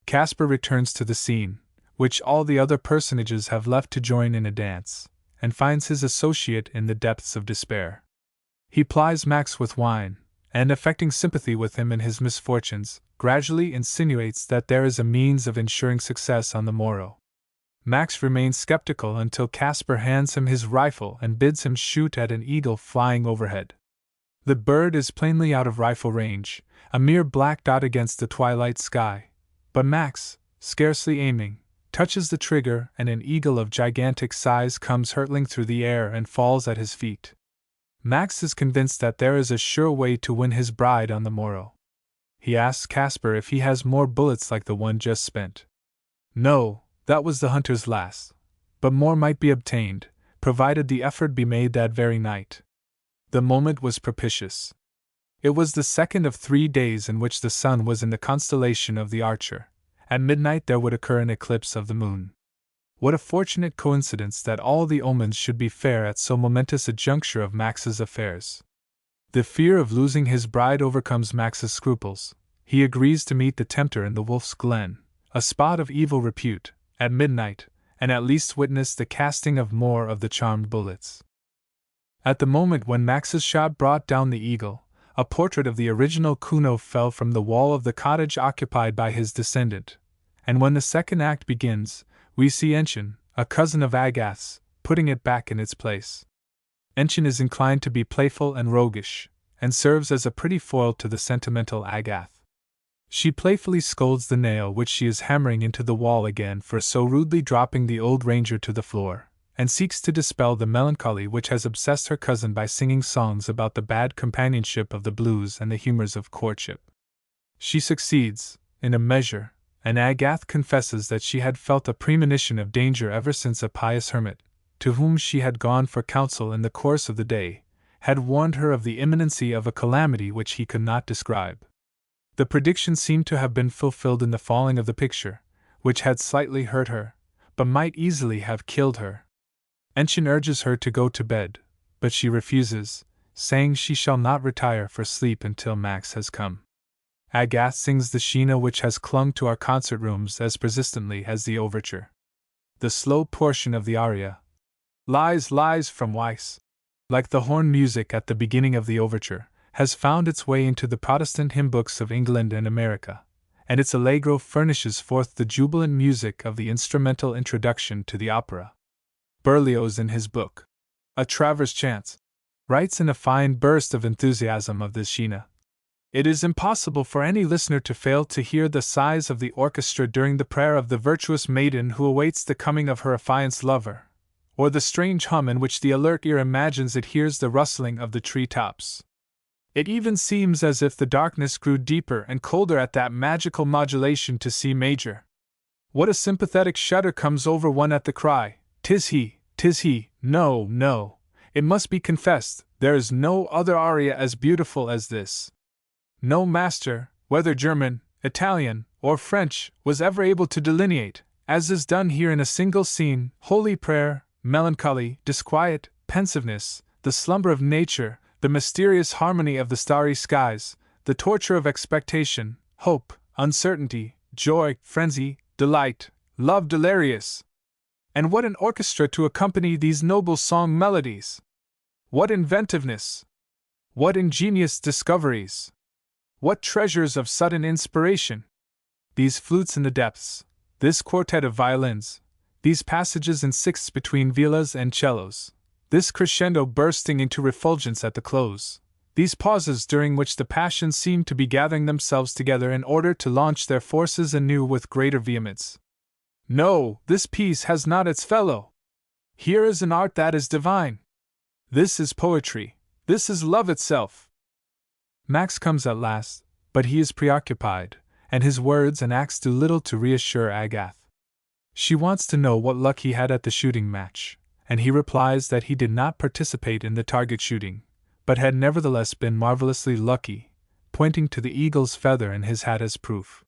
Caspar returns to the scene, which all the other personages have left to join in a dance, and finds his associate in the depths of despair. He plies Max with wine, and affecting sympathy with him in his misfortunes, gradually insinuates that there is a means of ensuring success on the morrow. Max remains skeptical until Caspar hands him his rifle and bids him shoot at an eagle flying overhead. The bird is plainly out of rifle range, a mere black dot against the twilight sky, but Max, scarcely aiming, touches the trigger and an eagle of gigantic size comes hurtling through the air and falls at his feet. Max is convinced that there is a sure way to win his bride on the morrow. He asks Caspar if he has more bullets like the one just spent. No, that was the hunter's last, but more might be obtained, provided the effort be made that very night. The moment was propitious. It was the second of 3 days in which the sun was in the constellation of the Archer. At midnight there would occur an eclipse of the moon. What a fortunate coincidence that all the omens should be fair at so momentous a juncture of Max's affairs. The fear of losing his bride overcomes Max's scruples. He agrees to meet the tempter in the Wolf's Glen, a spot of evil repute, at midnight, and at least witness the casting of more of the charmed bullets. At the moment when Max's shot brought down the eagle, a portrait of the original Kuno fell from the wall of the cottage occupied by his descendant, and when the second act begins, we see Enchen, a cousin of Agath's, putting it back in its place. Enchen is inclined to be playful and roguish, and serves as a pretty foil to the sentimental Agath. She playfully scolds the nail which she is hammering into the wall again for so rudely dropping the old ranger to the floor, and seeks to dispel the melancholy which has obsessed her cousin by singing songs about the bad companionship of the blues and the humors of courtship. She succeeds, in a measure, and Agath confesses that she had felt a premonition of danger ever since a pious hermit, to whom she had gone for counsel in the course of the day, had warned her of the imminency of a calamity which he could not describe. The prediction seemed to have been fulfilled in the falling of the picture, which had slightly hurt her, but might easily have killed her. Enchen urges her to go to bed, but she refuses, saying she shall not retire for sleep until Max has come. Agath sings the Sheena which has clung to our concert rooms as persistently as the overture. The slow portion of the aria, Lies from Weiss, like the horn music at the beginning of the overture, has found its way into the Protestant hymn books of England and America, and its allegro furnishes forth the jubilant music of the instrumental introduction to the opera. Berlioz in his book, A Traverse Chants, writes in a fine burst of enthusiasm of this Sheena. It is impossible for any listener to fail to hear the sighs of the orchestra during the prayer of the virtuous maiden who awaits the coming of her affianced lover, or the strange hum in which the alert ear imagines it hears the rustling of the tree-tops. It even seems as if the darkness grew deeper and colder at that magical modulation to C major. What a sympathetic shudder comes over one at the cry, "'Tis he, 'tis he!" No, no, it must be confessed, there is no other aria as beautiful as this. No master, whether German, Italian, or French, was ever able to delineate, as is done here in a single scene, holy prayer, melancholy, disquiet, pensiveness, the slumber of nature, the mysterious harmony of the starry skies, the torture of expectation, hope, uncertainty, joy, frenzy, delight, love delirious. And what an orchestra to accompany these noble song melodies! What inventiveness! What ingenious discoveries! What treasures of sudden inspiration! These flutes in the depths, this quartet of violins, these passages in sixths between violas and cellos, this crescendo bursting into refulgence at the close, these pauses during which the passions seem to be gathering themselves together in order to launch their forces anew with greater vehemence. No, this piece has not its fellow. Here is an art that is divine. This is poetry. This is love itself. Max comes at last, but he is preoccupied, and his words and acts do little to reassure Agathe. She wants to know what luck he had at the shooting match, and he replies that he did not participate in the target shooting, but had nevertheless been marvelously lucky, pointing to the eagle's feather in his hat as proof.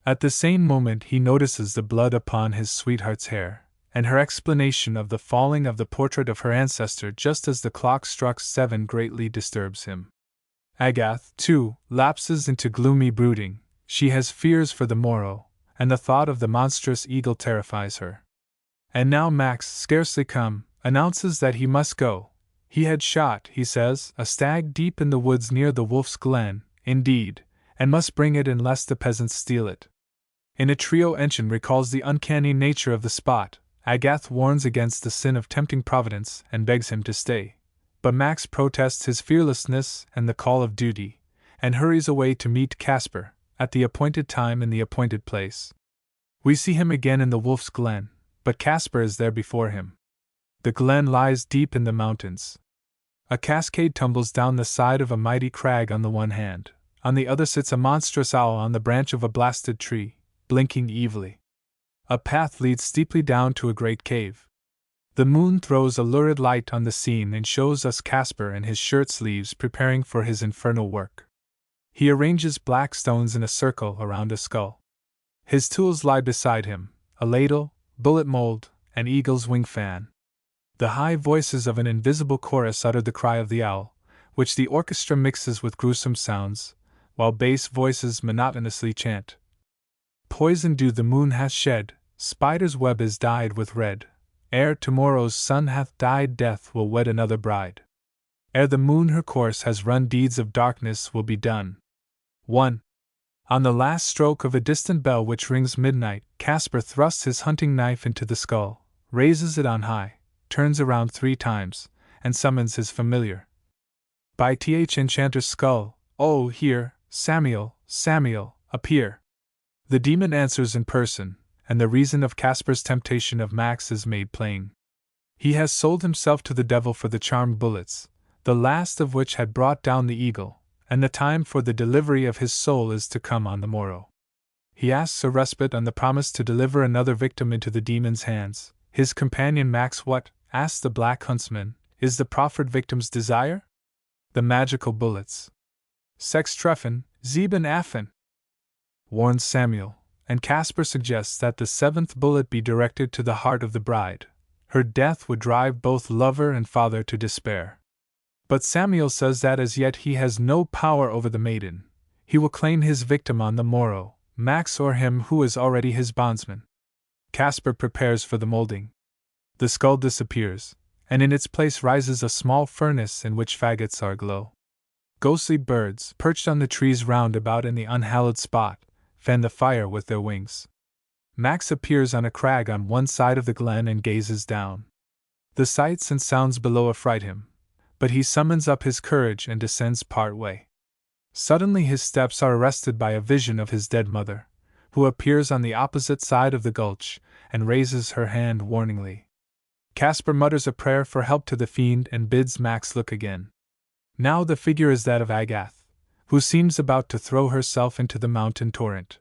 At the same moment he notices the blood upon his sweetheart's hair, and her explanation of the falling of the portrait of her ancestor just as the clock struck 7 greatly disturbs him. Agathe, too, lapses into gloomy brooding. She has fears for the morrow, and the thought of the monstrous eagle terrifies her. And now Max, scarcely come, announces that he must go. He had shot, he says, a stag deep in the woods near the Wolf's Glen, indeed, and must bring it unless the peasants steal it. In a trio Ensign recalls the uncanny nature of the spot. Agathe warns against the sin of tempting Providence and begs him to stay. But Max protests his fearlessness and the call of duty, and hurries away to meet Caspar, at the appointed time in the appointed place. We see him again in the Wolf's Glen, but Caspar is there before him. The glen lies deep in the mountains. A cascade tumbles down the side of a mighty crag on the one hand, on the other sits a monstrous owl on the branch of a blasted tree, blinking evilly. A path leads steeply down to a great cave. The moon throws a lurid light on the scene and shows us Caspar in his shirt sleeves preparing for his infernal work. He arranges black stones in a circle around a skull. His tools lie beside him, a ladle, bullet mold, an eagle's wing fan. The high voices of an invisible chorus utter the cry of the owl, which the orchestra mixes with gruesome sounds, while bass voices monotonously chant. Poison dew the moon hath shed, spider's web is dyed with red. Ere tomorrow's sun hath died, death will wed another bride. Ere the moon her course has run, deeds of darkness will be done. 1. On the last stroke of a distant bell which rings midnight, Caspar thrusts his hunting knife into the skull, raises it on high, turns around 3 times, and summons his familiar. By th enchanter's skull, oh, here, Samuel, Samuel, appear. The demon answers in person, and the reason of Caspar's temptation of Max is made plain. He has sold himself to the devil for the charmed bullets, the last of which had brought down the eagle, and the time for the delivery of his soul is to come on the morrow. He asks a respite on the promise to deliver another victim into the demon's hands. His companion Max, what, asks the black huntsman, is the proffered victim's desire? The magical bullets. Sex treffen, sieben Affen, warns Samuel, and Caspar suggests that the 7th bullet be directed to the heart of the bride. Her death would drive both lover and father to despair. But Samuel says that as yet he has no power over the maiden. He will claim his victim on the morrow, Max or him who is already his bondsman. Caspar prepares for the molding. The skull disappears, and in its place rises a small furnace in which faggots are aglow. Ghostly birds, perched on the trees round about in the unhallowed spot, fan the fire with their wings. Max appears on a crag on one side of the glen and gazes down. The sights and sounds below affright him, but he summons up his courage and descends part way. Suddenly his steps are arrested by a vision of his dead mother, who appears on the opposite side of the gulch and raises her hand warningly. Caspar mutters a prayer for help to the fiend and bids Max look again. Now the figure is that of Agathe, who seems about to throw herself into the mountain torrent.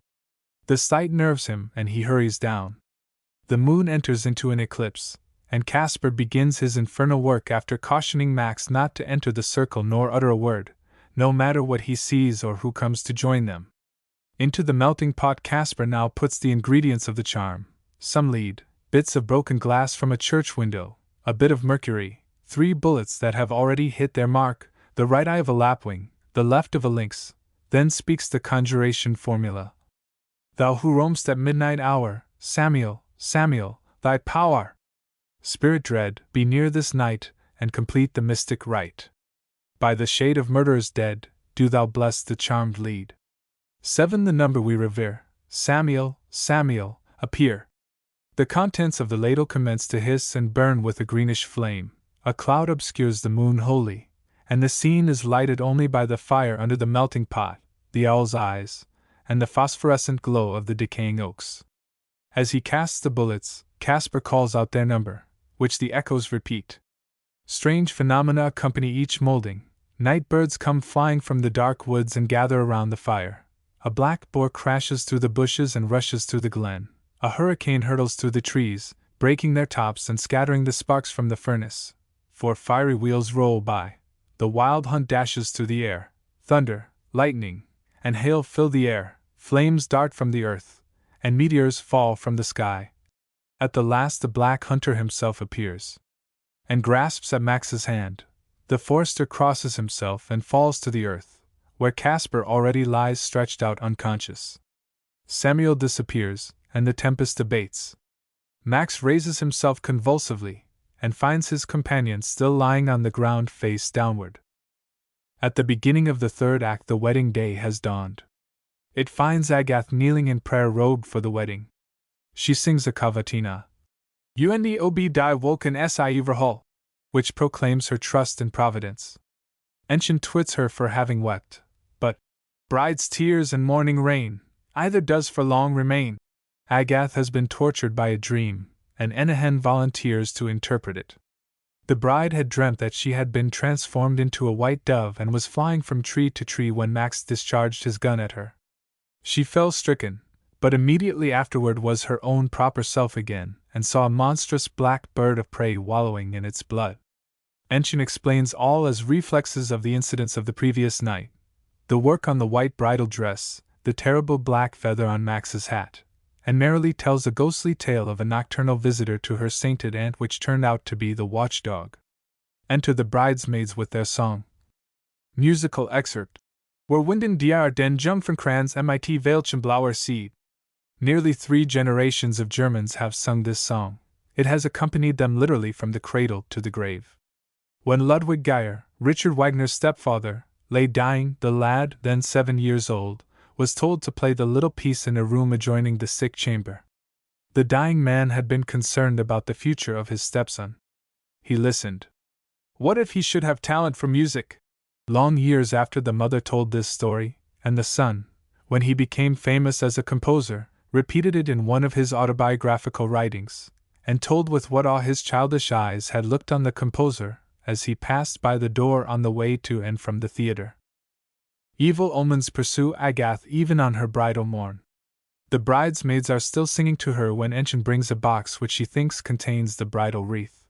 The sight nerves him and he hurries down. The moon enters into an eclipse, and Caspar begins his infernal work after cautioning Max not to enter the circle nor utter a word, no matter what he sees or who comes to join them. Into the melting pot Caspar now puts the ingredients of the charm: some lead, bits of broken glass from a church window, a bit of mercury, 3 bullets that have already hit their mark, the right eye of a lapwing, the left of a lynx, then speaks the conjuration formula. Thou who roamst at midnight hour, Samuel, Samuel, thy power! Spirit dread, be near this night, and complete the mystic rite. By the shade of murderers dead, do thou bless the charmed lead. 7 The number we revere, Samuel, Samuel, appear. The contents of the ladle commence to hiss and burn with a greenish flame, a cloud obscures the moon wholly, and the scene is lighted only by the fire under the melting pot, the owl's eyes, and the phosphorescent glow of the decaying oaks. As he casts the bullets, Caspar calls out their number, which the echoes repeat. Strange phenomena accompany each molding. Night birds come flying from the dark woods and gather around the fire. A black boar crashes through the bushes and rushes through the glen. A hurricane hurtles through the trees, breaking their tops and scattering the sparks from the furnace. 4 fiery wheels roll by. The wild hunt dashes through the air. Thunder, lightning, and hail fill the air. Flames dart from the earth, and meteors fall from the sky. At the last the black hunter himself appears, and grasps at Max's hand. The forester crosses himself and falls to the earth, where Caspar already lies stretched out unconscious. Samuel disappears, and the tempest abates. Max raises himself convulsively, and finds his companion still lying on the ground face downward. At the beginning of the third act the wedding day has dawned. It finds Agath kneeling in prayer robed for the wedding. She sings a cavatina, Unob die Wolken si Everhall, which proclaims her trust in Providence. Ensign twits her for having wept, but bride's tears and morning rain, either does for long remain. Agath has been tortured by a dream, and Enahen volunteers to interpret it. The bride had dreamt that she had been transformed into a white dove and was flying from tree to tree when Max discharged his gun at her. She fell stricken, but immediately afterward was her own proper self again, and saw a monstrous black bird of prey wallowing in its blood. Ensign explains all as reflexes of the incidents of the previous night: the work on the white bridal dress, the terrible black feather on Max's hat, and merrily tells a ghostly tale of a nocturnal visitor to her sainted aunt which turned out to be the watchdog. Enter the bridesmaids with their song. Musical excerpt. Were Winden diar den Jungfernkranz mit Veilchenblauer Seed. Nearly 3 generations of Germans have sung this song. It has accompanied them literally from the cradle to the grave. When Ludwig Geyer, Richard Wagner's stepfather, lay dying, the lad, then 7 years old, was told to play the little piece in a room adjoining the sick chamber. The dying man had been concerned about the future of his stepson. He listened. What if he should have talent for music? Long years after the mother told this story, and the son, when he became famous as a composer, repeated it in one of his autobiographical writings, and told with what awe his childish eyes had looked on the composer as he passed by the door on the way to and from the theater. Evil omens pursue Agath even on her bridal morn. The bridesmaids are still singing to her when Ensign brings a box which she thinks contains the bridal wreath.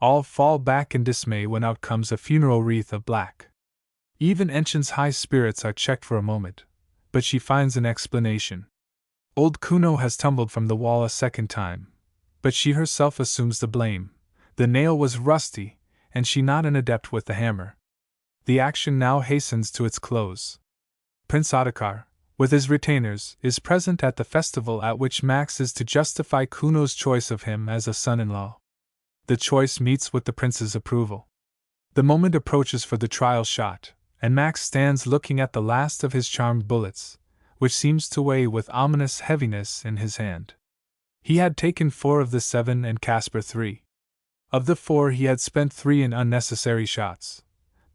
All fall back in dismay when out comes a funeral wreath of black. Even Ensign's high spirits are checked for a moment, but she finds an explanation. Old Kuno has tumbled from the wall a second time, but she herself assumes the blame. The nail was rusty, and she not an adept with the hammer. The action now hastens to its close. Prince Ottokar, with his retainers, is present at the festival at which Max is to justify Kuno's choice of him as a son-in-law. The choice meets with the prince's approval. The moment approaches for the trial shot, and Max stands looking at the last of his charmed bullets, which seems to weigh with ominous heaviness in his hand. He had taken 4 of the 7 and Caspar 3. Of the 4 he had spent 3 in unnecessary shots,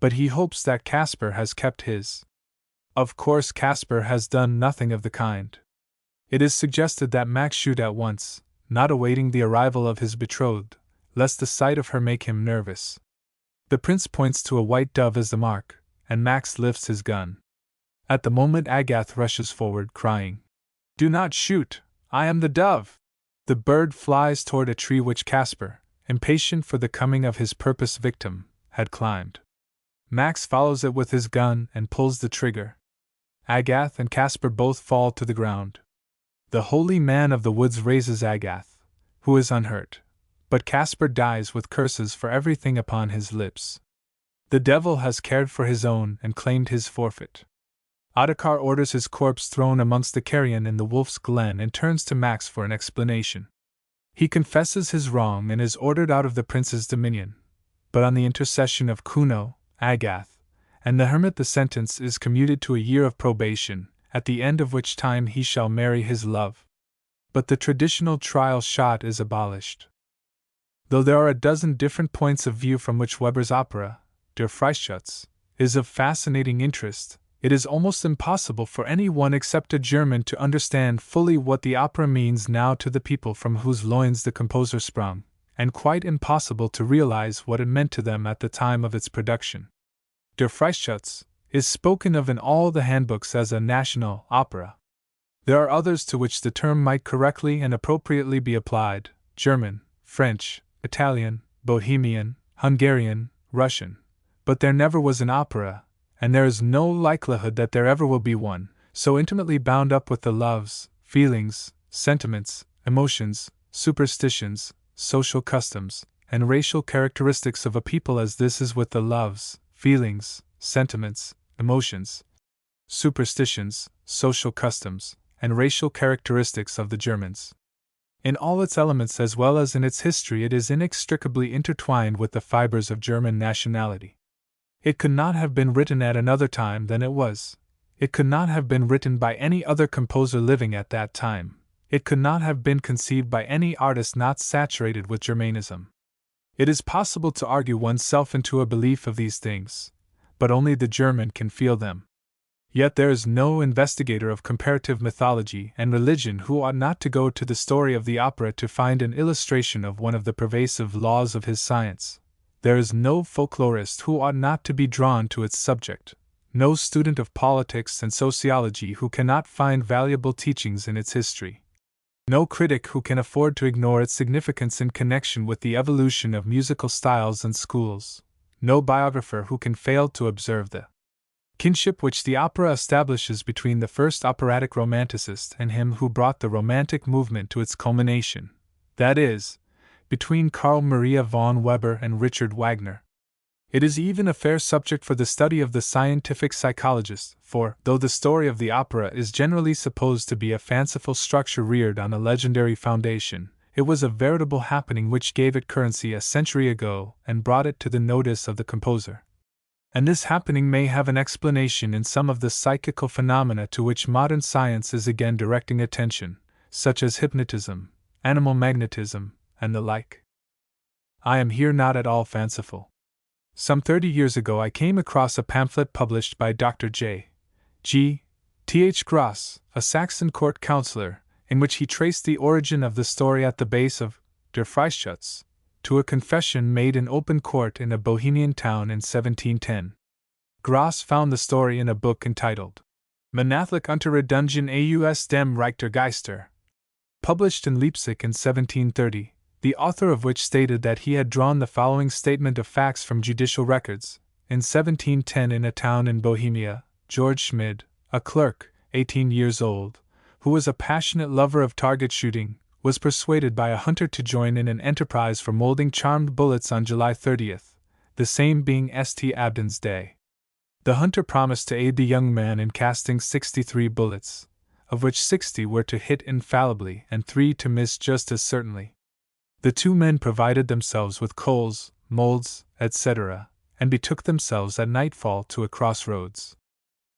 but he hopes that Caspar has kept his. Of course Caspar has done nothing of the kind. It is suggested that Max shoot at once, not awaiting the arrival of his betrothed, lest the sight of her make him nervous. The prince points to a white dove as the mark, and Max lifts his gun. At the moment Agath rushes forward, crying, "Do not shoot, I am the dove!" The bird flies toward a tree which Caspar, impatient for the coming of his purposed victim, had climbed. Max follows it with his gun and pulls the trigger. Agath and Caspar both fall to the ground. The holy man of the woods raises Agath, who is unhurt, but Caspar dies with curses for everything upon his lips. The devil has cared for his own and claimed his forfeit. Ottokar orders his corpse thrown amongst the carrion in the Wolf's Glen and turns to Max for an explanation. He confesses his wrong and is ordered out of the prince's dominion, but on the intercession of Kuno, Agath, and the hermit the sentence is commuted to a year of probation, at the end of which time he shall marry his love. But the traditional trial shot is abolished. Though there are a dozen different points of view from which Weber's opera, Der Freischütz, is of fascinating interest, it is almost impossible for any one except a German to understand fully what the opera means now to the people from whose loins the composer sprung, and quite impossible to realize what it meant to them at the time of its production. Der Freischütz is spoken of in all the handbooks as a national opera. There are others to which the term might correctly and appropriately be applied: German, French, Italian, Bohemian, Hungarian, Russian. But there never was an opera, and there is no likelihood that there ever will be one, so intimately bound up with the loves, feelings, sentiments, emotions, superstitions, social customs, and racial characteristics of a people as this is with the loves, feelings, sentiments, emotions, superstitions, social customs, and racial characteristics of the Germans. In all its elements as well as in its history, it is inextricably intertwined with the fibers of German nationality. It could not have been written at another time than it was. It could not have been written by any other composer living at that time. It could not have been conceived by any artist not saturated with Germanism. It is possible to argue oneself into a belief of these things, but only the German can feel them. Yet there is no investigator of comparative mythology and religion who ought not to go to the story of the opera to find an illustration of one of the pervasive laws of his science. There is no folklorist who ought not to be drawn to its subject, no student of politics and sociology who cannot find valuable teachings in its history, no critic who can afford to ignore its significance in connection with the evolution of musical styles and schools, no biographer who can fail to observe the kinship which the opera establishes between the first operatic romanticist and him who brought the Romantic movement to its culmination, that is, between Carl Maria von Weber and Richard Wagner. It is even a fair subject for the study of the scientific psychologist, for, though the story of the opera is generally supposed to be a fanciful structure reared on a legendary foundation, it was a veritable happening which gave it currency a century ago and brought it to the notice of the composer. And this happening may have an explanation in some of the psychical phenomena to which modern science is again directing attention, such as hypnotism, animal magnetism, and the like. I am here not at all fanciful. Some 30 years ago I came across a pamphlet published by Dr. J. G. Th. Gross, a Saxon court councillor, in which he traced the origin of the story at the base of Der Freischütz to a confession made in open court in a Bohemian town in 1710. Gross found the story in a book entitled Monatlich unter Redungen aus dem Reich der Geister, published in Leipzig in 1730, the author of which stated that he had drawn the following statement of facts from judicial records. In 1710, in a town in Bohemia, George Schmid, a clerk, 18 years old, who was a passionate lover of target shooting, was persuaded by a hunter to join in an enterprise for molding charmed bullets on July 30th, the same being St. Abden's Day. The hunter promised to aid the young man in casting 63 bullets, of which 60 were to hit infallibly and 3 to miss just as certainly. The two men provided themselves with coals, molds, etc., and betook themselves at nightfall to a crossroads.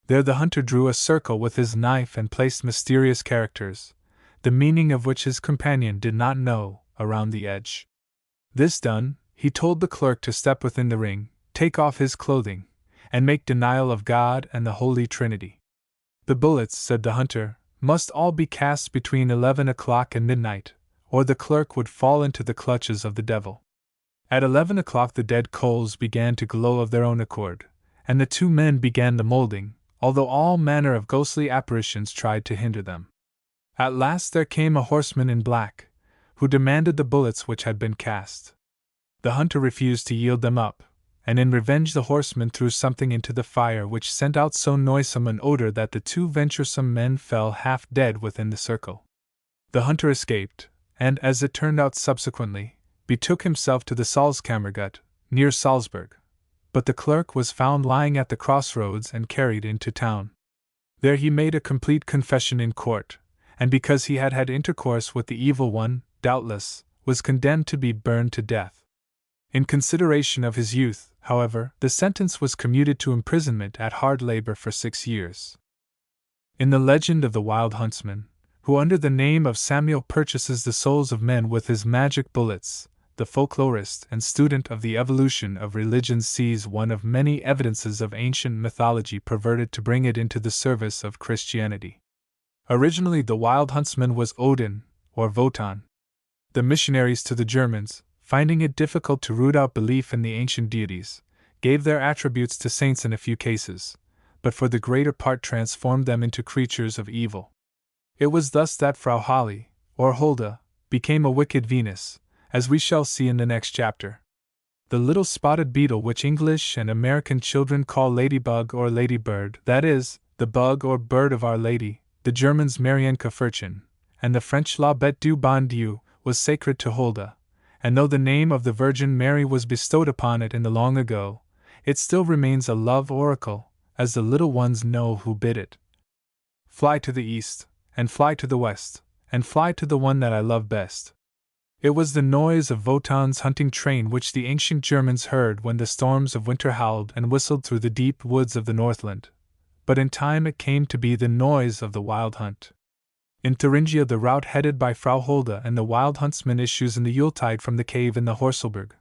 There the hunter drew a circle with his knife and placed mysterious characters, the meaning of which his companion did not know, around the edge. This done, he told the clerk to step within the ring, take off his clothing, and make denial of God and the Holy Trinity. The bullets, said the hunter, must all be cast between 11 o'clock and midnight, or the clerk would fall into the clutches of the devil. At 11 o'clock the dead coals began to glow of their own accord, and the two men began the molding, although all manner of ghostly apparitions tried to hinder them. At last there came a horseman in black, who demanded the bullets which had been cast. The hunter refused to yield them up, and in revenge the horseman threw something into the fire which sent out so noisome an odor that the two venturesome men fell half dead within the circle. The hunter escaped, and, as it turned out subsequently, betook himself to the Salzkammergut, near Salzburg, but the clerk was found lying at the crossroads and carried into town. There he made a complete confession in court, and because he had had intercourse with the evil one, doubtless, was condemned to be burned to death. In consideration of his youth, however, the sentence was commuted to imprisonment at hard labor for 6 years. In the legend of the Wild Huntsman, who under the name of Samuel purchases the souls of men with his magic bullets, the folklorist and student of the evolution of religion sees one of many evidences of ancient mythology perverted to bring it into the service of Christianity. Originally, the Wild Huntsman was Odin, or Wotan. The missionaries to the Germans, finding it difficult to root out belief in the ancient deities, gave their attributes to saints in a few cases, but for the greater part transformed them into creatures of evil. It was thus that Frau Halle, or Hulda, became a wicked Venus, as we shall see in the next chapter. The little spotted beetle which English and American children call ladybug or ladybird, that is, the bug or bird of Our Lady, the Germans Marienkäferchen, and the French La Bête du Bon Dieu, was sacred to Hulda, and though the name of the Virgin Mary was bestowed upon it in the long ago, it still remains a love oracle, as the little ones know who bid it. Fly to the east, and fly to the west, and fly to the one that I love best. It was the noise of Wotan's hunting train which the ancient Germans heard when the storms of winter howled and whistled through the deep woods of the Northland, but in time it came to be the noise of the wild hunt. In Thuringia, the route headed by Frau Hulda and the Wild Huntsman issues in the Yuletide from the cave in the Horselberg,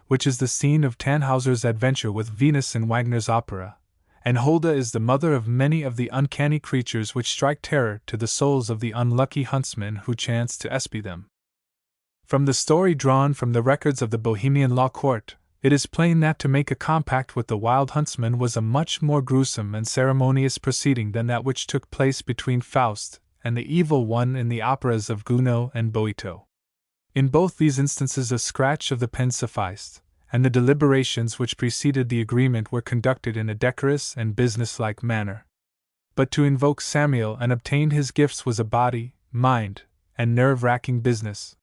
which is the scene of Tannhauser's adventure with Venus in Wagner's opera, and Hulda is the mother of many of the uncanny creatures which strike terror to the souls of the unlucky huntsmen who chance to espy them. From the story drawn from the records of the Bohemian law court, it is plain that to make a compact with the Wild Huntsman was a much more gruesome and ceremonious proceeding than that which took place between Faust and the evil one in the operas of Gounod and Boito. In both these instances a scratch of the pen sufficed, and the deliberations which preceded the agreement were conducted in a decorous and businesslike manner. But to invoke Samuel and obtain his gifts was a body, mind, and nerve-wracking business.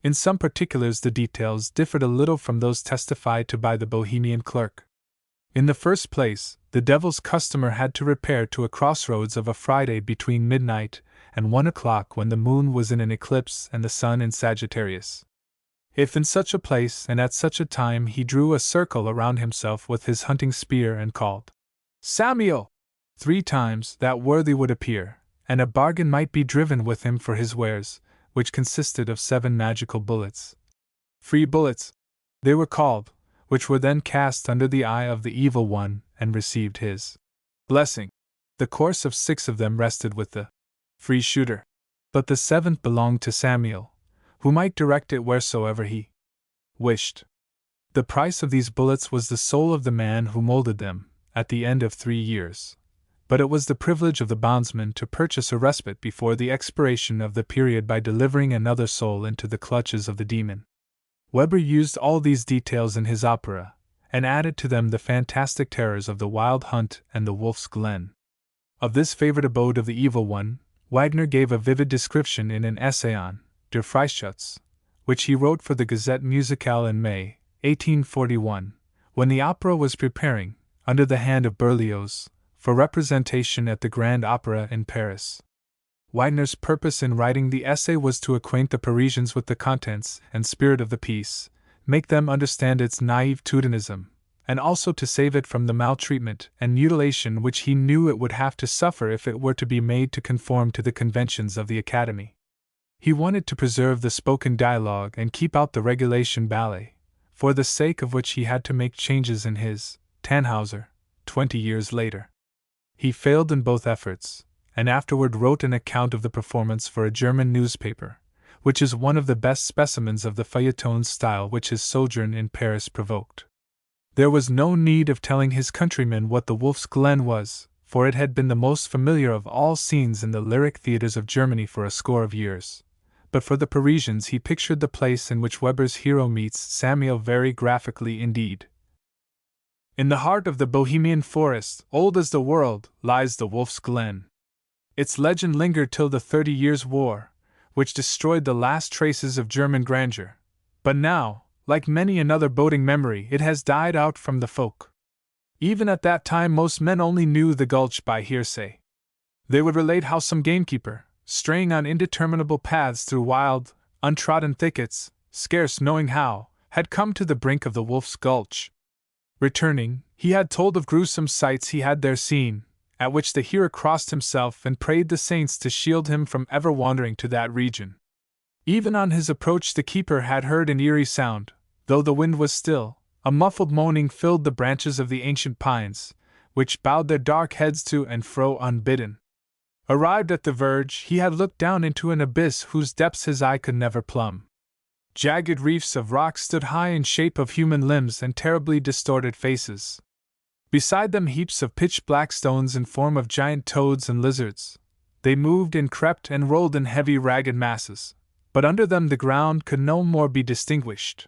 In some particulars the details differed a little from those testified to by the Bohemian clerk. In the first place, the devil's customer had to repair to a crossroads of a Friday between midnight and 1 o'clock when the moon was in an eclipse and the sun in Sagittarius. If in such a place and at such a time he drew a circle around himself with his hunting spear and called, "Samuel!" 3 times, that worthy would appear, and a bargain might be driven with him for his wares, which consisted of 7 magical bullets. Free bullets, they were called, which were then cast under the eye of the evil one and received his blessing. The course of 6 of them rested with the free shooter, but the 7th belonged to Samuel, who might direct it wheresoever he wished. The price of these bullets was the soul of the man who molded them, at the end of 3 years. But it was the privilege of the bondsman to purchase a respite before the expiration of the period by delivering another soul into the clutches of the demon. Weber used all these details in his opera, and added to them the fantastic terrors of the wild hunt and the wolf's glen. Of this favorite abode of the evil one, Wagner gave a vivid description in an essay on Der Freischütz, which he wrote for the Gazette Musicale in May, 1841, when the opera was preparing, under the hand of Berlioz, for representation at the Grand Opera in Paris. Wagner's purpose in writing the essay was to acquaint the Parisians with the contents and spirit of the piece, make them understand its naive Teutonism, and also to save it from the maltreatment and mutilation which he knew it would have to suffer if it were to be made to conform to the conventions of the Academy. He wanted to preserve the spoken dialogue and keep out the regulation ballet, for the sake of which he had to make changes in his Tannhauser 20 years later. He failed in both efforts, and afterward wrote an account of the performance for a German newspaper, which is one of the best specimens of the feuilleton style which his sojourn in Paris provoked. There was no need of telling his countrymen what the Wolf's Glen was, for it had been the most familiar of all scenes in the lyric theatres of Germany for a score of years. But for the Parisians he pictured the place in which Weber's hero meets Samuel very graphically indeed. In the heart of the Bohemian forest, old as the world, lies the Wolf's Glen. Its legend lingered till the 30 Years' War, which destroyed the last traces of German grandeur, But now, like many another boding memory, it has died out from the folk. Even at that time most men only knew the gulch by hearsay. They would relate how some gamekeeper, straying on indeterminable paths through wild, untrodden thickets, scarce knowing how, had come to the brink of the Wolf's Gulch. Returning, he had told of gruesome sights he had there seen, at which the hearer crossed himself and prayed the saints to shield him from ever wandering to that region. Even on his approach the keeper had heard an eerie sound, though the wind was still. A muffled moaning filled the branches of the ancient pines, which bowed their dark heads to and fro unbidden. Arrived at the verge, he had looked down into an abyss whose depths his eye could never plumb. Jagged reefs of rock stood high in shape of human limbs and terribly distorted faces. Beside them heaps of pitch-black stones in form of giant toads and lizards. They moved and crept and rolled in heavy ragged masses, but under them the ground could no more be distinguished.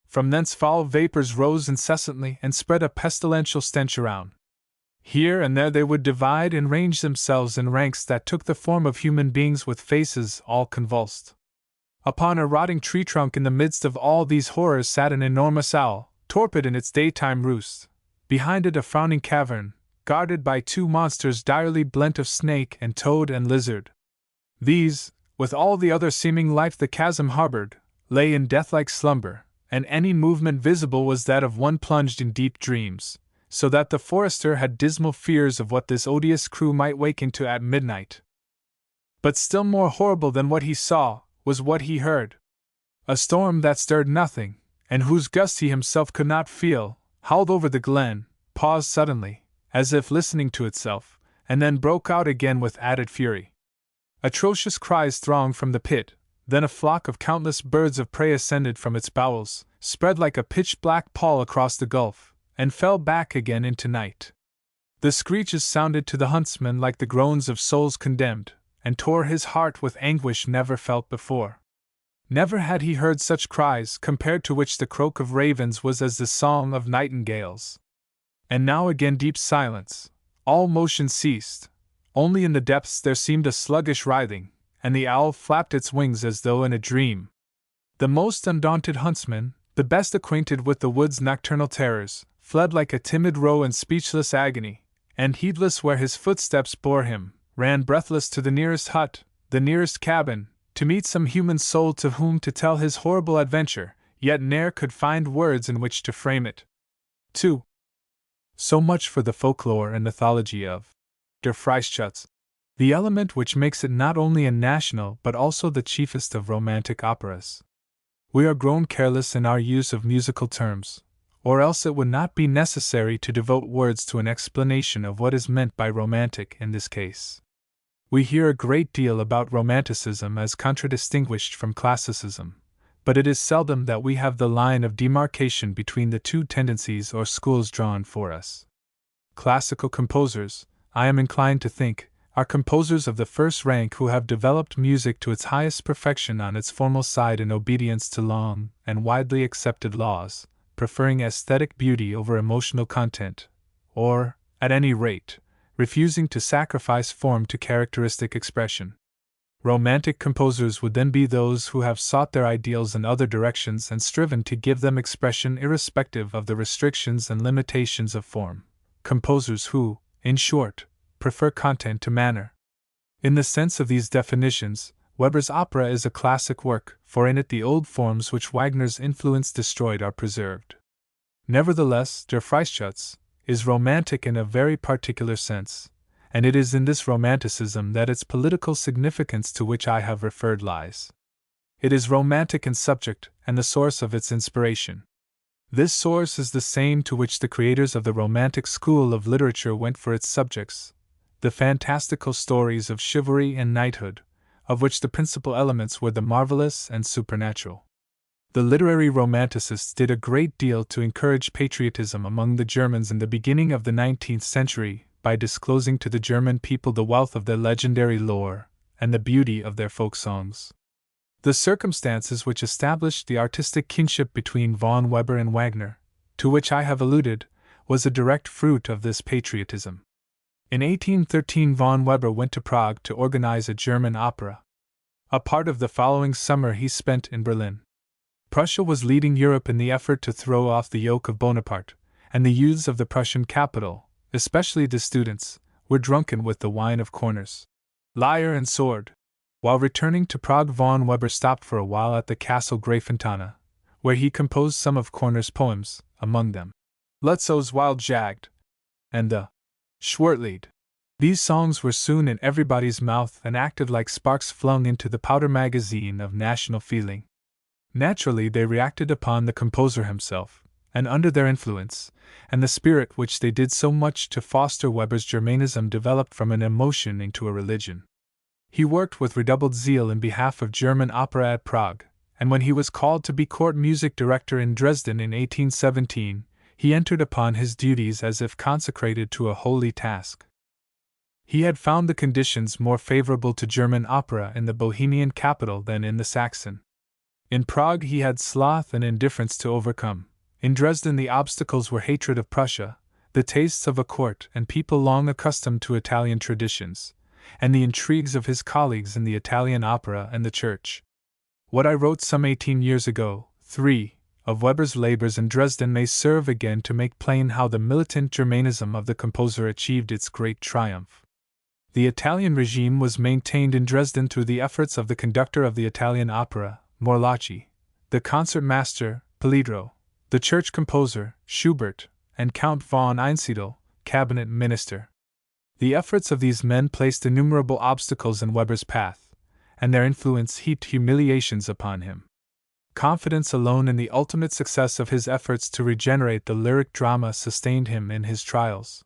From thence foul vapors rose incessantly and spread a pestilential stench around. Here and there they would divide and range themselves in ranks that took the form of human beings with faces all convulsed. Upon a rotting tree trunk in the midst of all these horrors sat an enormous owl, torpid in its daytime roost. Behind it a frowning cavern, guarded by two monsters direly blent of snake and toad and lizard. These, with all the other seeming life the chasm harbored, lay in deathlike slumber, and any movement visible was that of one plunged in deep dreams, so that the forester had dismal fears of what this odious crew might wake into at midnight. But still more horrible than what he saw was what he heard. A storm that stirred nothing, and whose gust he himself could not feel, howled over the glen, paused suddenly, as if listening to itself, and then broke out again with added fury. Atrocious cries thronged from the pit. Then a flock of countless birds of prey ascended from its bowels, spread like a pitch-black pall across the gulf, and fell back again into night. The screeches sounded to the huntsman like the groans of souls condemned, and tore his heart with anguish never felt before. Never had he heard such cries, compared to which the croak of ravens was as the song of nightingales. And now again deep silence, all motion ceased, only in the depths there seemed a sluggish writhing, and the owl flapped its wings as though in a dream. The most undaunted huntsman, the best acquainted with the wood's nocturnal terrors, fled like a timid roe in speechless agony, and heedless where his footsteps bore him, ran breathless to the nearest hut, the nearest cabin, to meet some human soul to whom to tell his horrible adventure, yet ne'er could find words in which to frame it. 2. So much for the folklore and mythology of Der Freischütz, the element which makes it not only a national but also the chiefest of romantic operas. We are grown careless in our use of musical terms, or else it would not be necessary to devote words to an explanation of what is meant by romantic in this case. We hear a great deal about romanticism as contradistinguished from classicism, but it is seldom that we have the line of demarcation between the two tendencies or schools drawn for us. Classical composers, I am inclined to think, are composers of the first rank who have developed music to its highest perfection on its formal side in obedience to long and widely accepted laws, preferring aesthetic beauty over emotional content, or, at any rate, refusing to sacrifice form to characteristic expression. Romantic composers would then be those who have sought their ideals in other directions and striven to give them expression irrespective of the restrictions and limitations of form, composers who, in short, prefer content to manner. In the sense of these definitions, Weber's opera is a classic work, for in it the old forms which Wagner's influence destroyed are preserved. Nevertheless, Der Freischütz is romantic in a very particular sense, and it is in this romanticism that its political significance to which I have referred lies. It is romantic in subject and the source of its inspiration. This source is the same to which the creators of the Romantic school of literature went for its subjects, the fantastical stories of chivalry and knighthood, of which the principal elements were the marvelous and supernatural. The literary romanticists did a great deal to encourage patriotism among the Germans in the beginning of the 19th century by disclosing to the German people the wealth of their legendary lore and the beauty of their folk songs. The circumstances which established the artistic kinship between von Weber and Wagner, to which I have alluded, was a direct fruit of this patriotism. In 1813 von Weber went to Prague to organize a German opera. A part of the following summer he spent in Berlin. Prussia was leading Europe in the effort to throw off the yoke of Bonaparte, and the youths of the Prussian capital, especially the students, were drunken with the wine of corners, lyre and sword. While returning to Prague, von Weber stopped for a while at the Castle Grafentana, where he composed some of Korner's poems, among them Lutzo's Wild Jagd and the Schwertlied. These songs were soon in everybody's mouth and acted like sparks flung into the powder magazine of national feeling. Naturally, they reacted upon the composer himself, and under their influence, and the spirit which they did so much to foster, Weber's Germanism developed from an emotion into a religion. He worked with redoubled zeal in behalf of German opera at Prague, and when he was called to be court music director in Dresden in 1817, he entered upon his duties as if consecrated to a holy task. He had found the conditions more favorable to German opera in the Bohemian capital than in the Saxon. In Prague he had sloth and indifference to overcome. In Dresden the obstacles were hatred of Prussia, the tastes of a court and people long accustomed to Italian traditions, and the intrigues of his colleagues in the Italian opera and the church. What I wrote some 18 years ago, 3, of Weber's labors in Dresden may serve again to make plain how the militant Germanism of the composer achieved its great triumph. The Italian regime was maintained in Dresden through the efforts of the conductor of the Italian opera, Morlacchi, the concertmaster, Pelidro, the church composer, Schubert, and Count von Einsiedel, cabinet minister. The efforts of these men placed innumerable obstacles in Weber's path, and their influence heaped humiliations upon him. Confidence alone in the ultimate success of his efforts to regenerate the lyric drama sustained him in his trials.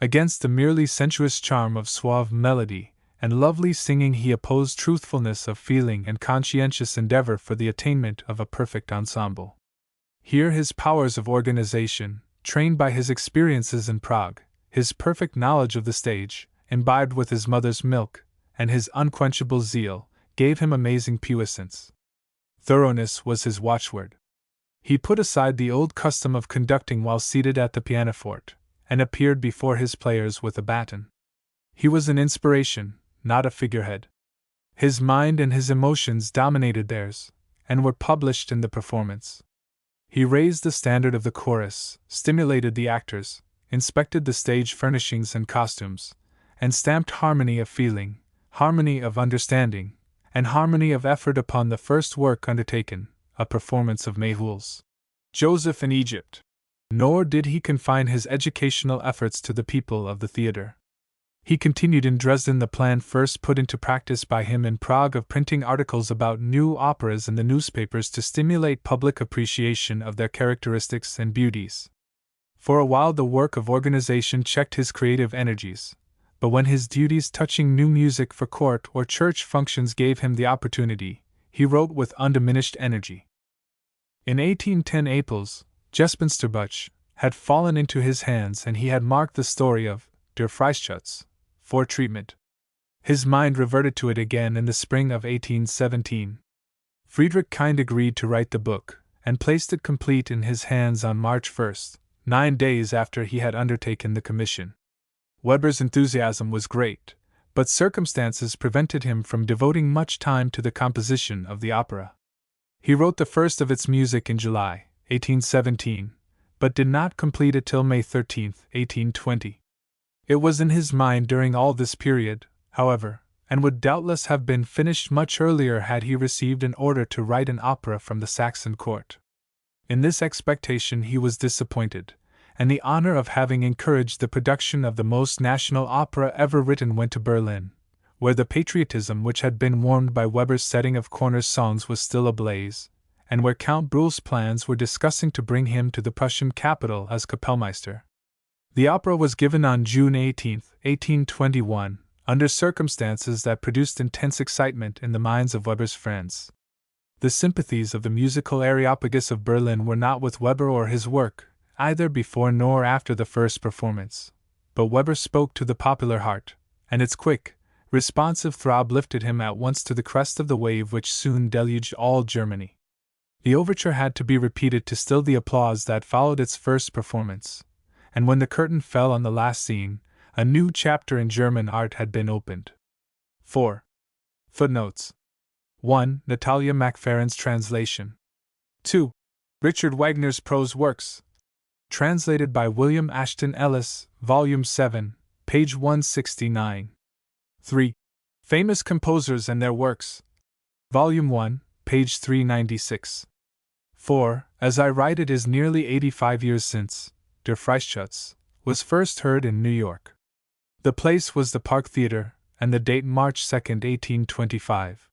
Against the merely sensuous charm of suave melody and lovely singing he opposed truthfulness of feeling and conscientious endeavor for the attainment of a perfect ensemble. Here his powers of organization, trained by his experiences in Prague, his perfect knowledge of the stage, imbibed with his mother's milk, and his unquenchable zeal, gave him amazing puissance. Thoroughness was his watchword. He put aside the old custom of conducting while seated at the pianoforte, and appeared before his players with a baton. He was an inspiration, not a figurehead. His mind and his emotions dominated theirs, and were published in the performance. He raised the standard of the chorus, stimulated the actors, inspected the stage furnishings and costumes, and stamped harmony of feeling, harmony of understanding, and harmony of effort upon the first work undertaken, a performance of Méhul's Joseph in Egypt. Nor did he confine his educational efforts to the people of the theater. He continued in Dresden the plan first put into practice by him in Prague of printing articles about new operas in the newspapers to stimulate public appreciation of their characteristics and beauties. For a while the work of organization checked his creative energies, but when his duties touching new music for court or church functions gave him the opportunity, he wrote with undiminished energy. In 1810 Apelles, Jespensterbuch, had fallen into his hands and he had marked the story of Der Freischutz for treatment. His mind reverted to it again in the spring of 1817. Friedrich Kind agreed to write the book, and placed it complete in his hands on March 1, 9 days after he had undertaken the commission. Weber's enthusiasm was great, but circumstances prevented him from devoting much time to the composition of the opera. He wrote the first of its music in July, 1817, but did not complete it till May 13, 1820. It was in his mind during all this period, however, and would doubtless have been finished much earlier had he received an order to write an opera from the Saxon court. In this expectation he was disappointed, and the honor of having encouraged the production of the most national opera ever written went to Berlin, where the patriotism which had been warmed by Weber's setting of Korner's songs was still ablaze, and where Count Brühl's plans were discussing to bring him to the Prussian capital as Kapellmeister. The opera was given on June 18, 1821, under circumstances that produced intense excitement in the minds of Weber's friends. The sympathies of the musical Areopagus of Berlin were not with Weber or his work, either before nor after the first performance, but Weber spoke to the popular heart, and its quick, responsive throb lifted him at once to the crest of the wave which soon deluged all Germany. The overture had to be repeated to still the applause that followed its first performance, and when the curtain fell on the last scene, a new chapter in German art had been opened. 4. Footnotes. 1. Natalia Macfarren's translation. 2. Richard Wagner's Prose Works. Translated by William Ashton Ellis, Volume 7, page 169. 3. Famous Composers and Their Works. Volume 1, page 396. 4. As I write, it is nearly 85 years since Der Freischütz was first heard in New York. The place was the Park Theatre, and the date March 2, 1825.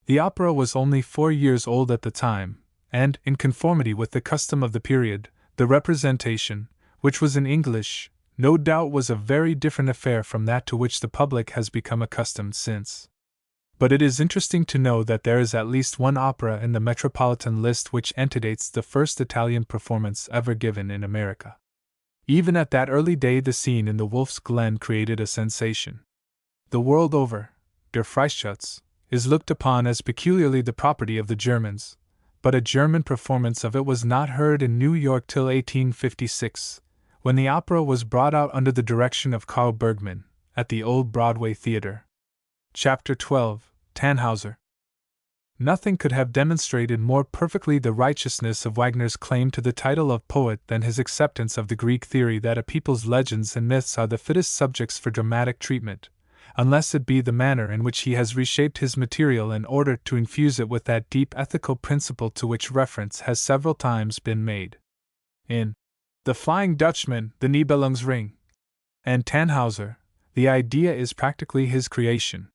The opera was only 4 years old at the time, and, in conformity with the custom of the period, the representation, which was in English, no doubt was a very different affair from that to which the public has become accustomed since. But it is interesting to know that there is at least one opera in the Metropolitan list which antedates the first Italian performance ever given in America. Even at that early day, the scene in the Wolf's Glen created a sensation. The world over, Der Freischütz is looked upon as peculiarly the property of the Germans, but a German performance of it was not heard in New York till 1856, when the opera was brought out under the direction of Carl Bergman, at the Old Broadway Theatre. Chapter 12. Tannhauser. Nothing could have demonstrated more perfectly the righteousness of Wagner's claim to the title of poet than his acceptance of the Greek theory that a people's legends and myths are the fittest subjects for dramatic treatment, unless it be the manner in which he has reshaped his material in order to infuse it with that deep ethical principle to which reference has several times been made. In The Flying Dutchman, The Nibelungsring, and Tannhauser, the idea is practically his creation.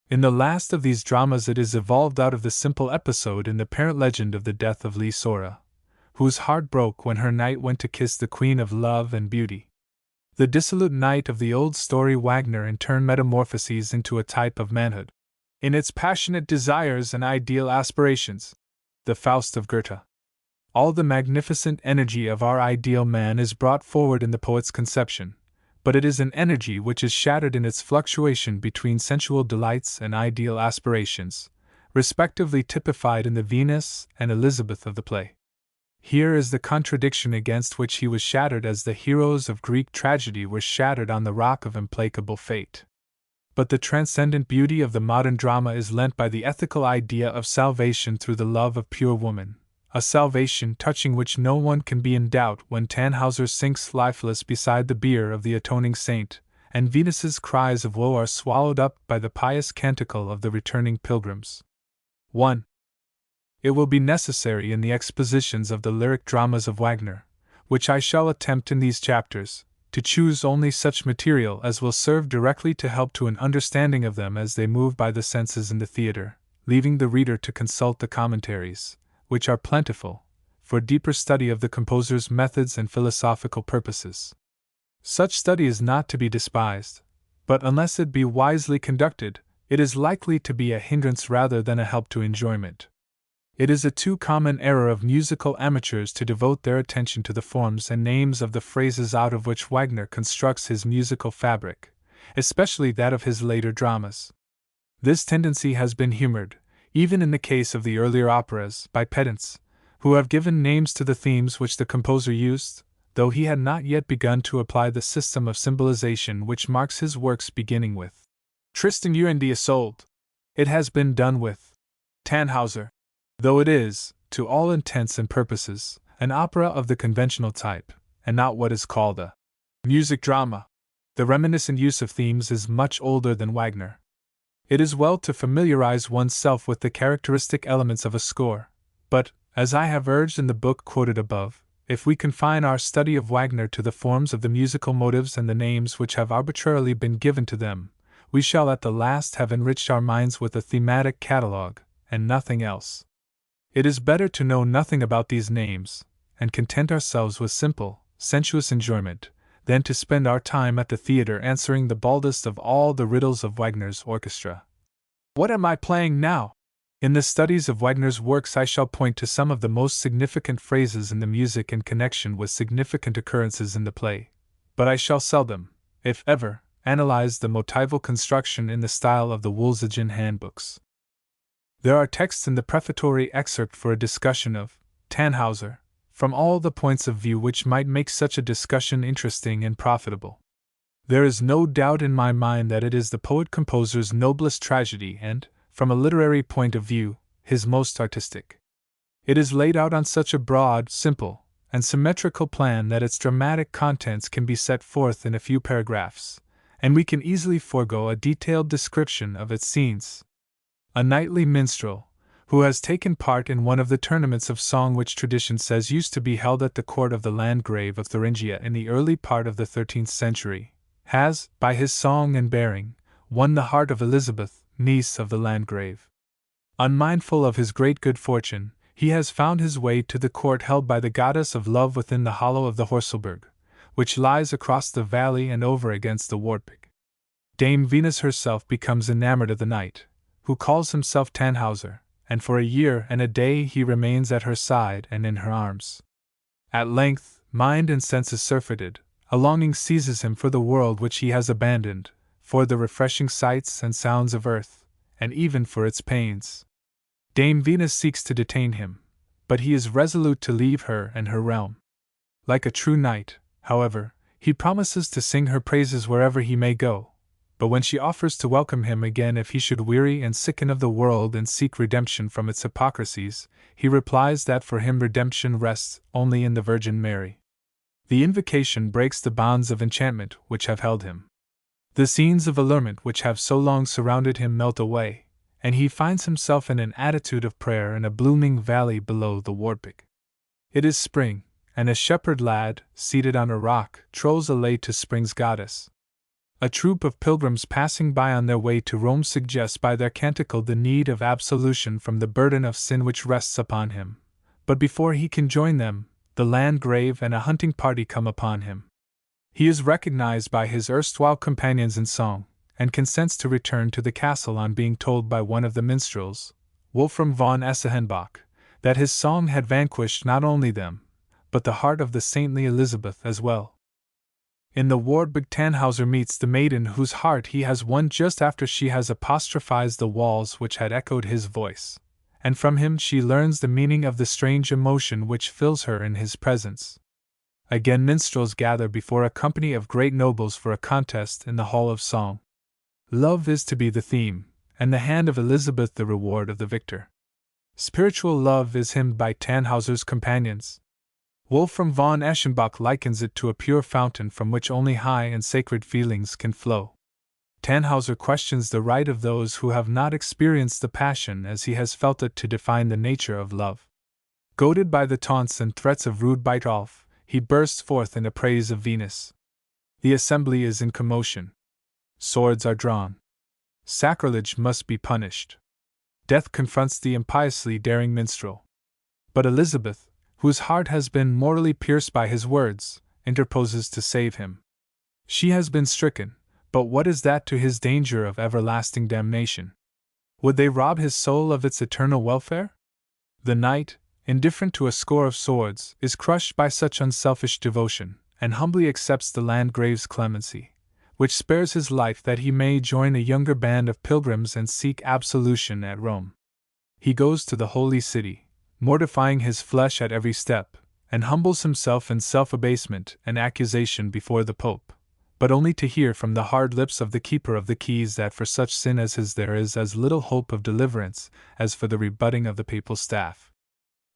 In the last of these dramas it is evolved out of the simple episode in the parent legend of the death of Lisora, whose heart broke when her knight went to kiss the Queen of Love and Beauty. The dissolute knight of the old story Wagner in turn metamorphoses into a type of manhood. In its passionate desires and ideal aspirations, the Faust of Goethe. All the magnificent energy of our ideal man is brought forward in the poet's conception, but it is an energy which is shattered in its fluctuation between sensual delights and ideal aspirations, respectively typified in the Venus and Elizabeth of the play. Here is the contradiction against which he was shattered as the heroes of Greek tragedy were shattered on the rock of implacable fate. But the transcendent beauty of the modern drama is lent by the ethical idea of salvation through the love of pure woman, a salvation touching which no one can be in doubt when Tannhauser sinks lifeless beside the bier of the atoning saint, and Venus's cries of woe are swallowed up by the pious canticle of the returning pilgrims. 1. It will be necessary in the expositions of the lyric dramas of Wagner, which I shall attempt in these chapters, to choose only such material as will serve directly to help to an understanding of them as they move by the senses in the theatre, leaving the reader to consult the commentaries, which are plentiful, for deeper study of the composer's methods and philosophical purposes. Such study is not to be despised, but unless it be wisely conducted, it is likely to be a hindrance rather than a help to enjoyment. It is a too common error of musical amateurs to devote their attention to the forms and names of the phrases out of which Wagner constructs his musical fabric, especially that of his later dramas. This tendency has been humored, even in the case of the earlier operas, by pedants, who have given names to the themes which the composer used, though he had not yet begun to apply the system of symbolization which marks his works, beginning with Tristan und Isolde. It has been done with Tannhauser, though it is, to all intents and purposes, an opera of the conventional type, and not what is called a music drama. The reminiscent use of themes is much older than Wagner. It is well to familiarize oneself with the characteristic elements of a score, but, as I have urged in the book quoted above, if we confine our study of Wagner to the forms of the musical motives and the names which have arbitrarily been given to them, we shall at the last have enriched our minds with a thematic catalogue, and nothing else. It is better to know nothing about these names, and content ourselves with simple, sensuous enjoyment, than to spend our time at the theatre answering the baldest of all the riddles of Wagner's orchestra. What am I playing now? In the studies of Wagner's works I shall point to some of the most significant phrases in the music in connection with significant occurrences in the play, but I shall seldom, if ever, analyze the motival construction in the style of the Woolsegen handbooks. There are texts in the prefatory excerpt for a discussion of Tannhauser, from all the points of view which might make such a discussion interesting and profitable. There is no doubt in my mind that it is the poet-composer's noblest tragedy and, from a literary point of view, his most artistic. It is laid out on such a broad, simple, and symmetrical plan that its dramatic contents can be set forth in a few paragraphs, and we can easily forego a detailed description of its scenes. A knightly minstrel, who has taken part in one of the tournaments of song which tradition says used to be held at the court of the Landgrave of Thuringia in the early part of the 13th century, has, by his song and bearing, won the heart of Elizabeth, niece of the Landgrave. Unmindful of his great good fortune, he has found his way to the court held by the goddess of love within the hollow of the Horselberg, which lies across the valley and over against the Wartburg. Dame Venus herself becomes enamored of the knight, who calls himself Tannhauser, and for a year and a day he remains at her side and in her arms. At length, mind and senses surfeited, a longing seizes him for the world which he has abandoned, for the refreshing sights and sounds of earth, and even for its pains. Dame Venus seeks to detain him, but he is resolute to leave her and her realm. Like a true knight, however, he promises to sing her praises wherever he may go, but when she offers to welcome him again if he should weary and sicken of the world and seek redemption from its hypocrisies, he replies that for him redemption rests only in the Virgin Mary. The invocation breaks the bonds of enchantment which have held him. The scenes of allurement which have so long surrounded him melt away, and he finds himself in an attitude of prayer in a blooming valley below the Wartburg. It is spring, and a shepherd lad, seated on a rock, trolls a lay to spring's goddess. A troop of pilgrims passing by on their way to Rome suggest by their canticle the need of absolution from the burden of sin which rests upon him, but before he can join them, the Landgrave and a hunting party come upon him. He is recognized by his erstwhile companions in song, and consents to return to the castle on being told by one of the minstrels, Wolfram von Essenbach, that his song had vanquished not only them, but the heart of the saintly Elizabeth as well. In the Wartburg Tannhauser meets the maiden whose heart he has won just after she has apostrophized the walls which had echoed his voice, and from him she learns the meaning of the strange emotion which fills her in his presence. Again minstrels gather before a company of great nobles for a contest in the Hall of Song. Love is to be the theme, and the hand of Elizabeth the reward of the victor. Spiritual love is hymned by Tannhauser's companions. Wolfram von Eschenbach likens it to a pure fountain from which only high and sacred feelings can flow. Tannhauser questions the right of those who have not experienced the passion as he has felt it to define the nature of love. Goaded by the taunts and threats of rude Beitolf, he bursts forth in a praise of Venus. The assembly is in commotion. Swords are drawn. Sacrilege must be punished. Death confronts the impiously daring minstrel. But Elizabeth, whose heart has been mortally pierced by his words, interposes to save him. She has been stricken, but what is that to his danger of everlasting damnation? Would they rob his soul of its eternal welfare? The knight, indifferent to a score of swords, is crushed by such unselfish devotion, and humbly accepts the Landgrave's clemency, which spares his life that he may join a younger band of pilgrims and seek absolution at Rome. He goes to the Holy City, mortifying his flesh at every step, and humbles himself in self-abasement and accusation before the Pope, but only to hear from the hard lips of the keeper of the keys that for such sin as his there is as little hope of deliverance as for the rebutting of the papal staff.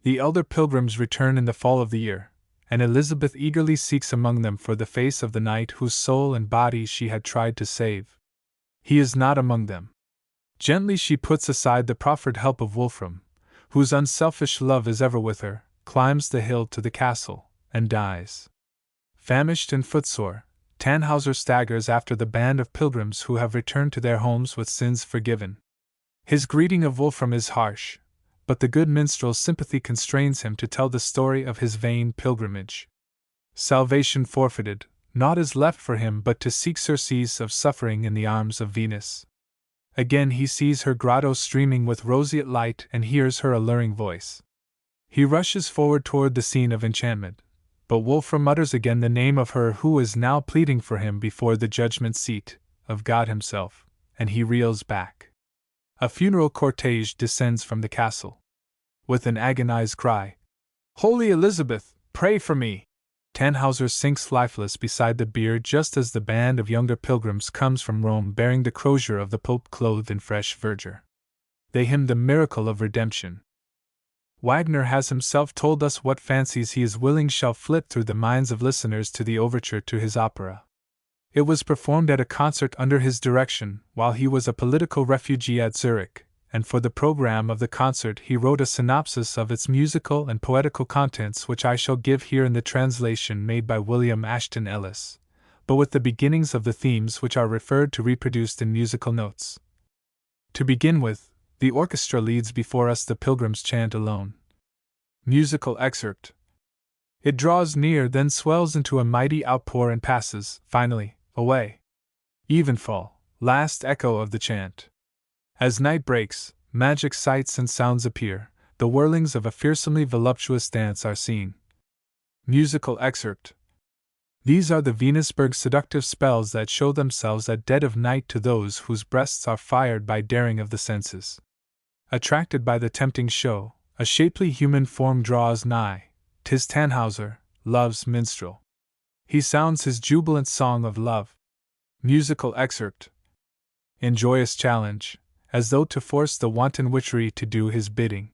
The elder pilgrims return in the fall of the year, and Elizabeth eagerly seeks among them for the face of the knight whose soul and body she had tried to save. He is not among them. Gently she puts aside the proffered help of Wolfram, whose unselfish love is ever with her, climbs the hill to the castle, and dies. Famished and footsore, Tannhauser staggers after the band of pilgrims who have returned to their homes with sins forgiven. His greeting of Wolfram is harsh, but the good minstrel's sympathy constrains him to tell the story of his vain pilgrimage. Salvation forfeited, naught is left for him but to seek surcease of suffering in the arms of Venus. Again he sees her grotto streaming with roseate light and hears her alluring voice. He rushes forward toward the scene of enchantment, but Wolfram utters again the name of her who is now pleading for him before the judgment seat of God himself, and he reels back. A funeral cortege descends from the castle. With an agonized cry, "Holy Elizabeth, pray for me!" Tannhauser sinks lifeless beside the bier just as the band of younger pilgrims comes from Rome bearing the crozier of the Pope clothed in fresh verdure. They hymn the miracle of redemption. Wagner has himself told us what fancies he is willing shall flit through the minds of listeners to the overture to his opera. It was performed at a concert under his direction while he was a political refugee at Zurich, and for the program of the concert he wrote a synopsis of its musical and poetical contents, which I shall give here in the translation made by William Ashton Ellis, but with the beginnings of the themes which are referred to reproduced in musical notes. To begin with, the orchestra leads before us the Pilgrim's Chant alone. Musical excerpt. It draws near, then swells into a mighty outpour and passes, finally, away. Evenfall, last echo of the chant. As night breaks, magic sights and sounds appear, the whirlings of a fearsomely voluptuous dance are seen. Musical excerpt. These are the Venusberg seductive spells that show themselves at dead of night to those whose breasts are fired by daring of the senses. Attracted by the tempting show, a shapely human form draws nigh. 'Tis Tannhauser, love's minstrel. He sounds his jubilant song of love. Musical excerpt. In joyous challenge, as though to force the wanton witchery to do his bidding.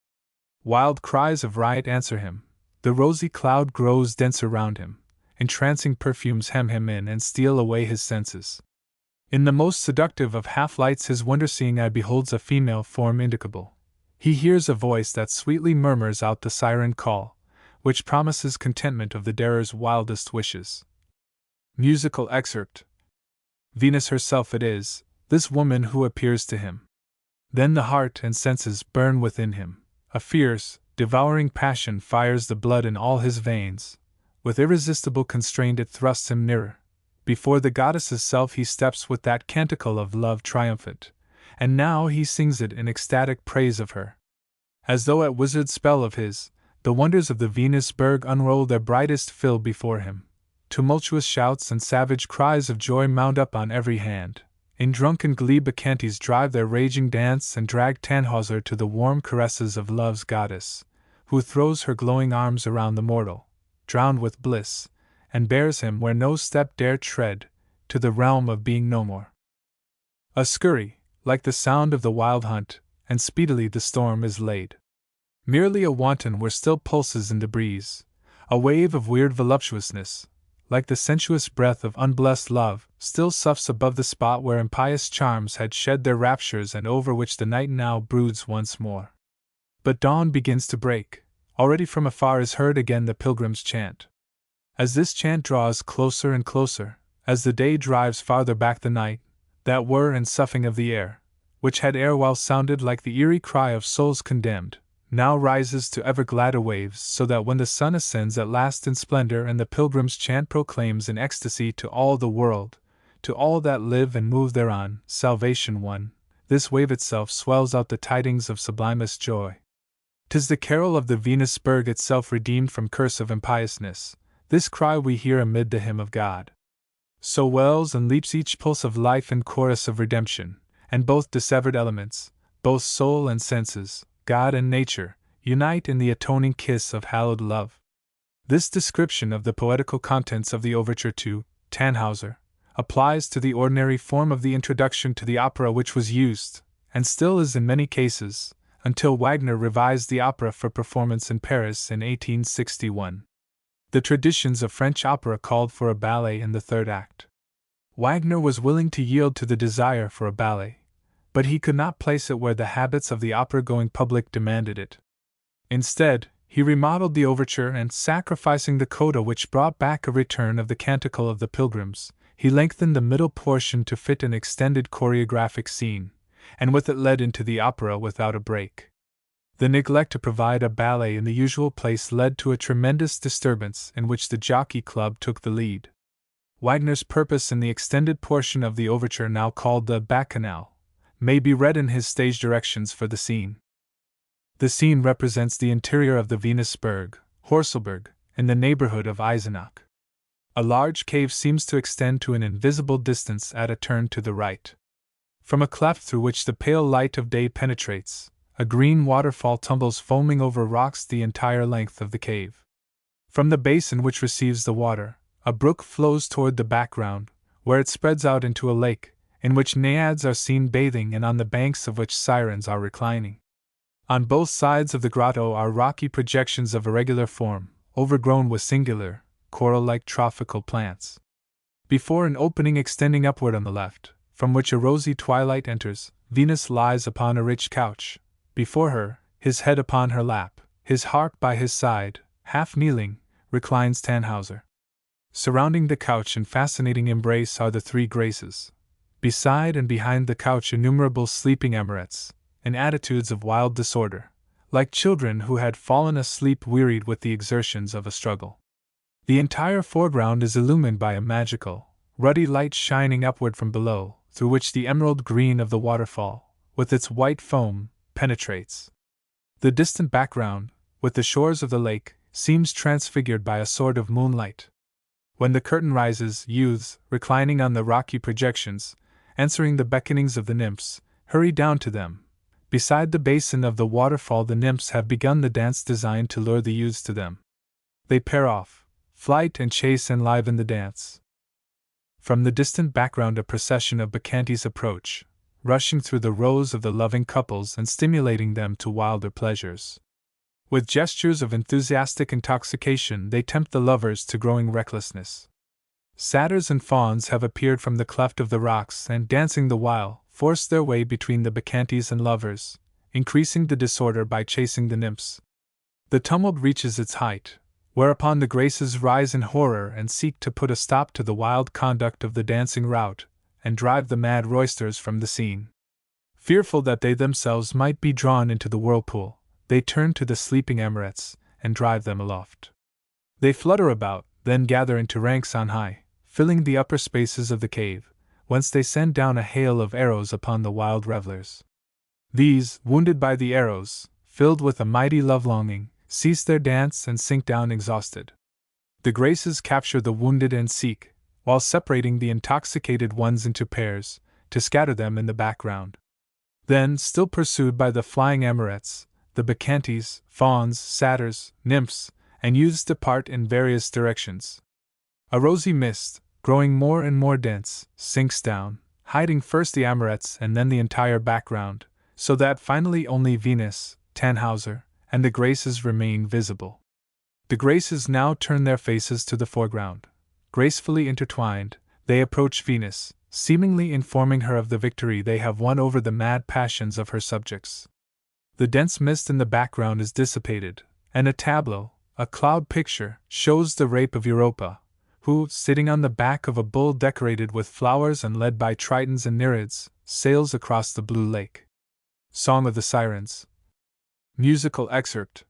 Wild cries of riot answer him, the rosy cloud grows denser round him, entrancing perfumes hem him in and steal away his senses. In the most seductive of half-lights his wonder-seeing eye beholds a female form indicable. He hears a voice that sweetly murmurs out the siren call, which promises contentment of the darer's wildest wishes. Musical excerpt. Venus herself it is, this woman who appears to him. Then the heart and senses burn within him, a fierce, devouring passion fires the blood in all his veins. With irresistible constraint it thrusts him nearer. Before the goddess's self he steps with that canticle of love triumphant, and now he sings it in ecstatic praise of her. As though at wizard spell of his, the wonders of the Venusberg unroll their brightest fill before him. Tumultuous shouts and savage cries of joy mount up on every hand. In drunken glee bacchantes drive their raging dance and drag Tannhauser to the warm caresses of love's goddess, who throws her glowing arms around the mortal, drowned with bliss, and bears him where no step dare tread, to the realm of being no more. A scurry, like the sound of the wild hunt, and speedily the storm is laid. Merely a wanton where still pulses in the breeze, a wave of weird voluptuousness, like the sensuous breath of unblessed love, still soughs above the spot where impious charms had shed their raptures and over which the night now broods once more. But dawn begins to break. Already from afar is heard again the pilgrim's chant. As this chant draws closer and closer, as the day drives farther back the night, that whir and soughing of the air, which had erewhile sounded like the eerie cry of souls condemned, now rises to ever gladder waves, so that when the sun ascends at last in splendor and the pilgrim's chant proclaims in ecstasy to all the world, to all that live and move thereon, salvation won, this wave itself swells out the tidings of sublimest joy. 'Tis the carol of the Venusberg itself redeemed from curse of impiousness, this cry we hear amid the hymn of God. So wells and leaps each pulse of life in chorus of redemption, and both dissevered elements, both soul and senses, God and nature, unite in the atoning kiss of hallowed love. This description of the poetical contents of the overture to Tannhauser applies to the ordinary form of the introduction to the opera which was used, and still is in many cases, until Wagner revised the opera for performance in Paris in 1861. The traditions of French opera called for a ballet in the third act. Wagner was willing to yield to the desire for a ballet, but he could not place it where the habits of the opera-going public demanded it. Instead, he remodeled the overture and, sacrificing the coda which brought back a return of the Canticle of the Pilgrims, he lengthened the middle portion to fit an extended choreographic scene, and with it led into the opera without a break. The neglect to provide a ballet in the usual place led to a tremendous disturbance in which the Jockey Club took the lead. Wagner's purpose in the extended portion of the overture, now called the Bacchanal, may be read in his stage directions for the scene. The scene represents the interior of the Venusberg, Horselberg, in the neighborhood of Eisenach. A large cave seems to extend to an invisible distance at a turn to the right. From a cleft through which the pale light of day penetrates, a green waterfall tumbles foaming over rocks the entire length of the cave. From the basin which receives the water, a brook flows toward the background, where it spreads out into a lake, in which naiads are seen bathing and on the banks of which sirens are reclining. On both sides of the grotto are rocky projections of irregular form, overgrown with singular, coral-like tropical plants. Before an opening extending upward on the left, from which a rosy twilight enters, Venus lies upon a rich couch. Before her, his head upon her lap, his harp by his side, half kneeling, reclines Tannhauser. Surrounding the couch in fascinating embrace are the three Graces. Beside and behind the couch innumerable sleeping amorettes, in attitudes of wild disorder, like children who had fallen asleep wearied with the exertions of a struggle. The entire foreground is illumined by a magical, ruddy light shining upward from below, through which the emerald green of the waterfall, with its white foam, penetrates. The distant background, with the shores of the lake, seems transfigured by a sort of moonlight. When the curtain rises, youths, reclining on the rocky projections, answering the beckonings of the nymphs, hurry down to them. Beside the basin of the waterfall, the nymphs have begun the dance designed to lure the youths to them. They pair off. Flight and chase enliven the dance. From the distant background, a procession of bacchantes approach, rushing through the rows of the loving couples and stimulating them to wilder pleasures. With gestures of enthusiastic intoxication, they tempt the lovers to growing recklessness. Satyrs and fauns have appeared from the cleft of the rocks and, dancing the while, force their way between the bacchantes and lovers, increasing the disorder by chasing the nymphs. The tumult reaches its height, whereupon the Graces rise in horror and seek to put a stop to the wild conduct of the dancing rout, and drive the mad roisters from the scene. Fearful that they themselves might be drawn into the whirlpool, they turn to the sleeping amorettes, and drive them aloft. They flutter about, then gather into ranks on high, filling the upper spaces of the cave, whence they send down a hail of arrows upon the wild revellers. These, wounded by the arrows, filled with a mighty love-longing, cease their dance and sink down exhausted. The Graces capture the wounded and seek, while separating the intoxicated ones into pairs, to scatter them in the background. Then, still pursued by the flying amorettes, the bacchantes, fauns, satyrs, nymphs, and youths depart in various directions. A rosy mist, growing more and more dense, sinks down, hiding first the amorettes and then the entire background, so that finally only Venus, Tannhauser, and the Graces remain visible. The Graces now turn their faces to the foreground. Gracefully intertwined, they approach Venus, seemingly informing her of the victory they have won over the mad passions of her subjects. The dense mist in the background is dissipated, and a tableau, a cloud picture, shows the rape of Europa, who, sitting on the back of a bull decorated with flowers and led by tritons and nereids, sails across the blue lake. Song of the Sirens. Musical excerpt.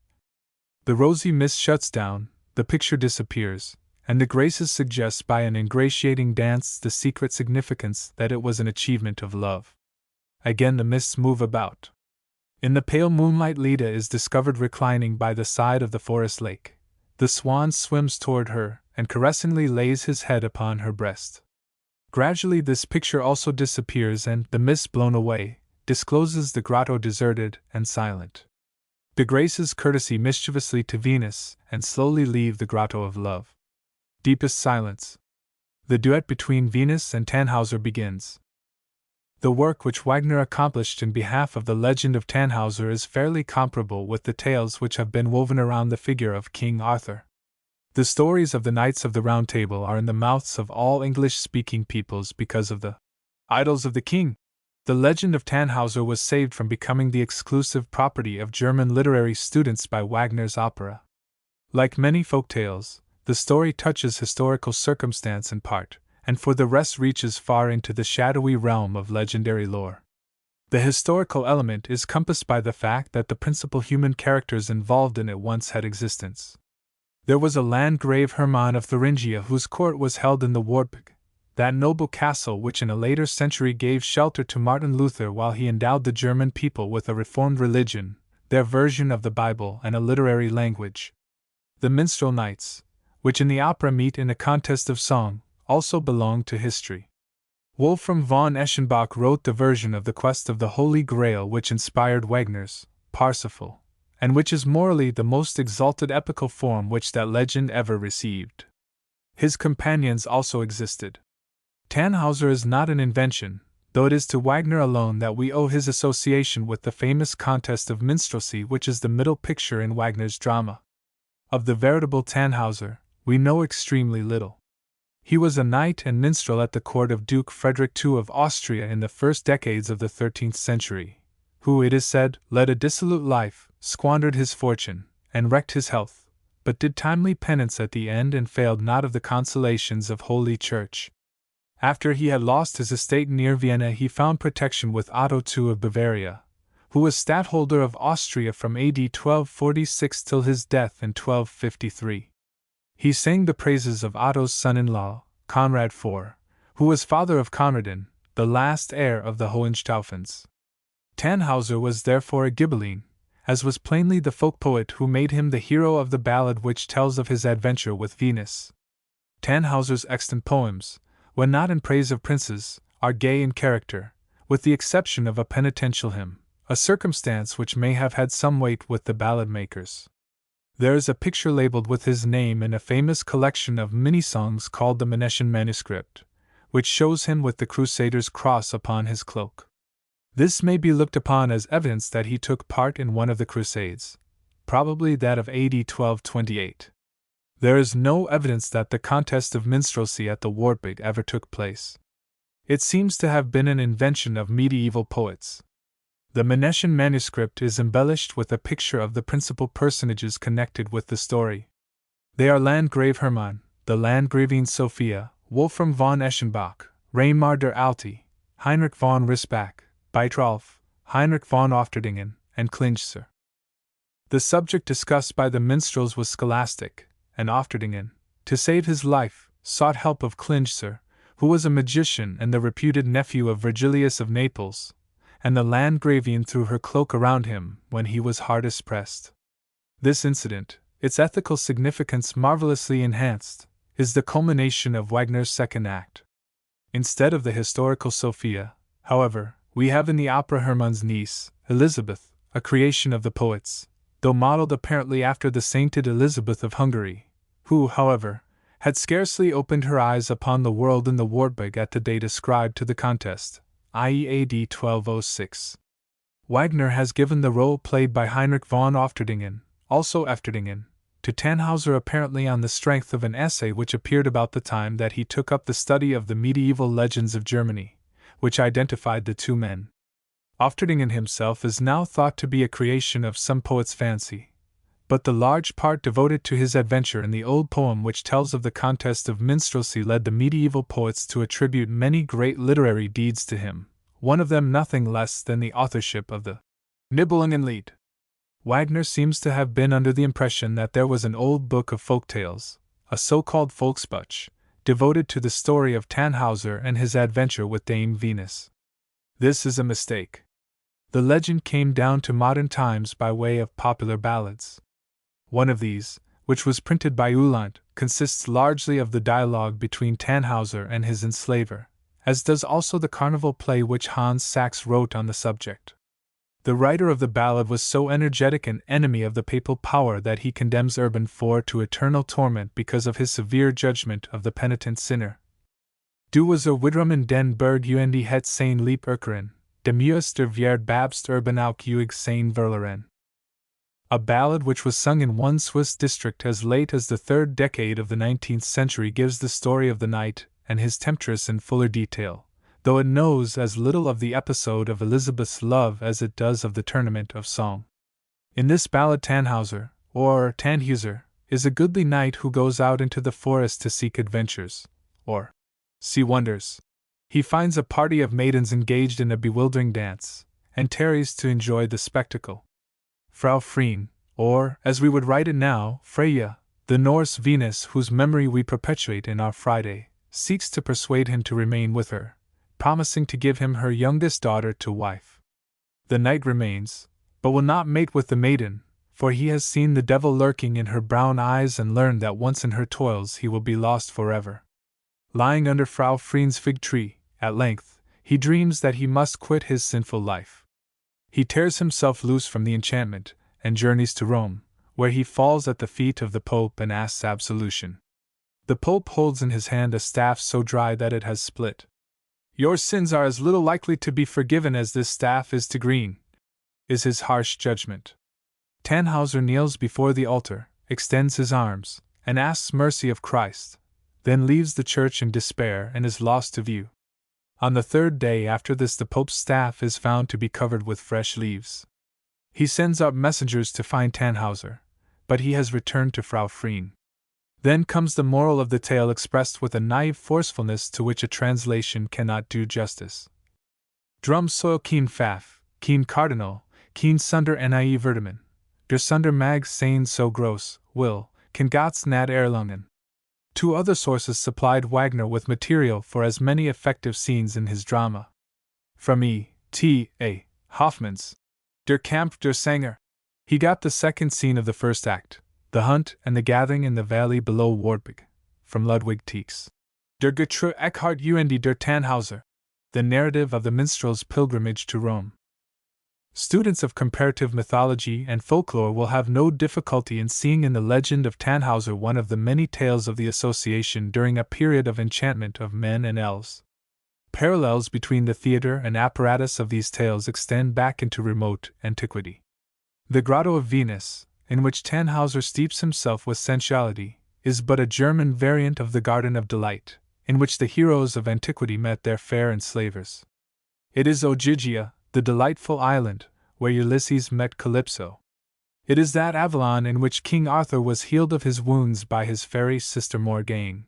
The rosy mist shuts down, the picture disappears, and the Graces suggest by an ingratiating dance the secret significance that it was an achievement of love. Again the mists move about. In the pale moonlight, Leda is discovered reclining by the side of the forest lake. The swan swims toward her, and caressingly lays his head upon her breast. Gradually this picture also disappears, and, the mist blown away, discloses the grotto deserted and silent. The Graces courtesy mischievously to Venus, and slowly leave the grotto of love. Deepest silence. The duet between Venus and Tannhauser begins. The work which Wagner accomplished in behalf of the legend of Tannhauser is fairly comparable with the tales which have been woven around the figure of King Arthur. The stories of the Knights of the Round Table are in the mouths of all English-speaking peoples because of the Idylls of the King. The legend of Tannhauser was saved from becoming the exclusive property of German literary students by Wagner's opera. Like many folk tales, the story touches historical circumstance in part, and for the rest reaches far into the shadowy realm of legendary lore. The historical element is compassed by the fact that the principal human characters involved in it once had existence. There was a Landgrave Hermann of Thuringia whose court was held in the Wartburg, that noble castle which in a later century gave shelter to Martin Luther while he endowed the German people with a reformed religion, their version of the Bible, and a literary language. The minstrel knights, which in the opera meet in a contest of song, also belong to history. Wolfram von Eschenbach wrote the version of the Quest of the Holy Grail which inspired Wagner's Parsifal, and which is morally the most exalted epical form which that legend ever received. His companions also existed. Tannhauser is not an invention, though it is to Wagner alone that we owe his association with the famous contest of minstrelsy which is the middle picture in Wagner's drama. Of the veritable Tannhauser, we know extremely little. He was a knight and minstrel at the court of Duke Frederick II of Austria in the first decades of the 13th century, who, it is said, led a dissolute life, squandered his fortune, and wrecked his health, but did timely penance at the end and failed not of the consolations of Holy Church. After he had lost his estate near Vienna, he found protection with Otto II of Bavaria, who was Stadtholder of Austria from AD 1246 till his death in 1253. He sang the praises of Otto's son-in-law, Conrad IV, who was father of Conradin, the last heir of the Hohenstaufens. Tannhauser was therefore a Ghibelline, as was plainly the folk poet who made him the hero of the ballad which tells of his adventure with Venus. Tannhauser's extant poems, when not in praise of princes, are gay in character, with the exception of a penitential hymn, a circumstance which may have had some weight with the ballad makers. There is a picture labeled with his name in a famous collection of mini-songs called the Menetian Manuscript, which shows him with the Crusader's cross upon his cloak. This may be looked upon as evidence that he took part in one of the Crusades, probably that of AD 1228. There is no evidence that the contest of minstrelsy at the Wartburg ever took place. It seems to have been an invention of medieval poets. The Menetian manuscript is embellished with a picture of the principal personages connected with the story. They are Landgrave Hermann, the Landgravine Sophia, Wolfram von Eschenbach, Reimar der Alte, Heinrich von Risbach, Beitrolf, Heinrich von Ofterdingen, and Klingser. The subject discussed by the minstrels was scholastic, and Ofterdingen, to save his life, sought help of Klingser, who was a magician and the reputed nephew of Virgilius of Naples, and the Landgravian threw her cloak around him when he was hardest pressed. This incident, its ethical significance marvelously enhanced, is the culmination of Wagner's second act. Instead of the historical Sophia, however, we have in the opera Hermann's niece, Elizabeth, a creation of the poets, though modeled apparently after the sainted Elizabeth of Hungary, who, however, had scarcely opened her eyes upon the world in the Wartburg at the date ascribed to the contest, i.e. AD 1206. Wagner has given the role played by Heinrich von Ofterdingen, also Efterdingen, to Tannhauser apparently on the strength of an essay which appeared about the time that he took up the study of the medieval legends of Germany, which identified the two men. Ofterdingen himself is now thought to be a creation of some poet's fancy, but the large part devoted to his adventure in the old poem which tells of the contest of minstrelsy led the medieval poets to attribute many great literary deeds to him, one of them nothing less than the authorship of the Nibelungenlied. Wagner seems to have been under the impression that there was an old book of folk tales, a so-called Volksbuch, devoted to the story of Tannhauser and his adventure with Dame Venus. This is a mistake. The legend came down to modern times by way of popular ballads. One of these, which was printed by Uhland, consists largely of the dialogue between Tannhauser and his enslaver, as does also the carnival play which Hans Sachs wrote on the subject. The writer of the ballad was so energetic an enemy of the papal power that he condemns Urban IV to eternal torment because of his severe judgment of the penitent sinner. Du was widrum den Berg und het sein lieb erkeren, dem Muester Vierd Babst Urban auch uig sein Verleren. A ballad which was sung in one Swiss district as late as the third decade of the 19th century gives the story of the knight and his temptress in fuller detail, though it knows as little of the episode of Elizabeth's love as it does of the tournament of song. In this ballad Tannhauser, or Tannhauser, is a goodly knight who goes out into the forest to seek adventures, or see wonders. He finds a party of maidens engaged in a bewildering dance, and tarries to enjoy the spectacle. Frau Freen, or, as we would write it now, Freya, the Norse Venus whose memory we perpetuate in our Friday, seeks to persuade him to remain with her, promising to give him her youngest daughter to wife. The knight remains, but will not mate with the maiden, for he has seen the devil lurking in her brown eyes and learned that once in her toils he will be lost forever. Lying under Frau Freen's fig tree, at length, he dreams that he must quit his sinful life. He tears himself loose from the enchantment, and journeys to Rome, where he falls at the feet of the Pope and asks absolution. The Pope holds in his hand a staff so dry that it has split. Your sins are as little likely to be forgiven as this staff is to green, is his harsh judgment. Tannhauser kneels before the altar, extends his arms, and asks mercy of Christ, then leaves the church in despair and is lost to view. On the third day after this, the Pope's staff is found to be covered with fresh leaves. He sends out messengers to find Tannhauser, but he has returned to Frau Freen. Then comes the moral of the tale, expressed with a naive forcefulness to which a translation cannot do justice. Drum soil keen Pfaff, keen Cardinal, keen Sunder nie Verdeman, der Sunder mag sein so gross, will, can Gotts nad erlangen. Two other sources supplied Wagner with material for as many effective scenes in his drama. From E. T. A. Hoffmann's Der Kampf der Sänger, he got the second scene of the first act, the hunt and the gathering in the valley below Wartburg, from Ludwig Tieck's Der Getreue Eckhart und der Tannhauser, the narrative of the minstrel's pilgrimage to Rome. Students of comparative mythology and folklore will have no difficulty in seeing in the legend of Tannhauser one of the many tales of the association during a period of enchantment of men and elves. Parallels between the theater and apparatus of these tales extend back into remote antiquity. The Grotto of Venus, in which Tannhauser steeps himself with sensuality, is but a German variant of the Garden of Delight, in which the heroes of antiquity met their fair enslavers. It is Ogygia, the delightful island, where Ulysses met Calypso. It is that Avalon in which King Arthur was healed of his wounds by his fairy sister Morgane.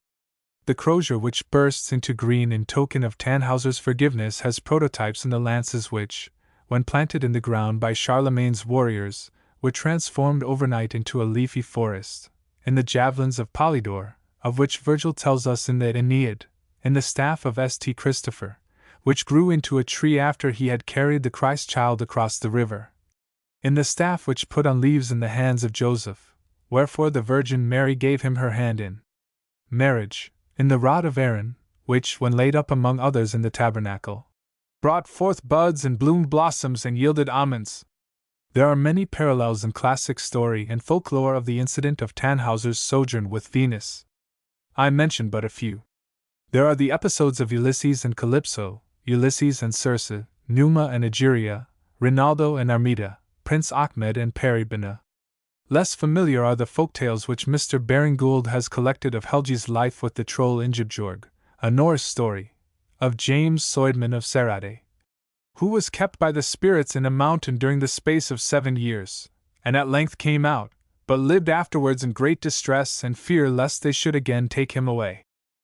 The crozier which bursts into green in token of Tannhauser's forgiveness has prototypes in the lances which, when planted in the ground by Charlemagne's warriors, were transformed overnight into a leafy forest, in the javelins of Polydore, of which Virgil tells us in the Aeneid, in the staff of St. Christopher, which grew into a tree after he had carried the Christ child across the river, in the staff which put on leaves in the hands of Joseph, wherefore the Virgin Mary gave him her hand in marriage, in the rod of Aaron, which, when laid up among others in the tabernacle, brought forth buds and bloomed blossoms and yielded almonds. There are many parallels in classic story and folklore of the incident of Tannhauser's sojourn with Venus. I mention but a few. There are the episodes of Ulysses and Calypso, Ulysses and Circe, Numa and Egeria, Rinaldo and Armida, Prince Ahmed and Peribene. Less familiar are the folktales which Mr. Baring Gould has collected of Helgi's life with the troll Ingebjorg, a Norse story, of James Soidman of Serade, who was kept by the spirits in a mountain during the space of 7 years, and at length came out, but lived afterwards in great distress and fear lest they should again take him away.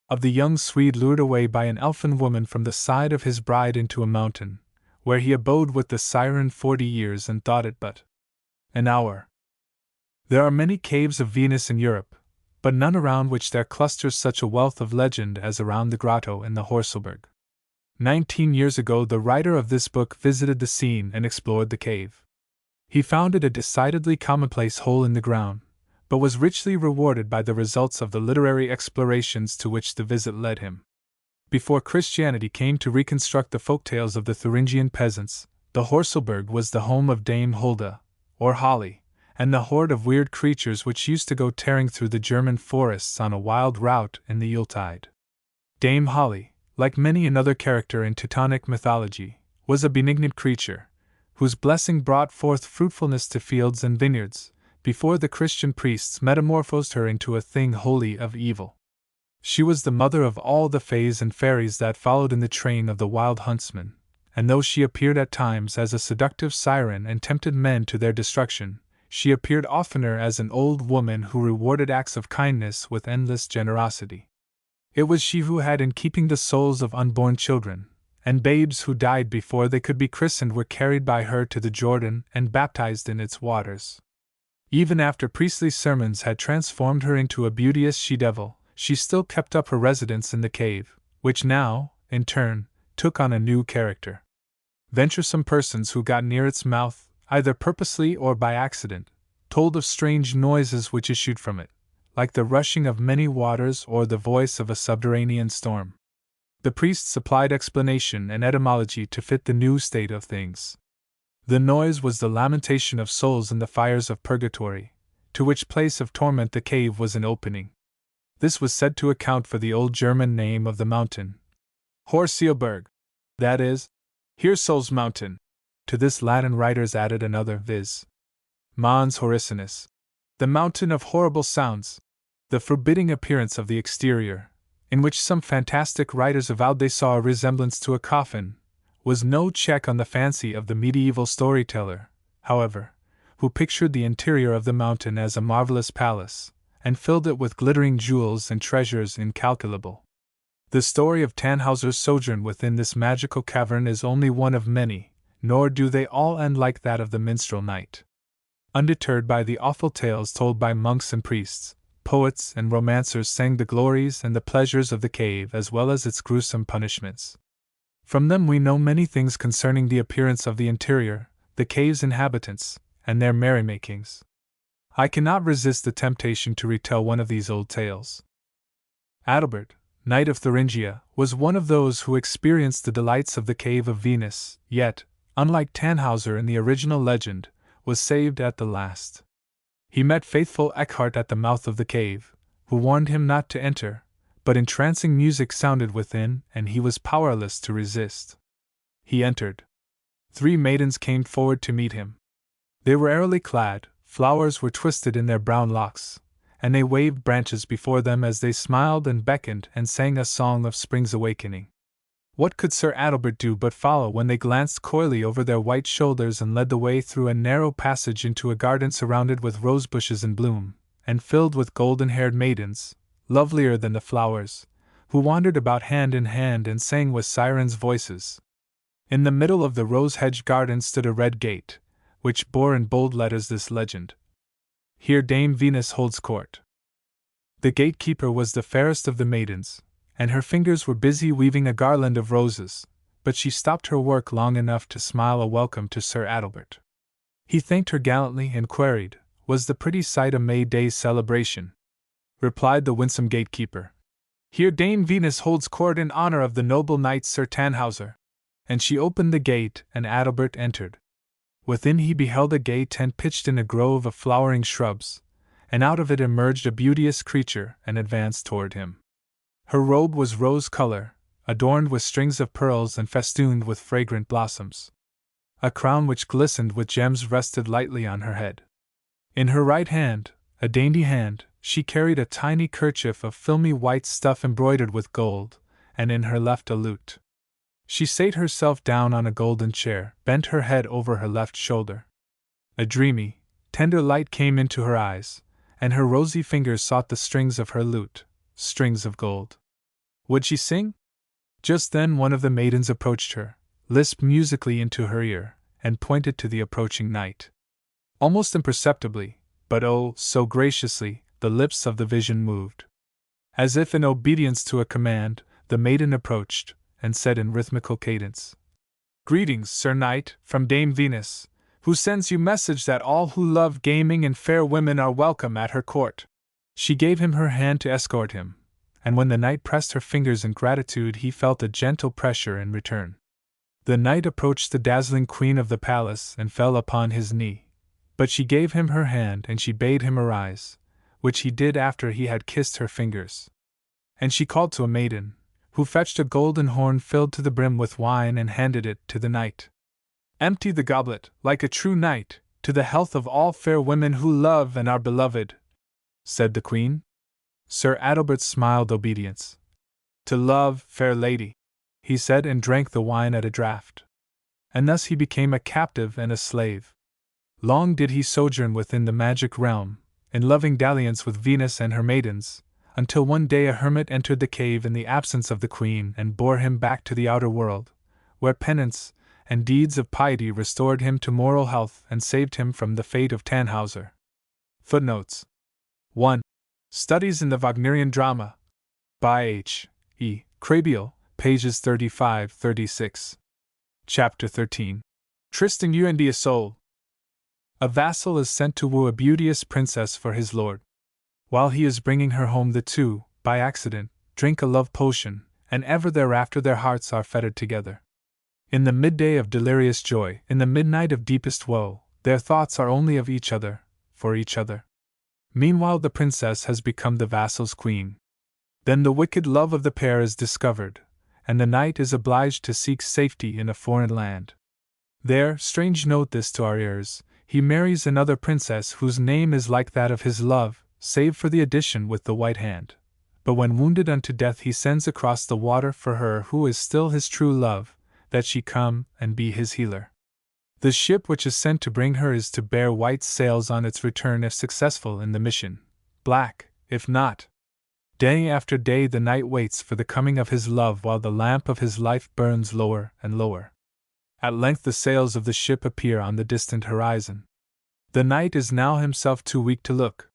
Of the young Swede lured away by an elfin woman from the side of his bride into a mountain, where he abode with the siren 40 years and thought it but an hour. There are many caves of Venus in Europe, but none around which there clusters such a wealth of legend as around the grotto in the Horselberg. 19 years ago the writer of this book visited the scene and explored the cave. He found it a decidedly commonplace hole in the ground, but was richly rewarded by the results of the literary explorations to which the visit led him. Before Christianity came to reconstruct the folktales of the Thuringian peasants, the Horselberg was the home of Dame Hulda, or Holly, and the horde of weird creatures which used to go tearing through the German forests on a wild route in the Yuletide. Dame Holly, like many another character in Teutonic mythology, was a benignant creature, whose blessing brought forth fruitfulness to fields and vineyards, before the Christian priests metamorphosed her into a thing wholly of evil. She was the mother of all the fays and fairies that followed in the train of the wild huntsman, and though she appeared at times as a seductive siren and tempted men to their destruction, she appeared oftener as an old woman who rewarded acts of kindness with endless generosity. It was she who had in keeping the souls of unborn children, and babes who died before they could be christened were carried by her to the Jordan and baptized in its waters. Even after priestly sermons had transformed her into a beauteous she-devil, she still kept up her residence in the cave, which now, in turn, took on a new character. Venturesome persons who got near its mouth, either purposely or by accident, told of strange noises which issued from it, like the rushing of many waters or the voice of a subterranean storm. The priests supplied explanation and etymology to fit the new state of things. The noise was the lamentation of souls in the fires of purgatory, to which place of torment the cave was an opening. This was said to account for the old German name of the mountain, Horseoberg, that is, Hirsol's mountain. To this Latin writers added another, viz. Mons Horricinus, the mountain of horrible sounds, the forbidding appearance of the exterior, in which some fantastic writers avowed they saw a resemblance to a coffin, was no check on the fancy of the medieval storyteller, however, who pictured the interior of the mountain as a marvelous palace, and filled it with glittering jewels and treasures incalculable. The story of Tannhauser's sojourn within this magical cavern is only one of many, nor do they all end like that of the minstrel knight. Undeterred by the awful tales told by monks and priests, poets and romancers sang the glories and the pleasures of the cave as well as its gruesome punishments. From them we know many things concerning the appearance of the interior, the cave's inhabitants, and their merrymakings. I cannot resist the temptation to retell one of these old tales. Adalbert, Knight of Thuringia, was one of those who experienced the delights of the cave of Venus, yet, unlike Tannhauser in the original legend, was saved at the last. He met faithful Eckhart at the mouth of the cave, who warned him not to enter, but entrancing music sounded within, and he was powerless to resist. He entered. 3 maidens came forward to meet him. They were airily clad, flowers were twisted in their brown locks, and they waved branches before them as they smiled and beckoned and sang a song of spring's awakening. What could Sir Adalbert do but follow when they glanced coyly over their white shoulders and led the way through a narrow passage into a garden surrounded with rose bushes in bloom, and filled with golden-haired maidens, lovelier than the flowers, who wandered about hand in hand and sang with sirens' voices. In the middle of the rose-hedged garden stood a red gate, which bore in bold letters this legend: Here Dame Venus holds court. The gatekeeper was the fairest of the maidens, and her fingers were busy weaving a garland of roses, but she stopped her work long enough to smile a welcome to Sir Adalbert. He thanked her gallantly and queried, was the pretty sight a May Day's celebration? Replied the winsome gatekeeper, Here Dame Venus holds court in honor of the noble knight Sir Tannhauser. And she opened the gate, and Adalbert entered. Within he beheld a gay tent pitched in a grove of flowering shrubs, and out of it emerged a beauteous creature and advanced toward him. Her robe was rose color, adorned with strings of pearls and festooned with fragrant blossoms. A crown which glistened with gems rested lightly on her head. In her right hand, a dainty hand, she carried a tiny kerchief of filmy white stuff embroidered with gold, and in her left a lute. She sate herself down on a golden chair, bent her head over her left shoulder. A dreamy, tender light came into her eyes, and her rosy fingers sought the strings of her lute, strings of gold. Would she sing? Just then one of the maidens approached her, lisped musically into her ear, and pointed to the approaching knight. Almost imperceptibly, but oh, so graciously, the lips of the vision moved. As if in obedience to a command, the maiden approached, and said in rhythmical cadence, Greetings, Sir Knight, from Dame Venus, who sends you message that all who love gaming and fair women are welcome at her court. She gave him her hand to escort him, and when the knight pressed her fingers in gratitude he felt a gentle pressure in return. The knight approached the dazzling queen of the palace and fell upon his knee, but she gave him her hand and she bade him arise, which he did after he had kissed her fingers. And she called to a maiden, who fetched a golden horn filled to the brim with wine and handed it to the knight. Empty the goblet, like a true knight, to the health of all fair women who love and are beloved, said the queen. Sir Adalbert smiled obedience. To love, fair lady, he said, and drank the wine at a draught. And thus he became a captive and a slave. Long did he sojourn within the magic realm, in loving dalliance with Venus and her maidens, until one day a hermit entered the cave in the absence of the queen and bore him back to the outer world, where penance and deeds of piety restored him to moral health and saved him from the fate of Tannhauser. Footnotes 1. Studies in the Wagnerian Drama, by H. E. Krehbiel, pages 35-36. Chapter 13. Tristan und Isolde. A vassal is sent to woo a beauteous princess for his lord. While he is bringing her home, the two, by accident, drink a love potion, and ever thereafter their hearts are fettered together. In the midday of delirious joy, in the midnight of deepest woe, their thoughts are only of each other, for each other. Meanwhile the princess has become the vassal's queen. Then the wicked love of the pair is discovered, and the knight is obliged to seek safety in a foreign land. There, strange note this to our ears, he marries another princess whose name is like that of his love, save for the addition with the white hand. But when wounded unto death he sends across the water for her who is still his true love, that she come and be his healer. The ship which is sent to bring her is to bear white sails on its return if successful in the mission, black, if not. Day after day the knight waits for the coming of his love while the lamp of his life burns lower and lower. At length the sails of the ship appear on the distant horizon. The knight is now himself too weak to look.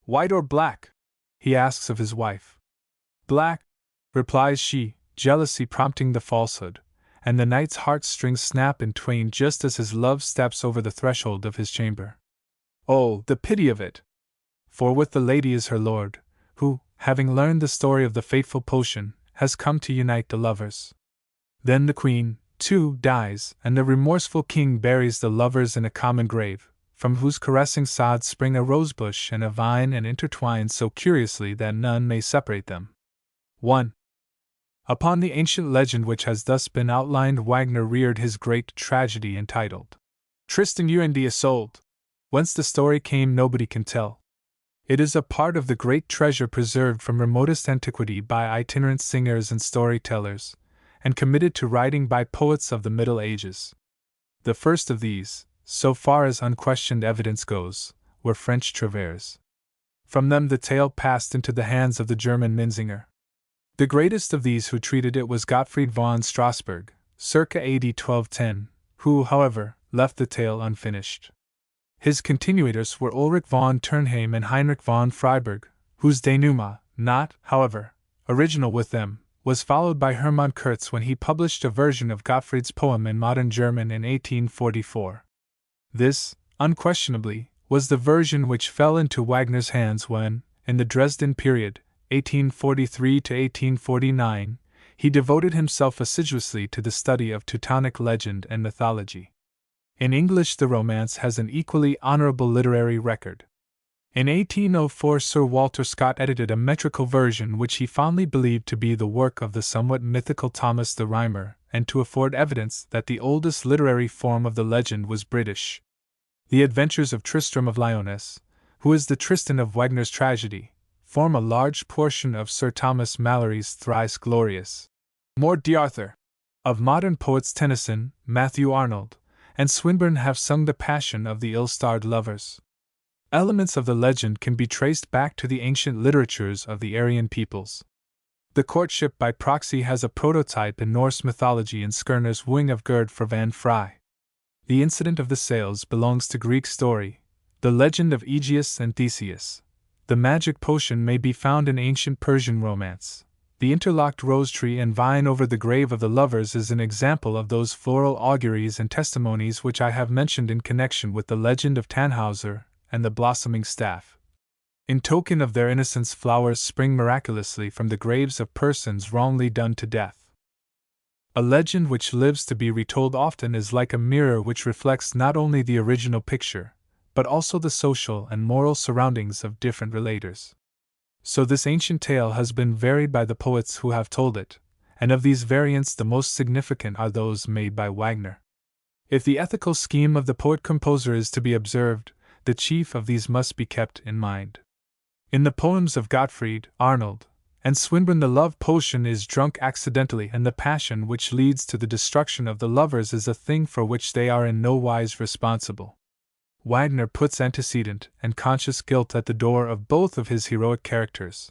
White or black? He asks of his wife. Black, replies she, jealousy prompting the falsehood, and the knight's heartstrings snap in twain just as his love steps over the threshold of his chamber. Oh, the pity of it! For with the lady is her lord, who, having learned the story of the fateful potion, has come to unite the lovers. Then the queen, too, dies, and the remorseful king buries the lovers in a common grave, from whose caressing sods spring a rosebush and a vine and intertwine so curiously that none may separate them. 1. Upon the ancient legend which has thus been outlined, Wagner reared his great tragedy entitled Tristan und Isolde. Whence the story came nobody can tell. It is a part of the great treasure preserved from remotest antiquity by itinerant singers and storytellers, and committed to writing by poets of the Middle Ages. The first of these, so far as unquestioned evidence goes, were French trouvères. From them the tale passed into the hands of the German Minzinger. The greatest of these who treated it was Gottfried von Strasberg, circa AD 1210, who, however, left the tale unfinished. His continuators were Ulrich von Turnheim and Heinrich von Freiberg, whose denouement, not, however, original with them, was followed by Hermann Kurtz when he published a version of Gottfried's poem in modern German in 1844. This, unquestionably, was the version which fell into Wagner's hands when, in the Dresden period, 1843 to 1849, he devoted himself assiduously to the study of Teutonic legend and mythology. In English the romance has an equally honorable literary record. In 1804 Sir Walter Scott edited a metrical version which he fondly believed to be the work of the somewhat mythical Thomas the Rhymer, and to afford evidence that the oldest literary form of the legend was British. The Adventures of Tristram of Lyonesse, who is the Tristan of Wagner's tragedy, form a large portion of Sir Thomas Malory's thrice glorious Morte d'Arthur. Of modern poets Tennyson, Matthew Arnold, and Swinburne have sung the passion of the ill-starred lovers. Elements of the legend can be traced back to the ancient literatures of the Aryan peoples. The courtship by proxy has a prototype in Norse mythology in Skirner's Wooing of Gerd for Van Fry. The incident of the sails belongs to Greek story, the legend of Aegeus and Theseus. The magic potion may be found in ancient Persian romance. The interlocked rose tree and vine over the grave of the lovers is an example of those floral auguries and testimonies which I have mentioned in connection with the legend of Tannhauser and the blossoming staff. In token of their innocence, flowers spring miraculously from the graves of persons wrongly done to death. A legend which lives to be retold often is like a mirror which reflects not only the original picture, but also the social and moral surroundings of different relators. So this ancient tale has been varied by the poets who have told it, and of these variants the most significant are those made by Wagner. If the ethical scheme of the poet-composer is to be observed, the chief of these must be kept in mind. In the poems of Gottfried, Arnold, and Swinburne the love potion is drunk accidentally, and the passion which leads to the destruction of the lovers is a thing for which they are in no wise responsible. Wagner puts antecedent and conscious guilt at the door of both of his heroic characters.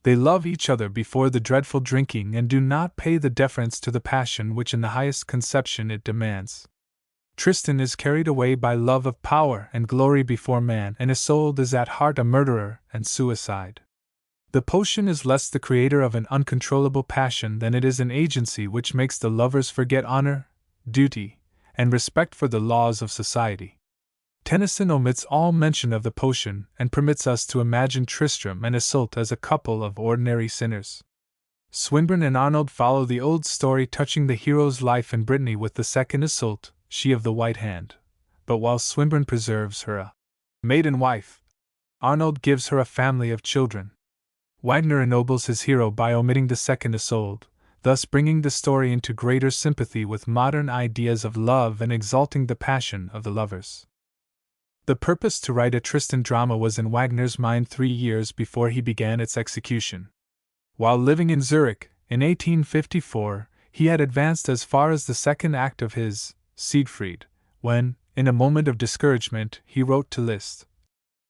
They love each other before the dreadful drinking and do not pay the deference to the passion which in the highest conception it demands. Tristan is carried away by love of power and glory before man, and Isolde is at heart a murderer and suicide. The potion is less the creator of an uncontrollable passion than it is an agency which makes the lovers forget honor, duty, and respect for the laws of society. Tennyson omits all mention of the potion and permits us to imagine Tristram and Isolde as a couple of ordinary sinners. Swinburne and Arnold follow the old story touching the hero's life in Brittany with the second Isolde, she of the white hand, but while Swinburne preserves her a maiden wife, Arnold gives her a family of children. Wagner ennobles his hero by omitting the second Isolde, thus bringing the story into greater sympathy with modern ideas of love and exalting the passion of the lovers. The purpose to write a Tristan drama was in Wagner's mind 3 years before he began its execution. While living in Zurich, in 1854, he had advanced as far as the second act of his Siegfried, when, in a moment of discouragement, he wrote to Liszt,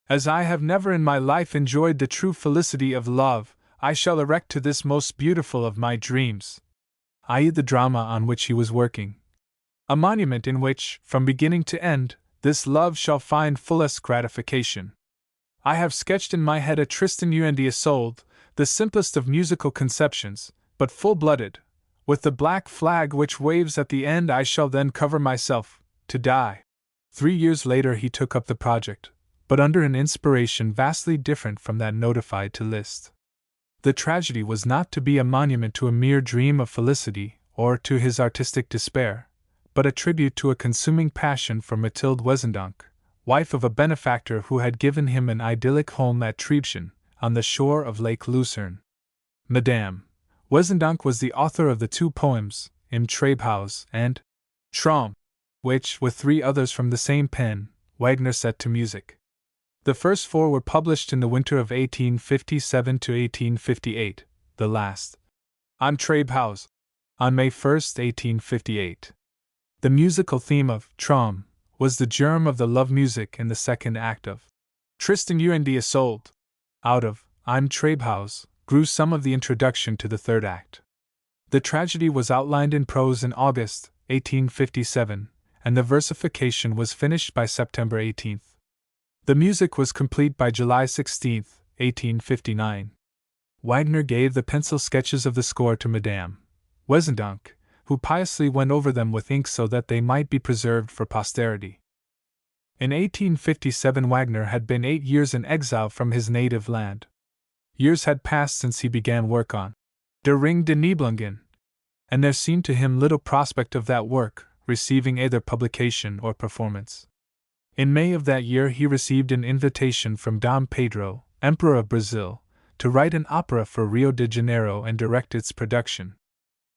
"As I have never in my life enjoyed the true felicity of love, I shall erect to this most beautiful of my dreams," i.e., the drama on which he was working, "a monument in which, from beginning to end, this love shall find fullest gratification. I have sketched in my head a Tristan und Isolde, the simplest of musical conceptions, but full-blooded. With the black flag which waves at the end I shall then cover myself, to die." 3 years later he took up the project, but under an inspiration vastly different from that notified to Liszt. The tragedy was not to be a monument to a mere dream of felicity, or to his artistic despair, but a tribute to a consuming passion for Mathilde Wesendonck, wife of a benefactor who had given him an idyllic home at Triebschen, on the shore of Lake Lucerne. Madame Wesendonck was the author of the 2 poems, Im Treibhaus and Traum, which, with 3 others from the same pen, Wagner set to music. The first 4 were published in the winter of 1857 to 1858, the last, Im Treibhaus, on May 1, 1858. The musical theme of Traum was the germ of the love music in the second act of Tristan und Isolde. Out of Im Treibhaus grew some of the introduction to the third act. The tragedy was outlined in prose in August 1857, and the versification was finished by September 18. The music was complete by July 16, 1859. Wagner gave the pencil sketches of the score to Madame Wesendonck, who piously went over them with ink so that they might be preserved for posterity. In 1857 Wagner had been 8 years in exile from his native land. Years had passed since he began work on Der Ring der Nibelungen, and there seemed to him little prospect of that work receiving either publication or performance. In May of that year he received an invitation from Dom Pedro, Emperor of Brazil, to write an opera for Rio de Janeiro and direct its production.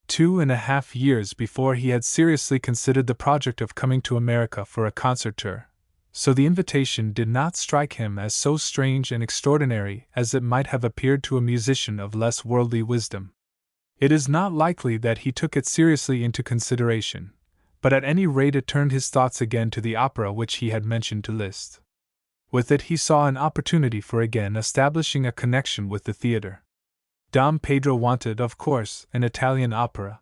2.5 years before he had seriously considered the project of coming to America for a concert tour, so the invitation did not strike him as so strange and extraordinary as it might have appeared to a musician of less worldly wisdom. It is not likely that he took it seriously into consideration, but at any rate it turned his thoughts again to the opera which he had mentioned to Liszt. With it he saw an opportunity for again establishing a connection with the theatre. Dom Pedro wanted, of course, an Italian opera.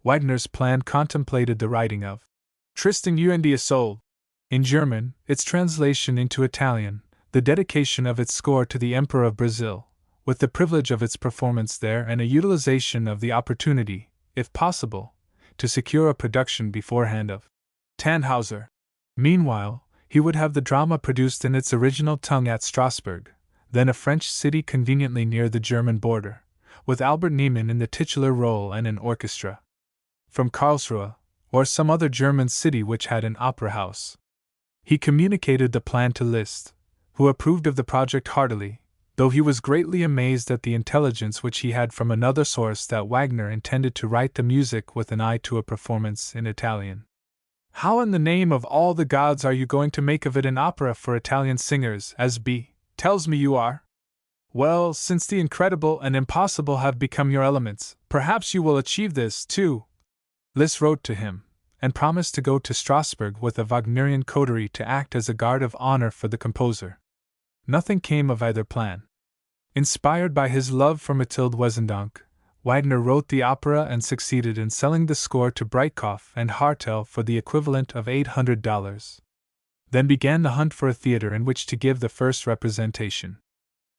Wagner's plan contemplated the writing of Tristan und Isolde in German, its translation into Italian, the dedication of its score to the Emperor of Brazil, with the privilege of its performance there and a utilization of the opportunity, if possible, to secure a production beforehand of Tannhauser. Meanwhile, he would have the drama produced in its original tongue at Strasbourg, then a French city conveniently near the German border, with Albert Niemann in the titular role and an orchestra. From Karlsruhe, or some other German city which had an opera house. He communicated the plan to Liszt, who approved of the project heartily, though he was greatly amazed at the intelligence which he had from another source that Wagner intended to write the music with an eye to a performance in Italian. "How in the name of all the gods are you going to make of it an opera for Italian singers, as B. tells me you are? Well, since the incredible and impossible have become your elements, perhaps you will achieve this, too." Liszt wrote to him, and promised to go to Strasbourg with a Wagnerian coterie to act as a guard of honor for the composer. Nothing came of either plan. Inspired by his love for Mathilde Wesendonck, Wagner wrote the opera and succeeded in selling the score to Breitkopf and Hartel for the equivalent of $800. Then began the hunt for a theater in which to give the first representation.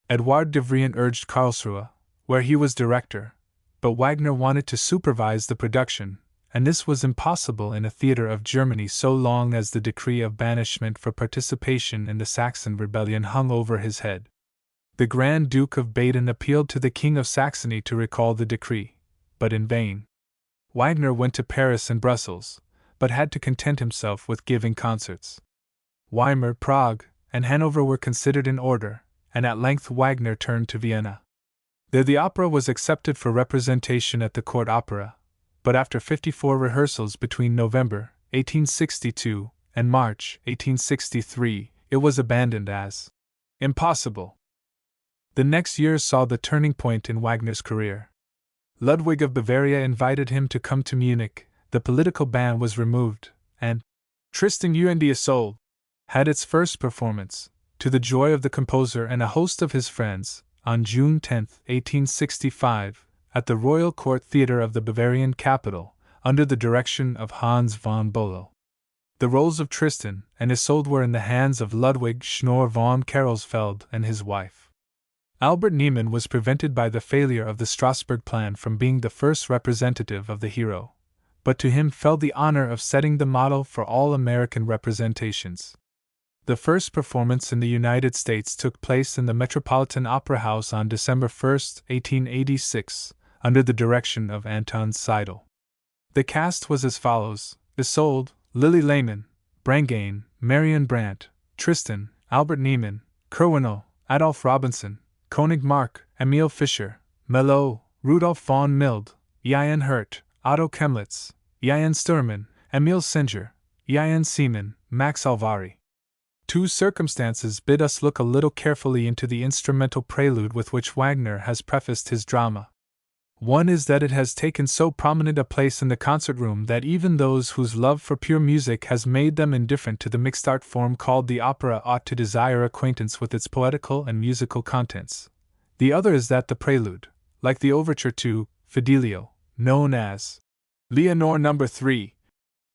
Edouard de Vrien urged Karlsruhe, where he was director, but Wagner wanted to supervise the production, and this was impossible in a theater of Germany so long as the decree of banishment for participation in the Saxon rebellion hung over his head. The Grand Duke of Baden appealed to the King of Saxony to recall the decree, but in vain. Wagner went to Paris and Brussels, but had to content himself with giving concerts. Weimar, Prague, and Hanover were considered in order, and at length Wagner turned to Vienna. There the opera was accepted for representation at the court opera, but after 54 rehearsals between November 1862 and March 1863, it was abandoned as impossible. The next year saw the turning point in Wagner's career. Ludwig of Bavaria invited him to come to Munich, the political ban was removed, and Tristan und Isolde had its first performance, to the joy of the composer and a host of his friends, on June 10, 1865, at the Royal Court Theatre of the Bavarian capital, under the direction of Hans von Bülow. The roles of Tristan and Isolde were in the hands of Ludwig Schnorr von Karelsfeld and his wife. Albert Niemann was prevented by the failure of the Strasbourg plan from being the first representative of the hero, but to him fell the honor of setting the model for all American representations. The first performance in the United States took place in the Metropolitan Opera House on December 1, 1886, under the direction of Anton Seidel. The cast was as follows: Isolde, Lily Lehmann, Brangane, Marion Brandt, Tristan, Albert Niemann, Kerwinel, Adolph Robinson, Koenig Mark, Emil Fischer, Melot, Rudolf von Mild, Jan Hurt, Otto Chemlitz, Jan Sturman, Emil Singer, Jan Seaman, Max Alvari. Two circumstances bid us look a little carefully into the instrumental prelude with which Wagner has prefaced his drama. One is that it has taken so prominent a place in the concert room that even those whose love for pure music has made them indifferent to the mixed art form called the opera ought to desire acquaintance with its poetical and musical contents. The other is that the prelude, like the overture to Fidelio, known as Leonore No. 3,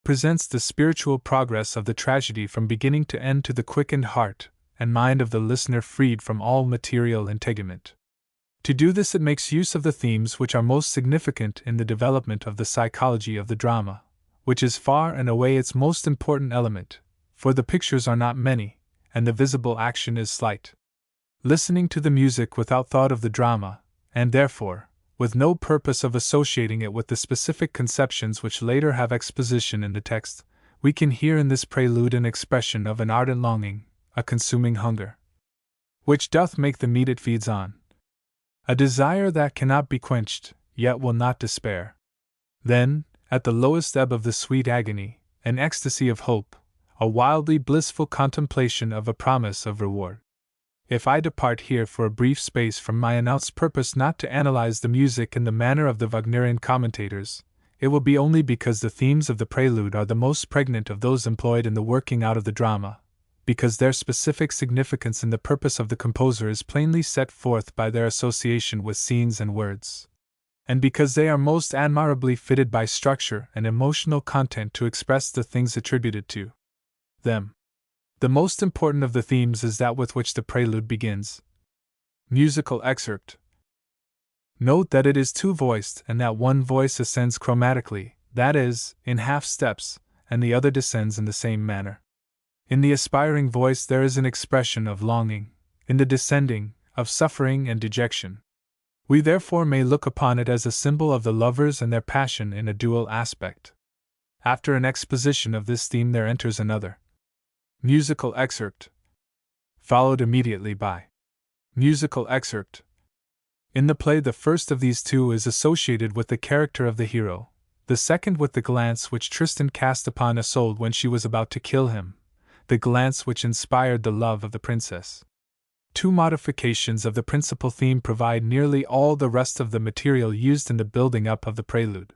presents the spiritual progress of the tragedy from beginning to end to the quickened heart and mind of the listener freed from all material integument. To do this, it makes use of the themes which are most significant in the development of the psychology of the drama, which is far and away its most important element, for the pictures are not many, and the visible action is slight. Listening to the music without thought of the drama, and therefore, with no purpose of associating it with the specific conceptions which later have exposition in the text, we can hear in this prelude an expression of an ardent longing, a consuming hunger, which doth make the meat it feeds on. A desire that cannot be quenched, yet will not despair. Then, at the lowest ebb of the sweet agony, an ecstasy of hope, a wildly blissful contemplation of a promise of reward. If I depart here for a brief space from my announced purpose not to analyze the music in the manner of the Wagnerian commentators, it will be only because the themes of the prelude are the most pregnant of those employed in the working out of the drama, because their specific significance in the purpose of the composer is plainly set forth by their association with scenes and words, and because they are most admirably fitted by structure and emotional content to express the things attributed to them. The most important of the themes is that with which the prelude begins. Musical excerpt. Note that it is two-voiced and that one voice ascends chromatically, that is, in half steps, and the other descends in the same manner. In the aspiring voice there is an expression of longing, in the descending, of suffering and dejection. We therefore may look upon it as a symbol of the lovers and their passion in a dual aspect. After an exposition of this theme there enters another. Musical excerpt, followed immediately by musical excerpt. In the play, the first of these two is associated with the character of the hero, the second with the glance which Tristan cast upon Isolde when she was about to kill him, the glance which inspired the love of the princess. Two modifications of the principal theme provide nearly all the rest of the material used in the building up of the prelude.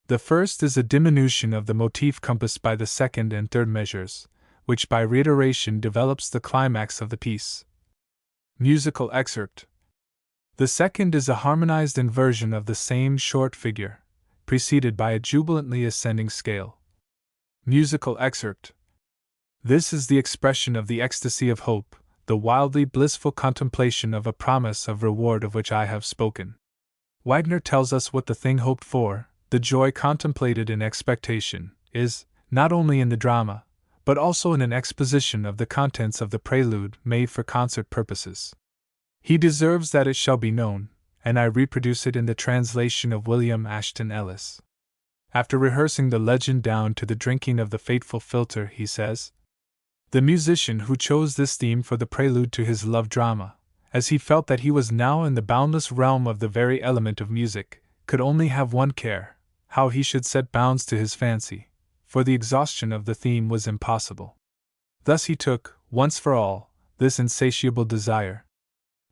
The first is a diminution of the motif compassed by the second and third measures, which by reiteration develops the climax of the piece. Musical excerpt. The second is a harmonized inversion of the same short figure, preceded by a jubilantly ascending scale. Musical excerpt. This is the expression of the ecstasy of hope, the wildly blissful contemplation of a promise of reward of which I have spoken. Wagner tells us what the thing hoped for, the joy contemplated in expectation, is, not only in the drama, but also in an exposition of the contents of the prelude made for concert purposes. He deserves that it shall be known, and I reproduce it in the translation of William Ashton Ellis. After rehearsing the legend down to the drinking of the fateful philtre, he says, "The musician who chose this theme for the prelude to his love drama, as he felt that he was now in the boundless realm of the very element of music, could only have one care: how he should set bounds to his fancy, for the exhaustion of the theme was impossible. Thus he took, once for all, this insatiable desire.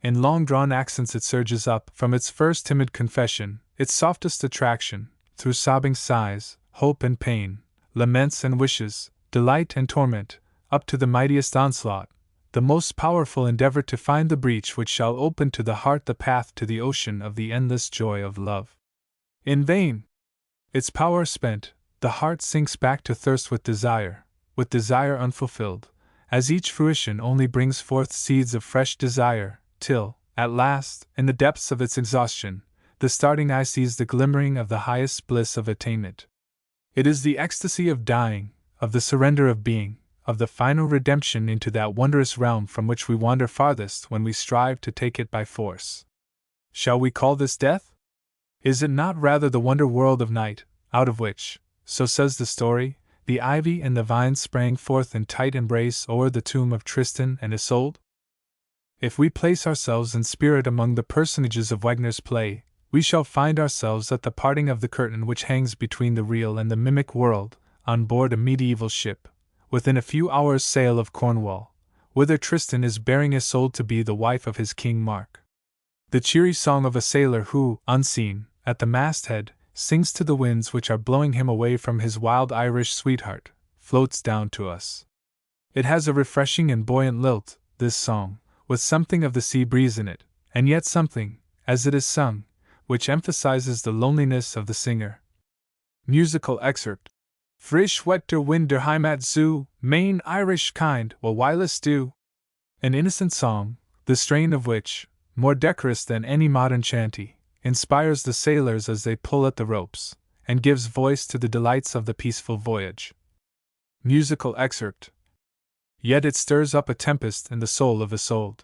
In long-drawn accents it surges up, from its first timid confession, its softest attraction, through sobbing sighs, hope and pain, laments and wishes, delight and torment, up to the mightiest onslaught, the most powerful endeavor to find the breach which shall open to the heart the path to the ocean of the endless joy of love. In vain! Its power spent, the heart sinks back to thirst with desire unfulfilled, as each fruition only brings forth seeds of fresh desire, till, at last, in the depths of its exhaustion, the starting eye sees the glimmering of the highest bliss of attainment. It is the ecstasy of dying, of the surrender of being, of the final redemption into that wondrous realm from which we wander farthest when we strive to take it by force. Shall we call this death? Is it not rather the wonder world of night, out of which, so says the story, the ivy and the vine sprang forth in tight embrace o'er the tomb of Tristan and Isolde? If we place ourselves in spirit among the personages of Wagner's play, we shall find ourselves at the parting of the curtain which hangs between the real and the mimic world, on board a medieval ship, within a few hours' sail of Cornwall, whither Tristan is bearing Isolde to be the wife of his King Mark. The cheery song of a sailor who, unseen, at the masthead, sings to the winds which are blowing him away from his wild Irish sweetheart, floats down to us. It has a refreshing and buoyant lilt, this song, with something of the sea breeze in it, and yet something, as it is sung, which emphasizes the loneliness of the singer. Musical excerpt. Frisch wet der Wind der Heimat zu, mein Irish kind, will wireless do. An innocent song, the strain of which, more decorous than any modern chanty, inspires the sailors as they pull at the ropes, and gives voice to the delights of the peaceful voyage. Musical excerpt. Yet it stirs up a tempest in the soul of Isolde.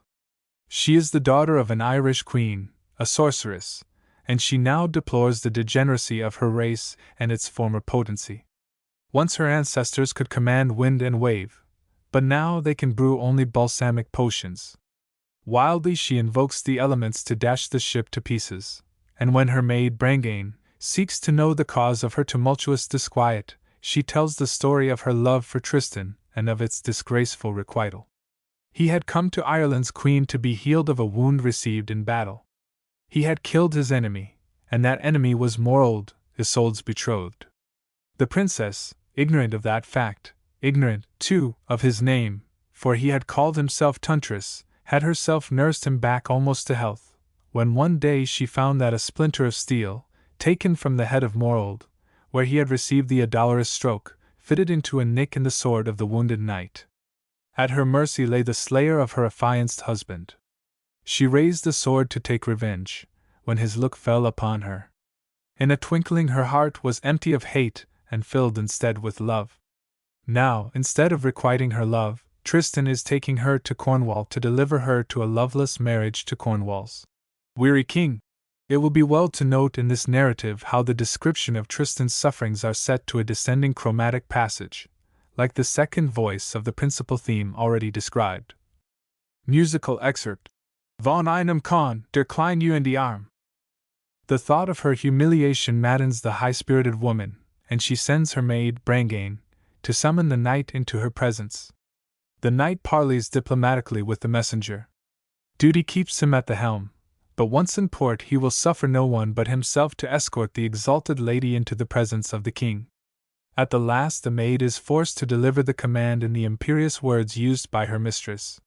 She is the daughter of an Irish queen, a sorceress, and she now deplores the degeneracy of her race and its former potency. Once her ancestors could command wind and wave, but now they can brew only balsamic potions. Wildly she invokes the elements to dash the ship to pieces, and when her maid Brangane seeks to know the cause of her tumultuous disquiet, she tells the story of her love for Tristan and of its disgraceful requital. He had come to Ireland's queen to be healed of a wound received in battle. He had killed his enemy, and that enemy was Morold, Isolde's betrothed. The princess, ignorant of that fact, ignorant, too, of his name, for he had called himself Tuntris, had herself nursed him back almost to health, when one day she found that a splinter of steel, taken from the head of Morold, where he had received the adolorous stroke, fitted into a nick in the sword of the wounded knight. At her mercy lay the slayer of her affianced husband. She raised the sword to take revenge, when his look fell upon her. In a twinkling her heart was empty of hate, and filled instead with love. Now, instead of requiting her love, Tristan is taking her to Cornwall to deliver her to a loveless marriage to Cornwall's weary king. It will be well to note in this narrative how the description of Tristan's sufferings are set to a descending chromatic passage, like the second voice of the principal theme already described. Musical excerpt. Von einem Kahn, der klein you in die Arm. The thought of her humiliation maddens the high-spirited woman, and she sends her maid, Brangane, to summon the knight into her presence. The knight parleys diplomatically with the messenger. Duty keeps him at the helm, but once in port he will suffer no one but himself to escort the exalted lady into the presence of the king. At the last the maid is forced to deliver the command in the imperious words used by her mistress.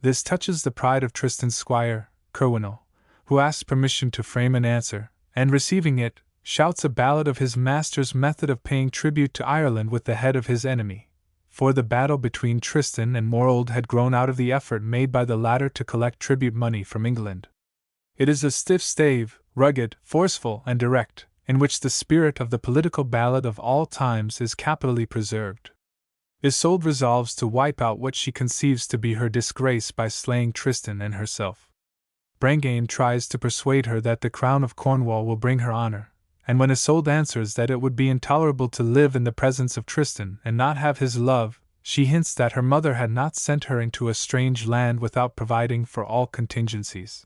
This touches the pride of Tristan's squire, Kerwinal, who asks permission to frame an answer, and receiving it, shouts a ballad of his master's method of paying tribute to Ireland with the head of his enemy, for the battle between Tristan and Morold had grown out of the effort made by the latter to collect tribute money from England. It is a stiff stave, rugged, forceful, and direct, in which the spirit of the political ballad of all times is capitally preserved. Isolde resolves to wipe out what she conceives to be her disgrace by slaying Tristan and herself. Brangane tries to persuade her that the crown of Cornwall will bring her honor, and when Isolde answers that it would be intolerable to live in the presence of Tristan and not have his love, she hints that her mother had not sent her into a strange land without providing for all contingencies.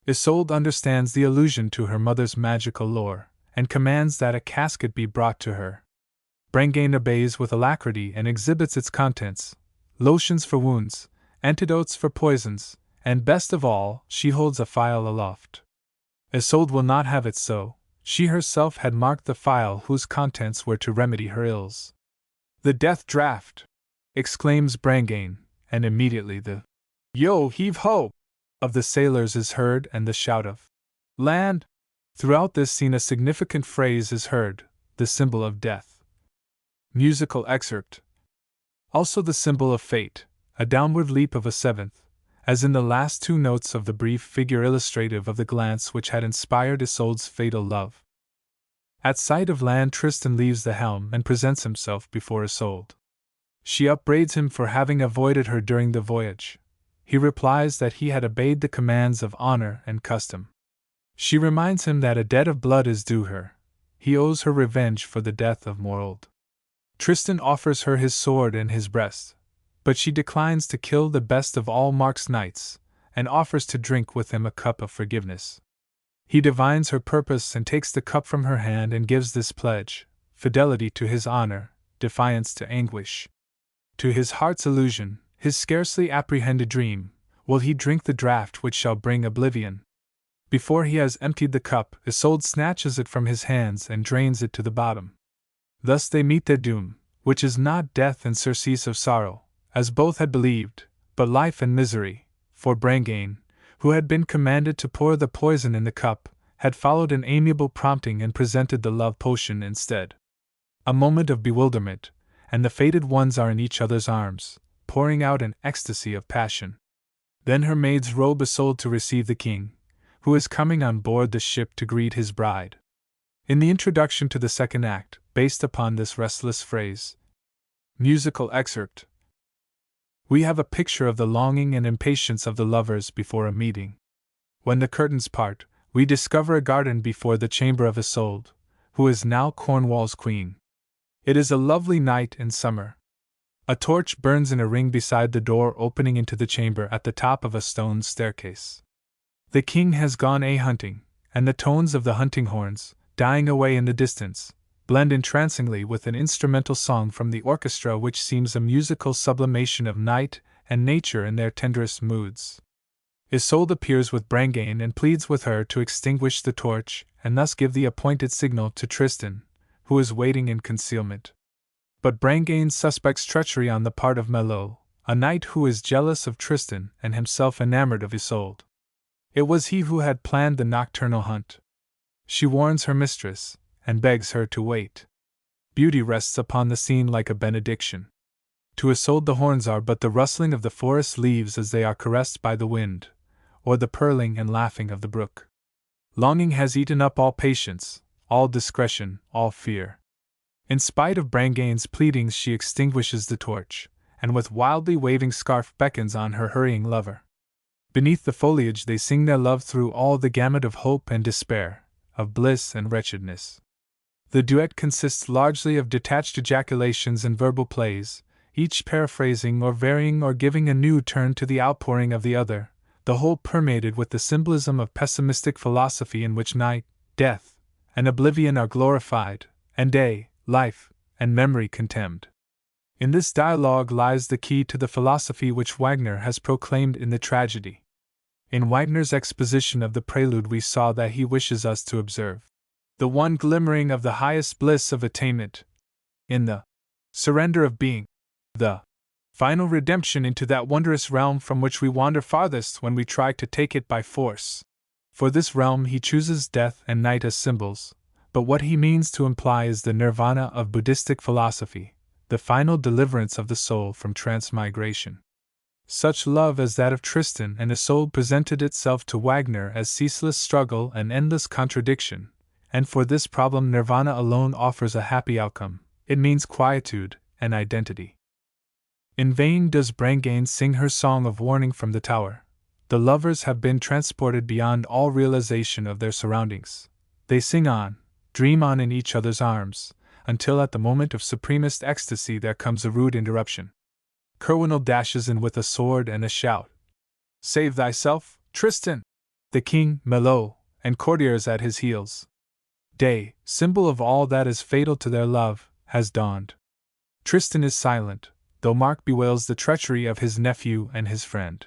Isolde understands the allusion to her mother's magical lore, and commands that a casket be brought to her. Brangæna obeys with alacrity and exhibits its contents: lotions for wounds, antidotes for poisons, and best of all, she holds a phial aloft. Isolde will not have it so. She herself had marked the phial whose contents were to remedy her ills. "The death draught!" exclaims Brangæna, and immediately the "Yo heave ho!" of the sailors is heard and the shout of "Land!" Throughout this scene a significant phrase is heard, the symbol of death. Musical excerpt. Also the symbol of fate, a downward leap of a seventh, as in the last two notes of the brief figure illustrative of the glance which had inspired Isolde's fatal love. At sight of land, Tristan leaves the helm and presents himself before Isolde. She upbraids him for having avoided her during the voyage. He replies that he had obeyed the commands of honor and custom. She reminds him that a debt of blood is due her. He owes her revenge for the death of Morolde. Tristan offers her his sword and his breast, but she declines to kill the best of all Mark's knights, and offers to drink with him a cup of forgiveness. He divines her purpose and takes the cup from her hand and gives this pledge: fidelity to his honor, defiance to anguish. To his heart's illusion, his scarcely apprehended dream, will he drink the draught which shall bring oblivion. Before he has emptied the cup, Isolde snatches it from his hands and drains it to the bottom. Thus they meet their doom, which is not death and surcease of sorrow, as both had believed, but life and misery, for Brangæna, who had been commanded to pour the poison in the cup, had followed an amiable prompting and presented the love potion instead. A moment of bewilderment, and the fated ones are in each other's arms, pouring out an ecstasy of passion. Then her maids robe Isolde to receive the king, who is coming on board the ship to greet his bride. In the introduction to the second act, based upon this restless phrase, musical excerpt, we have a picture of the longing and impatience of the lovers before a meeting. When the curtains part, we discover a garden before the chamber of Isolde, who is now Cornwall's queen. It is a lovely night in summer. A torch burns in a ring beside the door opening into the chamber at the top of a stone staircase. The king has gone a-hunting, and the tones of the hunting horns, dying away in the distance, blend entrancingly with an instrumental song from the orchestra which seems a musical sublimation of night and nature in their tenderest moods. Isolde appears with Brangæna and pleads with her to extinguish the torch and thus give the appointed signal to Tristan, who is waiting in concealment. But Brangæna suspects treachery on the part of Melot, a knight who is jealous of Tristan and himself enamored of Isolde. It was he who had planned the nocturnal hunt. She warns her mistress, and begs her to wait. Beauty rests upon the scene like a benediction. To Isolde the horns are but the rustling of the forest leaves as they are caressed by the wind, or the purling and laughing of the brook. Longing has eaten up all patience, all discretion, all fear. In spite of Brangæna's pleadings she extinguishes the torch, and with wildly waving scarf beckons on her hurrying lover. Beneath the foliage they sing their love through all the gamut of hope and despair, of bliss and wretchedness. The duet consists largely of detached ejaculations and verbal plays, each paraphrasing or varying or giving a new turn to the outpouring of the other, the whole permeated with the symbolism of pessimistic philosophy in which night, death, and oblivion are glorified, and day, life, and memory contemned. In this dialogue lies the key to the philosophy which Wagner has proclaimed in the tragedy. In Wagner's exposition of the prelude we saw that he wishes us to observe the one glimmering of the highest bliss of attainment, in the surrender of being, the final redemption into that wondrous realm from which we wander farthest when we try to take it by force. For this realm he chooses death and night as symbols, but what he means to imply is the nirvana of Buddhistic philosophy, the final deliverance of the soul from transmigration. Such love as that of Tristan and Isolde presented itself to Wagner as ceaseless struggle and endless contradiction, and for this problem nirvana alone offers a happy outcome. It means quietude and identity. In vain does Brangæna sing her song of warning from the tower. The lovers have been transported beyond all realization of their surroundings. They sing on, dream on in each other's arms, until at the moment of supremest ecstasy there comes a rude interruption. Kerwinel dashes in with a sword and a shout. Save thyself, Tristan! The king, Melot, and courtiers at his heels. Day, symbol of all that is fatal to their love, has dawned. Tristan is silent, though Mark bewails the treachery of his nephew and his friend.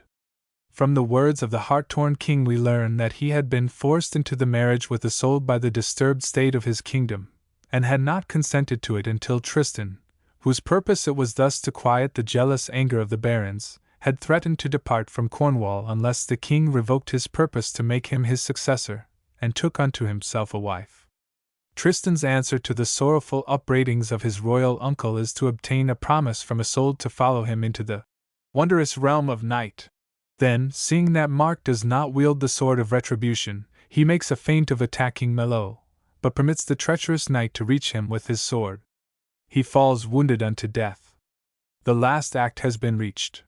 From the words of the heart-torn king we learn that he had been forced into the marriage with Isolde by the disturbed state of his kingdom, and had not consented to it until Tristan, whose purpose it was thus to quiet the jealous anger of the barons, had threatened to depart from Cornwall unless the king revoked his purpose to make him his successor, and took unto himself a wife. Tristan's answer to the sorrowful upbraidings of his royal uncle is to obtain a promise from Isolde to follow him into the wondrous realm of night. Then, seeing that Mark does not wield the sword of retribution, he makes a feint of attacking Melot, but permits the treacherous knight to reach him with his sword. He falls wounded unto death. The last act has been reached.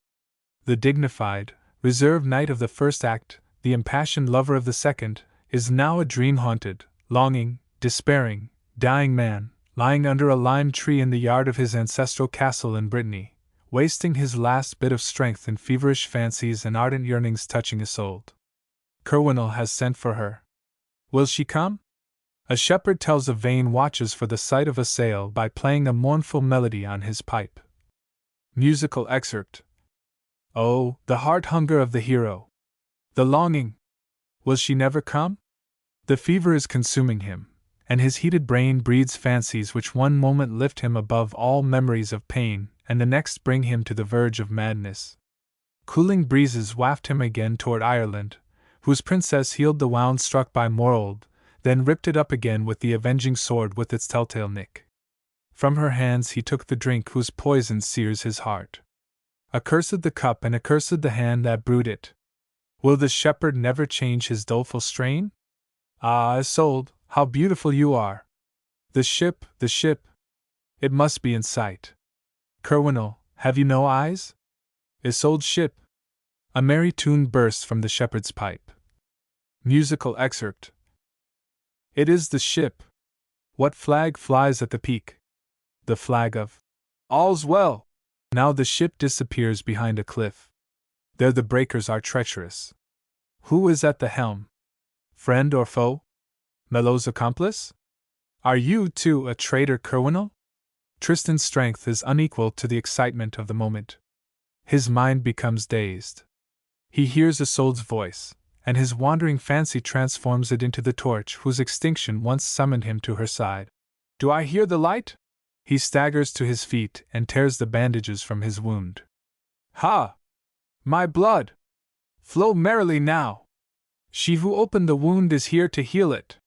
The dignified, reserved knight of the first act, the impassioned lover of the second, is now a dream-haunted, longing, despairing, dying man, lying under a lime tree in the yard of his ancestral castle in Brittany, wasting his last bit of strength in feverish fancies and ardent yearnings touching Isolde. Kerwinel has sent for her. Will she come? A shepherd tells of vain watches for the sight of a sail by playing a mournful melody on his pipe. Musical excerpt. Oh, the heart hunger of the hero! The longing! Will she never come? The fever is consuming him, and his heated brain breeds fancies which one moment lift him above all memories of pain, and the next bring him to the verge of madness. Cooling breezes waft him again toward Ireland, whose princess healed the wound struck by Morold, then ripped it up again with the avenging sword with its telltale nick. From her hands he took the drink whose poison sears his heart. Accursed the cup and accursed the hand that brewed it. Will the shepherd never change his doleful strain? Ah, Isolde, how beautiful you are! The ship, the ship! It must be in sight. Kerwinel, have you no eyes? Isolde's ship! A merry tune bursts from the shepherd's pipe. Musical excerpt. It is the ship. What flag flies at the peak? The flag of All's well! Now the ship disappears behind a cliff. There the breakers are treacherous. Who is at the helm? Friend or foe? Melot's accomplice? Are you, too, a traitor, Kerwinel? Tristan's strength is unequal to the excitement of the moment. His mind becomes dazed. He hears Isolde's voice, and his wandering fancy transforms it into the torch whose extinction once summoned him to her side. Do I hear the light? He staggers to his feet and tears the bandages from his wound. Ha! My blood! Flow merrily now! She who opened the wound is here to heal it.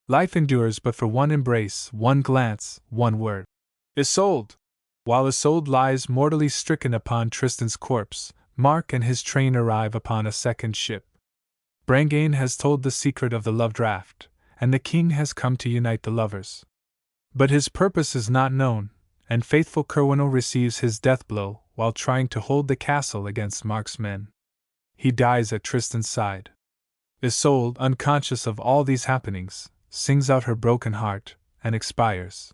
Life endures but for one embrace, one glance, one word. Isolde! While Isolde lies mortally stricken upon Tristan's corpse, Mark and his train arrive upon a second ship. Brangæna has told the secret of the love draught, and the king has come to unite the lovers. But his purpose is not known, and faithful Kerwinel receives his death blow while trying to hold the castle against Mark's men. He dies at Tristan's side. Isolde, unconscious of all these happenings, sings out her broken heart, and expires.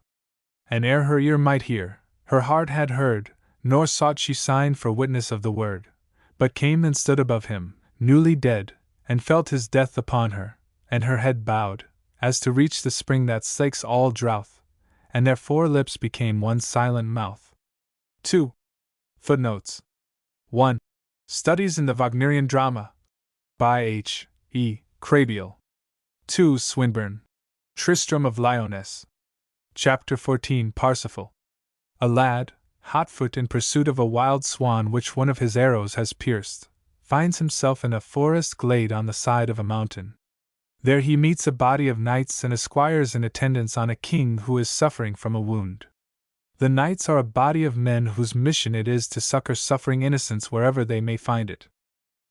And ere her ear might hear, her heart had heard, nor sought she sign for witness of the word, but came and stood above him, newly dead, and felt his death upon her, and her head bowed, as to reach the spring that slakes all drouth, and their four lips became one silent mouth. 2. Footnotes 1. Studies in the Wagnerian Drama by H. E. Crabeel. 2. Swinburne. Tristram of Lyonesse. Chapter 14. Parsifal. A lad, hotfoot in pursuit of a wild swan which one of his arrows has pierced, finds himself in a forest glade on the side of a mountain. There he meets a body of knights and esquires in attendance on a king who is suffering from a wound. The knights are a body of men whose mission it is to succor suffering innocents wherever they may find it.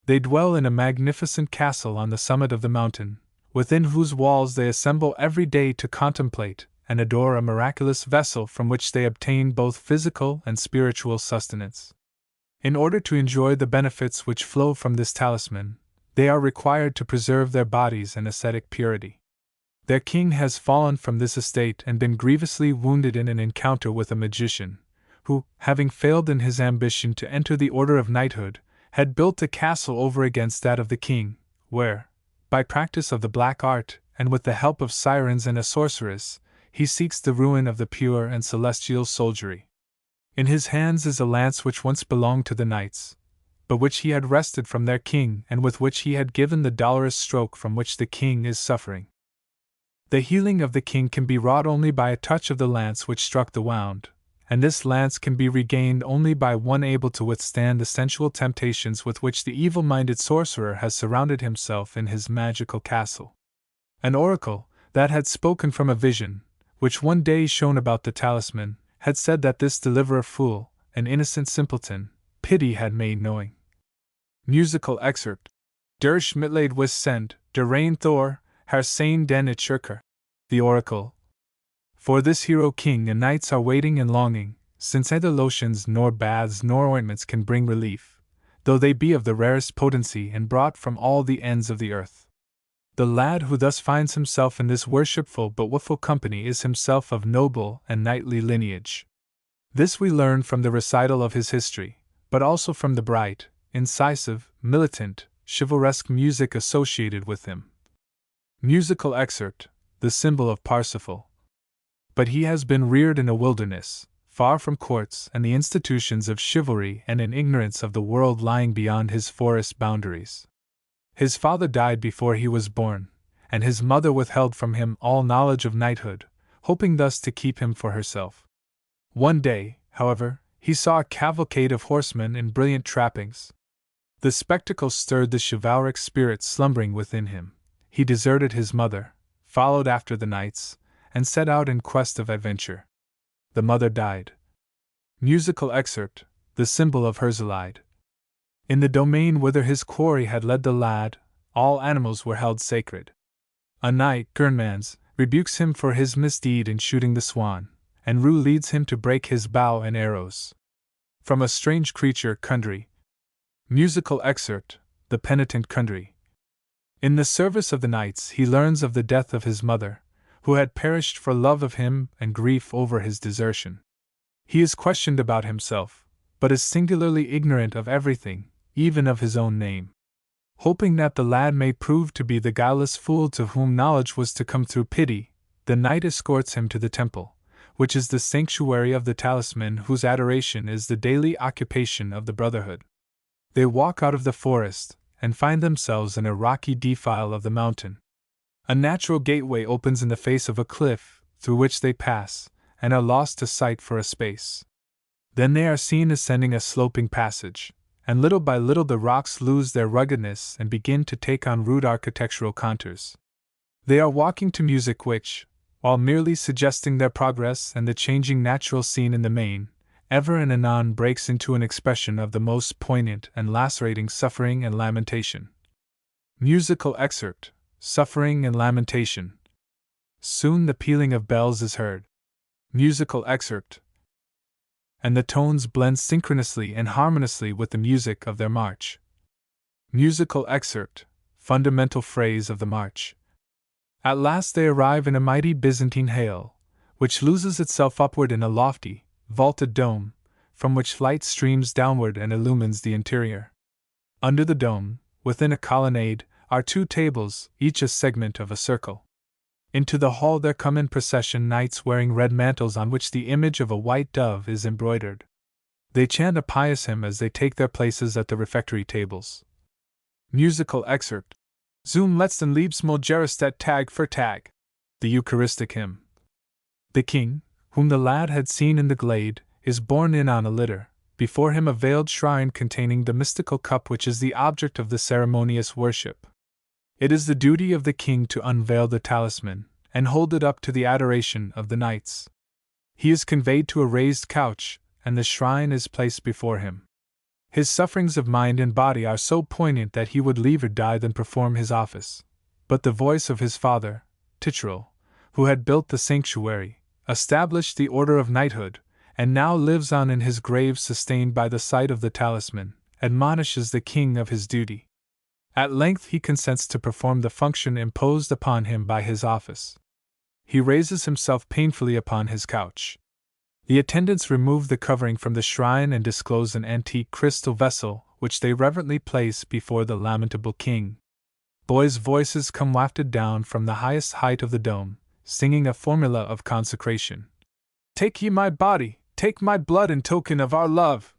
They dwell in a magnificent castle on the summit of the mountain, within whose walls they assemble every day to contemplate and adore a miraculous vessel from which they obtain both physical and spiritual sustenance. In order to enjoy the benefits which flow from this talisman, they are required to preserve their bodies in ascetic purity. Their king has fallen from this estate and been grievously wounded in an encounter with a magician, who, having failed in his ambition to enter the order of knighthood, had built a castle over against that of the king, where, by practice of the black art, and with the help of sirens and a sorceress, he seeks the ruin of the pure and celestial soldiery. In his hands is a lance which once belonged to the knights, but which he had wrested from their king and with which he had given the dolorous stroke from which the king is suffering. The healing of the king can be wrought only by a touch of the lance which struck the wound, and this lance can be regained only by one able to withstand the sensual temptations with which the evil-minded sorcerer has surrounded himself in his magical castle. An oracle, that had spoken from a vision, which one day shone about the talisman, had said that this deliverer fool, an innocent simpleton, pity had made knowing. Musical excerpt. Der Schmitleid was send, der Rein Thor, har sein den it Schurker. The oracle. For this hero king and knights are waiting and longing, since neither lotions nor baths nor ointments can bring relief, though they be of the rarest potency and brought from all the ends of the earth. The lad who thus finds himself in this worshipful but woeful company is himself of noble and knightly lineage. This we learn from the recital of his history, but also from the bright, incisive, militant, chivalresque music associated with him. Musical excerpt, the symbol of Parsifal. But he has been reared in a wilderness, far from courts and the institutions of chivalry and in ignorance of the world lying beyond his forest boundaries. His father died before he was born, and his mother withheld from him all knowledge of knighthood, hoping thus to keep him for herself. One day, however, he saw a cavalcade of horsemen in brilliant trappings. The spectacle stirred the chivalric spirit slumbering within him. He deserted his mother, followed after the knights, and set out in quest of adventure. The mother died. Musical excerpt, the symbol of Herzlide. In the domain whither his quarry had led the lad, all animals were held sacred. A knight, Gernmans, rebukes him for his misdeed in shooting the swan, and Rue leads him to break his bow and arrows. From a strange creature, Kundry. Musical excerpt, the penitent Kundry. In the service of the knights he learns of the death of his mother, who had perished for love of him and grief over his desertion. He is questioned about himself, but is singularly ignorant of everything, even of his own name. Hoping that the lad may prove to be the guileless fool to whom knowledge was to come through pity, the knight escorts him to the temple, which is the sanctuary of the talisman whose adoration is the daily occupation of the brotherhood. They walk out of the forest, and find themselves in a rocky defile of the mountain. A natural gateway opens in the face of a cliff, through which they pass, and are lost to sight for a space. Then they are seen ascending a sloping passage, and little by little the rocks lose their ruggedness and begin to take on rude architectural contours. They are walking to music which, while merely suggesting their progress and the changing natural scene in the main, ever and anon breaks into an expression of the most poignant and lacerating suffering and lamentation. Musical excerpt, suffering and lamentation. Soon the pealing of bells is heard. Musical excerpt. And the tones blend synchronously and harmoniously with the music of their march. Musical excerpt, fundamental phrase of the march. At last they arrive in a mighty Byzantine hail, which loses itself upward in a lofty, vaulted dome, from which light streams downward and illumines the interior. Under the dome, within a colonnade, are two tables, each a segment of a circle. Into the hall there come in procession knights wearing red mantles on which the image of a white dove is embroidered. They chant a pious hymn as they take their places at the refectory tables. Musical excerpt. Zum letzten Liebesmahl Gerastet Tag für Tag. The Eucharistic hymn. The king, whom the lad had seen in the glade, is borne in on a litter, before him a veiled shrine containing the mystical cup which is the object of the ceremonious worship. It is the duty of the king to unveil the talisman, and hold it up to the adoration of the knights. He is conveyed to a raised couch, and the shrine is placed before him. His sufferings of mind and body are so poignant that he would liever die than perform his office. But the voice of his father, Titurel, who had built the sanctuary, established the order of knighthood, and now lives on in his grave sustained by the sight of the talisman, admonishes the king of his duty. At length he consents to perform the function imposed upon him by his office. He raises himself painfully upon his couch. The attendants remove the covering from the shrine and disclose an antique crystal vessel, which they reverently place before the lamentable king. Boys' voices come wafted down from the highest height of the dome, singing a formula of consecration. "Take ye my body, take my blood in token of our love."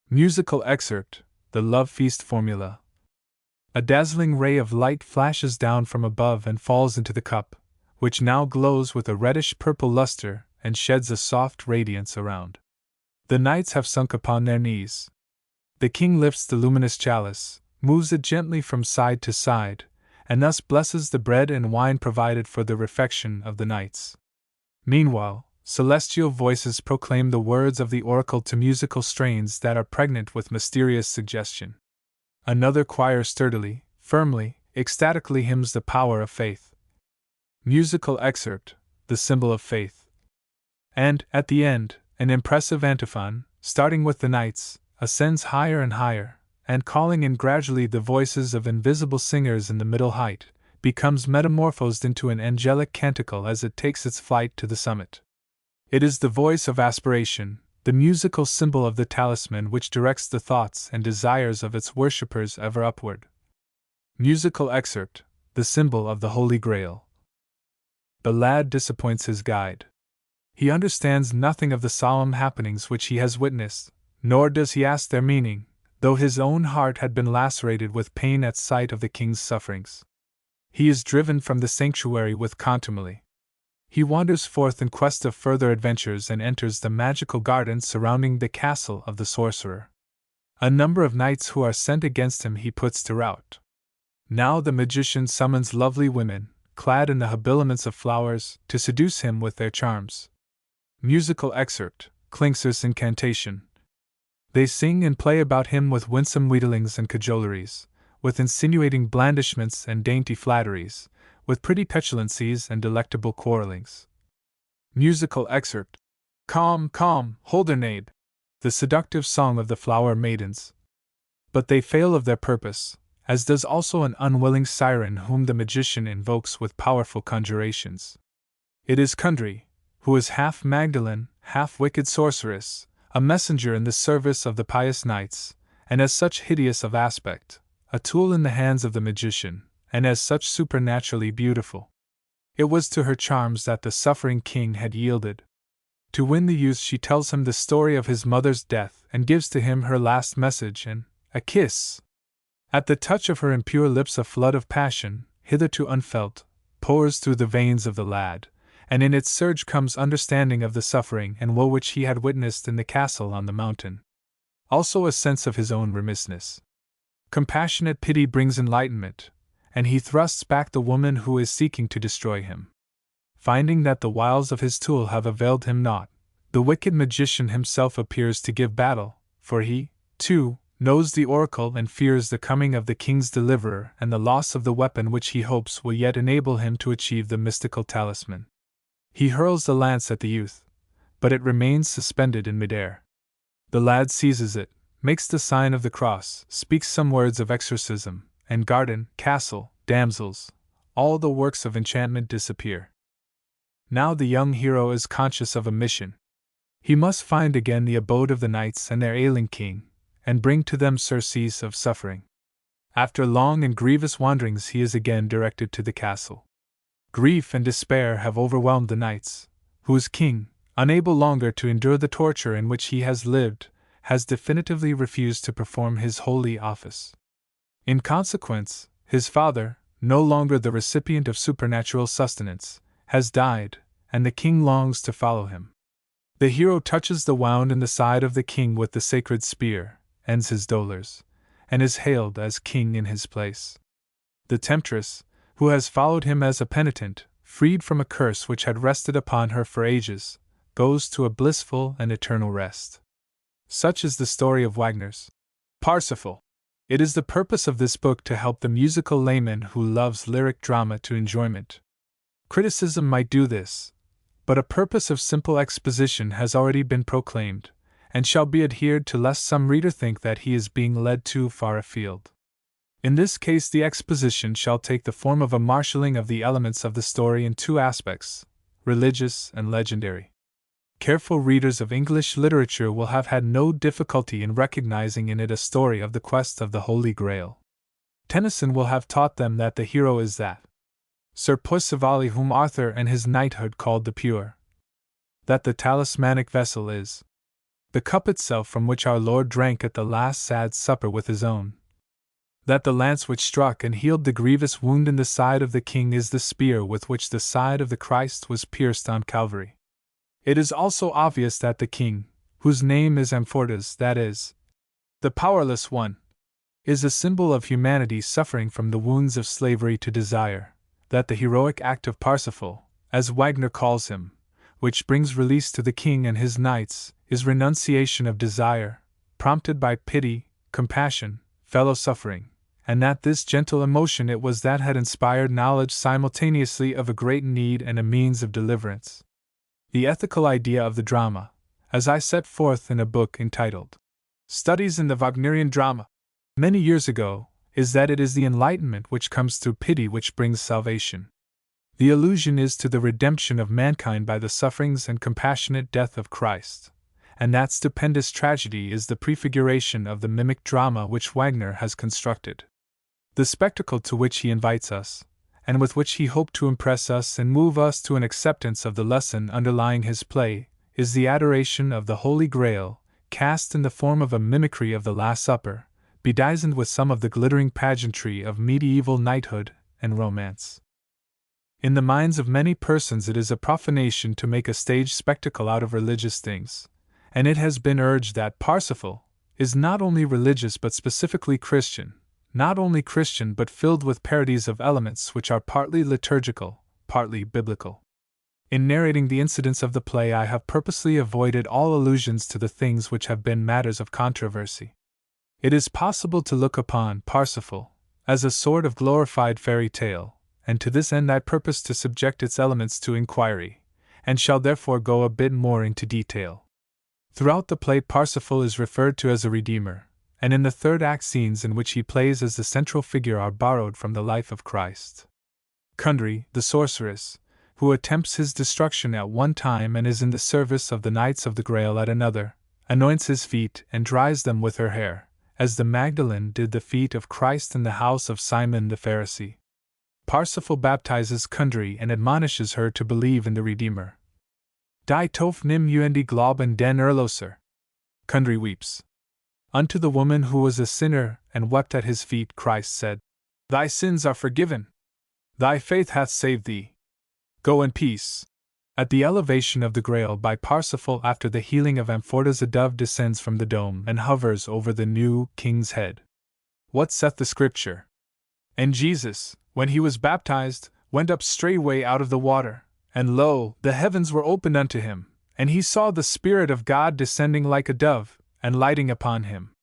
Musical excerpt, the love feast formula. A dazzling ray of light flashes down from above and falls into the cup, which now glows with a reddish-purple luster and sheds a soft radiance around. The knights have sunk upon their knees. The king lifts the luminous chalice, moves it gently from side to side, and thus blesses the bread and wine provided for the refection of the knights. Meanwhile, celestial voices proclaim the words of the oracle to musical strains that are pregnant with mysterious suggestion. Another choir sturdily, firmly, ecstatically hymns the power of faith. Musical excerpt, the symbol of faith. And, at the end, an impressive antiphon, starting with the knights, ascends higher and higher, and calling in gradually the voices of invisible singers in the middle height, becomes metamorphosed into an angelic canticle as it takes its flight to the summit. It is the voice of aspiration, the musical symbol of the talisman which directs the thoughts and desires of its worshippers ever upward. Musical excerpt, the symbol of the Holy Grail. The lad disappoints his guide. He understands nothing of the solemn happenings which he has witnessed, nor does he ask their meaning, though his own heart had been lacerated with pain at sight of the king's sufferings. He is driven from the sanctuary with contumely. He wanders forth in quest of further adventures and enters the magical gardens surrounding the castle of the sorcerer. A number of knights who are sent against him he puts to rout. Now the magician summons lovely women, clad in the habiliments of flowers, to seduce him with their charms. Musical excerpt, Klingsar's incantation. They sing and play about him with winsome wheedlings and cajoleries, with insinuating blandishments and dainty flatteries, with pretty petulancies and delectable quarrelings. Musical excerpt, Calm, calm, Holdernade, the seductive song of the flower maidens. But they fail of their purpose, as does also an unwilling siren whom the magician invokes with powerful conjurations. It is Kundry, who is half Magdalene, half wicked sorceress, a messenger in the service of the pious knights, and as such hideous of aspect, a tool in the hands of the magician, and as such supernaturally beautiful. It was to her charms that the suffering king had yielded. To win the youth she tells him the story of his mother's death and gives to him her last message and a kiss. At the touch of her impure lips a flood of passion, hitherto unfelt, pours through the veins of the lad, and in its surge comes understanding of the suffering and woe which he had witnessed in the castle on the mountain. Also a sense of his own remissness. Compassionate pity brings enlightenment, and he thrusts back the woman who is seeking to destroy him. Finding that the wiles of his tool have availed him naught, the wicked magician himself appears to give battle, for he, too, knows the oracle and fears the coming of the king's deliverer and the loss of the weapon which he hopes will yet enable him to achieve the mystical talisman. He hurls the lance at the youth, but it remains suspended in midair. The lad seizes it, makes the sign of the cross, speaks some words of exorcism, and garden, castle, damsels, all the works of enchantment disappear. Now the young hero is conscious of a mission. He must find again the abode of the knights and their ailing king, and bring to them surcease of suffering. After long and grievous wanderings he is again directed to the castle. Grief and despair have overwhelmed the knights, whose king, unable longer to endure the torture in which he has lived, has definitively refused to perform his holy office. In consequence, his father, no longer the recipient of supernatural sustenance, has died, and the king longs to follow him. The hero touches the wound in the side of the king with the sacred spear, ends his dolors, and is hailed as king in his place. The temptress, who has followed him as a penitent, freed from a curse which had rested upon her for ages, goes to a blissful and eternal rest. Such is the story of Wagner's Parsifal. It is the purpose of this book to help the musical layman who loves lyric drama to enjoyment. Criticism might do this, but a purpose of simple exposition has already been proclaimed, and shall be adhered to lest some reader think that he is being led too far afield. In this case the exposition shall take the form of a marshalling of the elements of the story in two aspects, religious and legendary. careful readers of English literature will have had no difficulty in recognizing in it a story of the quest of the Holy Grail. Tennyson will have taught them that the hero is that Sir Percivale whom Arthur and his knighthood called the Pure. That the talismanic vessel is the cup itself from which our Lord drank at the last sad supper with his own. That the lance which struck and healed the grievous wound in the side of the king is the spear with which the side of the Christ was pierced on Calvary. It is also obvious that the king, whose name is Amfortas, that is, the powerless one, is a symbol of humanity suffering from the wounds of slavery to desire, that the heroic act of Parsifal, as Wagner calls him, which brings release to the king and his knights, is renunciation of desire, prompted by pity, compassion, fellow-suffering, and that this gentle emotion it was that had inspired knowledge simultaneously of a great need and a means of deliverance. The ethical idea of the drama, as I set forth in a book entitled Studies in the Wagnerian Drama, many years ago, is that it is the enlightenment which comes through pity which brings salvation. The allusion is to the redemption of mankind by the sufferings and compassionate death of Christ, and that stupendous tragedy is the prefiguration of the mimic drama which Wagner has constructed. The spectacle to which he invites us, and with which he hoped to impress us and move us to an acceptance of the lesson underlying his play, is the adoration of the Holy Grail, cast in the form of a mimicry of the Last Supper, bedizened with some of the glittering pageantry of medieval knighthood and romance. In the minds of many persons it is a profanation to make a stage spectacle out of religious things, and it has been urged that Parsifal is not only religious but specifically Christian, not only Christian but filled with parodies of elements which are partly liturgical, partly biblical. In narrating the incidents of the play I have purposely avoided all allusions to the things which have been matters of controversy. It is possible to look upon Parsifal as a sort of glorified fairy tale, and to this end I purpose to subject its elements to inquiry, and shall therefore go a bit more into detail. Throughout the play Parsifal is referred to as a redeemer, and in the third act scenes in which he plays as the central figure are borrowed from the life of Christ. Kundry, the sorceress, who attempts his destruction at one time and is in the service of the Knights of the Grail at another, anoints his feet and dries them with her hair, as the Magdalene did the feet of Christ in the house of Simon the Pharisee. Parsifal baptizes Kundry and admonishes her to believe in the Redeemer. Die tof nim und glauben den Erlöser. Kundry weeps. Unto the woman who was a sinner and wept at his feet Christ said, Thy sins are forgiven. Thy faith hath saved thee. Go in peace. At the elevation of the Grail by Parsifal after the healing of Amfortas a dove descends from the dome and hovers over the new king's head. What saith the Scripture? And Jesus, when he was baptized, went up straightway out of the water, and lo, the heavens were opened unto him, and he saw the Spirit of God descending like a dove, and lighting upon him.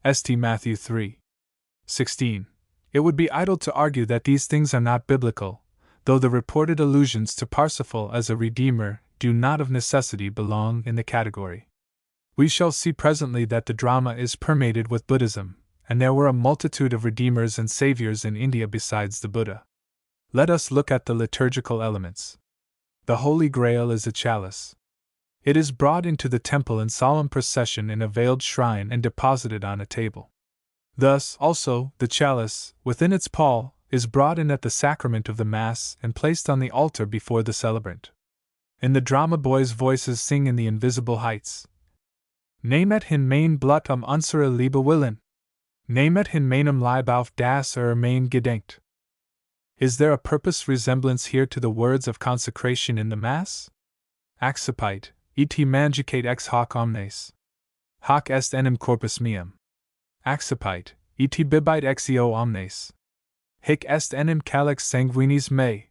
St. Matthew 3:16. It would be idle to argue that these things are not biblical, though the reported allusions to Parsifal as a redeemer do not of necessity belong in the category. We shall see presently that the drama is permeated with Buddhism, and there were a multitude of redeemers and saviors in India besides the Buddha. Let us look at the liturgical elements. The Holy Grail is a chalice. It is brought into the temple in solemn procession in a veiled shrine and deposited on a table. Thus, also, the chalice, within its pall, is brought in at the sacrament of the Mass and placed on the altar before the celebrant. In the drama boys' voices sing in the invisible heights. Neemt hin mijn bloed unsere Liebe willen. Neemt hin meinem Leib auf das mein gedenkt. Is there a purpose resemblance here to the words of consecration in the Mass? Accipite, et manjicate ex hoc omnes. Hoc est enim corpus meum. Accipite, et bibite ex eo omnes. Hic est enim calix sanguinis mei.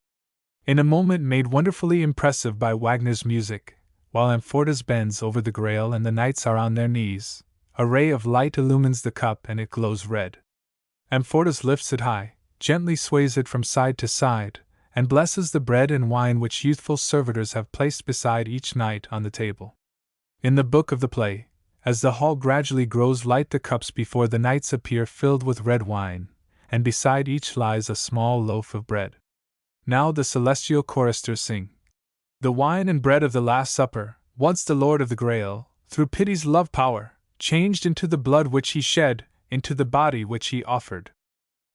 In a moment made wonderfully impressive by Wagner's music, while Amfortas bends over the Grail and the knights are on their knees, a ray of light illumines the cup and it glows red. Amfortas lifts it high, gently sways it from side to side, and blesses the bread and wine which youthful servitors have placed beside each knight on the table. In the book of the play, as the hall gradually grows light, the cups before the knights appear filled with red wine, and beside each lies a small loaf of bread. Now the celestial choristers sing. The wine and bread of the Last Supper, once the Lord of the Grail, through pity's love power, changed into the blood which he shed, into the body which he offered.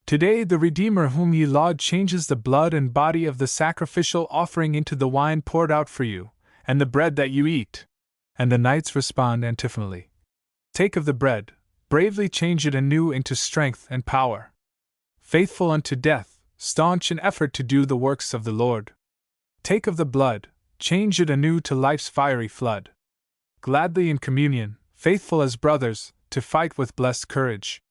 Today the Redeemer whom ye laud changes the blood and body of the sacrificial offering into the wine poured out for you, and the bread that you eat. And the knights respond antiphonally. Take of the bread, bravely change it anew into strength and power. Faithful unto death, staunch in effort to do the works of the Lord. Take of the blood, change it anew to life's fiery flood. Gladly in communion, faithful as brothers, to fight with blessed courage.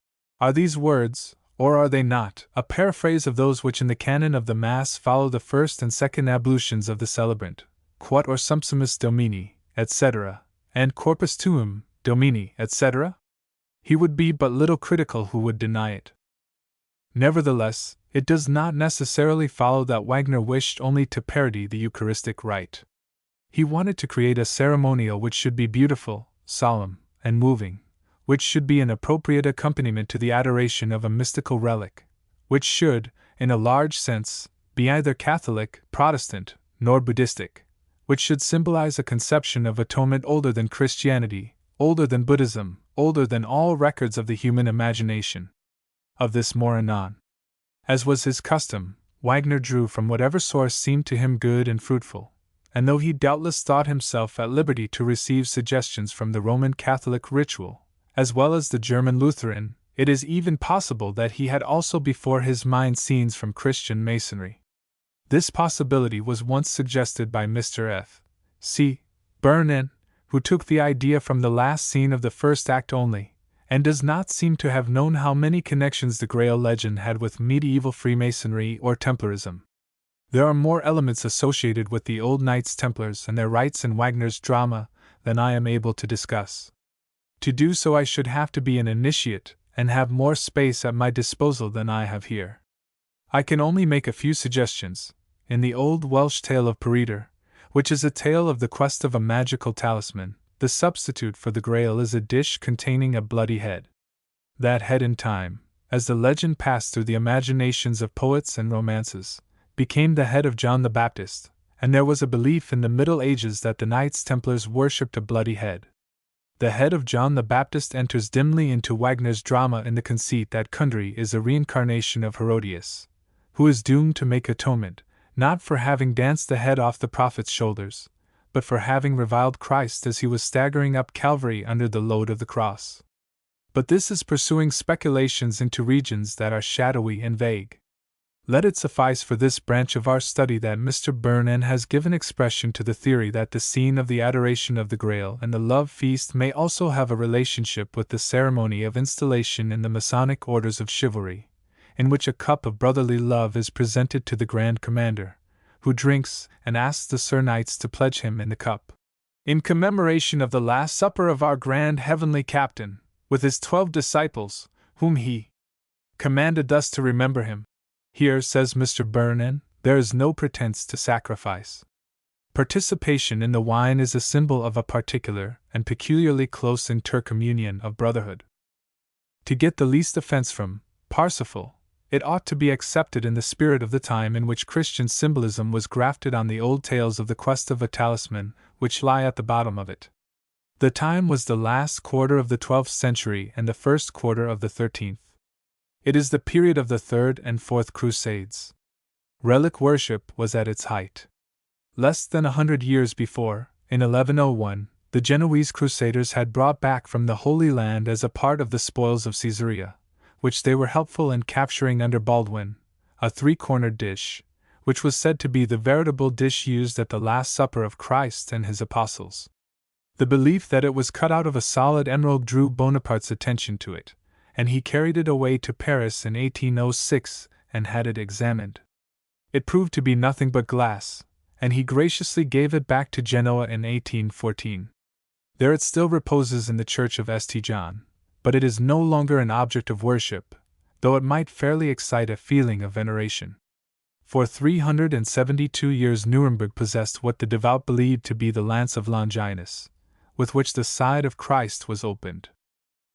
Are these words, or are they not, a paraphrase of those which in the canon of the Mass follow the first and second ablutions of the celebrant, Quod or Sumpsimus Domini, etc., and Corpus Tuum, Domini, etc.? He would be but little critical who would deny it. Nevertheless, it does not necessarily follow that Wagner wished only to parody the Eucharistic rite. He wanted to create a ceremonial which should be beautiful, solemn, and moving, which should be an appropriate accompaniment to the adoration of a mystical relic, which should, in a large sense, be neither Catholic, Protestant, nor Buddhistic, which should symbolize a conception of atonement older than Christianity, older than Buddhism, older than all records of the human imagination. Of this more anon. As was his custom, Wagner drew from whatever source seemed to him good and fruitful, and though he doubtless thought himself at liberty to receive suggestions from the Roman Catholic ritual, as well as the German Lutheran, it is even possible that he had also before his mind scenes from Christian Masonry. This possibility was once suggested by Mr. F. C. Burnin, who took the idea from the last scene of the first act only, and does not seem to have known how many connections the Grail legend had with medieval Freemasonry or Templarism. There are more elements associated with the old Knights Templars and their rites in Wagner's drama than I am able to discuss. To do so I should have to be an initiate and have more space at my disposal than I have here. I can only make a few suggestions. In the old Welsh tale of Peredur, which is a tale of the quest of a magical talisman, the substitute for the Grail is a dish containing a bloody head. That head in time, as the legend passed through the imaginations of poets and romances, became the head of John the Baptist, and there was a belief in the Middle Ages that the Knights Templars worshipped a bloody head. The head of John the Baptist enters dimly into Wagner's drama in the conceit that Kundry is a reincarnation of Herodias, who is doomed to make atonement, not for having danced the head off the prophet's shoulders, but for having reviled Christ as he was staggering up Calvary under the load of the cross. But this is pursuing speculations into regions that are shadowy and vague. Let it suffice for this branch of our study that Mr. Burnin has given expression to the theory that the scene of the adoration of the Grail and the love feast may also have a relationship with the ceremony of installation in the Masonic orders of chivalry, in which a cup of brotherly love is presented to the Grand Commander, who drinks and asks the Sir Knights to pledge him in the cup. In commemoration of the Last Supper of our Grand Heavenly Captain, with his 12 disciples, whom he commanded thus to remember him. Here, says Mr. Burnin, there is no pretense to sacrifice. Participation in the wine is a symbol of a particular and peculiarly close intercommunion of brotherhood. To get the least offense from Parsifal, it ought to be accepted in the spirit of the time in which Christian symbolism was grafted on the old tales of the quest of a talisman, which lie at the bottom of it. The time was the last quarter of the 12th century and the first quarter of the 13th. It is the period of the Third and Fourth Crusades. Relic worship was at its height. Less than 100 years before, in 1101, the Genoese crusaders had brought back from the Holy Land as a part of the spoils of Caesarea, which they were helpful in capturing under Baldwin, a three-cornered dish, which was said to be the veritable dish used at the Last Supper of Christ and his apostles. The belief that it was cut out of a solid emerald drew Bonaparte's attention to it, and he carried it away to Paris in 1806 and had it examined. It proved to be nothing but glass, and he graciously gave it back to Genoa in 1814. There it still reposes in the church of St. John, but it is no longer an object of worship, though it might fairly excite a feeling of veneration. For 372 years Nuremberg possessed what the devout believed to be the lance of Longinus, with which the side of Christ was opened.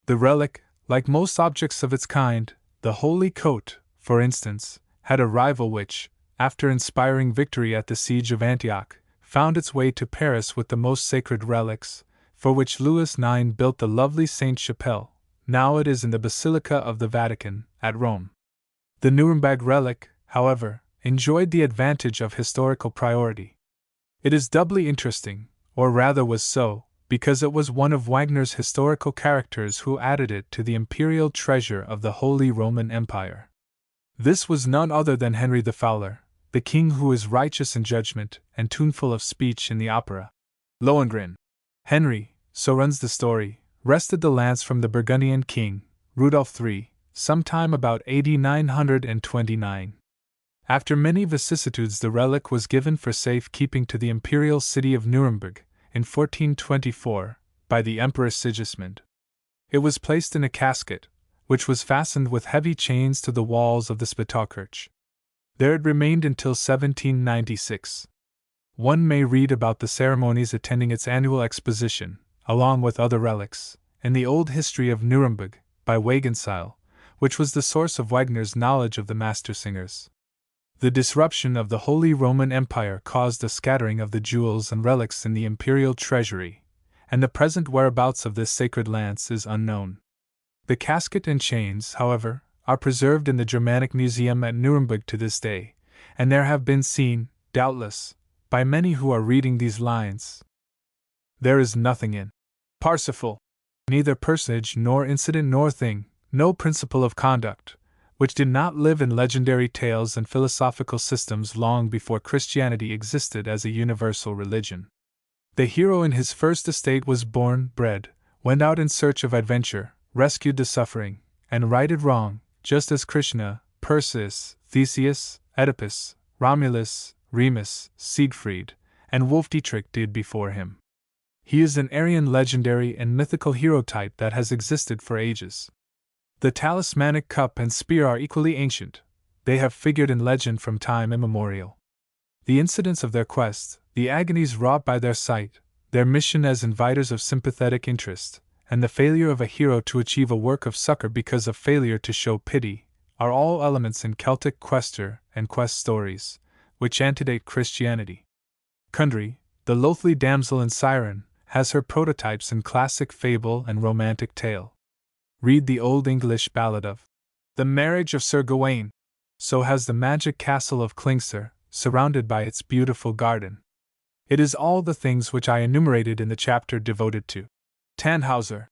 The relic, like most objects of its kind, the Holy Coat, for instance, had a rival which, after inspiring victory at the siege of Antioch, found its way to Paris with the most sacred relics, for which Louis IX built the lovely Sainte-Chapelle. Now it is in the Basilica of the Vatican, at Rome. The Nuremberg relic, however, enjoyed the advantage of historical priority. It is doubly interesting, or rather was so, because it was one of Wagner's historical characters who added it to the imperial treasure of the Holy Roman Empire. This was none other than Henry the Fowler, the king who is righteous in judgment and tuneful of speech in the opera. Lohengrin. Henry, so runs the story, wrested the lance from the Burgundian king, Rudolph III, sometime about AD 929. After many vicissitudes, the relic was given for safe keeping to the imperial city of Nuremberg, in 1424, by the Emperor Sigismund. It was placed in a casket, which was fastened with heavy chains to the walls of the Spitälkirche. There it remained until 1796. One may read about the ceremonies attending its annual exposition, along with other relics, in the old history of Nuremberg, by Wagenseil, which was the source of Wagner's knowledge of the master singers. The disruption of the Holy Roman Empire caused a scattering of the jewels and relics in the imperial treasury, and the present whereabouts of this sacred lance is unknown. The casket and chains, however, are preserved in the Germanic Museum at Nuremberg to this day, and there have been seen, doubtless, by many who are reading these lines. There is nothing in Parsifal, neither personage nor incident nor thing, no principle of conduct, which did not live in legendary tales and philosophical systems long before Christianity existed as a universal religion. The hero in his first estate was born, bred, went out in search of adventure, rescued the suffering, and righted wrong, just as Krishna, Perseus, Theseus, Oedipus, Romulus, Remus, Siegfried, and Wolf Dietrich did before him. He is an Aryan legendary and mythical hero type that has existed for ages. The talismanic cup and spear are equally ancient, they have figured in legend from time immemorial. The incidents of their quest, the agonies wrought by their sight, their mission as inviters of sympathetic interest, and the failure of a hero to achieve a work of succor because of failure to show pity, are all elements in Celtic quester and quest stories, which antedate Christianity. Kundry, the loathly damsel in Siren, has her prototypes in classic fable and romantic tale. Read the Old English ballad of The Marriage of Sir Gawain. So has the magic castle of Klingster, surrounded by its beautiful garden. It is all the things which I enumerated in the chapter devoted to Tannhauser.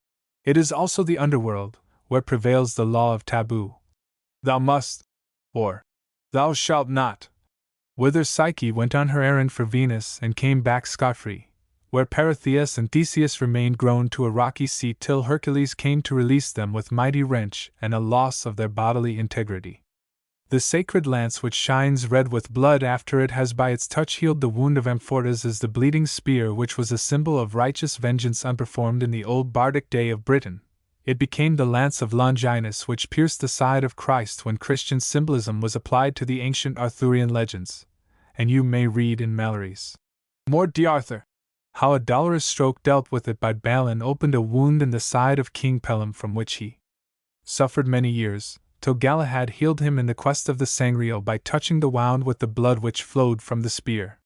It is also the underworld, where prevails the law of taboo. Thou must, or thou shalt not. Whither Psyche went on her errand for Venus and came back scot-free, where Peritheus and Theseus remained grown to a rocky seat till Hercules came to release them with mighty wrench and a loss of their bodily integrity. The sacred lance which shines red with blood after it has by its touch healed the wound of Amfortas is the bleeding spear which was a symbol of righteous vengeance unperformed in the old bardic day of Britain. It became the lance of Longinus which pierced the side of Christ when Christian symbolism was applied to the ancient Arthurian legends, and you may read in Mallory's Morte d'Arthur how a dolorous stroke dealt with it by Balin opened a wound in the side of King Pellam from which he suffered many years, till Galahad healed him in the quest of the Sangreal by touching the wound with the blood which flowed from the spear.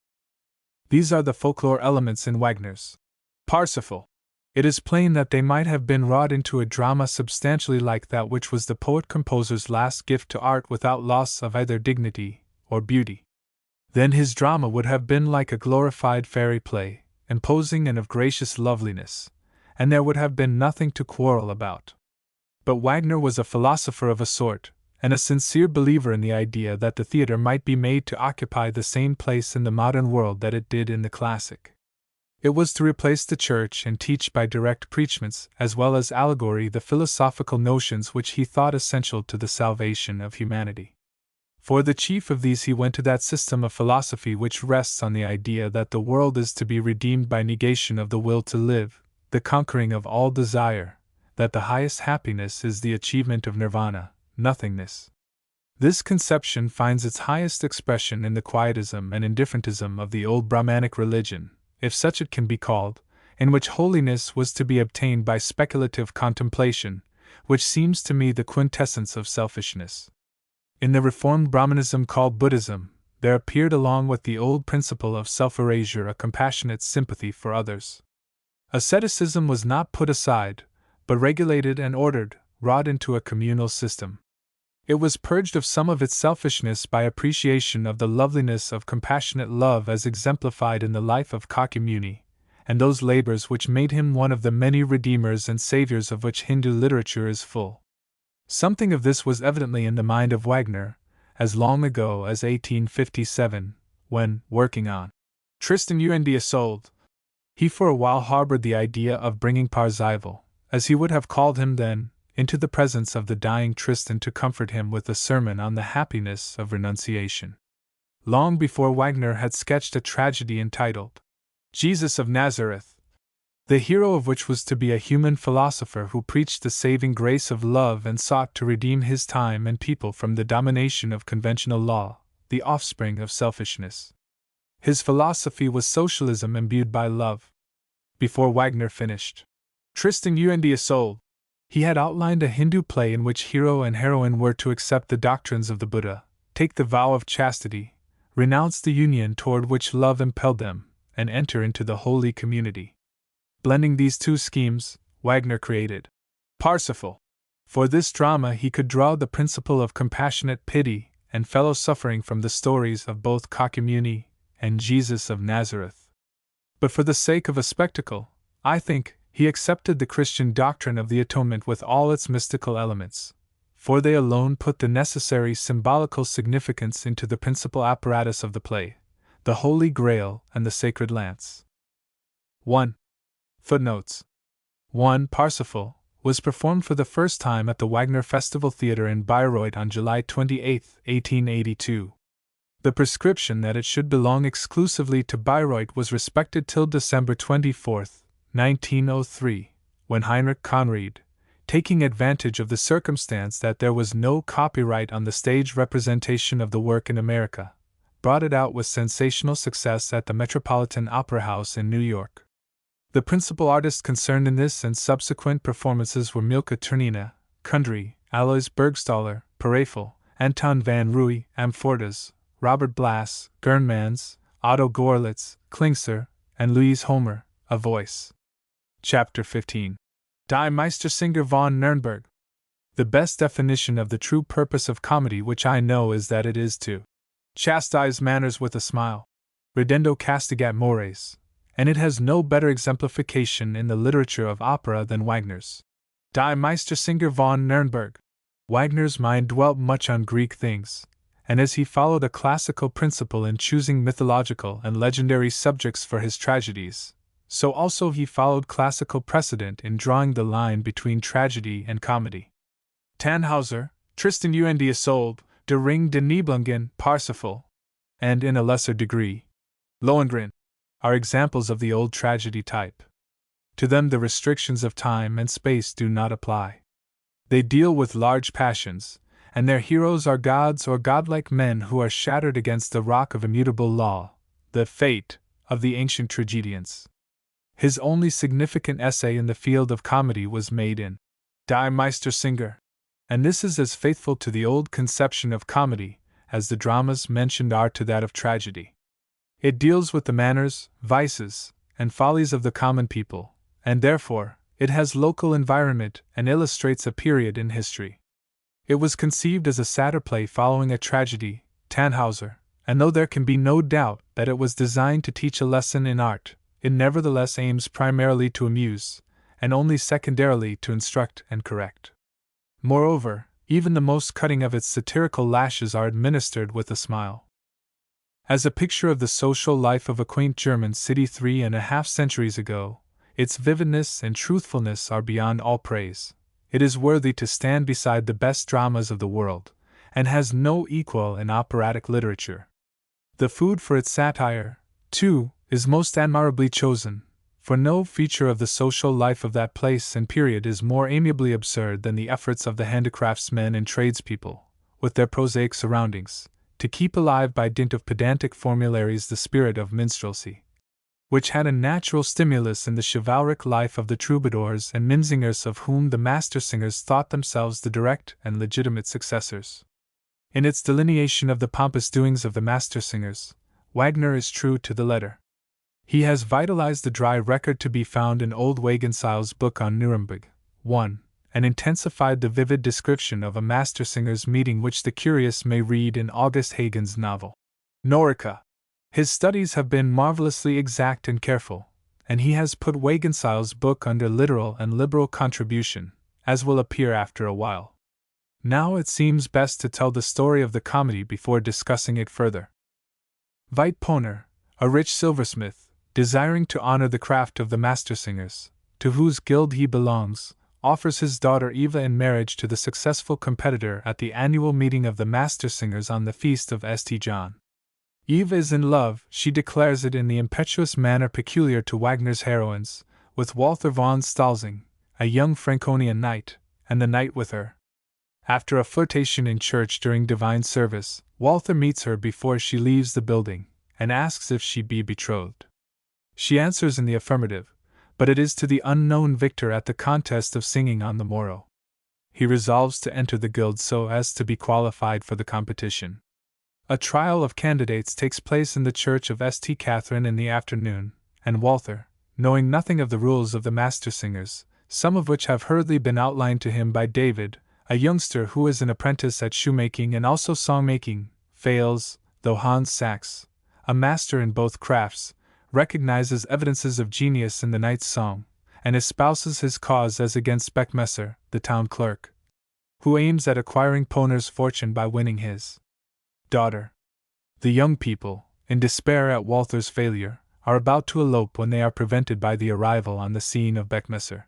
These are the folklore elements in Wagner's Parsifal. It is plain that they might have been wrought into a drama substantially like that which was the poet-composer's last gift to art without loss of either dignity or beauty. Then his drama would have been like a glorified fairy play, imposing and of gracious loveliness, and there would have been nothing to quarrel about. But Wagner was a philosopher of a sort, and a sincere believer in the idea that the theatre might be made to occupy the same place in the modern world that it did in the classic. It was to replace the church and teach by direct preachments as well as allegory the philosophical notions which he thought essential to the salvation of humanity. For the chief of these he went to that system of philosophy which rests on the idea that the world is to be redeemed by negation of the will to live, the conquering of all desire, that the highest happiness is the achievement of nirvana, nothingness. This conception finds its highest expression in the quietism and indifferentism of the old Brahmanic religion, if such it can be called, in which holiness was to be obtained by speculative contemplation, which seems to me the quintessence of selfishness. In the reformed Brahmanism called Buddhism, there appeared along with the old principle of self-erasure a compassionate sympathy for others. Asceticism was not put aside, but regulated and ordered, wrought into a communal system. It was purged of some of its selfishness by appreciation of the loveliness of compassionate love as exemplified in the life of Kakyamuni, and those labors which made him one of the many redeemers and saviors of which Hindu literature is full. Something of this was evidently in the mind of Wagner, as long ago as 1857, when, working on Tristan und Isolde, he for a while harbored the idea of bringing Parzival, as he would have called him then, into the presence of the dying Tristan to comfort him with a sermon on the happiness of renunciation. Long before Wagner had sketched a tragedy entitled Jesus of Nazareth, the hero of which was to be a human philosopher who preached the saving grace of love and sought to redeem his time and people from the domination of conventional law, the offspring of selfishness. His philosophy was socialism imbued by love. Before Wagner finished Tristan und Isolde, he had outlined a Hindu play in which hero and heroine were to accept the doctrines of the Buddha, take the vow of chastity, renounce the union toward which love impelled them, and enter into the holy community. Blending these two schemes, Wagner created Parsifal. For this drama he could draw the principle of compassionate pity and fellow suffering from the stories of both Kakyamuni and Jesus of Nazareth. But for the sake of a spectacle, I think, he accepted the Christian doctrine of the atonement with all its mystical elements, for they alone put the necessary symbolical significance into the principal apparatus of the play, the Holy Grail and the Sacred Lance. 1. Footnotes. 1. Parsifal was performed for the first time at the Wagner Festival Theatre in Bayreuth on July 28, 1882. The prescription that it should belong exclusively to Bayreuth was respected till December 24, 1903, when Heinrich Conried, taking advantage of the circumstance that there was no copyright on the stage representation of the work in America, brought it out with sensational success at the Metropolitan Opera House in New York. The principal artists concerned in this and subsequent performances were Milka Ternina, Kundry, Alois Bergstaller, Parafel, Anton van Rooy, Amfortas, Robert Blass, Gernmans, Otto Gorlitz, Klingser, and Louise Homer, a voice. Chapter 15. Die Meistersinger von Nürnberg. The best definition of the true purpose of comedy which I know is that it is to chastise manners with a smile, ridendo castigat mores, and it has no better exemplification in the literature of opera than Wagner's Die Meistersinger von Nürnberg. Wagner's mind dwelt much on Greek things, and as he followed a classical principle in choosing mythological and legendary subjects for his tragedies, so also he followed classical precedent in drawing the line between tragedy and comedy. Tannhauser, Tristan und Isolde, Der Ring der Nibelungen, Parsifal, and in a lesser degree, Lohengrin, are examples of the old tragedy type. To them the restrictions of time and space do not apply. They deal with large passions, and their heroes are gods or godlike men who are shattered against the rock of immutable law, the fate of the ancient tragedians. His only significant essay in the field of comedy was made in Die Meistersinger, and this is as faithful to the old conception of comedy as the dramas mentioned are to that of tragedy. It deals with the manners, vices, and follies of the common people, and therefore, it has local environment and illustrates a period in history. It was conceived as a satyr play following a tragedy, Tannhauser, and though there can be no doubt that it was designed to teach a lesson in art, it nevertheless aims primarily to amuse, and only secondarily to instruct and correct. Moreover, even the most cutting of its satirical lashes are administered with a smile. As a picture of the social life of a quaint German city 3.5 centuries ago, its vividness and truthfulness are beyond all praise. It is worthy to stand beside the best dramas of the world, and has no equal in operatic literature. The food for its satire, too, is most admirably chosen, for no feature of the social life of that place and period is more amiably absurd than the efforts of the handicraftsmen and tradespeople, with their prosaic surroundings, to keep alive by dint of pedantic formularies the spirit of minstrelsy, which had a natural stimulus in the chivalric life of the troubadours and minzingers of whom the master singers thought themselves the direct and legitimate successors. In its delineation of the pompous doings of the master singers, Wagner is true to the letter. He has vitalized the dry record to be found in old Wagenseil's book on Nuremberg, 1, and intensified the vivid description of a master singer's meeting which the curious may read in August Hagen's novel, Norica. His studies have been marvelously exact and careful, and he has put Wagenseil's book under literal and liberal contribution, as will appear after a while. Now it seems best to tell the story of the comedy before discussing it further. Veit Poner, a rich silversmith, desiring to honor the craft of the master singers, to whose guild he belongs, offers his daughter Eva in marriage to the successful competitor at the annual meeting of the master singers on the feast of St. John. Eva is in love, she declares it in the impetuous manner peculiar to Wagner's heroines, with Walther von Stalzing, a young Franconian knight, and the knight with her. After a flirtation in church during divine service, Walther meets her before she leaves the building, and asks if she be betrothed. She answers in the affirmative, but it is to the unknown victor at the contest of singing on the morrow. He resolves to enter the guild so as to be qualified for the competition. A trial of candidates takes place in the church of St. Catherine in the afternoon, and Walther, knowing nothing of the rules of the master singers, some of which have hurriedly been outlined to him by David, a youngster who is an apprentice at shoemaking and also song-making, fails, though Hans Sachs, a master in both crafts, recognizes evidences of genius in the knight's song, and espouses his cause as against Beckmesser, the town clerk, who aims at acquiring Poner's fortune by winning his daughter. The young people, in despair at Walther's failure, are about to elope when they are prevented by the arrival on the scene of Beckmesser.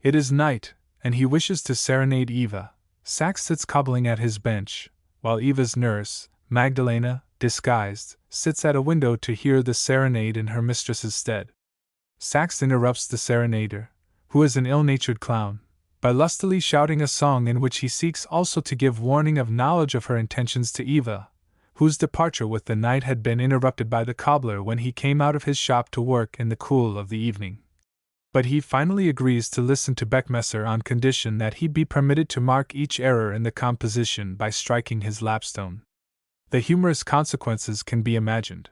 It is night, and he wishes to serenade Eva. Sachs sits cobbling at his bench, while Eva's nurse, Magdalena, disguised, sits at a window to hear the serenade in her mistress's stead. Sachs interrupts the serenader, who is an ill-natured clown, by lustily shouting a song in which he seeks also to give warning of knowledge of her intentions to Eva, whose departure with the knight had been interrupted by the cobbler when he came out of his shop to work in the cool of the evening. But he finally agrees to listen to Beckmesser on condition that he be permitted to mark each error in the composition by striking his lapstone. The humorous consequences can be imagined.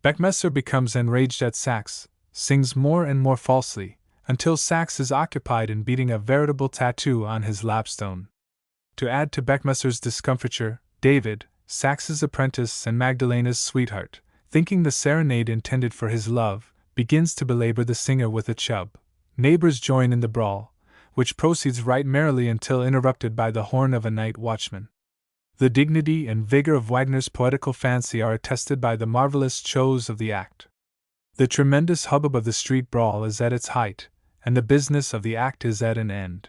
Beckmesser becomes enraged at Sachs, sings more and more falsely, until Sachs is occupied in beating a veritable tattoo on his lapstone. To add to Beckmesser's discomfiture, David, Sachs's apprentice and Magdalena's sweetheart, thinking the serenade intended for his love, begins to belabor the singer with a chub. Neighbors join in the brawl, which proceeds right merrily until interrupted by the horn of a night watchman. The dignity and vigor of Wagner's poetical fancy are attested by the marvelous shows of the act. The tremendous hubbub of the street brawl is at its height, and the business of the act is at an end.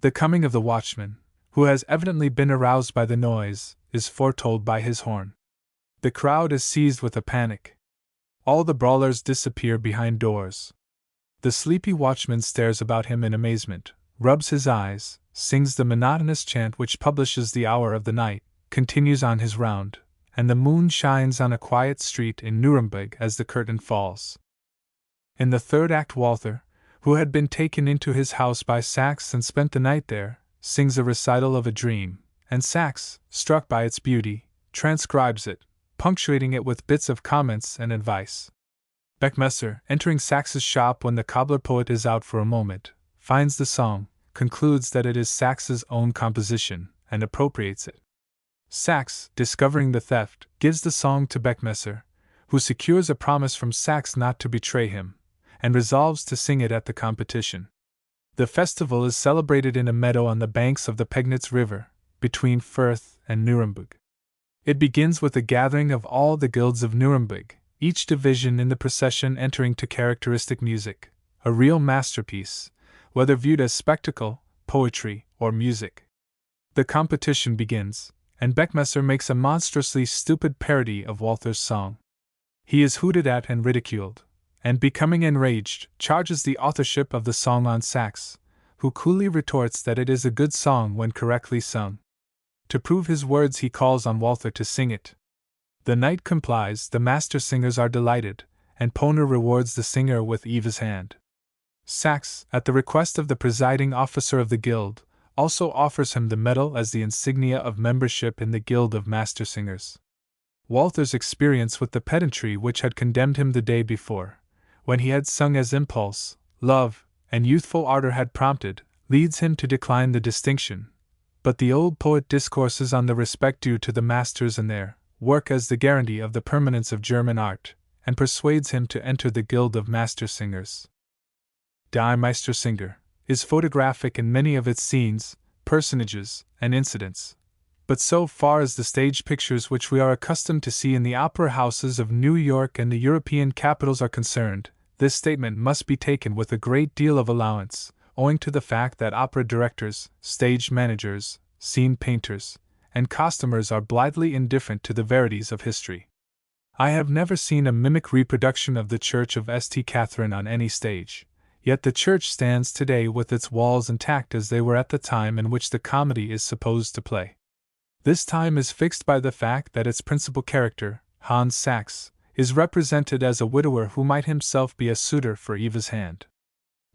The coming of the watchman, who has evidently been aroused by the noise, is foretold by his horn. The crowd is seized with a panic. All the brawlers disappear behind doors. The sleepy watchman stares about him in amazement, rubs his eyes, sings the monotonous chant which publishes the hour of the night, continues on his round, and the moon shines on a quiet street in Nuremberg as the curtain falls. In the third act Walther, who had been taken into his house by Sachs and spent the night there, sings a recital of a dream, and Sachs, struck by its beauty, transcribes it, punctuating it with bits of comments and advice. Beckmesser, entering Sachs's shop when the cobbler poet is out for a moment, finds the song, concludes that it is Sachs's own composition, and appropriates it. Sachs, discovering the theft, gives the song to Beckmesser, who secures a promise from Sachs not to betray him, and resolves to sing it at the competition. The festival is celebrated in a meadow on the banks of the Pegnitz River, between Fürth and Nuremberg. It begins with a gathering of all the guilds of Nuremberg, each division in the procession entering to characteristic music, a real masterpiece, whether viewed as spectacle, poetry, or music. The competition begins, and Beckmesser makes a monstrously stupid parody of Walther's song. He is hooted at and ridiculed, and becoming enraged, charges the authorship of the song on Sachs, who coolly retorts that it is a good song when correctly sung. To prove his words he calls on Walther to sing it. The knight complies, the master singers are delighted, and Poner rewards the singer with Eva's hand. Sachs, at the request of the presiding officer of the guild, also offers him the medal as the insignia of membership in the Guild of Mastersingers. Walther's experience with the pedantry which had condemned him the day before, when he had sung as impulse, love, and youthful ardor had prompted, leads him to decline the distinction. But the old poet discourses on the respect due to the masters and their work as the guarantee of the permanence of German art, and persuades him to enter the Guild of Mastersingers. Die Meistersinger is photographic in many of its scenes, personages, and incidents. But so far as the stage pictures which we are accustomed to see in the opera houses of New York and the European capitals are concerned, this statement must be taken with a great deal of allowance, owing to the fact that opera directors, stage managers, scene painters, and costumers are blithely indifferent to the verities of history. I have never seen a mimic reproduction of the Church of St. Catherine on any stage, yet the church stands today with its walls intact as they were at the time in which the comedy is supposed to play. This time is fixed by the fact that its principal character, Hans Sachs, is represented as a widower who might himself be a suitor for Eva's hand.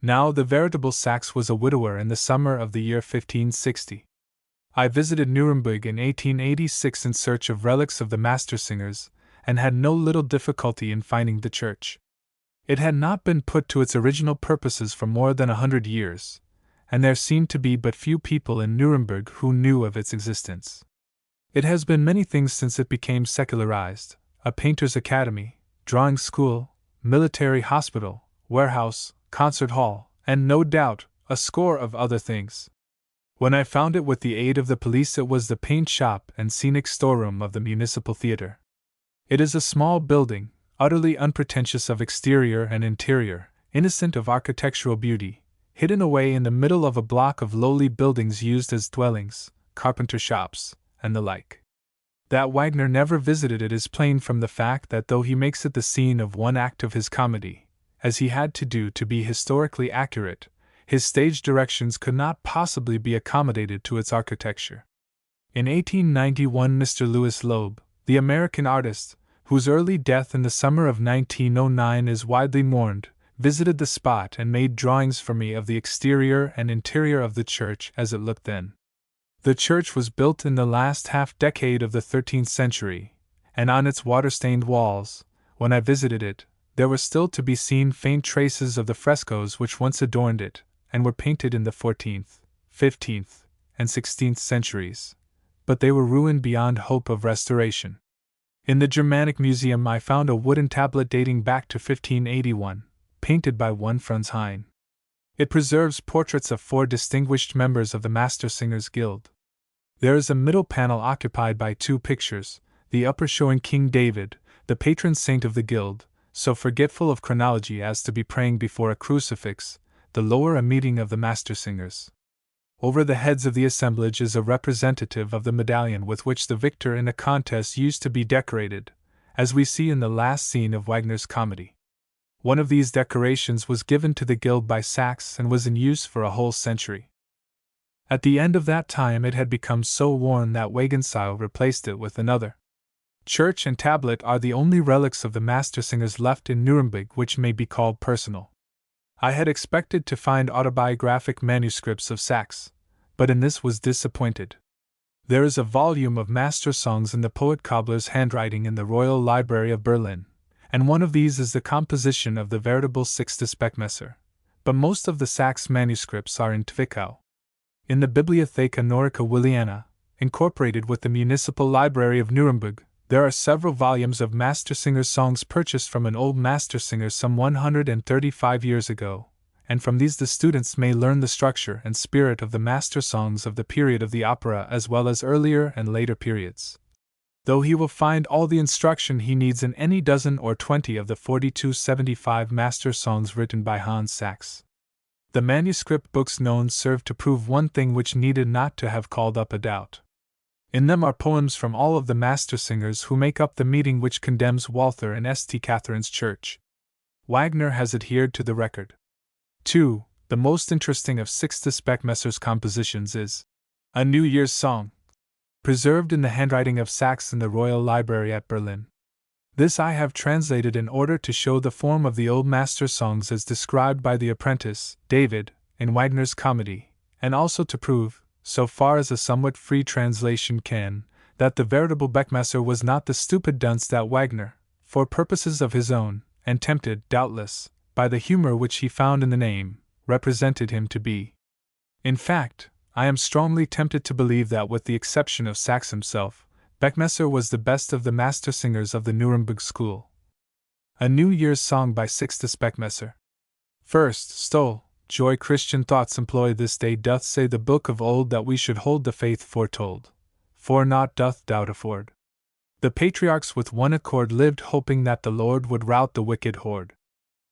Now the veritable Sachs was a widower in the summer of the year 1560. I visited Nuremberg in 1886 in search of relics of the Mastersingers, and had no little difficulty in finding the church. It had not been put to its original purposes for more than 100 years, and there seemed to be but few people in Nuremberg who knew of its existence. It has been many things since it became secularized: a painter's academy, drawing school, military hospital, warehouse, concert hall, and no doubt, a score of other things. When I found it with the aid of the police, it was the paint shop and scenic storeroom of the municipal theater. It is a small building, utterly unpretentious of exterior and interior, innocent of architectural beauty, hidden away in the middle of a block of lowly buildings used as dwellings, carpenter shops, and the like. That Wagner never visited it is plain from the fact that though he makes it the scene of one act of his comedy, as he had to do to be historically accurate, his stage directions could not possibly be accommodated to its architecture. In 1891 Mr. Louis Loeb, the American artist, whose early death in the summer of 1909 is widely mourned, visited the spot and made drawings for me of the exterior and interior of the church as it looked then. The church was built in the last half-decade of the 13th century, and on its water-stained walls, when I visited it, there were still to be seen faint traces of the frescoes which once adorned it, and were painted in the 14th, 15th, and 16th centuries, but they were ruined beyond hope of restoration. In the Germanic Museum I found a wooden tablet dating back to 1581, painted by one Franz Hein. It preserves portraits of 4 distinguished members of the Mastersingers Guild. There is a middle panel occupied by 2 pictures, the upper showing King David, the patron saint of the guild, so forgetful of chronology as to be praying before a crucifix, the lower a meeting of the Mastersingers. Over the heads of the assemblage is a representative of the medallion with which the victor in a contest used to be decorated, as we see in the last scene of Wagner's comedy. One of these decorations was given to the guild by Sachs and was in use for a whole century. At the end of that time it had become so worn that Wagenseil replaced it with another. Church and tablet are the only relics of the Mastersingers left in Nuremberg which may be called personal. I had expected to find autobiographic manuscripts of Sachs, but in this was disappointed. There is a volume of master songs in the poet cobbler's handwriting in the Royal Library of Berlin, and one of these is the composition of the veritable Sixtus Beckmesser, but most of the Sachs manuscripts are in Twickau. In the Bibliotheca Norica Williana, incorporated with the Municipal Library of Nuremberg, there are several volumes of Mastersingers songs purchased from an old Mastersinger some 135 years ago, and from these the students may learn the structure and spirit of the master songs of the period of the opera as well as earlier and later periods. Though he will find all the instruction he needs in any dozen or 20 of the 4275 master songs written by Hans Sachs. The manuscript books known serve to prove one thing which needed not to have called up a doubt. In them are poems from all of the Mastersingers who make up the meeting which condemns Walther in St. Catherine's Church. Wagner has adhered to the record. 2. The most interesting of Sixtus Beckmesser's compositions is A New Year's Song, preserved in the handwriting of Sachs in the Royal Library at Berlin. This I have translated in order to show the form of the old master songs as described by the apprentice, David, in Wagner's comedy, and also to prove, so far as a somewhat free translation can, that the veritable Beckmesser was not the stupid dunce that Wagner, for purposes of his own, and tempted, doubtless, by the humor which he found in the name, represented him to be. In fact, I am strongly tempted to believe that, with the exception of Sachs himself, Beckmesser was the best of the master singers of the Nuremberg school. A New Year's Song by Sixtus Beckmesser. First, Stoll, joy Christian thoughts employ this day doth say the book of old that we should hold the faith foretold. For naught doth doubt afford. The patriarchs with one accord lived hoping that the Lord would rout the wicked horde.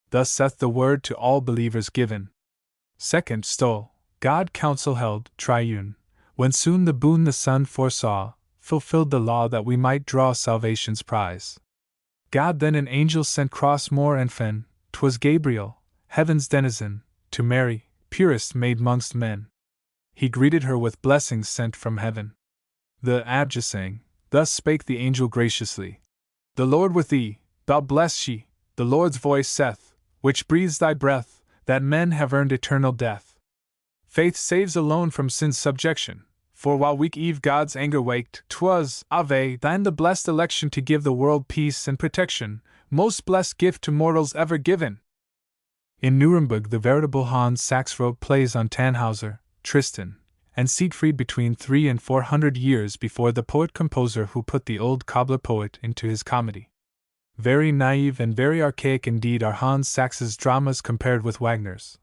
Thus saith the word to all believers given. Second, Stoll, God counsel held, triune, when soon the boon the Son foresaw, fulfilled the law that we might draw salvation's prize. God then an angel sent cross moor and fen, 'twas Gabriel, heaven's denizen, to Mary, purest maid mongst men. He greeted her with blessings sent from heaven. The Abjah sang, thus spake the angel graciously. The Lord with thee, thou blessed she, the Lord's voice saith, which breathes thy breath, that men have earned eternal death. Faith saves alone from sin's subjection, for while weak Eve God's anger waked, 'twas, Ave, thine the blessed election to give the world peace and protection, most blessed gift to mortals ever given. In Nuremberg the veritable Hans Sachs wrote plays on Tannhauser, Tristan, and Siegfried between 300 and 400 years before the poet-composer who put the old cobbler poet into his comedy. Very naive and very archaic indeed are Hans Sachs's dramas compared with Wagner's.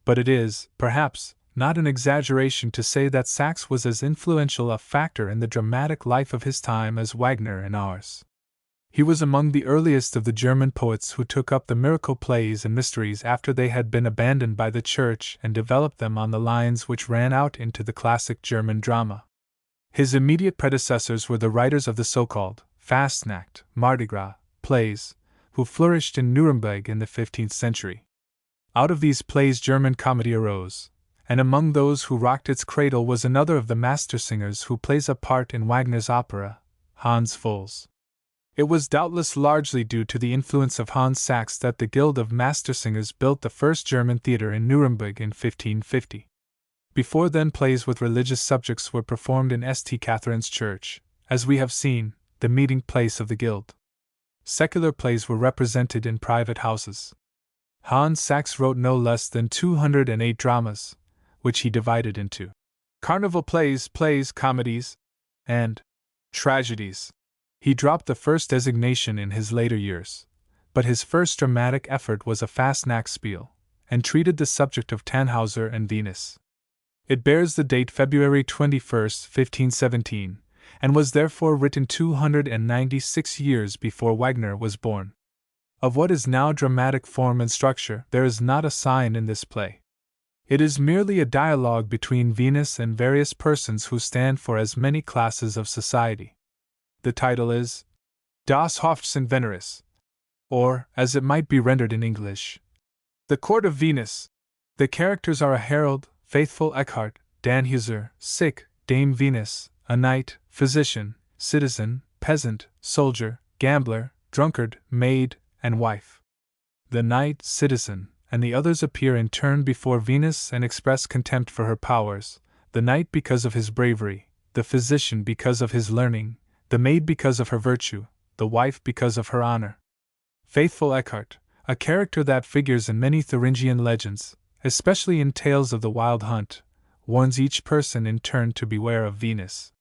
But it is, perhaps, not an exaggeration to say that Sachs was as influential a factor in the dramatic life of his time as Wagner and ours. He was among the earliest of the German poets who took up the miracle plays and mysteries after they had been abandoned by the Church and developed them on the lines which ran out into the classic German drama. His immediate predecessors were the writers of the so-called Fastnacht, Mardi Gras plays, who flourished in Nuremberg in the 15th century. Out of these plays German comedy arose, and among those who rocked its cradle was another of the master singers who plays a part in Wagner's opera, Hans Voll's. It was doubtless largely due to the influence of Hans Sachs that the Guild of Mastersingers built the first German theatre in Nuremberg in 1550. Before then, plays with religious subjects were performed in St. Catherine's Church, as we have seen, the meeting place of the Guild. Secular plays were represented in private houses. Hans Sachs wrote no less than 208 dramas, which he divided into carnival plays, comedies, and tragedies. He dropped the first designation in his later years, but his first dramatic effort was a Fastnachtspiel, and treated the subject of Tannhauser and Venus. It bears the date February 21, 1517, and was therefore written 296 years before Wagner was born. Of what is now dramatic form and structure, there is not a sign in this play. It is merely a dialogue between Venus and various persons who stand for as many classes of society. The title is Das Hofzimmer Veneris, or, as it might be rendered in English, The Court of Venus. The characters are a herald, faithful Eckhart, Tannhauser, sick, Dame Venus, a knight, physician, citizen, peasant, soldier, gambler, drunkard, maid, and wife. The knight, citizen, and the others appear in turn before Venus and express contempt for her powers, the knight because of his bravery, the physician because of his learning, the maid because of her virtue, the wife because of her honor. Faithful Eckhart, a character that figures in many Thuringian legends, especially in tales of the Wild Hunt, warns each person in turn to beware of Venus.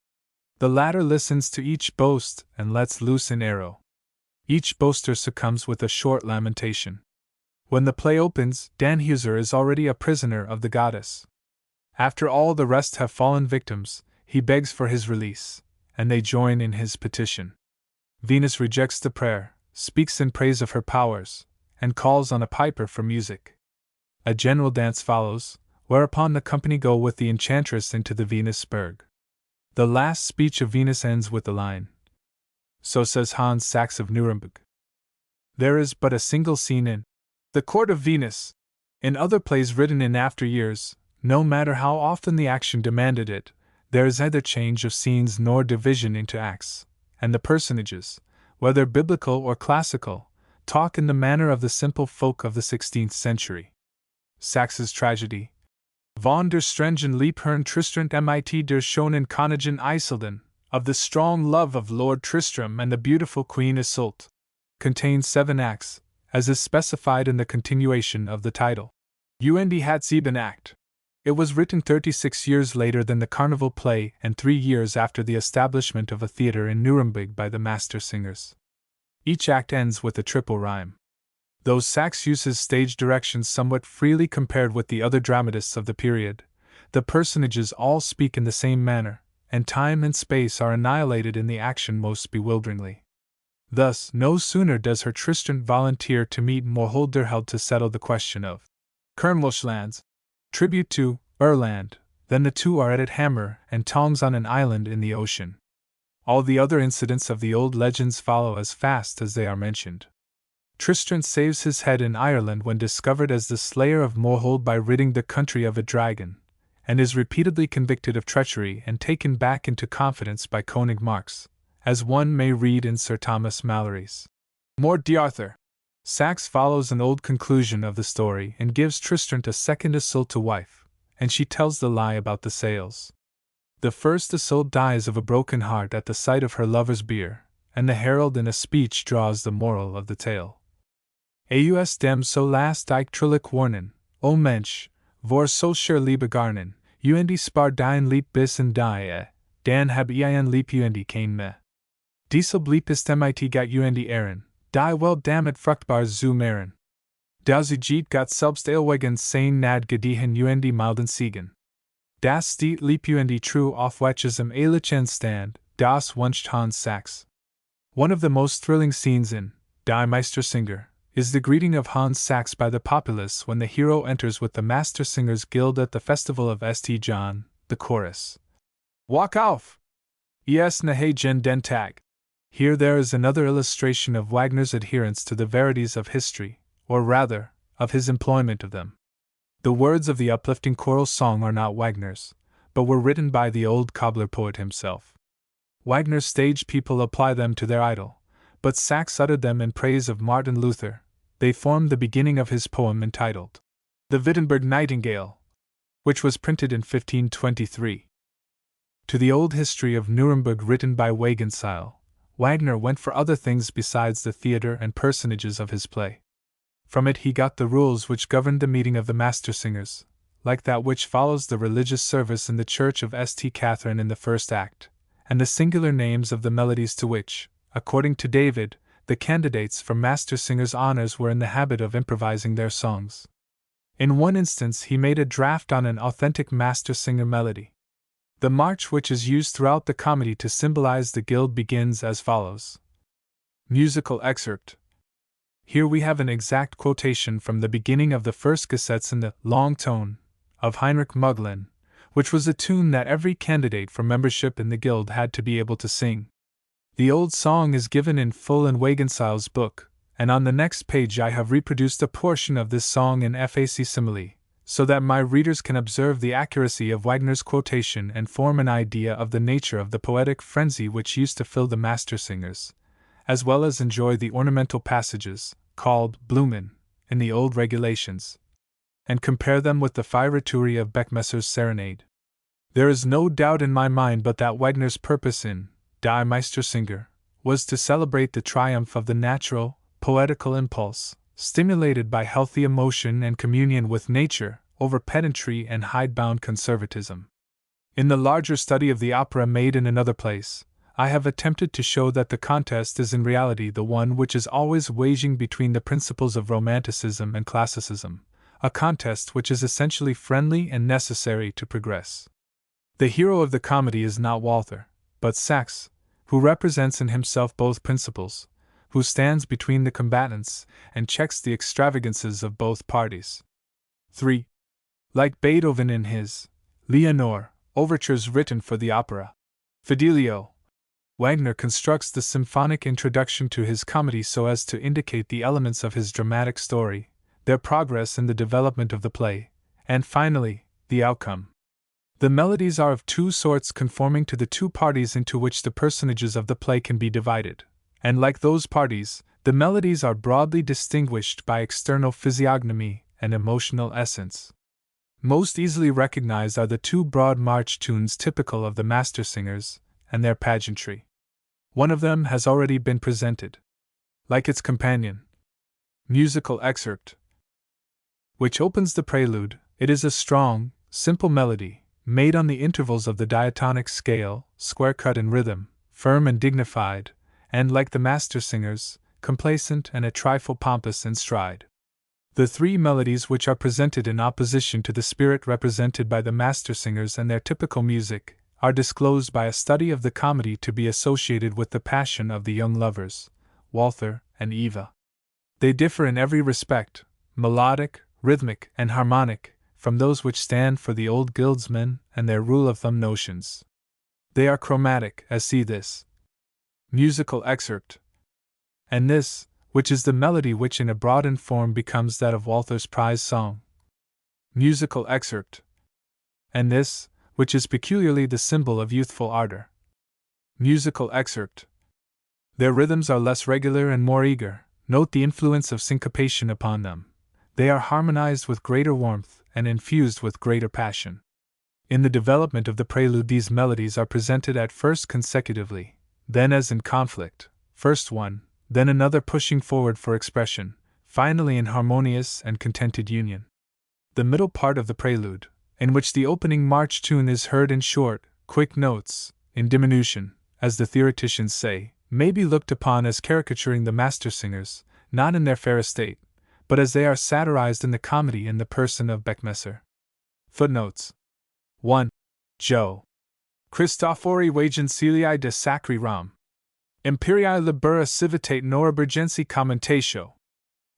The latter listens to each boast and lets loose an arrow. Each boaster succumbs with a short lamentation. When the play opens, Tannhauser is already a prisoner of the goddess. After all the rest have fallen victims, he begs for his release, and they join in his petition. Venus rejects the prayer, speaks in praise of her powers, and calls on a piper for music. A general dance follows, whereupon the company go with the enchantress into the Venusberg. The last speech of Venus ends with the line, so says Hans Sachs of Nuremberg. There is but a single scene in The Court of Venus. In other plays written in after years, no matter how often the action demanded it, there is neither change of scenes nor division into acts, and the personages, whether biblical or classical, talk in the manner of the simple folk of the 16th century. Sachs's tragedy, Von der Strengen Lieb Herrn Tristram mit der schönen Königin Iselden, of the strong love of Lord Tristram and the beautiful Queen Isolde, contains 7 acts, as is specified in the continuation of the title. Und hat 7 Act. It was written 36 years later than the Carnival play and 3 years after the establishment of a theatre in Nuremberg by the master singers. Each act ends with a triple rhyme. Though Sachs uses stage directions somewhat freely compared with the other dramatists of the period, the personages all speak in the same manner, and time and space are annihilated in the action most bewilderingly. Thus, no sooner does Herr Tristram volunteer to meet Moholderheld to settle the question of Kernwelschlands, tribute to Erland, than the two are at hammer and tongs on an island in the ocean. All the other incidents of the old legends follow as fast as they are mentioned. Tristram saves his head in Ireland when discovered as the slayer of Mohold by ridding the country of a dragon, and is repeatedly convicted of treachery and taken back into confidence by Konig Marx, as one may read in Sir Thomas Malory's Mort d'Arthur. Sachs follows an old conclusion of the story and gives Tristram a second Isolde to wife, and she tells the lie about the sails. The first Isolde dies of a broken heart at the sight of her lover's bier, and the herald in a speech draws the moral of the tale. Aus dem so last ich trullig warnen, o Mensch, vor solcher Liebe garnen, und spar dein Lieb bis in die, dan hab ich ein Lieb und kein me. Diesel blieb ist mit gat und Ehren, die well damit fruchtbar zu mehren. Da sie jeet got selbst eilwegen sein nad gediehen und malden siegen. Das steht Lieb und true auf welchem ehrlichen stand, das wünscht Hans Sachs. One of the most thrilling scenes in Die Meistersinger is the greeting of Hans Sachs by the populace when the hero enters with the Master Singers Guild at the festival of St. John, the chorus. Walk auf! Es nahe gen den Tag. Here there is another illustration of Wagner's adherence to the verities of history, or rather, of his employment of them. The words of the uplifting choral song are not Wagner's, but were written by the old cobbler poet himself. Wagner's stage people apply them to their idol, but Sachs uttered them in praise of Martin Luther. They formed the beginning of his poem entitled The Wittenberg Nightingale, which was printed in 1523. To the old history of Nuremberg written by Wagenseil, Wagner went for other things besides the theatre and personages of his play. From it he got the rules which governed the meeting of the master singers, like that which follows the religious service in the church of St. Catherine in the first act, and the singular names of the melodies to which, according to David, the candidates for master singers' honors were in the habit of improvising their songs. In one instance he made a draft on an authentic master singer melody. The march which is used throughout the comedy to symbolize the guild begins as follows. Musical excerpt. Here we have an exact quotation from the beginning of the first Gesetz in the long tone of Heinrich Muglin, which was a tune that every candidate for membership in the guild had to be able to sing. The old song is given in full in Wagenseil's book, and on the next page I have reproduced a portion of this song in facsimile, so that my readers can observe the accuracy of Wagner's quotation and form an idea of the nature of the poetic frenzy which used to fill the master singers, as well as enjoy the ornamental passages, called Blumen, in the old regulations, and compare them with the Feireturi of Beckmesser's Serenade. There is no doubt in my mind but that Wagner's purpose in Die Meistersinger was to celebrate the triumph of the natural, poetical impulse, stimulated by healthy emotion and communion with nature, over pedantry and hidebound conservatism. In the larger study of the opera made in another place, I have attempted to show that the contest is in reality the one which is always waging between the principles of Romanticism and Classicism, a contest which is essentially friendly and necessary to progress. The hero of the comedy is not Walther, but Sachs, who represents in himself both principles, who stands between the combatants and checks the extravagances of both parties. 3. Like Beethoven in his Leonore overtures written for the opera Fidelio, Wagner constructs the symphonic introduction to his comedy so as to indicate the elements of his dramatic story, their progress in the development of the play, and finally, the outcome. The melodies are of two sorts conforming to the two parties into which the personages of the play can be divided, and like those parties, the melodies are broadly distinguished by external physiognomy and emotional essence. Most easily recognized are the two broad march tunes typical of the master singers and their pageantry. One of them has already been presented. Like its companion, musical excerpt, which opens the prelude, it is a strong, simple melody, made on the intervals of the diatonic scale, square cut in rhythm, firm and dignified, and, like the master singers, complacent and a trifle pompous in stride. The three melodies which are presented in opposition to the spirit represented by the master singers and their typical music are disclosed by a study of the comedy to be associated with the passion of the young lovers, Walther and Eva. They differ in every respect, melodic, rhythmic, and harmonic, from those which stand for the old guildsmen and their rule-of-thumb notions. They are chromatic, as see this musical excerpt, and this, which is the melody which in a broadened form becomes that of Walther's prize song. Musical excerpt, and this, which is peculiarly the symbol of youthful ardor. Musical excerpt. Their rhythms are less regular and more eager. Note the influence of syncopation upon them. They are harmonized with greater warmth and infused with greater passion. In the development of the prelude, these melodies are presented at first consecutively, then as in conflict, first one, then another pushing forward for expression, finally in harmonious and contented union. The middle part of the prelude, in which the opening march tune is heard in short, quick notes, in diminution, as the theoreticians say, may be looked upon as caricaturing the master singers, not in their fair estate, but as they are satirized in the comedy in the person of Beckmesser. Footnotes 1. Joe. Christofori wagen Celiae de Sacri Ram. Imperiae libera civitate Norabridgensi commentatio.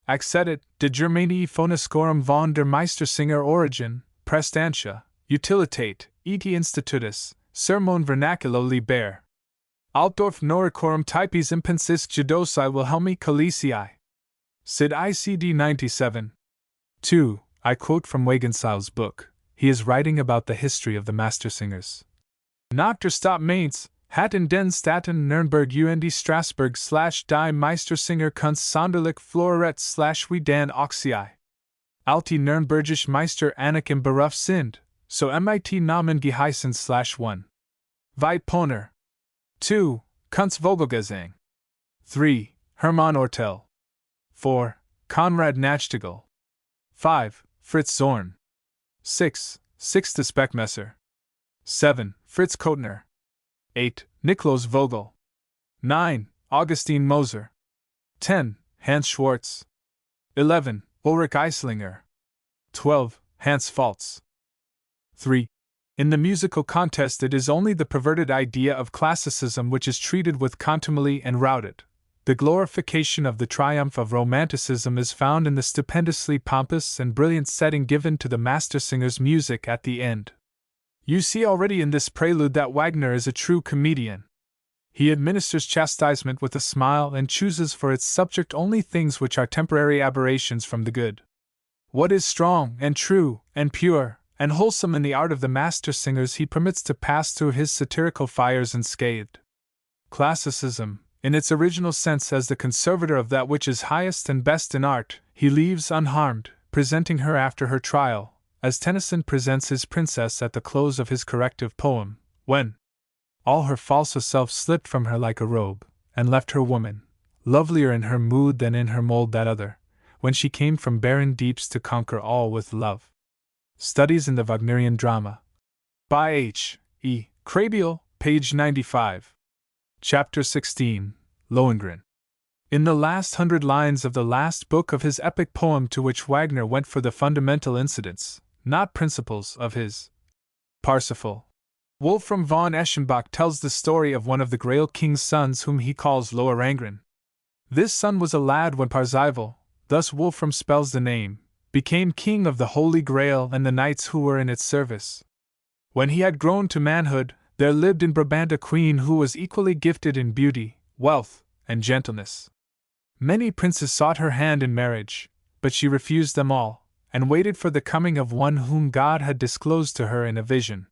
Accedit, de Germanii phoniscorum von der Meistersinger origin, prestantia, utilitate, et institutus, sermon vernaculo liber. Altdorf Noricorum types impensis judosi Wilhelmi Caliciae. Sid ICD 97. 2. I quote from Wagenseil's book. He is writing about the history of the master singers. Nach der Stadt Mainz, hat in den Städten Nürnberg und Straßburg / die Meistersinger Kunst sonderlich florett / wie dan Oxii. Alti Nürnbergisch Meister Anak im Beruf sind, so mit Namen geheißen / 1. Veit Poner. 2. Kunstvogelgesang. 3. Hermann Ortel. 4. Konrad Nachtigall. 5. Fritz Zorn. 6. Sixtus Beckmesser. 7. Fritz Kotner. 8. Niklaus Vogel. 9. Augustin Moser. 10. Hans Schwartz. 11. Ulrich Eislinger. 12. Hans Falz. 3. In the musical contest, it is only the perverted idea of classicism which is treated with contumely and routed. The glorification of the triumph of Romanticism is found in the stupendously pompous and brilliant setting given to the master singer's music at the end. You see already in this prelude that Wagner is a true comedian. He administers chastisement with a smile and chooses for its subject only things which are temporary aberrations from the good. What is strong and true and pure and wholesome in the art of the master singers he permits to pass through his satirical fires unscathed. Classicism, in its original sense as the conservator of that which is highest and best in art, he leaves unharmed, presenting her after her trial, as Tennyson presents his princess at the close of his corrective poem, when all her false self slipped from her like a robe, and left her woman, lovelier in her mood than in her mold that other, when she came from barren deeps to conquer all with love. Studies in the Wagnerian Drama. By H. E. Krabiel, page 95. Chapter 16, Lohengrin. In the last 100 lines of the last book of his epic poem, to which Wagner went for the fundamental incidents, not principles, of his Parsifal, Wolfram von Eschenbach tells the story of one of the Grail king's sons whom he calls Lohengrin. This son was a lad when Parzival, thus Wolfram spells the name, became king of the Holy Grail and the knights who were in its service. When he had grown to manhood, there lived in Brabant a queen who was equally gifted in beauty, wealth, and gentleness. Many princes sought her hand in marriage, but she refused them all, and waited for the coming of one whom God had disclosed to her in a vision.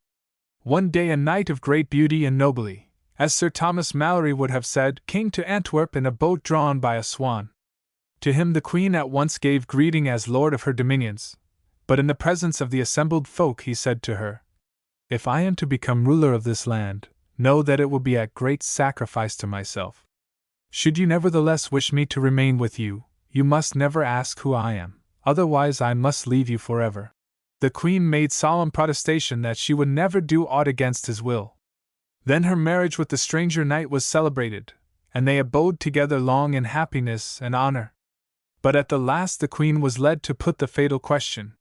One day a knight of great beauty and nobility, as Sir Thomas Malory would have said, came to Antwerp in a boat drawn by a swan. To him the queen at once gave greeting as lord of her dominions, But in the presence of the assembled folk he said to her, "If I am to become ruler of this land, know that it will be at great sacrifice to myself. Should you nevertheless wish me to remain with you, you must never ask who I am, otherwise I must leave you forever." The queen made solemn protestation that she would never do aught against his will. Then her marriage with the stranger knight was celebrated, and they abode together long in happiness and honor. But at the last the queen was led to put the fatal question.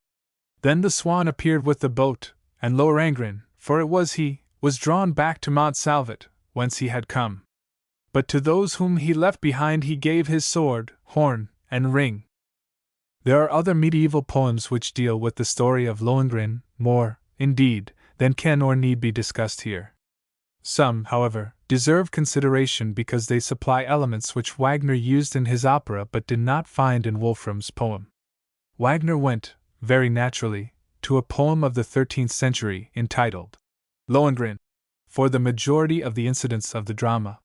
Then the swan appeared with the boat, and Lohengrin, for it was he, was drawn back to Mount Salvet, whence he had come. But to those whom he left behind he gave his sword, horn, and ring. There are other medieval poems which deal with the story of Lohengrin, more, indeed, than can or need be discussed here. Some, however, deserve consideration because they supply elements which Wagner used in his opera but did not find in Wolfram's poem. Wagner went, very naturally, to a poem of the 13th century entitled Lohengrin, for the majority of the incidents of the drama.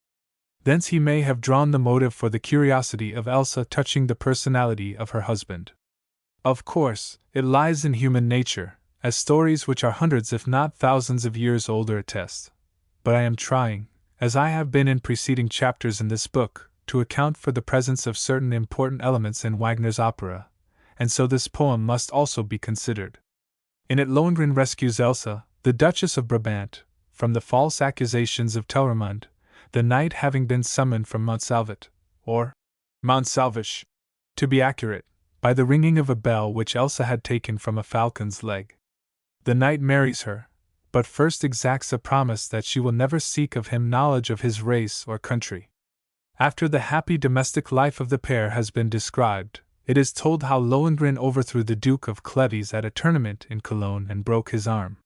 Thence he may have drawn the motive for the curiosity of Elsa touching the personality of her husband. Of course, it lies in human nature, as stories which are hundreds if not thousands of years older attest. But I am trying, as I have been in preceding chapters in this book, to account for the presence of certain important elements in Wagner's opera, and so this poem must also be considered. In it Lohengrin rescues Elsa, the Duchess of Brabant, from the false accusations of Telramund, the knight having been summoned from Mount Salvet, or Mount Salvish, to be accurate, by the ringing of a bell which Elsa had taken from a falcon's leg. The knight marries her, but first exacts a promise that she will never seek of him knowledge of his race or country. After the happy domestic life of the pair has been described, it is told how Lohengrin overthrew the Duke of Cleves at a tournament in Cologne and broke his arm.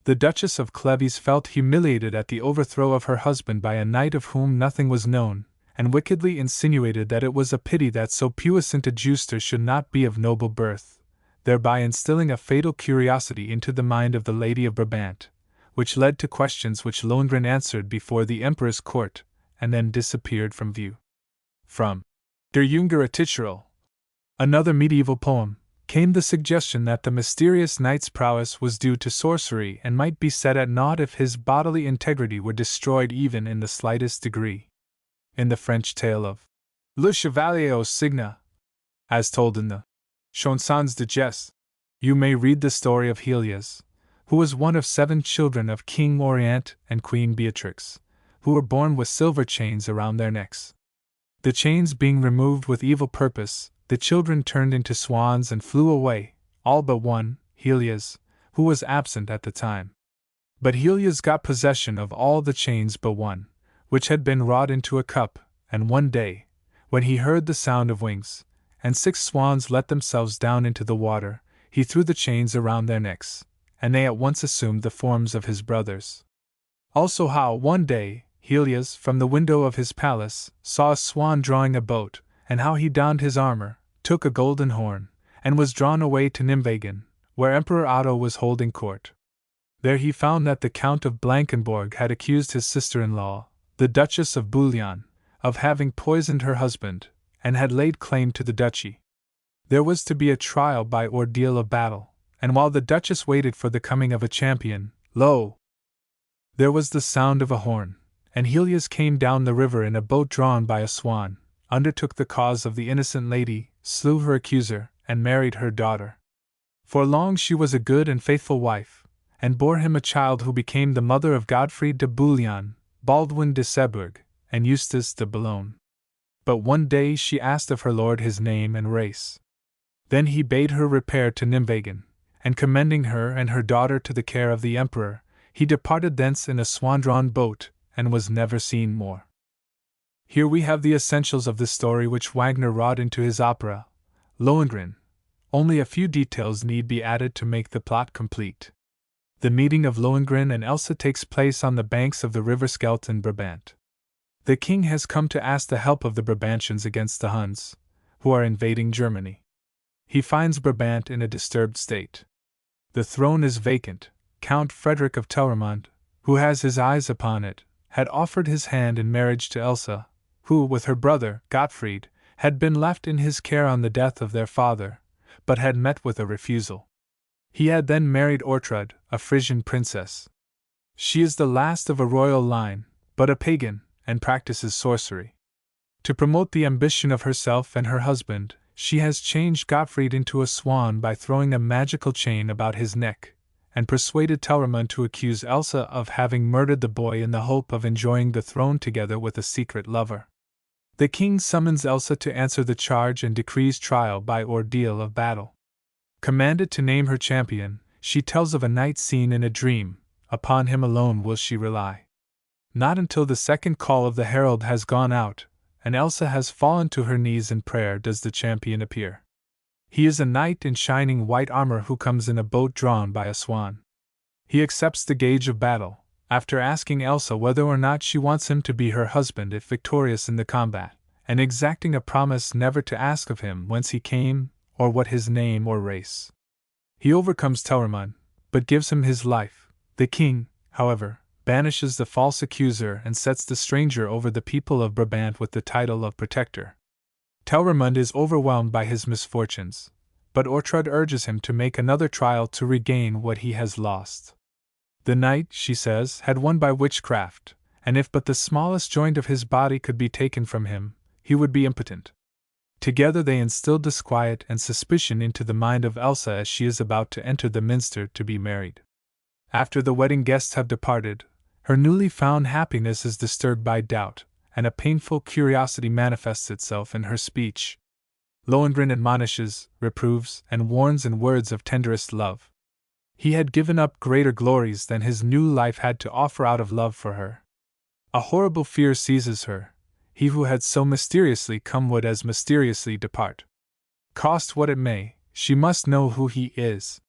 The Duchess of Cleves felt humiliated at the overthrow of her husband by a knight of whom nothing was known, and wickedly insinuated that it was a pity that so puissant a jouster should not be of noble birth, thereby instilling a fatal curiosity into the mind of the Lady of Brabant, which led to questions which Lohengrin answered before the Emperor's court, and then disappeared from view. From Der Jüngere Ticherl, another medieval poem, came the suggestion that the mysterious knight's prowess was due to sorcery and might be set at naught if his bodily integrity were destroyed even in the slightest degree. In the French tale of Le Chevalier au Cygne, as told in the Chansons de Geste, you may read the story of Helias, who was one of 7 children of King Orient and Queen Beatrix, who were born with silver chains around their necks. The chains being removed with evil purpose, the children turned into swans and flew away, all but one, Helias, who was absent at the time. But Helias got possession of all the chains but one, which had been wrought into a cup, and one day, when he heard the sound of wings, and 6 swans let themselves down into the water, he threw the chains around their necks, and they at once assumed the forms of his brothers. Also how, one day, Helias, from the window of his palace, saw a swan drawing a boat, and how he donned his armor, took a golden horn, and was drawn away to Nimwegen, where Emperor Otto was holding court. There he found that the Count of Blankenborg had accused his sister-in-law, the Duchess of Bouillon, of having poisoned her husband, and had laid claim to the duchy. There was to be a trial by ordeal of battle, and while the Duchess waited for the coming of a champion, lo! There was the sound of a horn, and Helias came down the river in a boat drawn by a swan, undertook the cause of the innocent lady, slew her accuser, and married her daughter. For long she was a good and faithful wife, and bore him a child who became the mother of Godfrey de Bouillon, Baldwin de Seburg, and Eustace de Boulogne. But one day she asked of her lord his name and race. Then he bade her repair to Nimwegen, and commending her and her daughter to the care of the emperor, he departed thence in a swan-drawn boat, and was never seen more. Here we have the essentials of the story which Wagner wrought into his opera, Lohengrin. Only a few details need be added to make the plot complete. The meeting of Lohengrin and Elsa takes place on the banks of the river Scheldt in Brabant. The king has come to ask the help of the Brabantians against the Huns, who are invading Germany. He finds Brabant in a disturbed state. The throne is vacant. Count Frederick of Telramund, who has his eyes upon it, had offered his hand in marriage to Elsa, who, with her brother, Gottfried, had been left in his care on the death of their father, but had met with a refusal. He had then married Ortrud, a Frisian princess. She is the last of a royal line, but a pagan, and practices sorcery. To promote the ambition of herself and her husband, she has changed Gottfried into a swan by throwing a magical chain about his neck, and persuaded Telramund to accuse Elsa of having murdered the boy in the hope of enjoying the throne together with a secret lover. The king summons Elsa to answer the charge and decrees trial by ordeal of battle. Commanded to name her champion, she tells of a knight seen in a dream. Upon him alone will she rely. Not until the second call of the herald has gone out, and Elsa has fallen to her knees in prayer, does the champion appear. He is a knight in shining white armor who comes in a boat drawn by a swan. He accepts the gage of battle, after asking Elsa whether or not she wants him to be her husband if victorious in the combat, and exacting a promise never to ask of him whence he came, or what his name or race. He overcomes Telramund, but gives him his life. The king, however, banishes the false accuser and sets the stranger over the people of Brabant with the title of protector. Telramund is overwhelmed by his misfortunes, but Ortrud urges him to make another trial to regain what he has lost. The knight, she says, had won by witchcraft, and if but the smallest joint of his body could be taken from him, he would be impotent. Together they instill disquiet and suspicion into the mind of Elsa as she is about to enter the minster to be married. After the wedding guests have departed, her newly found happiness is disturbed by doubt, and a painful curiosity manifests itself in her speech. Lohengrin admonishes, reproves, and warns in words of tenderest love. He had given up greater glories than his new life had to offer out of love for her. A horrible fear seizes her. He who had so mysteriously come would as mysteriously depart. Cost what it may, she must know who he is.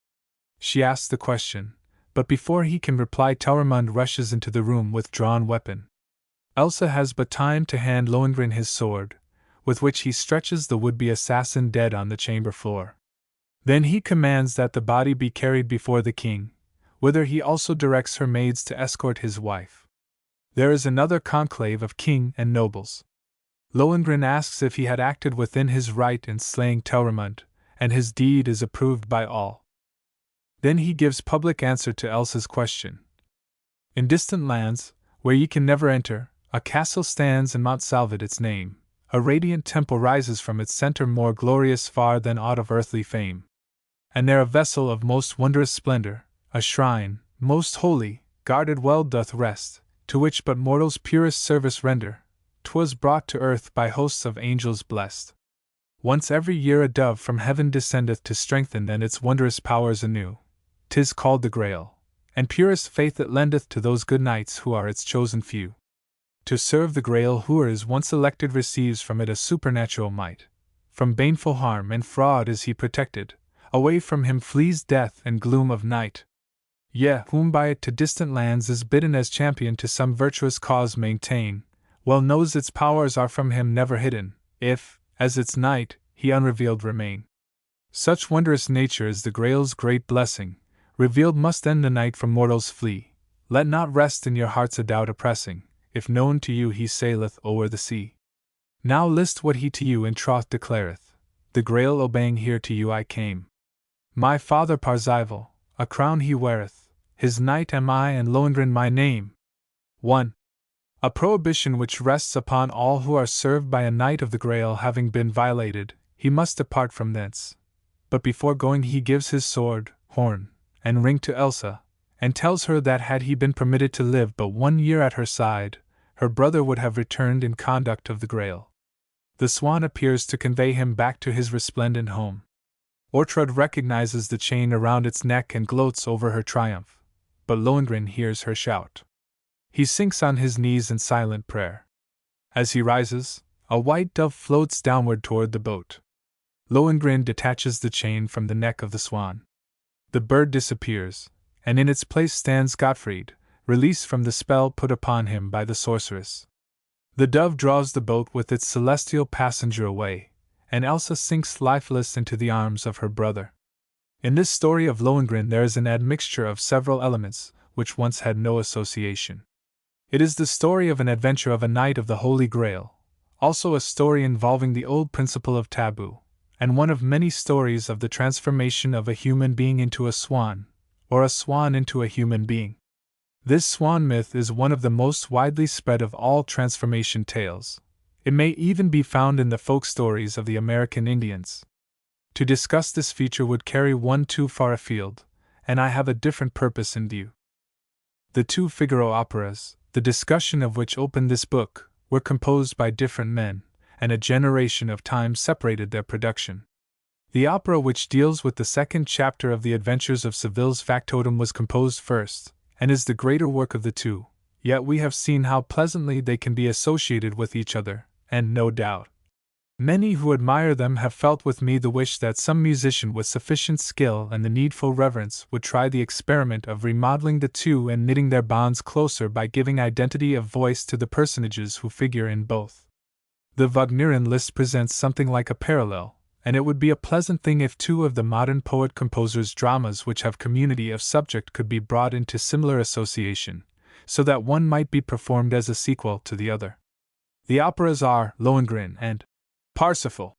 She asks the question, but before he can reply, Telramund rushes into the room with drawn weapon. Elsa has but time to hand Lohengrin his sword, with which he stretches the would-be assassin dead on the chamber floor. Then he commands that the body be carried before the king, whither he also directs her maids to escort his wife. There is another conclave of king and nobles. Lohengrin asks if he had acted within his right in slaying Telramund, and his deed is approved by all. Then he gives public answer to Elsa's question. In distant lands, where ye can never enter, a castle stands in Mount Salvat its name. A radiant temple rises from its center more glorious far than aught of earthly fame. And there a vessel of most wondrous splendor, a shrine, most holy, guarded well doth rest, to which but mortals purest service render. 'Twas brought to earth by hosts of angels blessed. Once every year a dove from heaven descendeth to strengthen then its wondrous powers anew. 'Tis called the Grail, and purest faith it lendeth to those good knights who are its chosen few. To serve the Grail whoe'er is once elected receives from it a supernatural might. From baneful harm and fraud is he protected, away from him flees death and gloom of night. Yea, whom by it to distant lands is bidden as champion to some virtuous cause maintain, well knows its powers are from him never hidden, if, as its knight, he unrevealed remain. Such wondrous nature is the Grail's great blessing, revealed must then the night from mortals flee. Let not rest in your hearts a doubt oppressing, if known to you he saileth o'er the sea. Now list what he to you in troth declareth, the Grail obeying here to you I came. My father Parzival, a crown he weareth, his knight am I and Lohengrin my name. 1. A prohibition which rests upon all who are served by a knight of the Grail having been violated, he must depart from thence. But before going he gives his sword, horn, and ring to Elsa, and tells her that had he been permitted to live but 1 year at her side, her brother would have returned in conduct of the Grail. The swan appears to convey him back to his resplendent home. Ortrud recognizes the chain around its neck and gloats over her triumph, but Lohengrin hears her shout. He sinks on his knees in silent prayer. As he rises, a white dove floats downward toward the boat. Lohengrin detaches the chain from the neck of the swan. The bird disappears, and in its place stands Gottfried, released from the spell put upon him by the sorceress. The dove draws the boat with its celestial passenger away, and Elsa sinks lifeless into the arms of her brother. In this story of Lohengrin there is an admixture of several elements, which once had no association. It is the story of an adventure of a knight of the Holy Grail, also a story involving the old principle of taboo, and one of many stories of the transformation of a human being into a swan, or a swan into a human being. This swan myth is one of the most widely spread of all transformation tales. It may even be found in the folk stories of the American Indians. To discuss this feature would carry one too far afield, and I have a different purpose in view. The two Figaro operas, the discussion of which opened this book, were composed by different men, and a generation of time separated their production. The opera which deals with the second chapter of the adventures of Seville's factotum was composed first, and is the greater work of the two, yet we have seen how pleasantly they can be associated with each other, and no doubt many who admire them have felt with me the wish that some musician with sufficient skill and the needful reverence would try the experiment of remodeling the two and knitting their bonds closer by giving identity of voice to the personages who figure in both. The Wagnerian list presents something like a parallel, and it would be a pleasant thing if two of the modern poet-composers' dramas which have community of subject could be brought into similar association, so that one might be performed as a sequel to the other. The operas are Lohengrin and Parsifal.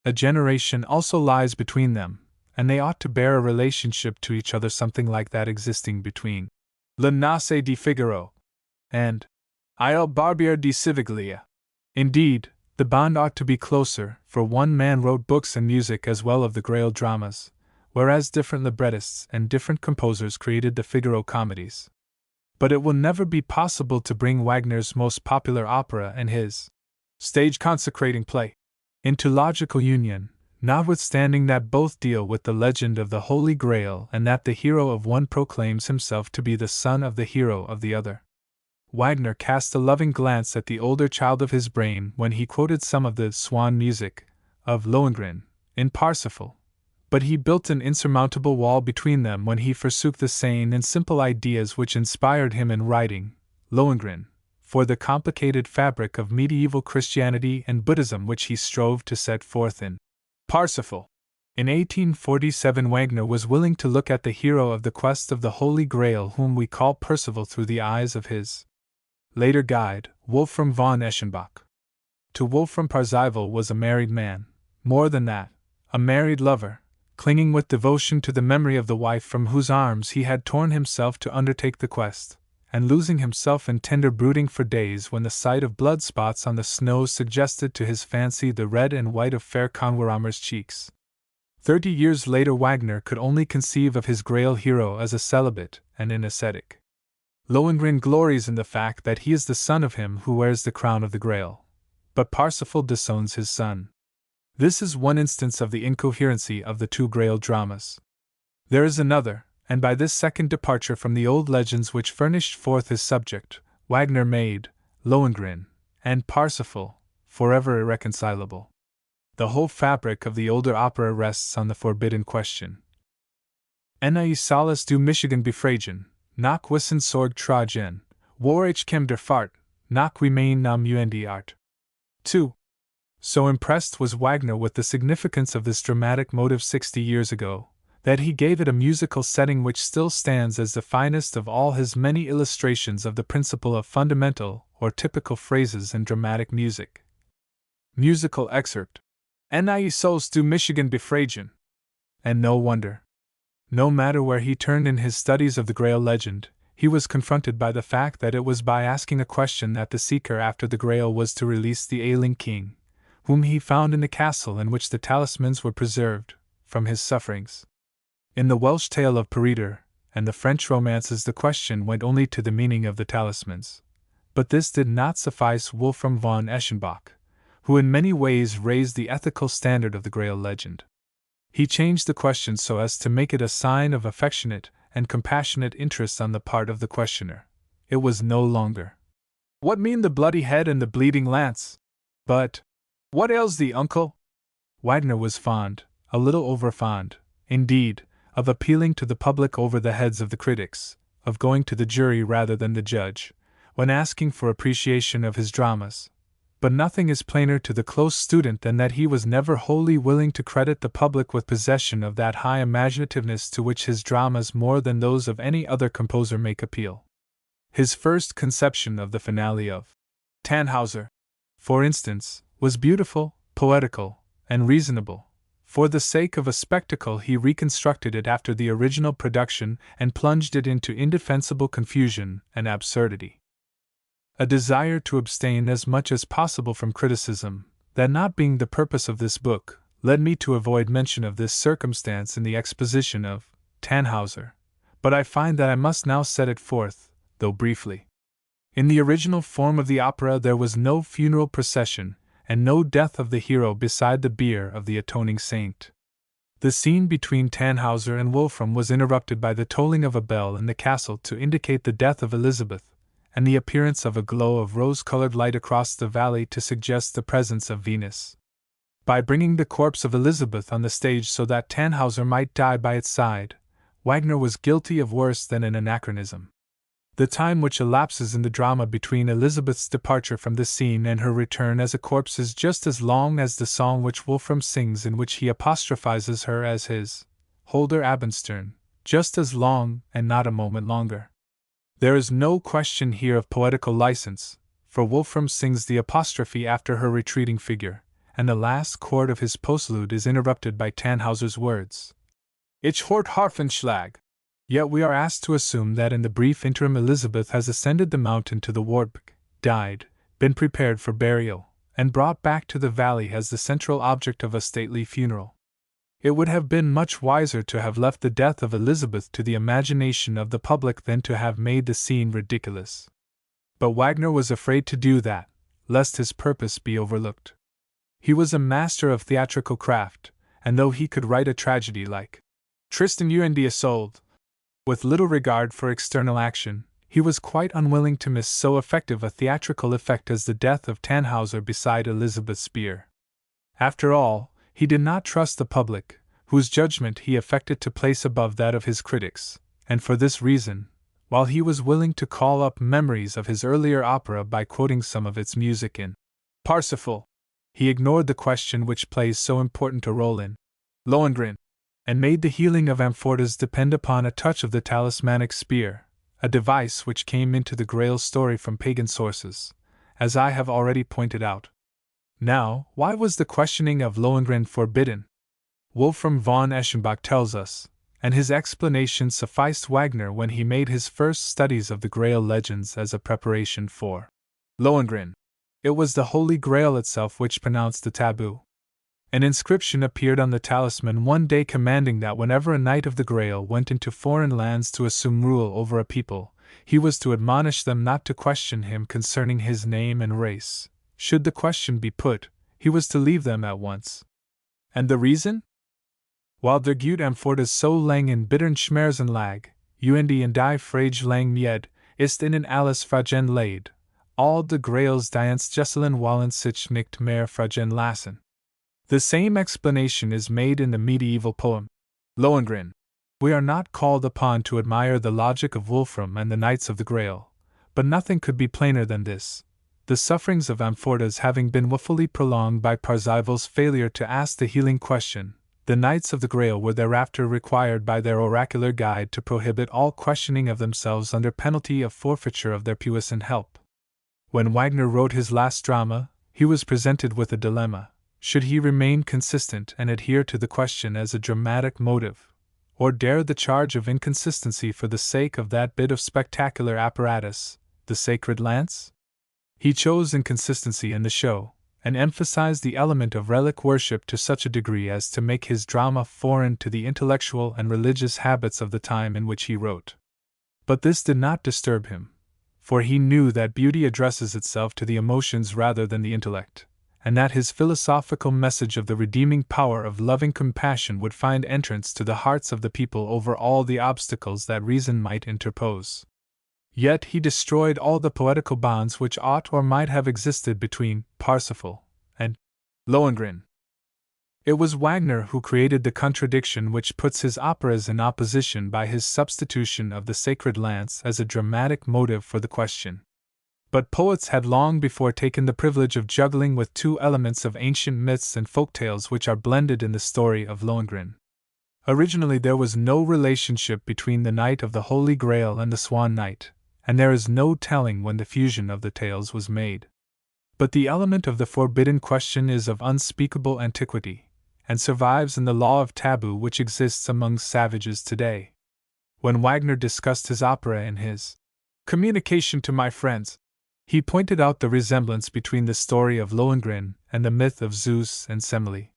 A generation also lies between them, and they ought to bear a relationship to each other something like that existing between Le Nasse di Figaro and Il Barbiere di Civiglia. Indeed, the bond ought to be closer, for one man wrote books and music as well of the Grail dramas, whereas different librettists and different composers created the Figaro comedies. But it will never be possible to bring Wagner's most popular opera and his stage consecrating play into logical union, notwithstanding that both deal with the legend of the Holy Grail and that the hero of one proclaims himself to be the son of the hero of the other. Wagner cast a loving glance at the older child of his brain when he quoted some of the swan music of Lohengrin in Parsifal, but he built an insurmountable wall between them when he forsook the sane and simple ideas which inspired him in writing Lohengrin for the complicated fabric of medieval Christianity and Buddhism which he strove to set forth in Parsifal. In 1847 Wagner was willing to look at the hero of the quest of the Holy Grail whom we call Percival through the eyes of his later guide, Wolfram von Eschenbach. To Wolfram Parzival was a married man, more than that, a married lover, clinging with devotion to the memory of the wife from whose arms he had torn himself to undertake the quest, and losing himself in tender brooding for days when the sight of blood spots on the snow suggested to his fancy the red and white of fair Conwaramer's cheeks. 30 years later Wagner could only conceive of his Grail hero as a celibate and an ascetic. Lohengrin glories in the fact that he is the son of him who wears the crown of the Grail, but Parsifal disowns his son. This is one instance of the incoherency of the two Grail dramas. There is another, and by this second departure from the old legends which furnished forth his subject, Wagner made Lohengrin and Parsifal forever irreconcilable. The whole fabric of the older opera rests on the forbidden question. Enna salas du Michigan befragen, nach wissen sorg tragen, war ich kem der Fahrt, nach wie mein nam die art. 2. So impressed was Wagner with the significance of this dramatic motive 60 years ago, that he gave it a musical setting which still stands as the finest of all his many illustrations of the principle of fundamental or typical phrases in dramatic music. Musical excerpt. Enna sols du Michigan befragen. And no wonder. No matter where he turned in his studies of the Grail legend, he was confronted by the fact that it was by asking a question that the seeker after the Grail was to release the ailing king, whom he found in the castle in which the talismans were preserved, from his sufferings. In the Welsh tale of Peredur and the French romances the question went only to the meaning of the talismans. But this did not suffice Wolfram von Eschenbach, who in many ways raised the ethical standard of the Grail legend. He changed the question so as to make it a sign of affectionate and compassionate interest on the part of the questioner. It was no longer, "What mean the bloody head and the bleeding lance?" but, "What ails thee, uncle?" Wagner was fond, a little over-fond, indeed, of appealing to the public over the heads of the critics, of going to the jury rather than the judge, when asking for appreciation of his dramas. But nothing is plainer to the close student than that he was never wholly willing to credit the public with possession of that high imaginativeness to which his dramas more than those of any other composer make appeal. His first conception of the finale of Tannhauser, for instance, was beautiful, poetical, and reasonable, For the sake of a spectacle, he reconstructed it after the original production and plunged it into indefensible confusion and absurdity. A desire to abstain as much as possible from criticism, that not being the purpose of this book, led me to avoid mention of this circumstance in the exposition of Tannhauser, but I find that I must now set it forth, though briefly. In the original form of the opera there was no funeral procession, and no death of the hero beside the bier of the atoning saint. The scene between Tannhauser and Wolfram was interrupted by the tolling of a bell in the castle to indicate the death of Elizabeth, and the appearance of a glow of rose-colored light across the valley to suggest the presence of Venus. By bringing the corpse of Elizabeth on the stage so that Tannhauser might die by its side, Wagner was guilty of worse than an anachronism. The time which elapses in the drama between Elizabeth's departure from the scene and her return as a corpse is just as long as the song which Wolfram sings in which he apostrophizes her as his Holder Abendstern, just as long and not a moment longer. There is no question here of poetical license, for Wolfram sings the apostrophe after her retreating figure, and the last chord of his postlude is interrupted by Tannhauser's words, Ich hort Harfenschlag. Yet we are asked to assume that in the brief interim Elizabeth has ascended the mountain to the Wartburg, died, been prepared for burial, and brought back to the valley as the central object of a stately funeral. It would have been much wiser to have left the death of Elizabeth to the imagination of the public than to have made the scene ridiculous. But Wagner was afraid to do that, lest his purpose be overlooked. He was a master of theatrical craft, and though he could write a tragedy like Tristan und Isolde, with little regard for external action, he was quite unwilling to miss so effective a theatrical effect as the death of Tannhauser beside Elizabeth's bier. After all, he did not trust the public, whose judgment he affected to place above that of his critics, and for this reason, while he was willing to call up memories of his earlier opera by quoting some of its music in Parsifal, he ignored the question which plays so important a role in Lohengrin, and made the healing of amphoras depend upon a touch of the talismanic spear, a device which came into the Grail story from pagan sources, as I have already pointed out. Now, why was the questioning of Lohengrin forbidden? Wolfram von Eschenbach tells us, and his explanation sufficed Wagner when he made his first studies of the Grail legends as a preparation for Lohengrin. It was the Holy Grail itself which pronounced the taboo. An inscription appeared on the talisman one day commanding that whenever a knight of the Grail went into foreign lands to assume rule over a people, he was to admonish them not to question him concerning his name and race. Should the question be put, he was to leave them at once. And the reason? While der Gut amphoras so lang in bittern Schmerzen lag, und in die Frage lang mied, ist in alles Fragen laid, all de Grails dienst Jesselin wallen sich nicht mehr Fragen lassen. The same explanation is made in the medieval poem Lohengrin. We are not called upon to admire the logic of Wolfram and the Knights of the Grail, but nothing could be plainer than this. The sufferings of amphoras having been woefully prolonged by Parzival's failure to ask the healing question, the Knights of the Grail were thereafter required by their oracular guide to prohibit all questioning of themselves under penalty of forfeiture of their puissant help. When Wagner wrote his last drama, he was presented with a dilemma. Should he remain consistent and adhere to the question as a dramatic motive, or dare the charge of inconsistency for the sake of that bit of spectacular apparatus, the sacred lance? He chose inconsistency in the show, and emphasized the element of relic worship to such a degree as to make his drama foreign to the intellectual and religious habits of the time in which he wrote. But this did not disturb him, for he knew that beauty addresses itself to the emotions rather than the intellect, and that his philosophical message of the redeeming power of loving compassion would find entrance to the hearts of the people over all the obstacles that reason might interpose. Yet he destroyed all the poetical bonds which ought or might have existed between Parsifal and Lohengrin. It was Wagner who created the contradiction which puts his operas in opposition by his substitution of the sacred lance as a dramatic motive for the question. But poets had long before taken the privilege of juggling with two elements of ancient myths and folktales which are blended in the story of Lohengrin. Originally there was no relationship between the Knight of the Holy Grail and the Swan Knight, and there is no telling when the fusion of the tales was made. But the element of the forbidden question is of unspeakable antiquity, and survives in the law of taboo which exists among savages today. When Wagner discussed his opera in his Communication to My Friends, he pointed out the resemblance between the story of Lohengrin and the myth of Zeus and Semele.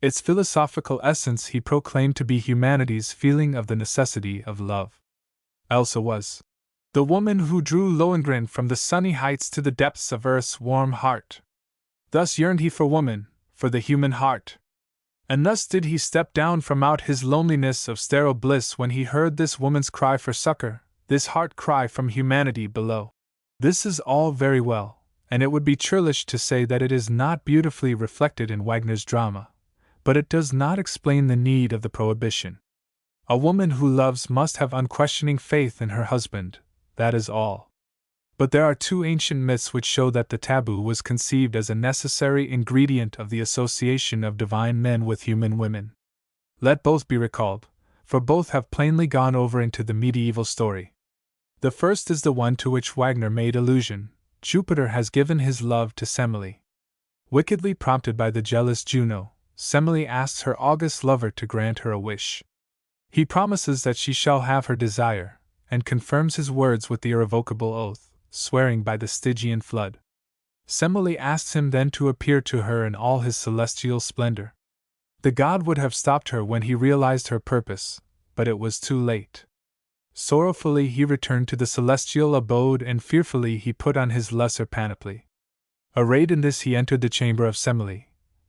Its philosophical essence he proclaimed to be humanity's feeling of the necessity of love. Elsa was the woman who drew Lohengrin from the sunny heights to the depths of earth's warm heart. Thus yearned he for woman, for the human heart. And thus did he step down from out his loneliness of sterile bliss when he heard this woman's cry for succor, this heart cry from humanity below. This is all very well, and it would be churlish to say that it is not beautifully reflected in Wagner's drama, but it does not explain the need of the prohibition. A woman who loves must have unquestioning faith in her husband, that is all. But there are two ancient myths which show that the taboo was conceived as a necessary ingredient of the association of divine men with human women. Let both be recalled, for both have plainly gone over into the medieval story. The first is the one to which Wagner made allusion. Jupiter has given his love to Semele. Wickedly prompted by the jealous Juno, Semele asks her august lover to grant her a wish. He promises that she shall have her desire, and confirms his words with the irrevocable oath, swearing by the Stygian flood. Semele asks him then to appear to her in all his celestial splendor. The god would have stopped her when he realized her purpose, but it was too late. Sorrowfully he returned to the celestial abode, and fearfully he put on his lesser panoply. Arrayed in this he entered the chamber of Semele,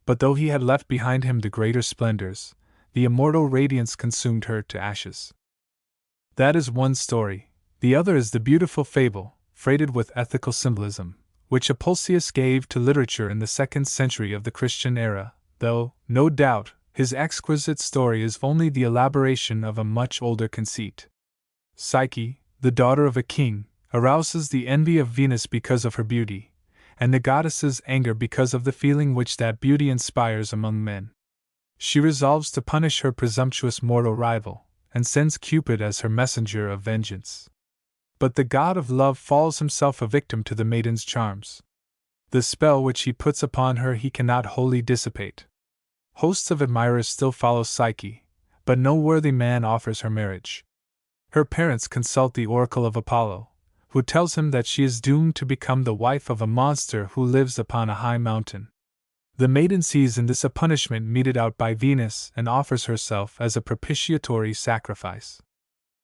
but though he had left behind him the greater splendors, the immortal radiance consumed her to ashes. That is one story. The other is the beautiful fable, freighted with ethical symbolism, which Apulsius gave to literature in the 2nd century of the Christian era, though, no doubt, his exquisite story is only the elaboration of a much older conceit. Psyche, the daughter of a king, arouses the envy of Venus because of her beauty, and the goddess's anger because of the feeling which that beauty inspires among men. She resolves to punish her presumptuous mortal rival, and sends Cupid as her messenger of vengeance. But the god of love falls himself a victim to the maiden's charms. The spell which he puts upon her he cannot wholly dissipate. Hosts of admirers still follow Psyche, but no worthy man offers her marriage. Her parents consult the oracle of Apollo, who tells him that she is doomed to become the wife of a monster who lives upon a high mountain. The maiden sees in this a punishment meted out by Venus and offers herself as a propitiatory sacrifice.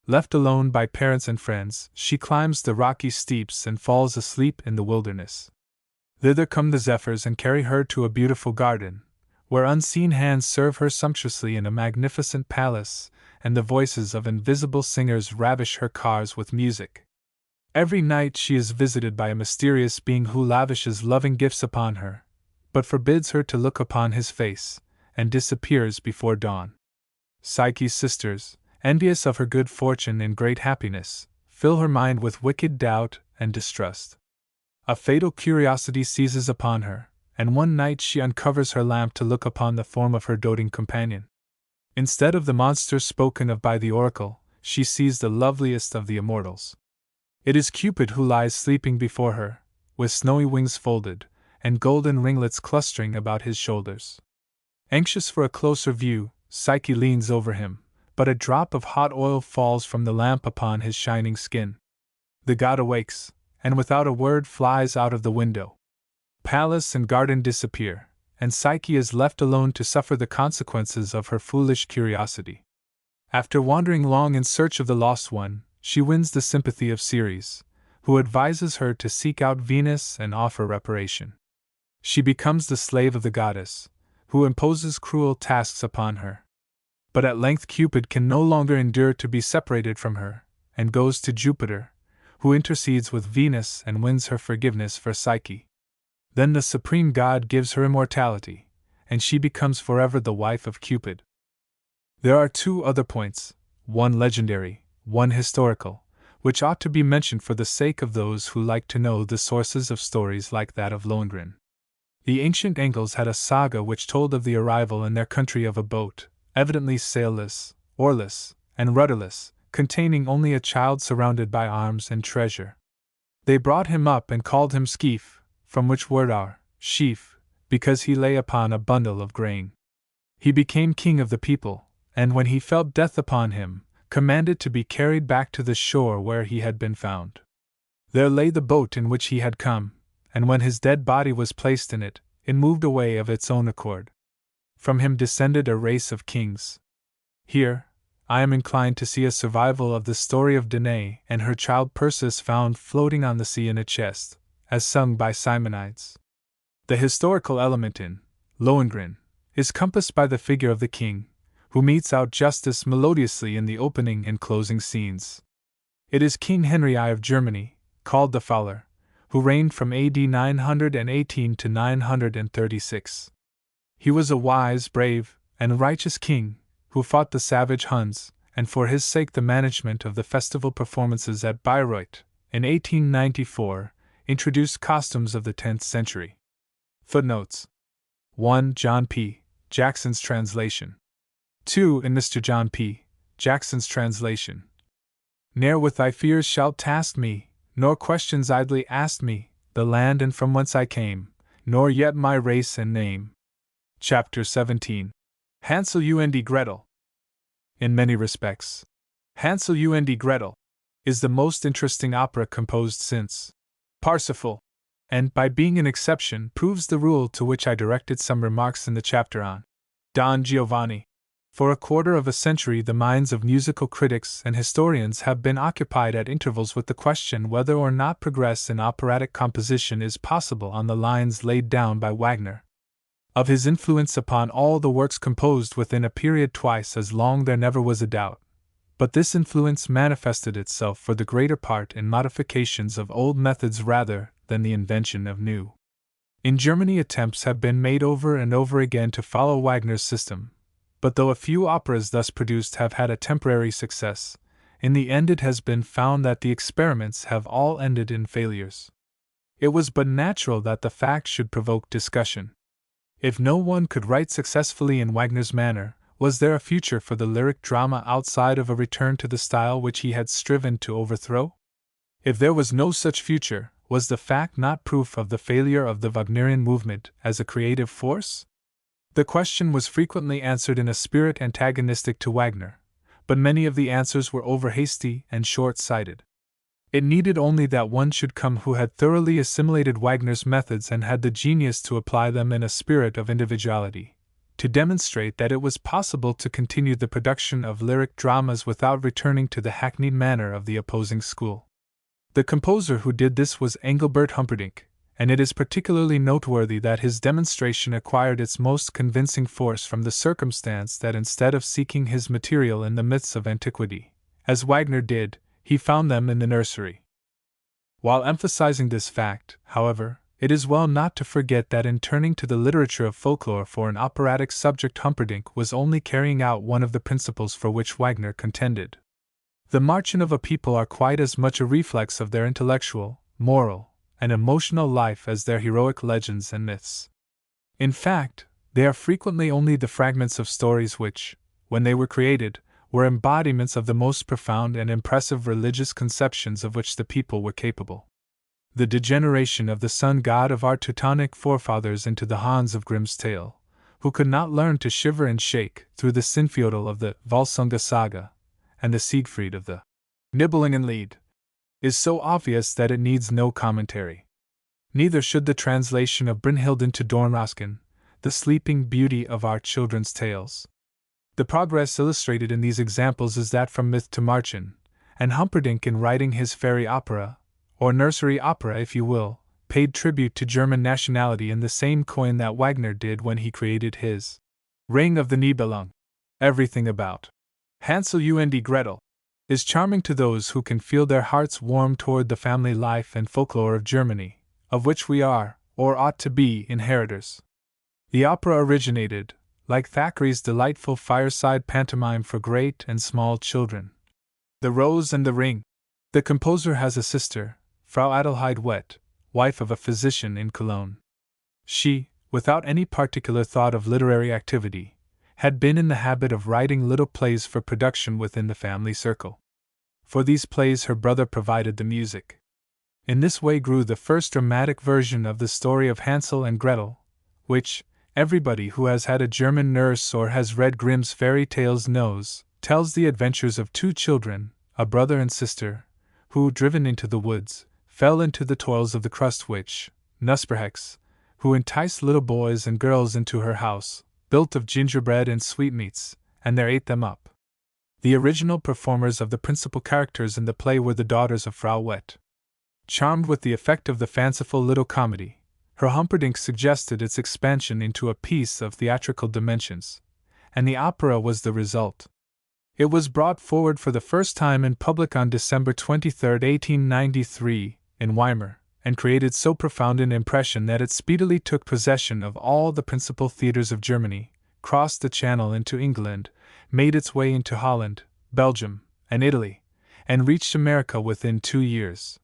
Left alone by parents and friends, she climbs the rocky steeps and falls asleep in the wilderness. Thither come the zephyrs and carry her to a beautiful garden, where unseen hands serve her sumptuously in a magnificent palace, and the voices of invisible singers ravish her cars with music. Every night she is visited by a mysterious being who lavishes loving gifts upon her, but forbids her to look upon his face, and disappears before dawn. Psyche's sisters, envious of her good fortune and great happiness, fill her mind with wicked doubt and distrust. A fatal curiosity seizes upon her, and one night she uncovers her lamp to look upon the form of her doting companion. Instead of the monster spoken of by the oracle, she sees the loveliest of the immortals. It is Cupid who lies sleeping before her, with snowy wings folded, and golden ringlets clustering about his shoulders. Anxious for a closer view, Psyche leans over him, but a drop of hot oil falls from the lamp upon his shining skin. The god awakes, and without a word flies out of the window. Palace and garden disappear, and Psyche is left alone to suffer the consequences of her foolish curiosity. After wandering long in search of the lost one, she wins the sympathy of Ceres, who advises her to seek out Venus and offer reparation. She becomes the slave of the goddess, who imposes cruel tasks upon her. But at length Cupid can no longer endure to be separated from her, and goes to Jupiter, who intercedes with Venus and wins her forgiveness for Psyche. Then the supreme god gives her immortality, and she becomes forever the wife of Cupid. There are two other points, one legendary, one historical, which ought to be mentioned for the sake of those who like to know the sources of stories like that of Lohengrin. The ancient Angles had a saga which told of the arrival in their country of a boat, evidently sailless, oarless, and rudderless, containing only a child surrounded by arms and treasure. They brought him up and called him Skeef, from which word our, sheaf, because he lay upon a bundle of grain. He became king of the people, and when he felt death upon him, commanded to be carried back to the shore where he had been found. There lay the boat in which he had come, and when his dead body was placed in it, it moved away of its own accord. From him descended a race of kings. Here, I am inclined to see a survival of the story of Danae and her child Perseus found floating on the sea in a chest, as sung by Simonides. The historical element in Lohengrin is compassed by the figure of the king, who metes out justice melodiously in the opening and closing scenes. It is King Henry I of Germany, called the Fowler, who reigned from AD 918 to 936. He was a wise, brave, and righteous king, who fought the savage Huns, and for his sake the management of the festival performances at Bayreuth, in 1894, introduced costumes of the 10th century. Footnotes 1. John P. Jackson's translation. 2. In Mr. John P. Jackson's translation. Ne'er with thy fears shalt task me, nor questions idly ask me, the land and from whence I came, nor yet my race and name. Chapter 17. Hansel and Gretel. In many respects, Hansel and Gretel is the most interesting opera composed since Parsifal, and, by being an exception, proves the rule to which I directed some remarks in the chapter on Don Giovanni. For a quarter of a century, the minds of musical critics and historians have been occupied at intervals with the question whether or not progress in operatic composition is possible on the lines laid down by Wagner. Of his influence upon all the works composed within a period twice as long there never was a doubt, but this influence manifested itself for the greater part in modifications of old methods rather than the invention of new. In Germany, attempts have been made over and over again to follow Wagner's system, but though a few operas thus produced have had a temporary success, in the end it has been found that the experiments have all ended in failures. It was but natural that the fact should provoke discussion. If no one could write successfully in Wagner's manner, was there a future for the lyric drama outside of a return to the style which he had striven to overthrow? If there was no such future, was the fact not proof of the failure of the Wagnerian movement as a creative force? The question was frequently answered in a spirit antagonistic to Wagner, but many of the answers were over-hasty and short-sighted. It needed only that one should come who had thoroughly assimilated Wagner's methods and had the genius to apply them in a spirit of individuality, to demonstrate that it was possible to continue the production of lyric dramas without returning to the hackneyed manner of the opposing school. The composer who did this was Engelbert Humperdinck, and it is particularly noteworthy that his demonstration acquired its most convincing force from the circumstance that instead of seeking his material in the myths of antiquity, as Wagner did, he found them in the nursery. While emphasizing this fact, however, it is well not to forget that in turning to the literature of folklore for an operatic subject, Humperdinck was only carrying out one of the principles for which Wagner contended. The marches of a people are quite as much a reflex of their intellectual, moral, and emotional life as their heroic legends and myths. In fact, they are frequently only the fragments of stories which, when they were created, were embodiments of the most profound and impressive religious conceptions of which the people were capable. The degeneration of the sun god of our Teutonic forefathers into the Hans of Grimm's tale, who could not learn to shiver and shake through the Sinfjodel of the Volsunga saga, and the Siegfried of the Nibelungenlied, is so obvious that it needs no commentary. Neither should the translation of Brynhild into Dornrösken, the sleeping beauty of our children's tales. The progress illustrated in these examples is that from myth to Märchen, and Humperdinck in writing his fairy opera, or nursery opera if you will, paid tribute to German nationality in the same coin that Wagner did when he created his Ring of the Nibelung. Everything about Hansel and Gretel is charming to those who can feel their hearts warm toward the family life and folklore of Germany, of which we are, or ought to be, inheritors. The opera originated, like Thackeray's delightful fireside pantomime for great and small children, The Rose and the Ring. The composer has a sister, Frau Adelheid Wett, wife of a physician in Cologne. She, without any particular thought of literary activity, had been in the habit of writing little plays for production within the family circle. For these plays her brother provided the music. In this way grew the first dramatic version of the story of Hansel and Gretel, which, Everybody who has had a German nurse or has read Grimm's fairy tales tells the adventures of two children, a brother and sister, who, driven into the woods, fell into the toils of the crust witch, Nusperhex, who enticed little boys and girls into her house, built of gingerbread and sweetmeats, and there ate them up. The original performers of the principal characters in the play were the daughters of Frau Wett. Charmed with the effect of the fanciful little comedy, Herr Humperdinck suggested its expansion into a piece of theatrical dimensions, and the opera was the result. It was brought forward for the first time in public on December 23, 1893, in Weimar, and created so profound an impression that it speedily took possession of all the principal theaters of Germany, crossed the Channel into England, made its way into Holland, Belgium, and Italy, and reached America within 2 years.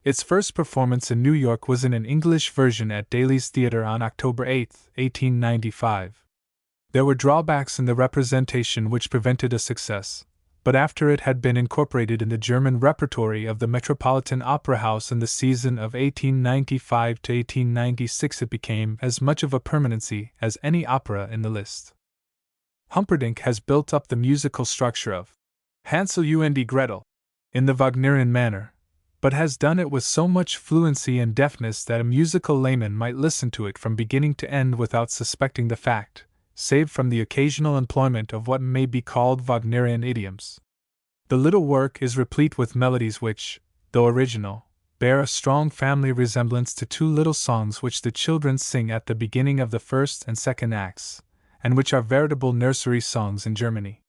Its first performance in New York was in an English version at Daly's Theatre on October 8, 1895. There were drawbacks in the representation which prevented a success, but after it had been incorporated in the German repertory of the Metropolitan Opera House in the season of 1895 to 1896, it became as much of a permanency as any opera in the list. Humperdinck has built up the musical structure of Hansel und Gretel in the Wagnerian manner, but has done it with so much fluency and deftness that a musical layman might listen to it from beginning to end without suspecting the fact, save from the occasional employment of what may be called Wagnerian idioms. The little work is replete with melodies which, though original, bear a strong family resemblance to two little songs which the children sing at the beginning of the first and second acts, and which are veritable nursery songs in Germany.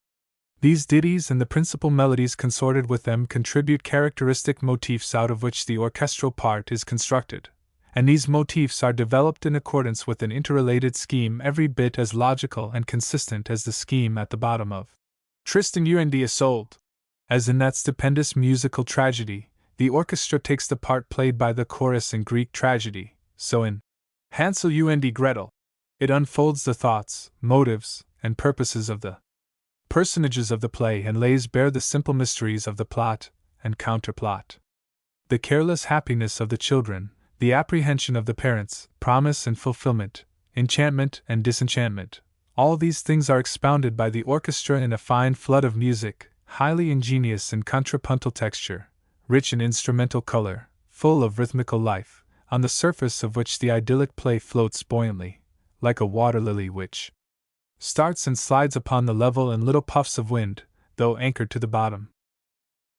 These ditties and the principal melodies consorted with them contribute characteristic motifs out of which the orchestral part is constructed, and these motifs are developed in accordance with an interrelated scheme every bit as logical and consistent as the scheme at the bottom of Tristan und Isolde. As in that stupendous musical tragedy, the orchestra takes the part played by the chorus in Greek tragedy, so in Hansel und Gretel, it unfolds the thoughts, motives, and purposes of the personages of the play and lays bare the simple mysteries of the plot and counterplot. The careless happiness of the children, the apprehension of the parents, promise and fulfillment, enchantment and disenchantment, all these things are expounded by the orchestra in a fine flood of music, highly ingenious in contrapuntal texture, rich in instrumental color, full of rhythmical life, on the surface of which the idyllic play floats buoyantly, like a water lily which starts and slides upon the level in little puffs of wind, though anchored to the bottom.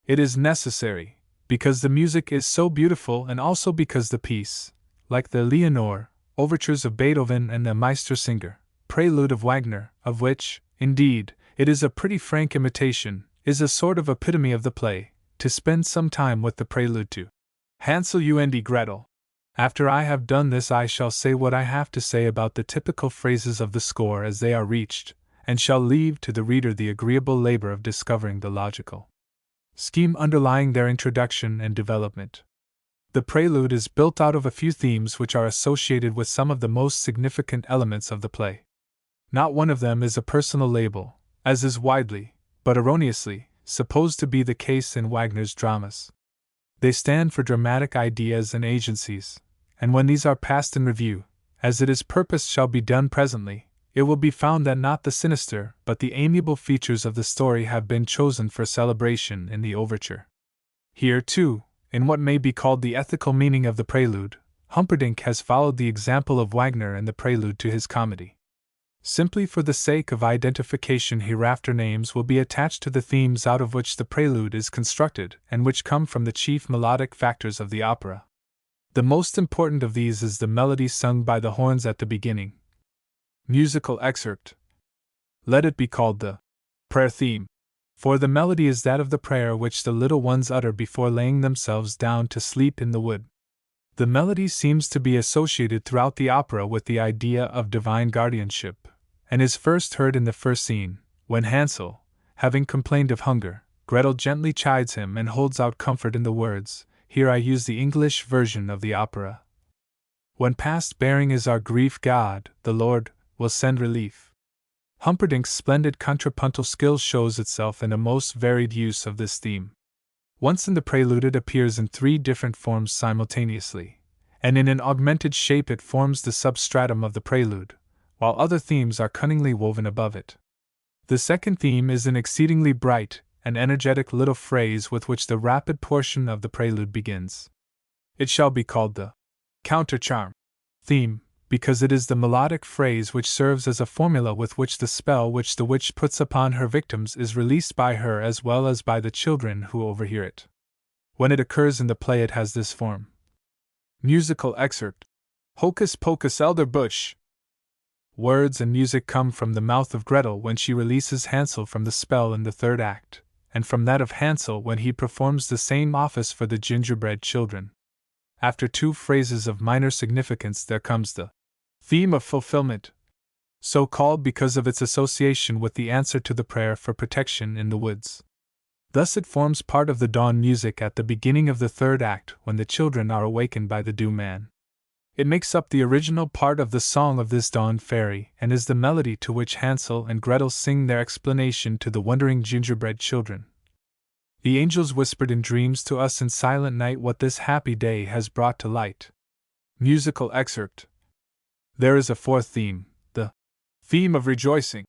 It is necessary, because the music is so beautiful and also because the piece, like the Leonore, overtures of Beethoven and the Meistersinger, prelude of Wagner, of which, indeed, it is a pretty frank imitation, is a sort of epitome of the play, to spend some time with the prelude to Hansel und Gretel. After I have done this, I shall say what I have to say about the typical phrases of the score as they are reached, and shall leave to the reader the agreeable labor of discovering the logical scheme underlying their introduction and development. The prelude is built out of a few themes which are associated with some of the most significant elements of the play. Not one of them is a personal label, as is widely, but erroneously, supposed to be the case in Wagner's dramas. They stand for dramatic ideas and agencies, and when these are passed in review, as it is purposed shall be done presently, it will be found that not the sinister but the amiable features of the story have been chosen for celebration in the overture. Here, too, in what may be called the ethical meaning of the prelude, Humperdinck has followed the example of Wagner in the prelude to his comedy. Simply for the sake of identification, hereafter names will be attached to the themes out of which the prelude is constructed and which come from the chief melodic factors of the opera. The most important of these is the melody sung by the horns at the beginning. Musical excerpt. Let it be called the prayer theme, for the melody is that of the prayer which the little ones utter before laying themselves down to sleep in the wood. The melody seems to be associated throughout the opera with the idea of divine guardianship, and is first heard in the first scene, when Hansel, having complained of hunger, Gretel gently chides him and holds out comfort in the words, here I use the English version of the opera. When past bearing is our grief, God, the Lord, will send relief. Humperdinck's splendid contrapuntal skill shows itself in a most varied use of this theme. Once in the prelude it appears in 3 different forms simultaneously, and in an augmented shape it forms the substratum of the prelude, while other themes are cunningly woven above it. The second theme is an exceedingly bright and energetic little phrase with which the rapid portion of the prelude begins. It shall be called the counter-charm theme, because it is the melodic phrase which serves as a formula with which the spell which the witch puts upon her victims is released by her as well as by the children who overhear it. When it occurs in the play, it has this form. Musical excerpt. Hocus pocus elder bush. Words and music come from the mouth of Gretel when she releases Hansel from the spell in the third act, and from that of Hansel when he performs the same office for the gingerbread children. After two phrases of minor significance, there comes the theme of fulfillment, so called because of its association with the answer to the prayer for protection in the woods. Thus it forms part of the dawn music at the beginning of the third act when the children are awakened by the dew man. It makes up the original part of the song of this dawn fairy and is the melody to which Hansel and Gretel sing their explanation to the wondering gingerbread children. The angels whispered in dreams to us in silent night what this happy day has brought to light. Musical excerpt. There is a fourth theme, the theme of rejoicing,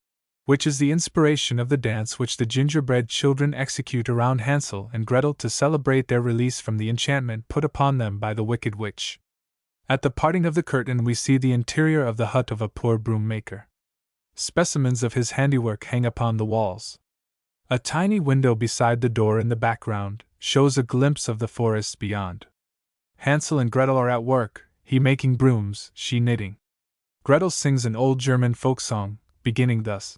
which is the inspiration of the dance which the gingerbread children execute around Hansel and Gretel to celebrate their release from the enchantment put upon them by the wicked witch. At the parting of the curtain we see the interior of the hut of a poor broom maker. Specimens of his handiwork hang upon the walls. A tiny window beside the door in the background shows a glimpse of the forest beyond. Hansel and Gretel are at work, he making brooms, she knitting. Gretel sings an old German folk song, beginning thus.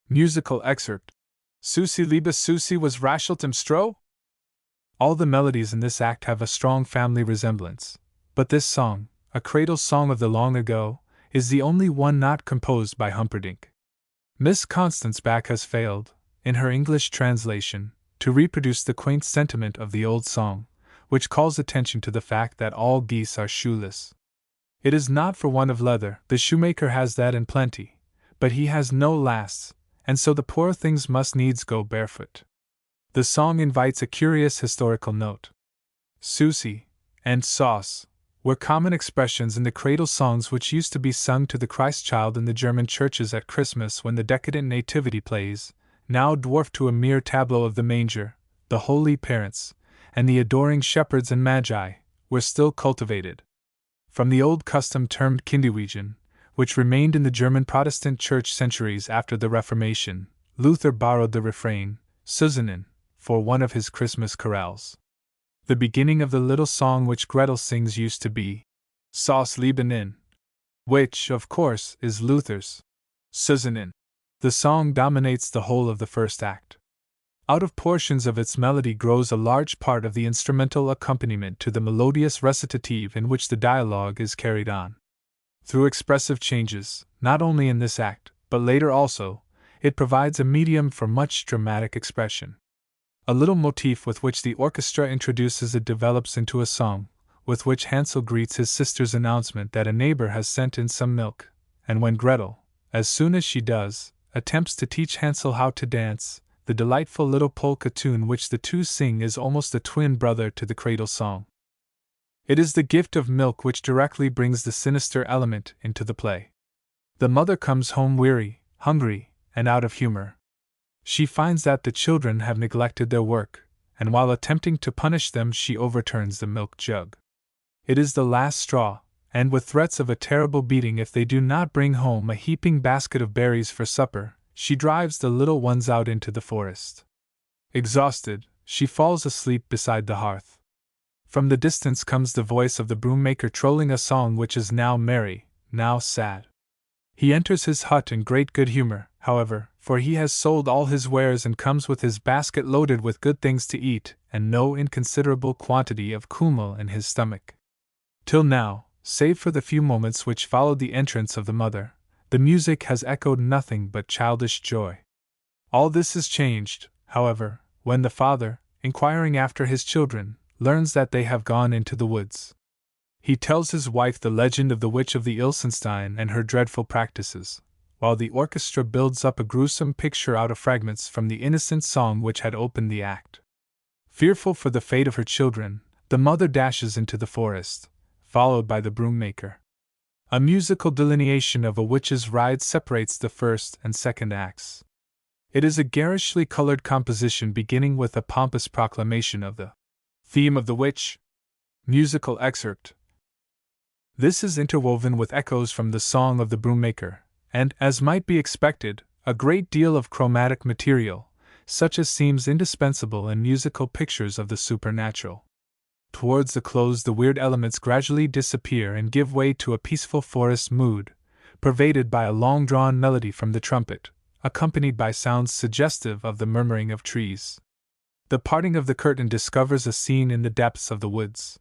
Musical excerpt. Susi liebe Susi was raschelt im Stroh? All the melodies in this act have a strong family resemblance, but this song, a cradle song of the long ago, is the only one not composed by Humperdinck. Miss Constance Back has failed, in her English translation, to reproduce the quaint sentiment of the old song, which calls attention to the fact that all geese are shoeless. It is not for want of leather, the shoemaker has that in plenty, but he has no lasts, and so the poor things must needs go barefoot. The song invites a curious historical note. Susi and sauce were common expressions in the cradle songs which used to be sung to the Christ child in the German churches at Christmas when the decadent nativity plays, now dwarfed to a mere tableau of the manger, the holy parents, and the adoring shepherds and magi, were still cultivated. From the old custom termed Kinderwegen, which remained in the German Protestant Church centuries after the Reformation, Luther borrowed the refrain, Susanen, for one of his Christmas chorales. The beginning of the little song which Gretel sings used to be, Sauce lieben in, which, of course, is Luther's Susanen. The song dominates the whole of the first act. Out of portions of its melody grows a large part of the instrumental accompaniment to the melodious recitative in which the dialogue is carried on. Through expressive changes, not only in this act, but later also, it provides a medium for much dramatic expression. A little motif with which the orchestra introduces it develops into a song, with which Hansel greets his sister's announcement that a neighbor has sent in some milk, and when Gretel, as soon as she does, attempts to teach Hansel how to dance, the delightful little polka tune which the two sing is almost a twin brother to the cradle song. It is the gift of milk which directly brings the sinister element into the play. The mother comes home weary, hungry, and out of humor. She finds that the children have neglected their work, and while attempting to punish them, she overturns the milk jug. It is the last straw, and with threats of a terrible beating if they do not bring home a heaping basket of berries for supper, she drives the little ones out into the forest. Exhausted, she falls asleep beside the hearth. From the distance comes the voice of the broom maker trolling a song which is now merry, now sad. He enters his hut in great good humor, however, for he has sold all his wares and comes with his basket loaded with good things to eat, and no inconsiderable quantity of kümmel in his stomach. Till now, save for the few moments which followed the entrance of the mother, the music has echoed nothing but childish joy. All this is changed, however, when the father, inquiring after his children, learns that they have gone into the woods. He tells his wife the legend of the witch of the Ilsenstein and her dreadful practices, while the orchestra builds up a gruesome picture out of fragments from the innocent song which had opened the act. Fearful for the fate of her children, the mother dashes into the forest, followed by the broom maker. A musical delineation of a witch's ride separates the first and second acts. It is a garishly colored composition beginning with a pompous proclamation of the theme of the witch. Musical excerpt. This is interwoven with echoes from the Song of the Broommaker, and, as might be expected, a great deal of chromatic material, such as seems indispensable in musical pictures of the supernatural. Towards the close, the weird elements gradually disappear and give way to a peaceful forest mood, pervaded by a long-drawn melody from the trumpet, accompanied by sounds suggestive of the murmuring of trees. The parting of the curtain discovers a scene in the depths of the woods.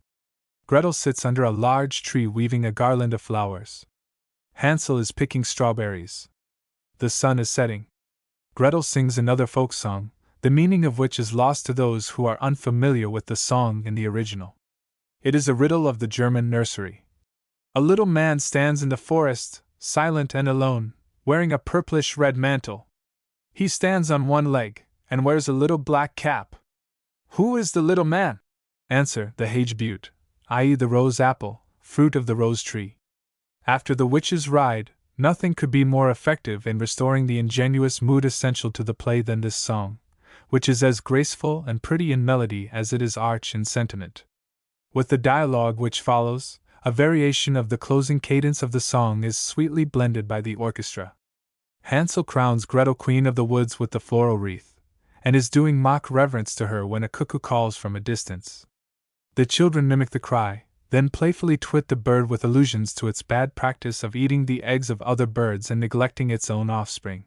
Gretel sits under a large tree weaving a garland of flowers. Hansel is picking strawberries. The sun is setting. Gretel sings another folk song, the meaning of which is lost to those who are unfamiliar with the song in the original. It is a riddle of the German nursery. A little man stands in the forest, silent and alone, wearing a purplish-red mantle. He stands on one leg, and wears a little black cap. Who is the little man? Answer, the hagebute, i.e. the rose apple, fruit of the rose tree. After the witch's ride, nothing could be more effective in restoring the ingenuous mood essential to the play than this song, which is as graceful and pretty in melody as it is arch in sentiment. With the dialogue which follows, a variation of the closing cadence of the song is sweetly blended by the orchestra. Hansel crowns Gretel Queen of the Woods with the floral wreath, and is doing mock reverence to her when a cuckoo calls from a distance. The children mimic the cry, then playfully twit the bird with allusions to its bad practice of eating the eggs of other birds and neglecting its own offspring.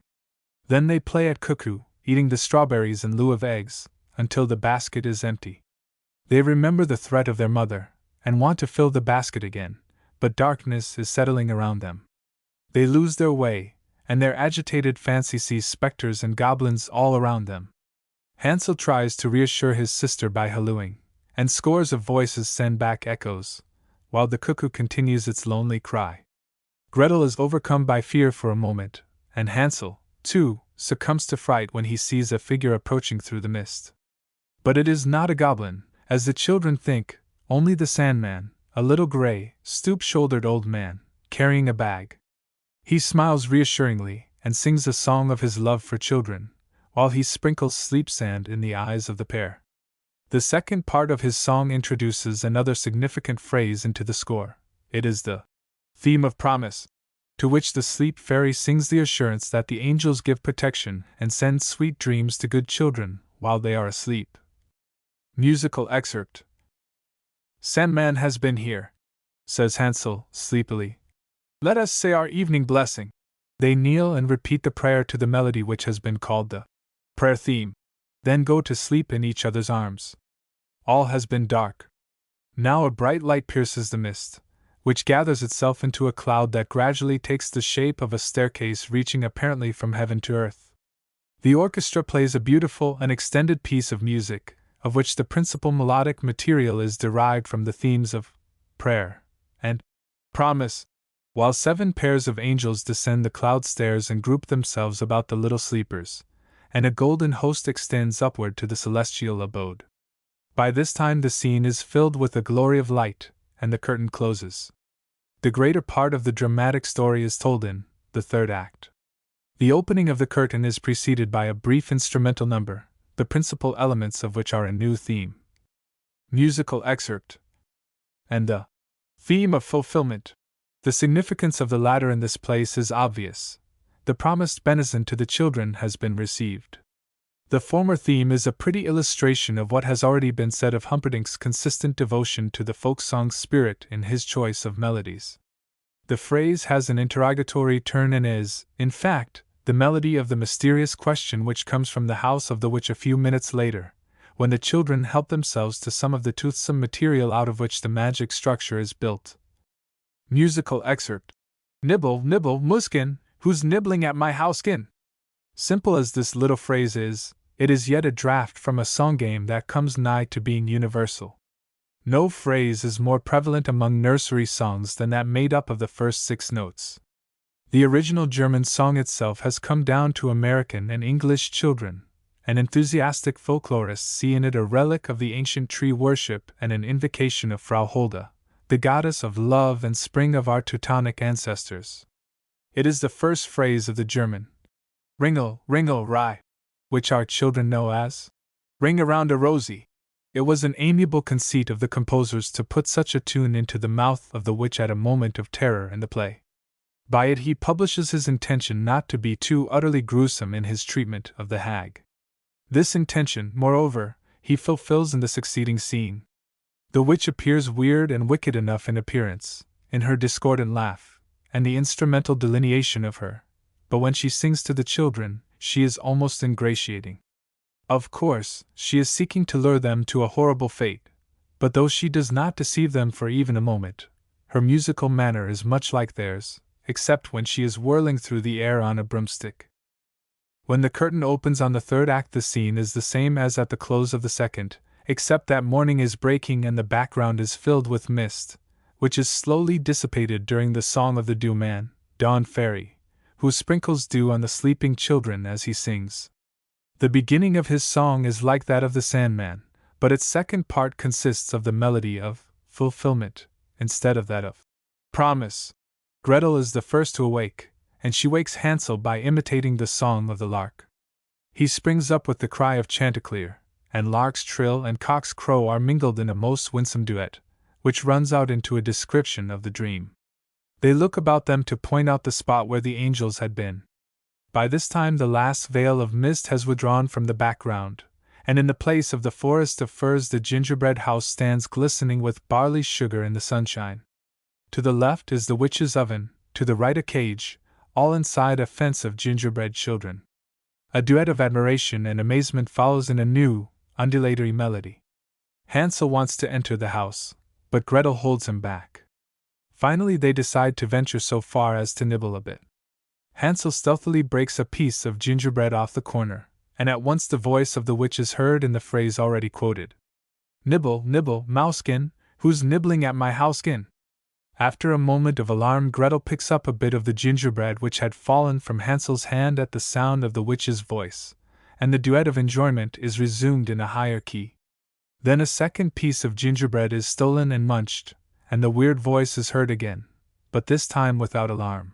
Then they play at cuckoo, eating the strawberries in lieu of eggs, until the basket is empty. They remember the threat of their mother, and want to fill the basket again, but darkness is settling around them. They lose their way, and their agitated fancy sees specters and goblins all around them. Hansel tries to reassure his sister by hallooing, and scores of voices send back echoes, while the cuckoo continues its lonely cry. Gretel is overcome by fear for a moment, and Hansel, too, succumbs to fright when he sees a figure approaching through the mist. But it is not a goblin, as the children think, only the Sandman, a little gray, stoop-shouldered old man, carrying a bag. He smiles reassuringly, and sings a song of his love for children, while he sprinkles sleep sand in the eyes of the pair. The second part of his song introduces another significant phrase into the score. It is the theme of promise, to which the sleep fairy sings the assurance that the angels give protection and send sweet dreams to good children while they are asleep. Musical excerpt. Sandman has been here, says Hansel, sleepily. Let us say our evening blessing. They kneel and repeat the prayer to the melody which has been called the prayer theme, then go to sleep in each other's arms. All has been dark. Now a bright light pierces the mist, which gathers itself into a cloud that gradually takes the shape of a staircase reaching apparently from heaven to earth. The orchestra plays a beautiful and extended piece of music, of which the principal melodic material is derived from the themes of prayer and promise, while 7 pairs of angels descend the cloud stairs and group themselves about the little sleepers, and a golden host extends upward to the celestial abode. By this time the scene is filled with a glory of light, and the curtain closes. The greater part of the dramatic story is told in the third act. The opening of the curtain is preceded by a brief instrumental number, the principal elements of which are a new theme, musical excerpt, and the theme of fulfillment. The significance of the latter in this place is obvious. The promised benison to the children has been received. The former theme is a pretty illustration of what has already been said of Humperdinck's consistent devotion to the folk song spirit in his choice of melodies. The phrase has an interrogatory turn and is, in fact, the melody of the mysterious question which comes from the house of the witch a few minutes later, when the children help themselves to some of the toothsome material out of which the magic structure is built. Musical excerpt. Nibble, nibble, Muskin, who's nibbling at my houskin? Simple as this little phrase is, it is yet a draught from a song game that comes nigh to being universal. No phrase is more prevalent among nursery songs than that made up of the first 6 notes. The original German song itself has come down to American and English children, and enthusiastic folklorists see in it a relic of the ancient tree worship and an invocation of Frau Hulda, the goddess of love and spring of our Teutonic ancestors. It is the first phrase of the German Ringel, Ringel, Rye, which our children know as Ring Around a Rosie. It was an amiable conceit of the composers to put such a tune into the mouth of the witch at a moment of terror in the play. By it he publishes his intention not to be too utterly gruesome in his treatment of the hag. This intention, moreover, he fulfills in the succeeding scene. The witch appears weird and wicked enough in appearance, in her discordant laugh, and the instrumental delineation of her, but when she sings to the children, she is almost ingratiating. Of course, she is seeking to lure them to a horrible fate, but though she does not deceive them for even a moment, her musical manner is much like theirs, except when she is whirling through the air on a broomstick. When the curtain opens on the third act, the scene is the same as at the close of the second, except that morning is breaking and the background is filled with mist, which is slowly dissipated during the song of the Dew Man, Dawn Fairy, who sprinkles dew on the sleeping children as he sings. The beginning of his song is like that of the Sandman, but its second part consists of the melody of fulfillment instead of that of promise. Gretel is the first to awake, and she wakes Hansel by imitating the song of the lark. He springs up with the cry of Chanticleer, and lark's trill and cock's crow are mingled in a most winsome duet, which runs out into a description of the dream. They look about them to point out the spot where the angels had been. By this time the last veil of mist has withdrawn from the background, and in the place of the forest of firs the gingerbread house stands glistening with barley sugar in the sunshine. To the left is the witch's oven, to the right a cage, all inside a fence of gingerbread children. A duet of admiration and amazement follows in a new, undulatory melody. Hansel wants to enter the house, but Gretel holds him back. Finally they decide to venture so far as to nibble a bit. Hansel stealthily breaks a piece of gingerbread off the corner, and at once the voice of the witch is heard in the phrase already quoted. Nibble, nibble, mouskin, who's nibbling at my houskin? After a moment of alarm, Gretel picks up a bit of the gingerbread which had fallen from Hansel's hand at the sound of the witch's voice, and the duet of enjoyment is resumed in a higher key. Then a second piece of gingerbread is stolen and munched, and the weird voice is heard again, but this time without alarm.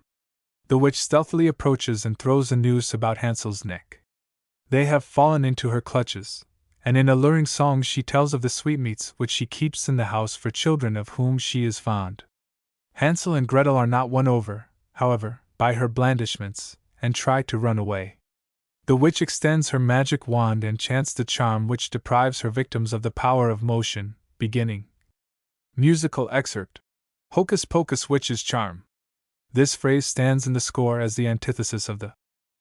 The witch stealthily approaches and throws a noose about Hansel's neck. They have fallen into her clutches, and in a luring song she tells of the sweetmeats which she keeps in the house for children of whom she is fond. Hansel and Gretel are not won over, however, by her blandishments, and try to run away. The witch extends her magic wand and chants the charm which deprives her victims of the power of motion, beginning. Musical excerpt. Hocus pocus witch's charm. This phrase stands in the score as the antithesis of the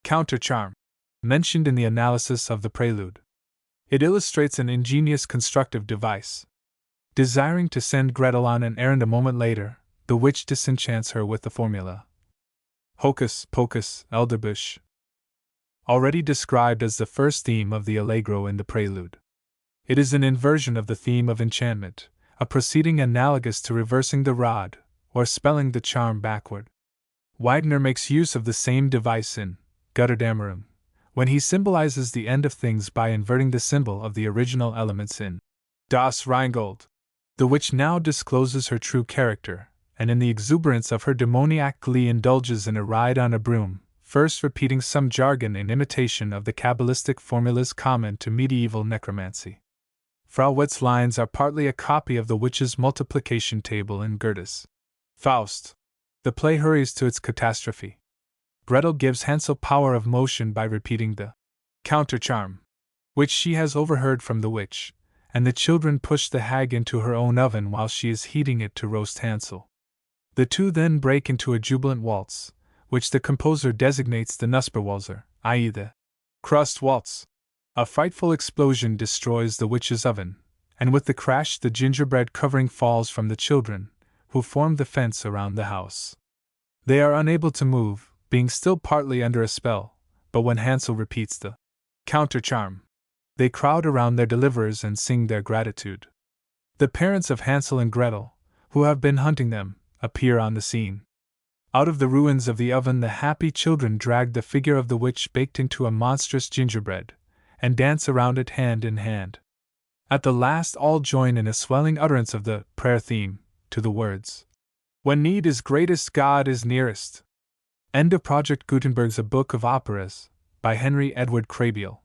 counter-charm mentioned in the analysis of the prelude. It illustrates an ingenious constructive device. Desiring to send Gretel on an errand a moment later, the witch disenchants her with the formula Hocus pocus, elderbush, already described as the first theme of the allegro in the prelude. It is an inversion of the theme of enchantment, a proceeding analogous to reversing the rod, or spelling the charm backward. Widener makes use of the same device in Götterdämmerung, when he symbolizes the end of things by inverting the symbol of the original elements in Das Rheingold. The witch now discloses her true character, and in the exuberance of her demoniac glee indulges in a ride on a broom, first repeating some jargon in imitation of the Kabbalistic formulas common to medieval necromancy. Frau Witt's lines are partly a copy of the witch's multiplication table in Goethe's Faust. The play hurries to its catastrophe. Gretel gives Hansel power of motion by repeating the counter-charm, which she has overheard from the witch, and the children push the hag into her own oven while she is heating it to roast Hansel. The two then break into a jubilant waltz, which the composer designates the Nusperwalzer, i.e. the crust waltz. A frightful explosion destroys the witch's oven, and with the crash the gingerbread covering falls from the children, who form the fence around the house. They are unable to move, being still partly under a spell, but when Hansel repeats the counter-charm, they crowd around their deliverers and sing their gratitude. The parents of Hansel and Gretel, who have been hunting them, appear on the scene. Out of the ruins of the oven the happy children drag the figure of the witch baked into a monstrous gingerbread, and dance around it hand in hand. At the last all join in a swelling utterance of the prayer theme, to the words, "When need is greatest, God is nearest." End of Project Gutenberg's A Book of Operas, by Henry Edward Crabeel.